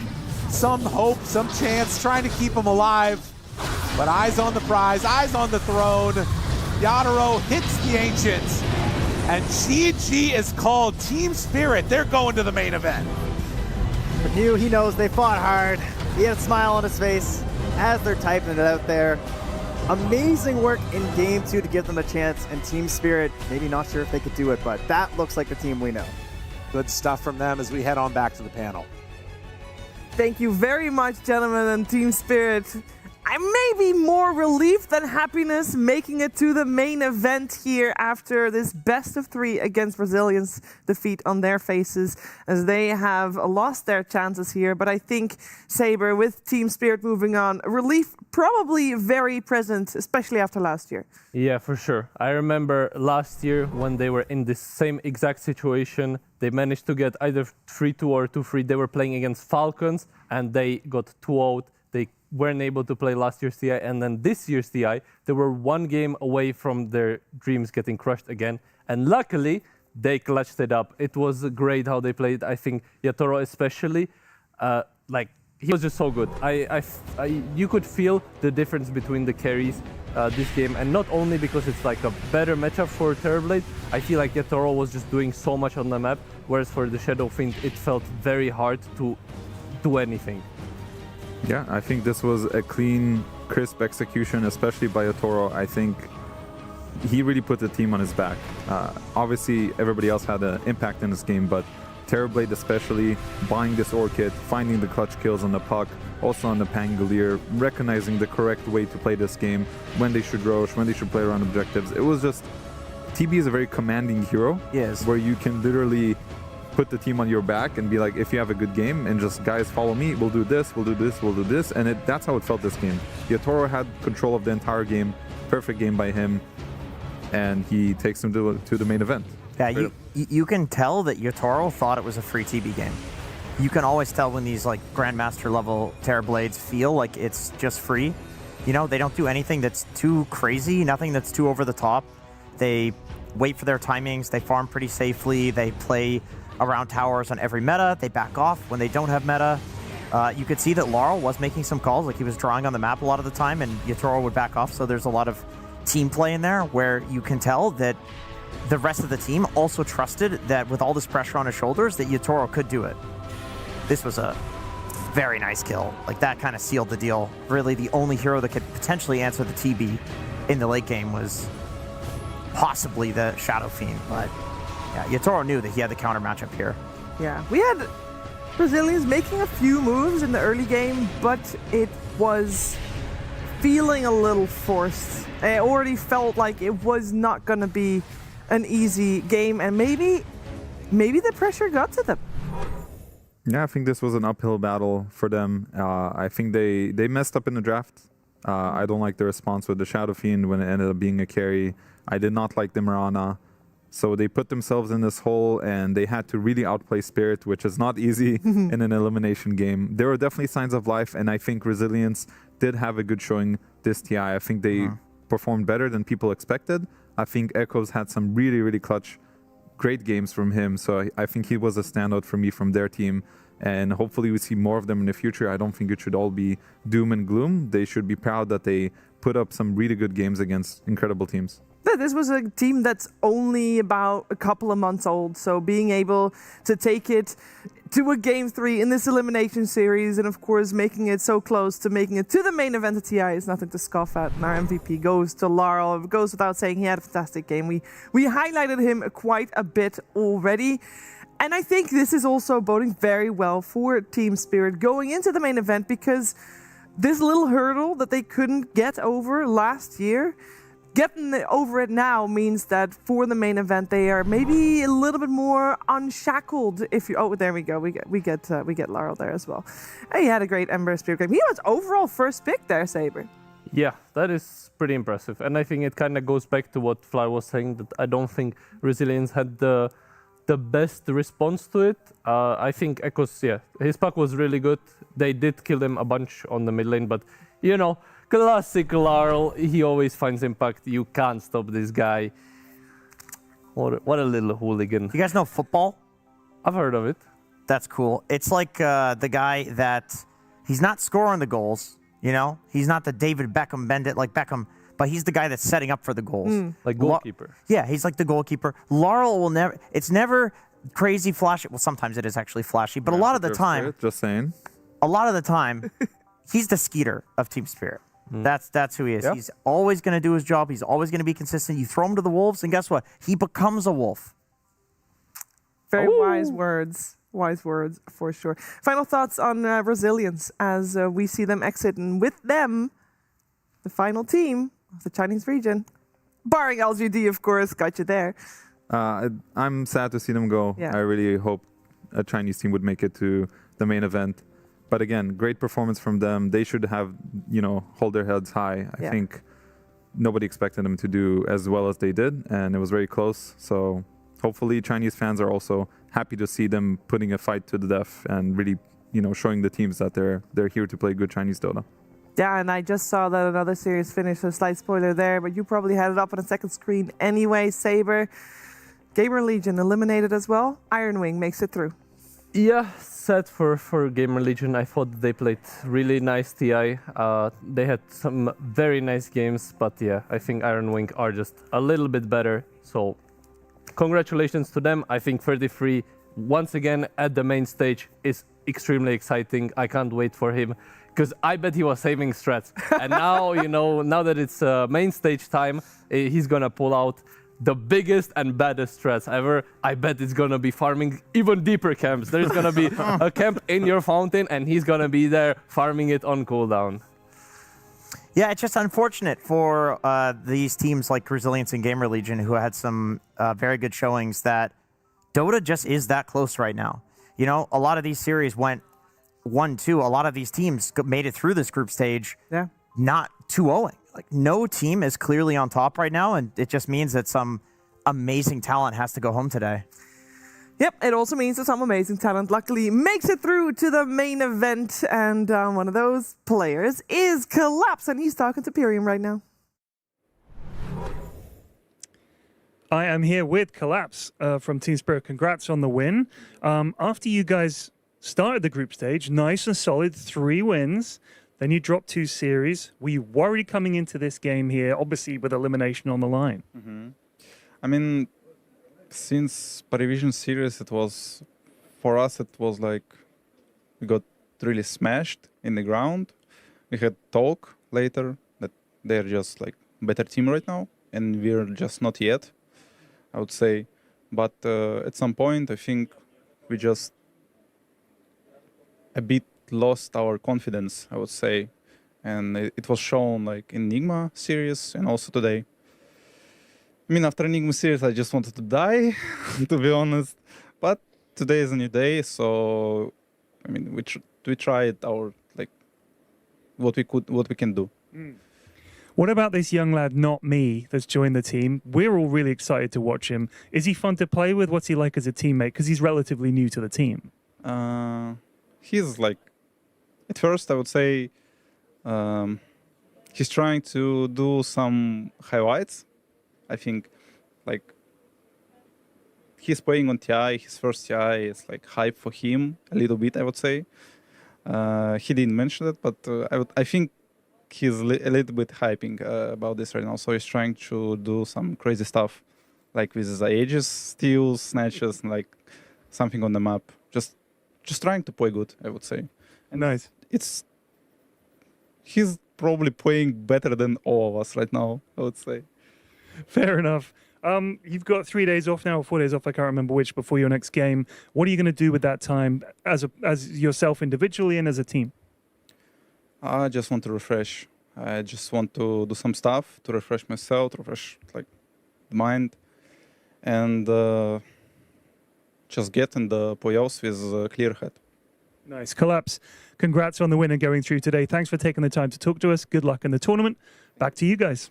some hope, some chance, trying to keep them alive. But eyes on the prize, eyes on the throne. Yadaro hits the Ancients. And GG is called. Team Spirit, they're going to the main event. But New, he knows they fought hard. He had a smile on his face as they're typing it out there. Amazing work in Game 2 to give them a chance, and Team Spirit, maybe not sure if they could do it, but that looks like the team we know. Good stuff from them as we head on back to the panel. Thank you very much, gentlemen, and Team Spirit. I may be more relief than happiness making it to the main event here after this best of 3 against Brazilians defeat on their faces, as they have lost their chances here. But I think, Saber, with Team Spirit moving on, relief probably very present, especially after last year. Yeah, for sure. I remember last year when they were in this same exact situation. They managed to get either 3-2 or 2-3. They were playing against Falcons, and they got 2-0. They weren't able to play last year's TI, and then this year's TI, they were 1 game away from their dreams getting crushed again. And luckily, they clutched it up. It was great how they played. I think Yatoro especially, he was just so good. You could feel the difference between the carries this game, and not only because it's like a better matchup for Terrorblade. I feel like Yatoro was just doing so much on the map, whereas for the Shadow Fiend, it felt very hard to do anything. Yeah, I think this was a clean, crisp execution, especially by Yatoro. I think he really put the team on his back. Obviously, everybody else had an impact in this game, but Terrorblade especially, buying this Orchid, finding the clutch kills on the puck, also on the Pangolier, recognizing the correct way to play this game, when they should rosh, when they should play around objectives. It was just... TB is a very commanding hero, yes, where you can literally put the team on your back and be like, if you have a good game, and just, guys, follow me, we'll do this, we'll do this, we'll do this, and that's how it felt this game. Yatoro had control of the entire game, perfect game by him, and he takes him to the main event. Yeah, you can tell that Yatoro thought it was a free TB game. You can always tell when these like Grandmaster level Terrorblades feel like it's just free. You know, they don't do anything that's too crazy, nothing that's too over the top. They wait for their timings, they farm pretty safely, they play around towers on every meta, they back off when they don't have meta. You could see that Laurel was making some calls, like he was drawing on the map a lot of the time, and Yatoro would back off, so there's a lot of team play in there where you can tell that the rest of the team also trusted that with all this pressure on his shoulders, that Yatoro could do it. This was a very nice kill. Like, that kind of sealed the deal. Really, the only hero that could potentially answer the TB in the late game was possibly the Shadow Fiend, but yeah, Yatoro knew that he had the counter matchup here. Yeah, we had Brazilians making a few moves in the early game, but it was feeling a little forced. It already felt like it was not going to be an easy game, and maybe the pressure got to them. Yeah, I think this was an uphill battle for them. I think they messed up in the draft. I don't like the response with the Shadow Fiend when it ended up being a carry. I did not like the Mirana. So they put themselves in this hole and they had to really outplay Spirit, which is not easy in an elimination game. There were definitely signs of life, and I think Resilience did have a good showing this TI. I think they performed better than people expected. I think Echoes had some really, really clutch, great games from him. So I think he was a standout for me from their team. And hopefully we see more of them in the future. I don't think it should all be doom and gloom. They should be proud that they put up some really good games against incredible teams. Yeah, this was a team that's only about a couple of months old, so being able to take it to a Game 3 in this elimination series, and of course making it so close to making it to the main event of TI is nothing to scoff at. And our MVP goes to Laurel. It goes without saying he had a fantastic game. We highlighted him quite a bit already. And I think this is also boding very well for Team Spirit going into the main event, because this little hurdle that they couldn't get over last year, getting over it now means that for the main event they are maybe a little bit more unshackled. If you there we go, we get Laurel there as well. And he had a great Ember Spirit game. He was overall first pick there, Saber. Yeah, that is pretty impressive, and I think it kind of goes back to what Fly was saying, that I don't think Resilience had the best response to it. I think Echoes, his pack was really good. They did kill him a bunch on the mid lane, but you know, classic Laurel, he always finds impact. You can't stop this guy. What a little hooligan. You guys know football? I've heard of it. That's cool. It's like the guy that, he's not scoring the goals, you know? He's not the David Beckham, bend it like Beckham, but he's the guy that's setting up for the goals. Like goalkeeper. Yeah, he's like the goalkeeper. Laurel will never, it's never crazy flashy. Well, sometimes it is actually flashy, but a lot of the time, Spirit, just saying. A lot of the time, he's the Skeeter of Team Spirit. That's who he is. Yep. He's always going to do his job. He's always going to be consistent. You throw him to the wolves, and guess what? He becomes a wolf. Very wise words. Wise words for sure. Final thoughts on Resilience as we see them exit, and with them, the final team of the Chinese region, barring LGD, of course, got you there. I'm sad to see them go. Yeah. I really hope a Chinese team would make it to the main event. But again, great performance from them. They should have, hold their heads high. I think nobody expected them to do as well as they did, and it was very close. So hopefully Chinese fans are also happy to see them putting a fight to the death and really, showing the teams that they're here to play good Chinese Dota. Yeah, and I just saw that another series finished, so slight spoiler there, but you probably had it up on a second screen anyway, Saber. Gamer Legion eliminated as well. Iron Wing makes it through. Yeah, sad for Gamer Legion. I thought they played really nice TI. They had some very nice games, but yeah, I think Iron Wing are just a little bit better. So congratulations to them. I think 33 once again at the main stage is extremely exciting. I can't wait for him, because I bet he was saving strats. And now, now that it's main stage time, he's gonna pull out the biggest and baddest strats ever. I bet it's gonna be farming even deeper camps. There's gonna be a camp in your fountain, and he's gonna be there farming it on cooldown. Yeah, it's just unfortunate for these teams like Resilience and Gamer Legion, who had some very good showings, that Dota just is that close right now. A lot of these series went 1-2. A lot of these teams made it through this group stage, not 2-0. Like, no team is clearly on top right now, and it just means that some amazing talent has to go home today. Yep, it also means that some amazing talent luckily makes it through to the main event, and one of those players is Collapse, and he's talking to Pyrium right now. I am here with Collapse from Team Spirit. Congrats on the win. After you guys started the group stage, nice and solid, 3 wins. Then you dropped 2 series. Were you worried coming into this game here, obviously with elimination on the line? I mean, since Parivision series, for us, it was like we got really smashed in the ground. We had talk later that they're just like better team right now, and we're just not yet, I would say. But at some point, I think we just a bit lost our confidence, I would say, and it was shown like in Enigma series and also today. I mean, after Enigma series, I just wanted to die, to be honest. But today is a new day, so I mean, we tried our like what we can do. What about this young lad, Not Me, that's joined the team? We're all really excited to watch him. Is he fun to play with? What's he like as a teammate? Because he's relatively new to the team. He's like, at first I would say, he's trying to do some highlights. I think, like, he's playing on TI. His first TI is like hype for him a little bit, I would say. He didn't mention it, but I think he's a little bit hyping about this right now. So he's trying to do some crazy stuff, like with the ages, steals, snatches, and like something on the map. Just trying to play good, I would say. And nice. He's probably playing better than all of us right now, I would say. Fair enough. You've got 3 days off now, or 4 days off, I can't remember which, before your next game. What are you going to do with that time as yourself individually and as a team? I just want to refresh. I just want to do some stuff to refresh myself, to refresh like the mind, and just get in the playoffs with a clear head. Nice. Collapse, congrats on the win and going through today. Thanks for taking the time to talk to us. Good luck in the tournament. Back to you guys.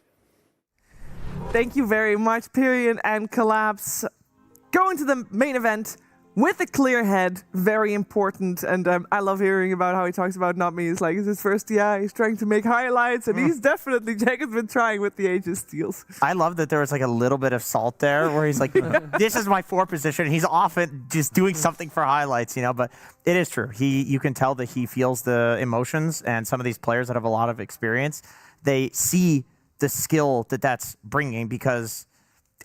Thank you very much, Pyrion and Collapse. Going to the main event with a clear head, very important. And I love hearing about how he talks about Not Me. It's like, it's his first TI. He's trying to make highlights, and he's definitely, Jacob's been trying with the Aegis steals. I love that there was like a little bit of salt there where he's like, this is my 4 position. He's often just doing something for highlights, you know, but it is true. You can tell that he feels the emotions, and some of these players that have a lot of experience, they see the skill that that's bringing, because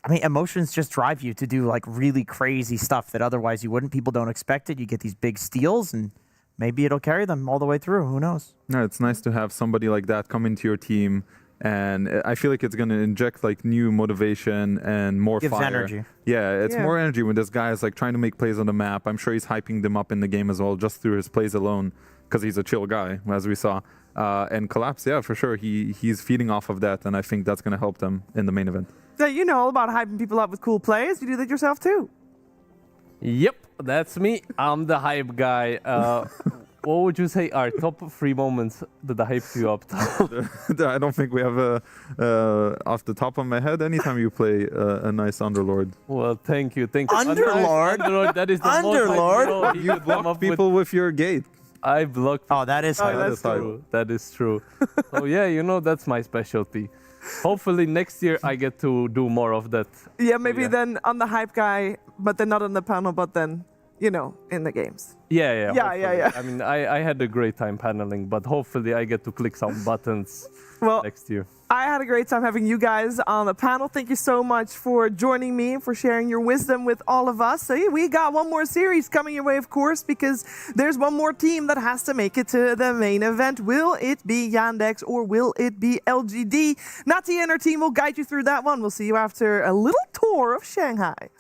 I mean, emotions just drive you to do like really crazy stuff that otherwise you wouldn't. People don't expect it. You get these big steals, and maybe it'll carry them all the way through. Who knows? No, it's nice to have somebody like that come into your team, and I feel like it's going to inject like new motivation and more Gives fire. energy. Yeah, it's more energy when this guy is like trying to make plays on the map. I'm sure he's hyping them up in the game as well, just through his plays alone, because he's a chill guy, as we saw. And Collapse, yeah, for sure, he's feeding off of that, and I think that's going to help them in the main event. Yeah, you know all about hyping people up with cool plays. You do that yourself too. Yep, that's me. I'm the hype guy. What would you say are top 3 moments that hype you up? I don't think we have off the top of my head. Anytime you play a nice Underlord. Well, thank you. Underlord? Underlord, that is the Underlord? You block people with your gate. I blocked. Oh, that is hype. That's true. That is true. So yeah, you know, that's my specialty. Hopefully next year I get to do more of that. Yeah, maybe then on the hype guy, but then not on the panel, but then, you know, in the games. Yeah. Yeah. I mean, I had a great time paneling, but hopefully I get to click some buttons next year. I had a great time having you guys on the panel. Thank you so much for joining me, for sharing your wisdom with all of us. So, we got one more series coming your way, of course, because there's one more team that has to make it to the main event. Will it be Yandex or will it be LGD? Nati and her team will guide you through that one. We'll see you after a little tour of Shanghai.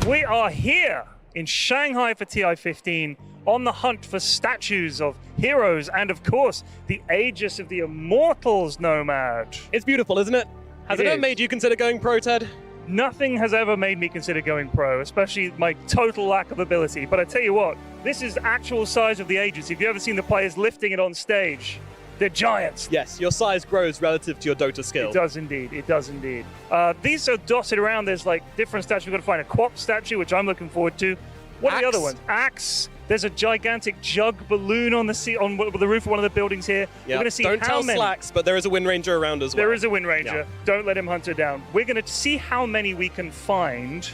We are here in Shanghai for TI-15 on the hunt for statues of heroes and, of course, the Aegis of the Immortals, Nomad. It's beautiful, isn't it? Has it ever made you consider going pro, Ted? Nothing has ever made me consider going pro, especially my total lack of ability. But I tell you what, this is the actual size of the Aegis. If you've ever seen the players lifting it on stage, they're giants. Yes, your size grows relative to your Dota skill. It does indeed. It does indeed. These are dotted around. There's like different statues. We've got to find a Quap statue, which I'm looking forward to. What are the other ones? Axe. There's a gigantic jug balloon on the roof of one of the buildings here. Yeah. We're going to see Don't how tell many. Slacks, but there is a Wind Ranger around as well. There is a Wind Ranger. Yeah. Don't let him hunt her down. We're going to see how many we can find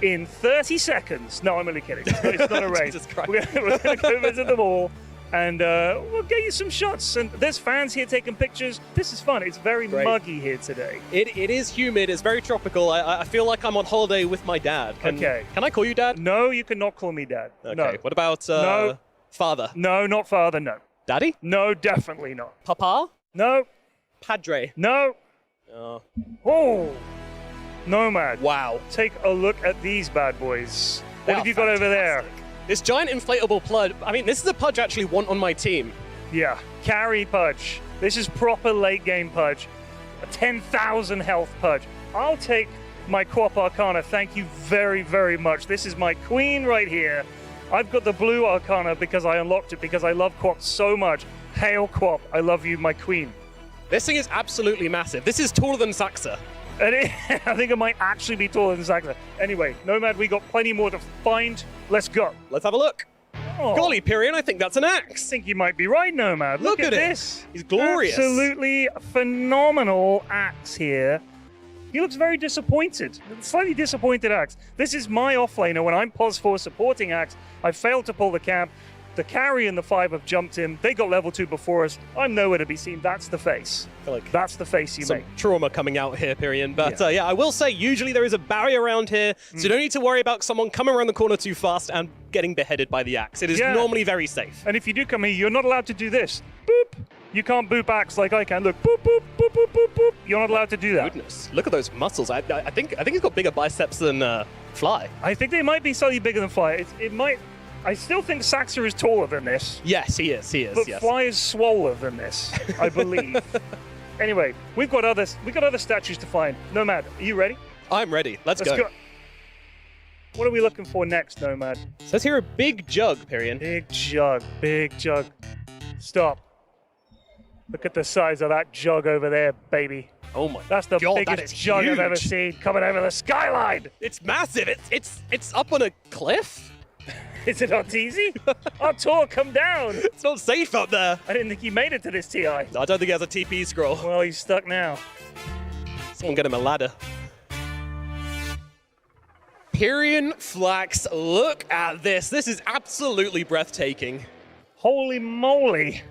in 30 seconds. No, I'm only kidding. It's not a race. Jesus Christ. We're going to go visit them all. And we'll get you some shots. And there's fans here taking pictures. This is fun. It's very muggy here today. It is humid. It's very tropical. I feel like I'm on holiday with my dad. Okay. Can I call you Dad? No, you cannot call me Dad. Okay. No. What about No. Father? No, not father, no. Daddy? No, definitely not. Papa? No. Padre? No. Oh. Nomad. Wow. Take a look at these bad boys. What have you got over there? This giant inflatable Pudge. I mean, this is a Pudge I actually want on my team. Yeah, carry Pudge. This is proper late game Pudge. A 10,000 health Pudge. I'll take my Quap Arcana. Thank you very, very much. This is my queen right here. I've got the blue Arcana because I unlocked it because I love Quap so much. Hail Quap, I love you, my queen. This thing is absolutely massive. This is taller than Saxa. And I think it might actually be taller than Saxa. Anyway, Nomad, we got plenty more to find. Let's go. Let's have a look. Oh. Golly, Pyrion, I think that's an axe. I think you might be right, Nomad. Look at this. He's glorious. Absolutely phenomenal axe here. He looks very disappointed. Slightly disappointed axe. This is my offlaner when I'm pos4 supporting axe. I failed to pull the camp. The carry and the 5 have jumped him. They got level 2 before us. I'm nowhere to be seen. That's the face. That's the face you make. Trauma coming out here, Pyrion. But yeah, I will say, usually there is a barrier around here, so you don't need to worry about someone coming around the corner too fast and getting beheaded by the axe. It is normally very safe. And if you do come here, you're not allowed to do this. Boop. You can't boop axe like I can. Look, boop, boop, boop, boop, boop, boop. You're not allowed to do that. Goodness, look at those muscles. I think he's got bigger biceps than Fly. I think they might be slightly bigger than Fly. It might. I still think Saxa is taller than this. Yes, he is. He is. But yes. Fly is swoller than this, I believe. Anyway, we got other statues to find. Nomad, are you ready? I'm ready. Let's go. What are we looking for next, Nomad? Says here a big jug, Pyrion. Big jug, big jug. Stop. Look at the size of that jug over there, baby. Oh my! That's the God, biggest jug I've ever seen coming over the skyline. It's massive. It's up on a cliff. Is it not easy? Artur, come down. It's not safe up there. I didn't think he made it to this TI. I don't think he has a TP scroll. Well, he's stuck now. Someone get him a ladder. Pyrion Flax, look at this. This is absolutely breathtaking. Holy moly.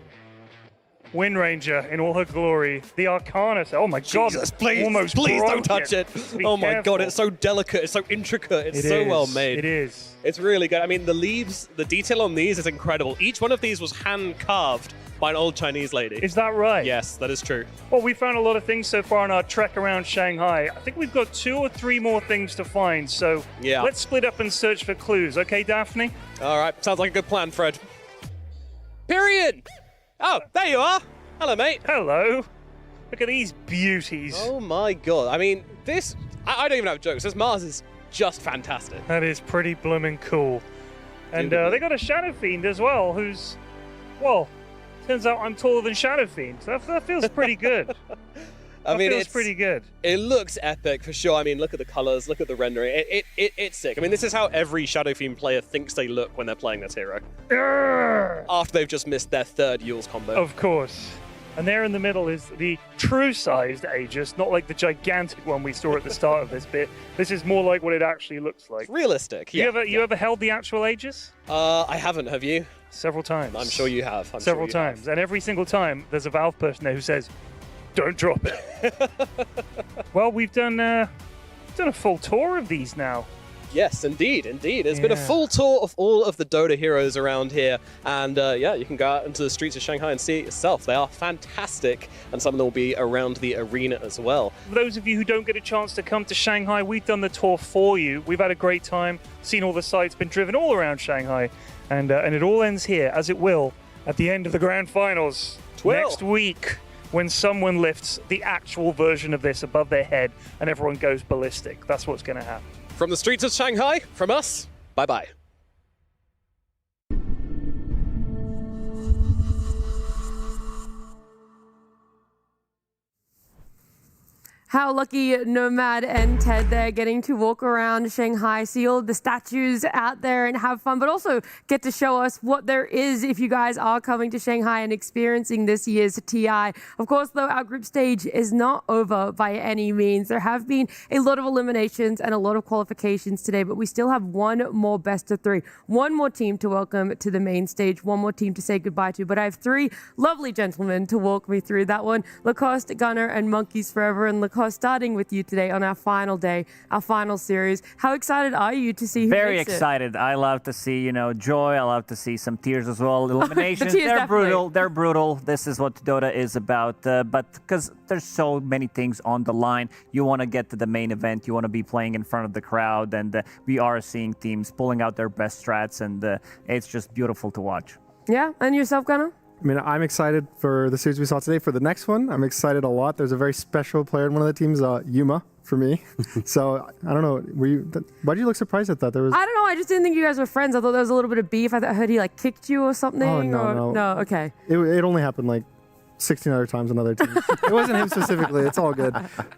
Wind Ranger in all her glory. The Arcana. Oh my God. Jesus, please, almost please broke don't touch it. Oh my God, it's so delicate. It's so intricate. It's so well made. It is. It's really good. I mean, the leaves, the detail on these is incredible. Each one of these was hand carved by an old Chinese lady. Is that right? Yes, that is true. Well, we found a lot of things so far on our trek around Shanghai. I think we've got 2 or 3 more things to find. So let's split up and search for clues. Okay, Daphne? All right. Sounds like a good plan, Fred. Pyrion! Oh, there you are. Hello, mate. Hello. Look at these beauties. Oh my God. I mean, this, I don't even have jokes. This Mars is just fantastic. That is pretty blooming cool. And they got a Shadow Fiend as well, who's, well, turns out I'm taller than Shadow Fiend. So that feels pretty good. I mean, it's pretty good. It looks epic for sure. I mean, look at the colors, look at the rendering. It's sick. I mean, this is how every Shadow Fiend player thinks they look when they're playing this hero. After they've just missed their 3rd Yule's combo. Of course. And there in the middle is the true-sized Aegis, not like the gigantic one we saw at the start of this bit. This is more like what it actually looks like. It's realistic, You ever held the actual Aegis? I haven't, have you? Several times. I'm sure you have. Several times. And every single time, there's a Valve person there who says, don't drop it. Well, we've done a full tour of these now. Yes, indeed. It's been a full tour of all of the Dota heroes around here. And yeah, you can go out into the streets of Shanghai and see it yourself. They are fantastic. And some of them will be around the arena as well. For those of you who don't get a chance to come to Shanghai, we've done the tour for you. We've had a great time, seen all the sites, been driven all around Shanghai. And it all ends here, as it will, at the end of the grand finals. Next week, when someone lifts the actual version of this above their head and everyone goes ballistic. That's what's going to happen. From the streets of Shanghai, from us, bye-bye. How lucky Nomad and Ted there, getting to walk around Shanghai, see all the statues out there and have fun, but also get to show us what there is if you guys are coming to Shanghai and experiencing this year's TI. Of course, though, our group stage is not over by any means. There have been a lot of eliminations and a lot of qualifications today, but we still have one more best of 3. One more team to welcome to the main stage, one more team to say goodbye to. But I have 3 lovely gentlemen to walk me through that one. Lacoste, Gunner, and Monkeys Forever. And Lacoste, starting with you today on our final day, our final series. How excited are you to see who Very makes excited. I love to see, joy. I love to see some tears as well. Eliminations, tears, they're definitely. brutal. They're brutal. This is what Dota is about. But because there's so many things on the line, you want to get to the main event. You want to be playing in front of the crowd. And we are seeing teams pulling out their best strats. And it's just beautiful to watch. Yeah, and yourself, Gunnar? I mean, I'm excited for the series we saw today. For the next one, I'm excited a lot. There's a very special player in one of the teams, Yuma for me. So I don't know. Why did you look surprised at that? There was. I don't know. I just didn't think you guys were friends. I thought there was a little bit of beef. I heard he like kicked you or something. Oh no. No. Okay. It only happened like 16 other times on other teams. It wasn't him specifically. It's all good.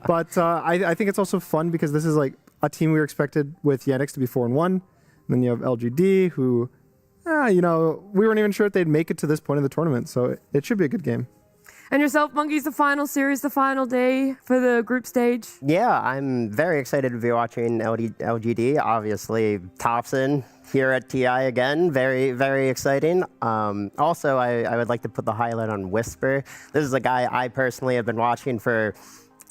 But I think it's also fun because this is like a team we were expected with Yandex to be 4-1. And then you have LGD who, we weren't even sure if they'd make it to this point in the tournament. So it should be a good game. And yourself, Monkeys, the final series, the final day for the group stage? Yeah, I'm very excited to be watching LGD. Obviously, Thompson here at TI again. Very, very exciting. Also, I would like to put the highlight on Whisper. This is a guy I personally have been watching for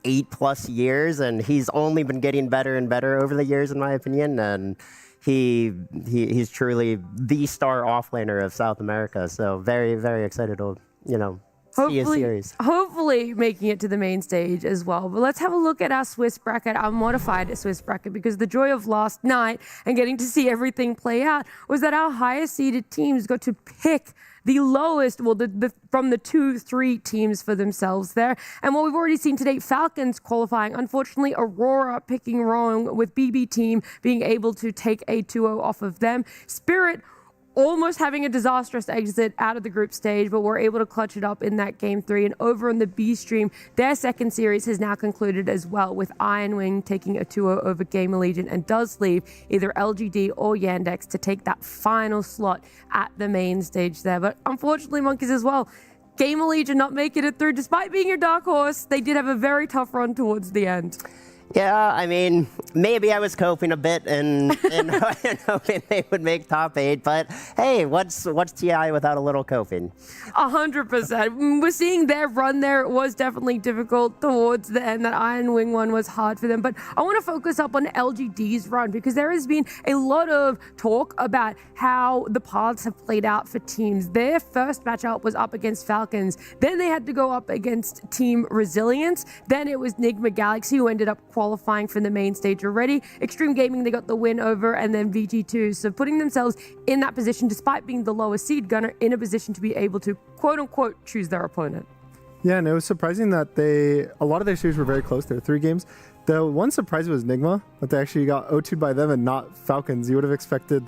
8+ years, and he's only been getting better and better over the years, in my opinion. And he's truly the star offlaner of South America. So very, very excited to, Hopefully making it to the main stage as well. But let's have a look at our Swiss bracket, our modified Swiss bracket, because the joy of last night and getting to see everything play out was that our highest seeded teams got to pick the lowest, from the 2-3 teams for themselves there. And what we've already seen today, Falcons qualifying. Unfortunately, Aurora picking wrong with BB team being able to take a 2-0 off of them. Spirit almost having a disastrous exit out of the group stage, but we're able to clutch it up in that game 3. And over on the B stream, their second series has now concluded as well, with Iron Wing taking a 2-0 over Gamingflashar, and does leave either LGD or Yandex to take that final slot at the main stage there. But unfortunately, Monkeys as well, Gamingflashar not making it through. Despite being your dark horse, they did have a very tough run towards the end. Yeah, I mean, maybe I was coping a bit and hoping they would make top 8, but hey, what's TI without a little coping? 100%. We're seeing their run there. It was definitely difficult towards the end. That Iron Wing one was hard for them, but I want to focus up on LGD's run, because there has been a lot of talk about how the paths have played out for teams. Their first matchup was up against Falcons. Then they had to go up against Team Resilience. Then it was Nigma Galaxy, who ended up qualifying for the main stage already. Extreme Gaming, they got the win over, and then VG2. So putting themselves in that position, despite being the lowest seed, Gunner in a position to be able to, quote unquote, choose their opponent. Yeah, and it was surprising that a lot of their series were very close. There were 3 games. The one surprise was Nigma, that they actually got 0-2'd by them and not Falcons. You would have expected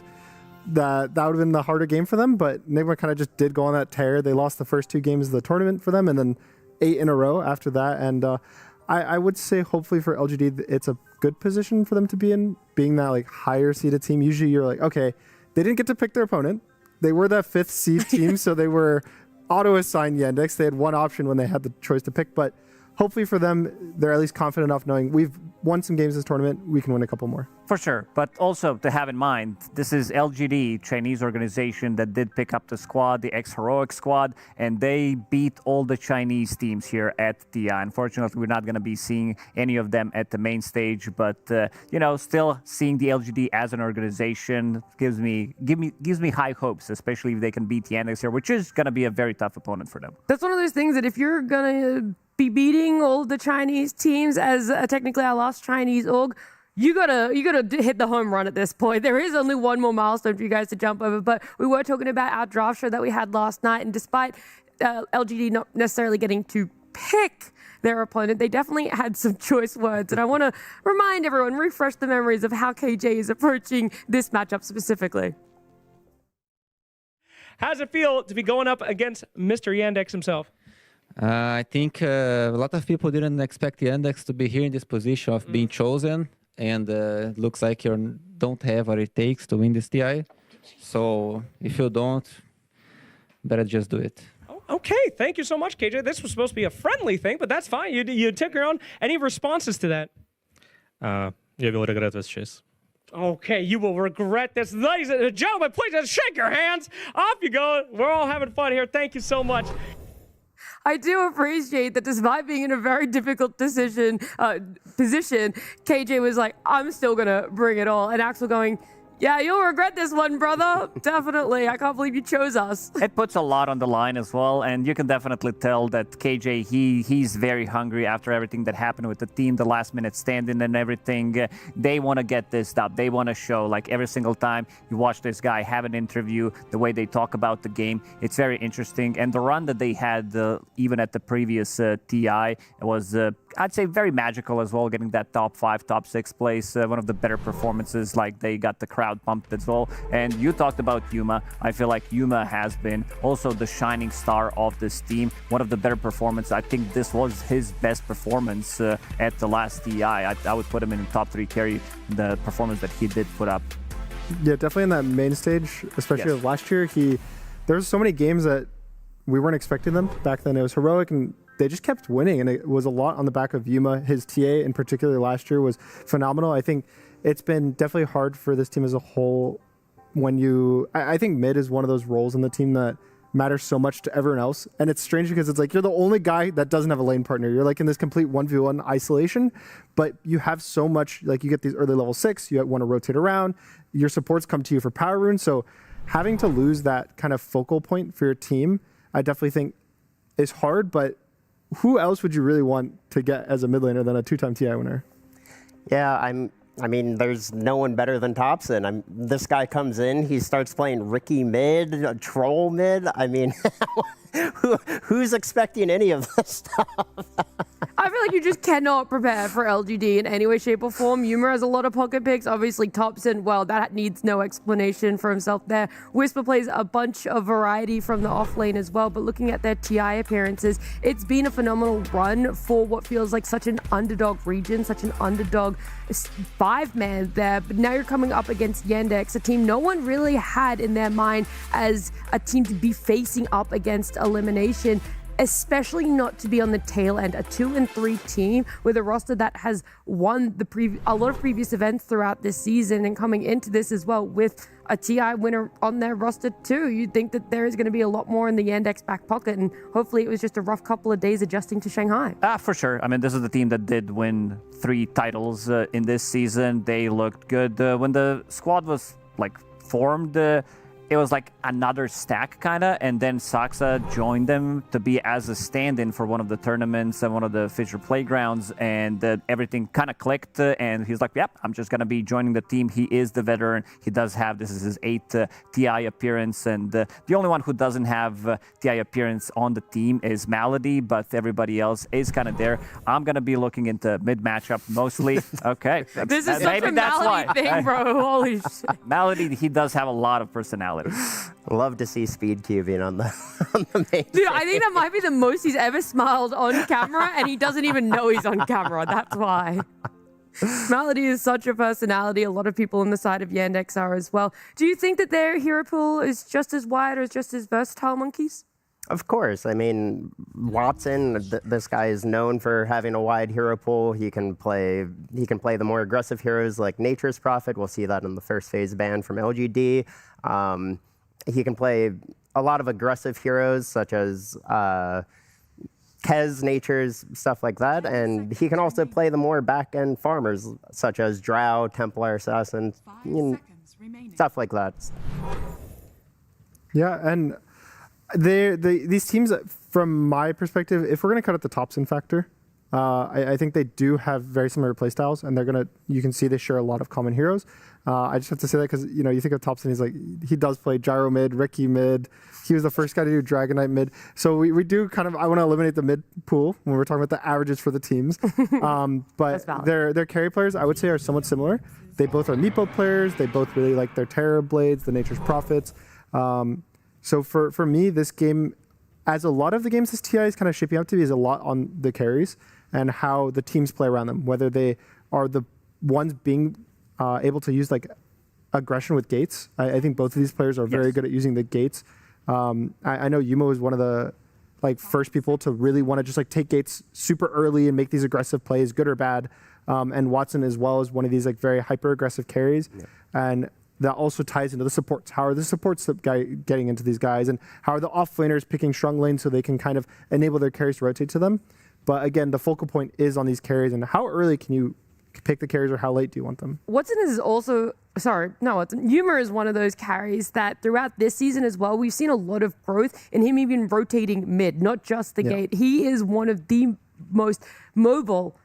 that would have been the harder game for them, but Nigma kind of just did go on that tear. They lost the first 2 games of the tournament for them, and then 8 in a row after that. And I would say hopefully for LGD, it's a good position for them to be in, being that like higher seeded team. Usually you're like, okay, they didn't get to pick their opponent. They were that 5th seed team, so they were auto-assigned Yandex. They had one option when they had the choice to pick, but hopefully for them, they're at least confident enough knowing we've won some games this tournament, we can win a couple more. For sure, but also to have in mind, this is LGD, Chinese organization that did pick up the squad, the ex-Heroic squad, and they beat all the Chinese teams here at TI. Unfortunately, we're not going to be seeing any of them at the main stage, but still seeing the LGD as an organization gives me high hopes, especially if they can beat Yandex here, which is going to be a very tough opponent for them. That's one of those things that if you're going to be beating all the Chinese teams as technically our last Chinese org, you gotta hit the home run at this point. There is only one more milestone for you guys to jump over, but we were talking about our draft show that we had last night, and despite LGD not necessarily getting to pick their opponent, they definitely had some choice words. And I want to remind everyone, refresh the memories of how KJ is approaching this matchup specifically. How does it feel to be going up against Mr. Yandex himself? I think a lot of people didn't expect Yandex to be here in this position of being chosen, and it looks like you don't have what it takes to win this TI. So if you don't, better just do it. Okay, thank you so much, KJ. This was supposed to be a friendly thing, but that's fine. You took your own. Any responses to that? Я will regret this choice. Okay, you will regret this. Ladies and gentlemen, please just shake your hands. Off you go. We're all having fun here. Thank you so much. I do appreciate that despite being in a very difficult position, KJ was like, I'm still going to bring it all. And Axel going, yeah, you'll regret this one, brother. Definitely. I can't believe you chose us. It puts a lot on the line as well, and you can definitely tell that KJ, he's very hungry after everything that happened with the team, the last-minute stand-in and everything. They want to get this stuff. They want to show, like every single time you watch this guy have an interview, the way they talk about the game, it's very interesting. And the run that they had, even at the previous TI, was I'd say very magical as well, getting that top 5, top 6 place. One of the better performances, like they got the crowd pumped as well. And you talked about Yuma. I feel like Yuma has been also the shining star of this team. One of the better performances. I think this was his best performance at the last TI. I would put him in the top 3 carry, the performance that he did put up. Yeah, definitely in that main stage, especially Yes. last year. There was so many games that we weren't expecting them. Back then it was heroic and they just kept winning, and it was a lot on the back of Yuma. His TA in particular last year was phenomenal. I think it's been definitely hard for this team as a whole. I think mid is one of those roles in the team that matters so much to everyone else. And it's strange because it's like you're the only guy that doesn't have a lane partner. You're like in this complete 1v1 isolation, but you have so much, like you get these early level 6, you want to rotate around, your supports come to you for power runes. So having to lose that kind of focal point for your team, I definitely think is hard, but who else would you really want to get as a mid laner than a 2-time TI winner? Yeah, I mean, there's no one better than Thompson. This guy comes in, he starts playing Ricky mid, Troll mid. I mean, who's expecting any of this stuff? I feel like you just cannot prepare for LGD in any way, shape, or form. Yuma has a lot of pocket picks. Obviously, Thompson, well, that needs no explanation for himself there. Whisper plays a bunch of variety from the off lane as well, but looking at their TI appearances, it's been a phenomenal run for what feels like such an underdog region, such an underdog 5-man there. But now you're coming up against Yandex, a team no one really had in their mind as a team to be facing up against Elimination. Especially not to be on the tail end, a 2-3 team with a roster that has won a lot of previous events throughout this season, and coming into this as well with a TI winner on their roster too. You'd think that there is going to be a lot more in the Yandex back pocket, and hopefully it was just a rough couple of days adjusting to Shanghai. For sure. I mean, this is the team that did win 3 titles in this season. They looked good. When the squad was like formed, it was like another stack kind of, and then Saksa joined them to be as a stand-in for one of the tournaments and one of the Fisher Playgrounds, and everything kind of clicked, and he's like, yep, I'm just going to be joining the team. He is the veteran. He does have, this is his 8th TI appearance, and the only one who doesn't have TI appearance on the team is Malady, but everybody else is kind of there. I'm going to be looking into mid-matchup mostly. Okay. This is such a Malady thing, bro. Holy shit. Malady, he does have a lot of personality. Love to see speed cubing on the main. Dude, I think that might be the most he's ever smiled on camera, and he doesn't even know he's on camera. That's why. Malady is such a personality. A lot of people on the side of Yandex are as well. Do you think that their hero pool is just as wide or just as versatile, Monkeys? Of course. I mean, Watson, this guy is known for having a wide hero pool. He can play the more aggressive heroes like Nature's Prophet. We'll see that in the first phase ban from LGD. He can play a lot of aggressive heroes such as Kez, Nature's, stuff like that. And he can also play the more back-end farmers such as Drow, Templar, Assassin, stuff like that. Yeah, and these teams, from my perspective, if we're going to cut out the Thompson factor, I think they do have very similar playstyles, and you can see they share a lot of common heroes. I just have to say that because, you think of Thompson, he does play Gyro mid, Ricky mid. He was the first guy to do Dragon Knight mid. So we do I want to eliminate the mid pool when we're talking about the averages for the teams. But their carry players, I would say, are somewhat similar. They both are Meepo players. They both really like their Terror Blades, the Nature's Prophets. So for me, this game, as a lot of the games this TI is kind of shaping up to be, is a lot on the carries and how the teams play around them, whether they are the ones being able to use aggression with gates. I think both of these players are very good at using the gates. I know Yuma was one of the first people to really want to just take gates super early and make these aggressive plays, good or bad. And Watson as well is one of these very hyper aggressive carries. Yeah. And that also ties into the supports. How are the supports getting into these guys, and how are the off laners picking strong lanes so they can kind of enable their carries to rotate to them? But again, the focal point is on these carries, and how early can you pick the carries, or how late do you want them? Watson is also, Yuma is one of those carries that throughout this season as well, we've seen a lot of growth in him even rotating mid, not just the gate. He is one of the most mobile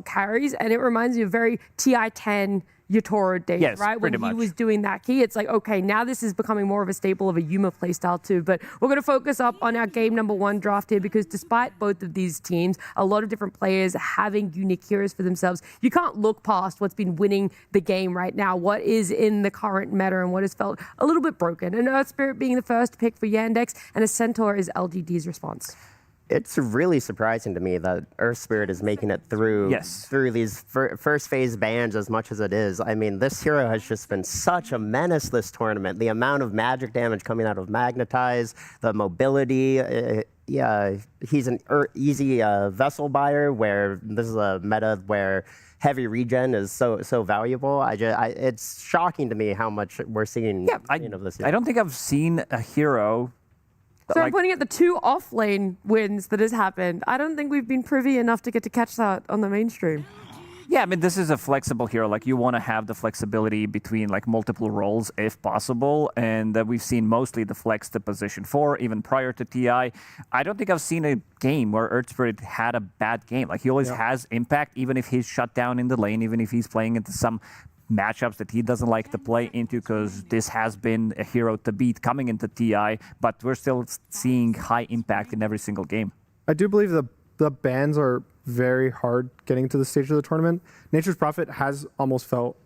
carries, and it reminds me of very TI-10 Yatoro days, Yes, right? When pretty he much. was doing that key, it's like, okay, now this is becoming more of a staple of a Yuma playstyle too. But we're going to focus up on our game number 1 draft here because despite both of these teams, a lot of different players having unique heroes for themselves, you can't look past what's been winning the game right now, what is in the current meta and what has felt a little bit broken. And Earth Spirit being the first pick for Yandex, and a Centaur is LGD's response. It's really surprising to me that Earth Spirit is making it through these first phase bans as much as it is. I mean, this hero has just been such a menace this tournament. The amount of magic damage coming out of Magnetize, the mobility. Yeah, he's an easy vessel buyer where this is a meta where heavy regen is so valuable. It's shocking to me how much we're seeing of this hero. I don't think I've seen a hero. So I'm pointing at the 2 off-lane wins that has happened. I don't think we've been privy enough to get to catch that on the mainstream. Yeah, I mean, this is a flexible hero. Like, you want to have the flexibility between, like, multiple roles if possible. And we've seen mostly the flex to position 4, even prior to TI. I don't think I've seen a game where Earth Spirit had a bad game. Like, he always has impact, even if he's shut down in the lane, even if he's playing into some matchups that he doesn't like to play into, because this has been a hero to beat coming into TI, but we're still seeing high impact in every single game. I do believe the bans are very hard getting to the stage of the tournament. Nature's Prophet has almost felt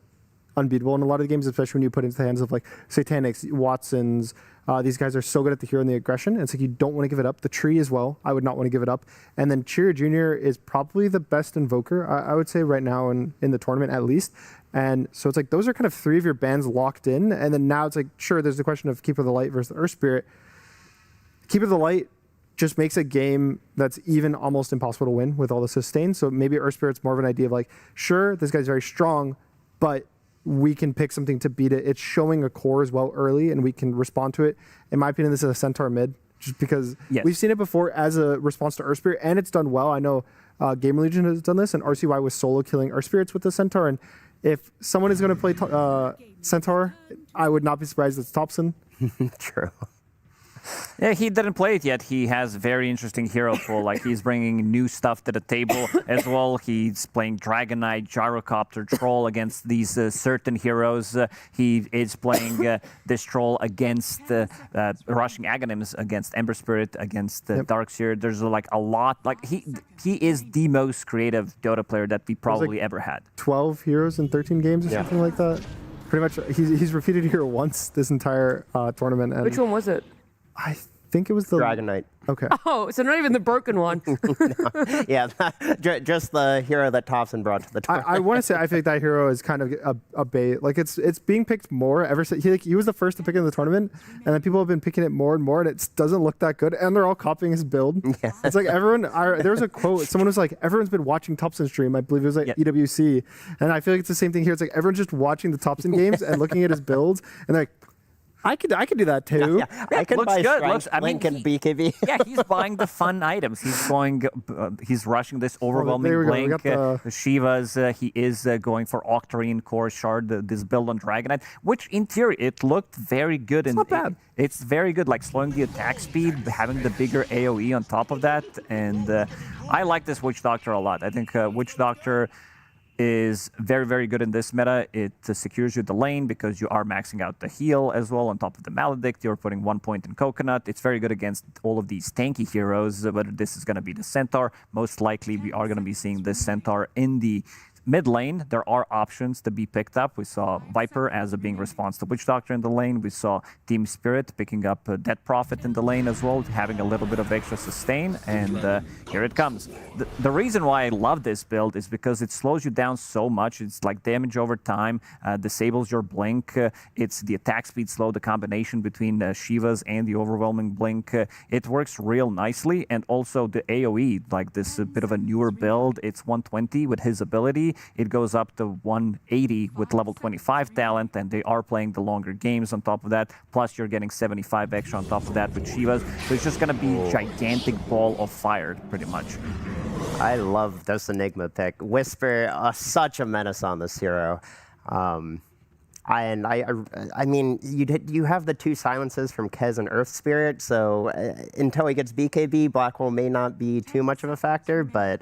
unbeatable in a lot of the games, especially when you put it into the hands of like Satanics, Watsons. These guys are so good at the hero and the aggression. And it's like you don't want to give it up. The tree as well, I would not want to give it up. And then Cheer Jr. is probably the best invoker, I would say right now in the tournament at least. And so it's like those are kind of 3 of your bans locked in. And then now it's like, sure, there's the question of Keeper of the Light versus the Earth Spirit. Keeper of the Light just makes a game that's even almost impossible to win with all the sustain. So maybe Earth Spirit's more of an idea of like, sure, this guy's very strong, but we can pick something to beat it. It's showing a core as well early, and we can respond to it. In my opinion, this is a Centaur mid, just because we've seen it before as a response to Earth Spirit, and it's done well. I know Gamer Legion has done this, and RCY was solo killing Earth Spirits with the Centaur. And if someone is going to play Centaur, I would not be surprised it's Thompson. True. Yeah, he didn't play it yet. He has very interesting hero pool. Like, he's bringing new stuff to the table as well. He's playing Dragon Knight, Gyrocopter, Troll against these certain heroes. He is playing this Troll against Rushing Aghanims, against Ember Spirit, against Darkseer. There's like a lot. Like, he is the most creative Dota player that we probably ever had. 12 heroes in 13 games or something like that. Pretty much, he's repeated hero once this entire tournament. And Which one was it? I think it was the Dragon Knight. Okay. Oh, so not even the broken one. Yeah, just the hero that Thompson brought to the tournament. I want to say I think that hero is kind of a bait. Like it's being picked more ever since he was the first to pick it in the tournament, and then people have been picking it more and more, and it doesn't look that good. And they're all copying his build. Yeah. It's like everyone. There was a quote. Someone was like, "Everyone's been watching Thompson stream." I believe it was like EWC, and I feel like it's the same thing here. It's like everyone's just watching the Thompson games and looking at his builds, and they're like, I could do that too. I could looks buy good. Strength, Link, and BKB. Yeah, he's buying the fun items. He's rushing this overwhelming blink. Shivas, he is going for Octarine Core Shard, this build on Dragonite, which in theory it looked very good. It's not bad. It's very good, like slowing the attack speed, having the bigger AoE on top of that. And I like this Witch Doctor a lot. I think Witch Doctor is very, very good in this meta. It secures you the lane because you are maxing out the heal as well on top of the Maledict. You're putting 1 point in Coconut. It's very good against all of these tanky heroes, whether this is going to be the Centaur. Most likely we are going to be seeing this Centaur in the mid lane. There are options to be picked up. We saw Viper as a being response to Witch Doctor in the lane. We saw Team Spirit picking up Dead Prophet in the lane as well, having a little bit of extra sustain, and here it comes. The reason why I love this build is because it slows you down so much. It's like damage over time, disables your blink. It's the attack speed slow, the combination between Shivas and the overwhelming blink. It works real nicely, and also the AoE, like this bit of a newer build. It's 120 with his ability. It goes up to 180 with level 25 talent, and they are playing the longer games on top of that. Plus, you're getting 75 extra on top of that with Shivas. So it's just going to be gigantic ball of fire, pretty much. I love this Enigma pick. Whisper, such a menace on this hero. I mean, you have the 2 silences from Kez and Earth Spirit, so until he gets BKB, Black Hole may not be too much of a factor, but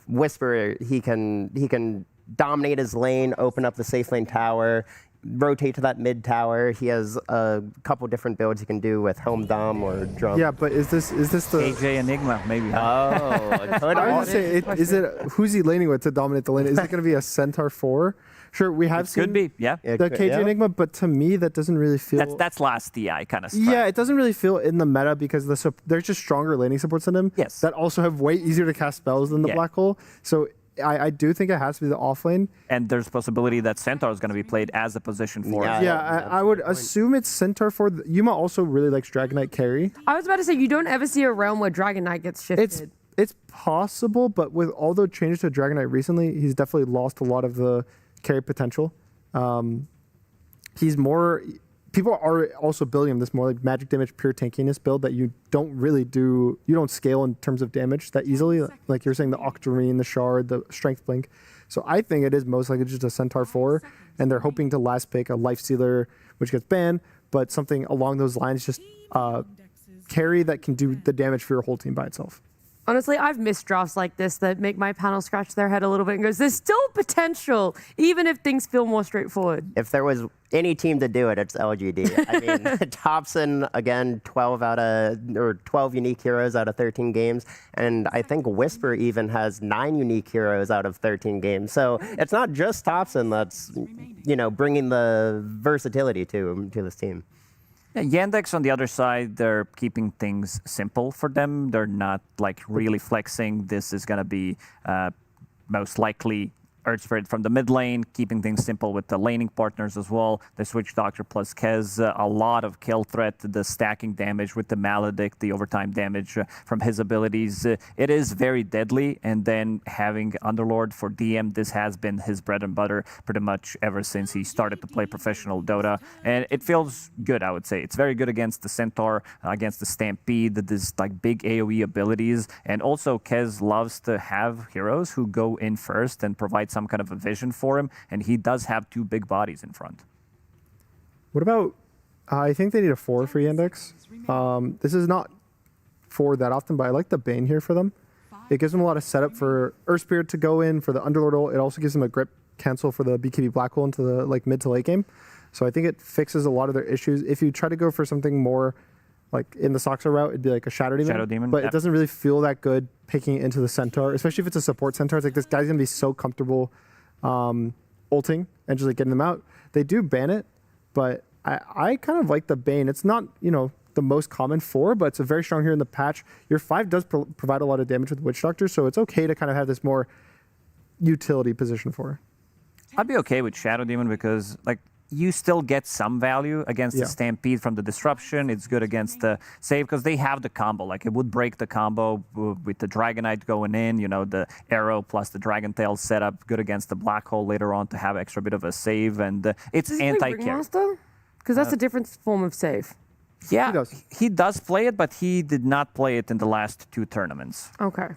Whisper, he can dominate his lane, open up the safe lane tower, rotate to that mid tower. He has a couple different builds he can do with home dom or drum. Yeah, but is this the AJ Enigma maybe? I would say is it who's he laning with to dominate the lane? Is it going to be a Centaur 4? Sure, we have seen could be, yeah. The KJ Enigma, but to me that doesn't really feel. That's last TI kind of stuff. Yeah, it doesn't really feel in the meta because there's just stronger laning supports than him. Yes. That also have way easier to cast spells than the black hole. So I do think it has to be the off lane. And there's a possibility that Centaur is going to be played as a position 4. I would assume it's Centaur 4. Yuma also really likes Dragon Knight carry. I was about to say, you don't ever see a realm where Dragon Knight gets shifted. It's possible, but with all the changes to Dragon Knight recently, he's definitely lost a lot of the carry potential. He's more. People are also building him this more like magic damage, pure tankiness build that you don't really do. You don't scale in terms of damage that easily. Like you're saying, the Octarine, the Shard, the Strength Blink. So I think it is most likely just a Centaur 4, and they're hoping to last pick a Life Stealer, which gets banned, but something along those lines, just carry that can do the damage for your whole team by itself. Honestly, I've missed drafts like this that make my panel scratch their head a little bit and goes, there's still potential, even if things feel more straightforward. If there was any team to do it, it's LGD. I mean, Thompson, again, 12 unique heroes out of 13 games. And I think Whisper even has 9 unique heroes out of 13 games. So it's not just Thompson that's, bringing the versatility to this team. Yandex on the other side, they're keeping things simple for them. They're not like really flexing. This is going to be most likely Earth Spirit from the mid lane, keeping things simple with the laning partners as well. The Switch Doctor plus Kez, a lot of kill threat, the stacking damage with the Maledict, the overtime damage from his abilities. It is very deadly, and then having Underlord for DM, this has been his bread and butter pretty much ever since he started to play professional Dota, and it feels good, I would say. It's very good against the Centaur, against the Stampede, this like big AoE abilities, and also Kez loves to have heroes who go in first and provide some kind of a vision for him, and he does have 2 big bodies in front. What about, I think they need a 4 for Yandex. This is not 4 that often, but I like the Bane here for them. It gives them a lot of setup for Earth Spirit to go in, for the Underlord ult. It also gives them a grip cancel for the BKB Black Hole into the mid to late game. So I think it fixes a lot of their issues. If you try to go for something more like in the Soxa route, it'd be like a Shadow Demon. But it doesn't really feel that good picking it into the Centaur, especially if it's a support Centaur. It's like this guy's going to be so comfortable ulting and just like getting them out. They do ban it, but I kind of like the Bane. It's not, the most common 4, but it's a very strong here in the patch. Your 5 does provide a lot of damage with Witch Doctor, so it's okay to kind of have this more utility position for her. I'd be okay with Shadow Demon because you still get some value against the Stampede from the Disruption. It's good against the save because they have the combo. Like it would break the combo with the Dragon Knight going in, the arrow plus the Dragon Tail setup. Good against the Black Hole later on to have extra bit of a save, and it's anti-carry. Because that's a different form of save. Yeah, he does play it, but he did not play it in the last 2 tournaments. Okay.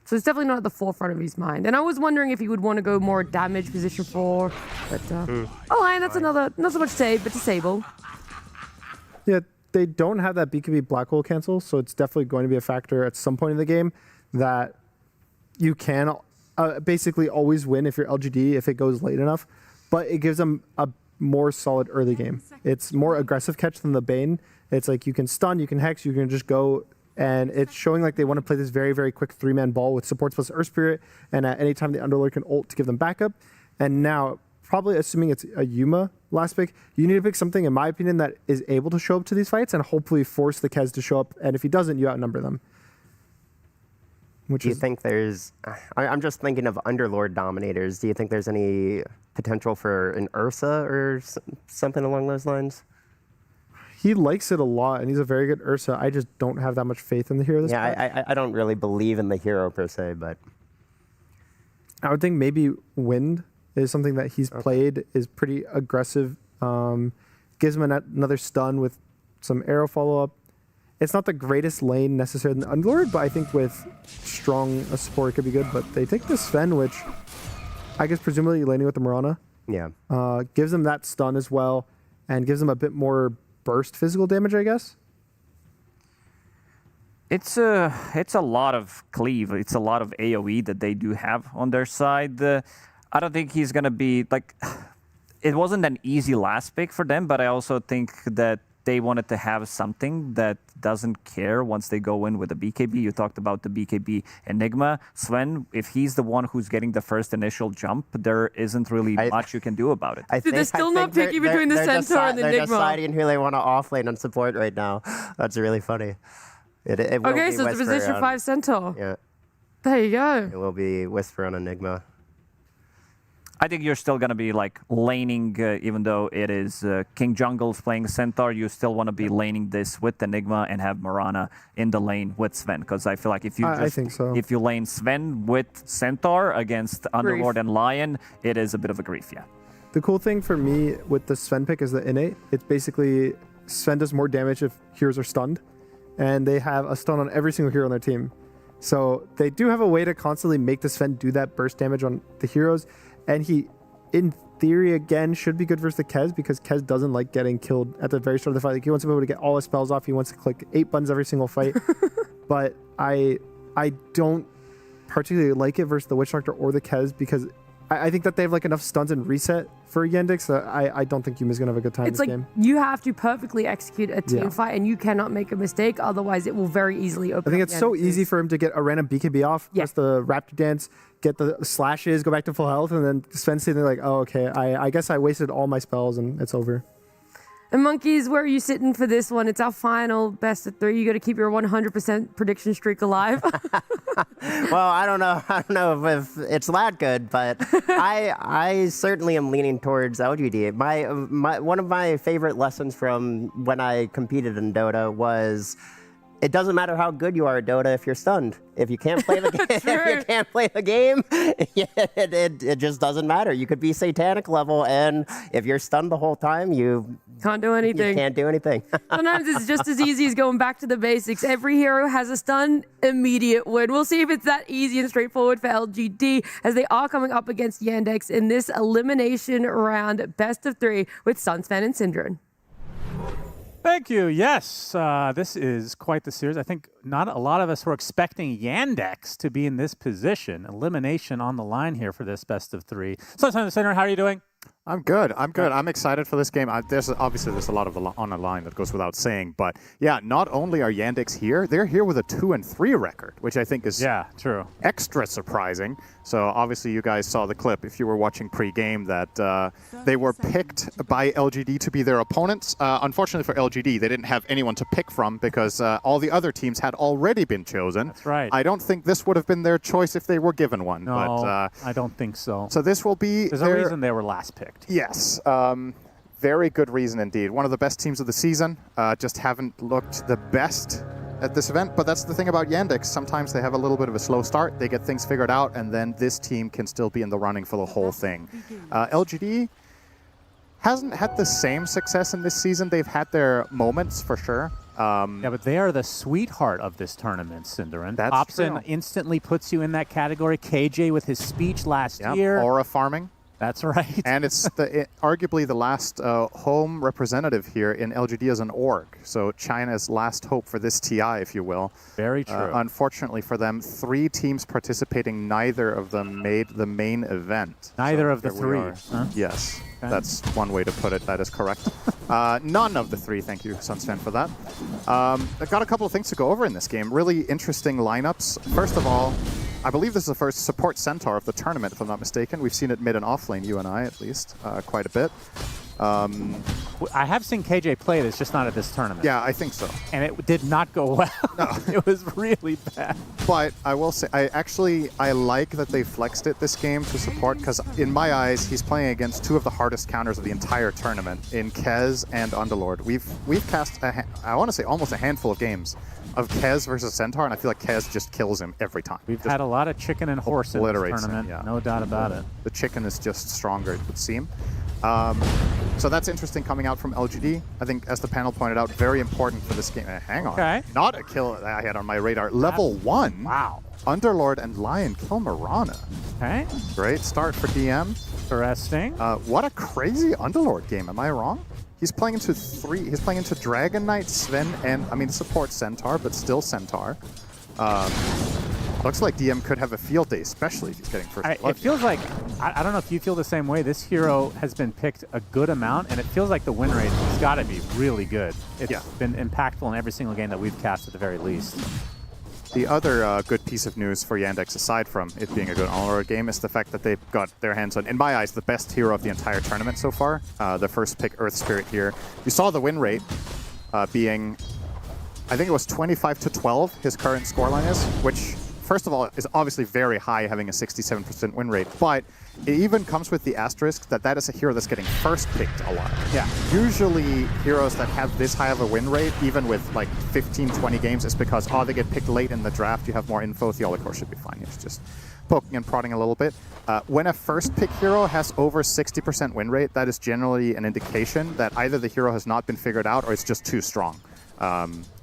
So it's definitely not at the forefront of his mind. And I was wondering if he would want to go more damage position 4. But, and that's another, not so much save, but disable. Yeah, they don't have that BKB Black Hole cancel, so it's definitely going to be a factor at some point in the game that you can basically always win if you're LGD if it goes late enough. But it gives them a more solid early game. It's more aggressive catch than the Bane. It's like you can stun, you can hex, you can just go. And it's showing like they want to play this very, very quick 3-man ball with supports plus Earth Spirit, and at any time the Underlord can ult to give them backup. And now, probably assuming it's a Yuma last pick, you need to pick something, in my opinion, that is able to show up to these fights and hopefully force the Kez to show up. And if he doesn't, you outnumber them. Do you think there's... I'm just thinking of Underlord dominators. Do you think there's any potential for an Ursa or something along those lines? He likes it a lot, and he's a very good Ursa. I just don't have that much faith in the hero this point. I don't really believe in the hero per se, but... I would think maybe Wind is something that he's played, is pretty aggressive. Gives him another stun with some arrow follow-up. It's not the greatest lane necessarily in the Underlord, but I think with strong support it could be good. But they take the Sven, which I guess presumably laning with the Mirana. Yeah. Gives them that stun as well, and gives them a bit more burst physical damage, I guess. It's a lot of cleave. It's a lot of AoE that they do have on their side. I don't think he's going to be like. It wasn't an easy last pick for them, but I also think that they wanted to have something that doesn't care once they go in with a BKB. You talked about the BKB Enigma. Sven, if he's the one who's getting the first initial jump, there isn't really much you can do about it. They're still not picky between the Centaur and the They're Enigma. deciding who they want to offlane and support right now. That's really funny. It will Okay, be so it's the Whisper position on- 5 Centaur. Yeah, There you go. it will be Whisper on Enigma. I think you're still going to be like laning, even though it is King Jungle's playing Centaur, you still want to be laning this with Enigma and have Mirana in the lane with Sven. Because I feel like if you I think so. if you lane Sven with Centaur against Underlord and Lion, it is a bit of a grief, yeah. The cool thing for me with the Sven pick is the innate. It's basically Sven does more damage if heroes are stunned, and they have a stun on every single hero on their team. So they do have a way to constantly make the Sven do that burst damage on the heroes. And he, in theory, again, should be good versus the Kez because Kez doesn't like getting killed at the very start of the fight. Like, he wants to be able to get all his spells off. He wants to click 8 buttons every single fight. But I don't particularly like it versus the Witch Doctor or the Kez because I think that they have like enough stuns and reset for Yandex that I don't think Yuma's going to have a good time It's this like game. you have to perfectly execute a team Yeah. fight and you cannot make a mistake, otherwise it will very easily open I think up it's so Yandex's. easy for him to get a random BKB off, press the Raptor Dance, get the slashes, go back to full health, and then Sven's sitting there like, oh, okay, I guess I wasted all my spells and it's over. And Monkeys, where are you sitting for this one? It's our final best of 3. You got to keep your 100% prediction streak alive. Well, I don't know if it's that good, but I certainly am leaning towards LGD. My one of my favorite lessons from when I competed in Dota was it doesn't matter how good you are at Dota if you're stunned. If you can't play the game, if you can't play the game, it just doesn't matter. You could be satanic level, and if you're stunned the whole time, you can't do anything. You can't do anything. Sometimes it's just as easy as going back to the basics. Every hero has a stun, immediate win. We'll see if it's that easy and straightforward for LGD as they are coming up against Yandex in this elimination round, best of 3 with Sunsfan and Syndron. Thank you. Yes, this is quite the series. I think not a lot of us were expecting Yandex to be in this position. Elimination on the line here for this best of 3. Sunshine Center, how are you doing? I'm good. I'm excited for this game. There's a lot of on the line that goes without saying, but yeah, not only are Yandex here, they're here with a 2-3 record, which I think is true, extra surprising. So obviously, you guys saw the clip if you were watching pre-game that they were picked by LGD to be their opponents. Unfortunately for LGD, they didn't have anyone to pick from because all the other teams had already been chosen. That's right. I don't think this would have been their choice if they were given one. No, but, I don't think so. So this will be. There's a reason they were last picked. Yes, very good reason indeed. One of the best teams of the season, just haven't looked the best at this event, but that's the thing about Yandex. Sometimes they have a little bit of a slow start, they get things figured out, and then this team can still be in the running for the whole thing. LGD hasn't had the same success in this season. They've had their moments for sure. Yeah, but they are the sweetheart of this tournament, Cinderin. That's Hobson true. instantly puts you in that category. KJ with his speech last year. Aura farming. That's right. And it's arguably the last home representative here in LGD as an org. So China's last hope for this TI, if you will. Very true. Unfortunately for them, 3 teams participating, neither of them made the main event. Neither So of the here we 3. are. Huh? Yes, Okay. that's one way to put it. That is correct. None of the 3. Thank you, Sunsfan, for that. I've got a couple of things to go over in this game. Really interesting lineups. First of all, I believe this is the first support Centaur of the tournament, if I'm not mistaken. We've seen it mid and off lane, you and I at least, quite a bit. I have seen KJ play this, just not at this tournament. Yeah, I think so. And it did not go well. No. It was really bad. But I will say, I like that they flexed it this game to support, because in my eyes, he's playing against 2 of the hardest counters of the entire tournament in Kez and Underlord. We've cast, I want to say, almost a handful of games of Kez versus Centaur, and I feel like Kez just kills him every time. We've had a lot of chicken and horse in this Obliterates him, tournament, yeah. no doubt about it. The chicken is just stronger, it would seem. So that's interesting coming out from LGD. I think, as the panel pointed out, very important for this game. Hang on. Okay. Not a kill that I had on my radar. Level 1. Wow. Underlord and Lion kill Mirana. Okay. Great start for DM. Interesting. What a crazy Underlord game. Am I wrong? He's playing into 3. He's playing into Dragon Knight, Sven, and, I mean, support Centaur, but still Centaur. Looks like DM could have a field day, especially if he's getting first blood. It feels like, I don't know if you feel the same way, this hero has been picked a good amount, and it feels like the win rate has got to be really good. It's been impactful in every single game that we've cast at the very least. The other good piece of news for Yandex, aside from it being a good Aurora game, is the fact that they've got their hands on, in my eyes, the best hero of the entire tournament so far. The first pick, Earth Spirit here. You saw the win rate being, I think it was 25-12, his current scoreline is, which, first of all, is obviously very high, having a 67% win rate, but it even comes with the asterisk that that is a hero that's getting first picked a lot. Yeah. Usually, heroes that have this high of a win rate, even with like 15, 20 games, is because, oh, they get picked late in the draft, you have more info, Theolocore should be fine. It's just poking and prodding a little bit. When a first pick hero has over 60% win rate, that is generally an indication that either the hero has not been figured out or it's just too strong.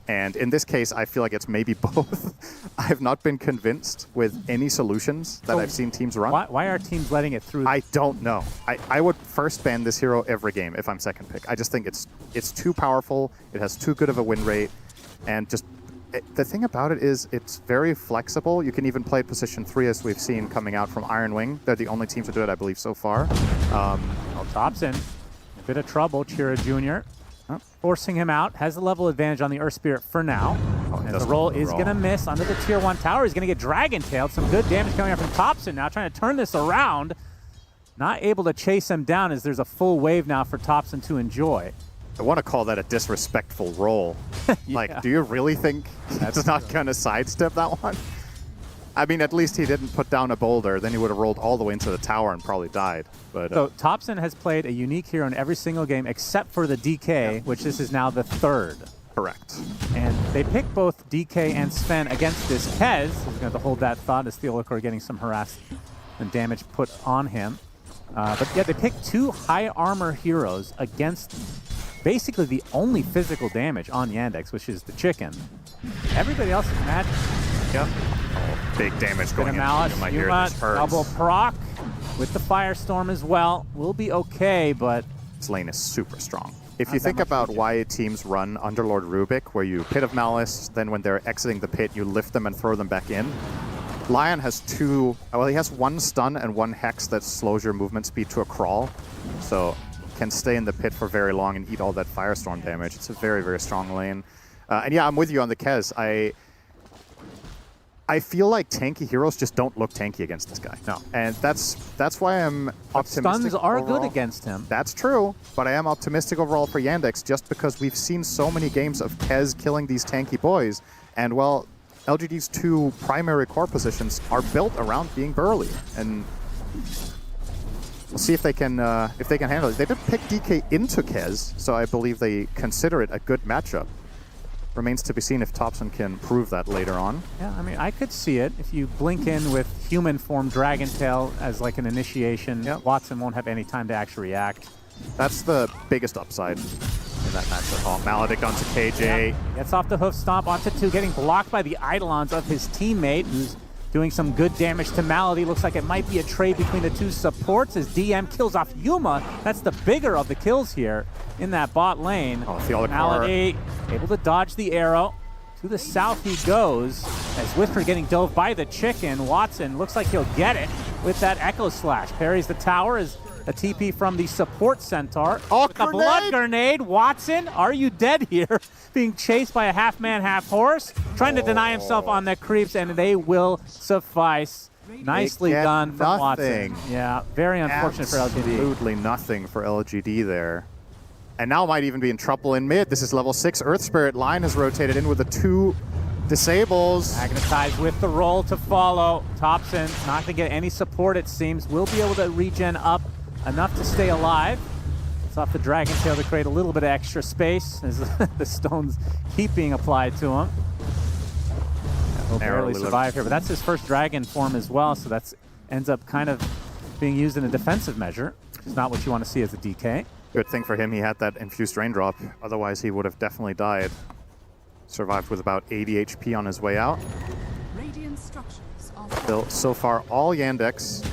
And in this case, I feel like it's maybe both. I have not been convinced with any solutions that I've seen teams run. Why are teams letting it through? I don't know. I would first ban this hero every game if I'm second pick. I just think it's too powerful. It has too good of a win rate. And just the thing about it is it's very flexible. You can even play position 3 as we've seen coming out from Iron Wing. They're the only team to do it, I believe, so far. Thompson, a bit of trouble, Chira Jr. Forcing him out, has the level advantage on the Earth Spirit for now. And the roll is going to miss under the Tier 1 tower. He's going to get Dragon Tailed. Some good damage coming up from Thompson now, trying to turn this around. Not able to chase him down as there's a full wave now for Thompson to enjoy. I want to call that a disrespectful roll. Like, do you really think he's not going to sidestep that one? I mean, at least he didn't put down a boulder. Then he would have rolled all the way into the tower and probably died. But so Thompson has played a unique hero in every single game except for the DK, which this is now the third. Correct. And they picked both DK and Sven against this Kez. He's going to have to hold that thought as Theolocore getting some harassment and damage put on him. But yeah, they picked two high armor heroes against basically the only physical damage on Yandex, which is the chicken. Everybody else is magic. Yep. Oh, big damage going into Malice, my here. This hurts. Double proc with the Firestorm as well. We'll be okay, but this lane is super strong. If you think about why teams run Underlord Rubik, where you Pit of Malice, then when they're exiting the pit, you lift them and throw them back in. Lion has two, well, he has one stun and one hex that slows your movement speed to a crawl. So can stay in the pit for very long and eat all that Firestorm damage. It's a very, very strong lane. And yeah, I'm with you on the Kez. I feel like tanky heroes just don't look tanky against this guy. No. And that's why I'm optimistic. Stuns are overall. good against him. That's true, but I am optimistic overall for Yandex just because we've seen so many games of Kez killing these tanky boys. And well, LGD's two primary core positions are built around being burly. And we'll see if they can handle it. They did pick DK into Kez, so I believe they consider it a good matchup. Remains to be seen if Thompson can prove that later on. Yeah, I mean, I could see it. If you blink in with human form Dragon Tail as like an initiation, Watson won't have any time to actually react. That's the biggest upside in that matchup. Oh, Maledict onto KJ. Yeah. Gets off the hoof stomp onto 2, getting blocked by the Eidolons of his teammate, who's doing some good damage to Malady. Looks like it might be a trade between the two supports as DM kills off Yuma. That's the bigger of the kills here in that bot lane. Oh, Theolocore. Malady able to dodge the arrow. To the south he goes as Whisper getting dove by the chicken. Watson looks like he'll get it with that Echo Slash. Parries the tower as a TP from the support Centaur. Oh, with the blood grenade. Watson, are you dead here? Being chased by a half-man, half-horse. Trying to deny himself on the creeps, and they will suffice. Nicely done from Watson. Yeah, very unfortunate for LGD. Absolutely nothing for LGD there. And now might even be in trouble in mid. This is level 6 Earth Spirit. Line is rotated in with the 2 disables. Magnetized with the roll to follow. Thompson not going to get any support, it seems. Will be able to regen up enough to stay alive. It's off the Dragon Tail to create a little bit of extra space as the stones keep being applied to him. He'll barely survive here, but that's his first dragon form as well, so that ends up kind of being used in a defensive measure, which is not what you want to see as a DK. Good thing for him he had that infused raindrop, otherwise he would have definitely died. Survived with about 80 HP on his way out. Still, so far, all Yandex.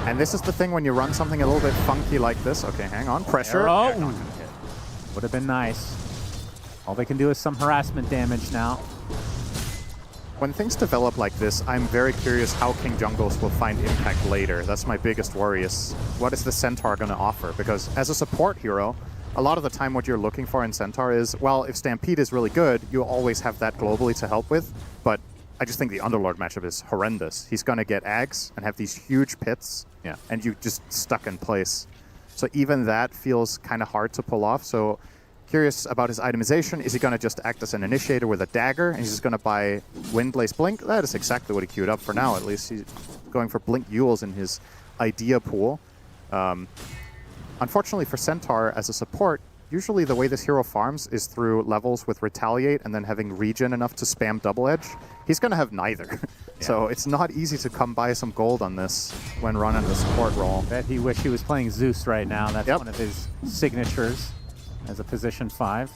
And this is the thing when you run something a little bit funky like this. Okay, hang on. Pressure. Would have been nice. All they can do is some harassment damage now. When things develop like this, I'm very curious how King Jungles will find impact later. That's my biggest worry, is what is the Centaur going to offer? Because as a support hero, a lot of the time what you're looking for in Centaur is, well, if Stampede is really good, you'll always have that globally to help with. But I just think the Underlord matchup is horrendous. He's going to get Ags and have these huge pits, and you just stuck in place. So even that feels kind of hard to pull off. So curious about his itemization. Is he going to just act as an initiator with a dagger, and he's just going to buy Windlace Blink? That is exactly what he queued up for now, at least. He's going for Blink Yules in his idea pool. Unfortunately for Centaur, as a support, usually the way this hero farms is through levels with Retaliate and then having regen enough to spam Double Edge. He's going to have neither. So it's not easy to come by some gold on this when running the support role. Bet he wish he was playing Zeus right now. That's one of his signatures as a position 5.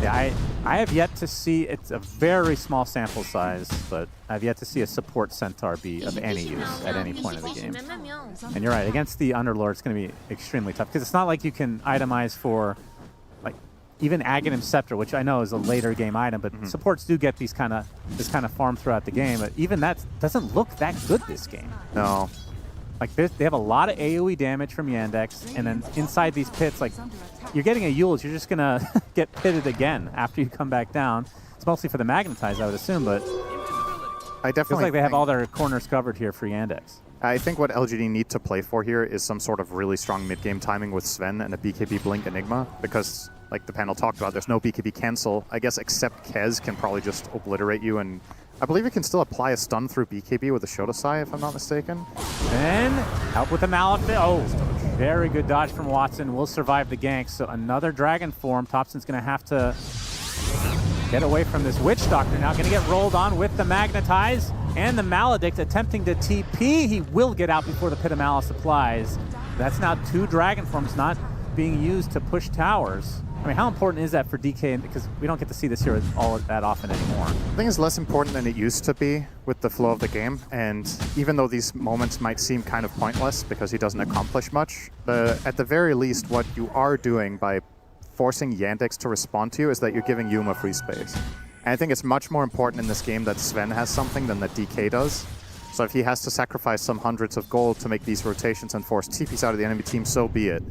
Yeah, I have yet to see, it's a very small sample size, but I've yet to see a support Centaur be of any use at any point of the game. And you're right, against the Underlord, it's going to be extremely tough, because it's not like you can itemize for, like, even Aghanim Scepter, which I know is a later game item, but supports do get this kind of farm throughout the game, but even that doesn't look that good this game. No. Like, they have a lot of AoE damage from Yandex, and then inside these pits, like, you're getting a Yules, you're just going to get pitted again after you come back down. It's mostly for the Magnetize, I would assume, but I definitely feels like they have all their corners covered here for Yandex. I think what LGD need to play for here is some sort of really strong mid-game timing with Sven and a BKB Blink Enigma, because, like the panel talked about, there's no BKB cancel. I guess except Kez can probably just obliterate you, and I believe you can still apply a stun through BKB with a Shodasai, if I'm not mistaken. Then, help with the Malefit. Oh, very good dodge from Watson. Will survive the gank. So another Dragon form. Thompson's going to have to get away from this Witch Doctor now. Going to get rolled on with the Magnetize and the Maledict attempting to TP. He will get out before the Pit of Malice applies. That's now 2 Dragon forms not being used to push towers. I mean, how important is that for DK? Because we don't get to see this here all that often anymore. I think it's less important than it used to be with the flow of the game. And even though these moments might seem kind of pointless because he doesn't accomplish much, at the very least, what you are doing by forcing Yandex to respond to you is that you're giving Yuma free space. And I think it's much more important in this game that Sven has something than that DK does. So if he has to sacrifice some hundreds of gold to make these rotations and force TPs out of the enemy team, so be it.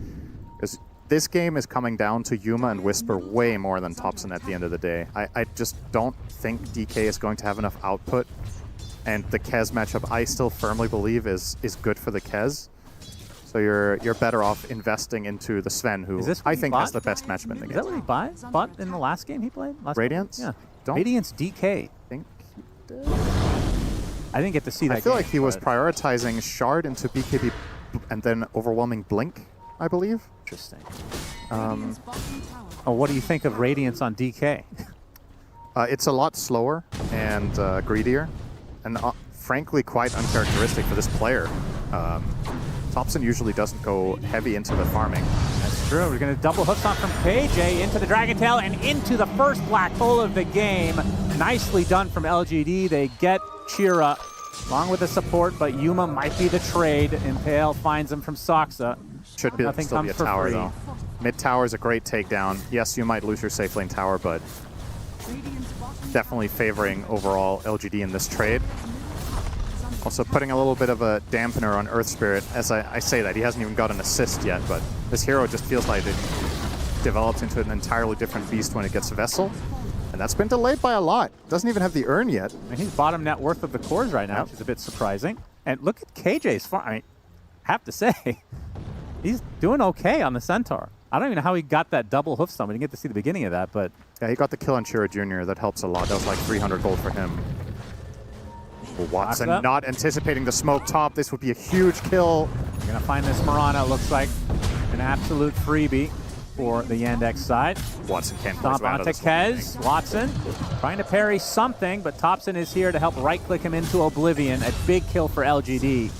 Because this game is coming down to Yuma and Whisper way more than Thompson at the end of the day. I just don't think DK is going to have enough output. And the Kez matchup, I still firmly believe, is good for the Kez. So you're better off investing into the Sven, who I think has the best matchup in the game. Is that what he bought in the last game he played? Radiance? Yeah. Don't Radiance DK. think he did. I didn't get to see that. I feel game, like he was prioritizing Shard into BKB and then Overwhelming Blink, I believe. Interesting. What do you think of Radiance on DK? It's a lot slower and greedier, and frankly quite uncharacteristic for this player. Thompson usually doesn't go heavy into the farming. That's true. We're going to double hooks on from KJ into the Dragon Tail and into the first black hole of the game. Nicely done from LGD. They get Chira along with the support, but Yuma might be the trade. Impale finds him from Soxa. Should be still be a tower, though. Mid tower is a great takedown. Yes, you might lose your safe lane tower, but definitely favoring overall LGD in this trade. Also putting a little bit of a dampener on Earth Spirit. As I say that, he hasn't even got an assist yet, but this hero just feels like it develops into an entirely different beast when it gets Vessel. And that's been delayed by a lot. Doesn't even have the urn yet. And he's bottom net worth of the cores right now, which is a bit surprising. And look at KJ's farm. I mean, I have to say, he's doing okay on the Centaur. I don't even know how he got that double hoof stomp. We didn't get to see the beginning of that, but... Yeah, he got the kill on Chira Jr. That helps a lot. That was like 300 gold for him. Watson not anticipating the smoke top. This would be a huge kill. We're going to find this Mirana. It looks like an absolute freebie for the Yandex side. Watson can't Stomp onto Kez. Watson trying to parry something, but Thompson is here to help right-click him into Oblivion. A big kill for LGD.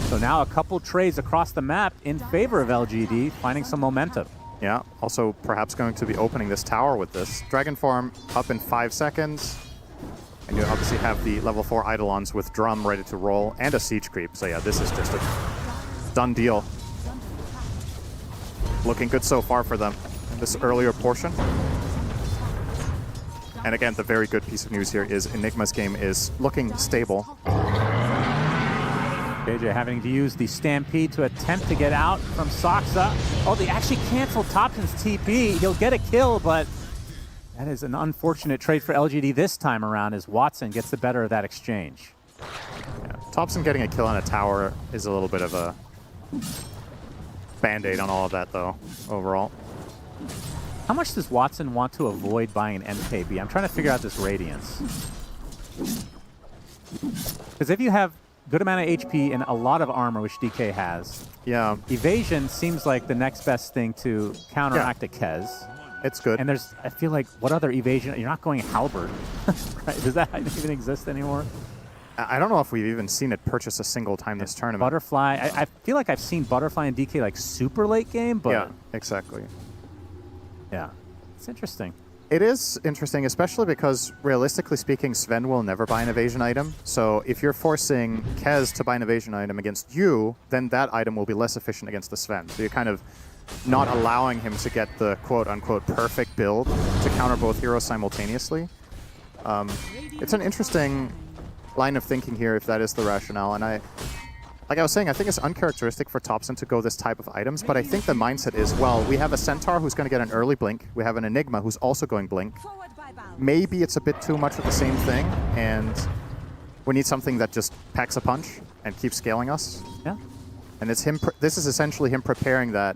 So now a couple trades across the map in favor of LGD, finding some momentum. Yeah, also perhaps going to be opening this tower with this. Dragon Form up in 5 seconds. And you obviously have the level 4 Eidolons with Drum ready to roll and a Siege Creep. So yeah, this is just a done deal. Looking good so far for them in this earlier portion. And again, the very good piece of news here is Enigma's game is looking stable. JJ having to use the Stampede to attempt to get out from Soxa. Oh, they actually canceled Thompson's TP. He'll get a kill, but that is an unfortunate trade for LGD this time around as Watson gets the better of that exchange. Yeah. Thompson getting a kill on a tower is a little bit of a band-aid on all of that, though, overall. How much does Watson want to avoid buying an MKB? I'm trying to figure out this Radiance. Because if you have good amount of HP and a lot of armor, which DK has, yeah, evasion seems like the next best thing to counteract a Kez. It's good. And there's, I feel like, what other evasion? You're not going Halberd. Right? Does that even exist anymore? I don't know if we've even seen it purchase a single time this tournament. Butterfly. I feel like I've seen Butterfly and DK like super late game, but yeah, exactly. Yeah, it's interesting. It is interesting, especially because realistically speaking, Sven will never buy an evasion item. So if you're forcing Kez to buy an evasion item against you, then that item will be less efficient against the Sven. So you're kind of not allowing him to get the quote-unquote perfect build to counter both heroes simultaneously. It's an interesting line of thinking here if that is the rationale. And like I was saying, I think it's uncharacteristic for Thompson to go this type of items, but I think the mindset is, well, we have a Centaur who's going to get an early blink. We have an Enigma who's also going blink. Maybe it's a bit too much of the same thing, and we need something that just packs a punch and keeps scaling us. Yeah. And it's him. This is essentially him preparing that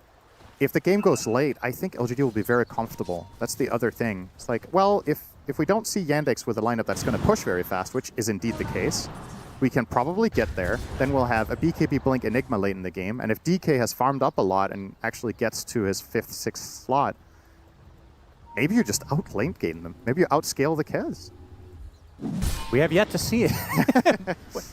if the game goes late, I think LGD will be very comfortable. That's the other thing. It's like, well, if we don't see Yandex with a lineup that's going to push very fast, which is indeed the case, we can probably get there. Then we'll have a BKB Blink Enigma late in the game. And if DK has farmed up a lot and actually gets to his 5th, 6th slot, maybe you just out-lane game them. Maybe you outscale the Kez. We have yet to see it.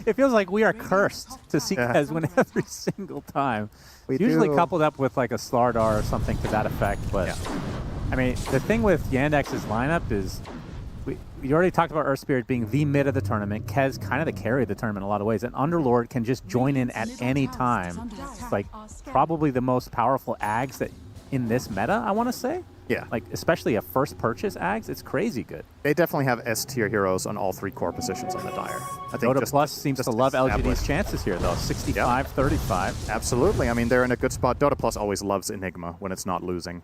It feels like we are cursed to see Kez win every single time. We usually do. coupled up with like a Slardar or something to that effect. But I mean, the thing with Yandex's lineup is we already talked about Earth Spirit being the mid of the tournament. Kez kind of the carry of the tournament in a lot of ways. And Underlord can just join in at any time. It's like probably the most powerful Ags that in this meta, I want to say. Yeah. Like, especially a first purchase Ags, it's crazy good. They definitely have S-tier heroes on all 3 core positions on the Dire. I think Dota Plus seems to love LGD's chances here, though. 65-35. Absolutely. I mean, they're in a good spot. Dota Plus always loves Enigma when it's not losing.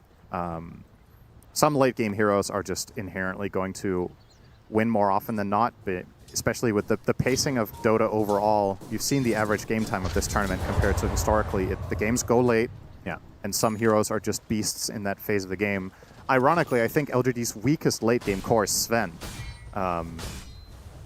Some late-game heroes are just inherently going to win more often than not, but especially with the pacing of Dota overall. You've seen the average game time of this tournament compared to historically. The games go late, and some heroes are just beasts in that phase of the game. Ironically, I think LGD's weakest late-game core is Sven.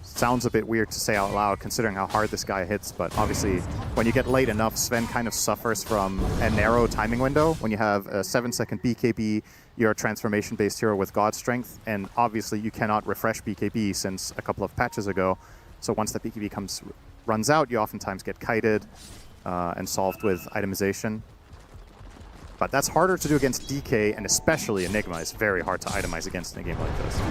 Sounds a bit weird to say out loud considering how hard this guy hits, but obviously when you get late enough, Sven kind of suffers from a narrow timing window. When you have a 7-second BKB, you're a transformation-based hero with God Strength, and obviously you cannot refresh BKB since a couple of patches ago. So once that BKB runs out, you oftentimes get kited and solved with itemization. But that's harder to do against DK, and especially Enigma is very hard to itemize against in a game like this.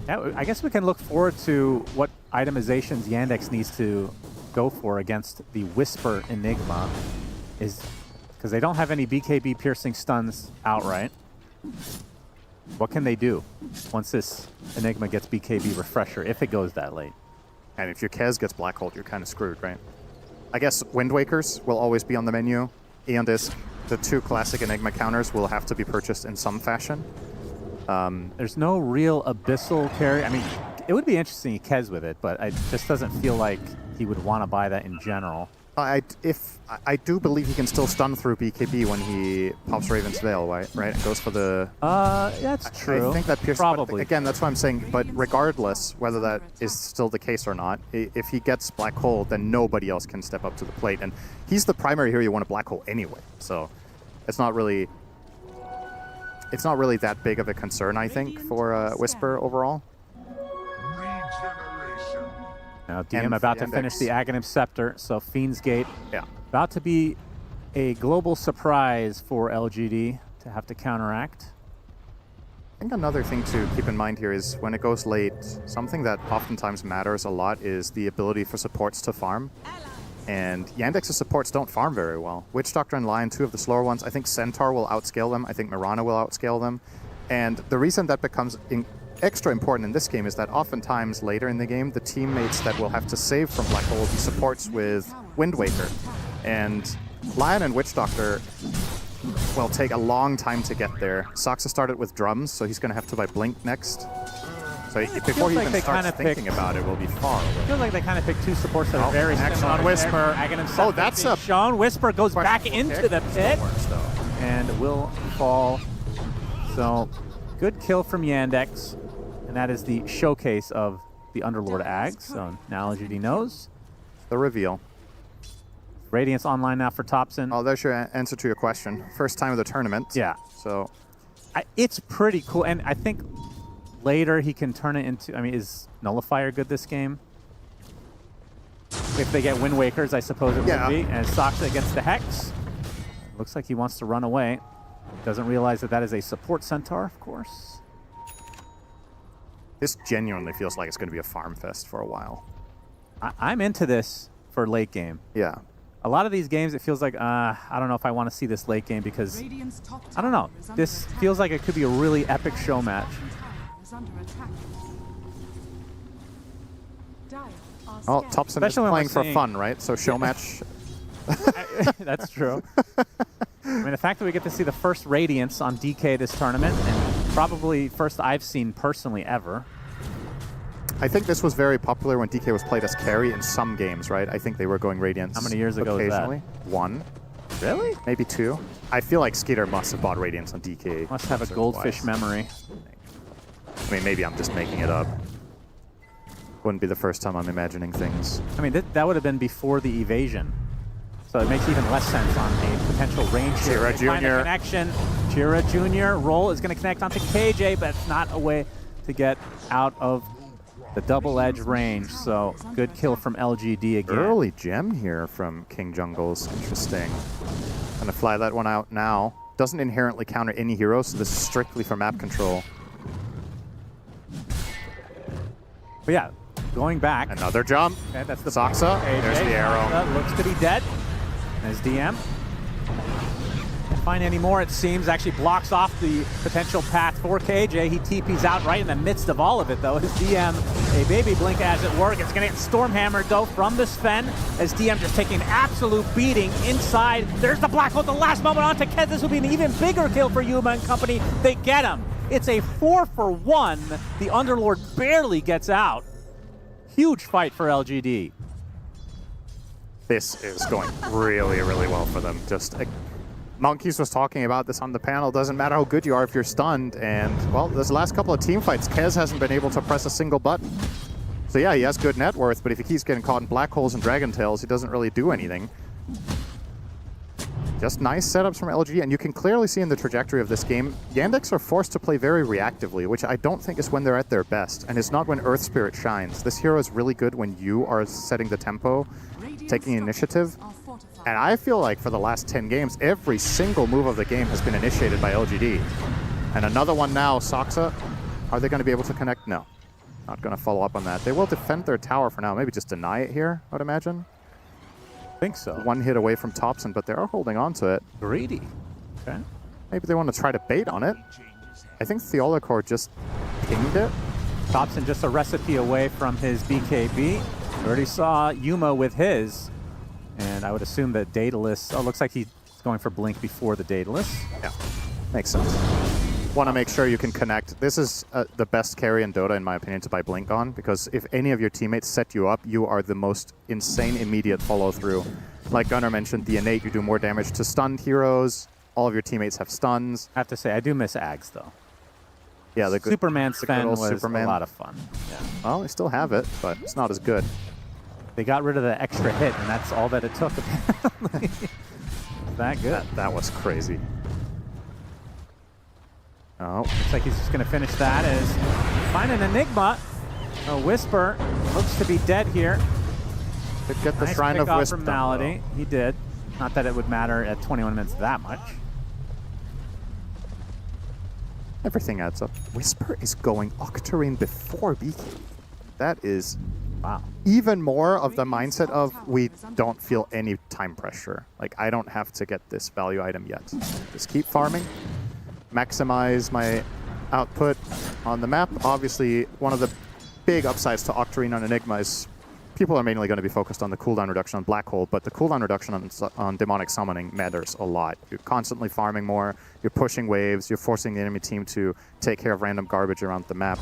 Yeah, I guess we can look forward to what itemizations Yandex needs to go for against the Whisper Enigma, is because they don't have any BKB piercing stuns outright. What can they do once this Enigma gets BKB refresher, if it goes that late? And if your Kez gets Black Hole, you're kind of screwed, right? I guess Wind Wakers will always be on the menu. Aeon Disc, the 2 classic Enigma counters will have to be purchased in some fashion. There's no real Abyssal carry. I mean, it would be interesting Kez with it, but it just doesn't feel like he would want to buy that in general. I do believe he can still stun through BKB when he pops Raven's Veil, right? And goes for the... that's true. I think that pierces... Probably. Again, that's what I'm saying. But regardless whether that is still the case or not, if he gets Black Hole, then nobody else can step up to the plate. And he's the primary hero you want to Black Hole anyway. So it's not really... It's not really that big of a concern, I think, for Whisper overall. Now, DM about to finish the Aghanim Scepter, so Fiend's Gate about to be a global surprise for LGD to have to counteract. I think another thing to keep in mind here is when it goes late, something that oftentimes matters a lot is the ability for supports to farm. And Yandex's supports don't farm very well. Witch Doctor and Lion, 2 of the slower ones. I think Centaur will outscale them. I think Mirana will outscale them. And the reason that becomes extra important in this game is that oftentimes later in the game, the teammates that will have to save from Black Hole will be supports with Wind Waker. And Lion and Witch Doctor will take a long time to get there. Soxa started with drums, so he's going to have to buy Blink next. So before he even starts thinking about it, we'll be far away. I feel like they kind of picked two supports that are very similar. On Whisper. Oh, that's a shown. Whisper goes back into the pit and will fall. So good kill from Yandex, and that is the showcase of the Underlord Ag. So now LGD knows. The reveal. Radiance online now for Thompson. Oh, there's your answer to your question. First time of the tournament. Yeah. So it's pretty cool, and I think later he can turn it into, I mean, is Nullifier good this game? If they get Wind Wakers, I suppose it would be. And Soxa gets the Hex. Looks like he wants to run away. Doesn't realize that that is a support centaur, of course. This genuinely feels like it's going to be a farm fest for a while. I'm into this for late game. Yeah. A lot of these games, it feels like, I don't know if I want to see this late game because, I don't know. This feels like it could be a really epic show match. Oh, Thompson is playing for fun, right? So show match. That's true. I mean, the fact that we get to see the first Radiance on DK this tournament, and probably first I've seen personally ever. I think this was very popular when DK was played as carry in some games, right? I think they were going Radiance. How many years ago was that? Occasionally. One. Really? Maybe two. I feel like Skeeter must have bought Radiance on DK. Must have a goldfish memory. I mean, maybe I'm just making it up. Wouldn't be the first time I'm imagining things. I mean, that would have been before the evasion. So it makes even less sense on a potential range here. Chira Jr. Connection. Chira Jr. roll is going to connect onto KJ, but it's not a way to get out of the double edge range. So good kill from LGD again. Early gem here from King Jungles. Interesting. Gonna fly that one out now. Doesn't inherently counter any heroes, so this is strictly for map control. But yeah, going back. Another jump. Okay, that's the Soxa. There's the arrow. Soxa looks to be dead. There's DM. Can't find any more, it seems. Actually blocks off the potential path for KJ. He TP's out right in the midst of all of it, though. His DM, a baby blink as it works. It's going to get Stormhammer, though, from the Sven. As DM just taking an absolute beating inside. There's the Black Hole at the last moment onto Kez. This will be an even bigger kill for Yuma and company. They get him. It's a 4-for-1. The Underlord barely gets out. Huge fight for LGD. This is going really, really well for them. Just Monkeys was talking about this on the panel. Doesn't matter how good you are if you're stunned. And, well, those last couple of team fights, Kez hasn't been able to press a single button. So, yeah, he has good net worth, but if he keeps getting caught in Black Holes and Dragon Tails, he doesn't really do anything. Just nice setups from LG, and you can clearly see in the trajectory of this game, Yandex are forced to play very reactively, which I don't think is when they're at their best, and it's not when Earth Spirit shines. This hero is really good when you are setting the tempo, taking initiative, and I feel like for the last 10 games, every single move of the game has been initiated by LGD. And another one now, Soxa. Are they going to be able to connect? No. Not going to follow up on that. They will defend their tower for now, maybe just deny it here, I would imagine. I think so. One hit away from Thompson, but they are holding on to it. Greedy. Okay. Maybe they want to try to bait on it. I think Theolacor just pinged it. Thompson just a recipe away from his BKB. We already saw Yuma with his. And I would assume that Daedalus... Oh, looks like he's going for Blink before the Daedalus. Yeah, makes sense. Want to make sure you can connect. This is the best carry in Dota, in my opinion, to buy Blink on, because if any of your teammates set you up, you are the most insane immediate follow-through. Like Gunnar mentioned, the innate, you do more damage to stunned heroes. All of your teammates have stuns. I have to say, I do miss Ags, though. Yeah, the good, Superman Sven was Superman. a lot of fun. Yeah. Well, they still have it, but it's not as good. They got rid of the extra hit, and that's all that it took, apparently. That good. That was crazy. Oh. Looks like he's just going to finish that as find an Enigma. A Whisper looks to be dead here. Could get the nice Shrine of Wisp from Malady. He did. Not that it would matter at 21 minutes that much. Everything adds up. Whisper is going Octarine before BK. That is even more of the mindset of we don't feel any time pressure. Like, I don't have to get this value item yet. Just keep farming. Maximize my output on the map. Obviously, one of the big upsides to Octarine on Enigma is people are mainly going to be focused on the cooldown reduction on Black Hole, but the cooldown reduction on Demonic Summoning matters a lot. You're constantly farming more, you're pushing waves, you're forcing the enemy team to take care of random garbage around the map.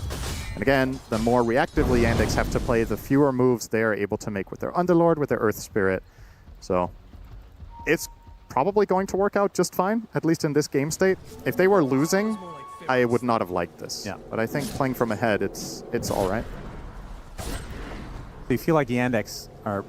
And again, the more reactively Yandex have to play, the fewer moves they are able to make with their Underlord, with their Earth Spirit. So it's probably going to work out just fine, at least in this game state. If they were losing, I would not have liked this. Yeah. But I think playing from ahead, it's all right. So you feel like Yandex are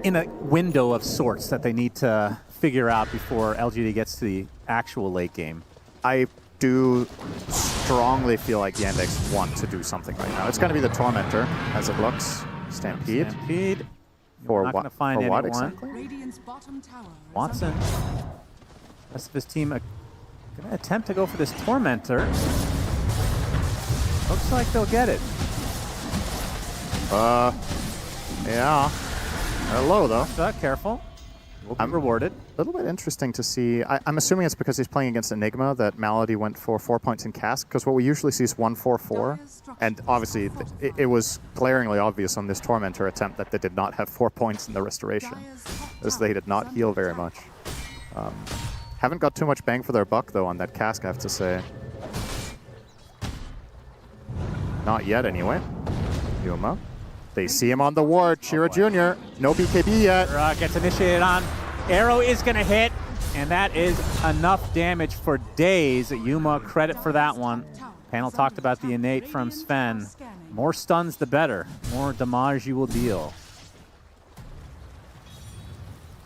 in a window of sorts that they need to figure out before LGD gets to the actual late game? I do strongly feel like Yandex want to do something right now. It's going to be the Tormentor, as it looks. Stampede. Stampede. For not what? going to find for anyone. what exactly? Watson. Rest of his team going to attempt to go for this Tormentor. Looks like they'll get it. Yeah. They're low, though. Careful. Will be rewarded. A little bit interesting to see. I'm assuming it's because he's playing against Enigma that Malady went for 4 points in cask, because what we usually see is 1-4-4. And obviously, it was glaringly obvious on this Tormentor attempt that they did not have 4 points in the Restoration, as they did not heal very much. Haven't got too much bang for their buck, though, on that cask, I have to say. Not yet, anyway. Yuma. They see him on the ward. Shira Jr. No BKB yet. Gets initiated on. Arrow is going to hit, and that is enough damage for days. Yuma, credit for that one. Panel talked about the innate from Sven. More stuns, the better. More damage you will deal.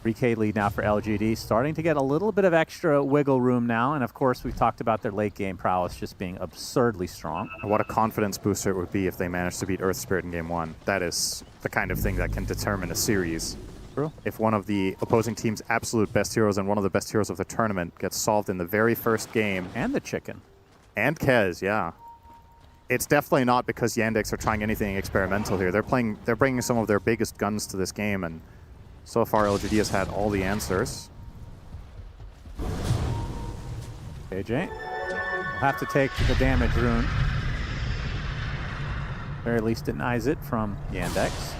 3K lead now for LGD, starting to get a little bit of extra wiggle room now. And of course, we've talked about their late game prowess just being absurdly strong. What a confidence booster it would be if they managed to beat Earth Spirit in game 1. That is the kind of thing that can determine a series. True. If one of the opposing team's absolute best heroes and one of the best heroes of the tournament gets solved in the very first game. And the chicken. And Kez, yeah. It's definitely not because Yandex are trying anything experimental here. They're bringing some of their biggest guns to this game, and so far, LGD has had all the answers. KJ will have to take the damage rune. Very least denies it from Yandex.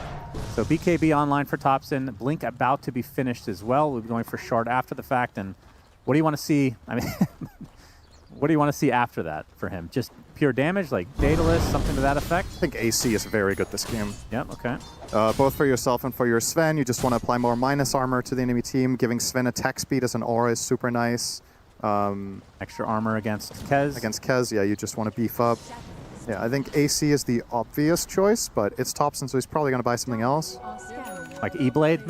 So BKB online for Thompson. Blink about to be finished as well. We'll be going for shard after the fact. And what do you want to see? I mean, what do you want to see after that for him? Just pure damage, like Daedalus, something to that effect? I think AC is very good this game. Yep, okay. Both for yourself and for your Sven, you just want to apply more minus armor to the enemy team. Giving Sven attack speed as an aura is super nice. Extra armor against Kez. Against Kez, yeah, you just want to beef up. Yeah, I think AC is the obvious choice, but it's Thompson, so he's probably going to buy something else. Like E-Blade?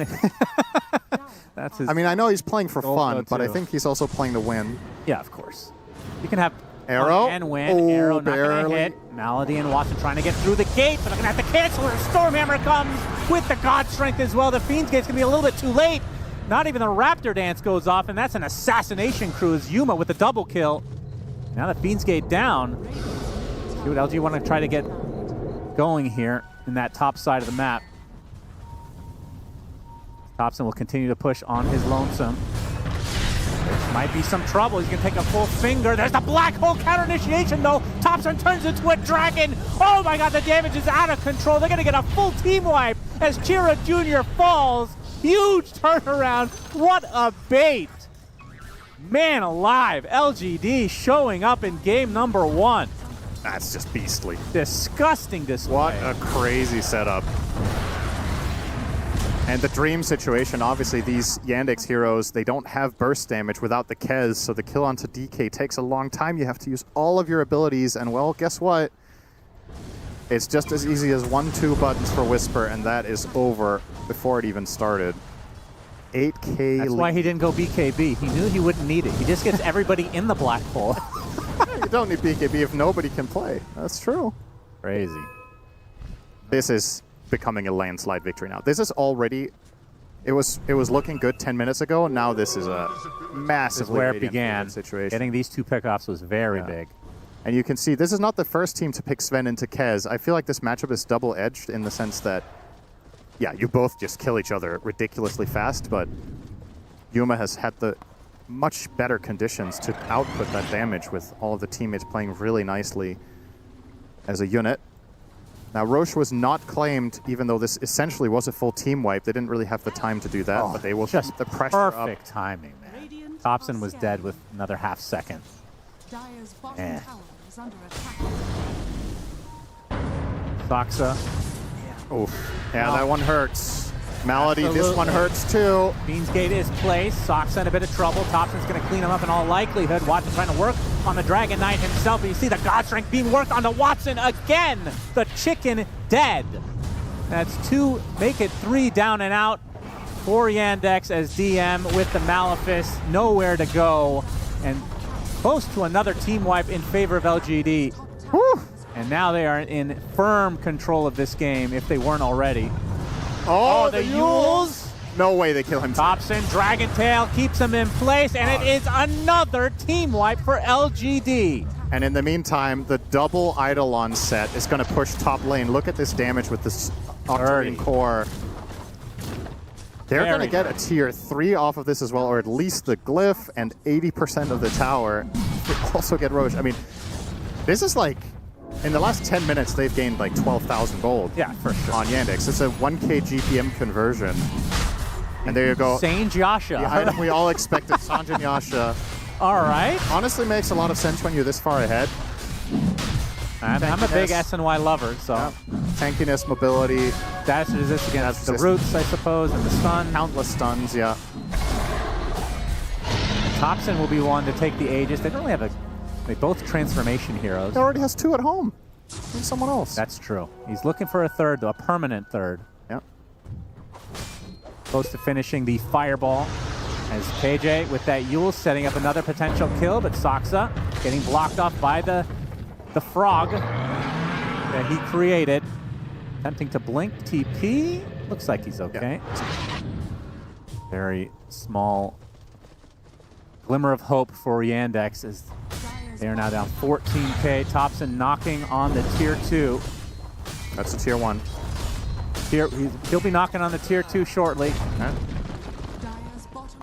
That's his. I mean, I know he's playing for fun, but I think he's also playing to win. Yeah, of course. You can have Arrow and win. Oh, Arrow not going to barely. hit. Malady and Watson trying to get through the gate, but they're going to have to cancel it. Stormhammer comes with the God Strength as well. The Fiend's Gate's going to be a little bit too late. Not even the Raptor Dance goes off, and that's an assassination cruise. Yuma with the double kill. Now the Fiend's Gate down. See what LG want to try to get going here in that top side of the map. Thompson will continue to push on his lonesome. Might be some trouble. He's going to take a full finger. There's the Black Hole counter initiation, though. Thompson turns into a dragon. Oh, my God, the damage is out of control. They're going to get a full team wipe as Chira Jr. falls. Huge turnaround. What a bait. Man alive. LGD showing up in game number 1. That's just beastly. Disgusting display. What a crazy setup. And the dream situation, obviously these Yandex heroes, they don't have burst damage without the Kez, so the kill onto DK takes a long time. You have to use all of your abilities, and well, guess what? It's just as easy as 1-2 buttons for Whisper, and that is over before it even started. 8K That's lead. why he didn't go BKB. He knew he wouldn't need it. He just gets everybody in the black hole. You don't need BKB if nobody can play. That's true. Crazy. This is becoming a landslide victory now. This is already, it was looking good 10 minutes ago. Now this is a massive This is where it began. situation. Getting these 2 pickoffs was very big. And you can see this is not the first team to pick Sven into Kez. I feel like this matchup is double-edged in the sense that, yeah, you both just kill each other ridiculously fast, but Yuma has had the much better conditions to output that damage with all of the teammates playing really nicely as a unit. Now, Roche was not claimed, even though this essentially was a full team wipe. They didn't really have the time to do that, but they will keep the pressure up. Perfect timing, man. Thompson was dead with another half second. Man. Soxa. Oh, yeah, that one hurts. Malady, this one hurts too. Beansgate is placed. Soxa in a bit of trouble. Thompson's going to clean him up in all likelihood. Watson trying to work on the Dragon Knight himself. But you see the God Strength being worked onto Watson again. The chicken dead. That's 2, make it 3 down and out for Yandex as DM with the Malefice. Nowhere to go. And close to another team wipe in favor of LGD. Whew. And now they are in firm control of this game, if they weren't already. Oh, the Yules! No way they kill him. Thompson, Dragon Tail keeps him in place, and it is another team wipe for LGD. And in the meantime, the double Eidolon set is going to push top lane. Look at this damage with this Octarian core. They're going to get a tier 3 off of this as well, or at least the glyph and 80% of the tower. They also get Roche. I mean, this is like, in the last 10 minutes, they've gained like 12,000 gold. Yeah, for sure. On Yandex. It's a 1k GPM conversion. And there you go. Sange Yasha. The item we all expected, Sanjin Yasha. All right. Honestly makes a lot of sense when you're this far ahead. I'm a big SNY lover, so. Yeah. Tankiness, mobility. Dash resist against the roots, I suppose, and the stun. Countless stuns, yeah. Thompson will be one to take the Aegis. They don't really have they both transformation heroes. He already has 2 at home. Need someone else. That's true. He's looking for a third, though, a permanent third. Yep. Close to finishing the fireball. As KJ with that Yule setting up another potential kill, but Soxa getting blocked off by the frog that he created. Attempting to blink TP. Looks like he's okay. Yeah. Very small glimmer of hope for Yandex as they are now down 14k. Thompson knocking on the tier 2. That's a tier 1. He'll be knocking on the tier 2 shortly. Okay.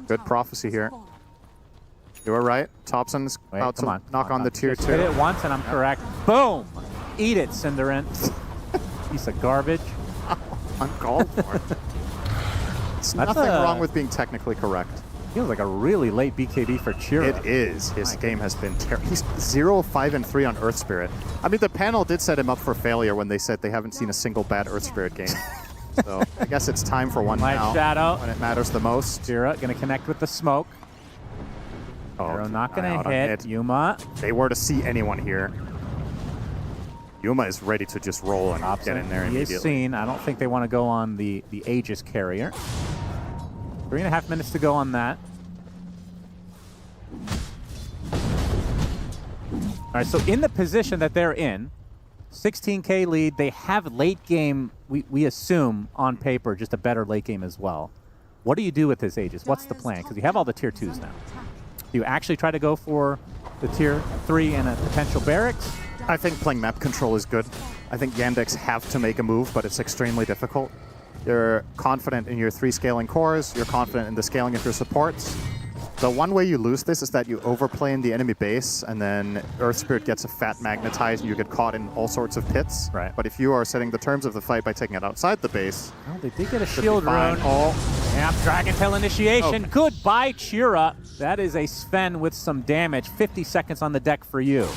Good prophecy here. You were right. Thompson's about to knock on the tier 2. Hit it once and I'm correct. Boom! Eat it, Cinderin. Piece of garbage. Uncalled for. It's nothing wrong with being technically correct. Feels like a really late BKB for Chira. It is. His game has been terrible. He's 0-5-3 on Earth Spirit. I mean, the panel did set him up for failure when they said they haven't seen a single bad Earth Spirit game. So I guess it's time for one now. Shadow. When it matters the most. Chira gonna connect with the smoke. Arrow not gonna hit. Yuma. If they were to see anyone here, Yuma is ready to just roll and get in there immediately. He is seen. I don't think they want to go on the Aegis carrier. 3.5 minutes to go on that. All right, so in the position that they're in, 16k lead, they have late game, we assume, on paper, just a better late game as well. What do you do with this Aegis? What's the plan? Because you have all the tier 2s now. Do you actually try to go for the tier 3 and a potential barracks? I think playing map control is good. I think Yandex have to make a move, but it's extremely difficult. You're confident in your 3 scaling cores, you're confident in the scaling of your supports. The one way you lose this is that you overplay in the enemy base, and then Earth Spirit gets a fat magnetize, and you get caught in all sorts of pits. Right. But if you are setting the terms of the fight by taking it outside the base... Well, they did get a shield rune. Yeah, Dragon Tail initiation. Goodbye, Chira. That is a Sven with some damage. 50 seconds on the deck for you.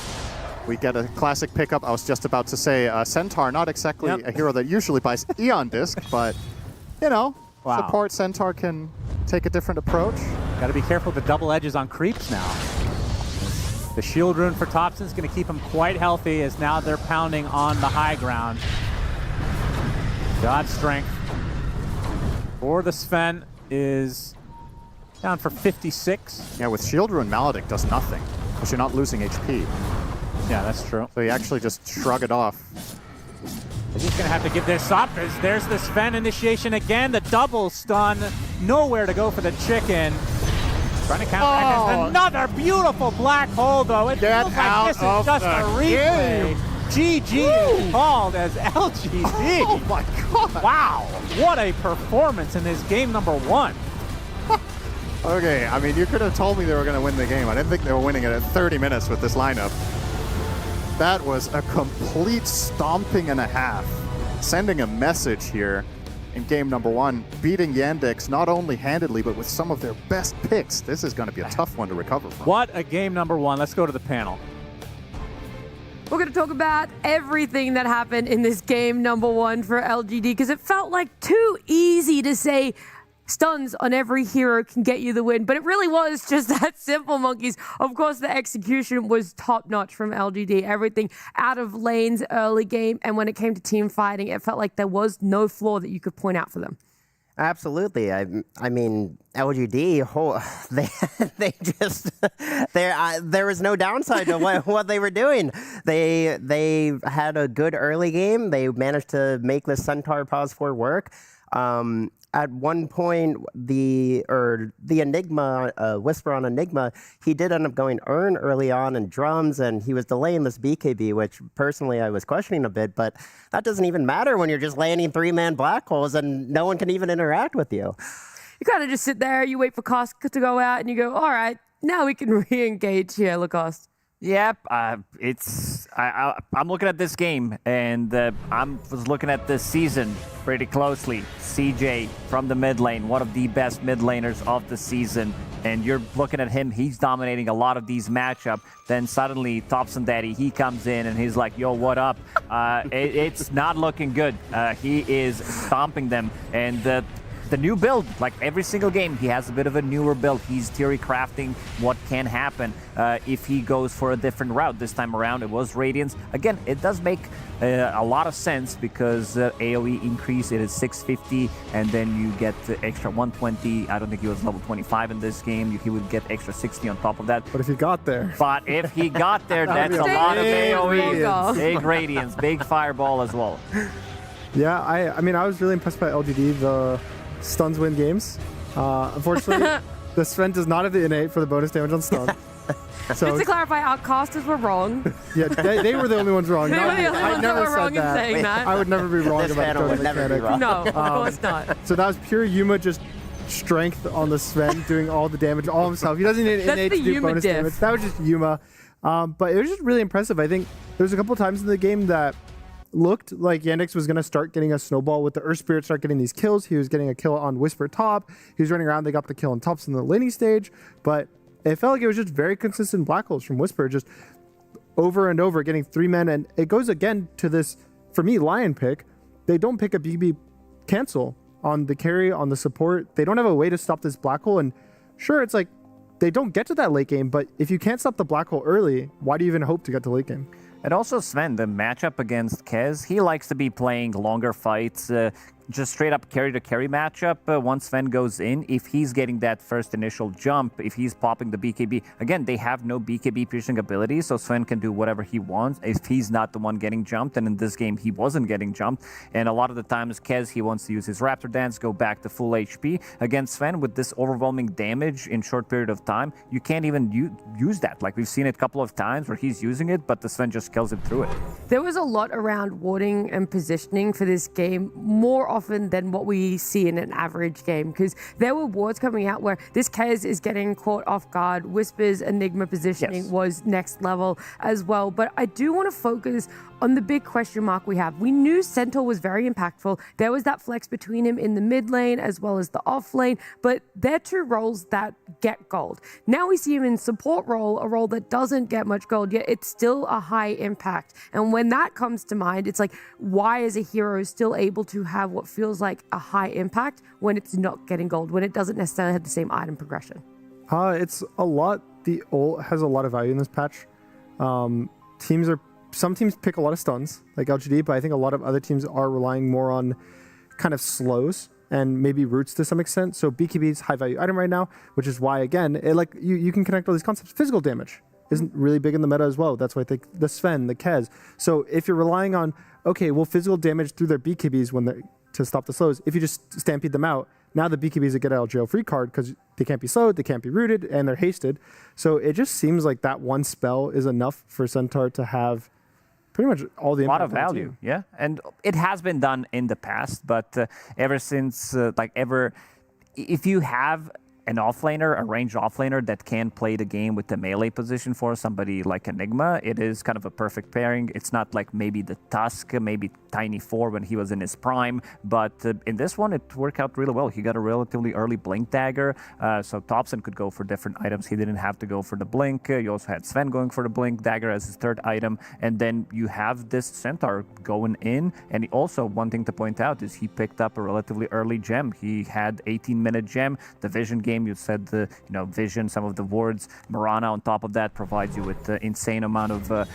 We get a classic pickup. I was just about to say Centaur, not exactly a hero that usually buys Eon Disc, but, you know, support Centaur can take a different approach. Got to be careful with the double edges on creeps now. The shield rune for Thompson is going to keep him quite healthy as now they're pounding on the high ground. God Strength for the Sven is down for 56. Yeah, with shield rune, Maledict does nothing because you're not losing HP. Yeah, that's true. So you actually just shrug it off. He's going to have to give this up. There's the Sven initiation again. The double stun. Nowhere to go for the chicken. Trying to counteract. Another beautiful black hole, though. It feels like this is just a replay. GG is called as LGD. Oh my god. Wow. What a performance in this game number 1. Okay, I mean, you could have told me they were going to win the game. I didn't think they were winning it at 30 minutes with this lineup. That was a complete stomping and a half. Sending a message here in game number 1, beating Yandex not only handedly, but with some of their best picks. This is going to be a tough one to recover from. What a game number 1. Let's go to the panel. We're going to talk about everything that happened in this game number 1 for LGD, because it felt like too easy to say stuns on every hero can get you the win, but it really was just that simple, monkeys. Of course, the execution was top-notch from LGD. Everything out of lanes early game, and when it came to team fighting, it felt like there was no flaw that you could point out for them. Absolutely. I mean, LGD, there was no downside to what they were doing. They had a good early game. They managed to make the Centaur pause 4 work. At one point, the Enigma, Whisper on Enigma, he did end up going Earn early on in drums, and he was delaying this BKB, which personally I was questioning a bit, but that doesn't even matter when you're just landing 3-man black holes and no one can even interact with you. You kind of just sit there, you wait for Kosk to go out, and you go, all right, now we can re-engage here, Lacoste. Yep, I'm looking at this game, and I was looking at this season pretty closely. CJ from the mid lane, one of the best mid laners of the season, and you're looking at him, he's dominating a lot of these matchups. Then suddenly, Thompson Daddy, he comes in and he's like, yo, what up? It's not looking good. He is stomping them, and the new build, like every single game, he has a bit of a newer build. He's theory crafting what can happen if he goes for a different route. This time around, it was Radiance. Again, it does make a lot of sense because AoE increase, it is 650, and then you get the extra 120. I don't think he was level 25 in this game. He would get extra 60 on top of that. But if he got there. But if he got there, that's a lot of AoE. Big Radiance, big Fireball as well. Yeah, I mean, I was really impressed by LGD. The stuns win games. Unfortunately, the Sven does not have the innate for the bonus damage on stun. So, just to clarify, our casters were wrong. Yeah, they were the only ones wrong. They were the only ones that were wrong in saying that. I would never be wrong about the mechanic. No, of course not. So that was pure Yuma just strength on the Sven, doing all the damage all himself. He doesn't need innate to do bonus damage. That was just Yuma. But it was just really impressive. I think there was a couple times in the game that looked like Yandex was going to start getting a snowball with the Earth Spirit, start getting these kills. He was getting a kill on Whisper top. He was running around. They got the kill on tops in the laning stage. But it felt like it was just very consistent black holes from Whisper, just over and over, getting 3 men. And it goes again to this, for me, Lion pick. They don't pick a BB cancel on the carry, on the support. They don't have a way to stop this black hole. And sure, it's like they don't get to that late game. But if you can't stop the black hole early, why do you even hope to get to late game? And also Sven, the matchup against Kez, he likes to be playing longer fights, just straight up carry-to-carry matchup. Once Sven goes in, if he's getting that first initial jump, if he's popping the BKB, again, they have no BKB piercing ability, so Sven can do whatever he wants if he's not the one getting jumped. And in this game, he wasn't getting jumped. And a lot of the times, Kez, he wants to use his Raptor Dance, go back to full HP. Against Sven, with this overwhelming damage in short period of time, you can't even use that. Like, we've seen it a couple of times where he's using it, but the Sven just kills him through it. There was a lot around warding and positioning for this game, more often than what we see in an average game, because there were wards coming out where this Kez is getting caught off guard. Whisper's Enigma positioning was next level as well. But I do want to focus on the big question mark we have. We knew Centaur was very impactful. There was that flex between him in the mid lane as well as the off lane, but they're two roles that get gold. Now we see him in support role, a role that doesn't get much gold, yet it's still a high impact. And when that comes to mind, it's like, why is a hero still able to have what feels like a high impact when it's not getting gold, when it doesn't necessarily have the same item progression? It's a lot. The ult has a lot of value in this patch. Some teams pick a lot of stuns, like LGD, but I think a lot of other teams are relying more on kind of slows and maybe roots to some extent. So BKB is high value item right now, which is why, again, you can connect all these concepts. Physical damage isn't really big in the meta as well. That's why I think the Sven, the Kez. So if you're relying on, okay, well, physical damage through their BKBs to stop the slows, if you just stampede them out, now the BKBs get out of jail free card because they can't be slowed, they can't be rooted, and they're hasted. So it just seems like that one spell is enough for Centaur to have pretty much all the impact. A lot of value, yeah. And it has been done in the past, but ever since, if you have an offlaner, a ranged offlaner that can play the game with the melee position for somebody like Enigma, it is kind of a perfect pairing. It's not like maybe the Tusk, maybe Tiny 4 when he was in his prime, but in this one, it worked out really well. He got a relatively early Blink Dagger, so Thompson could go for different items. He didn't have to go for the Blink. You also had Sven going for the Blink Dagger as his third item, and then you have this Centaur going in, and also one thing to point out is he picked up a relatively early gem. He had 18-minute gem. The Vision game, you said the Vision, some of the wards. Mirana on top of that provides you with the insane amount of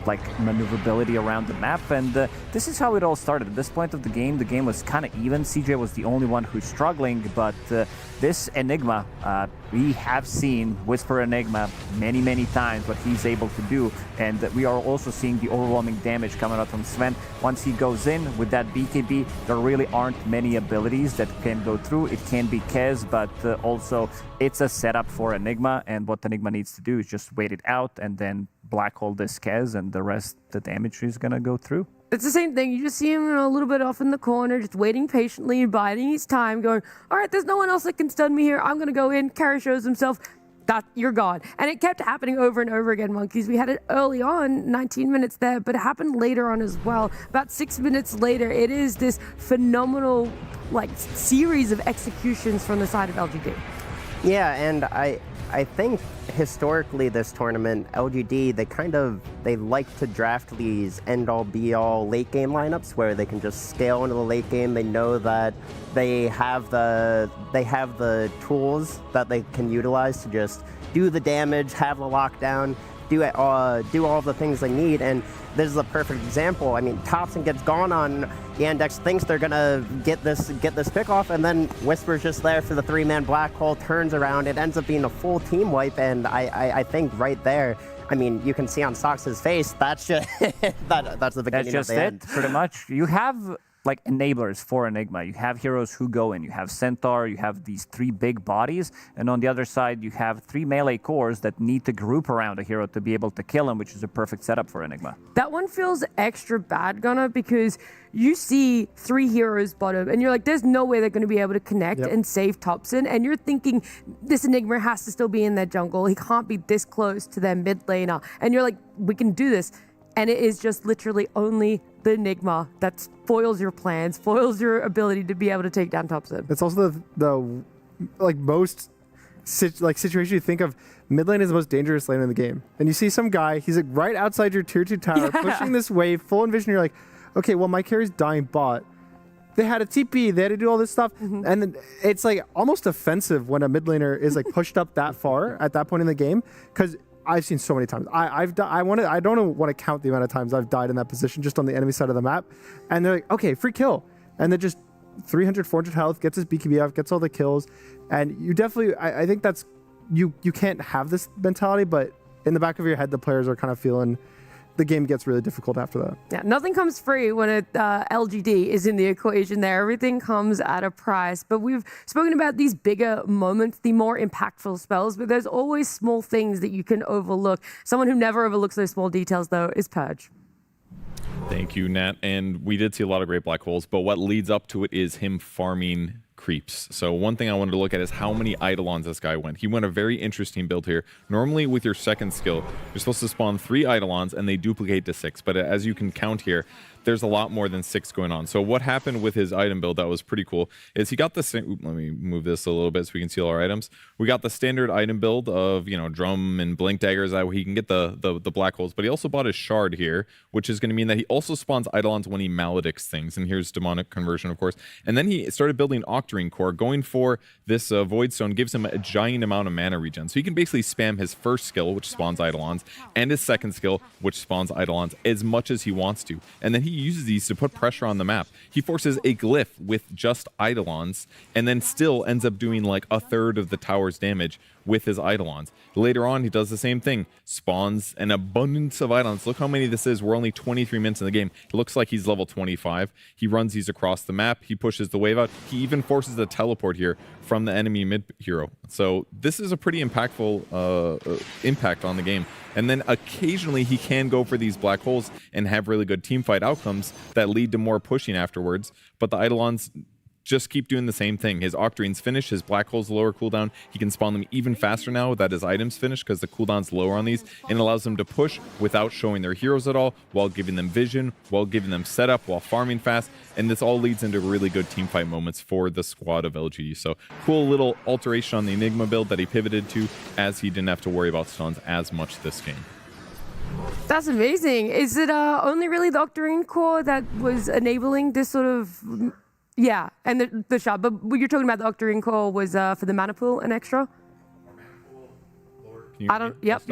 like maneuverability around the map, and this is how it all started. At this point of the game was kind of even. CJ was the only one who's struggling, but this Enigma, we have seen Whisper Enigma many times what he's able to do, and we are also seeing the overwhelming damage coming out from Sven. Once he goes in with that BKB, there really aren't many abilities that can go through. It can be Kez, but also it's a setup for Enigma, and what Enigma needs to do is just wait it out and then black hole this Kez, and the rest, the damage is gonna go through. It's the same thing. You just see him a little bit off in the corner, just waiting patiently, biding his time, going, all right, there's no one else that can stun me here. I'm going to go in. Carry shows himself. You're gone. And it kept happening over and over again, Monkeys. We had it early on, 19 minutes there, but it happened later on as well. About 6 minutes later, it is this phenomenal series of executions from the side of LGD. Yeah, and I think historically this tournament, LGD, they like to draft these end-all be-all late game lineups where they can just scale into the late game. They know that they have the tools that they can utilize to just do the damage, have the lockdown, do all the things they need, and this is a perfect example. I mean, Thompson gets gone on Yandex, thinks they're gonna get this pick off, and then Whisper's just there for the 3-man black hole, turns around, it ends up being a full team wipe, and I think right there, I mean, you can see on Sox's face, that's just that's the beginning That's just of the it, end. pretty much. You have enablers for Enigma. You have heroes who go in. You have Centaur, you have these 3 big bodies, and on the other side, you have 3 melee cores that need to group around a hero to be able to kill him, which is a perfect setup for Enigma. That one feels extra bad, Gunnar, because you see 3 heroes bottom, and you're like, there's no way they're going to be able to connect and save Thompson, and you're thinking, this Enigma has to still be in their jungle. He can't be this close to their mid laner. And you're like, we can do this. And it is just literally only the Enigma that foils your plans, foils your ability to be able to take down Thompson. It's also the most situation you think of. Mid lane is the most dangerous lane in the game, and you see some guy, he's right outside your tier 2 tower, pushing this wave, full envision. You're like, okay, well my carry's dying bot. They had a TP, they had to do all this stuff, and then it's almost offensive when a mid laner is pushed up that far at that point in the game, because I've seen so many times. I don't want to count the amount of times I've died in that position just on the enemy side of the map. And they're like, okay, free kill. And then just 300, 400 health, gets his BKB off, gets all the kills. And you definitely, I think that's, you can't have this mentality, but in the back of your head, the players are kind of feeling the game gets really difficult after that. Yeah, nothing comes free when LGD is in the equation there. Everything comes at a price. But we've spoken about these bigger moments, the more impactful spells, but there's always small things that you can overlook. Someone who never overlooks those small details, though, is Purge. Thank you, Nat. And we did see a lot of great black holes, but what leads up to it is him farming creeps. So one thing I wanted to look at is how many Eidolons this guy went. He went a very interesting build here. Normally with your second skill, you're supposed to spawn 3 Eidolons and they duplicate to 6. But as you can count here, there's a lot more than 6 going on. So what happened with his item build that was pretty cool is he got the let me move this a little bit so we can see all our items. We got the standard item build of, drum and blink daggers that way he can get the black holes, but he also bought his shard here, which is going to mean that he also spawns Eidolons when he maledicts things. And here's demonic conversion, of course. And then he started building Octarine core. Going for this Void Stone gives him a giant amount of mana regen. So he can basically spam his first skill, which spawns Eidolons, and his second skill, which spawns Eidolons, as much as he wants to. And then he uses these to put pressure on the map. He forces a glyph with just Eidolons, and then still ends up doing like a third of the tower's damage with his Eidolons. Later on, he does the same thing. Spawns an abundance of Eidolons. Look how many this is. We're only 23 minutes in the game. It looks like he's level 25. He runs these across the map. He pushes the wave out. He even forces a teleport here from the enemy mid hero. So this is a pretty impactful impact on the game. And then occasionally he can go for these black holes and have really good team fight outcomes that lead to more pushing afterwards. But the Eidolons just keep doing the same thing. His Octarine's finished, his Black Hole's lower cooldown. He can spawn them even faster now that his item's finished because the cooldown's lower on these, and allows them to push without showing their heroes at all, while giving them vision, while giving them setup, while farming fast, and this all leads into really good teamfight moments for the squad of LGD. So cool little alteration on the Enigma build that he pivoted to, as he didn't have to worry about stuns as much this game. That's amazing. Is it only really the Octarine core that was enabling this sort of... Yeah, and the shot. But what you're talking about, the Octarine core was for the mana pool, an extra? I don't... Yep.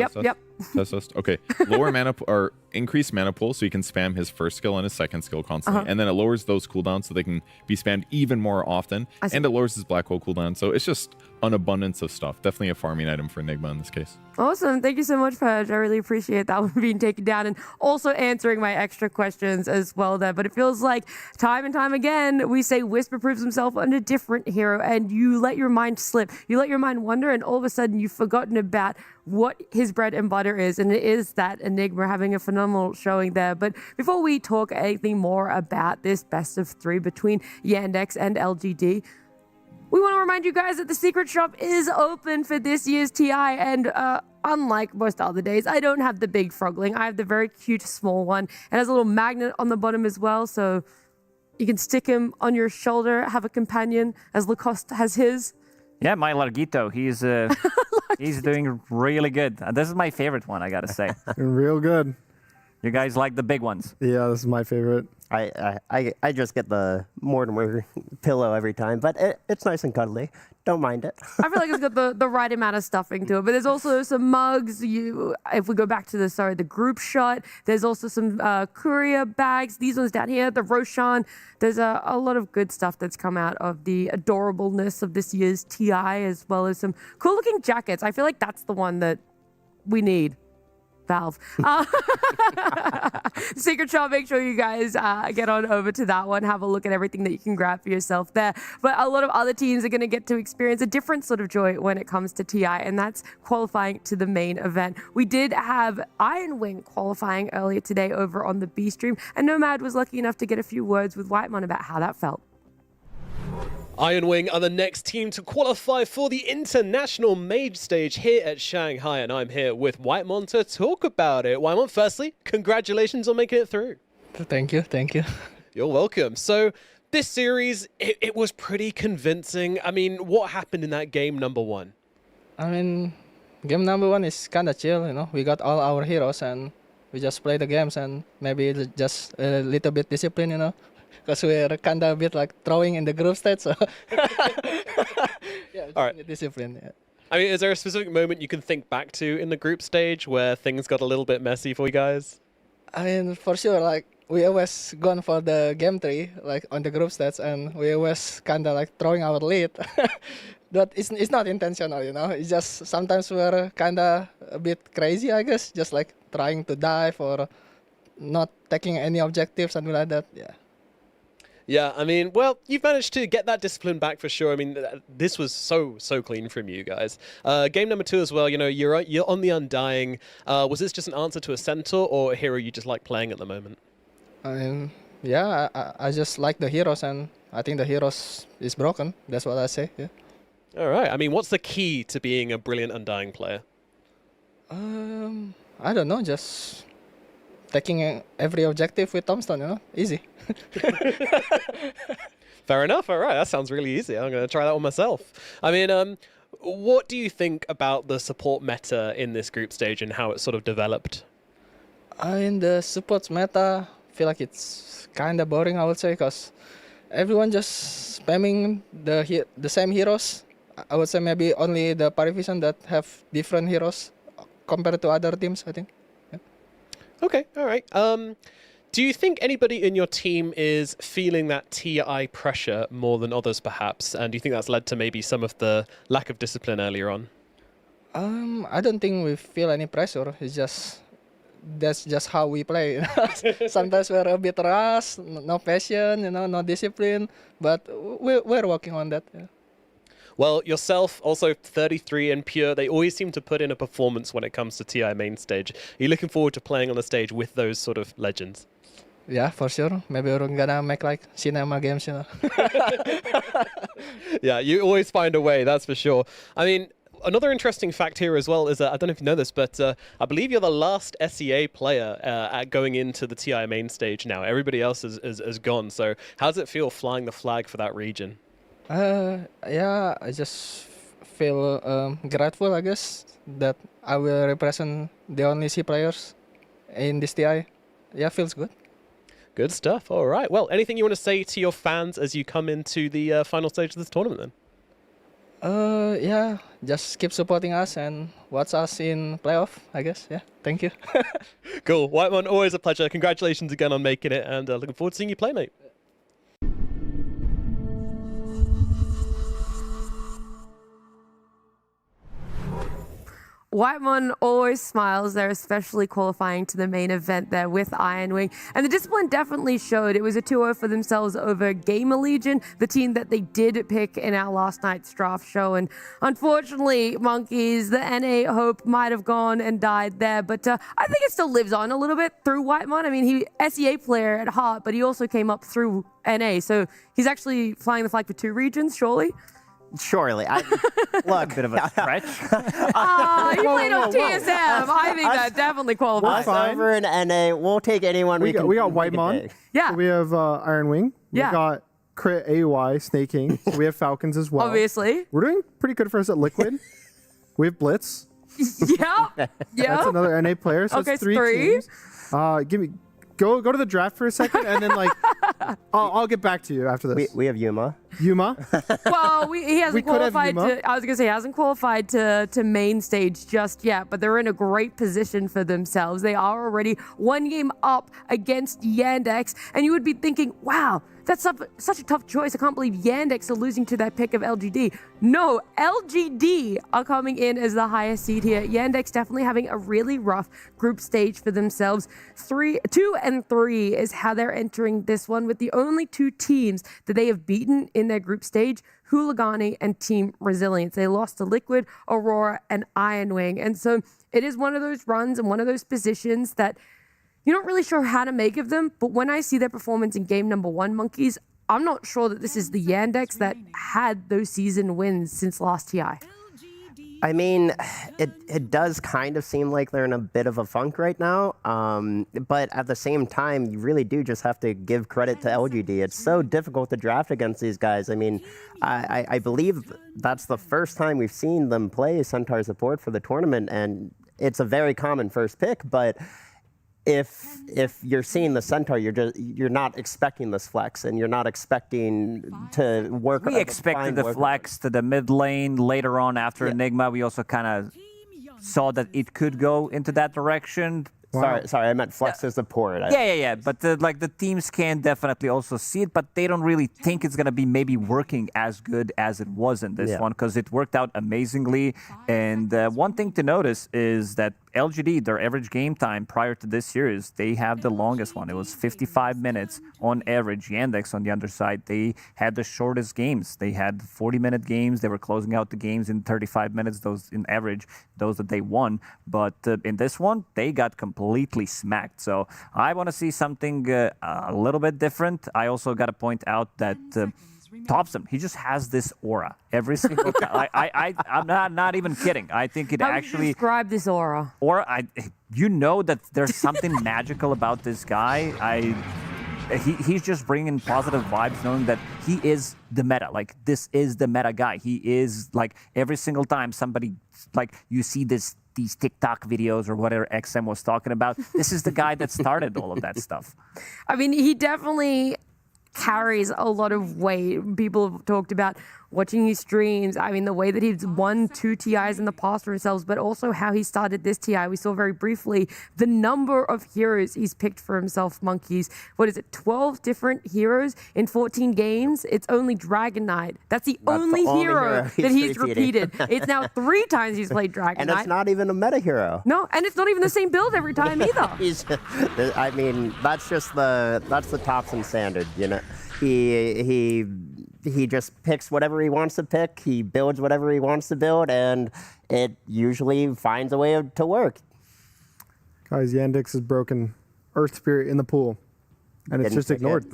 Test. Okay. Lower mana or increased mana pool so you can spam his first skill and his second skill constantly. And then it lowers those cooldowns so they can be spammed even more often. And it lowers his black hole cooldown. So it's just an abundance of stuff. Definitely a farming item for Enigma in this case. Awesome. Thank you so much, Purge. I really appreciate that one being taken down and also answering my extra questions as well there. But it feels like time and time again, we say Whisper proves himself on a different hero and you let your mind slip. You let your mind wander and all of a sudden you've forgotten about what his bread and butter is. And it is that Enigma having a phenomenal showing there. But before we talk anything more about this best of 3 between Yandex and LGD, we want to remind you guys that the secret shop is open for this year's TI, and unlike most other days, I don't have the big frogling. I have the very cute small one. It has a little magnet on the bottom as well, so you can stick him on your shoulder, have a companion, as Lacoste has his. Yeah, my Largito, he's doing really good. This is my favorite one, I gotta say. Real good. You guys like the big ones? Yeah, this is my favorite. I just get the Mortimer pillow every time, but it's nice and cuddly. Don't mind it. I feel like it's got the right amount of stuffing to it. But there's also some mugs. If we go back to the group shot, there's also some courier bags. These ones down here, the Roshan. There's a lot of good stuff that's come out of the adorableness of this year's TI, as well as some cool looking jackets. I feel like that's the one that we need. Valve. Secret shop, make sure you guys get on over to that one, have a look at everything that you can grab for yourself there. But a lot of other teams are going to get to experience a different sort of joy when it comes to TI, and that's qualifying to the main event. We did have Iron Wing qualifying earlier today over on the B stream, and Nomad was lucky enough to get a few words with Whitemon about how that felt. Iron Wing are the next team to qualify for the international mage stage here at Shanghai, and I'm here with Whitemon to talk about it. Whitemon, firstly, congratulations on making it through. Thank you. You're welcome. So this series, it was pretty convincing. I mean, what happened in that game number 1? I mean, game number 1 is kind of chill, you know. We got all our heroes and we just play the games and maybe just a little bit discipline, you know. Because we're kind of a bit like throwing in the group stage, so yeah, all right. Discipline. Yeah. I mean, is there a specific moment you can think back to in the group stage where things got a little bit messy for you guys? I mean, for sure, like we always gone for the game 3, like on the group stage, and we always kind of like throwing our lead. But it's not intentional, you know. It's just sometimes we're kind of a bit crazy, I guess, just like trying to dive or not taking any objectives, something like that. Yeah. Yeah, I mean, well, you've managed to get that discipline back for sure. I mean, this was so clean from you guys. Game number 2 as well, you know, you're on the Undying. Was this just an answer to a Centaur or a hero you just like playing at the moment? I mean, yeah, I just like the heroes, and I think the heroes is broken. That's what I say, yeah. All right. I mean, what's the key to being a brilliant Undying player? I don't know, just taking every objective with Tombstone, you know, easy. Fair enough. All right, that sounds really easy. I'm going to try that one myself. I mean, what do you think about the support meta in this group stage and how it sort of developed? In the support meta, I feel like it's kind of boring, I would say, because everyone just spamming the same heroes. I would say maybe only the Parivision that have different heroes compared to other teams, I think. Yeah. Okay, all right. Do you think anybody in your team is feeling that TI pressure more than others, perhaps? And do you think that's led to maybe some of the lack of discipline earlier on? I don't think we feel any pressure. It's just that's just how we play. Sometimes we're a bit rash, no passion, you know, no discipline. But we're working on that. Yeah. Well, yourself, also 33 and Pure, they always seem to put in a performance when it comes to TI main stage. Are you looking forward to playing on the stage with those sort of legends? Yeah, for sure. Maybe we're gonna make like cinema games, you know. Yeah, you always find a way, that's for sure. I mean, another interesting fact here as well is that, I don't know if you know this, but I believe you're the last SEA player going into the TI main stage now. Everybody else is gone. So how does it feel flying the flag for that region? Yeah, I just feel grateful, I guess, that I will represent the only C players in this TI. Yeah, feels good. Good stuff. All right. Well, anything you want to say to your fans as you come into the final stage of this tournament then? Yeah, just keep supporting us and watch us in playoff, I guess. Yeah, thank you. Cool. Whitemon, always a pleasure. Congratulations again on making it, and looking forward to seeing you play, mate. Whitemon always smiles. They're especially qualifying to the main event there with Iron Wing. And the discipline definitely showed. It was a 2-0 for themselves over Gamer Legion, the team that they did pick in our last night's draft show. And unfortunately, Monkeys, the NA hope might have gone and died there. But I think it still lives on a little bit through Whitemon. I mean, he SEA player at heart, but he also came up through NA. So he's actually flying the flag for 2 regions, surely? Surely. Look. A bit of a stretch. You played on TSM. I think that definitely qualifies. Over in NA, we'll take anyone we got Whitemon. Yeah. So we have Iron Wing. Yeah. We got Crit AUI, Snaking. So we have Falcons as well. Obviously. We're doing pretty good for us at Liquid. We have Blitz. Yeah. That's another NA player. So Okay, it's 3 3. teams. Go to the draft for a second, and then I'll get back to you after this. We have Yuma. Well, he hasn't could have qualified Yuma. to. I was gonna say he hasn't qualified to main stage just yet, but they're in a great position for themselves. They are already 1 game up against Yandex, and you would be thinking, wow, that's such a tough choice. I can't believe Yandex are losing to that pick of LGD. No, LGD are coming in as the highest seed here. Yandex definitely having a really rough group stage for themselves. 2 and 3 is how they're entering this one, with the only 2 teams that they have beaten in their group stage, Hooligani and Team Resilience. They lost to Liquid, Aurora, and Iron Wing. And so it is one of those runs and one of those positions that you're not really sure how to make of them, but when I see their performance in game number 1, Monkeys, I'm not sure that this is the Yandex that had those season wins since last TI. I mean, it does kind of seem like they're in a bit of a funk right now, but at the same time, you really do just have to give credit to LGD. It's so difficult to draft against these guys. I mean, I believe that's the first time we've seen them play Centaur support for the tournament, and it's a very common first pick, but if you're seeing the Centaur, you're not expecting this flex, and you're not expecting to work. We expected the flex to the mid lane later on after Enigma. We also kind of saw that it could go into that direction. Sorry, I meant flex as support. Yeah. But the teams can definitely also see it, but they don't really think it's gonna be maybe working as good as it was in this one, because it worked out amazingly. And one thing to notice is that LGD, their average game time prior to this series, they have the longest one. It was 55 minutes on average. Yandex, on the other side, they had the shortest games. They had 40-minute games. They were closing out the games in 35 minutes, those in average, those that they won. But in this one, they got completely smacked. So I want to see something a little bit different. I also got to point out that Thompson, he just has this aura every single time. I'm not even kidding. I think it How actually. would you describe this aura? You know that there's something magical about this guy. He's just bringing positive vibes, knowing that he is the meta. Like, this is the meta guy. He is, like, every single time somebody, like, you see these TikTok videos or whatever XM was talking about, this is the guy that started all of that stuff. I mean, he definitely carries a lot of weight. People have talked about watching his streams. I mean, the way that he's won 2 TIs in the past for himself, but also how he started this TI. We saw very briefly the number of heroes he's picked for himself, Monkeys. What is it, 12 different heroes in 14 games? It's only Dragon Knight. That's the only hero that he's repeated. It's now 3 times he's played Dragon Knight. And it's not even a meta hero. No, and it's not even the same build every time either. I mean, that's the Thompson standard, you know. He just picks whatever he wants to pick. He builds whatever he wants to build, and it usually finds a way to work. Guys, Yandex is broken. Earth Spirit in the pool. and it's just ignored.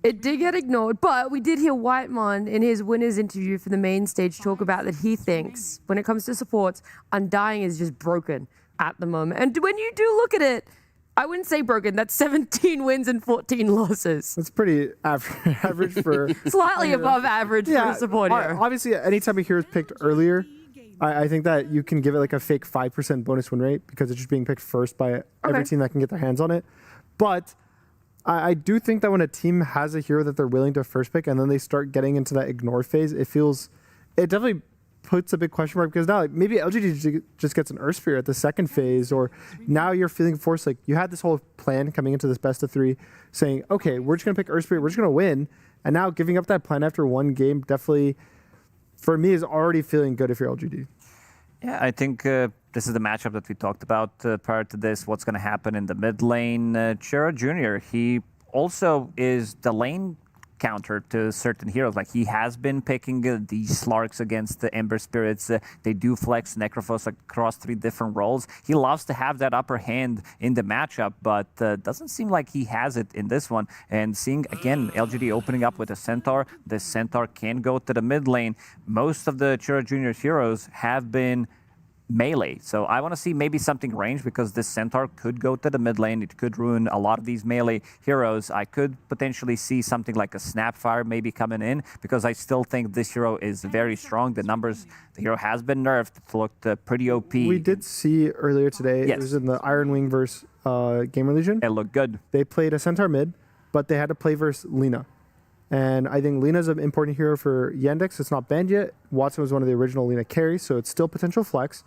It did get ignored, but we did hear Whitemon in his winner's interview for the main stage talk about that he thinks, when it comes to supports, Undying is just broken at the moment. And when you do look at it, I wouldn't say broken. That's 17 wins and 14 losses. That's pretty average for... Slightly above average for a support hero. Obviously, anytime a hero is picked earlier, I think that you can give it like a fake 5% bonus win rate because it's just being picked first by every team that can get their hands on it. But I do think that when a team has a hero that they're willing to first pick and then they start getting into that ignore phase, it definitely puts a big question mark because now like, maybe LGD just gets an Earth Spear at the second phase, or now you're feeling forced, like you had this whole plan coming into this best of 3 saying, okay, we're just going to pick Earth Spear, we're just going to win. And now giving up that plan after one game definitely, for me, is already feeling good if you're LGD. Yeah, I think this is the matchup that we talked about prior to this. What's going to happen in the mid lane? Chira Jr., he also is the lane counter to certain heroes. Like he has been picking the Slarks against the Ember Spirits. They do flex Necrophos across 3 different roles. He loves to have that upper hand in the matchup, but doesn't seem like he has it in this one. And seeing, again, LGD opening up with a Centaur, this Centaur can go to the mid lane. Most of the Chira Jr.'s heroes have been melee. So I want to see maybe something ranged because this Centaur could go to the mid lane. It could ruin a lot of these melee heroes. I could potentially see something like a Snapfire maybe coming in because I still think this hero is very strong. The hero has been nerfed. It looked pretty OP. We did see earlier today, it was in the Iron Wing versus Gamer Legion. It looked good. They played a Centaur mid, but they had to play versus Lina. And I think Lina's an important hero for Yandex. It's not banned yet. Watson was one of the original Lina carries, so it's still potential flex.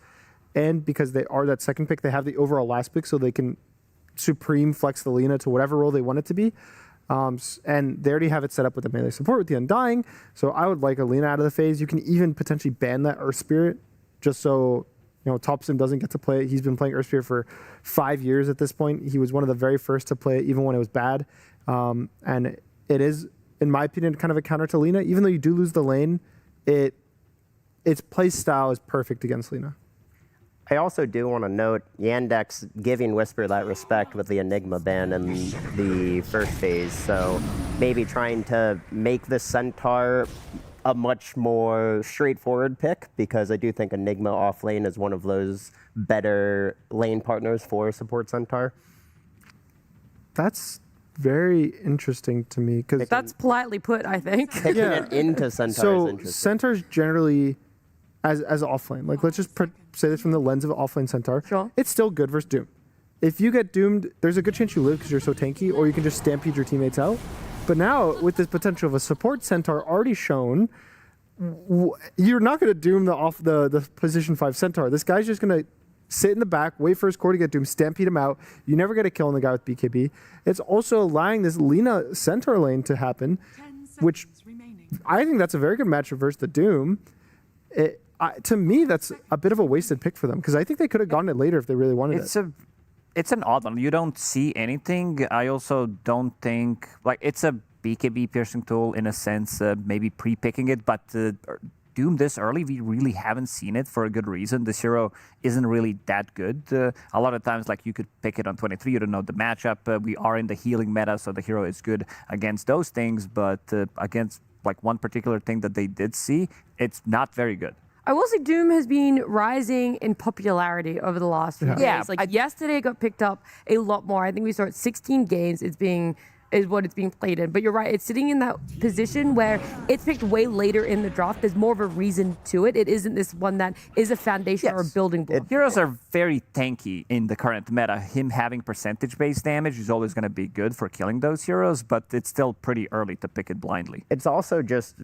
And because they are that second pick, they have the overall last pick, so they can supreme flex the Lina to whatever role they want it to be. And they already have it set up with the melee support with the Undying. So I would like a Lina out of the phase. You can even potentially ban that Earth Spirit just so Topsim doesn't get to play it. He's been playing Earth Spirit for 5 years at this point. He was one of the very first to play it, even when it was bad. And it is, in my opinion, kind of a counter to Lina. Even though you do lose the lane, its play style is perfect against Lina. I also do want to note Yandex giving Whisper that respect with the Enigma ban in the first phase. So maybe trying to make the Centaur a much more straightforward pick because I do think Enigma off lane is one of those better lane partners for support Centaur. That's very interesting to me because that's politely put, I think. Picking it into Centaur is interesting. Centaurs generally, as offlane, like let's just say this from the lens of offlane Centaur. Sure. It's still good versus Doom. If you get doomed, there's a good chance you live because you're so tanky, or you can just stampede your teammates out. But now, with this potential of a support Centaur already shown, you're not going to doom the position 5 Centaur. This guy's just going to sit in the back, wait for his core to get doomed, stampede him out. You never get a kill on the guy with BKB. It's also allowing this Lina Centaur lane to happen, which I think that's a very good matchup versus the Doom. To me, that's a bit of a wasted pick for them because I think they could have gotten it later if they really wanted it. It's an odd one. You don't see anything. I also don't think it's a BKB piercing tool in a sense, maybe pre-picking it, but Doom this early, we really haven't seen it for a good reason. This hero isn't really that good. A lot of times, you could pick it on 23, you don't know the matchup. We are in the healing meta, so the hero is good against those things, but against one particular thing that they did see, it's not very good. I will say Doom has been rising in popularity over the last few days. Yeah, yesterday it got picked up a lot more. I think we saw it 16 games. Is what it's being played in. But you're right, it's sitting in that position where it's picked way later in the draft. There's more of a reason to it. It isn't this one that is a foundation or a building block. Heroes are very tanky in the current meta. Him having percentage-based damage is always going to be good for killing those heroes, but it's still pretty early to pick it blindly. It's also just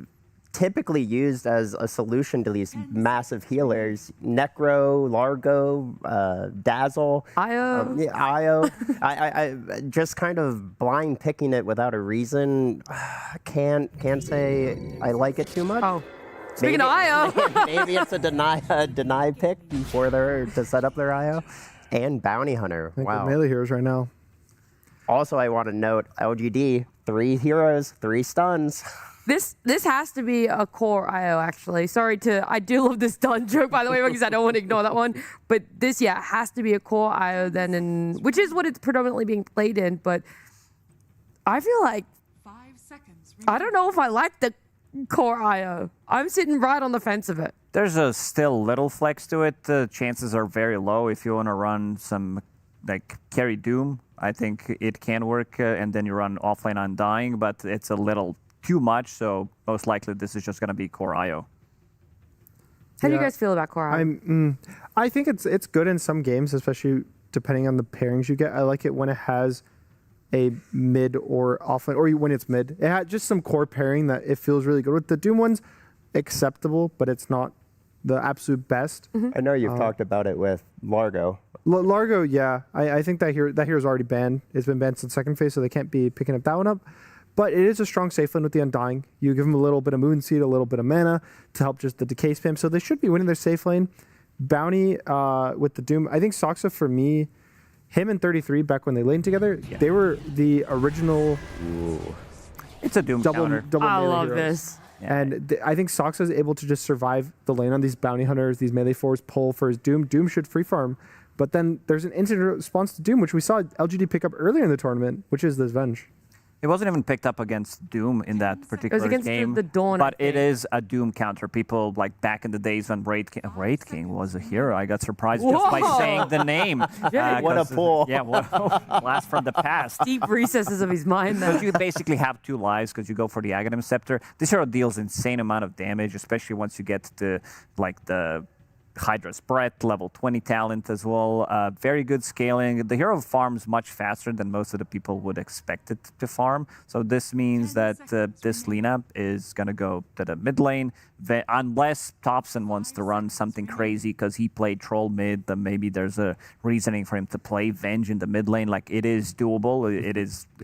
typically used as a solution to these massive healers. Necro, Largo, Dazzle. Io. Io. I just kind of blind picking it without a reason. Can't say I like it too much. Oh. Speaking of Io. Maybe it's a deny pick before to set up their Io. And Bounty Hunter. Wow. Melee heroes right now. Also, I want to note LGD, 3 heroes, 3 stuns. This has to be a core IO, actually. I do love this stun joke, by the way, because I don't want to ignore that one. But this, has to be a core IO then, which is what it's predominantly being played in. But I feel like I don't know if I like the core IO. I'm sitting right on the fence of it. There's a still little flex to it. The chances are very low if you want to run some like carry Doom. I think it can work, and then you run offlane Undying, but it's a little too much. So most likely this is just going to be core IO. How do you guys feel about core IO? I think it's good in some games, especially depending on the pairings you get. I like it when it has a mid or offlane, or when it's mid. It had just some core pairing that it feels really good with. The Doom one's acceptable, but it's not the absolute best. I know you've talked about it with Largo. Largo, yeah. I think that hero's already banned. It's been banned since second phase, so they can't be picking up that one up. But it is a strong safe lane with the Undying. You give them a little bit of Moon Seed, a little bit of mana to help just the decay spam. So they should be winning their safe lane. Bounty with the Doom. I think Soxa, for me, him and 33 back when they laned together, they were the original. It's a Doom counter. I love heroes. this. And I think Soxa is able to just survive the lane on these bounty hunters, these melee fours, pull for his Doom. Doom should free farm. But then there's an instant response to Doom, which we saw LGD pick up earlier in the tournament, which is this Venge. It wasn't even picked up against Doom in that particular against game. the Dawn, but it is a Doom counter. People like back in the days when Wraith King was a hero. I got surprised just by saying the name. What a pull. Yeah, what a blast from the past. Deep recesses of his mind there. Because you basically have 2 lives because you go for the Aghanim Scepter. This hero deals insane amount of damage, especially once you get to like the Hydra's Breath, level 20 talent as well. Very good scaling. The hero farms much faster than most of the people would expect it to farm. So this means that this Lina is going to go to the mid lane. Unless Thompson wants to run something crazy because he played Troll mid, then maybe there's a reasoning for him to play Venge in the mid lane. Like, it is doable.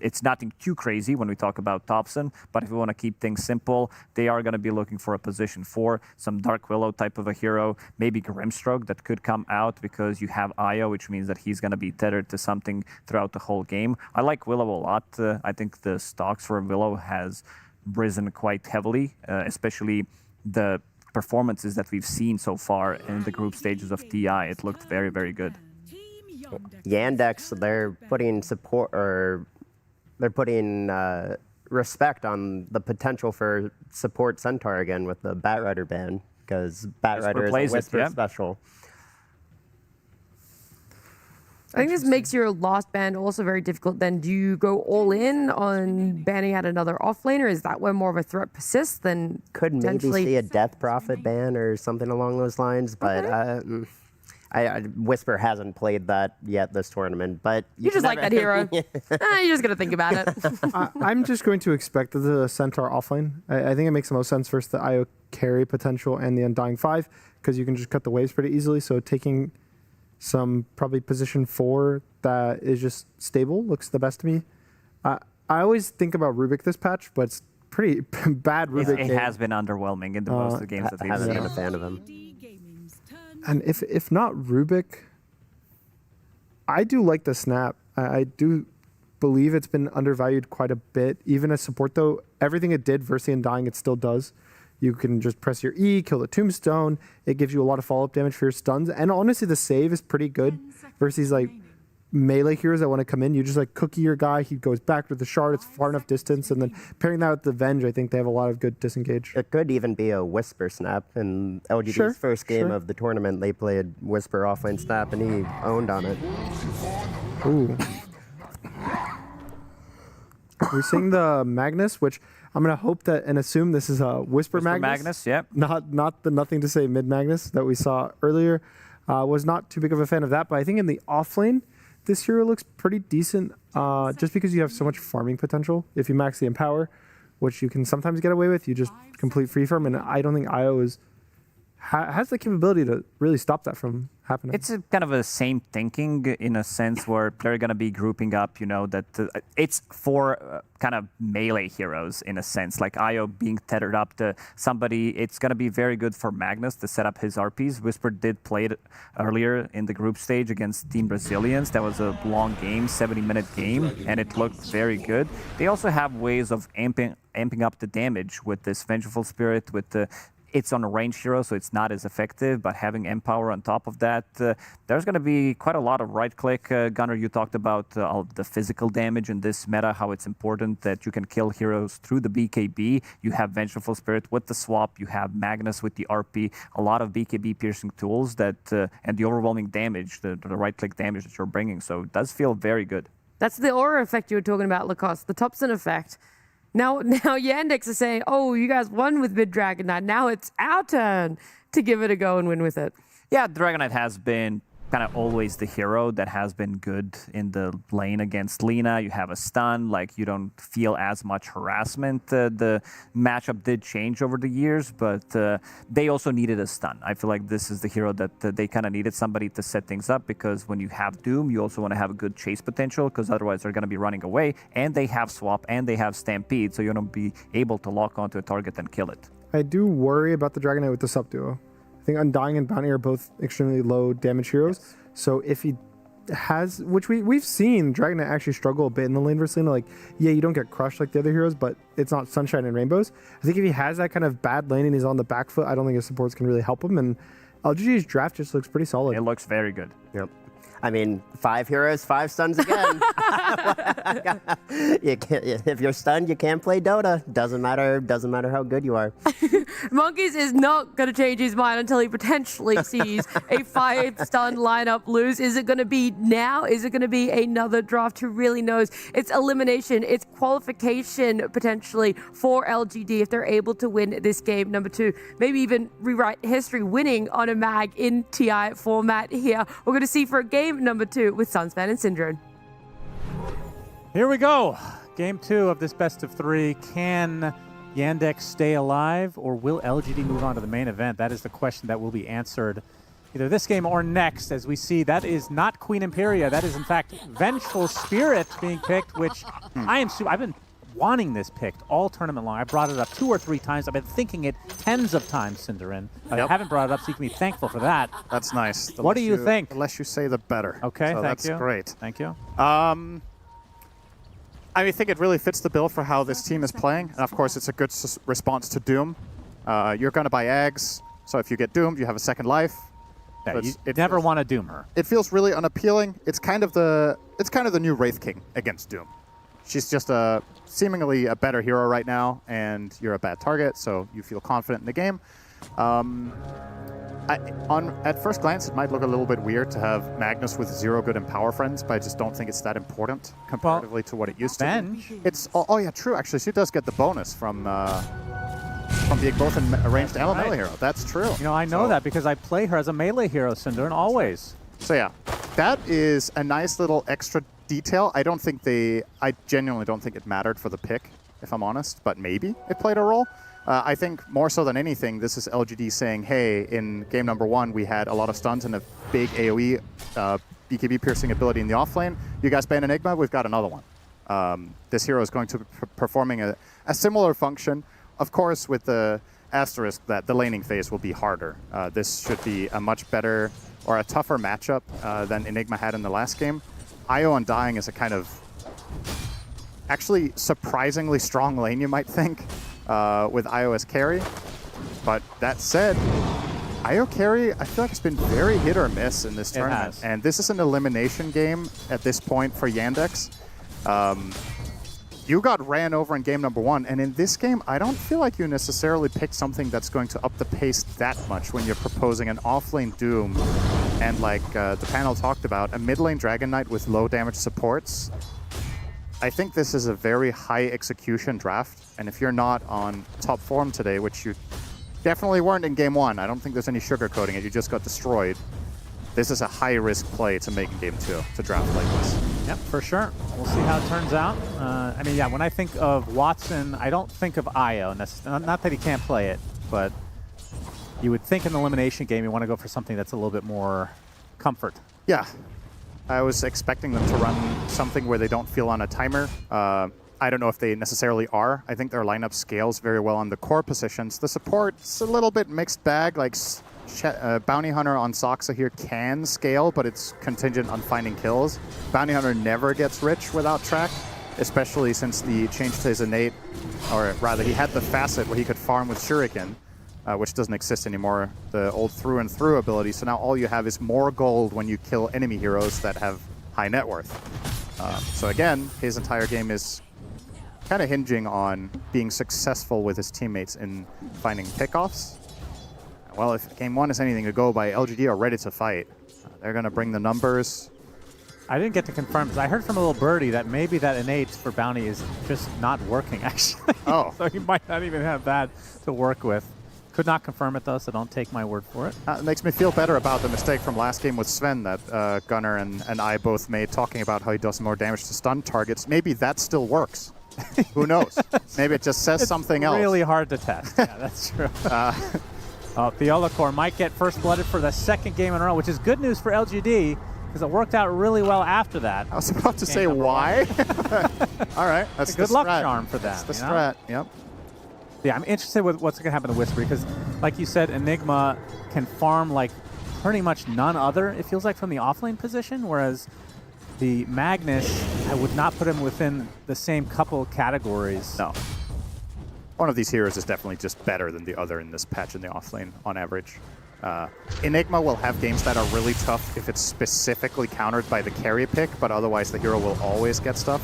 It's nothing too crazy when we talk about Thompson. But if we want to keep things simple, they are going to be looking for a position 4, some Dark Willow type of a hero, maybe Grimstroke that could come out because you have Io, which means that he's going to be tethered to something throughout the whole game. I like Willow a lot. I think the stocks for Willow has risen quite heavily, especially the performances that we've seen so far in the group stages of TI. It looked very, very good. Yandex, they're putting support, or they're putting respect on the potential for support Centaur again with the Batrider ban, because Batrider is a Whisper special. I think this makes your last ban also very difficult. Then do you go all in on banning out another offlaner? Is that where more of a threat persists? Then could maybe see a Death Prophet ban or something along those lines, but Whisper hasn't played that yet this tournament. But you just like that hero. You're just gonna think about it. I'm just going to expect the Centaur offlane. I think it makes the most sense versus the IO carry potential and the Undying 5 because you can just cut the waves pretty easily. So taking some probably position 4 that is just stable looks the best to me. I always think about Rubik this patch, but it's pretty bad Rubik. It has been underwhelming in the most of the games that we've seen. I haven't been a fan of him. And if not Rubik, I do like the Snap. I do believe it's been undervalued quite a bit. Even as support though, everything it did versus the Undying, it still does. You can just press your E, kill the Tombstone. It gives you a lot of follow-up damage for your stuns. And honestly, the save is pretty good versus like melee heroes that want to come in. You just like cookie your guy. He goes back with the shard. It's far enough distance. And then pairing that with the Venge, I think they have a lot of good disengage. It could even be a Whisper Snap. In LGD's first game of the tournament, they played Whisper offlane Snap, and he owned on it. Ooh. We're seeing the Magnus, which I'm going to hope that and assume this is a Whisper Magnus. Yep. Not the Nothing to Say Mid Magnus that we saw earlier. Was not too big of a fan of that, but I think in the offlane, this hero looks pretty decent just because you have so much farming potential. If you max the Empower, which you can sometimes get away with, you just complete free farm, and I don't think IO has the capability to really stop that from happening. It's kind of a same thinking in a sense where they're going to be grouping up, that it's for kind of melee heroes in a sense, like IO being tethered up to somebody. It's going to be very good for Magnus to set up his RPs. Whisper did play it earlier in the group stage against Team Brazilians. That was a long game, 70-minute game, and it looked very good. They also have ways of amping up the damage with this Vengeful Spirit, with the It's on a range hero, so it's not as effective, but having Empower on top of that, there's going to be quite a lot of right-click. Gunnar, you talked about all the physical damage in this meta, how it's important that you can kill heroes through the BKB. You have Vengeful Spirit with the swap, you have Magnus with the RP, a lot of BKB piercing tools that and the overwhelming damage, the right-click damage that you're bringing, so it does feel very good. That's the aura effect you were talking about, Lacoste, the Thompson effect. Now Yandex is saying, oh, you guys won with mid Dragon Knight. Now it's our turn to give it a go and win with it. Yeah, Dragon Knight has been kind of always the hero that has been good in the lane against Lina. You have a stun, like you don't feel as much harassment. The matchup did change over the years, but they also needed a stun. I feel like this is the hero that they kind of needed somebody to set things up, because when you have Doom, you also want to have a good chase potential, because otherwise they're going to be running away, and they have swap and they have stampede, so you're going to be able to lock onto a target and kill it. I do worry about the Dragon Knight with the sub duo. I think Undying and Bounty are both extremely low damage heroes. Yes. So if he has, which we've seen Dragon Knight actually struggle a bit in the lane versus Lina. Like, yeah, you don't get crushed like the other heroes, but it's not sunshine and rainbows. I think if he has that kind of bad lane and he's on the back foot, I don't think his supports can really help him. And LGD's draft just looks pretty solid. It looks very good. Yep. I mean, 5 heroes, 5 stuns again. You can't, if you're stunned, you can't play Dota. Doesn't matter how good you are. Monkeys is not going to change his mind until he potentially sees a 5-stun lineup lose. Is it going to be now? Is it going to be another draft? Who really knows? It's elimination. It's qualification potentially for LGD if they're able to win this game. Number 2, maybe even rewrite history, winning on a mag in TI format here. We're going to see for game number 2 with Sunspan and Syndrome. Here we go. Game 2 of this best of 3. Can Yandex stay alive, or will LGD move on to the main event? That is the question that will be answered either this game or next. As we see, that is not Queen Imperia. That is, in fact, Vengeful Spirit being picked, which I've been wanting this picked all tournament long. I brought it up 2 or 3 times. I've been thinking it tens of times, Cinderin. I haven't brought it up, so you can be thankful for that. That's nice. What do you think? The less you say, the better. Okay, so thank you. That's great. Thank you. I think it really fits the bill for how this team is playing. And of course, it's a good response to Doom. You're going to buy eggs, so if you get doomed, you have a second life. Yeah, you never want to doom her. It feels really unappealing. It's kind of the new Wraith King against Doom. She's just seemingly a better hero right now, and you're a bad target, so you feel confident in the game. At first glance, it might look a little bit weird to have Magnus with 0 good Empower friends, but I just don't think it's that important comparatively to what it used to be. It's oh yeah, true. Actually, she does get the bonus from being both a ranged and a melee hero. That's true. You know, I know that because I play her as a melee hero, Cinder, and always. So yeah, that is a nice little extra detail. I genuinely don't think it mattered for the pick, if I'm honest, but maybe it played a role. I think more so than anything, this is LGD saying, hey, in game number 1, we had a lot of stuns and a big AoE BKB piercing ability in the offlane. You guys ban Enigma, we've got another one. This hero is going to be performing a similar function, of course, with the asterisk that the laning phase will be harder. This should be a much better or a tougher matchup than Enigma had in the last game. IO Undying is a kind of actually surprisingly strong lane, you might think, with IO as carry. But that said, IO carry, I feel like it's been very hit or miss in this tournament. And this is an elimination game at this point for Yandex. You got ran over in game number 1, and in this game, I don't feel like you necessarily picked something that's going to up the pace that much when you're proposing an offlane Doom and, like the panel talked about, a mid lane Dragon Knight with low damage supports. I think this is a very high execution draft, and if you're not on top form today, which you definitely weren't in game 1, I don't think there's any sugarcoating it, you just got destroyed. This is a high-risk play to make in game 2, to draft like this. Yep, for sure. We'll see how it turns out. I mean, yeah, when I think of Watson, I don't think of IO. Not that he can't play it, but you would think in the elimination game you want to go for something that's a little bit more comfort. Yeah. I was expecting them to run something where they don't feel on a timer. I don't know if they necessarily are. I think their lineup scales very well on the core positions. The support's a little bit mixed bag, like Bounty Hunter on Soxa here can scale, but it's contingent on finding kills. Bounty Hunter never gets rich without track, especially since the change to his innate, or rather he had the facet where he could farm with Shuriken. which doesn't exist anymore, the old through and through ability. So now all you have is more gold when you kill enemy heroes that have high net worth. So again, his entire game is kind of hinging on being successful with his teammates in finding pickoffs. Well, if game one is anything to go by, LGD are ready to fight. They're going to bring the numbers. I didn't get to confirm this. I heard from a little birdie that maybe that innate for Bounty is just not working, actually. Oh. So he might not even have that to work with. Could not confirm it, though, so don't take my word for it. It makes me feel better about the mistake from last game with Sven that Gunnar and I both made, talking about how he does more damage to stun targets. Maybe that still works. Who knows? Maybe it just says something else. It's really hard to test. Yeah, that's true. Theolacor might get first blooded for the second game in a row, which is good news for LGD, because it worked out really well after that. I was about to say why. All right, that's a good luck charm for them. That's the strat, yep. Yeah, I'm interested with what's going to happen to Whisper, because, like you said, Enigma can farm like pretty much none other, it feels like, from the offlane position, whereas the Magnus, I would not put him within the same couple categories. No. One of these heroes is definitely just better than the other in this patch in the offlane on average. Enigma will have games that are really tough if it's specifically countered by the carry pick, but otherwise the hero will always get stuff.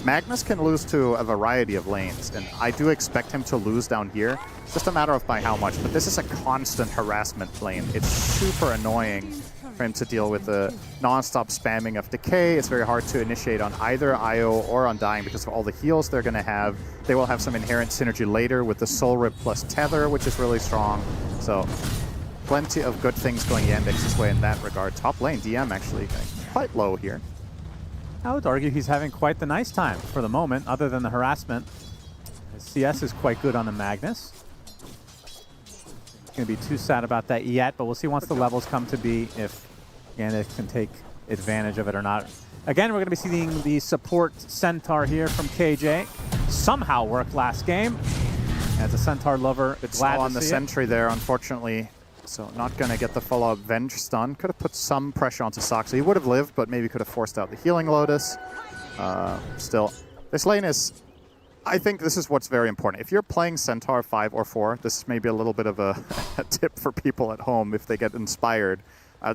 Magnus can lose to a variety of lanes, and I do expect him to lose down here. It's just a matter of by how much, but this is a constant harassment lane. It's super annoying for him to deal with the non-stop spamming of decay. It's very hard to initiate on either IO or Undying because of all the heals they're going to have. They will have some inherent synergy later with the Soul Rip plus Tether, which is really strong. So plenty of good things going Yandex's way in that regard. Top lane, DM actually quite low here. I would argue he's having quite the nice time for the moment, other than the harassment. His CS is quite good on the Magnus. Going to be too sad about that yet, but we'll see once the levels come to be if Yandex can take advantage of it or not. Again, we're going to be seeing the support Centaur here from KJ. Somehow worked last game. As a Centaur lover, it's glad on to the see sentry there, unfortunately. So not going to get the follow-up Venge stun. Could have put some pressure onto Sock, so he would have lived, but maybe could have forced out the healing Lotus. Still, this lane is... I think this is what's very important. If you're playing Centaur 5 or 4, this may be a little bit of a tip for people at home if they get inspired.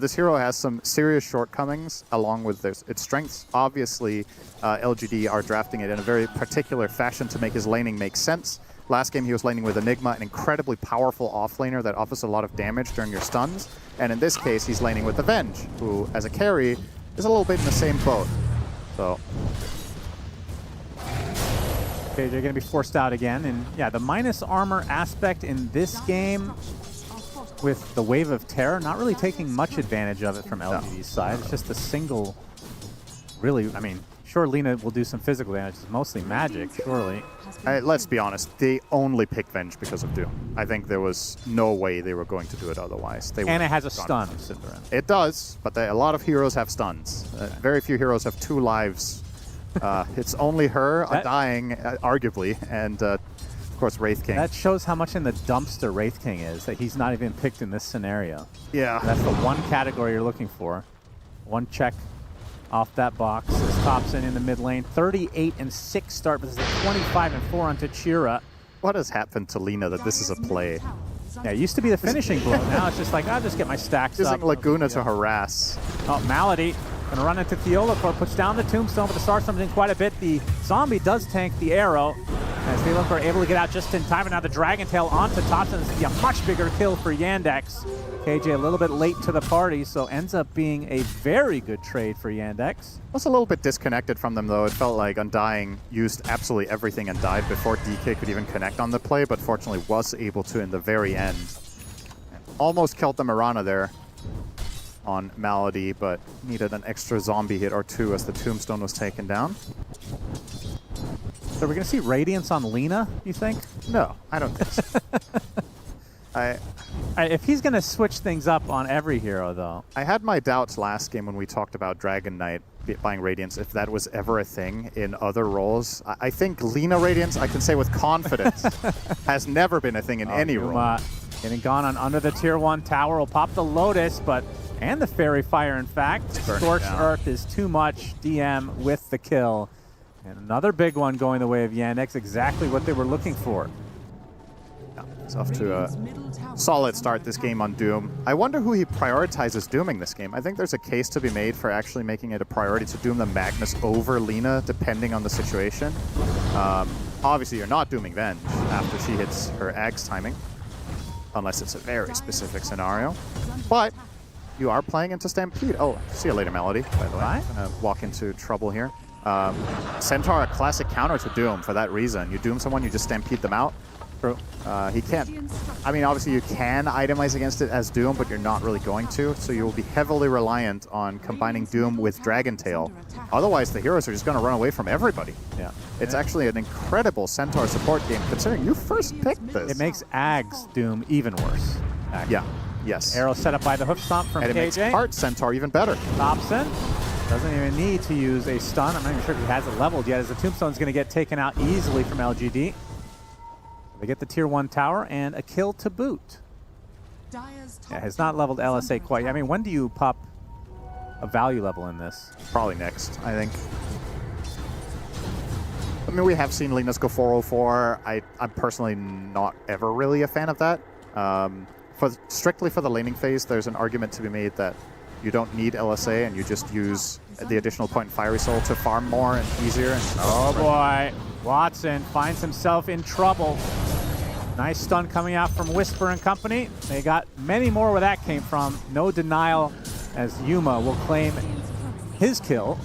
This hero has some serious shortcomings along with its strengths. Obviously, LGD are drafting it in a very particular fashion to make his laning make sense. Last game he was laning with Enigma, an incredibly powerful offlaner that offers a lot of damage during your stuns. And in this case, he's laning with Avenge, who, as a carry, is a little bit in the same boat. So... Okay, they're going to be forced out again. And yeah, the minus armor aspect in this game with the Wave of Terror, not really taking much advantage of it from LGD's side. It's just a single, really, I mean, sure, Lina will do some physical damage. It's mostly magic, surely. Let's be honest, they only picked Venge because of Doom. I think there was no way they were going to do it otherwise. And it has a stun, Cinderin. It does, but a lot of heroes have stuns. Very few heroes have 2 lives. It's only her, Undying, arguably, and of course Wraith King. That shows how much in the dumpster Wraith King is, that he's not even picked in this scenario. Yeah. That's the one category you're looking for. One check off that box as Thompson in the mid lane. 38-6 start, but this is a 25-4 on Tachira. What has happened to Lina that this is a play? Yeah, it used to be the finishing blow. Now it's just like, I'll just get my stacks Using up. Laguna to harass. Oh, Malady. Going to run into Theolacor, puts down the Tombstone, but the Starstorm's in quite a bit. The Zombie does tank the arrow, as Theolacor able to get out just in time, and now the Dragon Tail onto Thompson. This is a much bigger kill for Yandex. KJ a little bit late to the party, so ends up being a very good trade for Yandex. I was a little bit disconnected from them, though. It felt like Undying used absolutely everything and died before DK could even connect on the play, but fortunately was able to in the very end. Almost killed the Mirana there on Malady, but needed an extra zombie hit or 2 as the Tombstone was taken down. So we're going to see Radiance on Lina, you think? No, I don't think so. If he's going to switch things up on every hero, though. I had my doubts last game when we talked about Dragon Knight buying Radiance, if that was ever a thing in other roles. I think Lina Radiance, I can say with confidence, has never been a thing in any role. Getting gone on under the tier 1 tower. Will pop the Lotus, but... And the Fairy Fire, in fact. Scorched Earth is too much. DM with the kill. And another big one going the way of Yandex. Exactly what they were looking for. He's off to a solid start this game on Doom. I wonder who he prioritizes dooming this game. I think there's a case to be made for actually making it a priority to doom the Magnus over Lina, depending on the situation. Obviously, you're not dooming Venge after she hits her Ags timing, unless it's a very specific scenario. But you are playing into Stampede. Oh, see you later, Melody, by the way. I'm gonna walk into trouble here. Centaur, a classic counter to Doom for that reason. You Doom someone, you just Stampede them out. He can't... I mean, obviously you can itemize against it as Doom, but you're not really going to, so you will be heavily reliant on combining Doom with Dragon Tail. Otherwise, the heroes are just going to run away from everybody. Yeah. It's actually an incredible Centaur support game, considering you first picked this. It makes Ags Doom even worse. Actually. Yeah. Yes. Arrow set up by the hoof stomp from and KJ. It makes Heart Centaur even better. Thompson doesn't even need to use a stun. I'm not even sure if he has it leveled yet, as the Tombstone's going to get taken out easily from LGD. They get the tier 1 tower and a kill to boot. Yeah, has not leveled LSA quite yet. I mean, when do you pop a value level in this? Probably next, I think. I mean, we have seen Linus go 404. I'm personally not ever really a fan of that. Strictly for the laning phase, there's an argument to be made that you don't need LSA and you just use the additional point in Fiery Soul to farm more and easier. And oh boy, Watson finds himself in trouble. Nice stun coming out from Whisper and company. They got many more where that came from. No denial, as Yuma will claim his kill.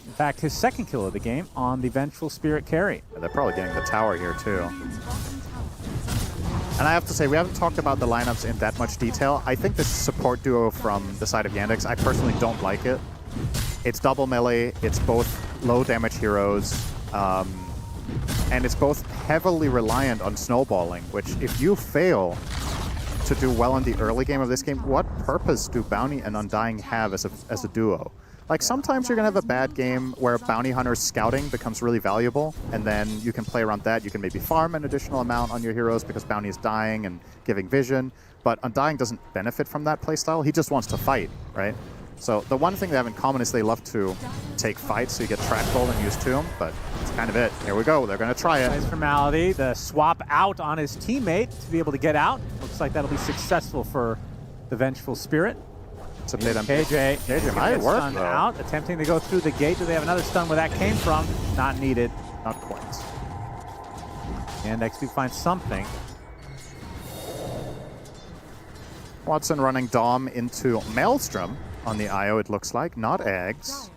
In fact, his second kill of the game on the Vengeful Spirit carry. They're probably getting the tower here too. And I have to say, we haven't talked about the lineups in that much detail. I think this support duo from the side of Yandex, I personally don't like it. It's double melee, it's both low damage heroes, and it's both heavily reliant on snowballing, which if you fail to do well in the early game of this game, what purpose do Bounty and Undying have as a duo? Like, sometimes you're going to have a bad game where Bounty Hunter's scouting becomes really valuable, and then you can play around that. You can maybe farm an additional amount on your heroes because Bounty is dying and giving vision, but Undying doesn't benefit from that playstyle. He just wants to fight, right? So the one thing they have in common is they love to take fights, so you get trackball and use Tomb, but that's kind of it. Here we go. They're going to try it. Nice formality. The swap out on his teammate to be able to get out. Looks like that'll be successful for the Vengeful Spirit. It's a bit KJ might work, though. Out, attempting to go through the gate. Do they have another stun where that came from? Not needed. Not quite. And XP finds something. Watson running Dom into Maelstrom on the IO, it looks like. Not Ags.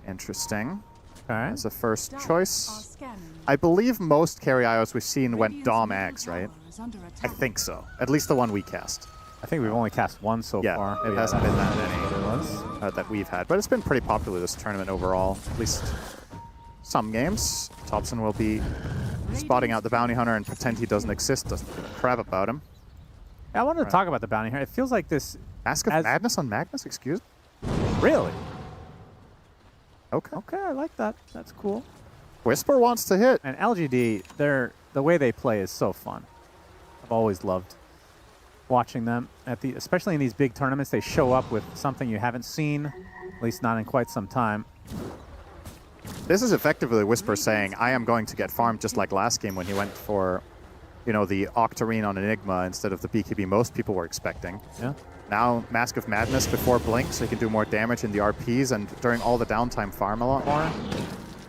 Interesting. Okay. As a first choice. I believe most carry IOs we've seen went Dom Ags, right? I think so. At least the one we cast. I think we've only cast one so far. It hasn't been that many that we've had, but it's been pretty popular this tournament overall. At least some games. Thompson will be spotting out the Bounty Hunter and pretend he doesn't exist, doesn't give a crap about him. Yeah, I wanted to talk about the Bounty Hunter. It feels like this... Mask of Madness on Magnus, excuse me? Really? Okay. Okay, I like that. That's cool. Whisper wants to hit. And LGD, the way they play is so fun. I've always loved watching them, especially in these big tournaments. They show up with something you haven't seen, at least not in quite some time. This is effectively Whisper saying, I am going to get farmed just like last game when he went for, you know, the Octarine on Enigma instead of the BKB most people were expecting. Yeah. Now Mask of Madness before Blink, so he can do more damage in the RPs and during all the downtime farm a lot more.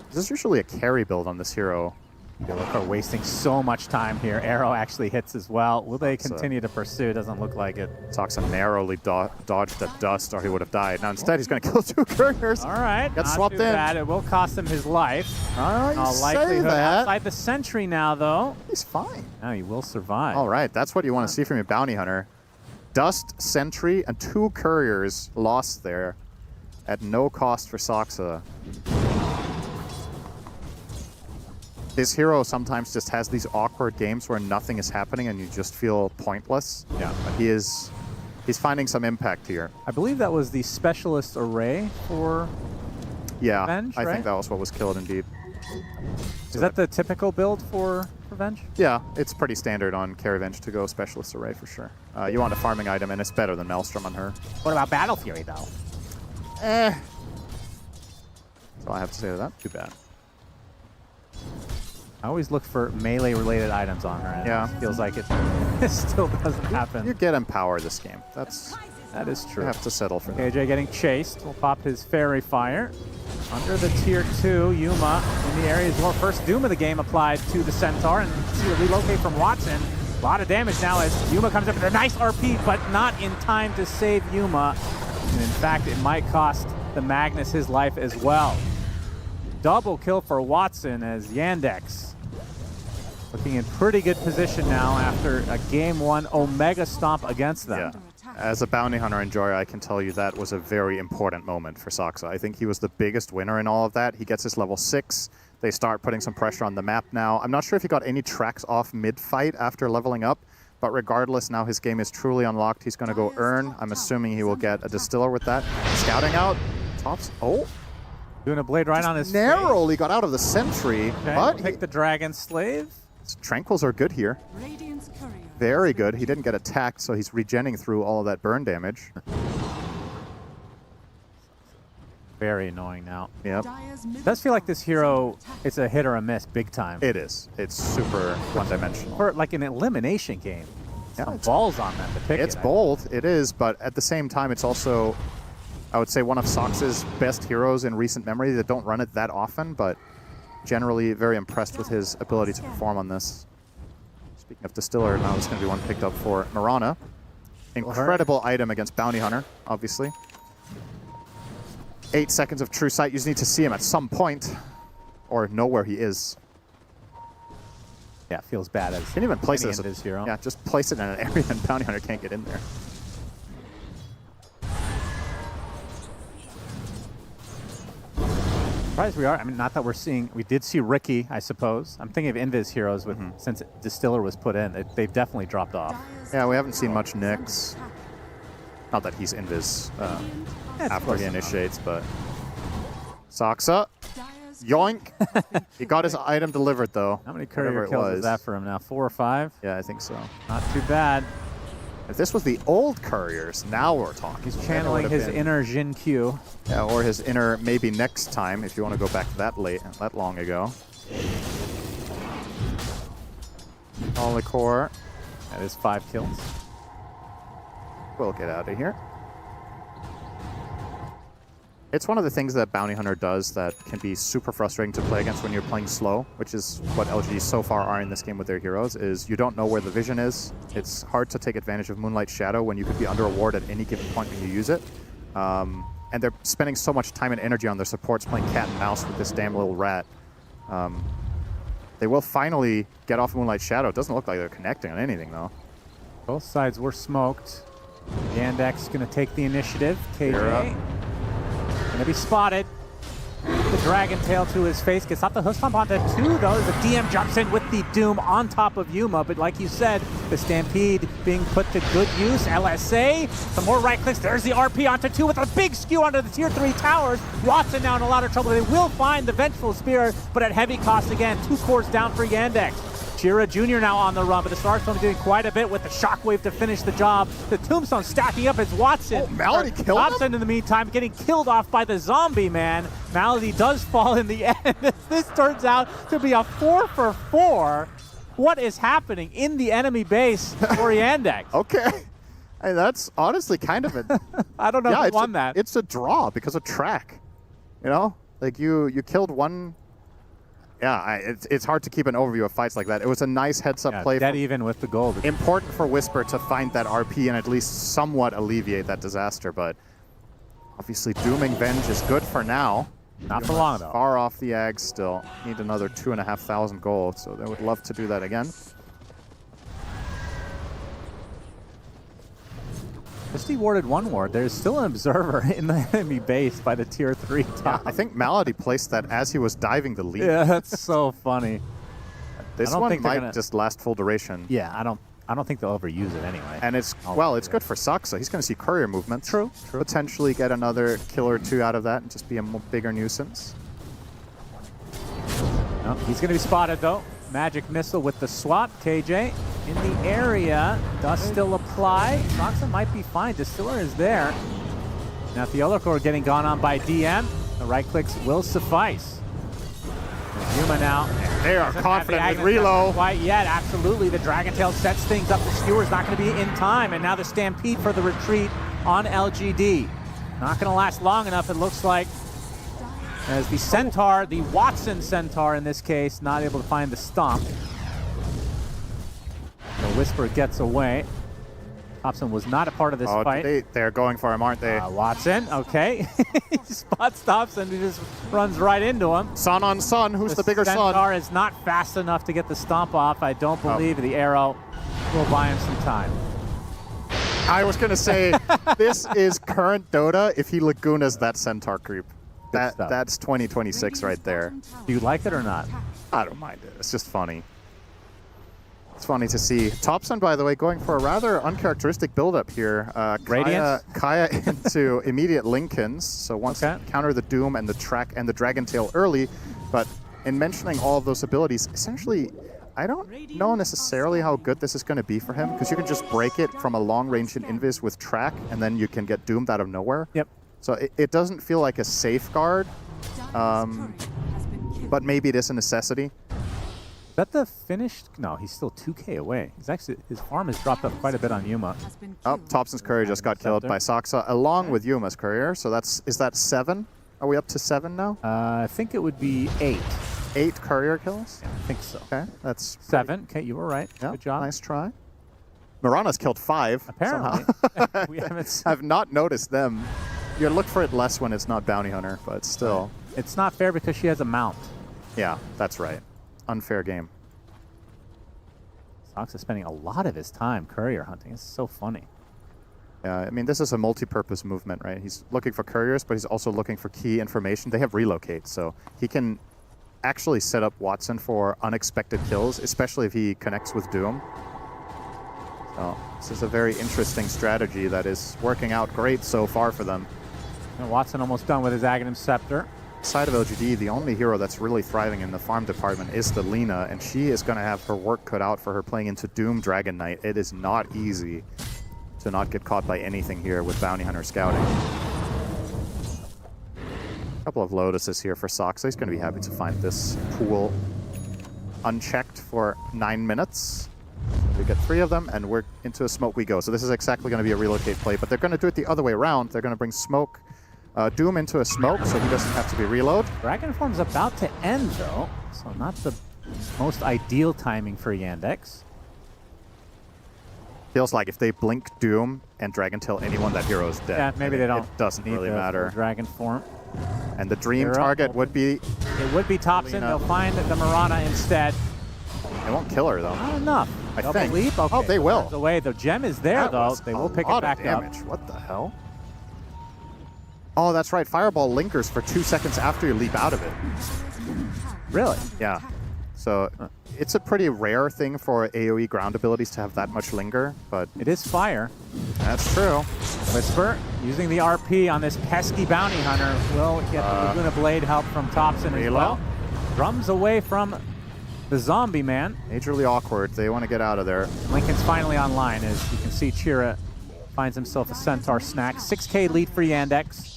This is usually a carry build on this hero. They look are wasting so much time here. Arrow actually hits as well. Will they continue to pursue? Doesn't look like it. Soxa narrowly dodged the dust or he would have died. Now instead he's going to kill two couriers. All right. Gets swapped in. Bad. It will cost him his life. All right, likelihood outside the sentry now, though. He's fine. Now he will survive. All right. That's what you want to see from your Bounty Hunter. Dust, sentry, and two couriers lost there at no cost for Soxa. This hero sometimes just has these awkward games where nothing is happening and you just feel pointless. Yeah. But he's finding some impact here. I believe that was the specialist array for Venge, I right? think that was what was killed indeed. Is that the typical build for Venge? Yeah, it's pretty standard on carry Venge to go specialist array for sure. You want a farming item and it's better than Maelstrom on her. What about Battle Fury though? That's all I have to say to that. Too bad. I always look for melee-related items on her. And Yeah. it feels like it still doesn't happen. You get Empower this game. That is true. You have to settle for that. KJ getting chased. Will pop his Fairy Fire. Under the tier 2, Yuma in the area as well. First Doom of the game applied to the Centaur, and see the relocate from Watson. A lot of damage now as Yuma comes up with a nice RP, but not in time to save Yuma. And in fact, it might cost the Magnus his life as well. Double kill for Watson as Yandex looking in pretty good position now after a Game 1 Omega Stomp against them. Yeah. As a bounty hunter enjoyer, I can tell you that was a very important moment for Saksa. I think he was the biggest winner in all of that. He gets his level 6. They start putting some pressure on the map now. I'm not sure if he got any tracks off mid-fight after leveling up, but regardless, now his game is truly unlocked. He's going to go earn. I'm assuming he will get a Distiller with that. Scouting out. Tops. Oh. Doing a blade right on his narrowly got out of the sentry, Okay, but pick the Dragon Slave. Tranquils are good here. Very good. He didn't get attacked, so he's regenning through all of that burn damage. Very annoying now. Yep. It does feel like this hero is a hit or a miss big time. It is. It's super one-dimensional. For like an elimination game. Yeah, Some balls on them to pick It's it. bold. It is, but at the same time, it's also, I would say, one of Sox's best heroes in recent memory that don't run it that often, but generally very impressed with his ability to perform on this. Speaking of Distiller, now there's going to be one picked up for Mirana. Incredible item against Bounty Hunter, obviously. 8 seconds of true sight. You just need to see him at some point, or know where he is. Yeah, it feels bad as Can even place any it as Invis hero. Yeah, just place it in an area and Bounty Hunter can't get in there. Surprised we are. I mean, not that we're seeing. We did see Ricky, I suppose. I'm thinking of Invis heroes with since Distiller was put in. They've definitely dropped off. Yeah, we haven't seen much Nyx. Not that he's Invis after he initiates, but Saksa. Yoink! He got his item delivered, though. How many courier kills is that for him now? 4 or 5? Yeah, I think so. Not too bad. If this was the old couriers, now we're talking. He's channeling his inner Jin Q. Yeah, or his inner maybe next time, if you want to go back that long ago. Holy core. That is 5 kills. We'll get out of here. It's one of the things that Bounty Hunter does that can be super frustrating to play against when you're playing slow, which is what LGD so far are in this game with their heroes, is you don't know where the vision is. It's hard to take advantage of Moonlight Shadow when you could be under a ward at any given point when you use it. And they're spending so much time and energy on their supports playing cat and mouse with this damn little rat. They will finally get off Moonlight Shadow. It doesn't look like they're connecting on anything, though. Both sides were smoked. Yandex going to take the initiative. KJ going to be spotted. The Dragon Tail to his face. Gets off the hook stomp onto 2, though. The DM jumps in with the Doom on top of Yuma. But like you said, the Stampede being put to good use. LSA, some more right clicks. There's the RP onto 2 with a big skew onto the tier 3 towers. Watson now in a lot of trouble. They will find the Vengeful Spear, but at heavy cost again. 2 cores down for Yandex. Chira Jr. now on the run, but the Starstone doing quite a bit with the Shockwave to finish the job. The Tombstone stacking up as Watson. Oh, Malady killed Thompson in the meantime getting killed off by the zombie man. Malady does fall in the end. This turns out to be a 4 for 4. What is happening in the enemy base for Yandex? Okay. Hey, that's honestly kind of a... I don't know who won that. It's a draw because of track. You know? Like, you killed one... Yeah, it's hard to keep an overview of fights like that. It was a nice heads-up play. Dead even with the gold. Important for Whisper to find that RP and at least somewhat alleviate that disaster, but obviously Dooming Venge is good for now. Not for long, though. Far off the Ag still. Need another 2,500 gold, so they would love to do that again. Just warded 1 ward. There's still an observer in the enemy base by the tier 3 top. Yeah, I think Malady placed that as he was diving the lead. Yeah, that's so funny. This one might just last full duration. Yeah, I don't think they'll overuse it anyway. And it's it's good for Saksa. He's going to see courier movements. True. Potentially get another kill or 2 out of that and just be a bigger nuisance. No, he's going to be spotted though. Magic Missile with the swap. KJ in the area. Dust still applied. Saksa might be fine. Distiller is there. Now Theolocore getting gone on by DM. The right clicks will suffice. Yuma Yuma now. They are confident with reload. Quite yet, absolutely. The Dragon Tail sets things up. The Skewer's not going to be in time, and now the Stampede for the retreat on LGD. Not going to last long enough, it looks like, as the Centaur, the Watson Centaur in this case, not able to find the stomp. The Whisper gets away. Thompson was not a part of this fight. They're going for him, aren't they? Watson, okay. He spots Thompson, he just runs right into him. Son on son, who's the bigger son? Centaur is not fast enough to get the stomp off. I don't believe the arrow will buy him some time. I was going to say, this is current Dota if he Lagunas that Centaur creep. That's 2026 right there. Do you like it or not? I don't mind it. It's just funny. It's funny to see. Thompson, by the way, going for a rather uncharacteristic build-up here. Kaya into immediate Lincolns, so wants to counter the Doom and the Track and the Dragon Tail early, but in mentioning all of those abilities, essentially, I don't know necessarily how good this is going to be for him, because you can just break it from a long range in Invis with Track, and then you can get doomed out of nowhere. Yep. So it doesn't feel like a safeguard, but maybe it is a necessity. Is that the finished? No, he's still 2k away. He's actually, his farm has dropped up quite a bit on Yuma. Oh, Thompson's courier just got killed by Saksa, along with Yuma's courier. So is that 7? Are we up to 7 now? I think it would be 8. 8 courier kills? Yeah, I think so. Okay, that's 7. Okay, you were right. Yeah, good job. Nice try. Mirana's killed 5. Apparently. We haven't. I've not noticed them. You look for it less when it's not Bounty Hunter, but still. It's not fair because she has a mount. Yeah, that's right. Unfair game. Sox is spending a lot of his time courier hunting. It's so funny. Yeah, I mean, this is a multi-purpose movement, right? He's looking for couriers, but he's also looking for key information. They have relocate, so he can actually set up Watson for unexpected kills, especially if he connects with Doom. So this is a very interesting strategy that is working out great so far for them. And Watson almost done with his Aghanim Scepter. Side of LGD, the only hero that's really thriving in the farm department is the Lina, and she is going to have her work cut out for her playing into Doom Dragon Knight. It is not easy to not get caught by anything here with Bounty Hunter scouting. A couple of Lotuses here for Sox. He's going to be happy to find this pool unchecked for 9 minutes. We get 3 of them, and we're into a smoke we go. So this is exactly going to be a relocate play, but they're going to do it the other way around. They're going to bring smoke. Doom into a smoke, so he doesn't have to be reload. Dragon Form's about to end, though, so not the most ideal timing for Yandex. Feels like if they blink Doom and Dragon Tail anyone, that hero is dead. Yeah, maybe they don't. It doesn't really matter. Dragon Form. And the dream target would be... It would be Thompson. They'll find the Mirana instead. They won't kill her, though. Not enough. I They'll think. Believe? Okay, oh, they will. The way the gem is there, though, they will pick it back up. What the hell? Oh, that's right. Fireball linkers for 2 seconds after you leap out of it. Really? Yeah. So it's a pretty rare thing for AoE ground abilities to have that much linger, but... It is fire. That's true. Whisper, using the RP on this pesky Bounty Hunter, will get the Laguna Blade help from Thompson as well. Drums away from the zombie man. Majorly awkward. They want to get out of there. Lincoln's finally online, as you can see Chira finds himself a Centaur snack. 6k lead for Yandex.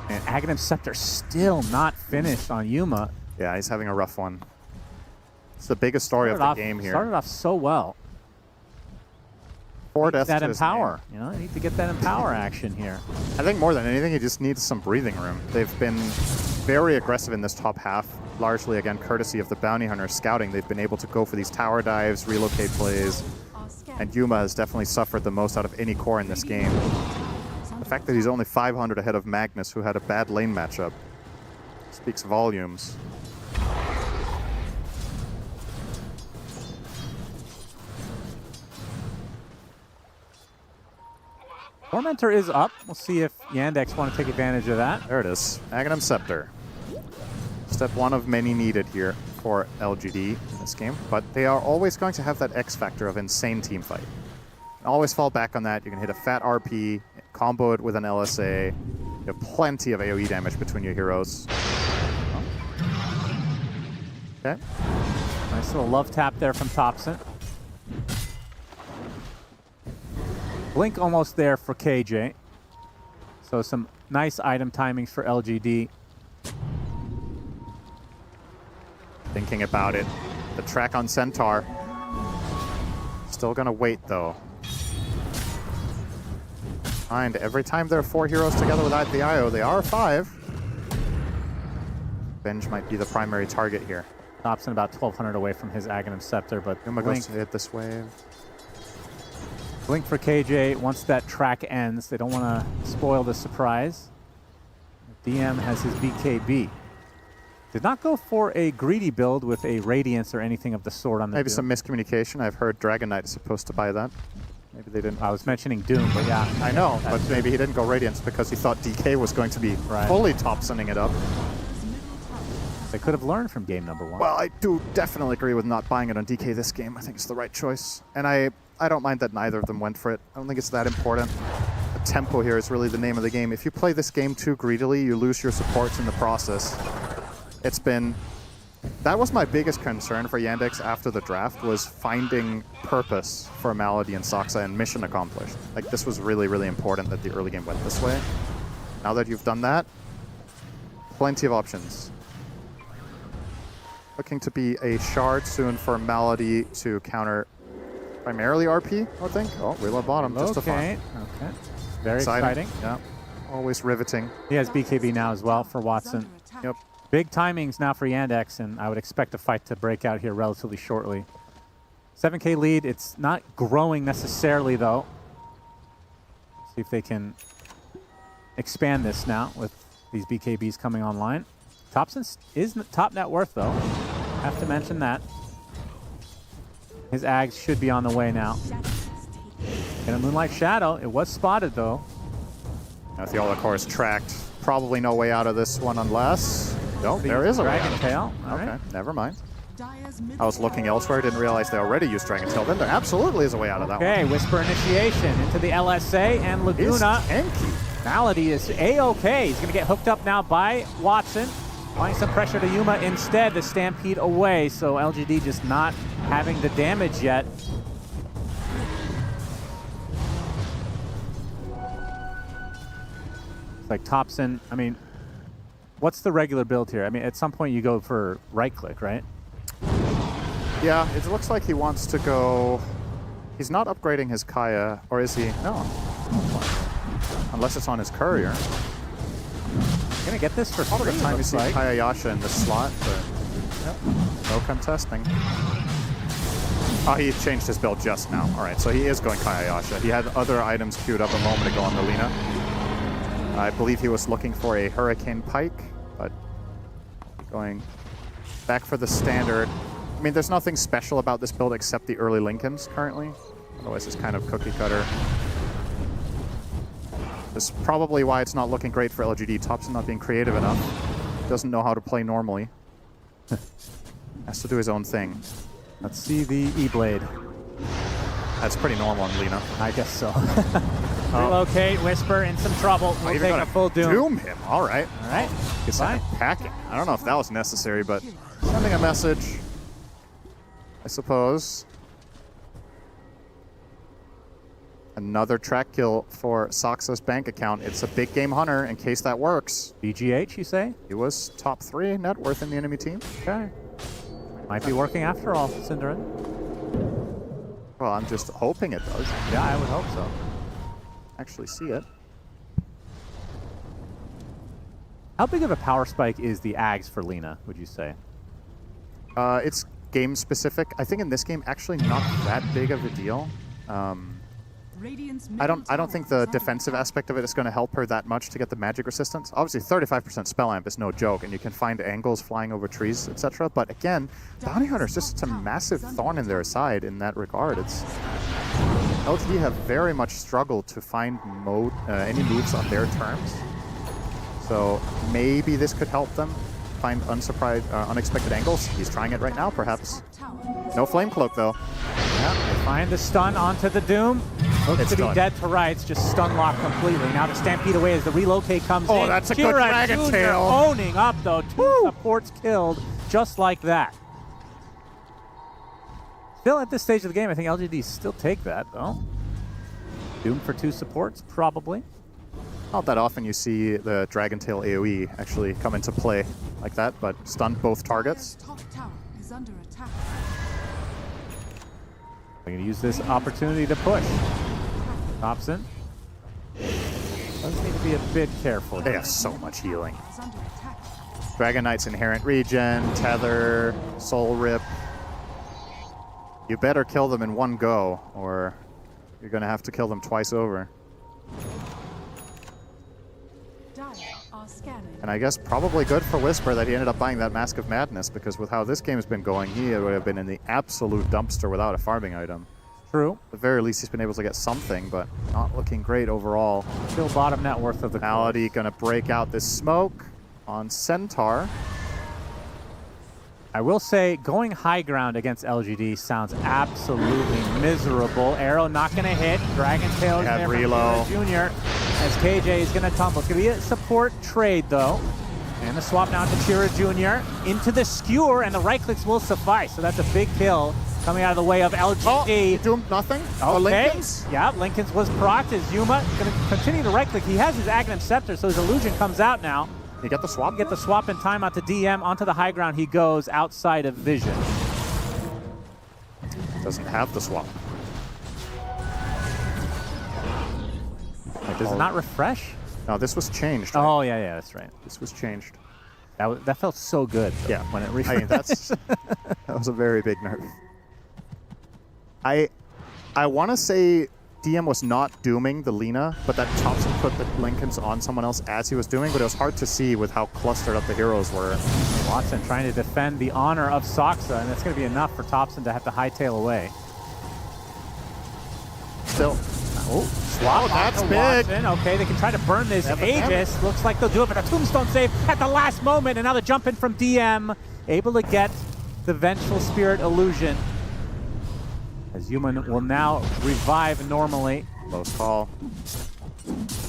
And Aghanim Scepter still not finished on Yuma. Yeah, he's having a rough one. It's the biggest story of the game here. Started off so well. 4 deaths that to his empower. name. You know, they need to get that empower action here. I think more than anything, he just needs some breathing room. They've been very aggressive in this top half, largely, again, courtesy of the Bounty Hunter scouting. They've been able to go for these tower dives, relocate plays, and Yuma has definitely suffered the most out of any core in this game. The fact that he's only 500 ahead of Magnus, who had a bad lane matchup, speaks volumes. Tormentor is up. We'll see if Yandex want to take advantage of that. There it is. Aghanim Scepter. Step 1 of many needed here for LGD in this game, but they are always going to have that X factor of insane team fight. Always fall back on that. You can hit a fat RP, combo it with an LSA. You have plenty of AoE damage between your heroes. Okay. Nice little love tap there from Thompson. Blink almost there for KJ. So some Nice item timings for LGD. Thinking about it. The track on Centaur. Still gonna wait though. And every time there are 4 heroes together without the IO, they are 5. Benj might be the primary target here. Thompson about 1,200 away from his Aghanim Scepter, but Yuma goes to hit this wave. Blink for KJ. Once that track ends, they don't want to spoil the surprise. DM has his BKB. Did not go for a greedy build with a Radiance or anything of the sort on the Maybe Doom. some miscommunication. I've heard Dragon Knight is supposed to buy that. Maybe they didn't. I was mentioning Doom, but yeah. I know, but maybe he didn't go Radiance because he thought DK was going to be fully Thompsoning it up. They could have learned from game number 1. Well, I do definitely agree with not buying it on DK this game. I think it's the right choice. And I don't mind that neither of them went for it. I don't think it's that important. The tempo here is really the name of the game. If you play this game too greedily, you lose your supports in the process. It's been... That was my biggest concern for Yandex after the draft, was finding purpose for Malady and Soxa and mission accomplished. Like, this was really, really important that the early game went this way. Now that you've done that, plenty of options. Looking to be a shard soon for Malady to counter primarily RP, I think. Oh, we love bottom, just a farm. Okay. Very exciting. Yeah, always riveting. He has BKB now as well for Watson. Yep. Big timings now for Yandex, and I would expect a fight to break out here relatively shortly. 7K lead. It's not growing necessarily, though. See if they can expand this now with these BKBs coming online. Thompson is top net worth, though. Have to mention that. His Ags should be on the way now. And a Moonlight Shadow. It was spotted, though. Now the Ola core is tracked. Probably no way out of this one unless... No, there is a way Dragon out. Tail. Okay, never mind. I was looking elsewhere, didn't realize they already used Dragon Tail. Then there absolutely is a way out of that one. Okay, Whisper Initiation into the LSA, and Laguna. Malady is A-okay. He's going to get hooked up now by Watson. Applying some pressure to Yuma instead. The Stampede away, so LGD just not having the damage yet. It's like Thompson, I mean, what's the regular build here? I mean, at some point you go for right-click, right? Yeah, it looks like he wants to go... He's not upgrading his Kaya, or is he? No. Unless it's on his courier. Gonna get this for all free, the time you see like. Kaya Yasha in the slot, but no contesting. Oh, he changed his build just now. All right, so he is going Kaya Yasha. He had other items queued up a moment ago on the Lina. I believe he was looking for a Hurricane Pike, but going back for the standard. I mean, there's nothing special about this build except the early Lincolns currently. Otherwise, it's kind of cookie cutter. This is probably why it's not looking great for LGD. Thompson not being creative enough. Doesn't know how to play normally. Has to do his own thing. Let's see the E-Blade. That's pretty normal on Lina. I guess so. Relocate, Whisper in some trouble. We'll take a full Doom. Doom him, all right. All right. Goodbye. Packing. I don't know if that was necessary, but sending a message, I suppose. Another track kill for Soxa's bank account. It's a big game hunter in case that works. BGH, you say? He was top 3 net worth in the enemy team. Okay. Might be working after all, Cinderin. Well, I'm just hoping it does. Yeah, I would hope so. Actually see it. How big of a power spike is the Ags for Lina, would you say? It's game specific. I think in this game, actually not that big of a deal. I don't think the defensive aspect of it is going to help her that much to get the magic resistance. Obviously, 35% spell amp is no joke, and you can find angles flying over trees, etc. But again, Bounty Hunter is just a massive thorn in their side in that regard. It's LGD have very much struggled to find any moves on their terms. So maybe this could help them find unexpected angles. He's trying it right now, perhaps. No Flame Cloak, though. Yeah, they find the stun onto the Doom. Looks to be dead to rights, just stun locked completely. Now the Stampede away as the relocate comes in. Oh, that's a good Dragon Jr. Tail. Owning up, though. 2 supports killed just like that. Still at this stage of the game, I think LGD still take that, though. Doom for 2 supports, probably. Not that often you see the Dragon Tail AoE actually come into play like that, but stunned both targets. We're going to use this opportunity to push. Thompson does need to be a bit careful. They have so much healing. Dragon Knight's inherent regen, tether, soul rip. You better kill them in one go, or you're going to have to kill them twice over. And I guess probably good for Whisper that he ended up buying that Mask of Madness, because with how this game's been going, he would have been in the absolute dumpster without a farming item. True. At the very least, he's been able to get something, but not looking great overall. Still bottom net worth of the Malady going to break out this smoke on Centaur. I will say, going high ground against LGD sounds absolutely miserable. Arrow not going to hit. Dragon Tail there from reload. Junior as KJ is going to tumble. It's going to be a support trade, though. And the swap now to Chira Jr. into the skewer, and the right clicks will suffice. So that's a big kill coming out of the way of LGD. Oh, doomed nothing? Okay. Oh, Lincoln's? Yeah, Lincoln's was procced as Yuma going to continue to right click. He has his Aghanim Scepter, so his illusion comes out now. You get the swap? Get the swap in time out to DM. Onto the high ground he goes, outside of vision. Doesn't have the swap. Wait, does it not refresh? No, this was changed. Right? Oh, yeah, that's right. This was changed. That felt so good. Yeah, when it refreshed. That was a very big nerf. I want to say DM was not dooming the Lina, but that Thompson put the Lincolns on someone else as he was doing, but it was hard to see with how clustered up the heroes were. Watson trying to defend the honor of Soxa, and that's going to be enough for Thompson to have to hightail away. Still. Oh, swap. Oh, that's big. Watson. Okay, they can try to burn this Aegis. Looks like they'll do it, but a tombstone save at the last moment, and now the jump in from DM, able to get the Vengeful Spirit illusion. As Human will now revive normally. Close call.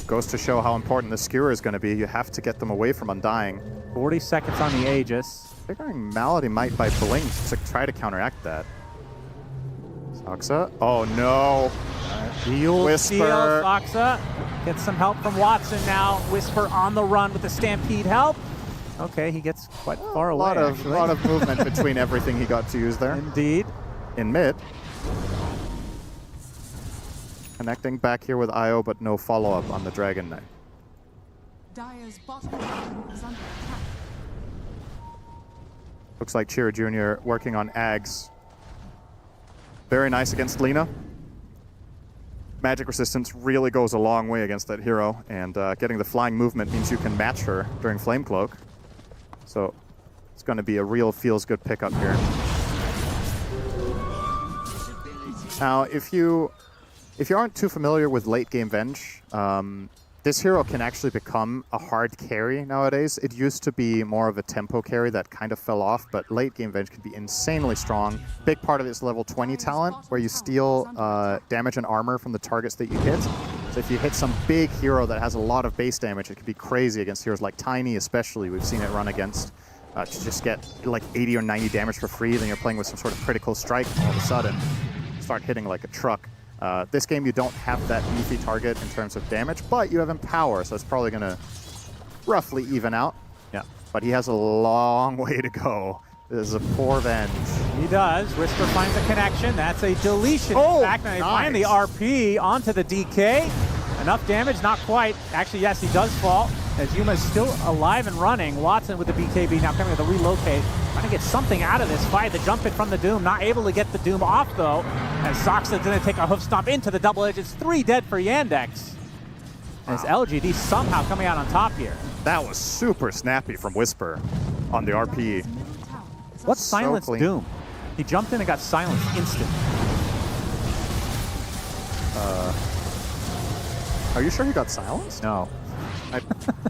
Goes to show how important the skewer is going to be. You have to get them away from Undying. 40 seconds on the Aegis. Figuring Malady might buy Blink to try to counteract that. Soxa. Oh no. Whisper. Steal, Soxa gets some help from Watson now. Whisper on the run with the Stampede help. Okay, he gets quite far away. A lot of movement between everything he got to use there. Indeed. In mid. Connecting back here with IO, but no follow-up on the Dragon Knight. Dire's bottom lane is under attack. Looks like Chira Jr. working on Ags. Very nice against Lina. Magic resistance really goes a long way against that hero, and getting the flying movement means you can match her during Flame Cloak. So it's going to be a real feels-good pickup here. Now, if you aren't too familiar with late-game Venge, this hero can actually become a hard carry nowadays. It used to be more of a tempo carry that kind of fell off, but late-game Venge can be insanely strong. Big part of it is level 20 talent, where you steal damage and armor from the targets that you hit. So if you hit some big hero that has a lot of base damage, it can be crazy against heroes like Tiny especially. We've seen it run against to just get like 80 or 90 damage for free, then you're playing with some sort of critical strike, and all of a sudden start hitting like a truck. This game, you don't have that beefy target in terms of damage, but you have Empower, so it's probably going to roughly even out. Yeah. But he has a long way to go. This is a poor Venge. He does. Whisper finds a connection. That's a deletion. Oh, in fact, and they find the RP onto the DK. Enough damage? Not quite. Actually, yes, he does fall. As Yuma is still alive and running. Watson with the BKB now coming with the relocate. Trying to get something out of this fight. The jump in from the Doom. Not able to get the Doom off, though. As Soxa's going to take a hoof stomp into the double edge. It's 3 dead for Yandex. As LGD somehow coming out on top here. That was super snappy from Whisper on the RP. What's Silence Doom? He jumped in and got silenced instant. Are you sure he got silenced? No.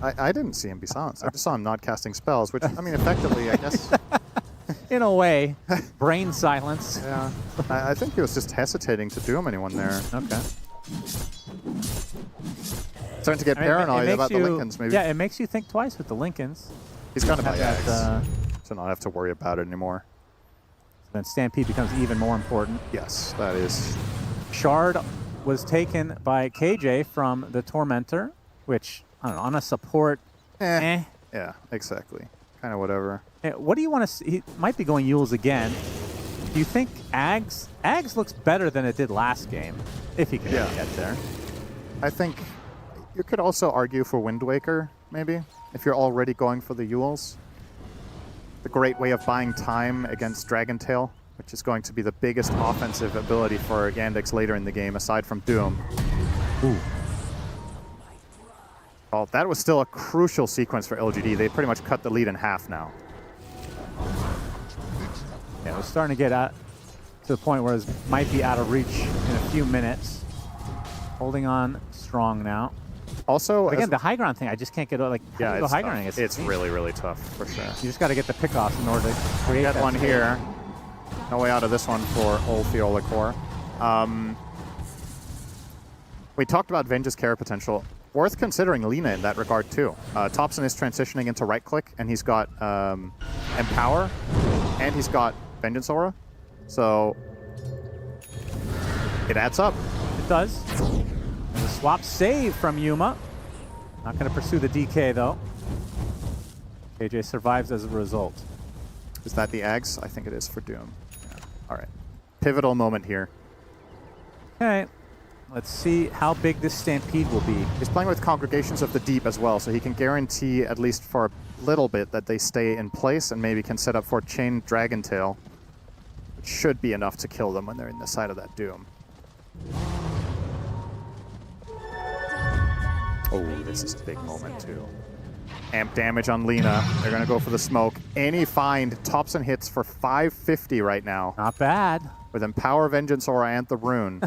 I didn't see him be silenced. I just saw him not casting spells, which, I mean, effectively, I guess... In a way. Brain silence. Yeah. I think he was just hesitating to doom anyone there. Okay. Starting to get paranoid about the Lincolns, maybe. Yeah, it makes you think twice with the Lincolns. He's going to buy Ags, to not have to worry about it anymore. Then Stampede becomes even more important. Yes, that is. Shard was taken by KJ from the Tormentor. which, I don't know, on a support, eh. Yeah, exactly. Kind of whatever. What do you want to see? He might be going Yules again. Do you think Ags? Ags looks better than it did last game, if he can get there. I think you could also argue for Wind Waker, maybe, if you're already going for the Yules. A great way of buying time against Dragon Tail, which is going to be the biggest offensive ability for Yandex later in the game, aside from Doom. Ooh. Well, that was still a crucial sequence for LGD. They pretty much cut the lead in half now. Yeah, we're starting to get to the point where it might be out of reach in a few minutes. Holding on strong now. Also, but again, the high ground thing, I just can't get like it's high tough. grounding. It's really, really tough for sure. You just got to get the pickoffs in order to create Get that one space. here. No way out of this one for old Fiola Core. We talked about Venge's carry potential. Worth considering Lina in that regard too. Thompson is transitioning into right click, and he's got Empower, and he's got Vengeance Aura. So it adds up. It does. And the swap save from Yuma. Not going to pursue the DK though. KJ survives as a result. Is that the Ags? I think it is for Doom. Yeah. All right. Pivotal moment here. Okay. Let's see how big this Stampede will be. He's playing with Congregations of the Deep as well, so he can guarantee, at least for a little bit, that they stay in place and maybe can set up for Chain Dragon Tail, which should be enough to kill them when they're in the side of that Doom. Oh, this is a big moment too. Amp damage on Lina. They're going to go for the smoke. Any find. Thompson hits for 550 right now. Not bad. With Empower, Vengeance Aura, and the Rune.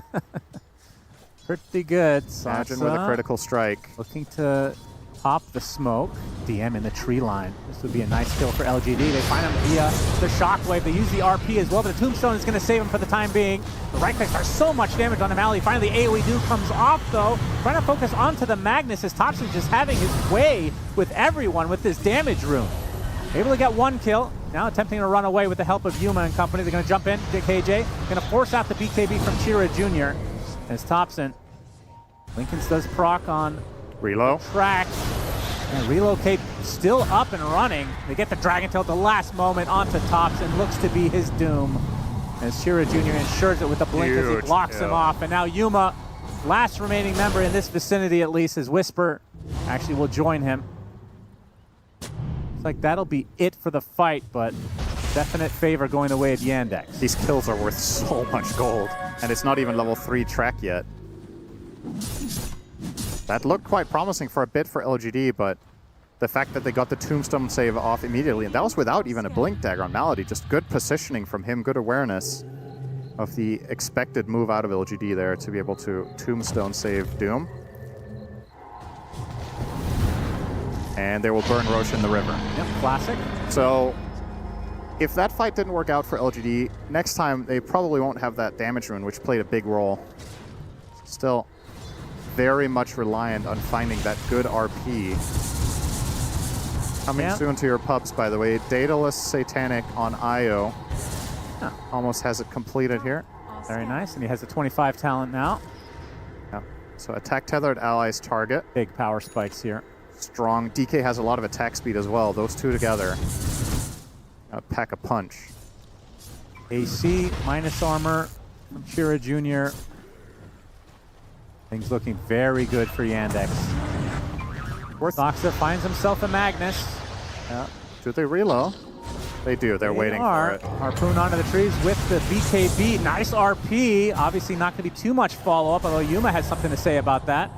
Pretty good. Imagine with a critical strike. Looking to pop the smoke. DM in the tree line. This would be a nice kill for LGD. They find him via the Shockwave. They use the RP as well, but the Tombstone is going to save him for the time being. The right clicks are so much damage on the Mally. Finally, the AoE do comes off, though. Trying to focus onto the Magnus as Thompson just having his way with everyone with this damage rune. Able to get one kill. Now attempting to run away with the help of Yuma and company. They're going to jump in. KJ going to force out the BKB from Chira Jr. as Thompson. Lincolns does proc on Reload. Track. And Relocate still up and running. They get the Dragon Tail at the last moment onto Thompson. Looks to be his doom. As Chira Jr. ensures it with the blink as he blocks him off. And now Yuma, last remaining member in this vicinity at least, as Whisper actually will join him. Looks like that'll be it for the fight, but definite favor going the way of Yandex. These kills are worth so much gold, and it's not even level 3 track yet. That looked quite promising for a bit for LGD, but the fact that they got the Tombstone save off immediately, and that was without even a Blink Dagger on Malady, just good positioning from him, good awareness of the expected move out of LGD there to be able to Tombstone save Doom. And they will burn Roche in the river. Yep, classic. So if that fight didn't work out for LGD, next time they probably won't have that damage rune, which played a big role. Still very much reliant on finding that good RP. Coming soon to your pubs, by the way. Daedalus Satanic on IO. Almost has it completed here. Very nice, and he has a 25 talent now. Yeah. So attack tethered allies target. Big power spikes here. Strong. DK has a lot of attack speed as well. Those two together pack a punch. AC minus armor from Chira Jr. Things looking very good for Yandex. Doxa finds himself a Magnus. Yeah. Do they reload? They do. They're waiting for it. Harpoon onto the trees with the BKB. Nice RP. Obviously not going to be too much follow-up, although Yuma has something to say about that.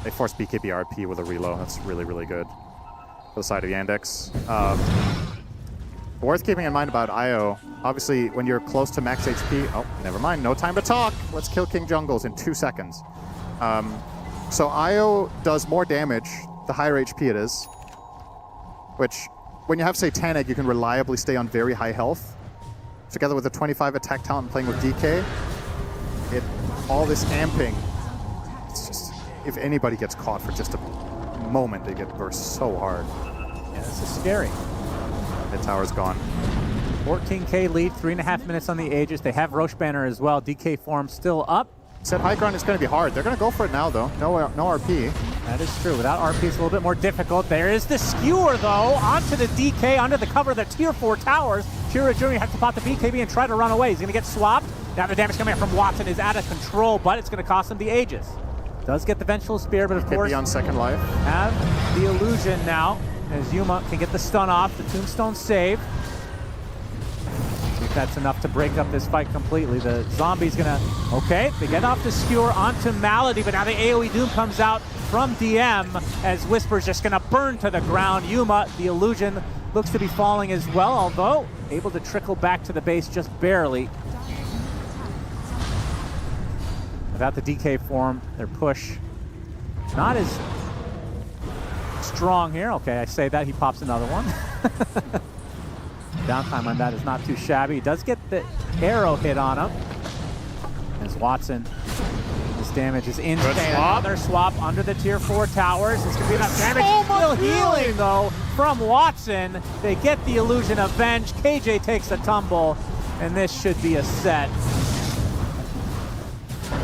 They force BKB RP with a reload. That's really, really good for the side of Yandex. Worth keeping in mind about IO. Obviously, when you're close to max HP... Oh, never mind. No time to talk. Let's kill King Jungles in 2 seconds. So IO does more damage the higher HP it is. Which, when you have Satanic, you can reliably stay on very high health. Together with the 25 attack talent playing with DK, all this amping, it's just... If anybody gets caught for just a moment, they get burst so hard. Yeah, this is scary. The tower's gone. 14k lead, 3.5 minutes on the Aegis. They have Roche Banner as well. DK form still up. Said high ground is going to be hard. They're going to go for it now, though. No RP. That is true. Without RP, it's a little bit more difficult. There is the skewer, though, onto the DK, under the cover of the tier 4 towers. Shiro Jr. has to pop the BKB and try to run away. He's going to get swapped. Now the damage coming in from Watson is out of control, but it's going to cost him the Aegis. Does get the Vengeful Spear, but of course, be on second life. Have the illusion now, as Yuma can get the stun off. The Tombstone save. See if that's enough to break up this fight completely. The zombie's going to... Okay, they get off the skewer onto Malady, but now the AoE Doom comes out from DM as Whisper's just going to burn to the ground. Yuma, the illusion, looks to be falling as well, although able to trickle back to the base just barely. Without the DK form, their push not as strong here. Okay, I say that, he pops another one. Downtime on that is not too shabby. He does get the arrow hit on him. As Watson, this damage is insane. Another swap under the tier 4 towers. It's going to be enough damage. Still healing, though, from Watson. They get the illusion of Venge. KJ takes a tumble, and this should be a set.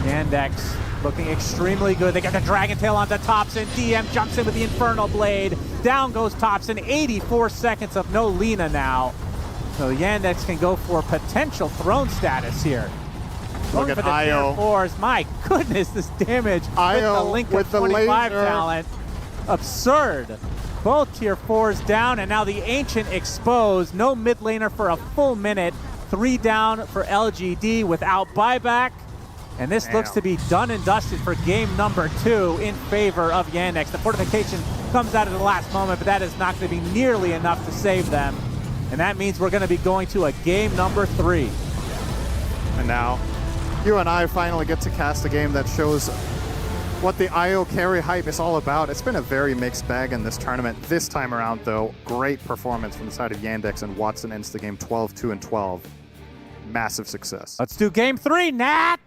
Yandex looking extremely good. They got the Dragon Tail onto Thompson. DM jumps in with the Infernal Blade. Down goes Thompson. 84 seconds of no Lina now. So Yandex can go for potential throne status here. Look at Io. My goodness, this damage Io with the Link with of the 25 laser. talent. Absurd. Both tier 4s down, and now the Ancient exposed. No mid laner for a full minute. 3 down for LGD without buyback. And this looks to be done and dusted for game number 2 in favor of Yandex. The fortification comes out at the last moment, but that is not going to be nearly enough to save them. And that means we're going to be going to a game number 3. And now, you and I finally get to cast a game that shows what the IO carry hype is all about. It's been a very mixed bag in this tournament. This time around, though, great performance from the side of Yandex, and Watson ends the game 12-2-12. Massive success. Let's do game 3, Nat!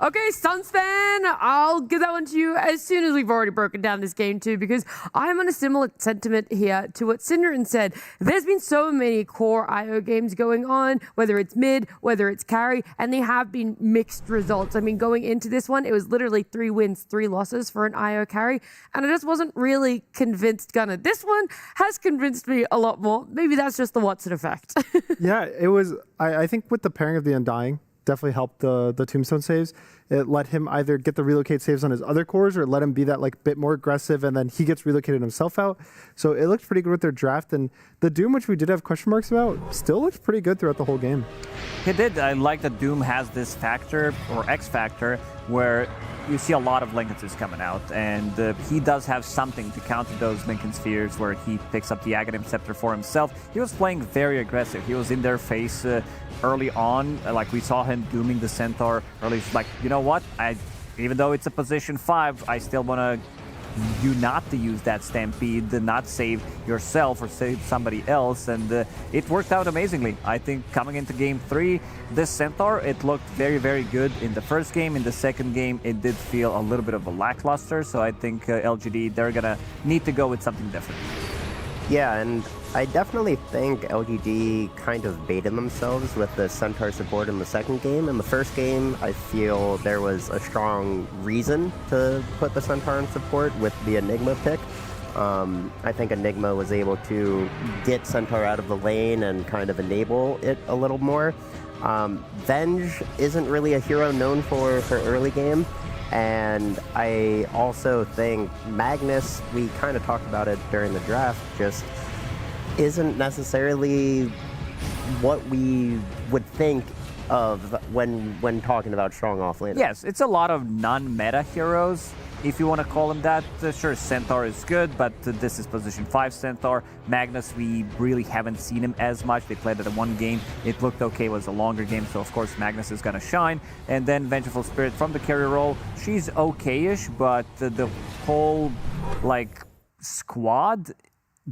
Okay, Sunspan, I'll give that one to you as soon as we've already broken down this game too, because I'm on a similar sentiment here to what Synderen said. There's been so many core IO games going on, whether it's mid, whether it's carry, and they have been mixed results. I mean, going into this one, it was literally 3 wins, 3 losses for an IO carry, and I just wasn't really convinced Gunnar. This one has convinced me a lot more. Maybe that's just the Watson effect. Yeah, it was. I think with the pairing of the Undying, definitely helped the Tombstone saves. It let him either get the relocate saves on his other cores, or let him be that like bit more aggressive, and then he gets relocated himself out. So it looked pretty good with their draft, and the Doom, which we did have question marks about, still looked pretty good throughout the whole game. It did. I like that Doom has this factor, or X factor, where you see a lot of Lincolns coming out, and he does have something to counter those Lincoln Spheres where he picks up the Aghanim Scepter for himself. He was playing very aggressive. He was in their face early on, like we saw him dooming the Centaur early. It's like, you know what? Even though it's a position 5, I still want you not to use that Stampede, to not save yourself or save somebody else, and it worked out amazingly. I think coming into game 3, this Centaur, it looked very, very good in the first game. In the second game, it did feel a little bit of a lackluster, so I think LGD, they're gonna need to go with something different. Yeah, and I definitely think LGD kind of baited themselves with the Centaur support in the second game. In the first game, I feel there was a strong reason to put the Centaur in support with the Enigma pick. I think Enigma was able to get Centaur out of the lane and kind of enable it a little more. Venge isn't really a hero known for early game. And I also think Magnus, we kind of talked about it during the draft, just isn't necessarily what we would think of when talking about strong offlane. Yes, it's a lot of non-meta heroes, if you want to call them that. Sure, Centaur is good, but this is position 5 Centaur. Magnus, we really haven't seen him as much. They played it in one game. It looked okay. It was a longer game, so of course Magnus is going to shine. And then Vengeful Spirit from the carry role. She's okay-ish, but the whole, like, squad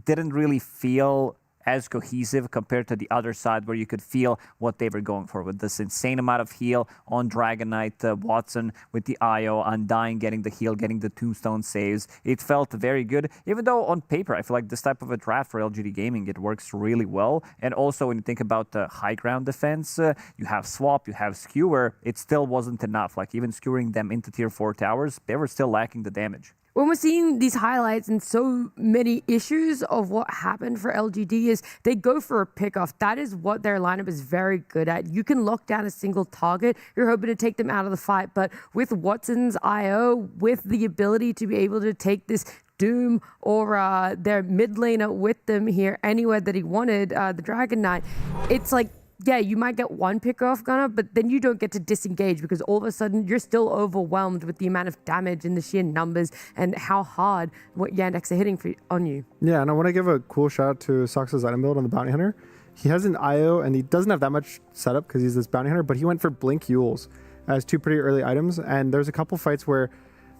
didn't really feel as cohesive compared to the other side where you could feel what they were going for with this insane amount of heal on Dragon Knight, Watson with the IO, Undying getting the heal, getting the tombstone saves. It felt very good, even though on paper I feel like this type of a draft for LGD Gaming, it works really well. And also when you think about the high ground defense, you have Swap, you have Skewer, it still wasn't enough. Like even skewering them into tier 4 towers, they were still lacking the damage. When we're seeing these highlights and so many issues of what happened for LGD is they go for a pickoff. That is what their lineup is very good at. You can lock down a single target. You're hoping to take them out of the fight. But with Watson's IO, with the ability to be able to take this Doom or their mid laner with them here anywhere that he wanted, the Dragon Knight, it's like, yeah, you might get one pick-off gunner, but then you don't get to disengage because all of a sudden you're still overwhelmed with the amount of damage and the sheer numbers and how hard what Yandex are hitting on you. Yeah, and I want to give a cool shout out to Sox's item build on the Bounty Hunter. He has an IO, and he doesn't have that much setup because he's this Bounty Hunter, but he went for Blink Yules as 2 pretty early items, and there's a couple fights where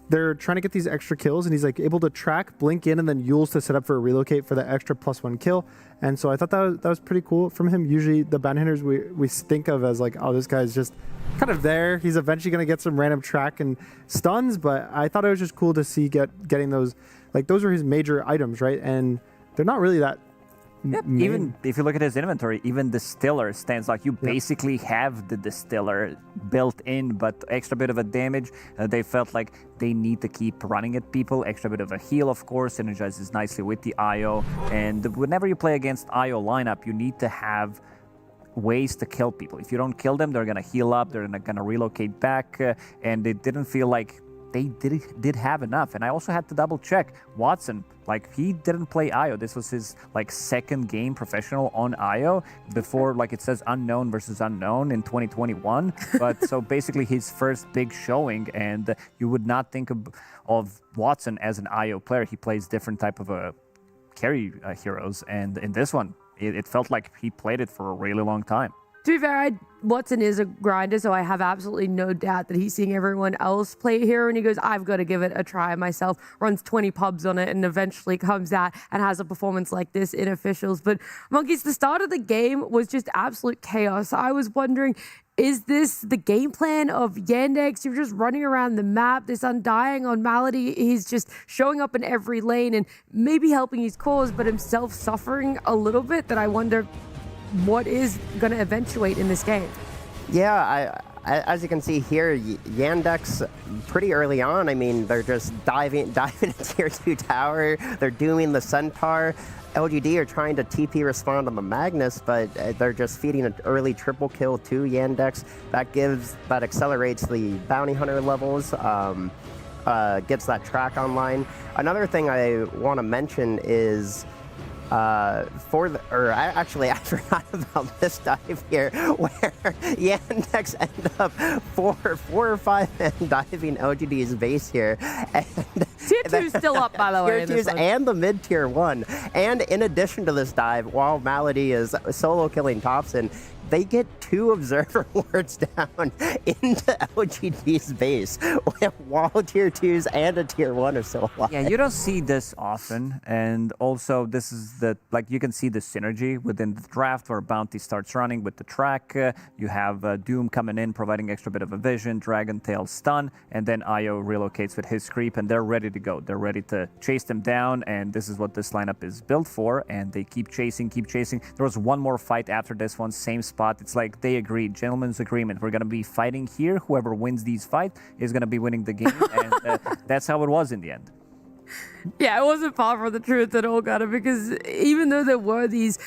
they're trying to get these extra kills, and he's like able to track, blink in, and then Yules to set up for a relocate for the extra +1 kill. And so I thought that was pretty cool from him. Usually the bounty hunters we think of as like, oh, this guy's just kind of there. He's eventually going to get some random track and stuns, but I thought it was just cool to see getting those. Like those were his major items, right? And they're not really that. Yep. Even if you look at his inventory, even Distiller stands like you basically have the Distiller built in, but extra bit of a damage. They felt like they need to keep running at people. Extra bit of a heal, of course, synergizes nicely with the IO. And whenever you play against IO lineup, you need to have ways to kill people. If you don't kill them, they're going to heal up, they're going to relocate back, and it didn't feel like they did have enough. And I also had to double check Watson, like he didn't play IO. This was his like second game professional on IO before, like it says unknown versus unknown in 2021. But so basically his first big showing, and you would not think of Watson as an IO player. He plays different type of carry heroes, and in this one it felt like he played it for a really long time. To be fair, Watson is a grinder, so I have absolutely no doubt that he's seeing everyone else play here, and he goes, I've got to give it a try myself, runs 20 pubs on it, and eventually comes out and has a performance like this in officials. But Monkeys, the start of the game was just absolute chaos. I was wondering, is this the game plan of Yandex? You're just running around the map, this Undying on Malady, he's just showing up in every lane and maybe helping his cause, but himself suffering a little bit, that I wonder what is going to eventuate in this game. Yeah, as you can see here, Yandex pretty early on, I mean, they're just diving into tier 2 tower, they're doing the Centaur. LGD are trying to TP respond on the Magnus, but they're just feeding an early triple kill to Yandex. That accelerates the bounty hunter levels, gets that track online. Another thing I want to mention is actually, I forgot about this dive here, where Yandex end up four or five men diving LGD's base here. And Tier 2's still up, by the way. Tier 2's and the mid Tier 1. And in addition to this dive, while Malady is solo killing Thompson, they get 2 observer wards down into LGD's base while Tier 2s and a Tier 1 are still alive. Yeah, you don't see this often, and also this is you can see the synergy within the draft where Bounty starts running with the track. You have Doom coming in, providing extra bit of a vision, Dragon Tail stun, and then IO relocates with his creep, and they're ready to go. They're ready to chase them down, and this is what this lineup is built for, and they keep chasing. There was one more fight after this one, same spot. It's like they agreed, gentleman's agreement. We're going to be fighting here. Whoever wins these fights is going to be winning the game. And that's how it was in the end. Yeah, it wasn't far from the truth at all, Gunnar, because even though there were these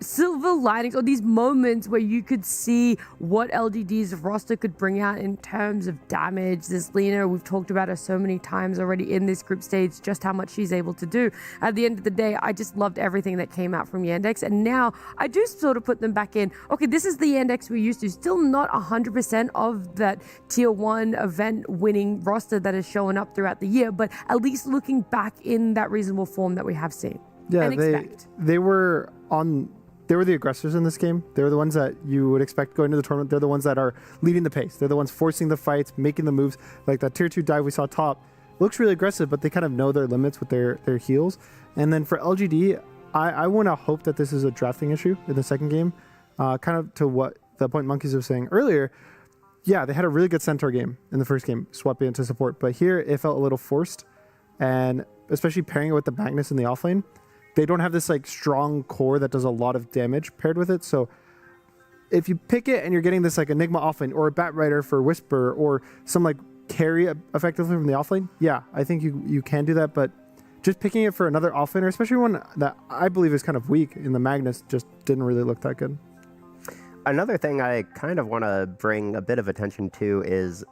silver linings or these moments where you could see what LGD's roster could bring out in terms of damage. This Lena, we've talked about her so many times already in this group stage, just how much she's able to do. At the end of the day, I just loved everything that came out from Yandex, and now I do sort of put them back in. Okay, this is the Yandex we're used to. Still not 100% of that Tier 1 event winning roster that has shown up throughout the year, but at least looking back in that reasonable form that we have seen. Yeah, they were the aggressors in this game. They were the ones that you would expect going into the tournament. They're the ones that are leading the pace. They're the ones forcing the fights, making the moves. Like that Tier 2 dive we saw top looks really aggressive, but they kind of know their limits with their heals. And then for LGD, I want to hope that this is a drafting issue in the second game. Kind of to what the point Monkeys was saying earlier. Yeah, they had a really good Centaur game in the first game, swapping into support. But here, it felt a little forced. And especially pairing it with the Magnus in the offlane, they don't have this like strong core that does a lot of damage paired with it. So if you pick it and you're getting this like Enigma offlane or a Bat Rider for Whisper or some like carry effectively from the offlane, yeah, I think you can do that. But just picking it for another offlaner, especially one that I believe is kind of weak in the Magnus, just didn't really look that good. Another thing I kind of want to bring a bit of attention to is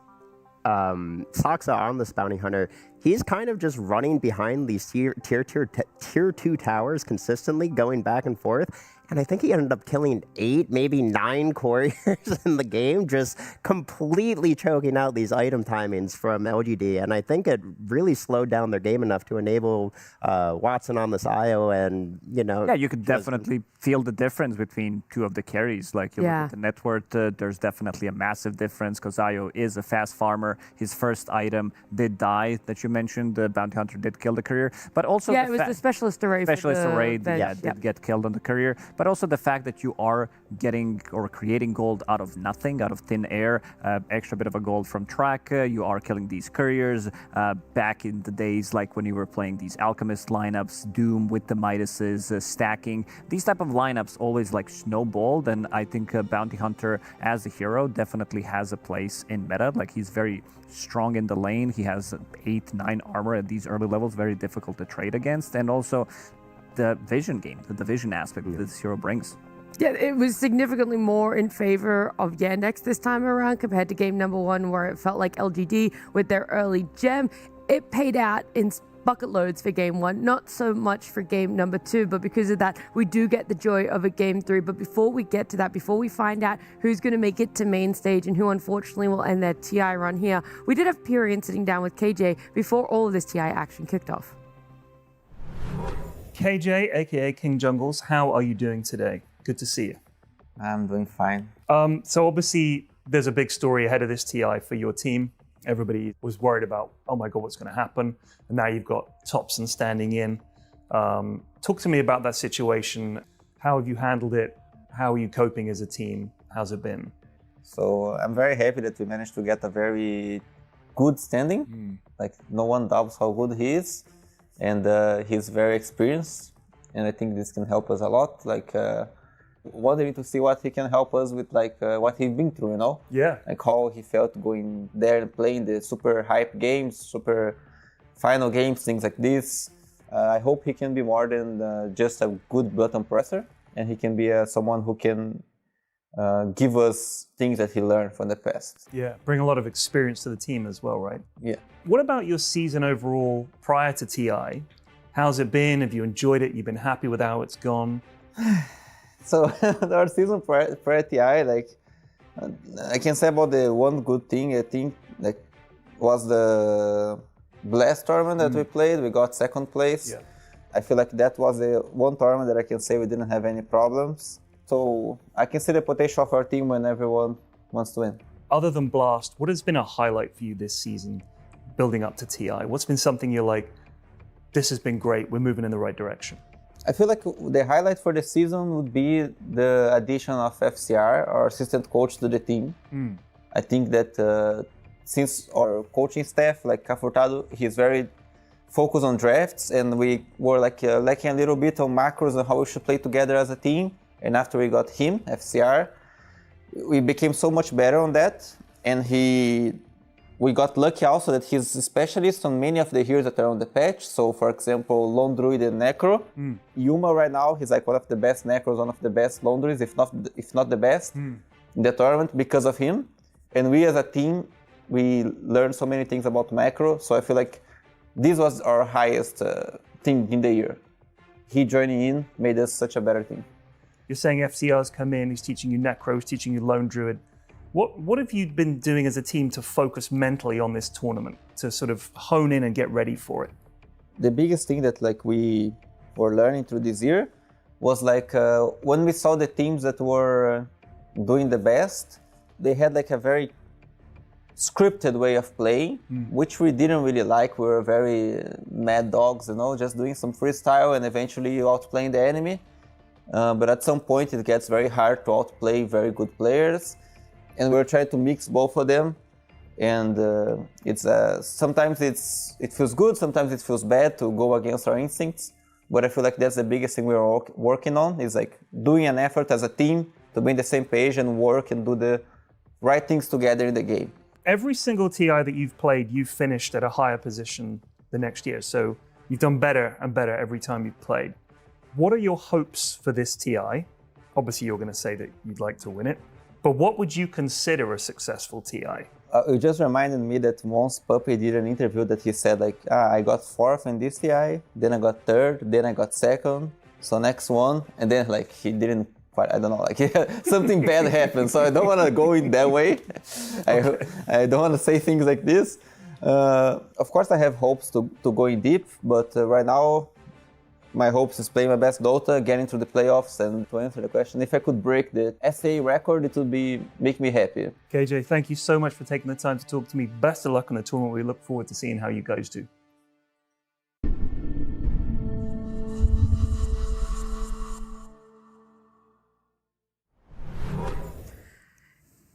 Saksa on this bounty hunter. He's kind of just running behind these tier 2 towers consistently, going back and forth. And I think he ended up killing 8, maybe 9 couriers in the game, just completely choking out these item timings from LGD. And I think it really slowed down their game enough to enable Watson on this IO and, you know. Yeah, you could definitely feel the difference between two of the carries. Like you look at the net worth, there's definitely a massive difference because IO is a fast farmer. His first item did die that you mentioned. The bounty hunter did kill the courier. But also it was the specialist array. Did get killed on the courier. But also the fact that you are getting or creating gold out of nothing, out of thin air, extra bit of a gold from track, you are killing these couriers. Back in the days, like when you were playing these alchemist lineups, Doom with the Midases, stacking, these type of lineups always like snowballed, and I think Bounty Hunter as a hero definitely has a place in meta. Like he's very strong in the lane, he has 8-9 armor at these early levels, very difficult to trade against, and also the vision game, the vision aspect that this hero brings. Yeah, it was significantly more in favor of Yandex this time around compared to game number 1, where it felt like LGD with their early gem, it paid out in bucket loads for game 1, not so much for game number 2, but because of that, we do get the joy of a game 3. But before we get to that, before we find out who's going to make it to main stage and who unfortunately will end their TI run here, we did have Pyrian sitting down with KJ before all of this TI action kicked off. KJ, aka King Jungles, how are you doing today? Good to see you. I'm doing fine. So obviously there's a big story ahead of this TI for your team. Everybody was worried about, oh my God, what's going to happen? And now you've got Thompson standing in. Talk to me about that situation. How have you handled it? How are you coping as a team? How's it been? So I'm very happy that we managed to get a very good standing. Like no one doubts how good he is. And he's very experienced, and I think this can help us a lot. Like, wondering to see what he can help us with, like what he's been through, you know? Yeah. Like how he felt going there and playing the super hype games, super final games, things like this. I hope he can be more than just a good button presser, and he can be someone who can give us things that he learned from the past. Yeah, bring a lot of experience to the team as well, right? Yeah. What about your season overall prior to TI? How's it been? Have you enjoyed it? You've been happy with how it's gone? So our season prior TI, like I can say about the one good thing, I think, like was the Blast tournament that we played. We got second place. Yeah. I feel like that was the one tournament that I can say we didn't have any problems. So I can see the potential of our team when everyone wants to win. Other than Blast, what has been a highlight for you this season building up to TI? What's been something you're like, this has been great, we're moving in the right direction? I feel like the highlight for the season would be the addition of FCR, our assistant coach, to the team. I think that since our coaching staff, like Cafurtado, he's very focused on drafts, and we were like lacking a little bit on macros and how we should play together as a team. And after we got him, FCR, we became so much better on that. And we got lucky also that he's a specialist on many of the heroes that are on the patch. So for example, Lone Druid and Necro. Yuma right now, he's like one of the best Necros, one of the best Lone Druids, if not the best in the tournament because of him. And we as a team, we learned so many things about macro. So I feel like this was our highest thing in the year. He joining in made us such a better team. You're saying FCR's come in, he's teaching you Necro, he's teaching you Lone Druid. What have you been doing as a team to focus mentally on this tournament, to sort of hone in and get ready for it? The biggest thing that like we were learning through this year was like when we saw the teams that were doing the best, they had like a very scripted way of playing, which we didn't really like. We were very mad dogs, you know, just doing some freestyle and eventually outplaying the enemy. But at some point it gets very hard to outplay very good players, and we're trying to mix both of them. And it's sometimes it feels good, sometimes it feels bad to go against our instincts. But I feel like that's the biggest thing we're working on, is like doing an effort as a team to be on the same page and work and do the right things together in the game. Every single TI that you've played, you've finished at a higher position the next year. So you've done better and better every time you've played. What are your hopes for this TI? Obviously, you're going to say that you'd like to win it. But what would you consider a successful TI? It just reminded me that once Puppy did an interview that he said like, I got 4th in this TI, then I got 3rd, then I got 2nd, so next one, and then like he didn't quite, I don't know, like something bad happened, so I don't want to go in that way. I don't want to say things like this. Of course I have hopes to go in deep, but right now my hopes is playing my best Dota, getting to the playoffs, and to answer the question, if I could break the SA record, it would make me happy. KJ, thank you so much for taking the time to talk to me. Best of luck in the tournament. We look forward to seeing how you guys do.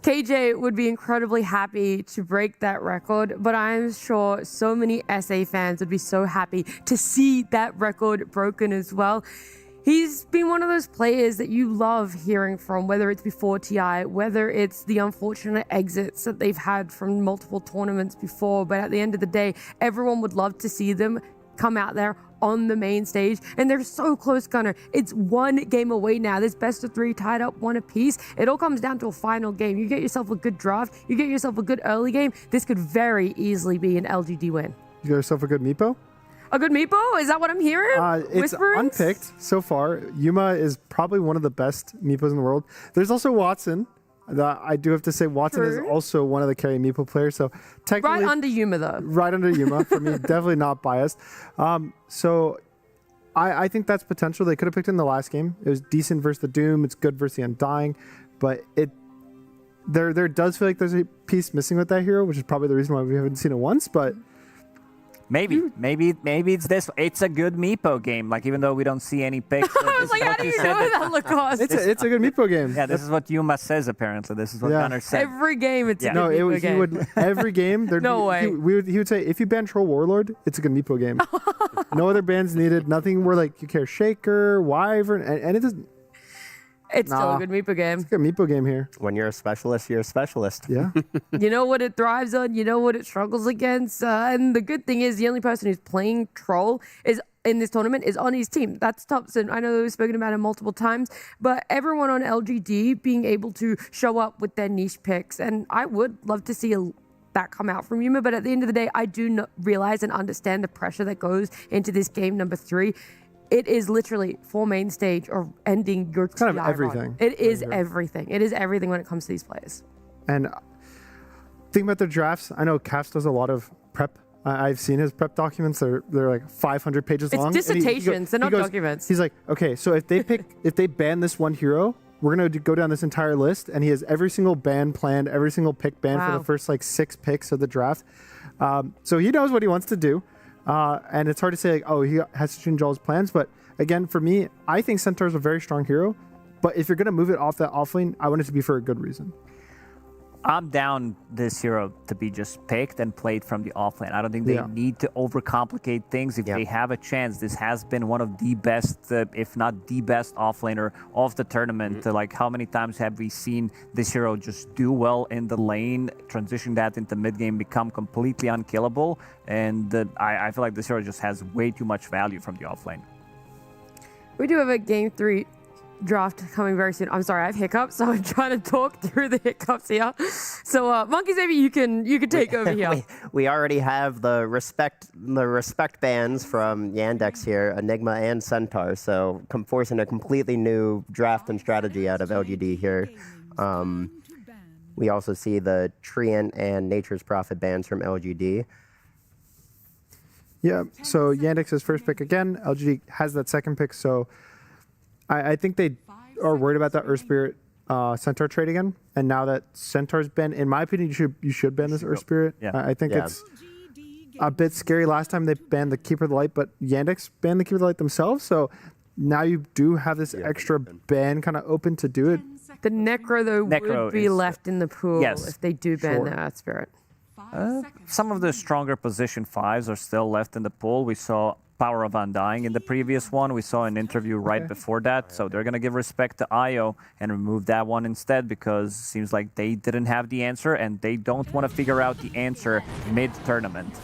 KJ would be incredibly happy to break that record, but I'm sure so many SA fans would be so happy to see that record broken as well. He's been one of those players that you love hearing from, whether it's before TI, whether it's the unfortunate exits that they've had from multiple tournaments before, but at the end of the day, everyone would love to see them come out there on the main stage, and they're so close, Gunnar. It's one game away now. This best of 3 tied up 1 apiece. It all comes down to a final game. You get yourself a good draft, you get yourself a good early game. This could very easily be an LGD win. You got yourself a good Meepo? A good Meepo? Is that what I'm hearing? It's unpicked so far. Yuma is probably one of the best Meepos in the world. There's also Watson. I do have to say Watson is also one of the carry Meepo players. So technically, right under Yuma though. Right under Yuma for me, definitely not biased. So I think that's potential. They could have picked in the last game. It was decent versus the Doom. It's good versus the Undying, but there does feel like there's a piece missing with that hero, which is probably the reason why we haven't seen it once. But maybe it's this. It's a good Meepo game. Like even though we don't see any picks. I was like, how do you know that, Lacoste? It's a good Meepo game. Yeah, this is what Yuma says apparently. This is what Gunnar said. Every game, it's a good Meepo game. He would every game. No way. He would say if you ban Troll Warlord, it's a good Meepo game. No other bans needed. Nothing where like you care Shaker, Wyvern, and it doesn't. It's still a good Meepo game. It's a good Meepo game here. When you're a specialist, you're a specialist. Yeah. You know what it thrives on. You know what it struggles against. And the good thing is the only person who's playing Troll is in this tournament is on his team. That's Thompson. I know we've spoken about him multiple times, but everyone on LGD being able to show up with their niche picks. And I would love to see that come out from Yuma. But at the end of the day, I do realize and understand the pressure that goes into this game number 3. It is literally for main stage or ending your kind TI of everything. Run. It is everything. It is everything when it comes to these players. And think about their drafts. I know Cass does a lot of prep. I've seen his prep documents. They're like 500 pages long. It's dissertations. They're not documents. He's like, okay, so if they ban this one hero, we're gonna go down this entire list, and he has every single ban planned, every single pick banned for the first like 6 picks of the draft. So he knows what he wants to do. And it's hard to say, like, oh, he has to change all his plans. But again, for me, I think Centaur is a very strong hero. But if you're going to move it off that offlane, I want it to be for a good reason. I'm down this hero to be just picked and played from the offlane. I don't think they need to overcomplicate things. If they have a chance, this has been one of the best, if not the best offlaner of the tournament. Like how many times have we seen this hero just do well in the lane, transition that into mid game, become completely unkillable? And I feel like this hero just has way too much value from the offlane. We do have a game 3 draft coming very soon. I'm sorry, I have hiccups, so I'm trying to talk through the hiccups here. So, Monkeys, maybe you can take over here. We already have the respect bans from Yandex here, Enigma and Centaur. So, forcing a completely new draft and strategy out of LGD here. We also see the Treant and Nature's Prophet bans from LGD. Yeah. So Yandex's first pick again. LGD has that second pick. So I think they are worried about that Earth Spirit Centaur trade again, and now that Centaur's banned, in my opinion, you should ban this Earth Spirit. Yeah. I think it's a bit scary. Last time they banned the Keeper of the Light, but Yandex banned the Keeper of the Light themselves, so now you do have this extra ban kind of open to do it. The Necro, though, would be left in the pool if they do ban the Earth Spirit. Some of the stronger position 5s are still left in the pool. We saw Power of Undying in the previous one. We saw an interview right before that. So they're going to give respect to IO and remove that one instead because it seems like they didn't have the answer and they don't want to figure out the answer mid-tournament.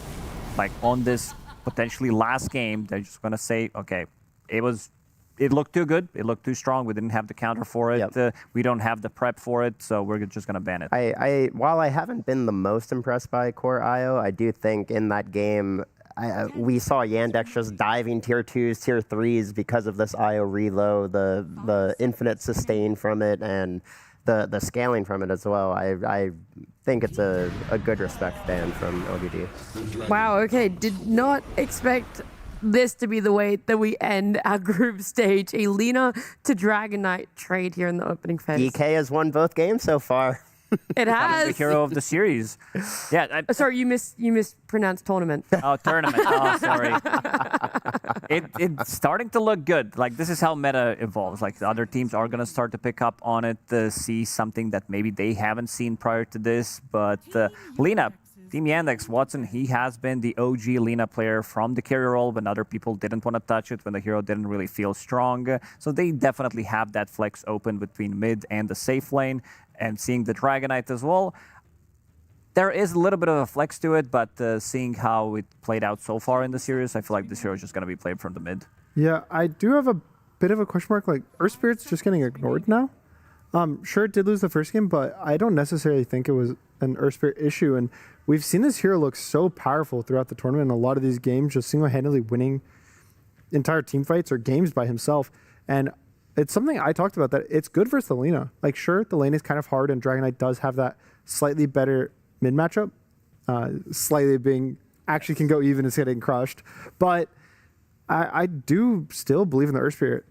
Like on this potentially last game, they're just going to say, okay, it looked too good. It looked too strong. We didn't have the counter for it. We don't have the prep for it, so we're just going to ban it. While I haven't been the most impressed by Core IO, I do think in that game, we saw Yandex just diving tier 2s, tier 3s because of this IO reload, the infinite sustain from it, and the scaling from it as well. I think it's a good respect ban from LGD. Wow, okay. Did not expect this to be the way that we end our group stage. A Lina to Dragon Knight trade here in the opening phase. DK has won both games so far. It has. The hero of the series. Yeah. Sorry, you mispronounced tournament. Oh, tournament. Oh, sorry. It's starting to look good. Like, this is how meta evolves. Like, the other teams are going to start to pick up on it, see something that maybe they haven't seen prior to this. But Lina, Team Yandex, Watson, he has been the OG Lina player from the carry role when other people didn't want to touch it, when the hero didn't really feel strong. So they definitely have that flex open between mid and the safe lane. And seeing the Dragon Knight as well, there is a little bit of a flex to it, but seeing how it played out so far in the series, I feel like this hero is just going to be played from the mid. Yeah, I do have a bit of a question mark. Like, Earth Spirit's just getting ignored now. Sure, it did lose the first game, but I don't necessarily think it was an Earth Spirit issue. And we've seen this hero look so powerful throughout the tournament in a lot of these games, just single-handedly winning entire team fights or games by himself. And it's something I talked about, that it's good versus the Lina. Like, sure, the lane is kind of hard, and Dragon Knight does have that slightly better mid matchup. Slightly being actually can go even is getting crushed. But I do still believe in the Earth Spirit,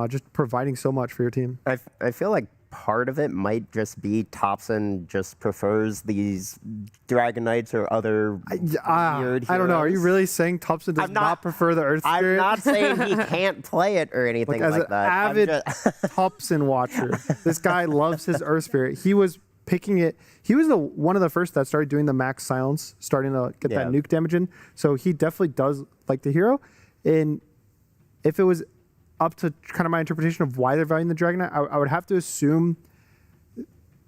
just providing so much for your team. I feel like part of it might just be Thompson just prefers these Dragon Knights or other weird heroes. I don't know. Are you really saying Thompson does not prefer the Earth Spirit? I'm not saying he can't play it or anything Look, like that. As an avid Thompson watcher, this guy loves his Earth Spirit. He was picking it. He was one of the first that started doing the max silence, starting to get that nuke damage in. So he definitely does like the hero. And if it was up to kind of my interpretation of why they're valuing the Dragon Knight, I would have to assume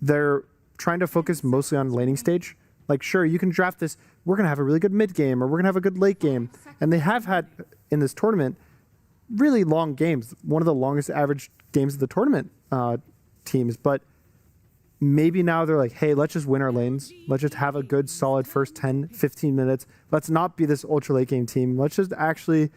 they're trying to focus mostly on laning stage. Like, sure, you can draft this, we're going to have a really good mid game, or we're going to have a good late game. And they have had, in this tournament, really long games. One of the longest average games of the tournament teams. But maybe now they're like, hey, let's just win our lanes. Let's just have a good, solid first 10, 15 minutes. Let's not be this ultra late game team. Let's just actually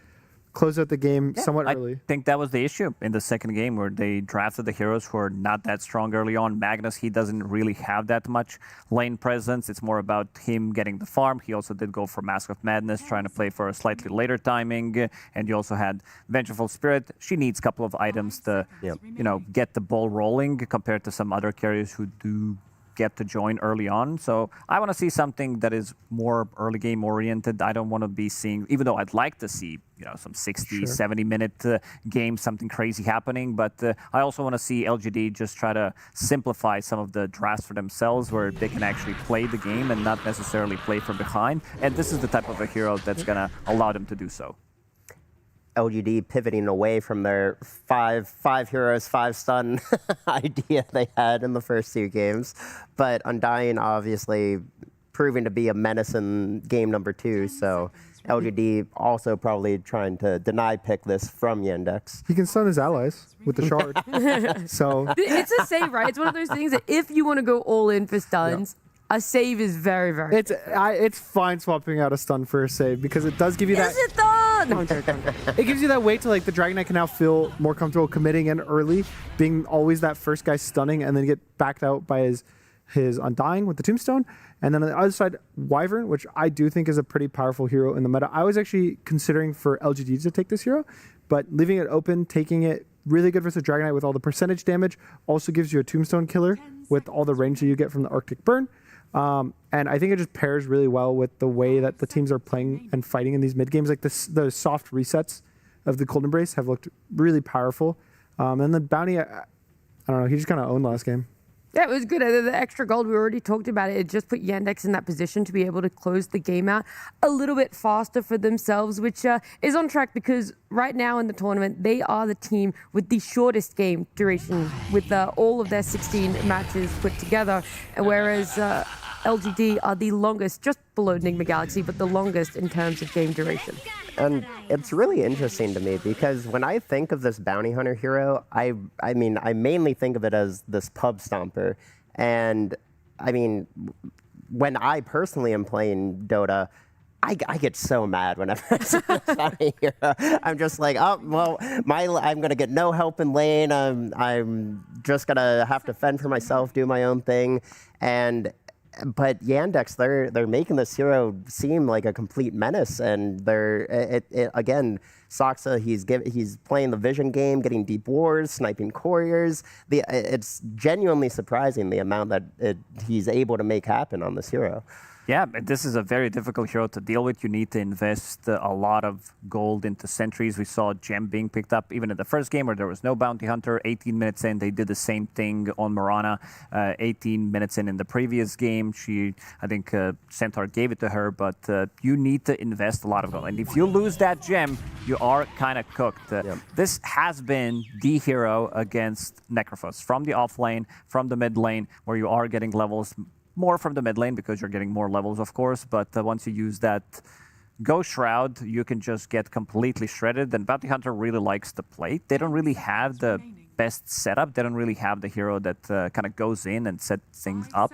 close out the game somewhat early. I think that was the issue in the second game where they drafted the heroes who are not that strong early on. Magnus, he doesn't really have that much lane presence. It's more about him getting the farm. He also did go for Mask of Madness, trying to play for a slightly later timing. And you also had Vengeful Spirit. She needs a couple of items to, get the ball rolling compared to some other carriers who do get to join early on. So I want to see something that is more early game oriented. I don't want to be seeing, even though I'd like to see, some 60, 70-minute games, something crazy happening. But I also want to see LGD just try to simplify some of the drafts for themselves where they can actually play the game and not necessarily play from behind. And this is the type of a hero that's going to allow them to do so. LGD pivoting away from their five heroes, 5 stun idea they had in the first 2 games. But Undying obviously proving to be a menace in game number 2. So LGD also probably trying to deny pick this from Yandex. He can stun his allies with the shard. So it's a save, right? It's one of those things that if you want to go all in for stuns, a save is very, very it's fine swapping out a stun for a save because it does give you that. Is it done? No, I'm joking. It gives you that way to, like, the Dragon Knight can now feel more comfortable committing in early, being always that first guy stunning, and then get backed out by his Undying with the Tombstone. And then on the other side, Wyvern, which I do think is a pretty powerful hero in the meta. I was actually considering for LGD to take this hero, but leaving it open, taking it really good versus Dragonite with all the percentage damage. Also gives you a Tombstone killer with all the range that you get from the Arctic Burn. And I think it just pairs really well with the way that the teams are playing and fighting in these mid games. Like the soft resets of the Cold Embrace have looked really powerful. And then Bounty, I don't know, he just kind of owned last game. Yeah, it was good. The extra gold, we already talked about it. It just put Yandex in that position to be able to close the game out a little bit faster for themselves, which is on track because right now in the tournament, they are the team with the shortest game duration with all of their 16 matches put together, whereas LGD are the longest, just below Enigma Galaxy, but the longest in terms of game duration. And it's really interesting to me because when I think of this bounty hunter hero, I mean, I mainly think of it as this pub stomper. And I mean, when I personally am playing Dota, I get so mad whenever I see this bounty hero. I'm just like, oh, well, I'm going to get no help in lane. I'm just going to have to fend for myself, do my own thing. But Yandex, they're making this hero seem like a complete menace, and again, Saksa, he's playing the vision game, getting deep wars, sniping couriers. It's genuinely surprising the amount that he's able to make happen on this hero. Yeah, this is a very difficult hero to deal with. You need to invest a lot of gold into sentries. We saw Gem being picked up even in the first game where there was no bounty hunter. 18 minutes in, they did the same thing on Mirana. 18 minutes in the previous game, I think Centaur gave it to her, but you need to invest a lot of gold. And if you lose that gem, you are kind of cooked. This has been the hero against Necrophos from the off lane, from the mid lane, where you are getting levels more from the mid lane because you're getting more levels, of course. But once you use that Ghost Shroud, you can just get completely shredded. And Bounty Hunter really likes to play. They don't really have the best setup. They don't really have the hero that kind of goes in and sets things up.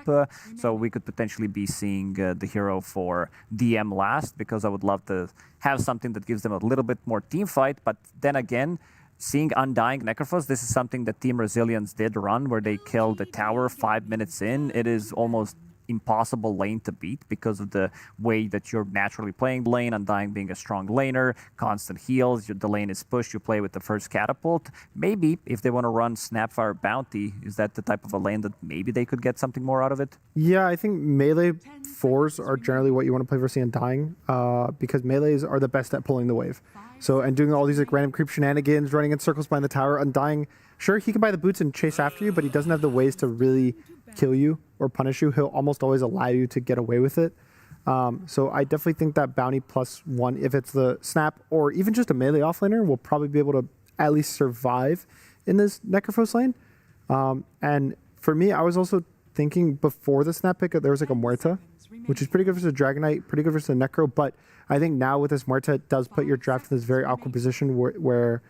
So we could potentially be seeing the hero for DM last, because I would love to have something that gives them a little bit more team fight. But then again, seeing Undying Necrophos, this is something that Team Resilience did run, where they killed the tower 5 minutes in. It is almost impossible lane to beat because of the way that you're naturally playing the lane. Undying being a strong laner, constant heals, the lane is pushed, you play with the first catapult. Maybe if they want to run Snapfire Bounty, is that the type of a lane that maybe they could get something more out of it? Yeah, I think melee 4s are generally what you want to play versus Undying, because melees are the best at pulling the wave. So, and doing all these like random creep shenanigans, running in circles behind the tower. Undying, sure, he can buy the boots and chase after you, but he doesn't have the ways to really kill you or punish you. He'll almost always allow you to get away with it. So I definitely think that bounty +1, if it's the snap or even just a melee offlaner, will probably be able to at least survive in this Necrophos lane. And for me, I was also thinking before the snap pick, there was like a Muerta, which is pretty good versus Dragonite, pretty good versus the Necro, but I think now with this Muerta, it does put your draft in this very awkward position where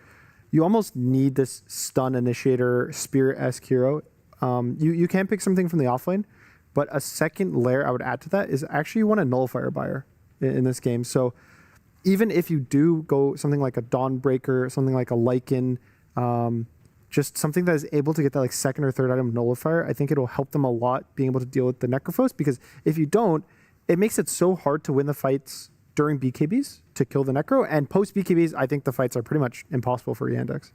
you almost need this stun initiator, spirit-esque hero. You can pick something from the offlane, but a second layer I would add to that is actually you want a nullifier buyer in this game. So even if you do go something like a Dawnbreaker, something like a Lycan, just something that is able to get that like second or third item nullifier, I think it'll help them a lot being able to deal with the Necrophos, because if you don't, it makes it so hard to win the fights during BKBs to kill the Necro, and post BKBs, I think the fights are pretty much impossible for Yandex.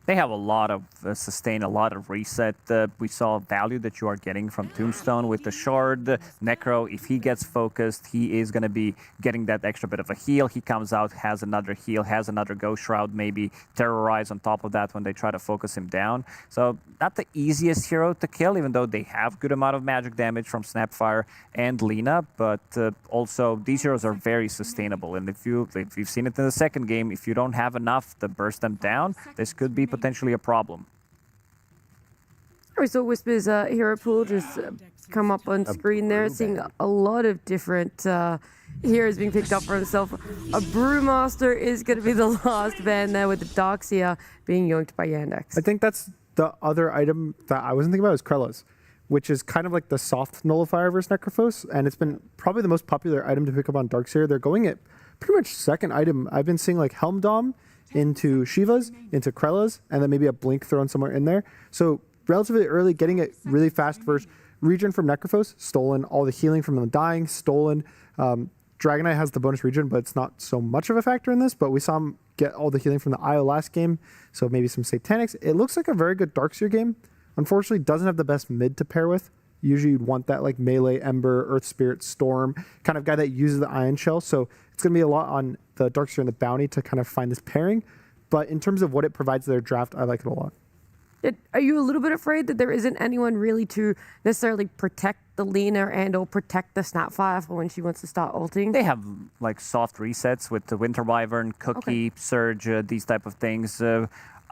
They have a lot of sustain, a lot of reset. We saw value that you are getting from Tombstone with the Shard. Necro, if he gets focused, he is going to be getting that extra bit of a heal. He comes out, has another heal, has another Ghost Shroud, maybe Terrorize on top of that when they try to focus him down. So not the easiest hero to kill, even though they have good amount of magic damage from Snapfire and Lina, but also these heroes are very sustainable. And if you've seen it in the second game, if you don't have enough to burst them down, this could be potentially a problem. We saw Whisper's hero pool just come up on screen there, seeing a lot of different heroes being picked up for himself. A Brewmaster is going to be the last ban there, with the Darkseer being yoinked by Yandex. I think that's the other item that I wasn't thinking about is Krella's, which is kind of like the soft nullifier versus Necrophos, and it's been probably the most popular item to pick up on Darkseer. They're going at pretty much second item. I've been seeing like Helm Dom into Shiva's, into Krella's, and then maybe a Blink thrown somewhere in there. So relatively early, getting it really fast versus regen from Necrophos, stolen. All the healing from the dying, stolen. Dragonite has the bonus regen, but it's not so much of a factor in this. But we saw him get all the healing from the IO last game, so maybe some Satanics. It looks like a very good Darkseer game. Unfortunately, doesn't have the best mid to pair with. Usually you'd want that like melee, Ember, Earth Spirit, Storm, kind of guy that uses the Ion Shell. So it's going to be a lot on the Darkseer and the Bounty to kind of find this pairing. But in terms of what it provides to their draft, I like it a lot. Are you a little bit afraid that there isn't anyone really to necessarily protect the Lina and/or protect the Snapfire for when she wants to start ulting? They have like soft resets with the Winter Wyvern, Cookie, Surge, these type of things.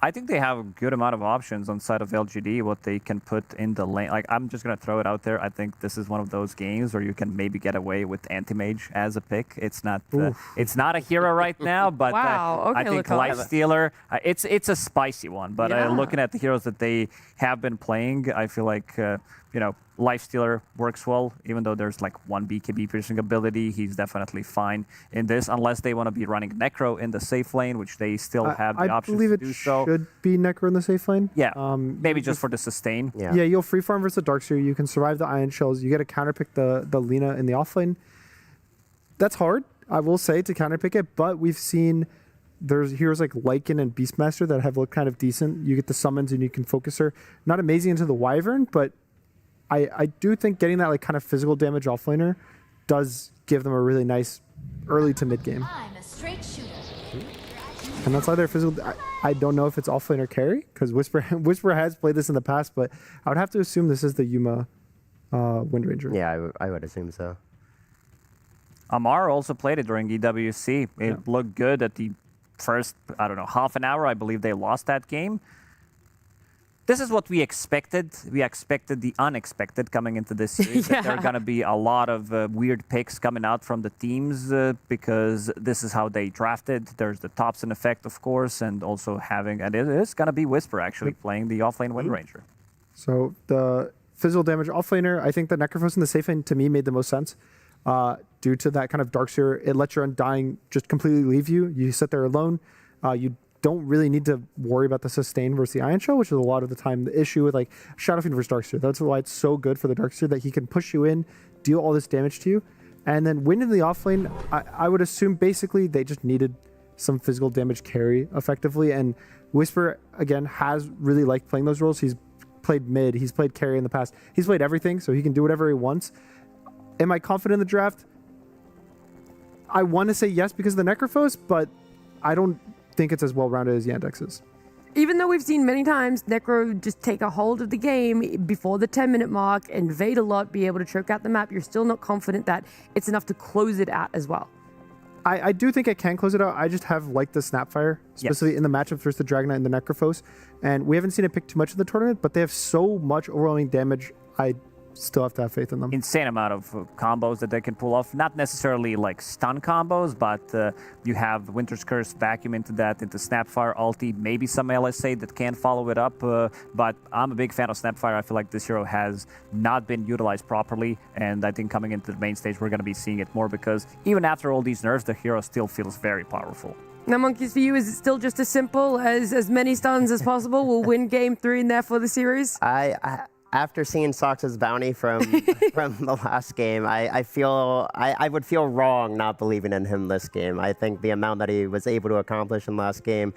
I think they have a good amount of options on side of LGD, what they can put in the lane. Like, I'm just going to throw it out there. I think this is one of those games where you can maybe get away with Anti-Mage as a pick. It's not a hero right now, but I think Lifestealer, it's a spicy one. But looking at the heroes that they have been playing, I feel like, Lifestealer works well, even though there's like one BKB piercing ability. He's definitely fine in this, unless they want to be running Necro in the safe lane, which they still have the option to do so. I believe it should be Necro in the safe lane. Yeah, maybe just for the sustain. Yeah, you'll free farm versus the Darkseer. You can survive the Ion Shells. You get to counterpick the Lina in the offlane. That's hard, I will say, to counterpick it, but we've seen there's heroes like Lycan and Beastmaster that have looked kind of decent. You get the summons and you can focus her. Not amazing into the Wyvern, but I do think getting that like kind of physical damage offlaner does give them a really nice early to mid game. I'm a straight shooter. And that's either physical. I don't know if it's offlaner carry because Whisper has played this in the past, but I would have to assume this is the Yuma Wind Ranger. Yeah, I would assume so. Amar also played it during EWC. It looked good at the first, I don't know, half an hour. I believe they lost that game. This is what we expected. We expected the unexpected coming into this series. That there are going to be a lot of weird picks coming out from the teams because this is how they drafted. There's the Thompson effect, of course, and also and it is going to be Whisper actually playing the offlane Wind Ranger. So the physical damage offlaner, I think the Necrophos in the safe lane to me made the most sense due to that kind of Darkseer. It lets your Undying just completely leave you. You sit there alone. You don't really need to worry about the sustain versus the Ion Shell, which is a lot of the time the issue with like Shadow Fiend versus Darkseer. That's why it's so good for the Darkseer that he can push you in, deal all this damage to you. And then Wind in the offlane, I would assume basically they just needed some physical damage carry effectively. And Whisper, again, has really liked playing those roles. He's played mid, he's played carry in the past. He's played everything, so he can do whatever he wants. Am I confident in the draft? I want to say yes because of the Necrophos, but I don't think it's as well-rounded as Yandex is. Even though we've seen many times Necro just take a hold of the game before the 10-minute mark, invade a lot, be able to choke out the map, you're still not confident that it's enough to close it out as well. I do think it can close it out. I just have liked the Snapfire, specifically in the matchup versus the Dragonite and the Necrophos. And we haven't seen it pick too much of the tournament, but they have so much overwhelming damage. I still have to have faith in them. Insane amount of combos that they can pull off. Not necessarily like stun combos, but you have Winter's Curse vacuum into Snapfire ulti, maybe some LSA that can follow it up. But I'm a big fan of Snapfire. I feel like this hero has not been utilized properly, and I think coming into the main stage, we're going to be seeing it more because even after all these nerfs, the hero still feels very powerful. Now, Monkeys, for you, is it still just as simple as many stuns as possible will win game 3 and therefore the series? After seeing Sox's bounty from the last game, I feel I would feel wrong not believing in him this game. I think the amount that he was able to accomplish in last game,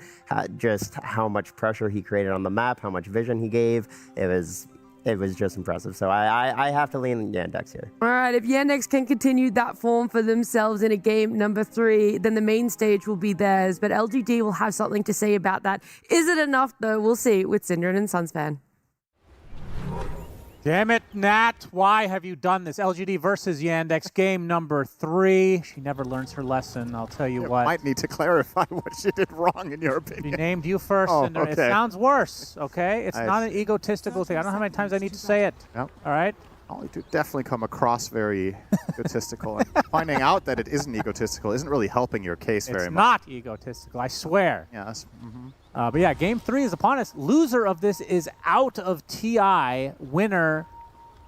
just how much pressure he created on the map, how much vision he gave, it was just impressive. So I have to lean Yandex here. All right, if Yandex can continue that form for themselves in a game number 3, then the main stage will be theirs. But LGD will have something to say about that. Is it enough, though? We'll see with Synderen and Sunspan. Damn it, Nat. Why have you done this? LGD versus Yandex, game number 3. She never learns her lesson, I'll tell you what. Might need to clarify what she did wrong, in your opinion. She named you first, and it sounds worse, okay? It's not an egotistical thing. I don't know how many times I need to say it. Yep. All right? You do definitely come across very egotistical. And finding out that it isn't egotistical isn't really helping your case very much. It's not egotistical, I swear. Yes. But yeah, game 3 is upon us. Loser of this is out of TI. Winner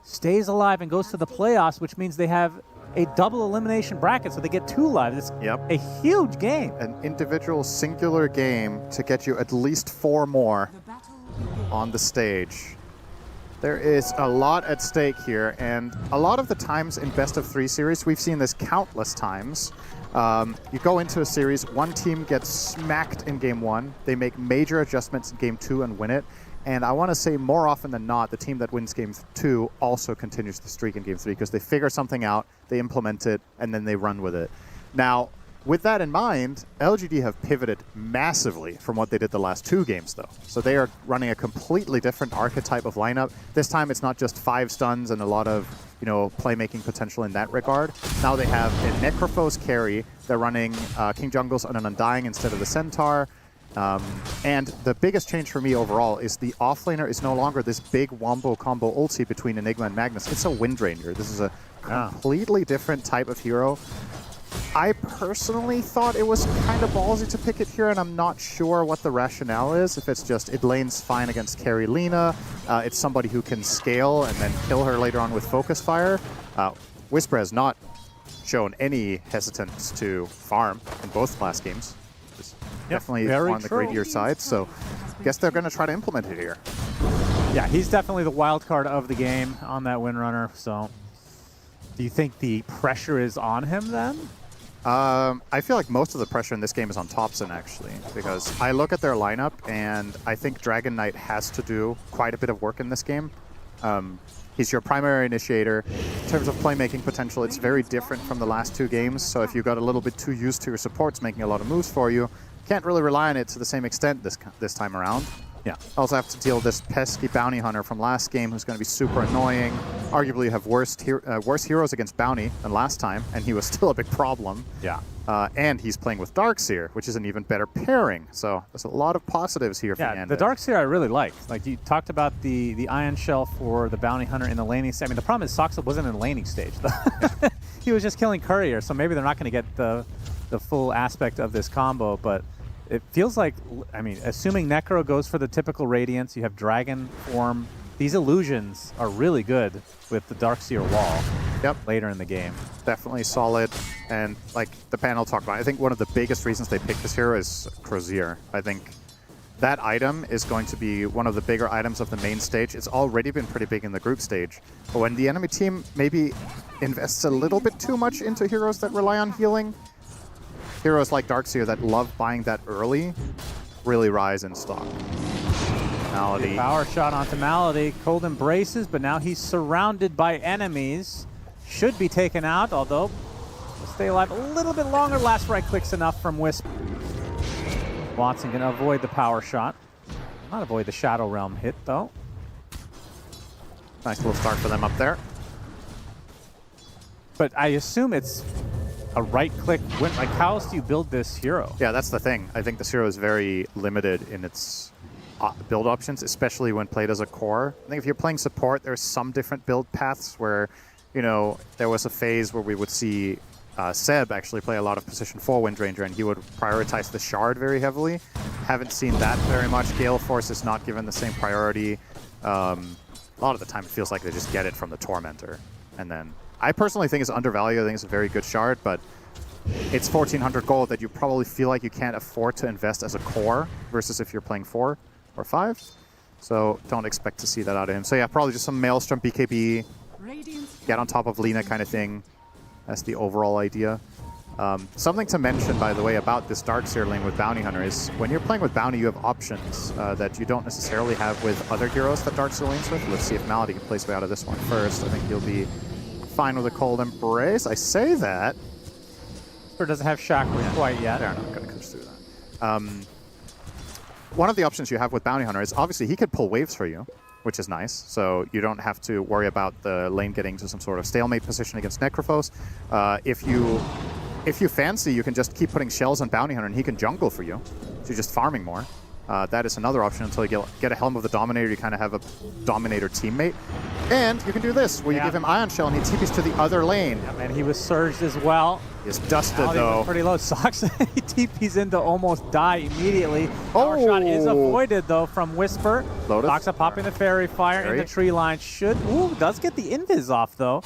stays alive and goes to the playoffs, which means they have a double elimination bracket, so they get 2 lives. It's a huge game. An individual singular game to get you at least 4 more on the stage. There is a lot at stake here, and a lot of the times in best of 3 series, we've seen this countless times. You go into a series, one team gets smacked in game 1, they make major adjustments in game 2 and win it, and I want to say more often than not, the team that wins game 2 also continues the streak in game 3 because they figure something out, they implement it, and then they run with it. Now, with that in mind, LGD have pivoted massively from what they did the last 2 games, though. So they are running a completely different archetype of lineup. This time, it's not just 5 stuns and a lot of, playmaking potential in that regard. Now they have a Necrophos carry. They're running King Jungles on an Undying instead of the Centaur. And the biggest change for me overall is the offlaner is no longer this big wombo combo ulti between Enigma and Magnus. It's a Windranger. This is a completely different type of hero. I personally thought it was kind of ballsy to pick it here, and I'm not sure what the rationale is. If it's just it lanes fine against carry Lina, it's somebody who can scale and then kill her later on with Focus Fire. Whisper has not shown any hesitance to farm in both last games. Definitely on the greedier side, so I guess they're going to try to implement it here. Yeah, he's definitely the wild card of the game on that Windrunner, so do you think the pressure is on him then? I feel like most of the pressure in this game is on Thompson, actually, because I look at their lineup, and I think Dragon Knight has to do quite a bit of work in this game. He's your primary initiator. In terms of playmaking potential, it's very different from the last 2 games, so if you got a little bit too used to your supports making a lot of moves for you, can't really rely on it to the same extent this time around. Yeah. Also have to deal with this pesky bounty hunter from last game who's going to be super annoying. Arguably you have worse heroes against bounty than last time, and he was still a big problem. Yeah. And he's playing with Darkseer, which is an even better pairing. So there's a lot of positives here for Yandex. The Darkseer I really liked. Like you talked about the Ion Shell for the bounty hunter in the laning stage. I mean, the problem is Soxa wasn't in the laning stage, though. He was just killing courier, so maybe they're not going to get the full aspect of this combo, but it feels like, I mean, assuming Necro goes for the typical Radiance, you have Dragon form. These illusions are really good with the Darkseer wall. Yep. Later in the game. Definitely solid. And like the panel talked about, I think one of the biggest reasons they picked this hero is Crozier. I think that item is going to be one of the bigger items of the main stage. It's already been pretty big in the group stage. But when the enemy team maybe invests a little bit too much into heroes that rely on healing, heroes like Darkseer that love buying that early really rise in stock. Malady. Power shot onto Malady. Cold embraces, but now he's surrounded by enemies. Should be taken out, although stay alive a little bit longer. Last right click's enough from Wisp. Watson gonna avoid the power shot. Not avoid the Shadow Realm hit, though. Nice little start for them up there. But I assume it's a right-click win. Like, how else do you build this hero? Yeah, that's the thing. I think this hero is very limited in its build options, especially when played as a core. I think if you're playing support, there's some different build paths where, there was a phase where we would see Seb actually play a lot of position 4 Windranger, and he would prioritize the Shard very heavily. Haven't seen that very much. Gale Force is not given the same priority. A lot of the time it feels like they just get it from the Tormentor. And then I personally think it's undervalued. I think it's a very good Shard, but it's 1,400 gold that you probably feel like you can't afford to invest as a core versus if you're playing 4 or 5. So don't expect to see that out of him. So yeah, probably just some Maelstrom, BKB, get on top of Lina kind of thing. That's the overall idea. Something to mention, by the way, about this Darkseer lane with Bounty Hunter is when you're playing with Bounty, you have options that you don't necessarily have with other heroes that Darkseer lanes with. Let's see if Malady can play his way out of this one first. I think he'll be fine with a Cold Embrace. I say that. Or doesn't have Shackles quite yet. They're not going to coast through that. One of the options you have with Bounty Hunter is obviously he could pull waves for you, which is nice. So you don't have to worry about the lane getting to some sort of stalemate position against Necrophos. If you fancy, you can just keep putting shells on Bounty Hunter and he can jungle for you. So you're just farming more. That is another option until you get a Helm of the Dominator. You kind of have a Dominator teammate. And you can do this, where you give him Ion Shell and he TPs to the other lane. Yeah, and he was surged as well. He's dusted, though. Pretty low. Sox, he TPs in to almost die immediately. Power shot is avoided, though, from Whisper. Soxa popping the Fairy Fire in the tree line. Does get the invis off, though.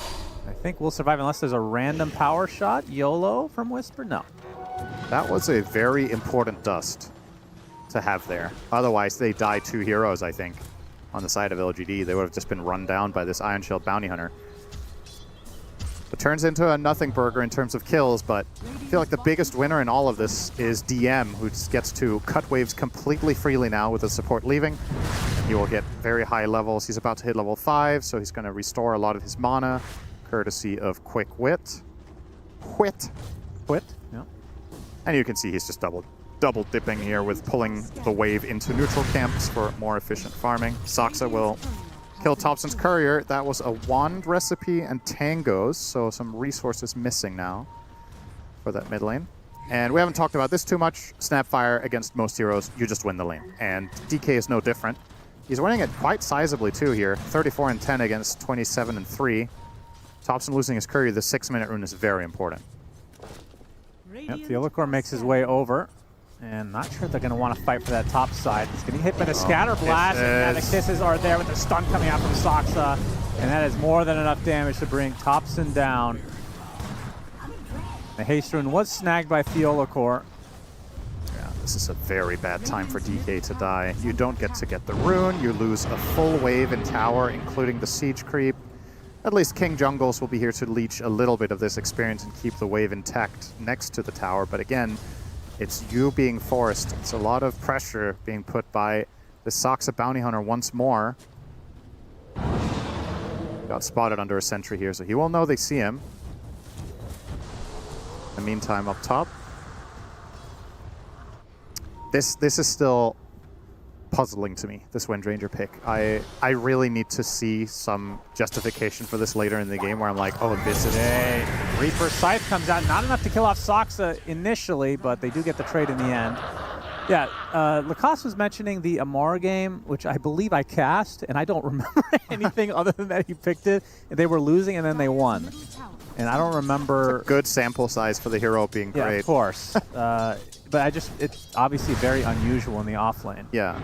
I think we'll survive unless there's a random power shot. YOLO from Whisper? No. That was a very important dust to have there. Otherwise, they die 2 heroes, I think. on the side of LGD. They would have just been run down by this Ion Shell Bounty Hunter. It turns into a nothing burger in terms of kills, but I feel like the biggest winner in all of this is DM, who just gets to cut waves completely freely now with the support leaving. He will get very high levels. He's about to hit level 5, so he's going to restore a lot of his mana, courtesy of Quick Wit. Wit, yeah. And you can see he's just double dipping here with pulling the wave into neutral camps for more efficient farming. Saksa will kill Thompson's Courier. That was a Wand recipe and Tangos, so some resources missing now for that mid lane. And we haven't talked about this too much. Snapfire against most heroes, you just win the lane. And DK is no different. He's winning it quite sizably too here. 34 and 10 against 27 and 3. Thompson losing his Courier, the 6-minute rune is very important. Yep, Theolacor makes his way over. And not sure they're going to want to fight for that top side. He's getting hit by the Scatter Blast, and the Kisses are there with the stun coming out from Saksa. And that is more than enough damage to bring Thompson down. The haste rune was snagged by Theolacor. Yeah, this is a very bad time for DK to die. You don't get to get the rune. You lose a full wave in tower, including the siege creep. At least King Jungles will be here to leech a little bit of this experience and keep the wave intact next to the tower. But again, it's you being forced. It's a lot of pressure being put by the Saksa Bounty Hunter once more. Got spotted under a sentry here, so he will know they see him. In the meantime, up top. This is still puzzling to me, this Windranger pick. I really need to see some justification for this later in the game where I'm like, oh, this is... Reaper Scythe comes out. Not enough to kill off Saksa initially, but they do get the trade in the end. Yeah, Lacoste was mentioning the Amar game, which I believe I cast, and I don't remember anything other than that he picked it. And they were losing, and then they won. And I don't remember... It's a good sample size for the hero being great. Yeah, of course. But it's obviously very unusual in the off lane. Yeah.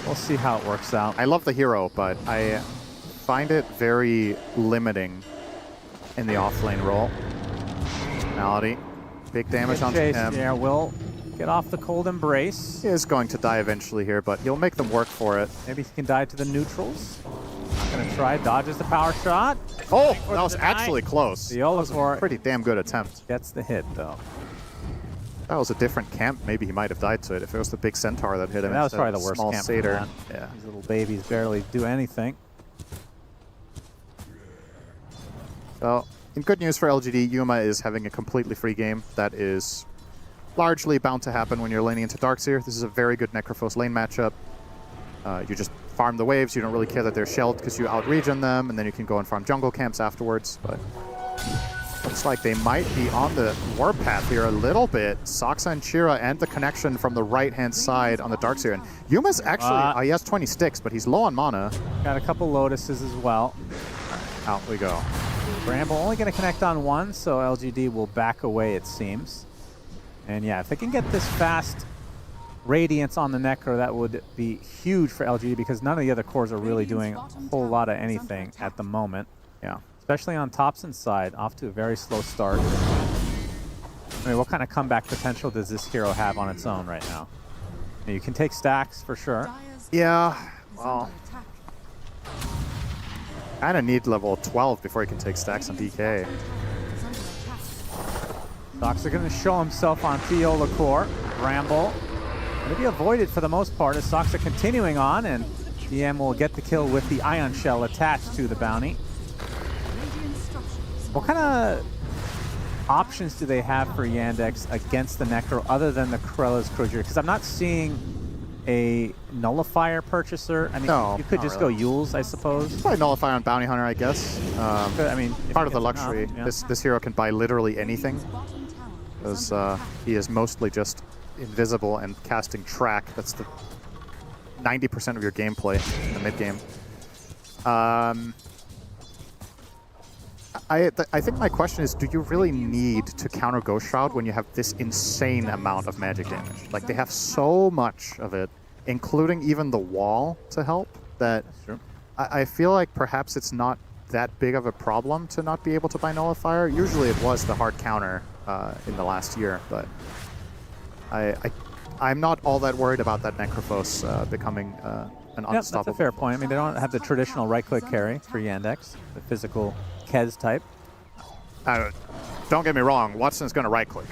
We'll see how it works out. I love the hero, but I find it very limiting in the off lane role. Malady, big damage onto him. Yeah, will get off the Cold Embrace. He is going to die eventually here, but he'll make them work for it. Maybe he can die to the neutrals. Not going to try. Dodges the power shot. Oh, that was actually close. The Theolacor, pretty damn good attempt. Gets the hit, though. That was a different camp. Maybe he might have died to it if it was the big centaur that hit him. That was probably the worst small camp. satyr. Yeah. These little babies barely do anything. So, in good news for LGD, Yuma is having a completely free game. That is largely bound to happen when you're laning into Darkseer. This is a very good Necrophos lane matchup. You just farm the waves. You don't really care that they're shelled because you out-regen them, and then you can go and farm jungle camps afterwards. But looks like they might be on the warpath here a little bit. Saksa and Chira and the connection from the right-hand side on the Darkseer. And Yuma's actually, he has 20 sticks, but he's low on mana. Got a couple Lotuses as well. Out we go. Bramble only going to connect on one, so LGD will back away, it seems. And yeah, if they can get this fast Radiance on the Necro, that would be huge for LGD because none of the other cores are really doing a whole lot of anything at the moment. Yeah. Especially on Thompson's side, off to a very slow start. I mean, what kind of comeback potential does this hero have on its own right now? You can take stacks for sure. Yeah, well, kind of need level 12 before he can take stacks on DK. Docs are going to show himself on Theolacor. Bramble going to be avoided for the most part as Saksa continuing on, and DM will get the kill with the Ion Shell attached to the bounty. What kind of options do they have for Yandex against the Necro other than the Krella's Cruiser? Because I'm not seeing a Nullifier purchaser. I mean, no, you could just go Yules, I suppose. Probably Nullifier on Bounty Hunter, I guess. I mean, part of the luxury. Enough, yeah. This hero can buy literally anything. Because he is mostly just invisible and casting track. That's the 90% of your gameplay in the mid game. I think my question is, do you really need to counter Ghost Shroud when you have this insane amount of magic damage? Like, they have so much of it, including even the wall to help, that I feel like perhaps it's not that big of a problem to not be able to buy Nullifier. Usually it was the hard counter in the last year, but I I'm not all that worried about that Necrophos becoming an Yep, unstoppable. that's a fair point. I mean, they don't have the traditional right-click carry for Yandex, the physical Kez type. Don't get me wrong, Watson's going to right-click.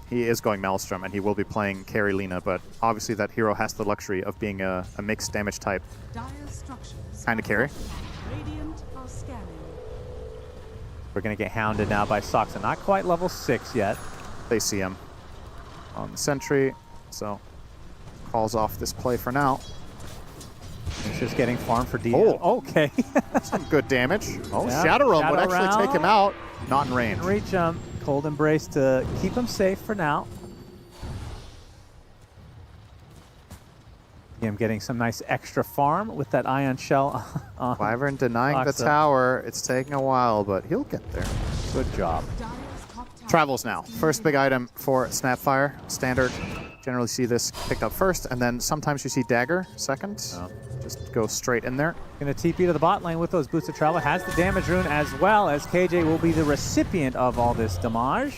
He is going Maelstrom, and he will be playing carry Lina, but obviously that hero has the luxury of being a mixed damage type kind of carry. We're going to get hounded now by Soxa. Not quite level 6 yet. They see him on the sentry, so calls off this play for now. He's just getting farmed for DM. Oh, okay. Some good damage. Oh, Yeah, Shadow Realm would Shadow actually Realm. take him out. Not in range. Reach him. Cold Embrace to keep him safe for now. I'm getting some nice extra farm with that Ion Shell. Wyvern denying the Soxa. tower. It's taking a while, but he'll get there. Good job. Travels now. First big item for Snapfire. Standard. Generally see this picked up first, and then sometimes you see Dagger second. Just go straight in there. Going to TP to the bot lane with those boots of travel. Has the damage rune as well, as KJ will be the recipient of all this damage.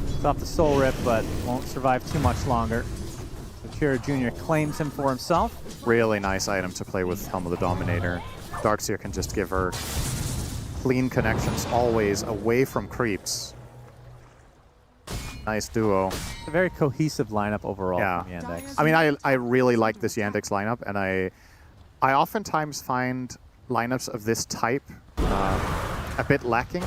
It's off the soul rip, but won't survive too much longer. So Kira Jr. claims him for himself. Really nice item to play with Helm of the Dominator. Darkseer can just give her clean connections always away from creeps. Nice duo. It's a very cohesive lineup overall from Yandex. I mean, I really like this Yandex lineup, and I oftentimes find lineups of this type a bit lacking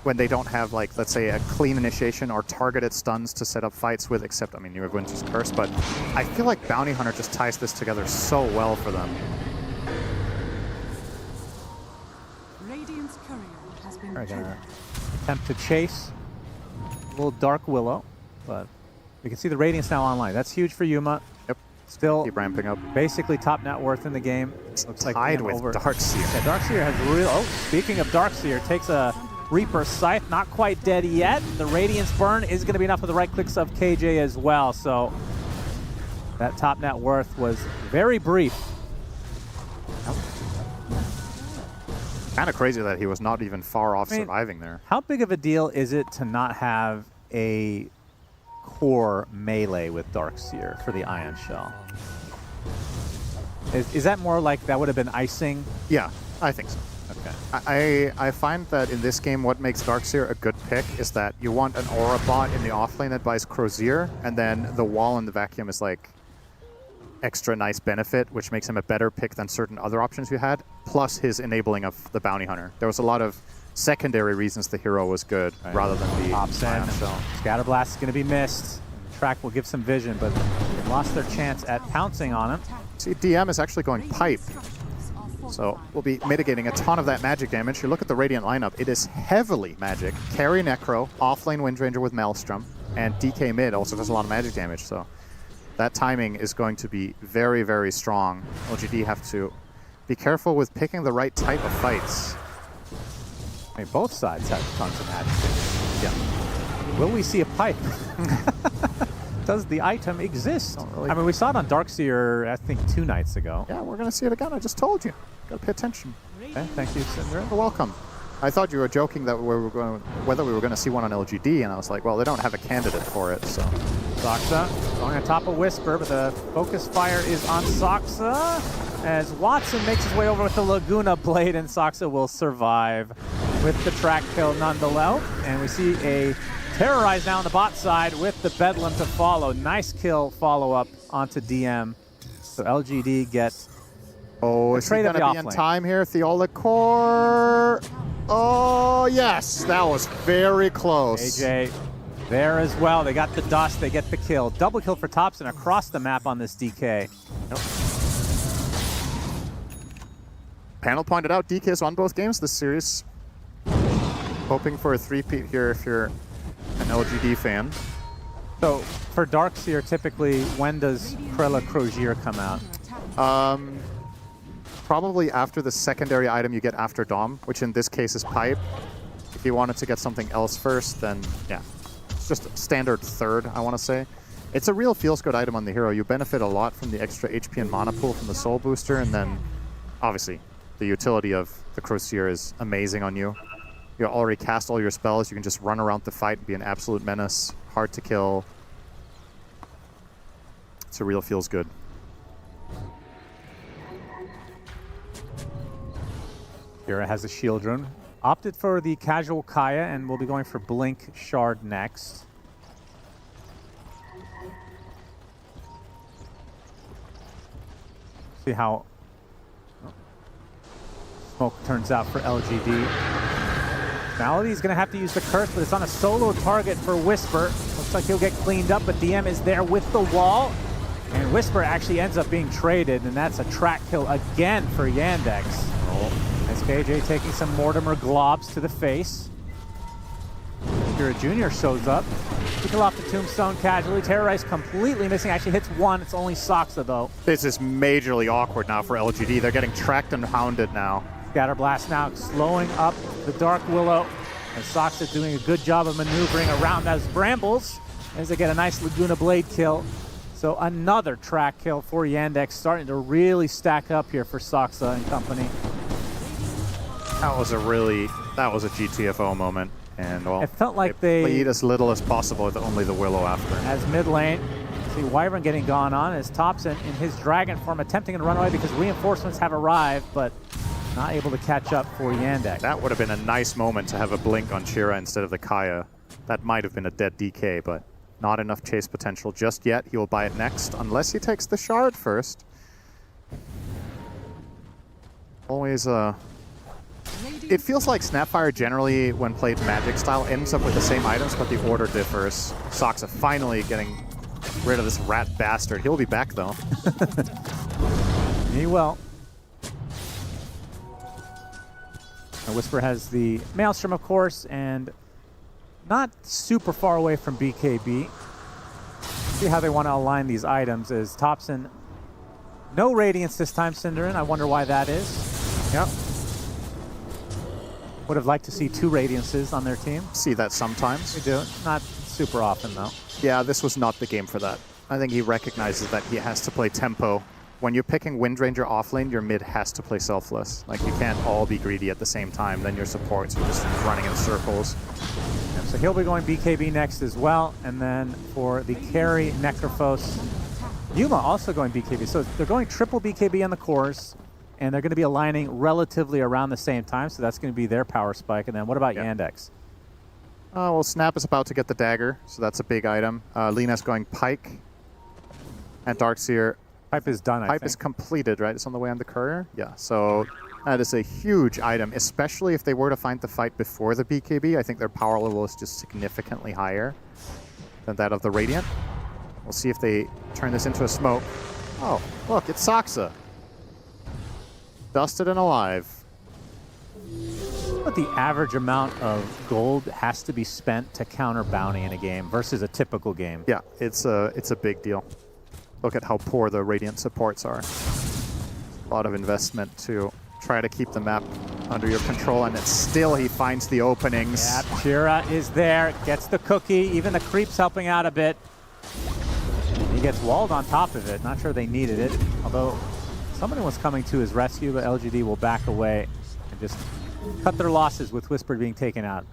when they don't have, like, let's say, a clean initiation or targeted stuns to set up fights with, except, I mean, you have Winter's Curse, but I feel like Bounty Hunter just ties this together so well for them. Radiant's courier has been We're going to attempt to chase a little Dark Willow, but we can see the Radiance now online. That's huge for Yuma. Yep. Still keep ramping up. Basically top net worth in the game. Looks like tied him with over. Darkseer. Yeah, Darkseer has real. Oh, speaking of Darkseer, takes a Reaper Scythe, not quite dead yet. The Radiance burn is going to be enough for the right clicks of KJ as well. So that top net worth was very brief. Kind of crazy that he was not even far off surviving there. How big of a deal is it to not have a core melee with Darkseer for the Ion Shell? Is that more like that would have been icing? Yeah, I think so. Okay. I find that in this game, what makes Darkseer a good pick is that you want an Aura bot in the offlane that buys Crozier, and then the wall in the vacuum is like extra nice benefit, which makes him a better pick than certain other options you had, plus his enabling of the Bounty Hunter. There was a lot of secondary reasons the hero was good rather than the Pops in. Ion Shell. Scatterblast is going to be missed. The track will give some vision, but they lost their chance at pouncing on him. See, DM is actually going Pipe. So we'll be mitigating a ton of that magic damage. You look at the Radiant lineup, it is heavily magic. Carry Necro, offlane Windranger with Maelstrom, and DK mid also does a lot of magic damage. So that timing is going to be very, very strong. LGD have to be careful with picking the right type of fights. I mean, both sides have tons of magic. Yeah. Will we see a pipe? Does the item exist? I mean, we saw it on Darkseer, I think, 2 nights ago. Yeah, we're going to see it again. I just told you. Gotta pay attention. Okay, thank you, Cinder. You're welcome. I thought you were joking that whether we were going to see one on LGD, and I was like, well, they don't have a candidate for it, so. Soxa going on top of Whisper, but the focus fire is on Soxa as Watson makes his way over with the Laguna Blade, and Soxa will survive with the track kill nonetheless. And we see a Terrorize now on the bot side with the Bedlam to follow. Nice kill follow-up onto DM. So LGD gets is he going to be in time here? Theola Core. Oh, yes. That was very close. AJ there as well. They got the dust. They get the kill. Double kill for Thompson across the map on this DK. Panel pointed out DK's won both games this series. Hoping for a three-peat here if you're an LGD fan. So for Darkseer, typically, when does Krella Crozier come out? Probably after the secondary item you get after Dom, which in this case is Pipe. If you wanted to get something else first, then yeah. It's just a standard third, I want to say. It's a real feels good item on the hero. You benefit a lot from the extra HP and mana pool from the Soul Booster, and then obviously the utility of the Crozier is amazing on you. You already cast all your spells, you can just run around the fight and be an absolute menace. Hard to kill. It's a real feels good. Kira has a shield rune. Opted for the casual Kaya and will be going for Blink Shard next. See how smoke turns out for LGD. Malady's gonna have to use the curse, but it's on a solo target for Whisper. Looks like he'll get cleaned up, but DM is there with the wall. And Whisper actually ends up being traded, and that's a track kill again for Yandex. SKJ taking some Mortimer globs to the face. Kira Jr. shows up. He kill off the tombstone casually. Terrorize completely missing. Actually hits one. It's only Soxa though. This is majorly awkward now for LGD. They're getting tracked and hounded now. Scatterblast now slowing up the Dark Willow. And Soxa doing a good job of maneuvering around those brambles as they get a nice Laguna Blade kill. So another track kill for Yandex, starting to really stack up here for Soxa and company. That was a GTFO moment, and well, it felt like they played as little as possible with only the Willow after. As mid lane, see Wyvern getting gone on as Thompson in his dragon form attempting to run away because reinforcements have arrived, but not able to catch up for Yandex. That would have been a nice moment to have a blink on Shira instead of the Kaya. That might have been a dead DK, but not enough chase potential just yet. He will buy it next, unless he takes the shard first. Always it feels like Snapfire generally, when played Magic style, ends up with the same items, but the order differs. Soxa finally getting rid of this rat bastard. He'll be back, though. He will. Now Whisper has the Maelstrom, of course, and not super far away from BKB. See how they want to align these items is Thompson. No Radiance this time, Cinderin. I wonder why that is. Yep. Would have liked to see 2 Radiances on their team. See that sometimes. We do. Not super often, though. Yeah, this was not the game for that. I think he recognizes that he has to play tempo. When you're picking Windranger off lane, your mid has to play selfless. Like, you can't all be greedy at the same time. Then your supports are just running in circles. Yep, so he'll be going BKB next as well. And then for the carry, Necrophos, Yuma also going BKB. So they're going triple BKB on the cores. And they're going to be aligning relatively around the same time, so that's going to be their power spike. And then what about Yandex? Well, Snap is about to get the dagger, so that's a big item. Lena's going Pike. And Darkseer. Pipe is done, I think. Pipe is completed, right? It's on the way on the courier? Yeah, so that is a huge item, especially if they were to find the fight before the BKB. I think their power level is just significantly higher than that of the Radiant. We'll see if they turn this into a smoke. Oh, look, it's Soxa. Dusted and alive. What the average amount of gold has to be spent to counter bounty in a game versus a typical game? Yeah, it's a big deal. Look at how poor the Radiant supports are. A lot of investment to try to keep the map under your control, and it's still he finds the openings. Yeah, Shira is there, gets the cookie, even the creep's helping out a bit. He gets walled on top of it. Not sure they needed it, although somebody was coming to his rescue, but LGD will back away and just cut their losses with Whisper being taken out.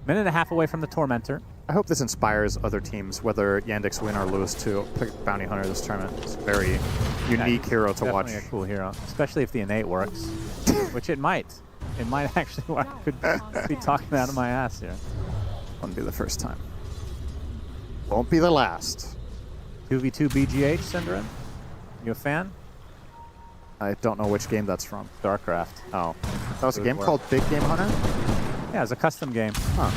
Minute and a half away from the Tormentor. I hope this inspires other teams, whether Yandex win or lose, to pick Bounty Hunter this tournament. It's a very unique hero to watch. Definitely a cool hero, especially if the innate works, which it might. It might actually work. I could be talking out of my ass here. Won't be the first time. Won't be the last. 2v2 BGH, Cinderin? You a fan? I don't know which game that's from. Starcraft. Oh. That was a game called Big Game Hunter? Yeah, it's a custom game. Huh.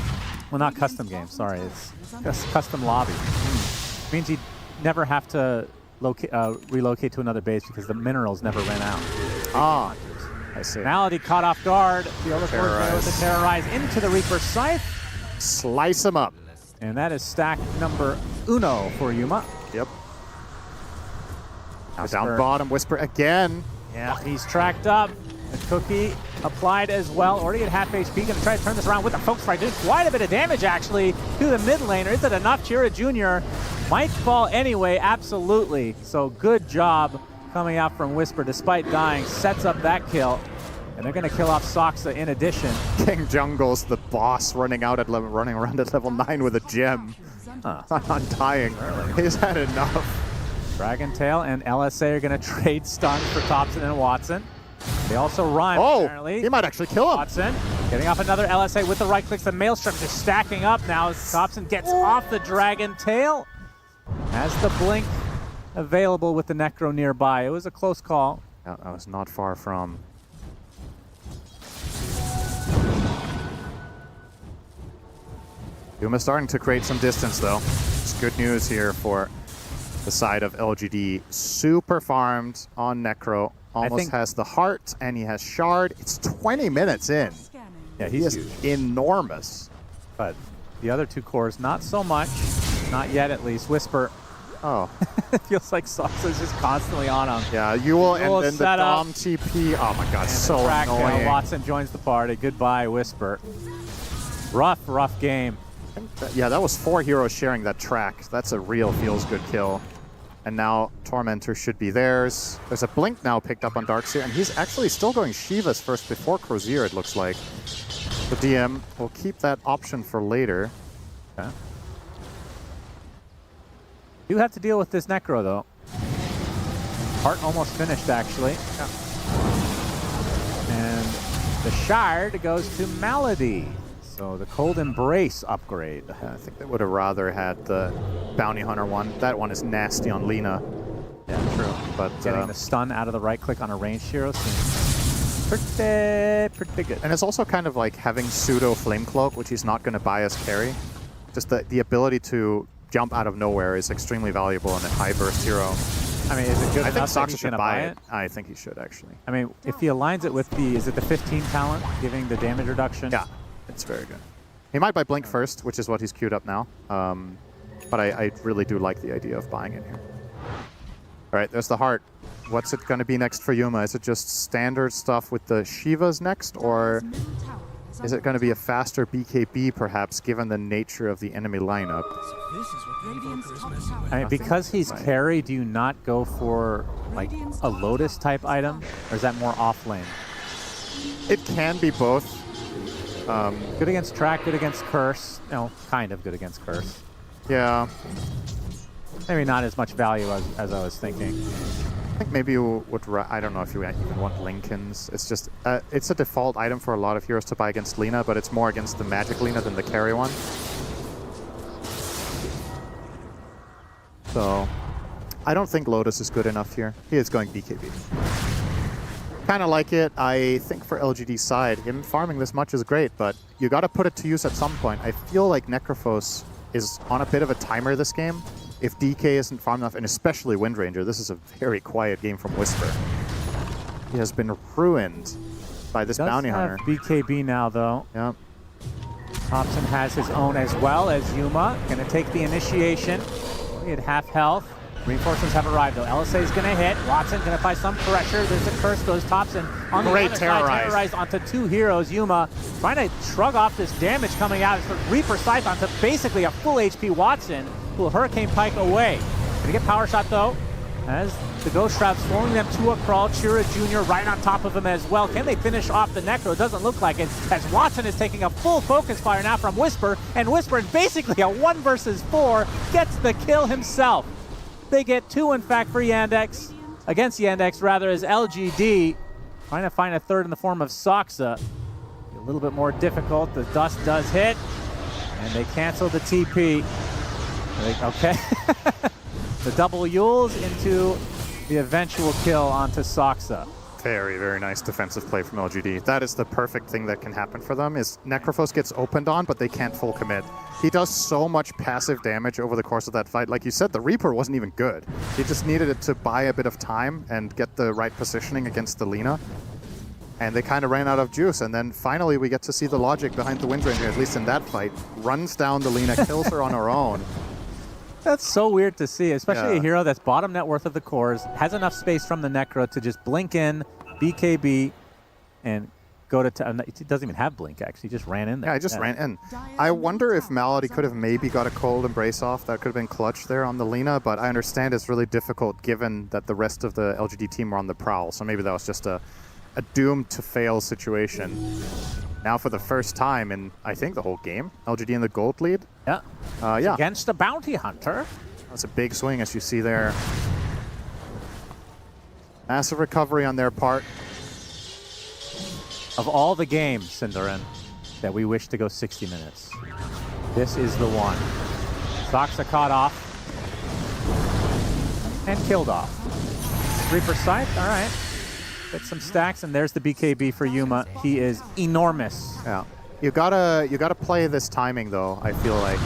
Well, not custom game, sorry. It's just custom lobby. It means you never have to relocate to another base because the minerals never ran out. Ah, I see. Malady caught off guard. The other there with the Terrorize into the Reaper's Scythe. Slice him up. And that is stack number uno for Yuma. Yep. Now down bottom, Whisper again. Yeah, he's tracked up. The cookie applied as well. Already at half HP. Going to try to turn this around with the Focus Strike. Doing quite a bit of damage, actually, to the mid laner. Is it enough? Chira Jr. might fall anyway. Absolutely. So good job coming out from Whisper despite dying. Sets up that kill. And they're going to kill off Soxa in addition. King Jungle's the boss running around at level 9 with a gem. Undying. He's had enough. Dragon Tail and LSA are going to trade stuns for Thompson and Watson. They also rhyme, apparently. He might actually kill him. Watson getting off another LSA with the right clicks. The Maelstrom just stacking up now as Thompson gets off the Dragon Tail. Has the blink available with the Necro nearby. It was a close call. Yeah, that was not far from. Yuma's starting to create some distance, though. It's good news here for the side of LGD. Super farmed on Necro. Almost has the heart, and he has Shard. It's 20 minutes in. Yeah, he's huge. Enormous. But the other two cores, not so much. Not yet, at least. Whisper. Oh. It feels like Sox is just constantly on him. Yeah, Yule and then the Dom TP. Oh my god, so annoying. Watson joins the party. Goodbye, Whisper. Rough game. Yeah, that was 4 heroes sharing that track. That's a real feels-good kill. And now Tormentor should be theirs. There's a blink now picked up on Darkseer, and he's actually still going Shiva's first before Crozier, it looks like. The DM will keep that option for later. Okay. You have to deal with this Necro, though. Heart almost finished, actually. Yeah. And the Shard goes to Malady. So the Cold Embrace upgrade. Yeah, I think they would have rather had the Bounty Hunter one. That one is nasty on Lina. Yeah, true. But getting the stun out of the right click on a ranged hero seems pretty good. And it's also kind of like having pseudo Flame Cloak, which he's not going to buy as carry. Just the ability to jump out of nowhere is extremely valuable in a high burst hero. I mean, is it good I think enough that Soxa he's should gonna buy buy it. I think he should, actually. I mean, if he aligns it with the, is it the 15 talent, giving the damage reduction? Yeah, it's very good. He might buy Blink first, which is what he's queued up now. But I really do like the idea of buying it here. All right, there's the heart. What's it going to be next for Yuma? Is it just standard stuff with the Shivas next, or is it going to be a faster BKB, perhaps, given the nature of the enemy lineup? I mean, because he's carry, do you not go for like a Lotus type item, or is that more off lane? It can be both. Good against track, good against curse. No, kind of good against curse. Yeah. Maybe not as much value as I was thinking. I think maybe you would, I don't know if you even want Lincolns. It's just, it's a default item for a lot of heroes to buy against Lina, but it's more against the magic Lina than the carry one. So, I don't think Lotus is good enough here. He is going BKB. Kind of like it. I think for LGD's side, him farming this much is great, but you got to put it to use at some point. I feel like Necrophos is on a bit of a timer this game. If DK isn't farmed enough, and especially Windranger, this is a very quiet game from Whisper. He has been ruined by this bounty hunter. BKB now, though. Yep. Thompson has his own as well as Yuma. Going to take the initiation. He at half health. Reinforcements have arrived, though. LSA is going to hit. Watson going to apply some pressure. There's a curse, goes Thompson. On the other side, terrorized onto 2 heroes. Yuma trying to shrug off this damage coming out. It's a Reaper Scythe onto basically a full HP Watson, who will Hurricane Pike away. Going to get Power Shot, though, as the Ghost Trap slowing them to a crawl. Chira Jr. right on top of him as well. Can they finish off the Necro? Doesn't look like it, as Watson is taking a full focus fire now from Whisper, and Whisper, in basically a 1 versus 4, gets the kill himself. They get 2, in fact, for Yandex. Against Yandex, rather, as LGD trying to find a third in the form of Soxa. A little bit more difficult. The dust does hit, and they cancel the TP. Okay. The double Yules into the eventual kill onto Soxa. Very, very nice defensive play from LGD. That is the perfect thing that can happen for them, is Necrophos gets opened on, but they can't full commit. He does so much passive damage over the course of that fight. Like you said, the Reaper wasn't even good. He just needed it to buy a bit of time and get the right positioning against the Lina. And they kind of ran out of juice, and then finally we get to see the logic behind the Windranger, at least in that fight. Runs down the Lina, kills her on her own. That's so weird to see, especially a hero that's bottom net worth of the cores, has enough space from the Necro to just blink in, BKB, and go to... He doesn't even have blink, actually. He just ran in there. Yeah, he just ran in. I wonder if Malady could have maybe got a Cold Embrace off. That could have been clutch there on the Lina, but I understand it's really difficult given that the rest of the LGD team were on the prowl, so maybe that was just a doomed to fail situation. Now for the first time in, I think, the whole game, LGD in the gold lead. Yeah. Yeah. Against the Bounty Hunter. That's a big swing, as you see there. Massive recovery on their part. Of all the games, Cinderin, that we wish to go 60 minutes, this is the one. Soxa caught off and killed off. Reaper sight, all right. Get some stacks, and there's the BKB for Yuma. He is enormous. Yeah, you gotta play this timing though. I feel like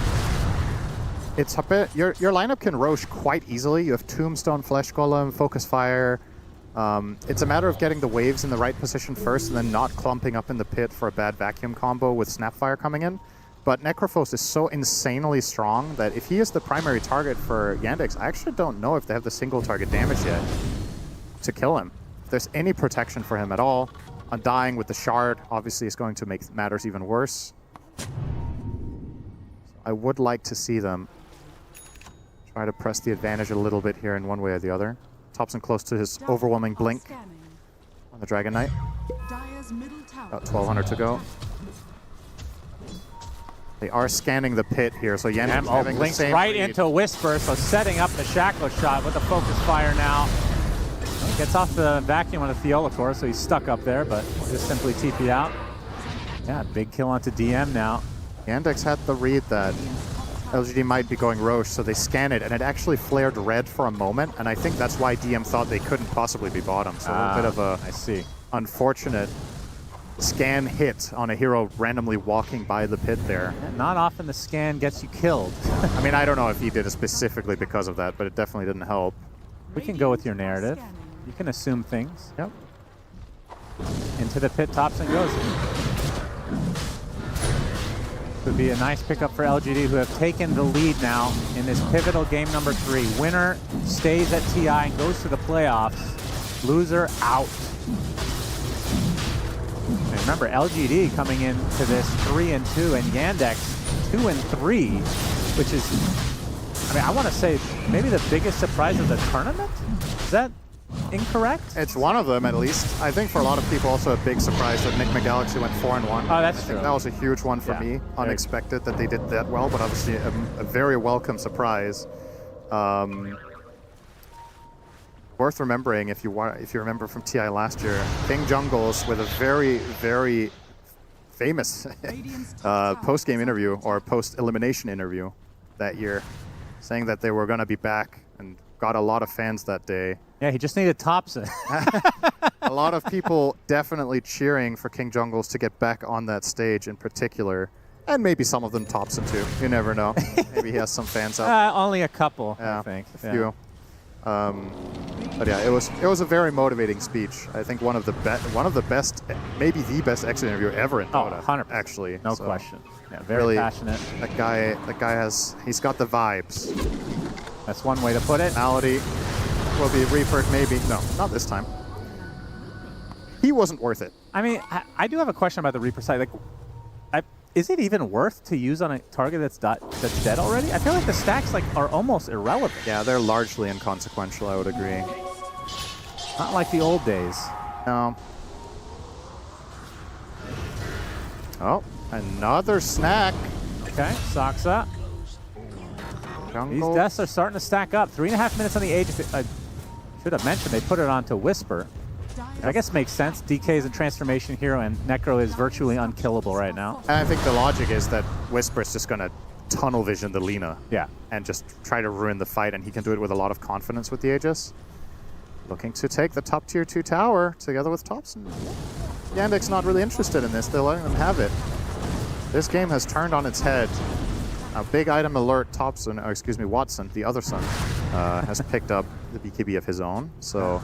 it's a bit. Your lineup can Rosh quite easily. You have Tombstone, Flesh Golem, Focus Fire. It's a matter of getting the waves in the right position first, and then not clumping up in the pit for a bad vacuum combo with Snapfire coming in. But Necrophos is so insanely strong that if he is the primary target for Yandex, I actually don't know if they have the single target damage yet to kill him. If there's any protection for him at all, Undying with the shard obviously is going to make matters even worse. So I would like to see them try to press the advantage a little bit here in one way or the other. Thompson close to his overwhelming blink on the Dragon Knight. About 1200 to go. They are scanning the pit here, so Yandex having blinks the same right read. into Whisper, so setting up the Shackle shot with the Focus Fire now. Gets off the vacuum on the Theolator, so he's stuck up there, but just simply TP out. Yeah, big kill onto DM now. Yandex had the read that LGD might be going Roche, so they scan it, and it actually flared red for a moment, and I think that's why DM thought they couldn't possibly be bottom. So a bit of a unfortunate scan hit on a hero randomly walking by the pit there. Not often the scan gets you killed. I mean, I don't know if he did it specifically because of that, but it definitely didn't help. We can go with your narrative. You can assume things. Yep. Into the pit, Thompson goes. Would be a nice pickup for LGD, who have taken the lead now in this pivotal game number 3. Winner stays at TI and goes to the playoffs. Loser out. And remember, LGD coming into this 3-2, and Yandex 2-3, which is, I mean, I want to say maybe the biggest surprise of the tournament. Is that incorrect? It's one of them, at least. I think for a lot of people, also a big surprise that Nick McGalaxy went 4-1. Oh, that's true. That was a huge one for me. Unexpected that they did that well, but obviously a very welcome surprise. Worth remembering, if you remember from TI last year, King Jungles with a very, very famous post-game interview or post-elimination interview that year, saying that they were going to be back, and got a lot of fans that day. Yeah, he just needed Thompson. A lot of people definitely cheering for King Jungles to get back on that stage in particular. And maybe some of them Thompson too. You never know. Maybe he has some fans out. Only a couple, yeah, I think. A few. But yeah, it was a very motivating speech. I think one of the best, maybe the best exit interview ever in Dota. 100%. Actually. No question. Yeah, very passionate. That guy he's got the vibes. That's one way to put it. Malady will be Reaper, maybe. No, not this time. He wasn't worth it. I mean, I do have a question about the Reaper side. Like, is it even worth to use on a target that's dead already? I feel like the stacks are almost irrelevant. Yeah, they're largely inconsequential, I would agree. Not like the old days. No. Oh, another snack. Okay, Soxa. These deaths are starting to stack up. 3.5 minutes on the age. I should have mentioned they put it onto Whisper. I guess makes sense. DK is a transformation hero, and Necro is virtually unkillable right now. And I think the logic is that Whisper is just going to tunnel vision the Lina. Yeah. And just try to ruin the fight, and he can do it with a lot of confidence with the Aegis. Looking to take the top tier 2 tower together with Thompson. Yandex not really interested in this. They're letting them have it. This game has turned on its head. A big item alert, Thompson, or excuse me, Watson, the other son, has picked up the BKB of his own. So,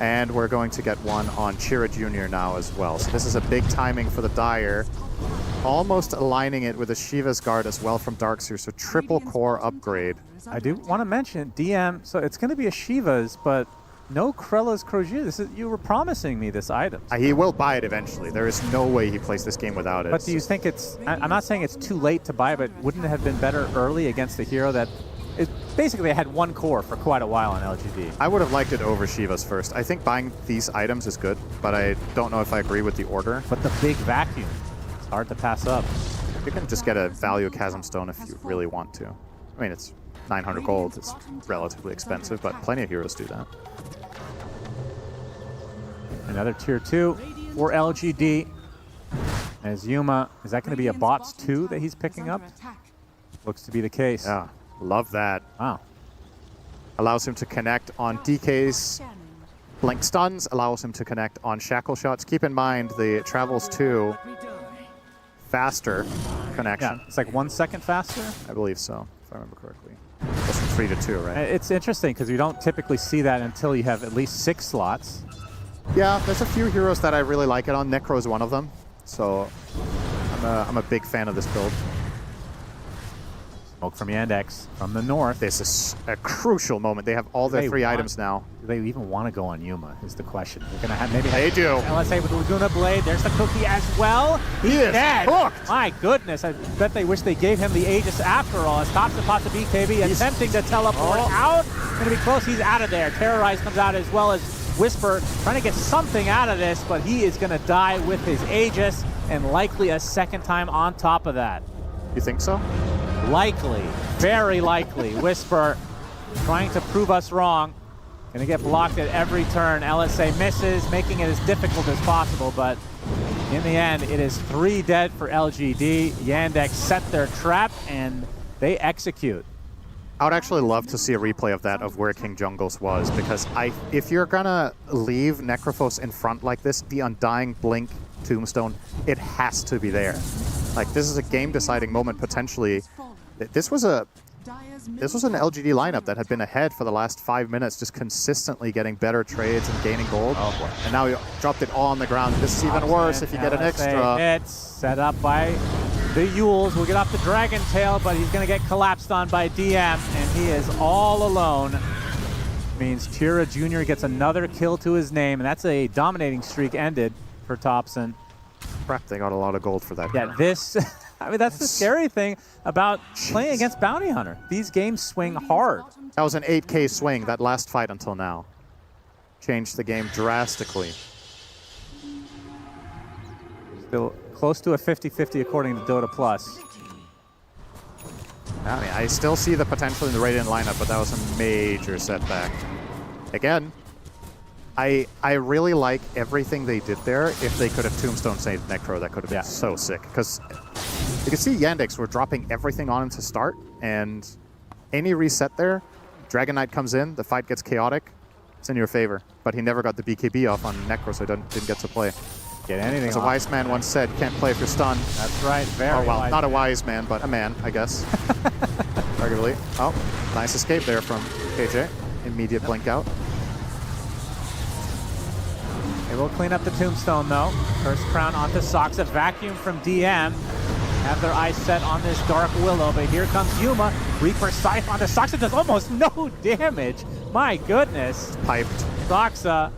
and we're going to get one on Chira Jr. now as well. So this is a big timing for the Dire. Almost aligning it with a Shiva's Guard as well from Darkseer, so triple core upgrade. I do want to mention DM, so it's going to be a Shiva's, but no Krella's Crozier. You were promising me this item. He will buy it eventually. There is no way he plays this game without it. But do you think it's... I'm not saying it's too late to buy, but wouldn't it have been better early against a hero that... basically had one core for quite a while on LGD. I would have liked it over Shiva's first. I think buying these items is good, but I don't know if I agree with the order. But the big vacuum, it's hard to pass up. You can just get a value Chasm Stone if you really want to. I mean, it's 900 gold. It's relatively expensive, but plenty of heroes do that. Another tier 2 for LGD. As Yuma, is that going to be a bots 2 that he's picking up? Looks to be the case. Yeah, love that. Wow. Allows him to connect on DK's blink stuns, allows him to connect on shackle shots. Keep in mind the travels to faster connection. Yeah, it's like 1 second faster? I believe so, if I remember correctly. That's from 3 to 2, right? It's interesting because you don't typically see that until you have at least 6 slots. Yeah, there's a few heroes that I really like it on. Necro is one of them. So I'm a big fan of this build. Smoke from Yandex from the north. This is a crucial moment. They have all their 3 items now. Do they even want to go on Yuma is the question. They're going to have maybe they do. LSA with Laguna Blade. There's the cookie as well. He's dead. Hooked. My goodness. I bet they wish they gave him the Aegis after all. As Thompson pops a BKB, attempting to teleport out. Going to be close. He's out of there. Terrorize comes out as well as Whisper trying to get something out of this, but he is going to die with his Aegis and likely a second time on top of that. You think so? Likely. Very likely. Whisper trying to prove us wrong. Going to get blocked at every turn. LSA misses, making it as difficult as possible, but in the end, it is 3 dead for LGD. Yandex set their trap, and they execute. I would actually love to see a replay of that, of where King Jungles was, because if you're gonna leave Necrophos in front like this, the Undying Blink Tombstone, it has to be there. Like, this is a game-deciding moment, potentially. This was an LGD lineup that had been ahead for the last 5 minutes, just consistently getting better trades and gaining gold. Oh boy. And now you dropped it all on the ground. This is even worse if you get an extra. Hits set up by the Yules. Will get off the Dragon Tail, but he's going to get collapsed on by DM, and he is all alone. Means Tira Jr. gets another kill to his name, and that's a dominating streak ended for Thompson. Crap, they got a lot of gold for that. Yeah, this... I mean, that's the scary thing about playing against Bounty Hunter. These games swing hard. That was an 8K swing, that last fight until now. Changed the game drastically. Still close to a 50-50 according to Dota Plus. I mean, I still see the potential in the Radiant lineup, but that was a major setback. Again, I really like everything they did there. If they could have Tombstone saved Necro, that could have been so sick. Because you can see Yandex were dropping everything on him to start, and any reset there, Dragon Knight comes in, the fight gets chaotic, it's in your favor. But he never got the BKB off on Necro, so he didn't get to play. Get anything As a wise man once said, can't play if you're stunned. That's right, very Oh, well, wise not man. a wise man, but a man, I guess. Arguably. Oh, nice escape there from KJ. Immediate blink out. They will clean up the Tombstone, though. First crown onto Soxa. Vacuum from DM. Have their eyes set on this Dark Willow, but here comes Yuma. Reaper Scythe onto Soxa. Does almost no damage. My goodness. Piped. Soxa,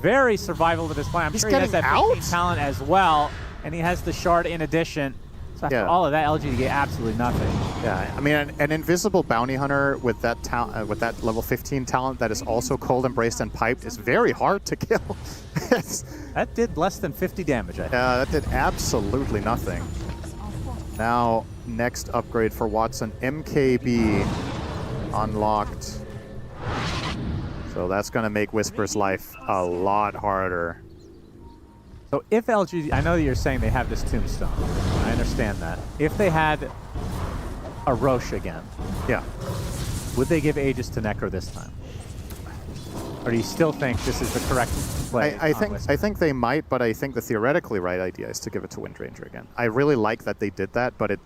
very survival with his plan. I'm He's sure he has getting that out? 15 talent as well, and he has the shard in addition. So after all of that, LGD get absolutely nothing. Yeah, I mean, an invisible bounty hunter with that with that level 15 talent that is also cold embraced and piped is very hard to kill. That did less than 50 damage, I think. Yeah, that did absolutely nothing. Now, next upgrade for Watson, MKB unlocked. So that's going to make Whisper's life a lot harder. So if LGD, I know that you're saying they have this Tombstone. I understand that. If they had a Roche again, yeah, would they give Aegis to Necro this time? Or do you still think this is the correct play? I think they might, but I think the theoretically right idea is to give it to Windranger again. I really like that they did that, but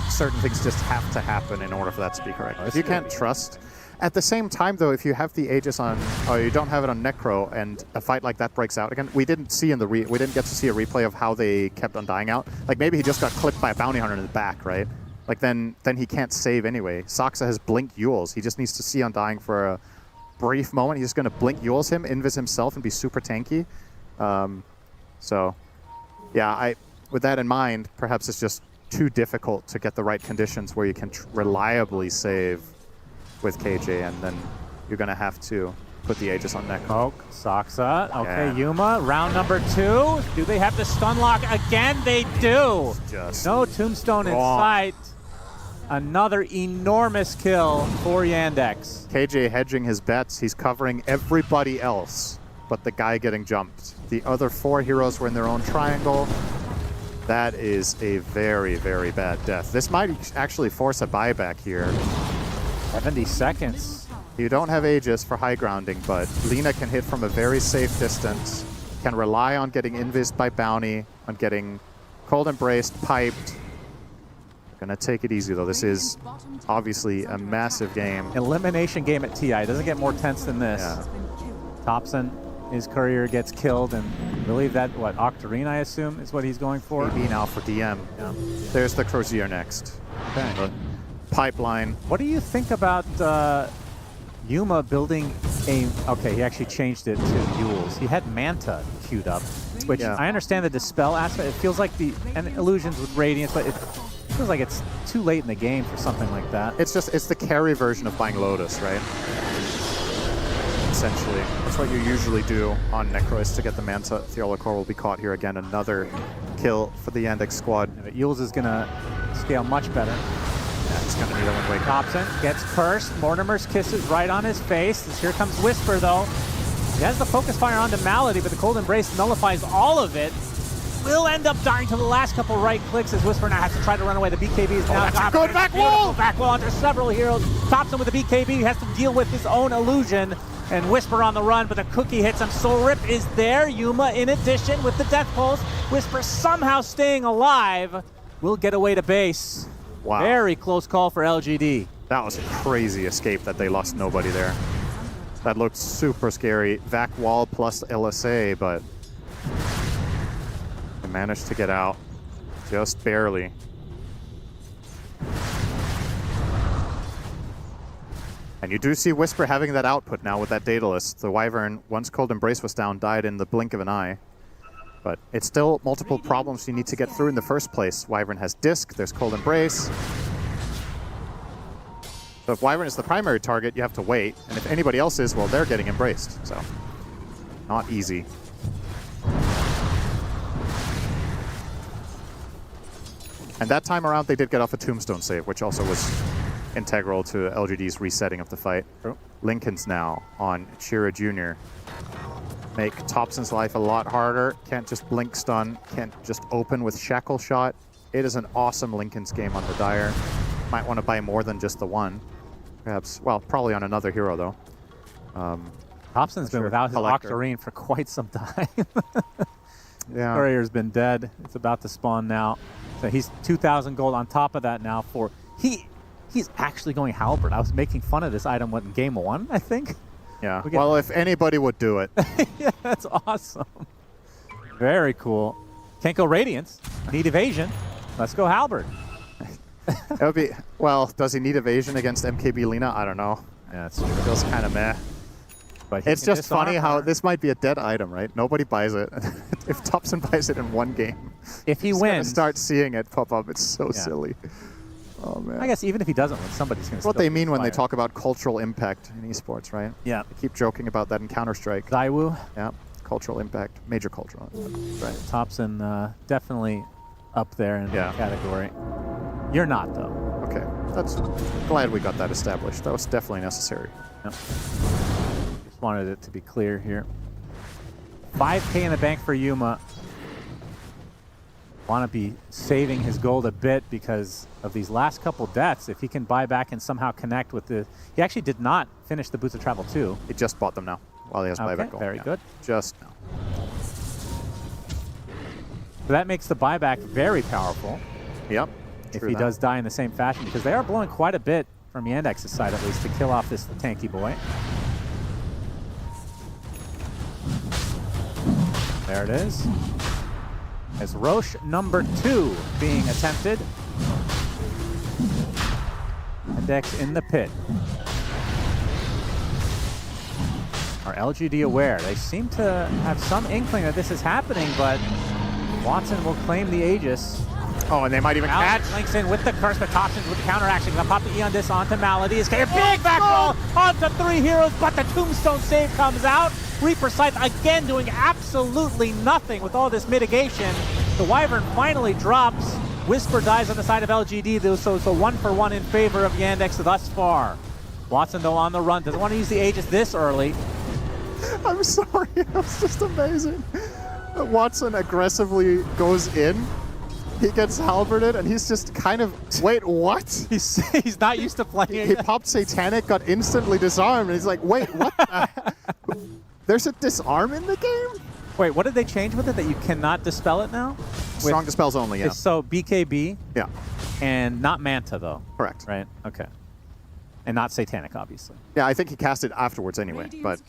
certain things just have to happen in order for that to be correct. If you can't trust... At the same time, though, if you have the Aegis on, or you don't have it on Necro, and a fight like that breaks out again, we didn't see we didn't get to see a replay of how they kept Undying out. Like maybe he just got clipped by a bounty hunter in the back, right? Like then he can't save anyway. Soxa has blink Yules. He just needs to see Undying for a brief moment. He's just going to blink Yules him, invis himself, and be super tanky. So, yeah, with that in mind, perhaps it's just too difficult to get the right conditions where you can reliably save with KJ, and then you're going to have to put the Aegis on Necro. Soxa. Okay, Yeah. Yuma, round number 2. Do they have the stun lock again? They do. Just no Tombstone in wrong. sight. Another enormous kill for Yandex. KJ hedging his bets. He's covering everybody else. but the guy getting jumped. The other 4 heroes were in their own triangle. That is a very, very bad death. This might actually force a buyback here. 70 seconds. You don't have Aegis for high grounding, but Lina can hit from a very safe distance, can rely on getting invised by Bounty, on getting Cold Embraced, piped. Gonna take it easy though. This is obviously a massive game. Elimination game at TI. Doesn't get more tense than this. Yeah. Thompson, his courier gets killed, and I believe that, what, Octarine, I assume, is what he's going for? AB now for DM. Yeah. There's the Crozier next. Okay. Pipeline. What do you think about Yuma building a... Okay, he actually changed it to Yules. He had Manta queued up, which I understand the Dispel aspect. It feels like and illusions with Radiance, but it feels like it's too late in the game for something like that. It's the carry version of buying Lotus, right? Essentially. That's what you usually do on Necrois to get the Manta. Theolacor will be caught here again. Another kill for the Yandex squad. Yeah, but Yules is going to scale much better. Yeah, he's going to need a Wind Waker. Thompson gets cursed. Mortimer's kisses right on his face. Here comes Whisper, though. He has the focus fire onto Malady, but the Cold Embrace nullifies all of it. Will end up dying to the last couple right clicks as Whisper now has to try to run away. The BKB is now that's a good back wall! Back wall under several heroes. Thompson with the BKB has to deal with his own illusion. And Whisper on the run, but the cookie hits him. Soul Rip is there. Yuma in addition with the Death Pulse. Whisper somehow staying alive. Will get away to base. Wow. Very close call for LGD. That was a crazy escape that they lost nobody there. That looked super scary. Vac wall plus LSA, but they managed to get out just barely. And you do see Whisper having that output now with that Daedalus. The Wyvern, once Cold Embrace was down, died in the blink of an eye. But it's still multiple problems you need to get through in the first place. Wyvern has Disc, there's Cold Embrace. So if Wyvern is the primary target, you have to wait. And if anybody else is, well, they're getting embraced. So, not easy. And that time around, they did get off a Tombstone save, which also was integral to LGD's resetting of the fight. True. Lincoln's now on Shira Jr. Make Thompson's life a lot harder. Can't just blink stun. Can't just open with Shackle Shot. It is an awesome Lincoln's game on the Dire. Might want to buy more than just the one. Perhaps, well, probably on another hero, though. Thompson's been without his Octarine for quite some time. Yeah. Courier's been dead. It's about to spawn now. So he's 2,000 gold on top of that now for... He's actually going Halberd. I was making fun of this item in game 1, I think. Yeah, well, if anybody would do it. Yeah, that's awesome. Very cool. Can't go Radiance. Need evasion. Let's go Halberd. It would be, well, does he need evasion against MKB Lina? I don't know. Yeah, it's true. Feels kind of meh. But it's just funny how this might be a dead item, right? Nobody buys it. If Thompson buys it in one game, if he he's wins, gonna start seeing it pop up. It's so silly. Oh man. I guess even if he doesn't win, somebody's going to. What they mean when they talk about cultural impact in esports, right? Yeah. They keep joking about that in Counter-Strike. Zaiwu. Yeah. Cultural impact, major cultural. Right. Thompson definitely up there in that category. You're not though. Okay. That's glad we got that established. That was definitely necessary. Yep. Just wanted it to be clear here. 5K in the bank for Yuma. Want to be saving his gold a bit because of these last couple deaths. If he can buy back and somehow connect with the... He actually did not finish the Boots of Travel 2. He just bought them now while he has buyback gold. Very good. Just now. So that makes the buyback very powerful. Yep. If he does die in the same fashion, because they are blowing quite a bit from Yandex's side at least to kill off this tanky boy. There it is. As Roche number 2 being attempted. Yandex in the pit. Are LGD aware? They seem to have some inkling that this is happening, but Watson will claim the Aegis. Oh, and they might even catch. Links in with the curse, but Thompson's with the counteraction. Gonna pop the Eon Disc onto Malady. It's a big back roll onto 3 heroes, but the Tombstone save comes out. Reaper Scythe again doing absolutely nothing with all this mitigation. The Wyvern finally drops. Whisper dies on the side of LGD, though, so it's a 1-for-1 in favor of Yandex thus far. Watson, though, on the run. Doesn't want to use the Aegis this early. I'm sorry, it was just amazing. Watson aggressively goes in. He gets halberded, and he's just kind of, wait, what? He's not used to playing. He popped Satanic, got instantly disarmed, and he's like, wait, what the There's a disarm in the game? Wait, what did they change with it that you cannot dispel it now? Strong dispels only, yeah. So BKB? Yeah. And not Manta, though. Correct. Right? Okay. And not Satanic, obviously. Yeah, I think he cast it afterwards anyway, but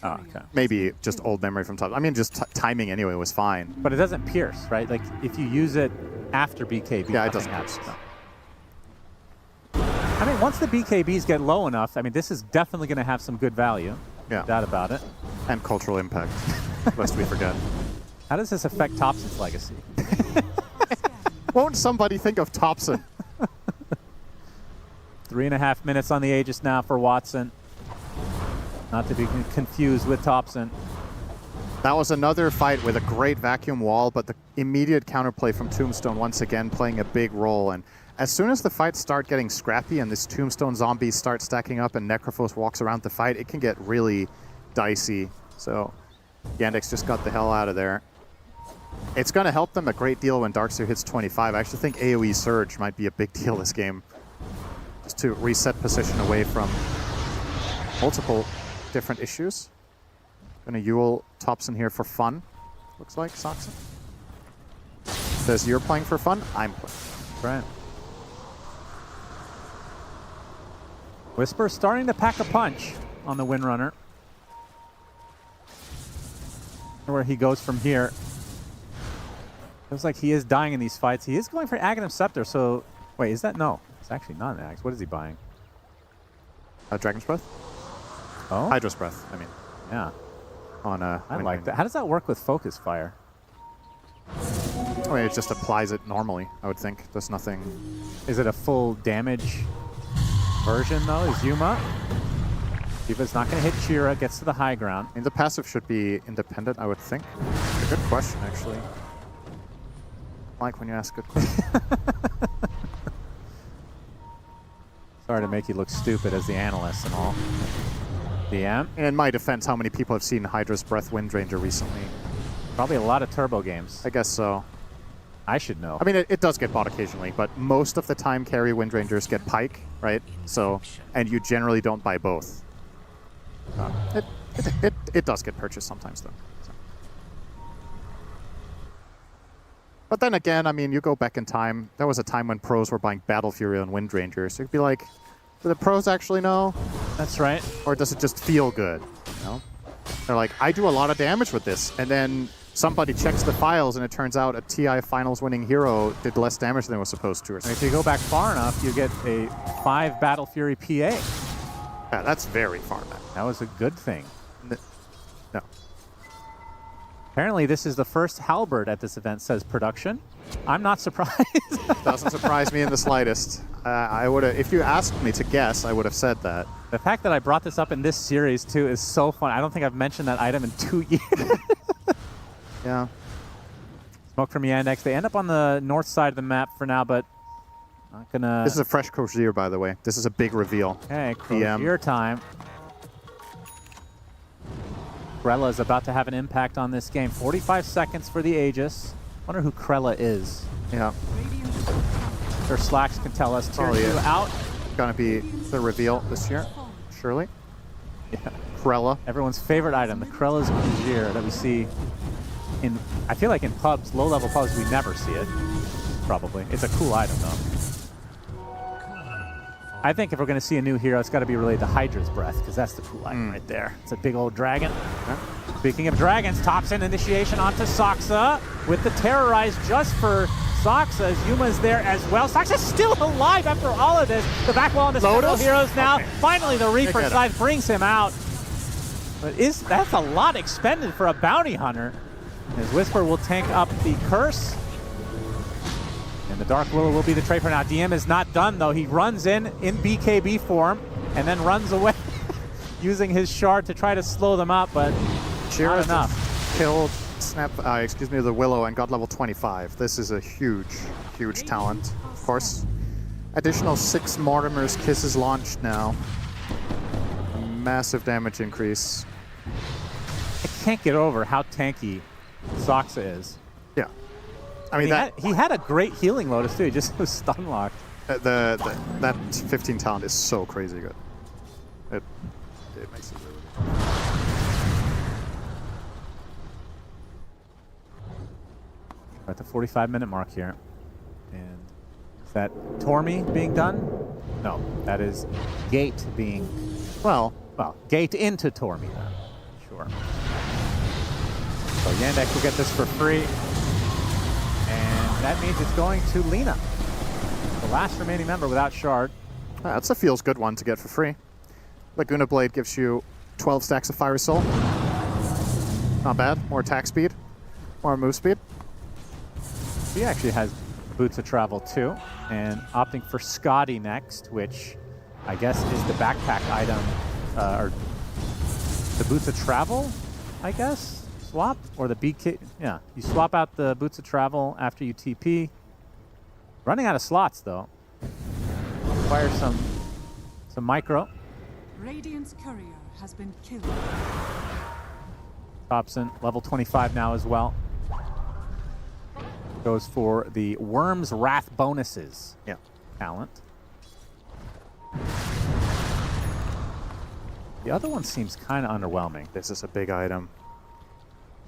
maybe just old memory from top. I mean, just timing anyway was fine. But it doesn't pierce, right? Like, if you use it after BKB, yeah, it doesn't pierce. I mean, once the BKBs get low enough, I mean, this is definitely going to have some good value. Yeah. No doubt about it. And cultural impact, lest we forget. How does this affect Thompson's legacy? Won't somebody think of Thompson? 3.5 minutes on the Aegis now for Watson. Not to be confused with Thompson. That was another fight with a great vacuum wall, but the immediate counterplay from Tombstone once again playing a big role. And as soon as the fights start getting scrappy and this Tombstone zombies start stacking up and Necrophos walks around the fight, it can get really dicey. So Yandex just got the hell out of there. It's going to help them a great deal when Darkseer hits 25. I actually think AoE Surge might be a big deal this game. Just to reset position away from multiple different issues. Gonna Yule Thompson here for fun, looks like, Soxon. Says you're playing for fun, I'm playing. Right. Whisper starting to pack a punch on the Windrunner. Where he goes from here. Feels like he is dying in these fights. He is going for Aghanim Scepter, so... Wait, is that... No, it's actually not an axe. What is he buying? Dragon's Breath? Oh? Hydra's Breath, I mean. Yeah. On I like that. How does that work with Focus Fire? I mean, it just applies it normally, I would think. There's nothing... Is it a full damage version, though? Is Yuma? Yuma's not going to hit Shira, gets to the high ground. I mean, the passive should be independent, I would think. It's a good question, actually. Like when you ask good questions. Sorry to make you look stupid as the analyst and all. DM? In my defense, how many people have seen Hydra's Breath Windranger recently? Probably a lot of turbo games. I guess so. I should know. I mean, it does get bought occasionally, but most of the time carry Windrangers get Pike, right? So, and you generally don't buy both. It does get purchased sometimes, though. So. But then again, I mean, you go back in time. There was a time when pros were buying Battle Fury and Windranger. So you'd be like, do the pros actually know? That's right. Or does it just feel good? You know? They're like, I do a lot of damage with this. And then somebody checks the files and it turns out a TI finals winning hero did less damage than it was supposed to. Or if you go back far enough, you get a 5 Battle Fury PA. Yeah, that's very far back. That was a good thing. No. Apparently, this is the first halberd at this event, says production. I'm not surprised. Doesn't surprise me in the slightest. I would have, if you asked me to guess, I would have said that. The fact that I brought this up in this series, too, is so fun. I don't think I've mentioned that item in 2 years. Yeah. Smoke from Yandex. They end up on the north side of the map for now, but not gonna... This is a fresh Crozier, by the way. This is a big reveal. Okay, Crozier time. Krella is about to have an impact on this game. 45 seconds for the Aegis. Wonder who Krella is. Yeah. Their Slacks can tell us. Tier 2 out. Gonna be the reveal this year, surely. Yeah. Krella. Everyone's favorite item, the Krella's Crozier that we see in, I feel like in pubs, low-level pubs, we never see it. Probably. It's a cool item, though. I think if we're going to see a new hero, it's got to be related to Hydra's Breath, because that's the cool item right there. It's a big old dragon. Okay. Speaking of dragons, Thompson initiation onto Soxa with the Terrorize just for Soxa, as Yuma's there as well. Soxa's still alive after all of this. The back wall on the Lotus heroes now. Okay. Finally, the Reaper side brings him out. But that's a lot expended for a bounty hunter. As Whisper will tank up the curse. And the Dark Willow will be the trade for now. DM is not done, though. He runs in BKB form and then runs away using his shard to try to slow them up, but not enough. Killed the Willow and got level 25. This is a huge, huge talent, of course. Additional 6 Mortimer's Kisses launched now. Massive damage increase. I can't get over how tanky Soxa is. Yeah. I mean, he had a great healing Lotus too. He just was stun locked. That 15 talent is so crazy good. It makes it really good. We're at the 45-minute mark here. And is that Tormy being done? No, that is Gate being... Well, Gate into Tormy then. Sure. So Yandex will get this for free. And that means it's going to Lina. The last remaining member without Shard. That's a feels good one to get for free. Laguna Blade gives you 12 stacks of Fiery Soul. Not bad. More attack speed. More move speed. He actually has Boots of Travel too. And opting for Scotty next, which I guess is the backpack item. Or the Boots of Travel, I guess? Swap? Or the BK... Yeah. You swap out the Boots of Travel after you TP. Running out of slots, though. Requires some micro. Radiant's courier has been killed. Thompson, level 25 now as well. Goes for the Worm's Wrath bonuses. Yeah. Talent. The other one seems kind of underwhelming. This is a big item.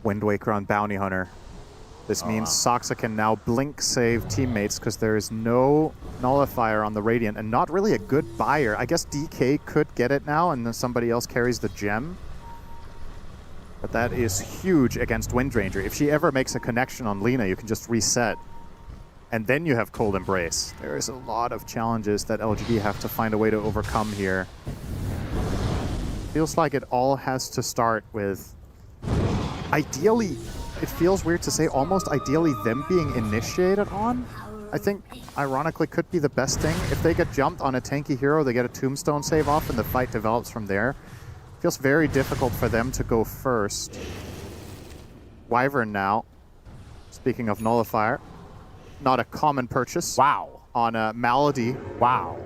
Wind Waker on Bounty Hunter. This means Soxa can now blink save teammates because there is no nullifier on the Radiant and not really a good buyer. I guess DK could get it now and then somebody else carries the gem. But that is huge against Windranger. If she ever makes a connection on Lina, you can just reset. And then you have Cold Embrace. There is a lot of challenges that LGD have to find a way to overcome here. Feels like it all has to start with, ideally, it feels weird to say, almost ideally them being initiated on. I think, ironically, could be the best thing. If they get jumped on a tanky hero, they get a tombstone save off and the fight develops from there. Feels very difficult for them to go first. Wyvern now. Speaking of nullifier, not a common purchase. Wow. On a Malady. Wow.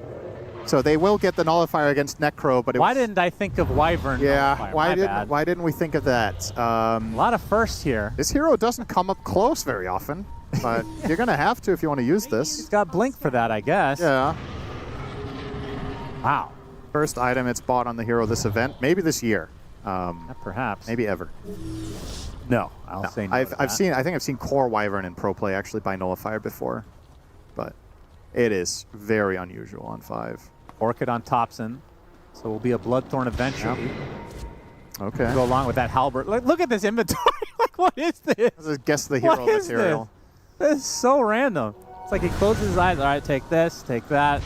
So they will get the nullifier against Necro, but why didn't I think of Wyvern? Yeah, why didn't we think of that? A lot of firsts here. This hero doesn't come up close very often, but you're gonna have to if you want to use this. He's got Blink for that, I guess. Yeah. Wow. First item it's bought on the hero this event, maybe this year. Perhaps. Maybe ever. No, I'll say no. I think I've seen Core Wyvern in pro play actually by nullifier before, but it is very unusual on 5. Orchid on Thompson, so will be a Bloodthorn eventually. Yep. Okay. Go along with that Halberd. Look at this inventory. Like, what is this? This is guess the hero material. This is so random. It's like he closes his eyes. All right, take this, take that.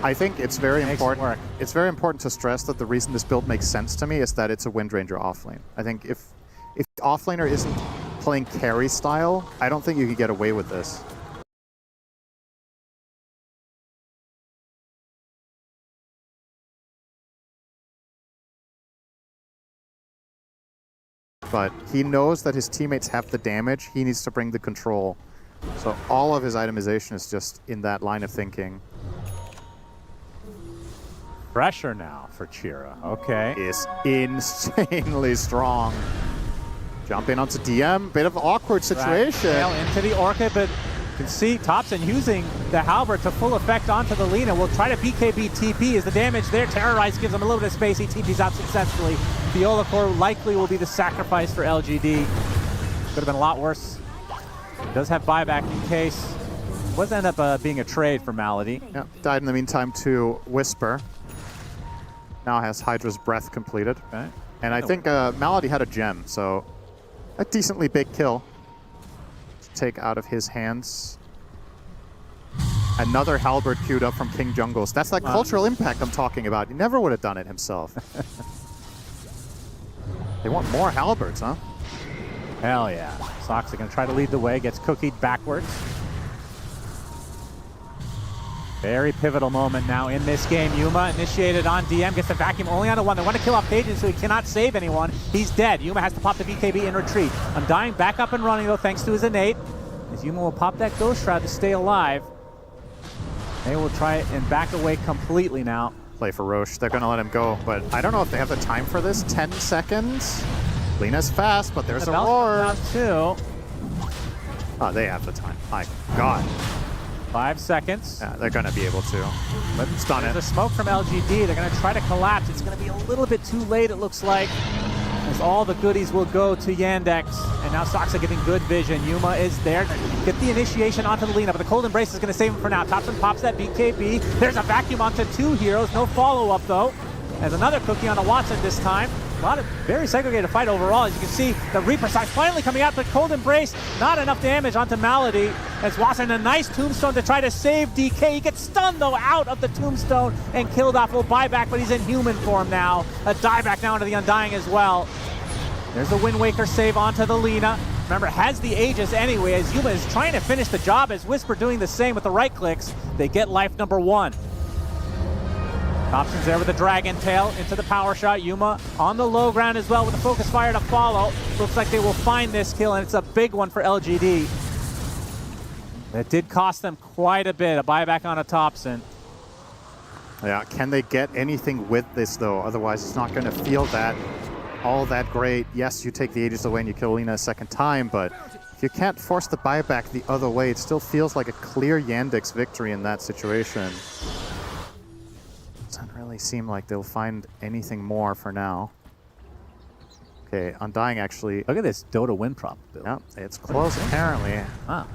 I think it's very important. It's very important to stress that the reason this build makes sense to me is that it's a Windranger offlane. I think if offlaner isn't playing carry style, I don't think you can get away with this. But he knows that his teammates have the damage. He needs to bring the control. So all of his itemization is just in that line of thinking. Pressure now for Chira. Okay. Is insanely strong. Jump in onto DM. Bit of an awkward situation. Into the Orchid, but you can see Thompson using the Halberd to full effect onto the Lina. Will try to BKB TP. Is the damage there? Terrorize gives him a little bit of space. He TPs out successfully. Viola Core likely will be the sacrifice for LGD. Could have been a lot worse. Does have buyback in case. Was end up being a trade for Malady. Yeah, died in the meantime to Whisper. Now has Hydra's Breath completed. Okay. And I think Malady had a gem, so a decently big kill to take out of his hands. Another Halberd queued up from King Jungles. That's that cultural impact I'm talking about. He never would have done it himself. They want more Halberds, huh? Hell yeah. Soxa gonna try to lead the way, gets cookied backwards. Very pivotal moment now in this game. Yuma initiated on DM, gets the vacuum only on the one. They want to kill off Pages, so he cannot save anyone. He's dead. Yuma has to pop the BKB in retreat. Undying back up and running though, thanks to his innate. As Yuma will pop that Ghost Shroud to stay alive. They will try it and back away completely now. Play for Roche. They're going to let him go, but I don't know if they have the time for this. 10 seconds? Lena's fast, but there's a The roar. Too. Oh, they have the time. My God. 5 seconds. Yeah, they're going to be able to. Let's stun it. There's a smoke from LGD. They're going to try to collapse. It's going to be a little bit too late, it looks like, as all the goodies will go to Yandex. And now Soxa getting good vision. Yuma is there to get the initiation onto the Lina, but the Cold Embrace is going to save him for now. Thompson pops that BKB. There's a vacuum onto 2 heroes. No follow-up, though. As another cookie on the Watson this time. A lot of very segregated fight overall. As you can see, the Reaper side finally coming out, but Cold Embrace, not enough damage onto Malady. As Watson, a nice tombstone to try to save DK. He gets stunned, though, out of the tombstone and killed off. Will buyback, but he's in human form now. A dieback now into the Undying as well. There's the Wind Waker save onto the Lina. Remember, has the Aegis anyway, as Yuma is trying to finish the job, as Whisper doing the same with the right clicks. They get life number 1. Thompson's there with the Dragon Tail into the power shot. Yuma on the low ground as well with the focus fire to follow. Looks like they will find this kill, and it's a big one for LGD. That did cost them quite a bit. A buyback on a Thompson. Yeah, can they get anything with this, though? Otherwise, it's not going to feel that all that great. Yes, you take the Aegis away and you kill Lina a second time, but if you can't force the buyback the other way, it still feels like a clear Yandex victory in that situation. Doesn't really seem like they'll find anything more for now. Okay, Undying actually... Look at this Dota win prop build. Yeah, it's close apparently. Huh.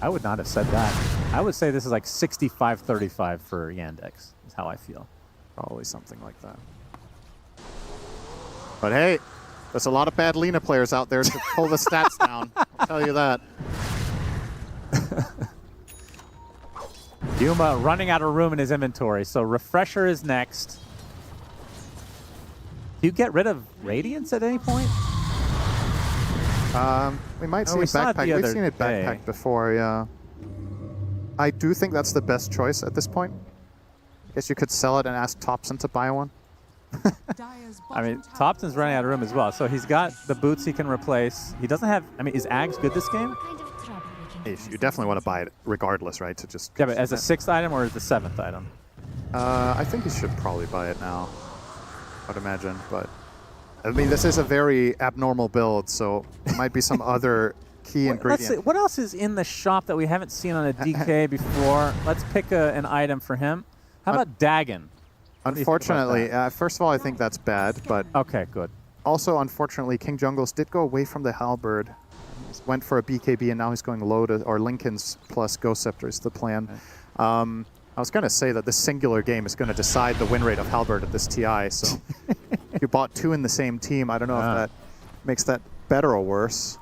I would not have said that. I would say this is like 65-35 for Yandex, is how I feel. Probably something like that. But hey, there's a lot of bad Lina players out there to pull the stats down. I'll tell you that. Yuma running out of room in his inventory, so Refresher is next. Do you get rid of Radiance at any point? We might see it backpack. We've seen it backpack before, yeah. I do think that's the best choice at this point. Guess you could sell it and ask Thompson to buy one. I mean, Thompson's running out of room as well, so he's got the boots he can replace. He doesn't have... I mean, is Ags good this game? You definitely want to buy it regardless, right? To just... Yeah, but as a 6th item or as the 7th item? I think you should probably buy it now, I'd imagine, but... I mean, this is a very abnormal build, so it might be some other key ingredient. Let's see, what else is in the shop that we haven't seen on a DK before? Let's pick an item for him. How about Dagon? Unfortunately, first of all, I think that's bad, but... Okay, good. Also, unfortunately, King Jungles did go away from the Halberd. Went for a BKB, and now he's going low to... Or Lincoln's plus Ghost Scepter is the plan. Okay. I was going to say that this singular game is going to decide the win rate of Halberd at this TI, so... You bought 2 in the same team. I don't know if that makes that better or worse.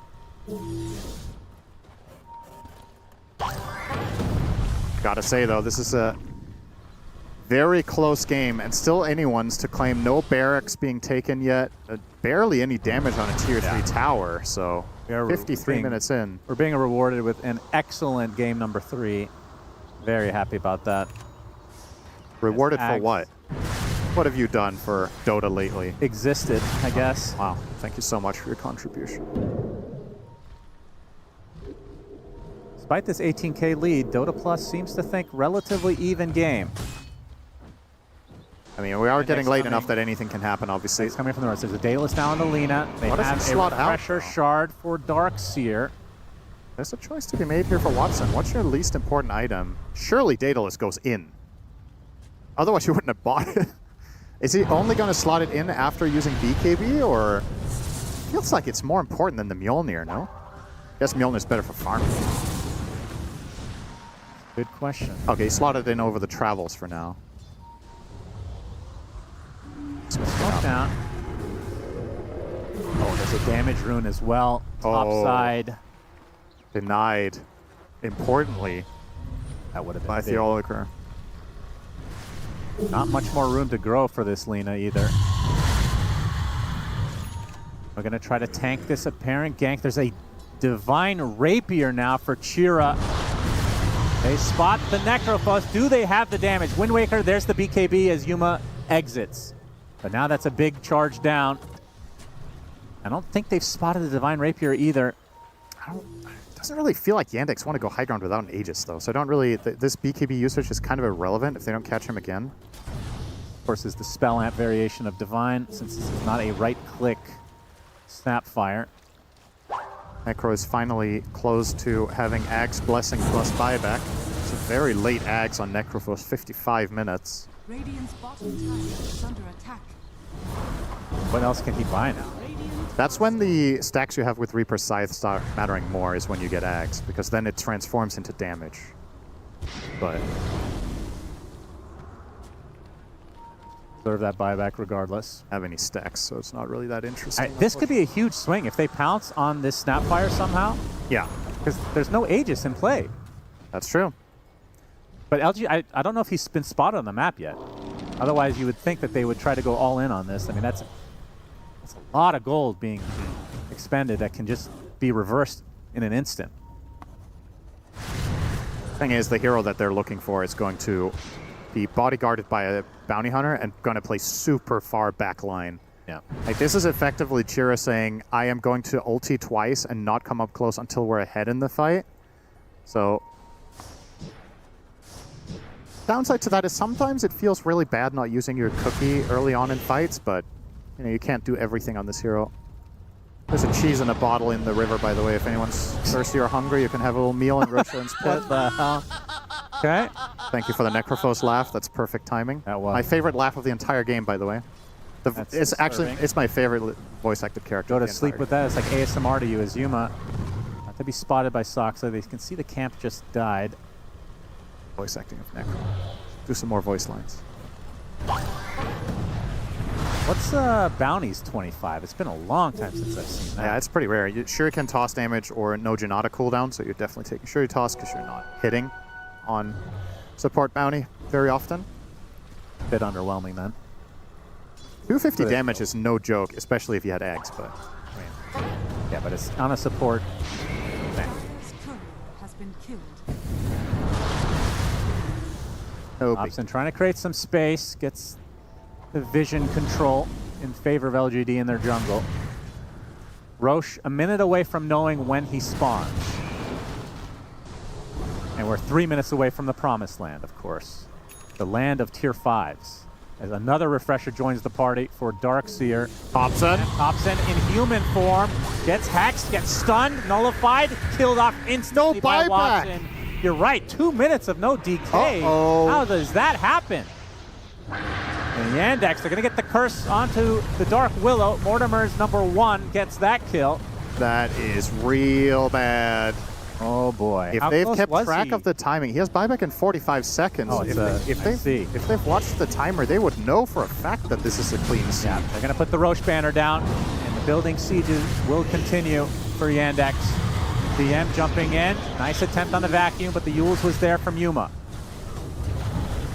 Gotta say, though, this is a very close game, and still anyone's to claim. No barracks being taken yet. Barely any damage on a tier 3 tower, so 53 minutes in. We're being rewarded with an excellent game number 3. Very happy about that. Rewarded for what? What have you done for Dota lately? Existed, I guess. Wow, thank you so much for your contribution. Despite this 18K lead, Dota Plus seems to think relatively even game. I mean, we are getting late enough that anything can happen, obviously. It's coming from the north. There's a Daedalus now on the Lina. They have a Refresher Shard for Darkseer. There's a choice to be made here for Watson. What's your least important item? Surely Daedalus goes in. Otherwise, you wouldn't have bought it. Is he only going to slot it in after using BKB, or... Feels like it's more important than the Mjolnir, no? I guess Mjolnir's better for farming. Good question. Okay, slotted in over the travels for now. Smoke down. Oh, there's a damage rune as well. Top side. Denied. Importantly. That would have been by big. Theoliker. Not much more room to grow for this Lina either. We're going to try to tank this apparent gank. There's a Divine Rapier now for Chira. They spot the Necrophos. Do they have the damage? Wind Waker, there's the BKB as Yuma exits. But now that's a big charge down. I don't think they've spotted the Divine Rapier either. It doesn't really feel like Yandex want to go high ground without an Aegis, though. So I don't really... this BKB usage is kind of irrelevant if they don't catch him again. Of course, is the spell amp variation of Divine, since this is not a right-click Snapfire. Necro is finally close to having Axe Blessing plus buyback. It's a very late Axe on Necro for 55 minutes. Radiant's bottom tower is under attack. What else can he buy now? That's when the stacks you have with Reaper's Scythe start mattering more, is when you get Axe, because then it transforms into damage. But Serve that buyback regardless. Have any stacks, so it's not really that interesting. This could be a huge swing if they pounce on this Snapfire somehow. Yeah. Because there's no Aegis in play. That's true. But LG, I don't know if he's been spotted on the map yet. Otherwise, you would think that they would try to go all in on this. I mean, that's a lot of gold being expended that can just be reversed in an instant. Thing is, the hero that they're looking for is going to be bodyguarded by a bounty hunter and going to play super far back line. Yeah. Like, this is effectively Chira saying, I am going to ulti twice and not come up close until we're ahead in the fight. So downside to that is sometimes it feels really bad not using your cookie early on in fights, but you know, you can't do everything on this hero. There's a cheese in a bottle in the river, by the way. If anyone's thirsty or hungry, you can have a little meal in Roshan's pit. What the hell? Okay. Thank you for the Necrophos laugh. That's perfect timing. That was. My favorite laugh of the entire game, by the way. It's actually, it's my favorite voice-acted character. Go to sleep with that. It's like ASMR to you as Yuma. Not to be spotted by Soxa. They can see the camp just died. Voice acting of Necro. Do some more voice lines. What's Bounty's 25? It's been a long time since I've seen that. Yeah, it's pretty rare. Shuriken toss damage or no Janata cooldown, so you're definitely taking Shuri toss because you're not hitting on support Bounty very often. Bit underwhelming then. 250 damage is no joke, especially if you had eggs, but I mean, yeah, but it's on a support. Has been killed. Hobson trying to create some space, gets the vision control in favor of LGD in their jungle. Roche a minute away from knowing when he spawns. And we're 3 minutes away from the promised land, of course. The land of tier 5s. As another refresher joins the party for Darkseer. Hobson. Hobson in human form. Gets hexed, gets stunned, nullified, killed off instantly by Watson. You're right, 2 minutes of no DK. How does that happen? And Yandex, they're going to get the curse onto the Dark Willow. Mortimer's #1 gets that kill. That is real bad. Oh boy. If they've kept track of the timing, he has buyback in 45 seconds. Oh, if they've watched the timer, they would know for a fact that this is a clean scene. Yeah, they're going to put the Roche banner down, and the building sieges will continue for Yandex. DM jumping in. Nice attempt on the vacuum, but the Yules was there from Yuma.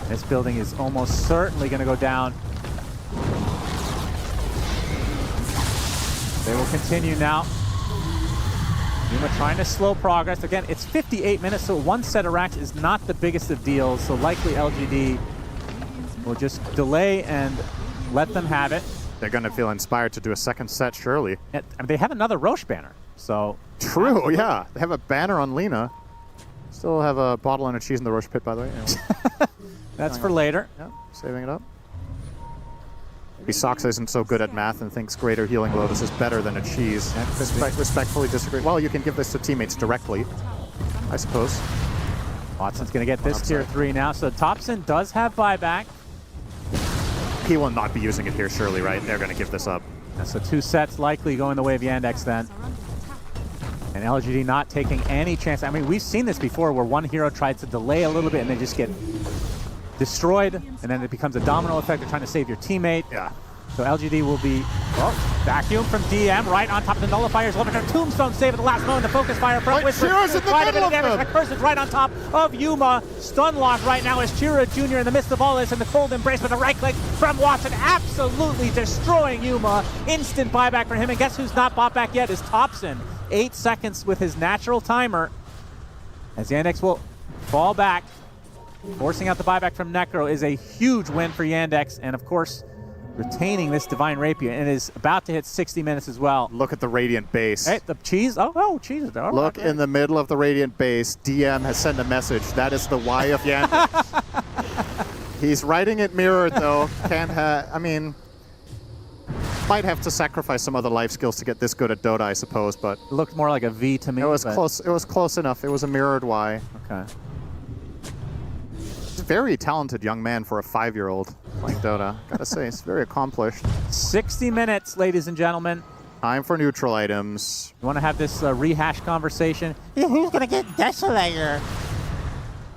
This building is almost certainly going to go down. They will continue now. Yuma trying to slow progress. Again, it's 58 minutes, so one set of racks is not the biggest of deals, so likely LGD will just delay and let them have it. They're going to feel inspired to do a second set, surely. I mean, they have another Roche banner, so... True, yeah. They have a banner on Lina. Still have a bottle and a cheese in the Roche pit, by the way. That's for later. Yeah, saving it up. Maybe Soxa isn't so good at math and thinks Greater Healing Lotus is better than a cheese. Respectfully disagree. Well, you can give this to teammates directly, I suppose. Watson's going to get this tier 3 now. So Thompson does have buyback. He will not be using it here, surely, right? They're going to give this up. Yeah, so 2 sets likely going the way of Yandex then. And LGD not taking any chance. I mean, we've seen this before where one hero tried to delay a little bit and they just get destroyed, and then it becomes a domino effect. They're trying to save your teammate. Yeah. So LGD will be, well, vacuum from DM right on top of the nullifiers. Looking for Tombstone save at the last moment. The focus fire from Whisper. Chira's in the middle of them. The curse is right on top of Yuma. Stun lock right now is Chira Jr. in the midst of all this, and the cold embrace with a right click from Watson. Absolutely destroying Yuma. Instant buyback for him, and guess who's not bought back yet is Thompson. 8 seconds with his natural timer. As Yandex will fall back. Forcing out the buyback from Necro is a huge win for Yandex, and of course, retaining this Divine Rapier, and it is about to hit 60 minutes as well. Look at the Radiant base. Hey, the cheese. Oh, cheese. Oh, look in the middle of the Radiant base. DM has sent a message. That is the Y of Yandex. He's writing it mirrored, though. Can't have... I mean... Might have to sacrifice some other life skills to get this good at Dota, I suppose, but... It looked more like a V to me. It was close. It was close enough. It was a mirrored Y. Okay. He's a very talented young man for a 5-year-old playing Dota. Gotta say, he's very accomplished. 60 minutes, ladies and gentlemen. Time for neutral items. You want to have this rehash conversation? Who's going to get Desolator?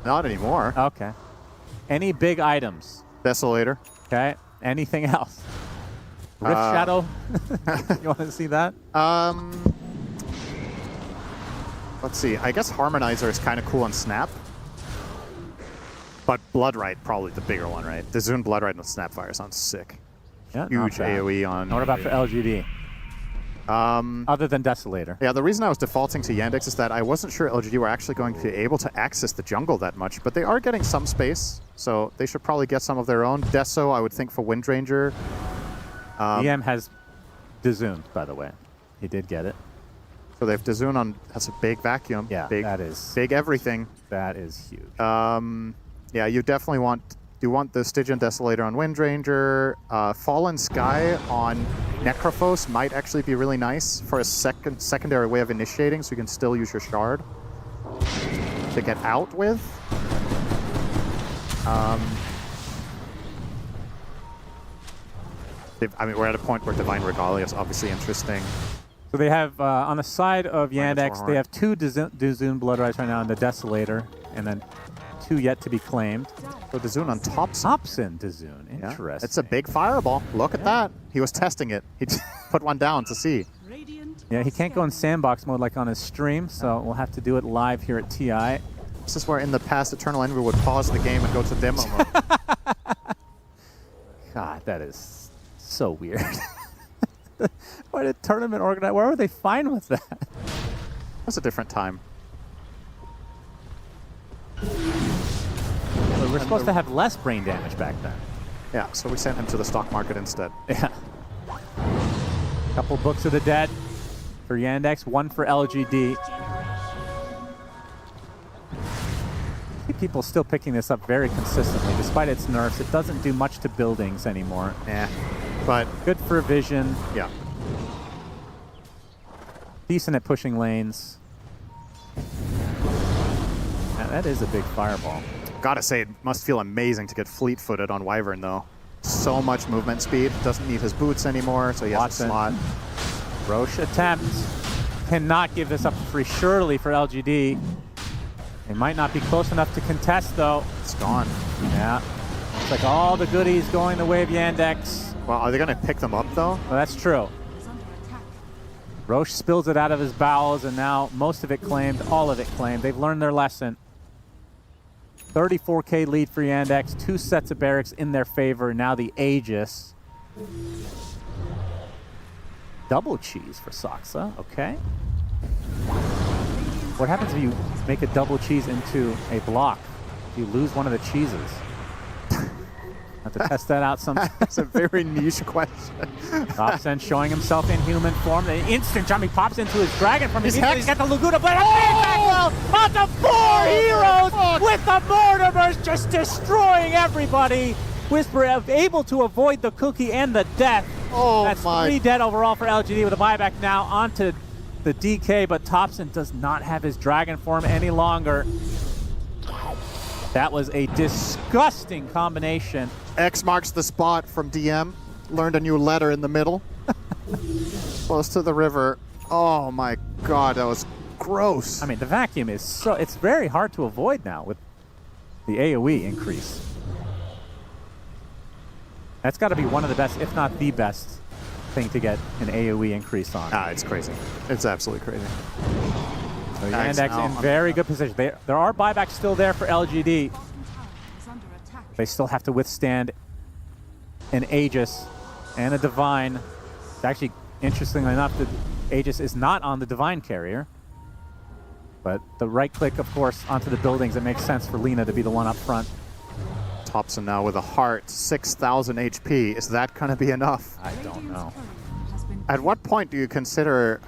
Not anymore. Okay. Any big items? Desolator. Okay. Anything else? Rift Shadow? You want to see that? Let's see. I guess Harmonizer is kind of cool on Snap. But Bloodrite, probably the bigger one, right? The Zune Bloodrite and Snapfire sounds sick. Yeah, huge AoE on... What about for LGD? Other than Desolator. Yeah, the reason I was defaulting to Yandex is that I wasn't sure LGD were actually going to be able to access the jungle that much, but they are getting some space, so they should probably get some of their own. Deso, I would think, for Windranger. EM has Dazune, by the way. He did get it. So they have Dazune on... That's a big vacuum. Yeah, big, that is... Big everything. That is huge. Yeah, you definitely want... You want the Stygian Desolator on Windranger. Fallen Sky on Necrophos might actually be really nice for a secondary way of initiating, so you can still use your Shard to get out with. I mean, we're at a point where Divine Regalia is obviously interesting. So they have, on the side of Yandex, they have 2 Dazune Bloodrides right now on the Desolator, and then 2 yet to be claimed. So Dazune on Topson. Topson Dazune, interesting. Yeah. It's a big fireball. Look at that. He was testing it. He put one down to see. Yeah, he can't go in sandbox mode like on his stream, so we'll have to do it live here at TI. This is where in the past Eternal Envy would pause the game and go to demo mode. God, that is so weird. Why did tournament organize? Where were they fine with that? That's a different time. But we're supposed to have less brain damage back then. Yeah, so we sent him to the stock market instead. Yeah. Couple Books of the Dead for Yandex, 1 for LGD. People still picking this up very consistently, despite its nerfs. It doesn't do much to buildings anymore. Yeah, but good for vision. Yeah. Decent at pushing lanes. Yeah, that is a big fireball. Gotta say, it must feel amazing to get fleet-footed on Wyvern, though. So much movement speed. Doesn't need his boots anymore, so he has a slot. Roche attempts. Cannot give this up for free, surely, for LGD. They might not be close enough to contest, though. It's gone. Yeah. Looks like all the goodies going the way of Yandex. Well, are they going to pick them up, though? Well, that's true. Roche spills it out of his bowels, and now most of it claimed, all of it claimed. They've learned their lesson. 34K lead for Yandex, 2 sets of barracks in their favor. Now the Aegis. Double cheese for Saksa, okay. What happens if you make a double cheese into a block? You lose one of the cheeses. Have to test that out sometime. That's a very niche question. Topson showing himself in human form. The instant jump, he pops into his dragon from his Hex. He's got the Laguna Blade. On the 4 heroes with the Mortimers just destroying everybody. Whisper able to avoid the cookie and the death. Oh, that's 3 dead overall for LGD with a buyback now onto the DK, but Topson does not have his dragon form any longer. That was a disgusting combination. X marks the spot from DM. Learned a new letter in the middle. Close to the river. Oh my god, that was gross. I mean, the vacuum is so... It's very hard to avoid now with the AoE increase. That's got to be one of the best, if not the best, thing to get an AoE increase on. Ah, it's crazy. It's absolutely crazy. So Yandex in very good position. There are buybacks still there for LGD. They still have to withstand an Aegis and a Divine. It's actually, interestingly enough, the Aegis is not on the Divine carrier. But the right click, of course, onto the buildings, it makes sense for Lina to be the one up front. Topson now with a heart, 6,000 HP. Is that going to be enough? I don't know. At what point do you consider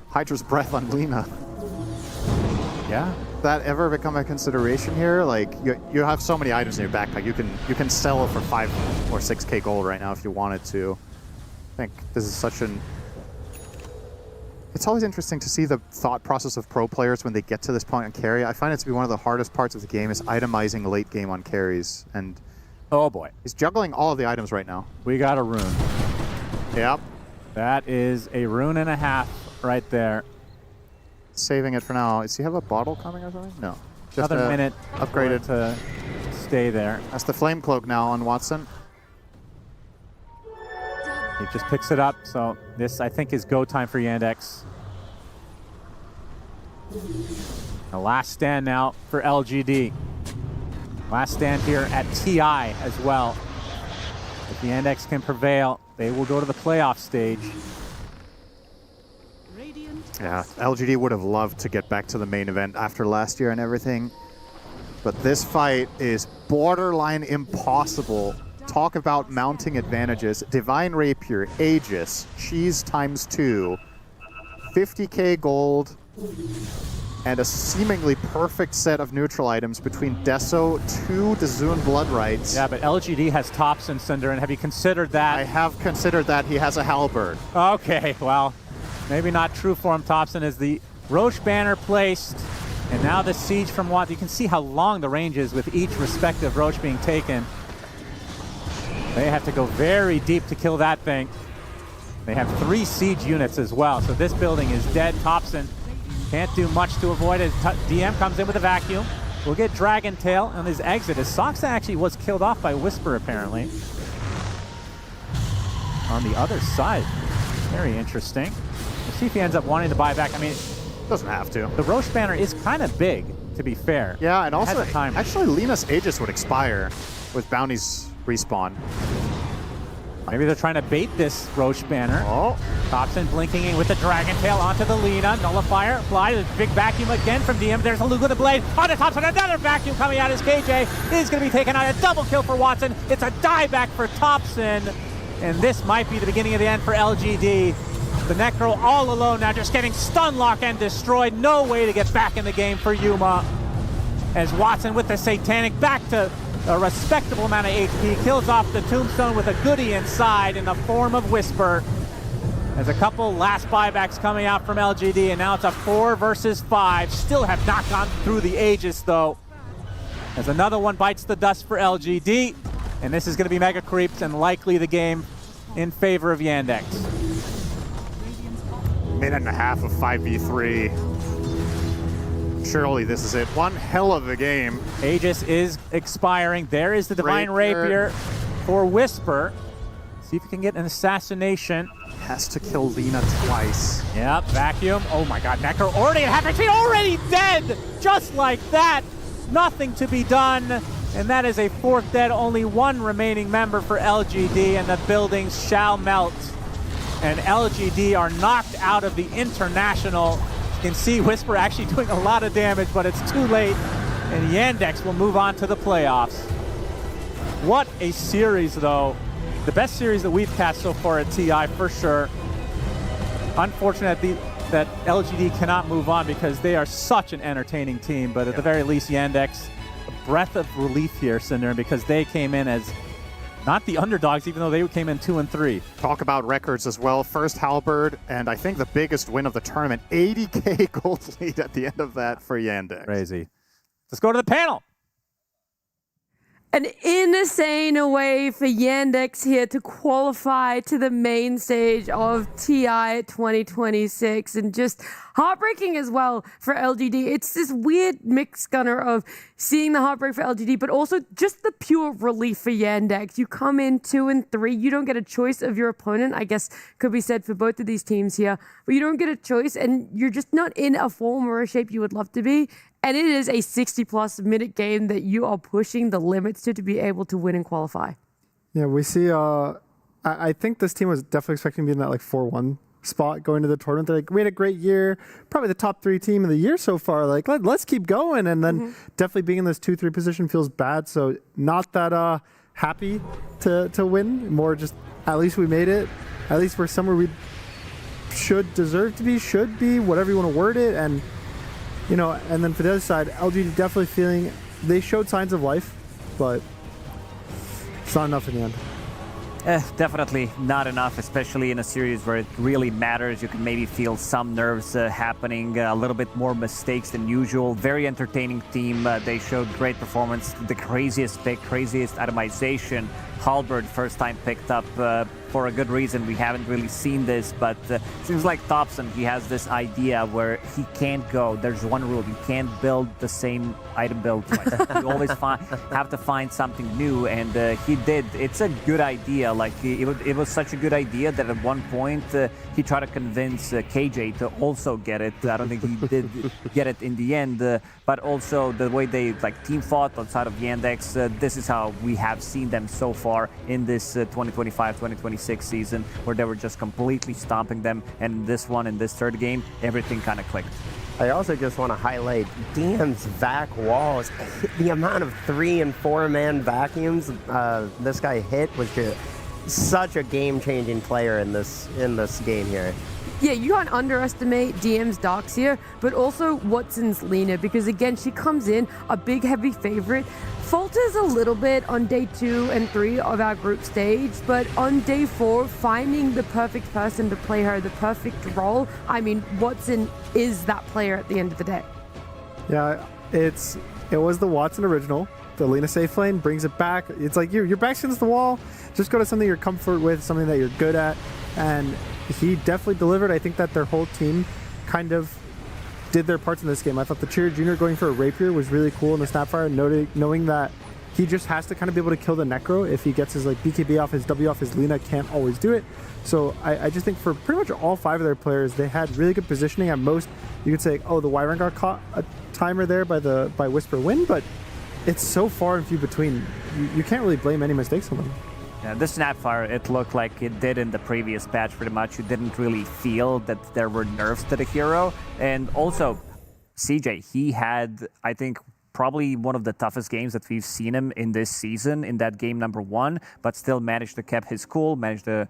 Hydra's Breath on Lina? Yeah. that ever become a consideration here? Like, you have so many items in your backpack. You can sell it for 5 or 6k gold right now if you wanted to. I think this is such an... It's always interesting to see the thought process of pro players when they get to this point on carry. I find it to be one of the hardest parts of the game is itemizing late game on carries. And oh boy, he's juggling all of the items right now. We got a rune. Yep. That is a rune and a half right there. Saving it for now. Does he have a bottle coming or something? No. Just another minute upgraded to stay there. That's the flame cloak now on Watson. He just picks it up, so this, I think, is go time for Yandex. The last stand now for LGD. Last stand here at TI as well. If Yandex can prevail, they will go to the playoff stage. Yeah, LGD would have loved to get back to the main event after last year and everything. But this fight is borderline impossible. Talk about mounting advantages. Divine Rapier, Aegis, Cheese ×2, 50k gold, and a seemingly perfect set of neutral items between Deso, 2 Dazun Blood Rights. Yeah, but LGD has Thompson, Cinder, and have you considered that? I have considered that. He has a halberd. Okay, well, maybe not true form Thompson as the Roche banner placed. And now the siege from Watt. You can see how long the range is with each respective Roche being taken. They have to go very deep to kill that thing. They have 3 siege units as well, so this building is dead. Thompson can't do much to avoid it. DM comes in with a vacuum. We'll get Dragon Tail on his exit, as Soxa actually was killed off by Whisper, apparently. On the other side, very interesting. We'll see if he ends up wanting to buy back. I mean, doesn't have to. The Roche banner is kind of big, to be fair. Yeah, and also, actually, Lena's Aegis would expire with Bounty's respawn. Maybe they're trying to bait this Roche banner. Oh. Thompson blinking in with the Dragon Tail onto the Lina. Nullifier applied. A big vacuum again from DM. There's a Lugo the Blade onto Thompson. Another vacuum coming out as KJ is going to be taken out. A double kill for Watson. It's a dieback for Thompson. And this might be the beginning of the end for LGD. The Necro all alone now, just getting stun lock and destroyed. No way to get back in the game for Yuma. As Watson with the Satanic back to a respectable amount of HP, kills off the Tombstone with a goodie inside in the form of Whisper. There's a couple last buybacks coming out from LGD, and now it's a 4 versus 5. Still have not gone through the Aegis, though. As another one bites the dust for LGD, and this is going to be Mega Creeps and likely the game in favor of Yandex. Minute and a half of 5v3. Surely this is it. One hell of a game. Aegis is expiring. There is the Divine Rapier for Whisper. See if he can get an assassination. Has to kill Lina twice. Yep, vacuum. Oh my god, Necro already at half HP, already dead! Just like that. Nothing to be done. And that is a 4th dead. Only 1 remaining member for LGD, and the buildings shall melt. And LGD are knocked out of the International. You can see Whisper actually doing a lot of damage, but it's too late. And Yandex will move on to the playoffs. What a series, though. The best series that we've cast so far at TI, for sure. Unfortunate that LGD cannot move on because they are such an entertaining team, but at the very least, Yandex, a breath of relief here, Cinder, because they came in as not the underdogs, even though they came in 2 and 3. Talk about records as well. First halberd, and I think the biggest win of the tournament, 80k gold lead at the end of that for Yandex. Crazy. Let's go to the panel. An insane way for Yandex here to qualify to the main stage of TI 2026, and just heartbreaking as well for LGD. It's this weird mix, Gunner, of seeing the heartbreak for LGD, but also just the pure relief for Yandex. You come in 2 and 3, you don't get a choice of your opponent, I guess could be said for both of these teams here, but you don't get a choice, and you're just not in a form or a shape you would love to be. And it is a 60-plus minute game that you are pushing the limits to be able to win and qualify. Yeah, we see, I think this team was definitely expecting to be in that like 4-1 spot going to the tournament. They're like, we had a great year, probably the top 3 team of the year so far. Like, let's keep going. And then definitely being in this 2-3 position feels bad. So not that happy to win, more just at least we made it. At least we're somewhere we should deserve to be, should be, whatever you want to word it. And You know, and then for the other side, LGD definitely feeling they showed signs of life, but it's not enough in the end. Definitely not enough, especially in a series where it really matters. You can maybe feel some nerves happening, a little bit more mistakes than usual. Very entertaining team. They showed great performance. The craziest pick, craziest itemization. Halberd first time picked up for a good reason. We haven't really seen this, but seems like Thompson, he has this idea where he can't go. There's one rule: you can't build the same item build twice. You always have to find something new, and he did. It's a good idea. Like it was such a good idea that at one point he tried to convince KJ to also get it. I don't think he did get it in the end, but also the way they like team fought outside of Yandex. This is how we have seen them so far in this 2025-2026 season, where they were just completely stomping them. And this one, in this third game, everything kind of clicked. I also just want to highlight DM's vac walls. The amount of 3- and 4-man vacuums this guy hit was just such a game-changing player in this game here. Yeah, you can't underestimate DM's Darkseer, but also Watson's Lena, because again, she comes in a big, heavy favorite, falters a little bit on day 2 and 3 of our group stage, but on day 4, finding the perfect person to play her, the perfect role. I mean, Watson is that player at the end of the day. Yeah, it was the Watson original. The Lena safe lane brings it back. It's like your back's against the wall. Just go to something you're comfort with, something that you're good at, and he definitely delivered. I think that their whole team kind of did their parts in this game. I thought the Cheer Jr. going for a Rapier was really cool in the Snapfire, knowing that he just has to kind of be able to kill the Necro. If he gets his like BKB off his W off his Lena, can't always do it. So I just think for pretty much all 5 of their players, they had really good positioning. At most, you could say, oh, the Wyvern got caught a timer there by Whisper Wind, but it's so far and few between. You can't really blame any mistakes on them. Yeah, this Snapfire, it looked like it did in the previous patch pretty much. You didn't really feel that there were nerfs to the hero. And also, CJ, he had, I think, probably one of the toughest games that we've seen him in this season, in that game number 1, but still managed to keep his cool, managed to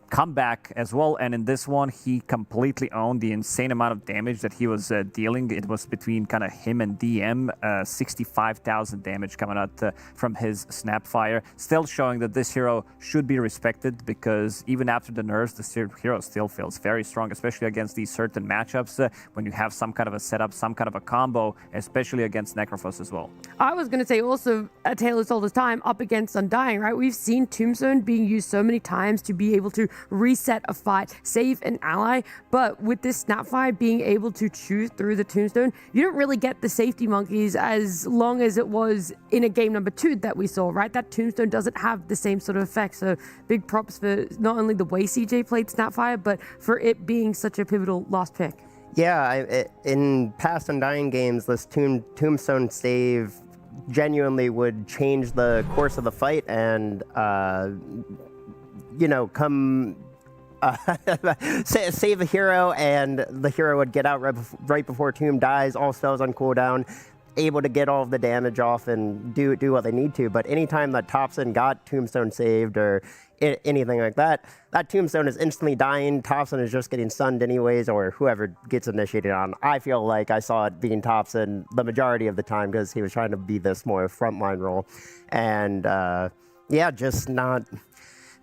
come back as well. And in this one, he completely owned the insane amount of damage that he was dealing. It was between kind of him and DM, 65,000 damage coming out from his Snapfire. Still showing that this hero should be respected, because even after the nerfs, this hero still feels very strong, especially against these certain matchups when you have some kind of a setup, some kind of a combo, especially against Necrophos as well. I was going to say also, a tale as old as time, up against Undying, right? We've seen Tombstone being used so many times to be able to reset a fight, save an ally, but with this Snapfire being able to choose through the Tombstone, you don't really get the safety monkeys as long as it was in a game number 2 that we saw, right? That Tombstone doesn't have the same sort of effect, so big props for not only the way CJ played Snapfire, but for it being such a pivotal last pick. Yeah, in past Undying games, this Tombstone save genuinely would change the course of the fight, and come save the hero, and the hero would get out right before Tomb dies, all spells on cooldown, able to get all of the damage off and do what they need to. But anytime that Thompson got Tombstone saved or anything like that, that Tombstone is instantly dying. Thompson is just getting stunned anyways, or whoever gets initiated on. I feel like I saw it being Thompson the majority of the time, because he was trying to be this more frontline role. And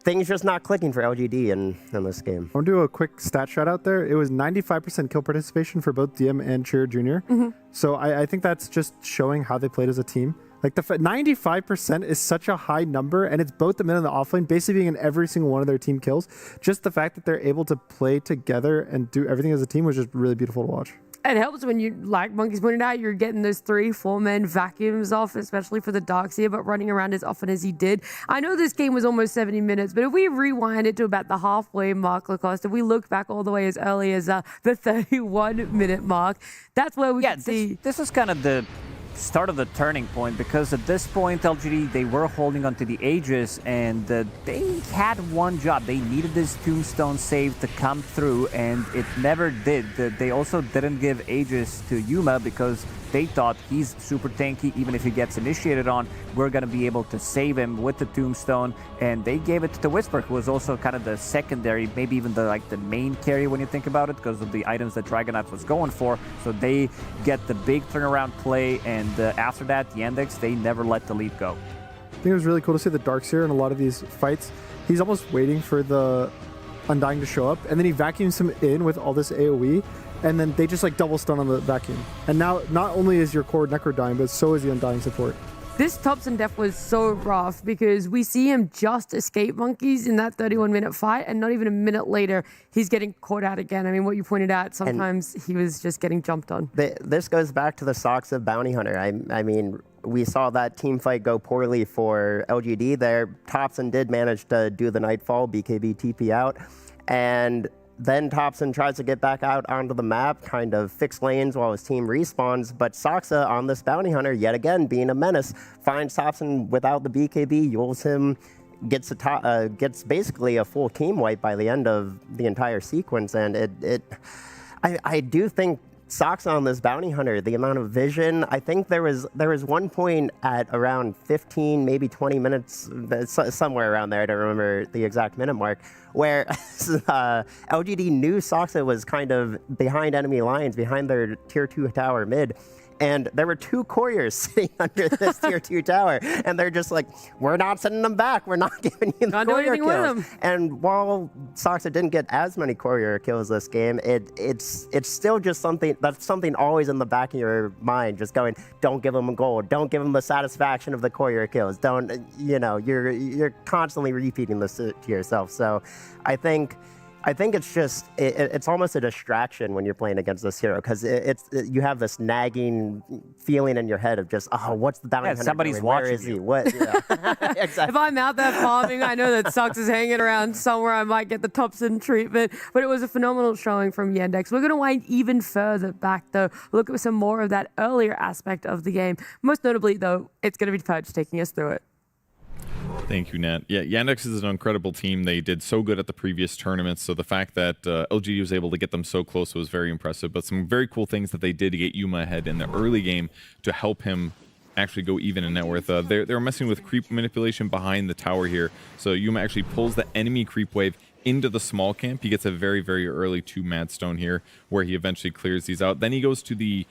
things just not clicking for LGD in this game. I want to do a quick stat shout out there. It was 95% kill participation for both DM and Cheer Jr. So I think that's just showing how they played as a team. Like 95% is such a high number, and it's both the mid and the offlane basically being in every single one of their team kills. Just the fact that they're able to play together and do everything as a team was just really beautiful to watch. It helps when you, like Monkey's pointed out, you're getting those 3-4 vacuums off, especially for the Darkseer, but running around as often as he did. I know this game was almost 70 minutes, but if we rewind it to about the halfway mark, Lacoste, if we look back all the way as early as the 31-minute mark, that's where we can see. This is kind of the start of the turning point, because at this point, LGD, they were holding onto the Aegis, and they had one job. They needed this Tombstone save to come through, and it never did. They also didn't give Aegis to Yuma because they thought he's super tanky. Even if he gets initiated on, we're going to be able to save him with the Tombstone, and they gave it to Whisper, who was also kind of the secondary, maybe even the main carry when you think about it, because of the items that Dragonite was going for. So they get the big turnaround play, and after that, Yandex, they never let the lead go. I think it was really cool to see the Darkseer in a lot of these fights. He's almost waiting for the Undying to show up, and then he vacuums him in with all this AoE, and then they just double stun on the vacuum. And now, not only is your core Necro dying, but so is the Undying support. This Thompson death was so rough because we see him just escape monkeys in that 31-minute fight, and not even a minute later, he's getting caught out again. I mean, what you pointed out, sometimes he was just getting jumped on. This goes back to the socks of Bounty Hunter. I mean, we saw that team fight go poorly for LGD there. Thompson did manage to do the Nightfall, BKB TP out, and then Thompson tries to get back out onto the map, kind of fix lanes while his team respawns, but Soxa on this Bounty Hunter, yet again, being a menace, finds Thompson without the BKB, yules him, gets basically a full team wipe by the end of the entire sequence, and I do think Soxa on this Bounty Hunter, the amount of vision, I think there was one point at around 15, maybe 20 minutes, somewhere around there, I don't remember the exact minute mark, where LGD knew Soxa was kind of behind enemy lines, behind their tier 2 tower mid, and there were 2 couriers sitting under this tier 2 tower, and they're just like, we're not sending them back, we're not giving you the courier kills. And while Soxa didn't get as many courier kills this game, it's still just something always in the back of your mind, just going, don't give them a gold, don't give them the satisfaction of the courier kills, don't, you're constantly repeating this to yourself. So I think it's just it's almost a distraction when you're playing against this hero, because you have this nagging feeling in your head of just, oh, what's the Bounty Hunter somebody's doing? watching Where is he? you. What? Yeah. Exactly. If I'm out there farming, I know that Sux is hanging around somewhere. I might get the Thompson treatment, but it was a phenomenal showing from Yandex. We're going to wind even further back, though. Look at some more of that earlier aspect of the game. Most notably, though, it's going to be Pudge taking us through it. Thank you, Nat. Yeah, Yandex is an incredible team. They did so good at the previous tournaments, so the fact that LGD was able to get them so close was very impressive. But some very cool things that they did to get Yuma ahead in the early game to help him actually go even in net worth. They were messing with creep manipulation behind the tower here, so Yuma actually pulls the enemy creep wave into the small camp. He gets a very, very early 2 Madstone here, where he eventually clears these out. Then he goes to the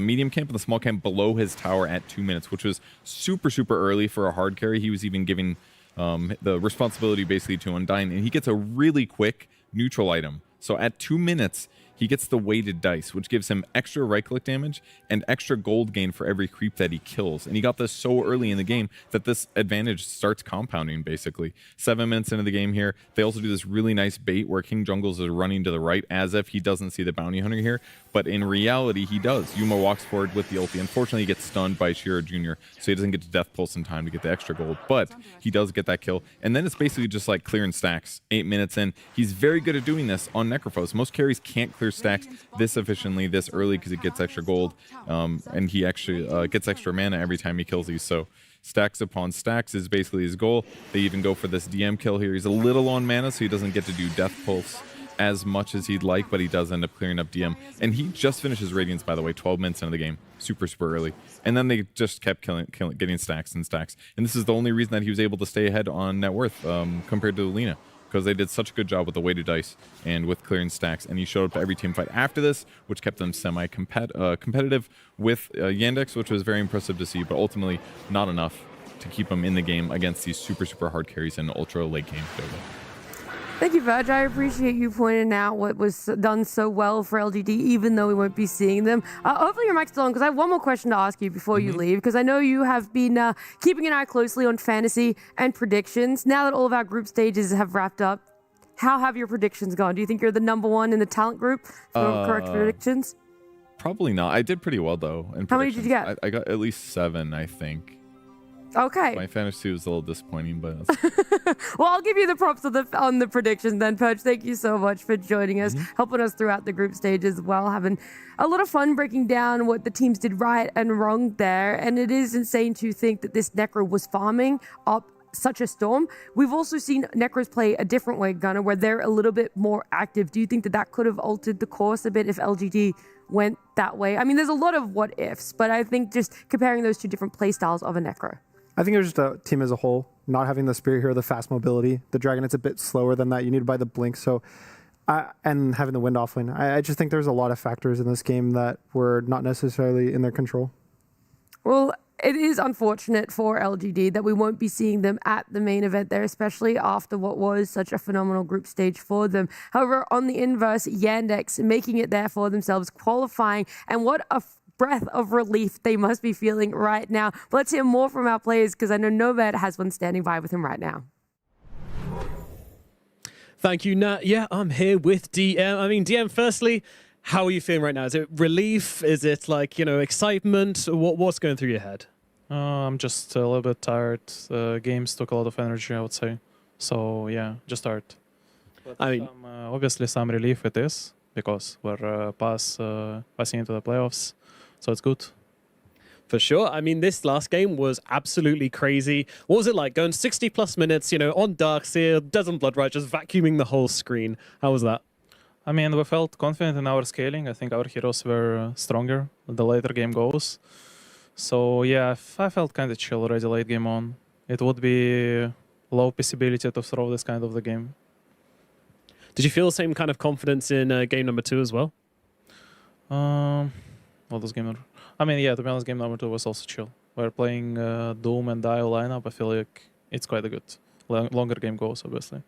medium camp and the small camp below his tower at 2 minutes, which was super, super early for a hard carry. He was even giving the responsibility basically to Undyne, and he gets a really quick neutral item. So at 2 minutes, he gets the weighted dice, which gives him extra right-click damage and extra gold gain for every creep that he kills. And he got this so early in the game that this advantage starts compounding, basically. 7 minutes into the game here, they also do this really nice bait where King Jungles is running to the right as if he doesn't see the Bounty Hunter here. But in reality, he does. Yuma walks forward with the ulti. Unfortunately, he gets stunned by Shiro Jr., so he doesn't get to Death Pulse in time to get the extra gold. But he does get that kill. And then it's basically just like clearing stacks 8 minutes in. He's very good at doing this on Necrophos. Most carries can't clear stacks this efficiently this early because it gets extra gold, and he actually gets extra mana every time he kills these. So stacks upon stacks is basically his goal. They even go for this DM kill here. He's a little on mana, so he doesn't get to do Death Pulse as much as he'd like, but he does end up clearing up DM. And he just finishes Radiance, by the way, 12 minutes into the game. Super, super early. And then they just kept getting stacks and stacks. And this is the only reason that he was able to stay ahead on net worth compared to Lina, because they did such a good job with the weighted dice and with clearing stacks. And he showed up to every team fight after this, which kept them semi-competitive with Yandex, which was very impressive to see, but ultimately not enough to keep them in the game against these super, super hard carries in ultra late game Dota. Thank you, Verge. I appreciate you pointing out what was done so well for LGD, even though we won't be seeing them. Hopefully your mic's still on, because I have one more question to ask you before you leave, because I know you have been keeping an eye closely on fantasy and predictions. Now that all of our group stages have wrapped up, how have your predictions gone? Do you think you're the #1 in the talent group for correct predictions? Probably not. I did pretty well, though. How many did you get? I got at least 7, I think. Okay. My fantasy was a little disappointing, but Well, I'll give you the props on the predictions then, Perch. Thank you so much for joining us, helping us throughout the group stage as well, having a lot of fun breaking down what the teams did right and wrong there. And it is insane to think that this Necro was farming up such a storm. We've also seen Necros play a different way, Gunnar, where they're a little bit more active. Do you think that that could have altered the course a bit if LGD went that way? I mean, there's a lot of what ifs, but I think just comparing those two different play styles of a Necro. I think it was just a team as a whole, not having the Spirit Hero, the fast mobility. The Dragon, it's a bit slower than that. You need to buy the Blink. So, and having the Wind offlane. I just think there's a lot of factors in this game that were not necessarily in their control. Well, it is unfortunate for LGD that we won't be seeing them at the main event there, especially after what was such a phenomenal group stage for them. However, on the inverse, Yandex making it there for themselves, qualifying, and what a breath of relief they must be feeling right now. But let's hear more from our players because I know Nomad has one standing by with him right now. Thank you, Nat. Yeah, I'm here with DM. I mean, DM, firstly, how are you feeling right now? Is it relief? Is it like, excitement? What's going through your head? I'm just a little bit tired. Games took a lot of energy, I would say. So yeah, just tired. But I mean, obviously some relief it is because we're passing into the playoffs. So it's good. For sure. I mean, this last game was absolutely crazy. What was it like going 60 plus minutes, on Darkseer, Desert Bloodrite, just vacuuming the whole screen? How was that? I mean, we felt confident in our scaling. I think our heroes were stronger the later game goes. So yeah, I felt kind of chill already late game on. It would be low possibility to throw this kind of the game. Did you feel the same kind of confidence in game number 2 as well? What was game number? I mean, yeah, to be honest, game number 2 was also chill. We're playing Doom and Dio lineup. I feel like it's quite a good longer game goes, obviously.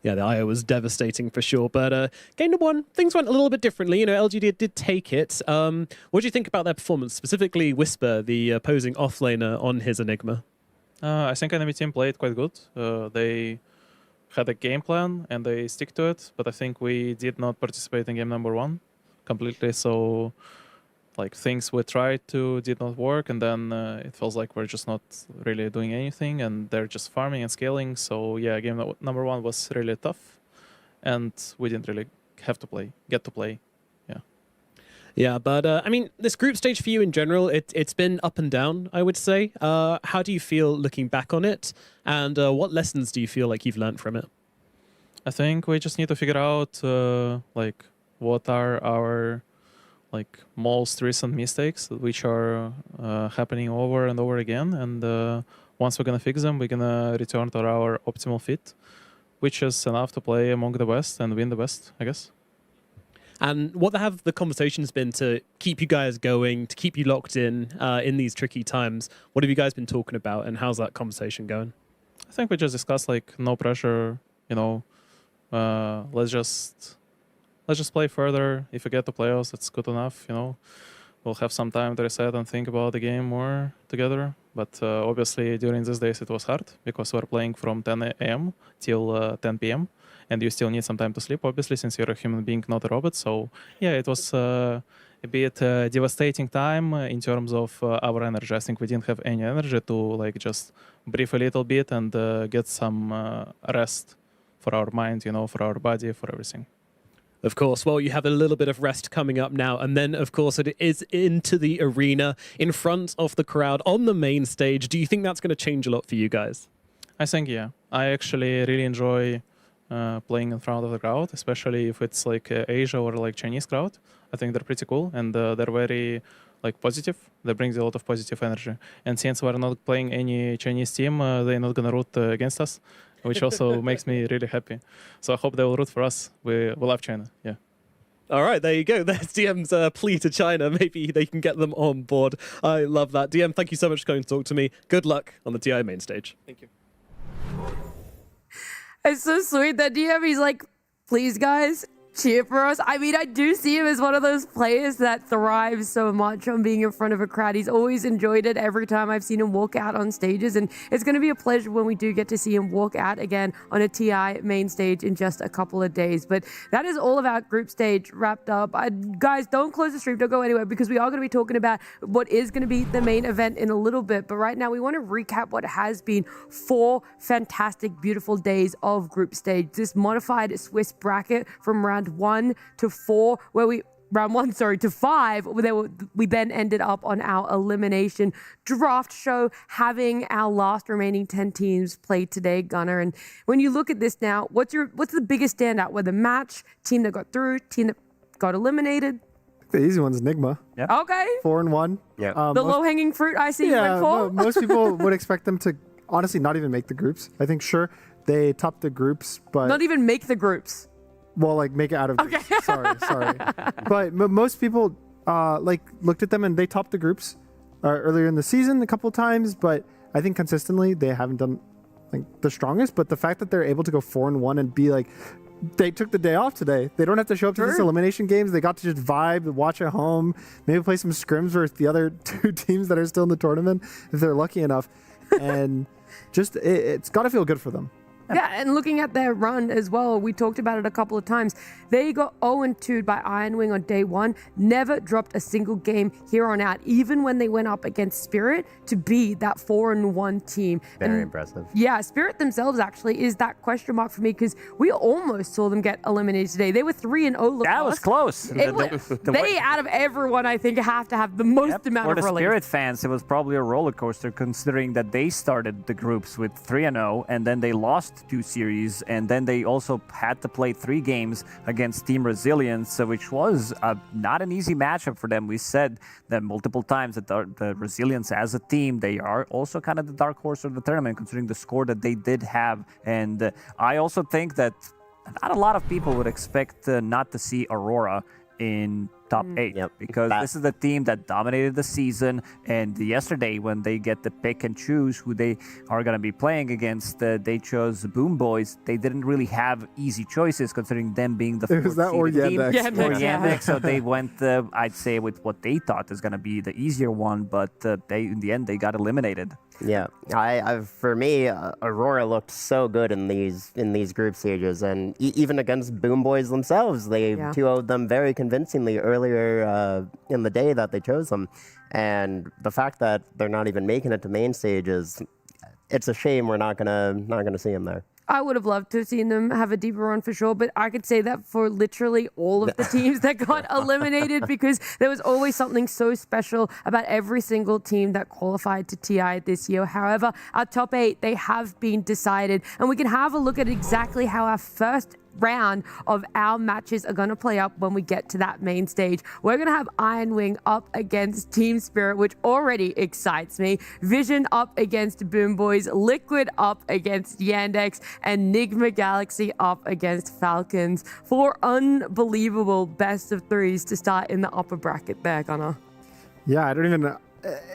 Yeah, the IO was devastating for sure. But game number 1, things went a little bit differently. LGD did take it. What do you think about their performance, specifically Whisper, the opposing offlaner on his Enigma? I think enemy team played quite good. They had a game plan and they stick to it. But I think we did not participate in game number 1 completely. So like things we tried to did not work, and then it feels like we're just not really doing anything, and they're just farming and scaling. So yeah, game number 1 was really tough, and we didn't really get to play. Yeah, but I mean, this group stage for you in general, it's been up and down, I would say. How do you feel looking back on it, and what lessons do you feel like you've learned from it? I think we just need to figure out like what are our most recent mistakes which are happening over and over again, and once we're gonna fix them, we're gonna return to our optimal fit, which is enough to play among the best and win the best, I guess. And what have the conversations been to keep you guys going, to keep you locked in these tricky times? What have you guys been talking about, and how's that conversation going? I think we just discussed no pressure, let's just play further. If we get to playoffs, that's good enough, We'll have some time to reset and think about the game more together. But obviously during these days it was hard because we're playing from 10 a.m. till 10 p.m. and you still need some time to sleep, obviously, since you're a human being, not a robot. So yeah, it was a bit devastating time in terms of our energy. I think we didn't have any energy to just breathe a little bit and get some rest for our mind, for our body, for everything. Of course. Well, you have a little bit of rest coming up now. And then, of course, it is into the arena in front of the crowd on the main stage. Do you think that's going to change a lot for you guys? I think, yeah. I actually really enjoy playing in front of the crowd, especially if it's Asia or Chinese crowd. I think they're pretty cool, and they're very positive. They bring a lot of positive energy. And since we're not playing any Chinese team, they're not going to root against us, which also makes me really happy. So I hope they will root for us. We love China, yeah. All right, there you go. There's DM's plea to China. Maybe they can get them on board. I love that. DM, thank you so much for coming to talk to me. Good luck on the TI main stage. Thank you. It's so sweet that DM, he's like, please, guys, cheer for us. I mean, I do see him as one of those players that thrives so much on being in front of a crowd. He's always enjoyed it every time I've seen him walk out on stages, and it's going to be a pleasure when we do get to see him walk out again on a TI main stage in just a couple of days. But that is all of our group stage wrapped up. Guys, don't close the stream, don't go anywhere, because we are going to be talking about what is going to be the main event in a little bit. But right now, we want to recap what has been 4 fantastic, beautiful days of group stage. This modified Swiss bracket from round 1 to 4, where we to 5, we then ended up on our elimination draft show, having our last remaining 10 teams play today, Gunnar. And when you look at this now, what's the biggest standout? Whether match, team that got through, team that got eliminated? The easy one's Nigma. Yeah. Okay. 4-1. Yeah. The low-hanging fruit I see you went for? Most people would expect them to honestly not even make the groups. I think, sure, they topped the groups, but... Not even make the groups. Well, like, make it out of groups. Okay. Sorry. But most people, looked at them and they topped the groups earlier in the season a couple of times, but I think consistently they haven't done, the strongest. But the fact that they're able to go 4-1 and be like... They took the day off today. They don't have to show up to these elimination games. They got to just vibe, watch at home, maybe play some scrims versus the other 2 teams that are still in the tournament, if they're lucky enough. And just, it's got to feel good for them. Yeah, and looking at their run as well, we talked about it a couple of times. They got 0-2'd by Iron Wing on day 1, never dropped a single game here on out, even when they went up against Spirit to be that 4-1 team. Very impressive. Yeah, Spirit themselves actually is that question mark for me, because we almost saw them get eliminated today. They were 3-0. That was close. They, out of everyone, I think, have to have the most amount of relief. For the Spirit fans, it was probably a roller coaster, considering that they started the groups with 3-0, and then they lost 2 series, and then they also had to play 3 games against Team Resilience, which was not an easy matchup for them. We said that multiple times that the Resilience as a team, they are also kind of the dark horse of the tournament, considering the score that they did have. And I also think that not a lot of people would expect not to see Aurora in top 8, because this is the team that dominated the season, and yesterday when they get to pick and choose who they are going to be playing against, they chose Boom Boys. They didn't really have easy choices, considering them being the 4th or seeded Yandex. team. Or Yandex, so they went, I'd say, with what they thought is going to be the easier one, but in the end, they got eliminated. Yeah, for me, Aurora looked so good in these group stages, and even against Boom Boys themselves, they 2-0'd them very convincingly earlier in the day that they chose them. And the fact that they're not even making it to main stages, it's a shame we're not gonna see them there. I would have loved to have seen them have a deeper run for sure, but I could say that for literally all of the teams that got eliminated, because there was always something so special about every single team that qualified to TI this year. However, our top 8, they have been decided, and we can have a look at exactly how our first round of our matches are going to play up when we get to that main stage. We're going to have Iron Wing up against Team Spirit, which already excites me. Vision up against Boom Boys, Liquid up against Yandex, and Nigma Galaxy up against Falcons. 4 unbelievable best of 3s to start in the upper bracket there, Gunnar. Yeah, I don't even know.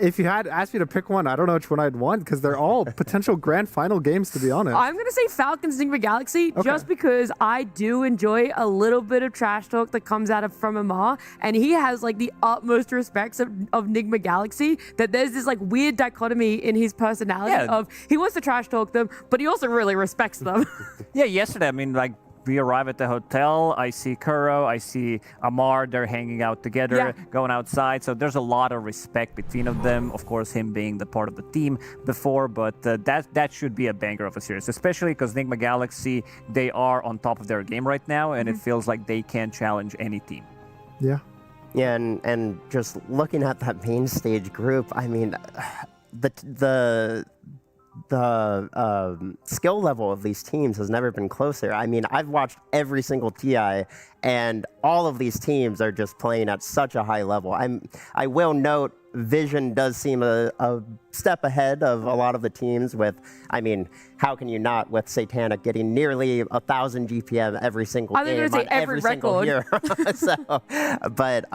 If you had asked me to pick one, I don't know which one I'd want, because they're all potential grand final games, to be honest. I'm going to say Falcons Nigma Galaxy, just because I do enjoy a little bit of trash talk that comes out from Amar, and he has the utmost respects of Nigma Galaxy, that there's this weird dichotomy in his personality of he wants to trash talk them, but he also really respects them. Yeah, yesterday, we arrive at the hotel, I see Kuro, I see Amar, they're hanging out together, going outside. So there's a lot of respect between them. Of course, him being the part of the team before, but that should be a banger of a series, especially because Nigma Galaxy, they are on top of their game right now, and it feels like they can challenge any team. Yeah. Yeah, and just looking at that main stage group, I mean, the skill level of these teams has never been closer. I mean, I've watched every single TI, and all of these teams are just playing at such a high level. I will note Vision does seem a step ahead of a lot of the teams with, I mean, how can you not with Satanic getting nearly 1,000 GPM every single I think game it's like on every single record. hero. But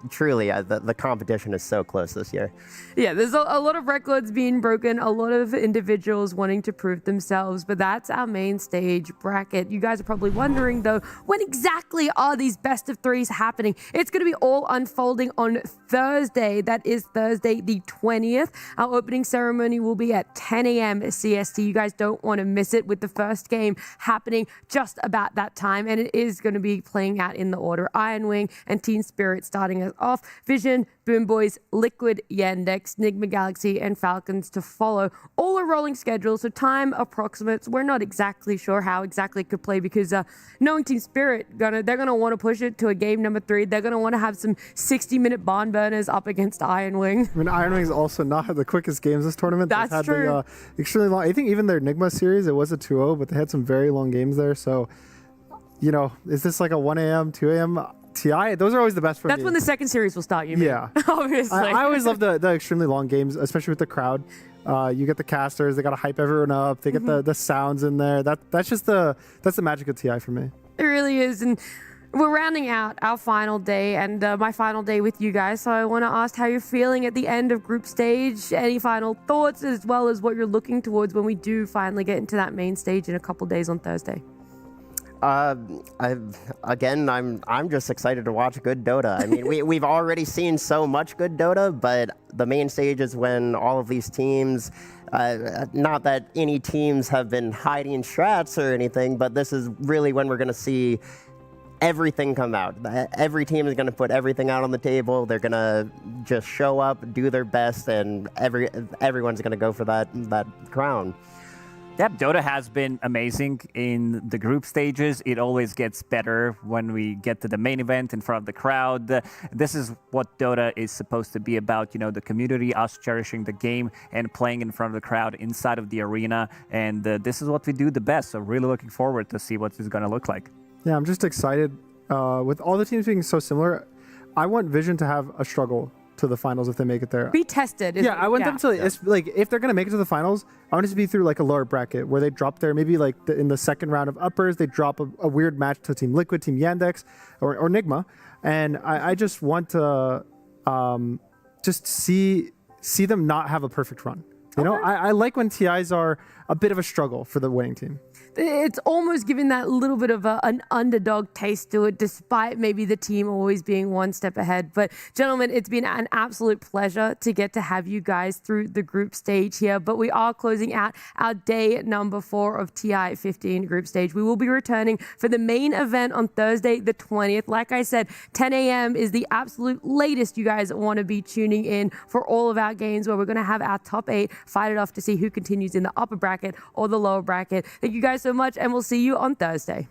truly, the competition is so close this year. Yeah, there's a lot of records being broken, a lot of individuals wanting to prove themselves, but that's our main stage bracket. You guys are probably wondering, though, when exactly are these best of threes happening? It's going to be all unfolding on Thursday. That is Thursday the 20th. Our opening ceremony will be at 10 a.m. CST. You guys don't want to miss it, with the first game happening just about that time, and it is going to be playing out in the order Iron Wing and Team Spirit starting us off. Vision, Boom Boys, Liquid, Yandex, Nigma Galaxy, and Falcons to follow. All a rolling schedule, so time approximates. We're not exactly sure how exactly it could play because knowing Team Spirit, they're gonna want to push it to a game number 3. They're gonna want to have some 60-minute barn burners up against Iron Wing. I mean, Iron Wing's also not had the quickest games this tournament. That's They've had true. The, extremely long. I think even their Nigma series, it was a 2-0, but they had some very long games there. So, you know, is this like a 1 a.m., 2 a.m. TI? Those are always the best for me. That's when the second series will start, you mean? Yeah. Obviously. I always love the extremely long games, especially with the crowd. You get the casters, they got to hype everyone up. They get the sounds in there. That's the magic of TI for me. It really is. And we're rounding out our final day and my final day with you guys. So I want to ask how you're feeling at the end of group stage. Any final thoughts, as well as what you're looking towards when we do finally get into that main stage in a couple days on Thursday? I'm just excited to watch good Dota. I mean, we've already seen so much good Dota, but the main stage is when all of these teams, not that any teams have been hiding strats or anything, but this is really when we're going to see everything come out. Every team is going to put everything out on the table. They're going to just show up, do their best, and everyone's going to go for that crown. Yep, Dota has been amazing in the group stages. It always gets better when we get to the main event in front of the crowd. This is what Dota is supposed to be about, you know, the community, us cherishing the game and playing in front of the crowd inside of the arena. And this is what we do the best. So really looking forward to see what it's going to look like. Yeah, I'm just excited. With all the teams being so similar, I want Vision to have a struggle to the finals if they make it there. Be tested. Yeah, I want them to, it's like, if they're going to make it to the finals, I want it to be through like a lower bracket where they drop there, maybe like in the second round of uppers, they drop a weird match to Team Liquid, Team Yandex, or Nigma. And I just want to just see them not have a perfect run. You know, I like when TIs are a bit of a struggle for the winning team. It's almost giving that little bit of an underdog taste to it, despite maybe the team always being one step ahead. But gentlemen, it's been an absolute pleasure to get to have you guys through the group stage here. But we are closing out our day number 4 of TI 15 group stage. We will be returning for the main event on Thursday, the 20th. Like I said, 10 a.m. is the absolute latest you guys want to be tuning in for all of our games, where we're going to have our top 8 fight it off to see who continues in the upper bracket or the lower bracket. Thank you guys so much, and we'll see you on Thursday.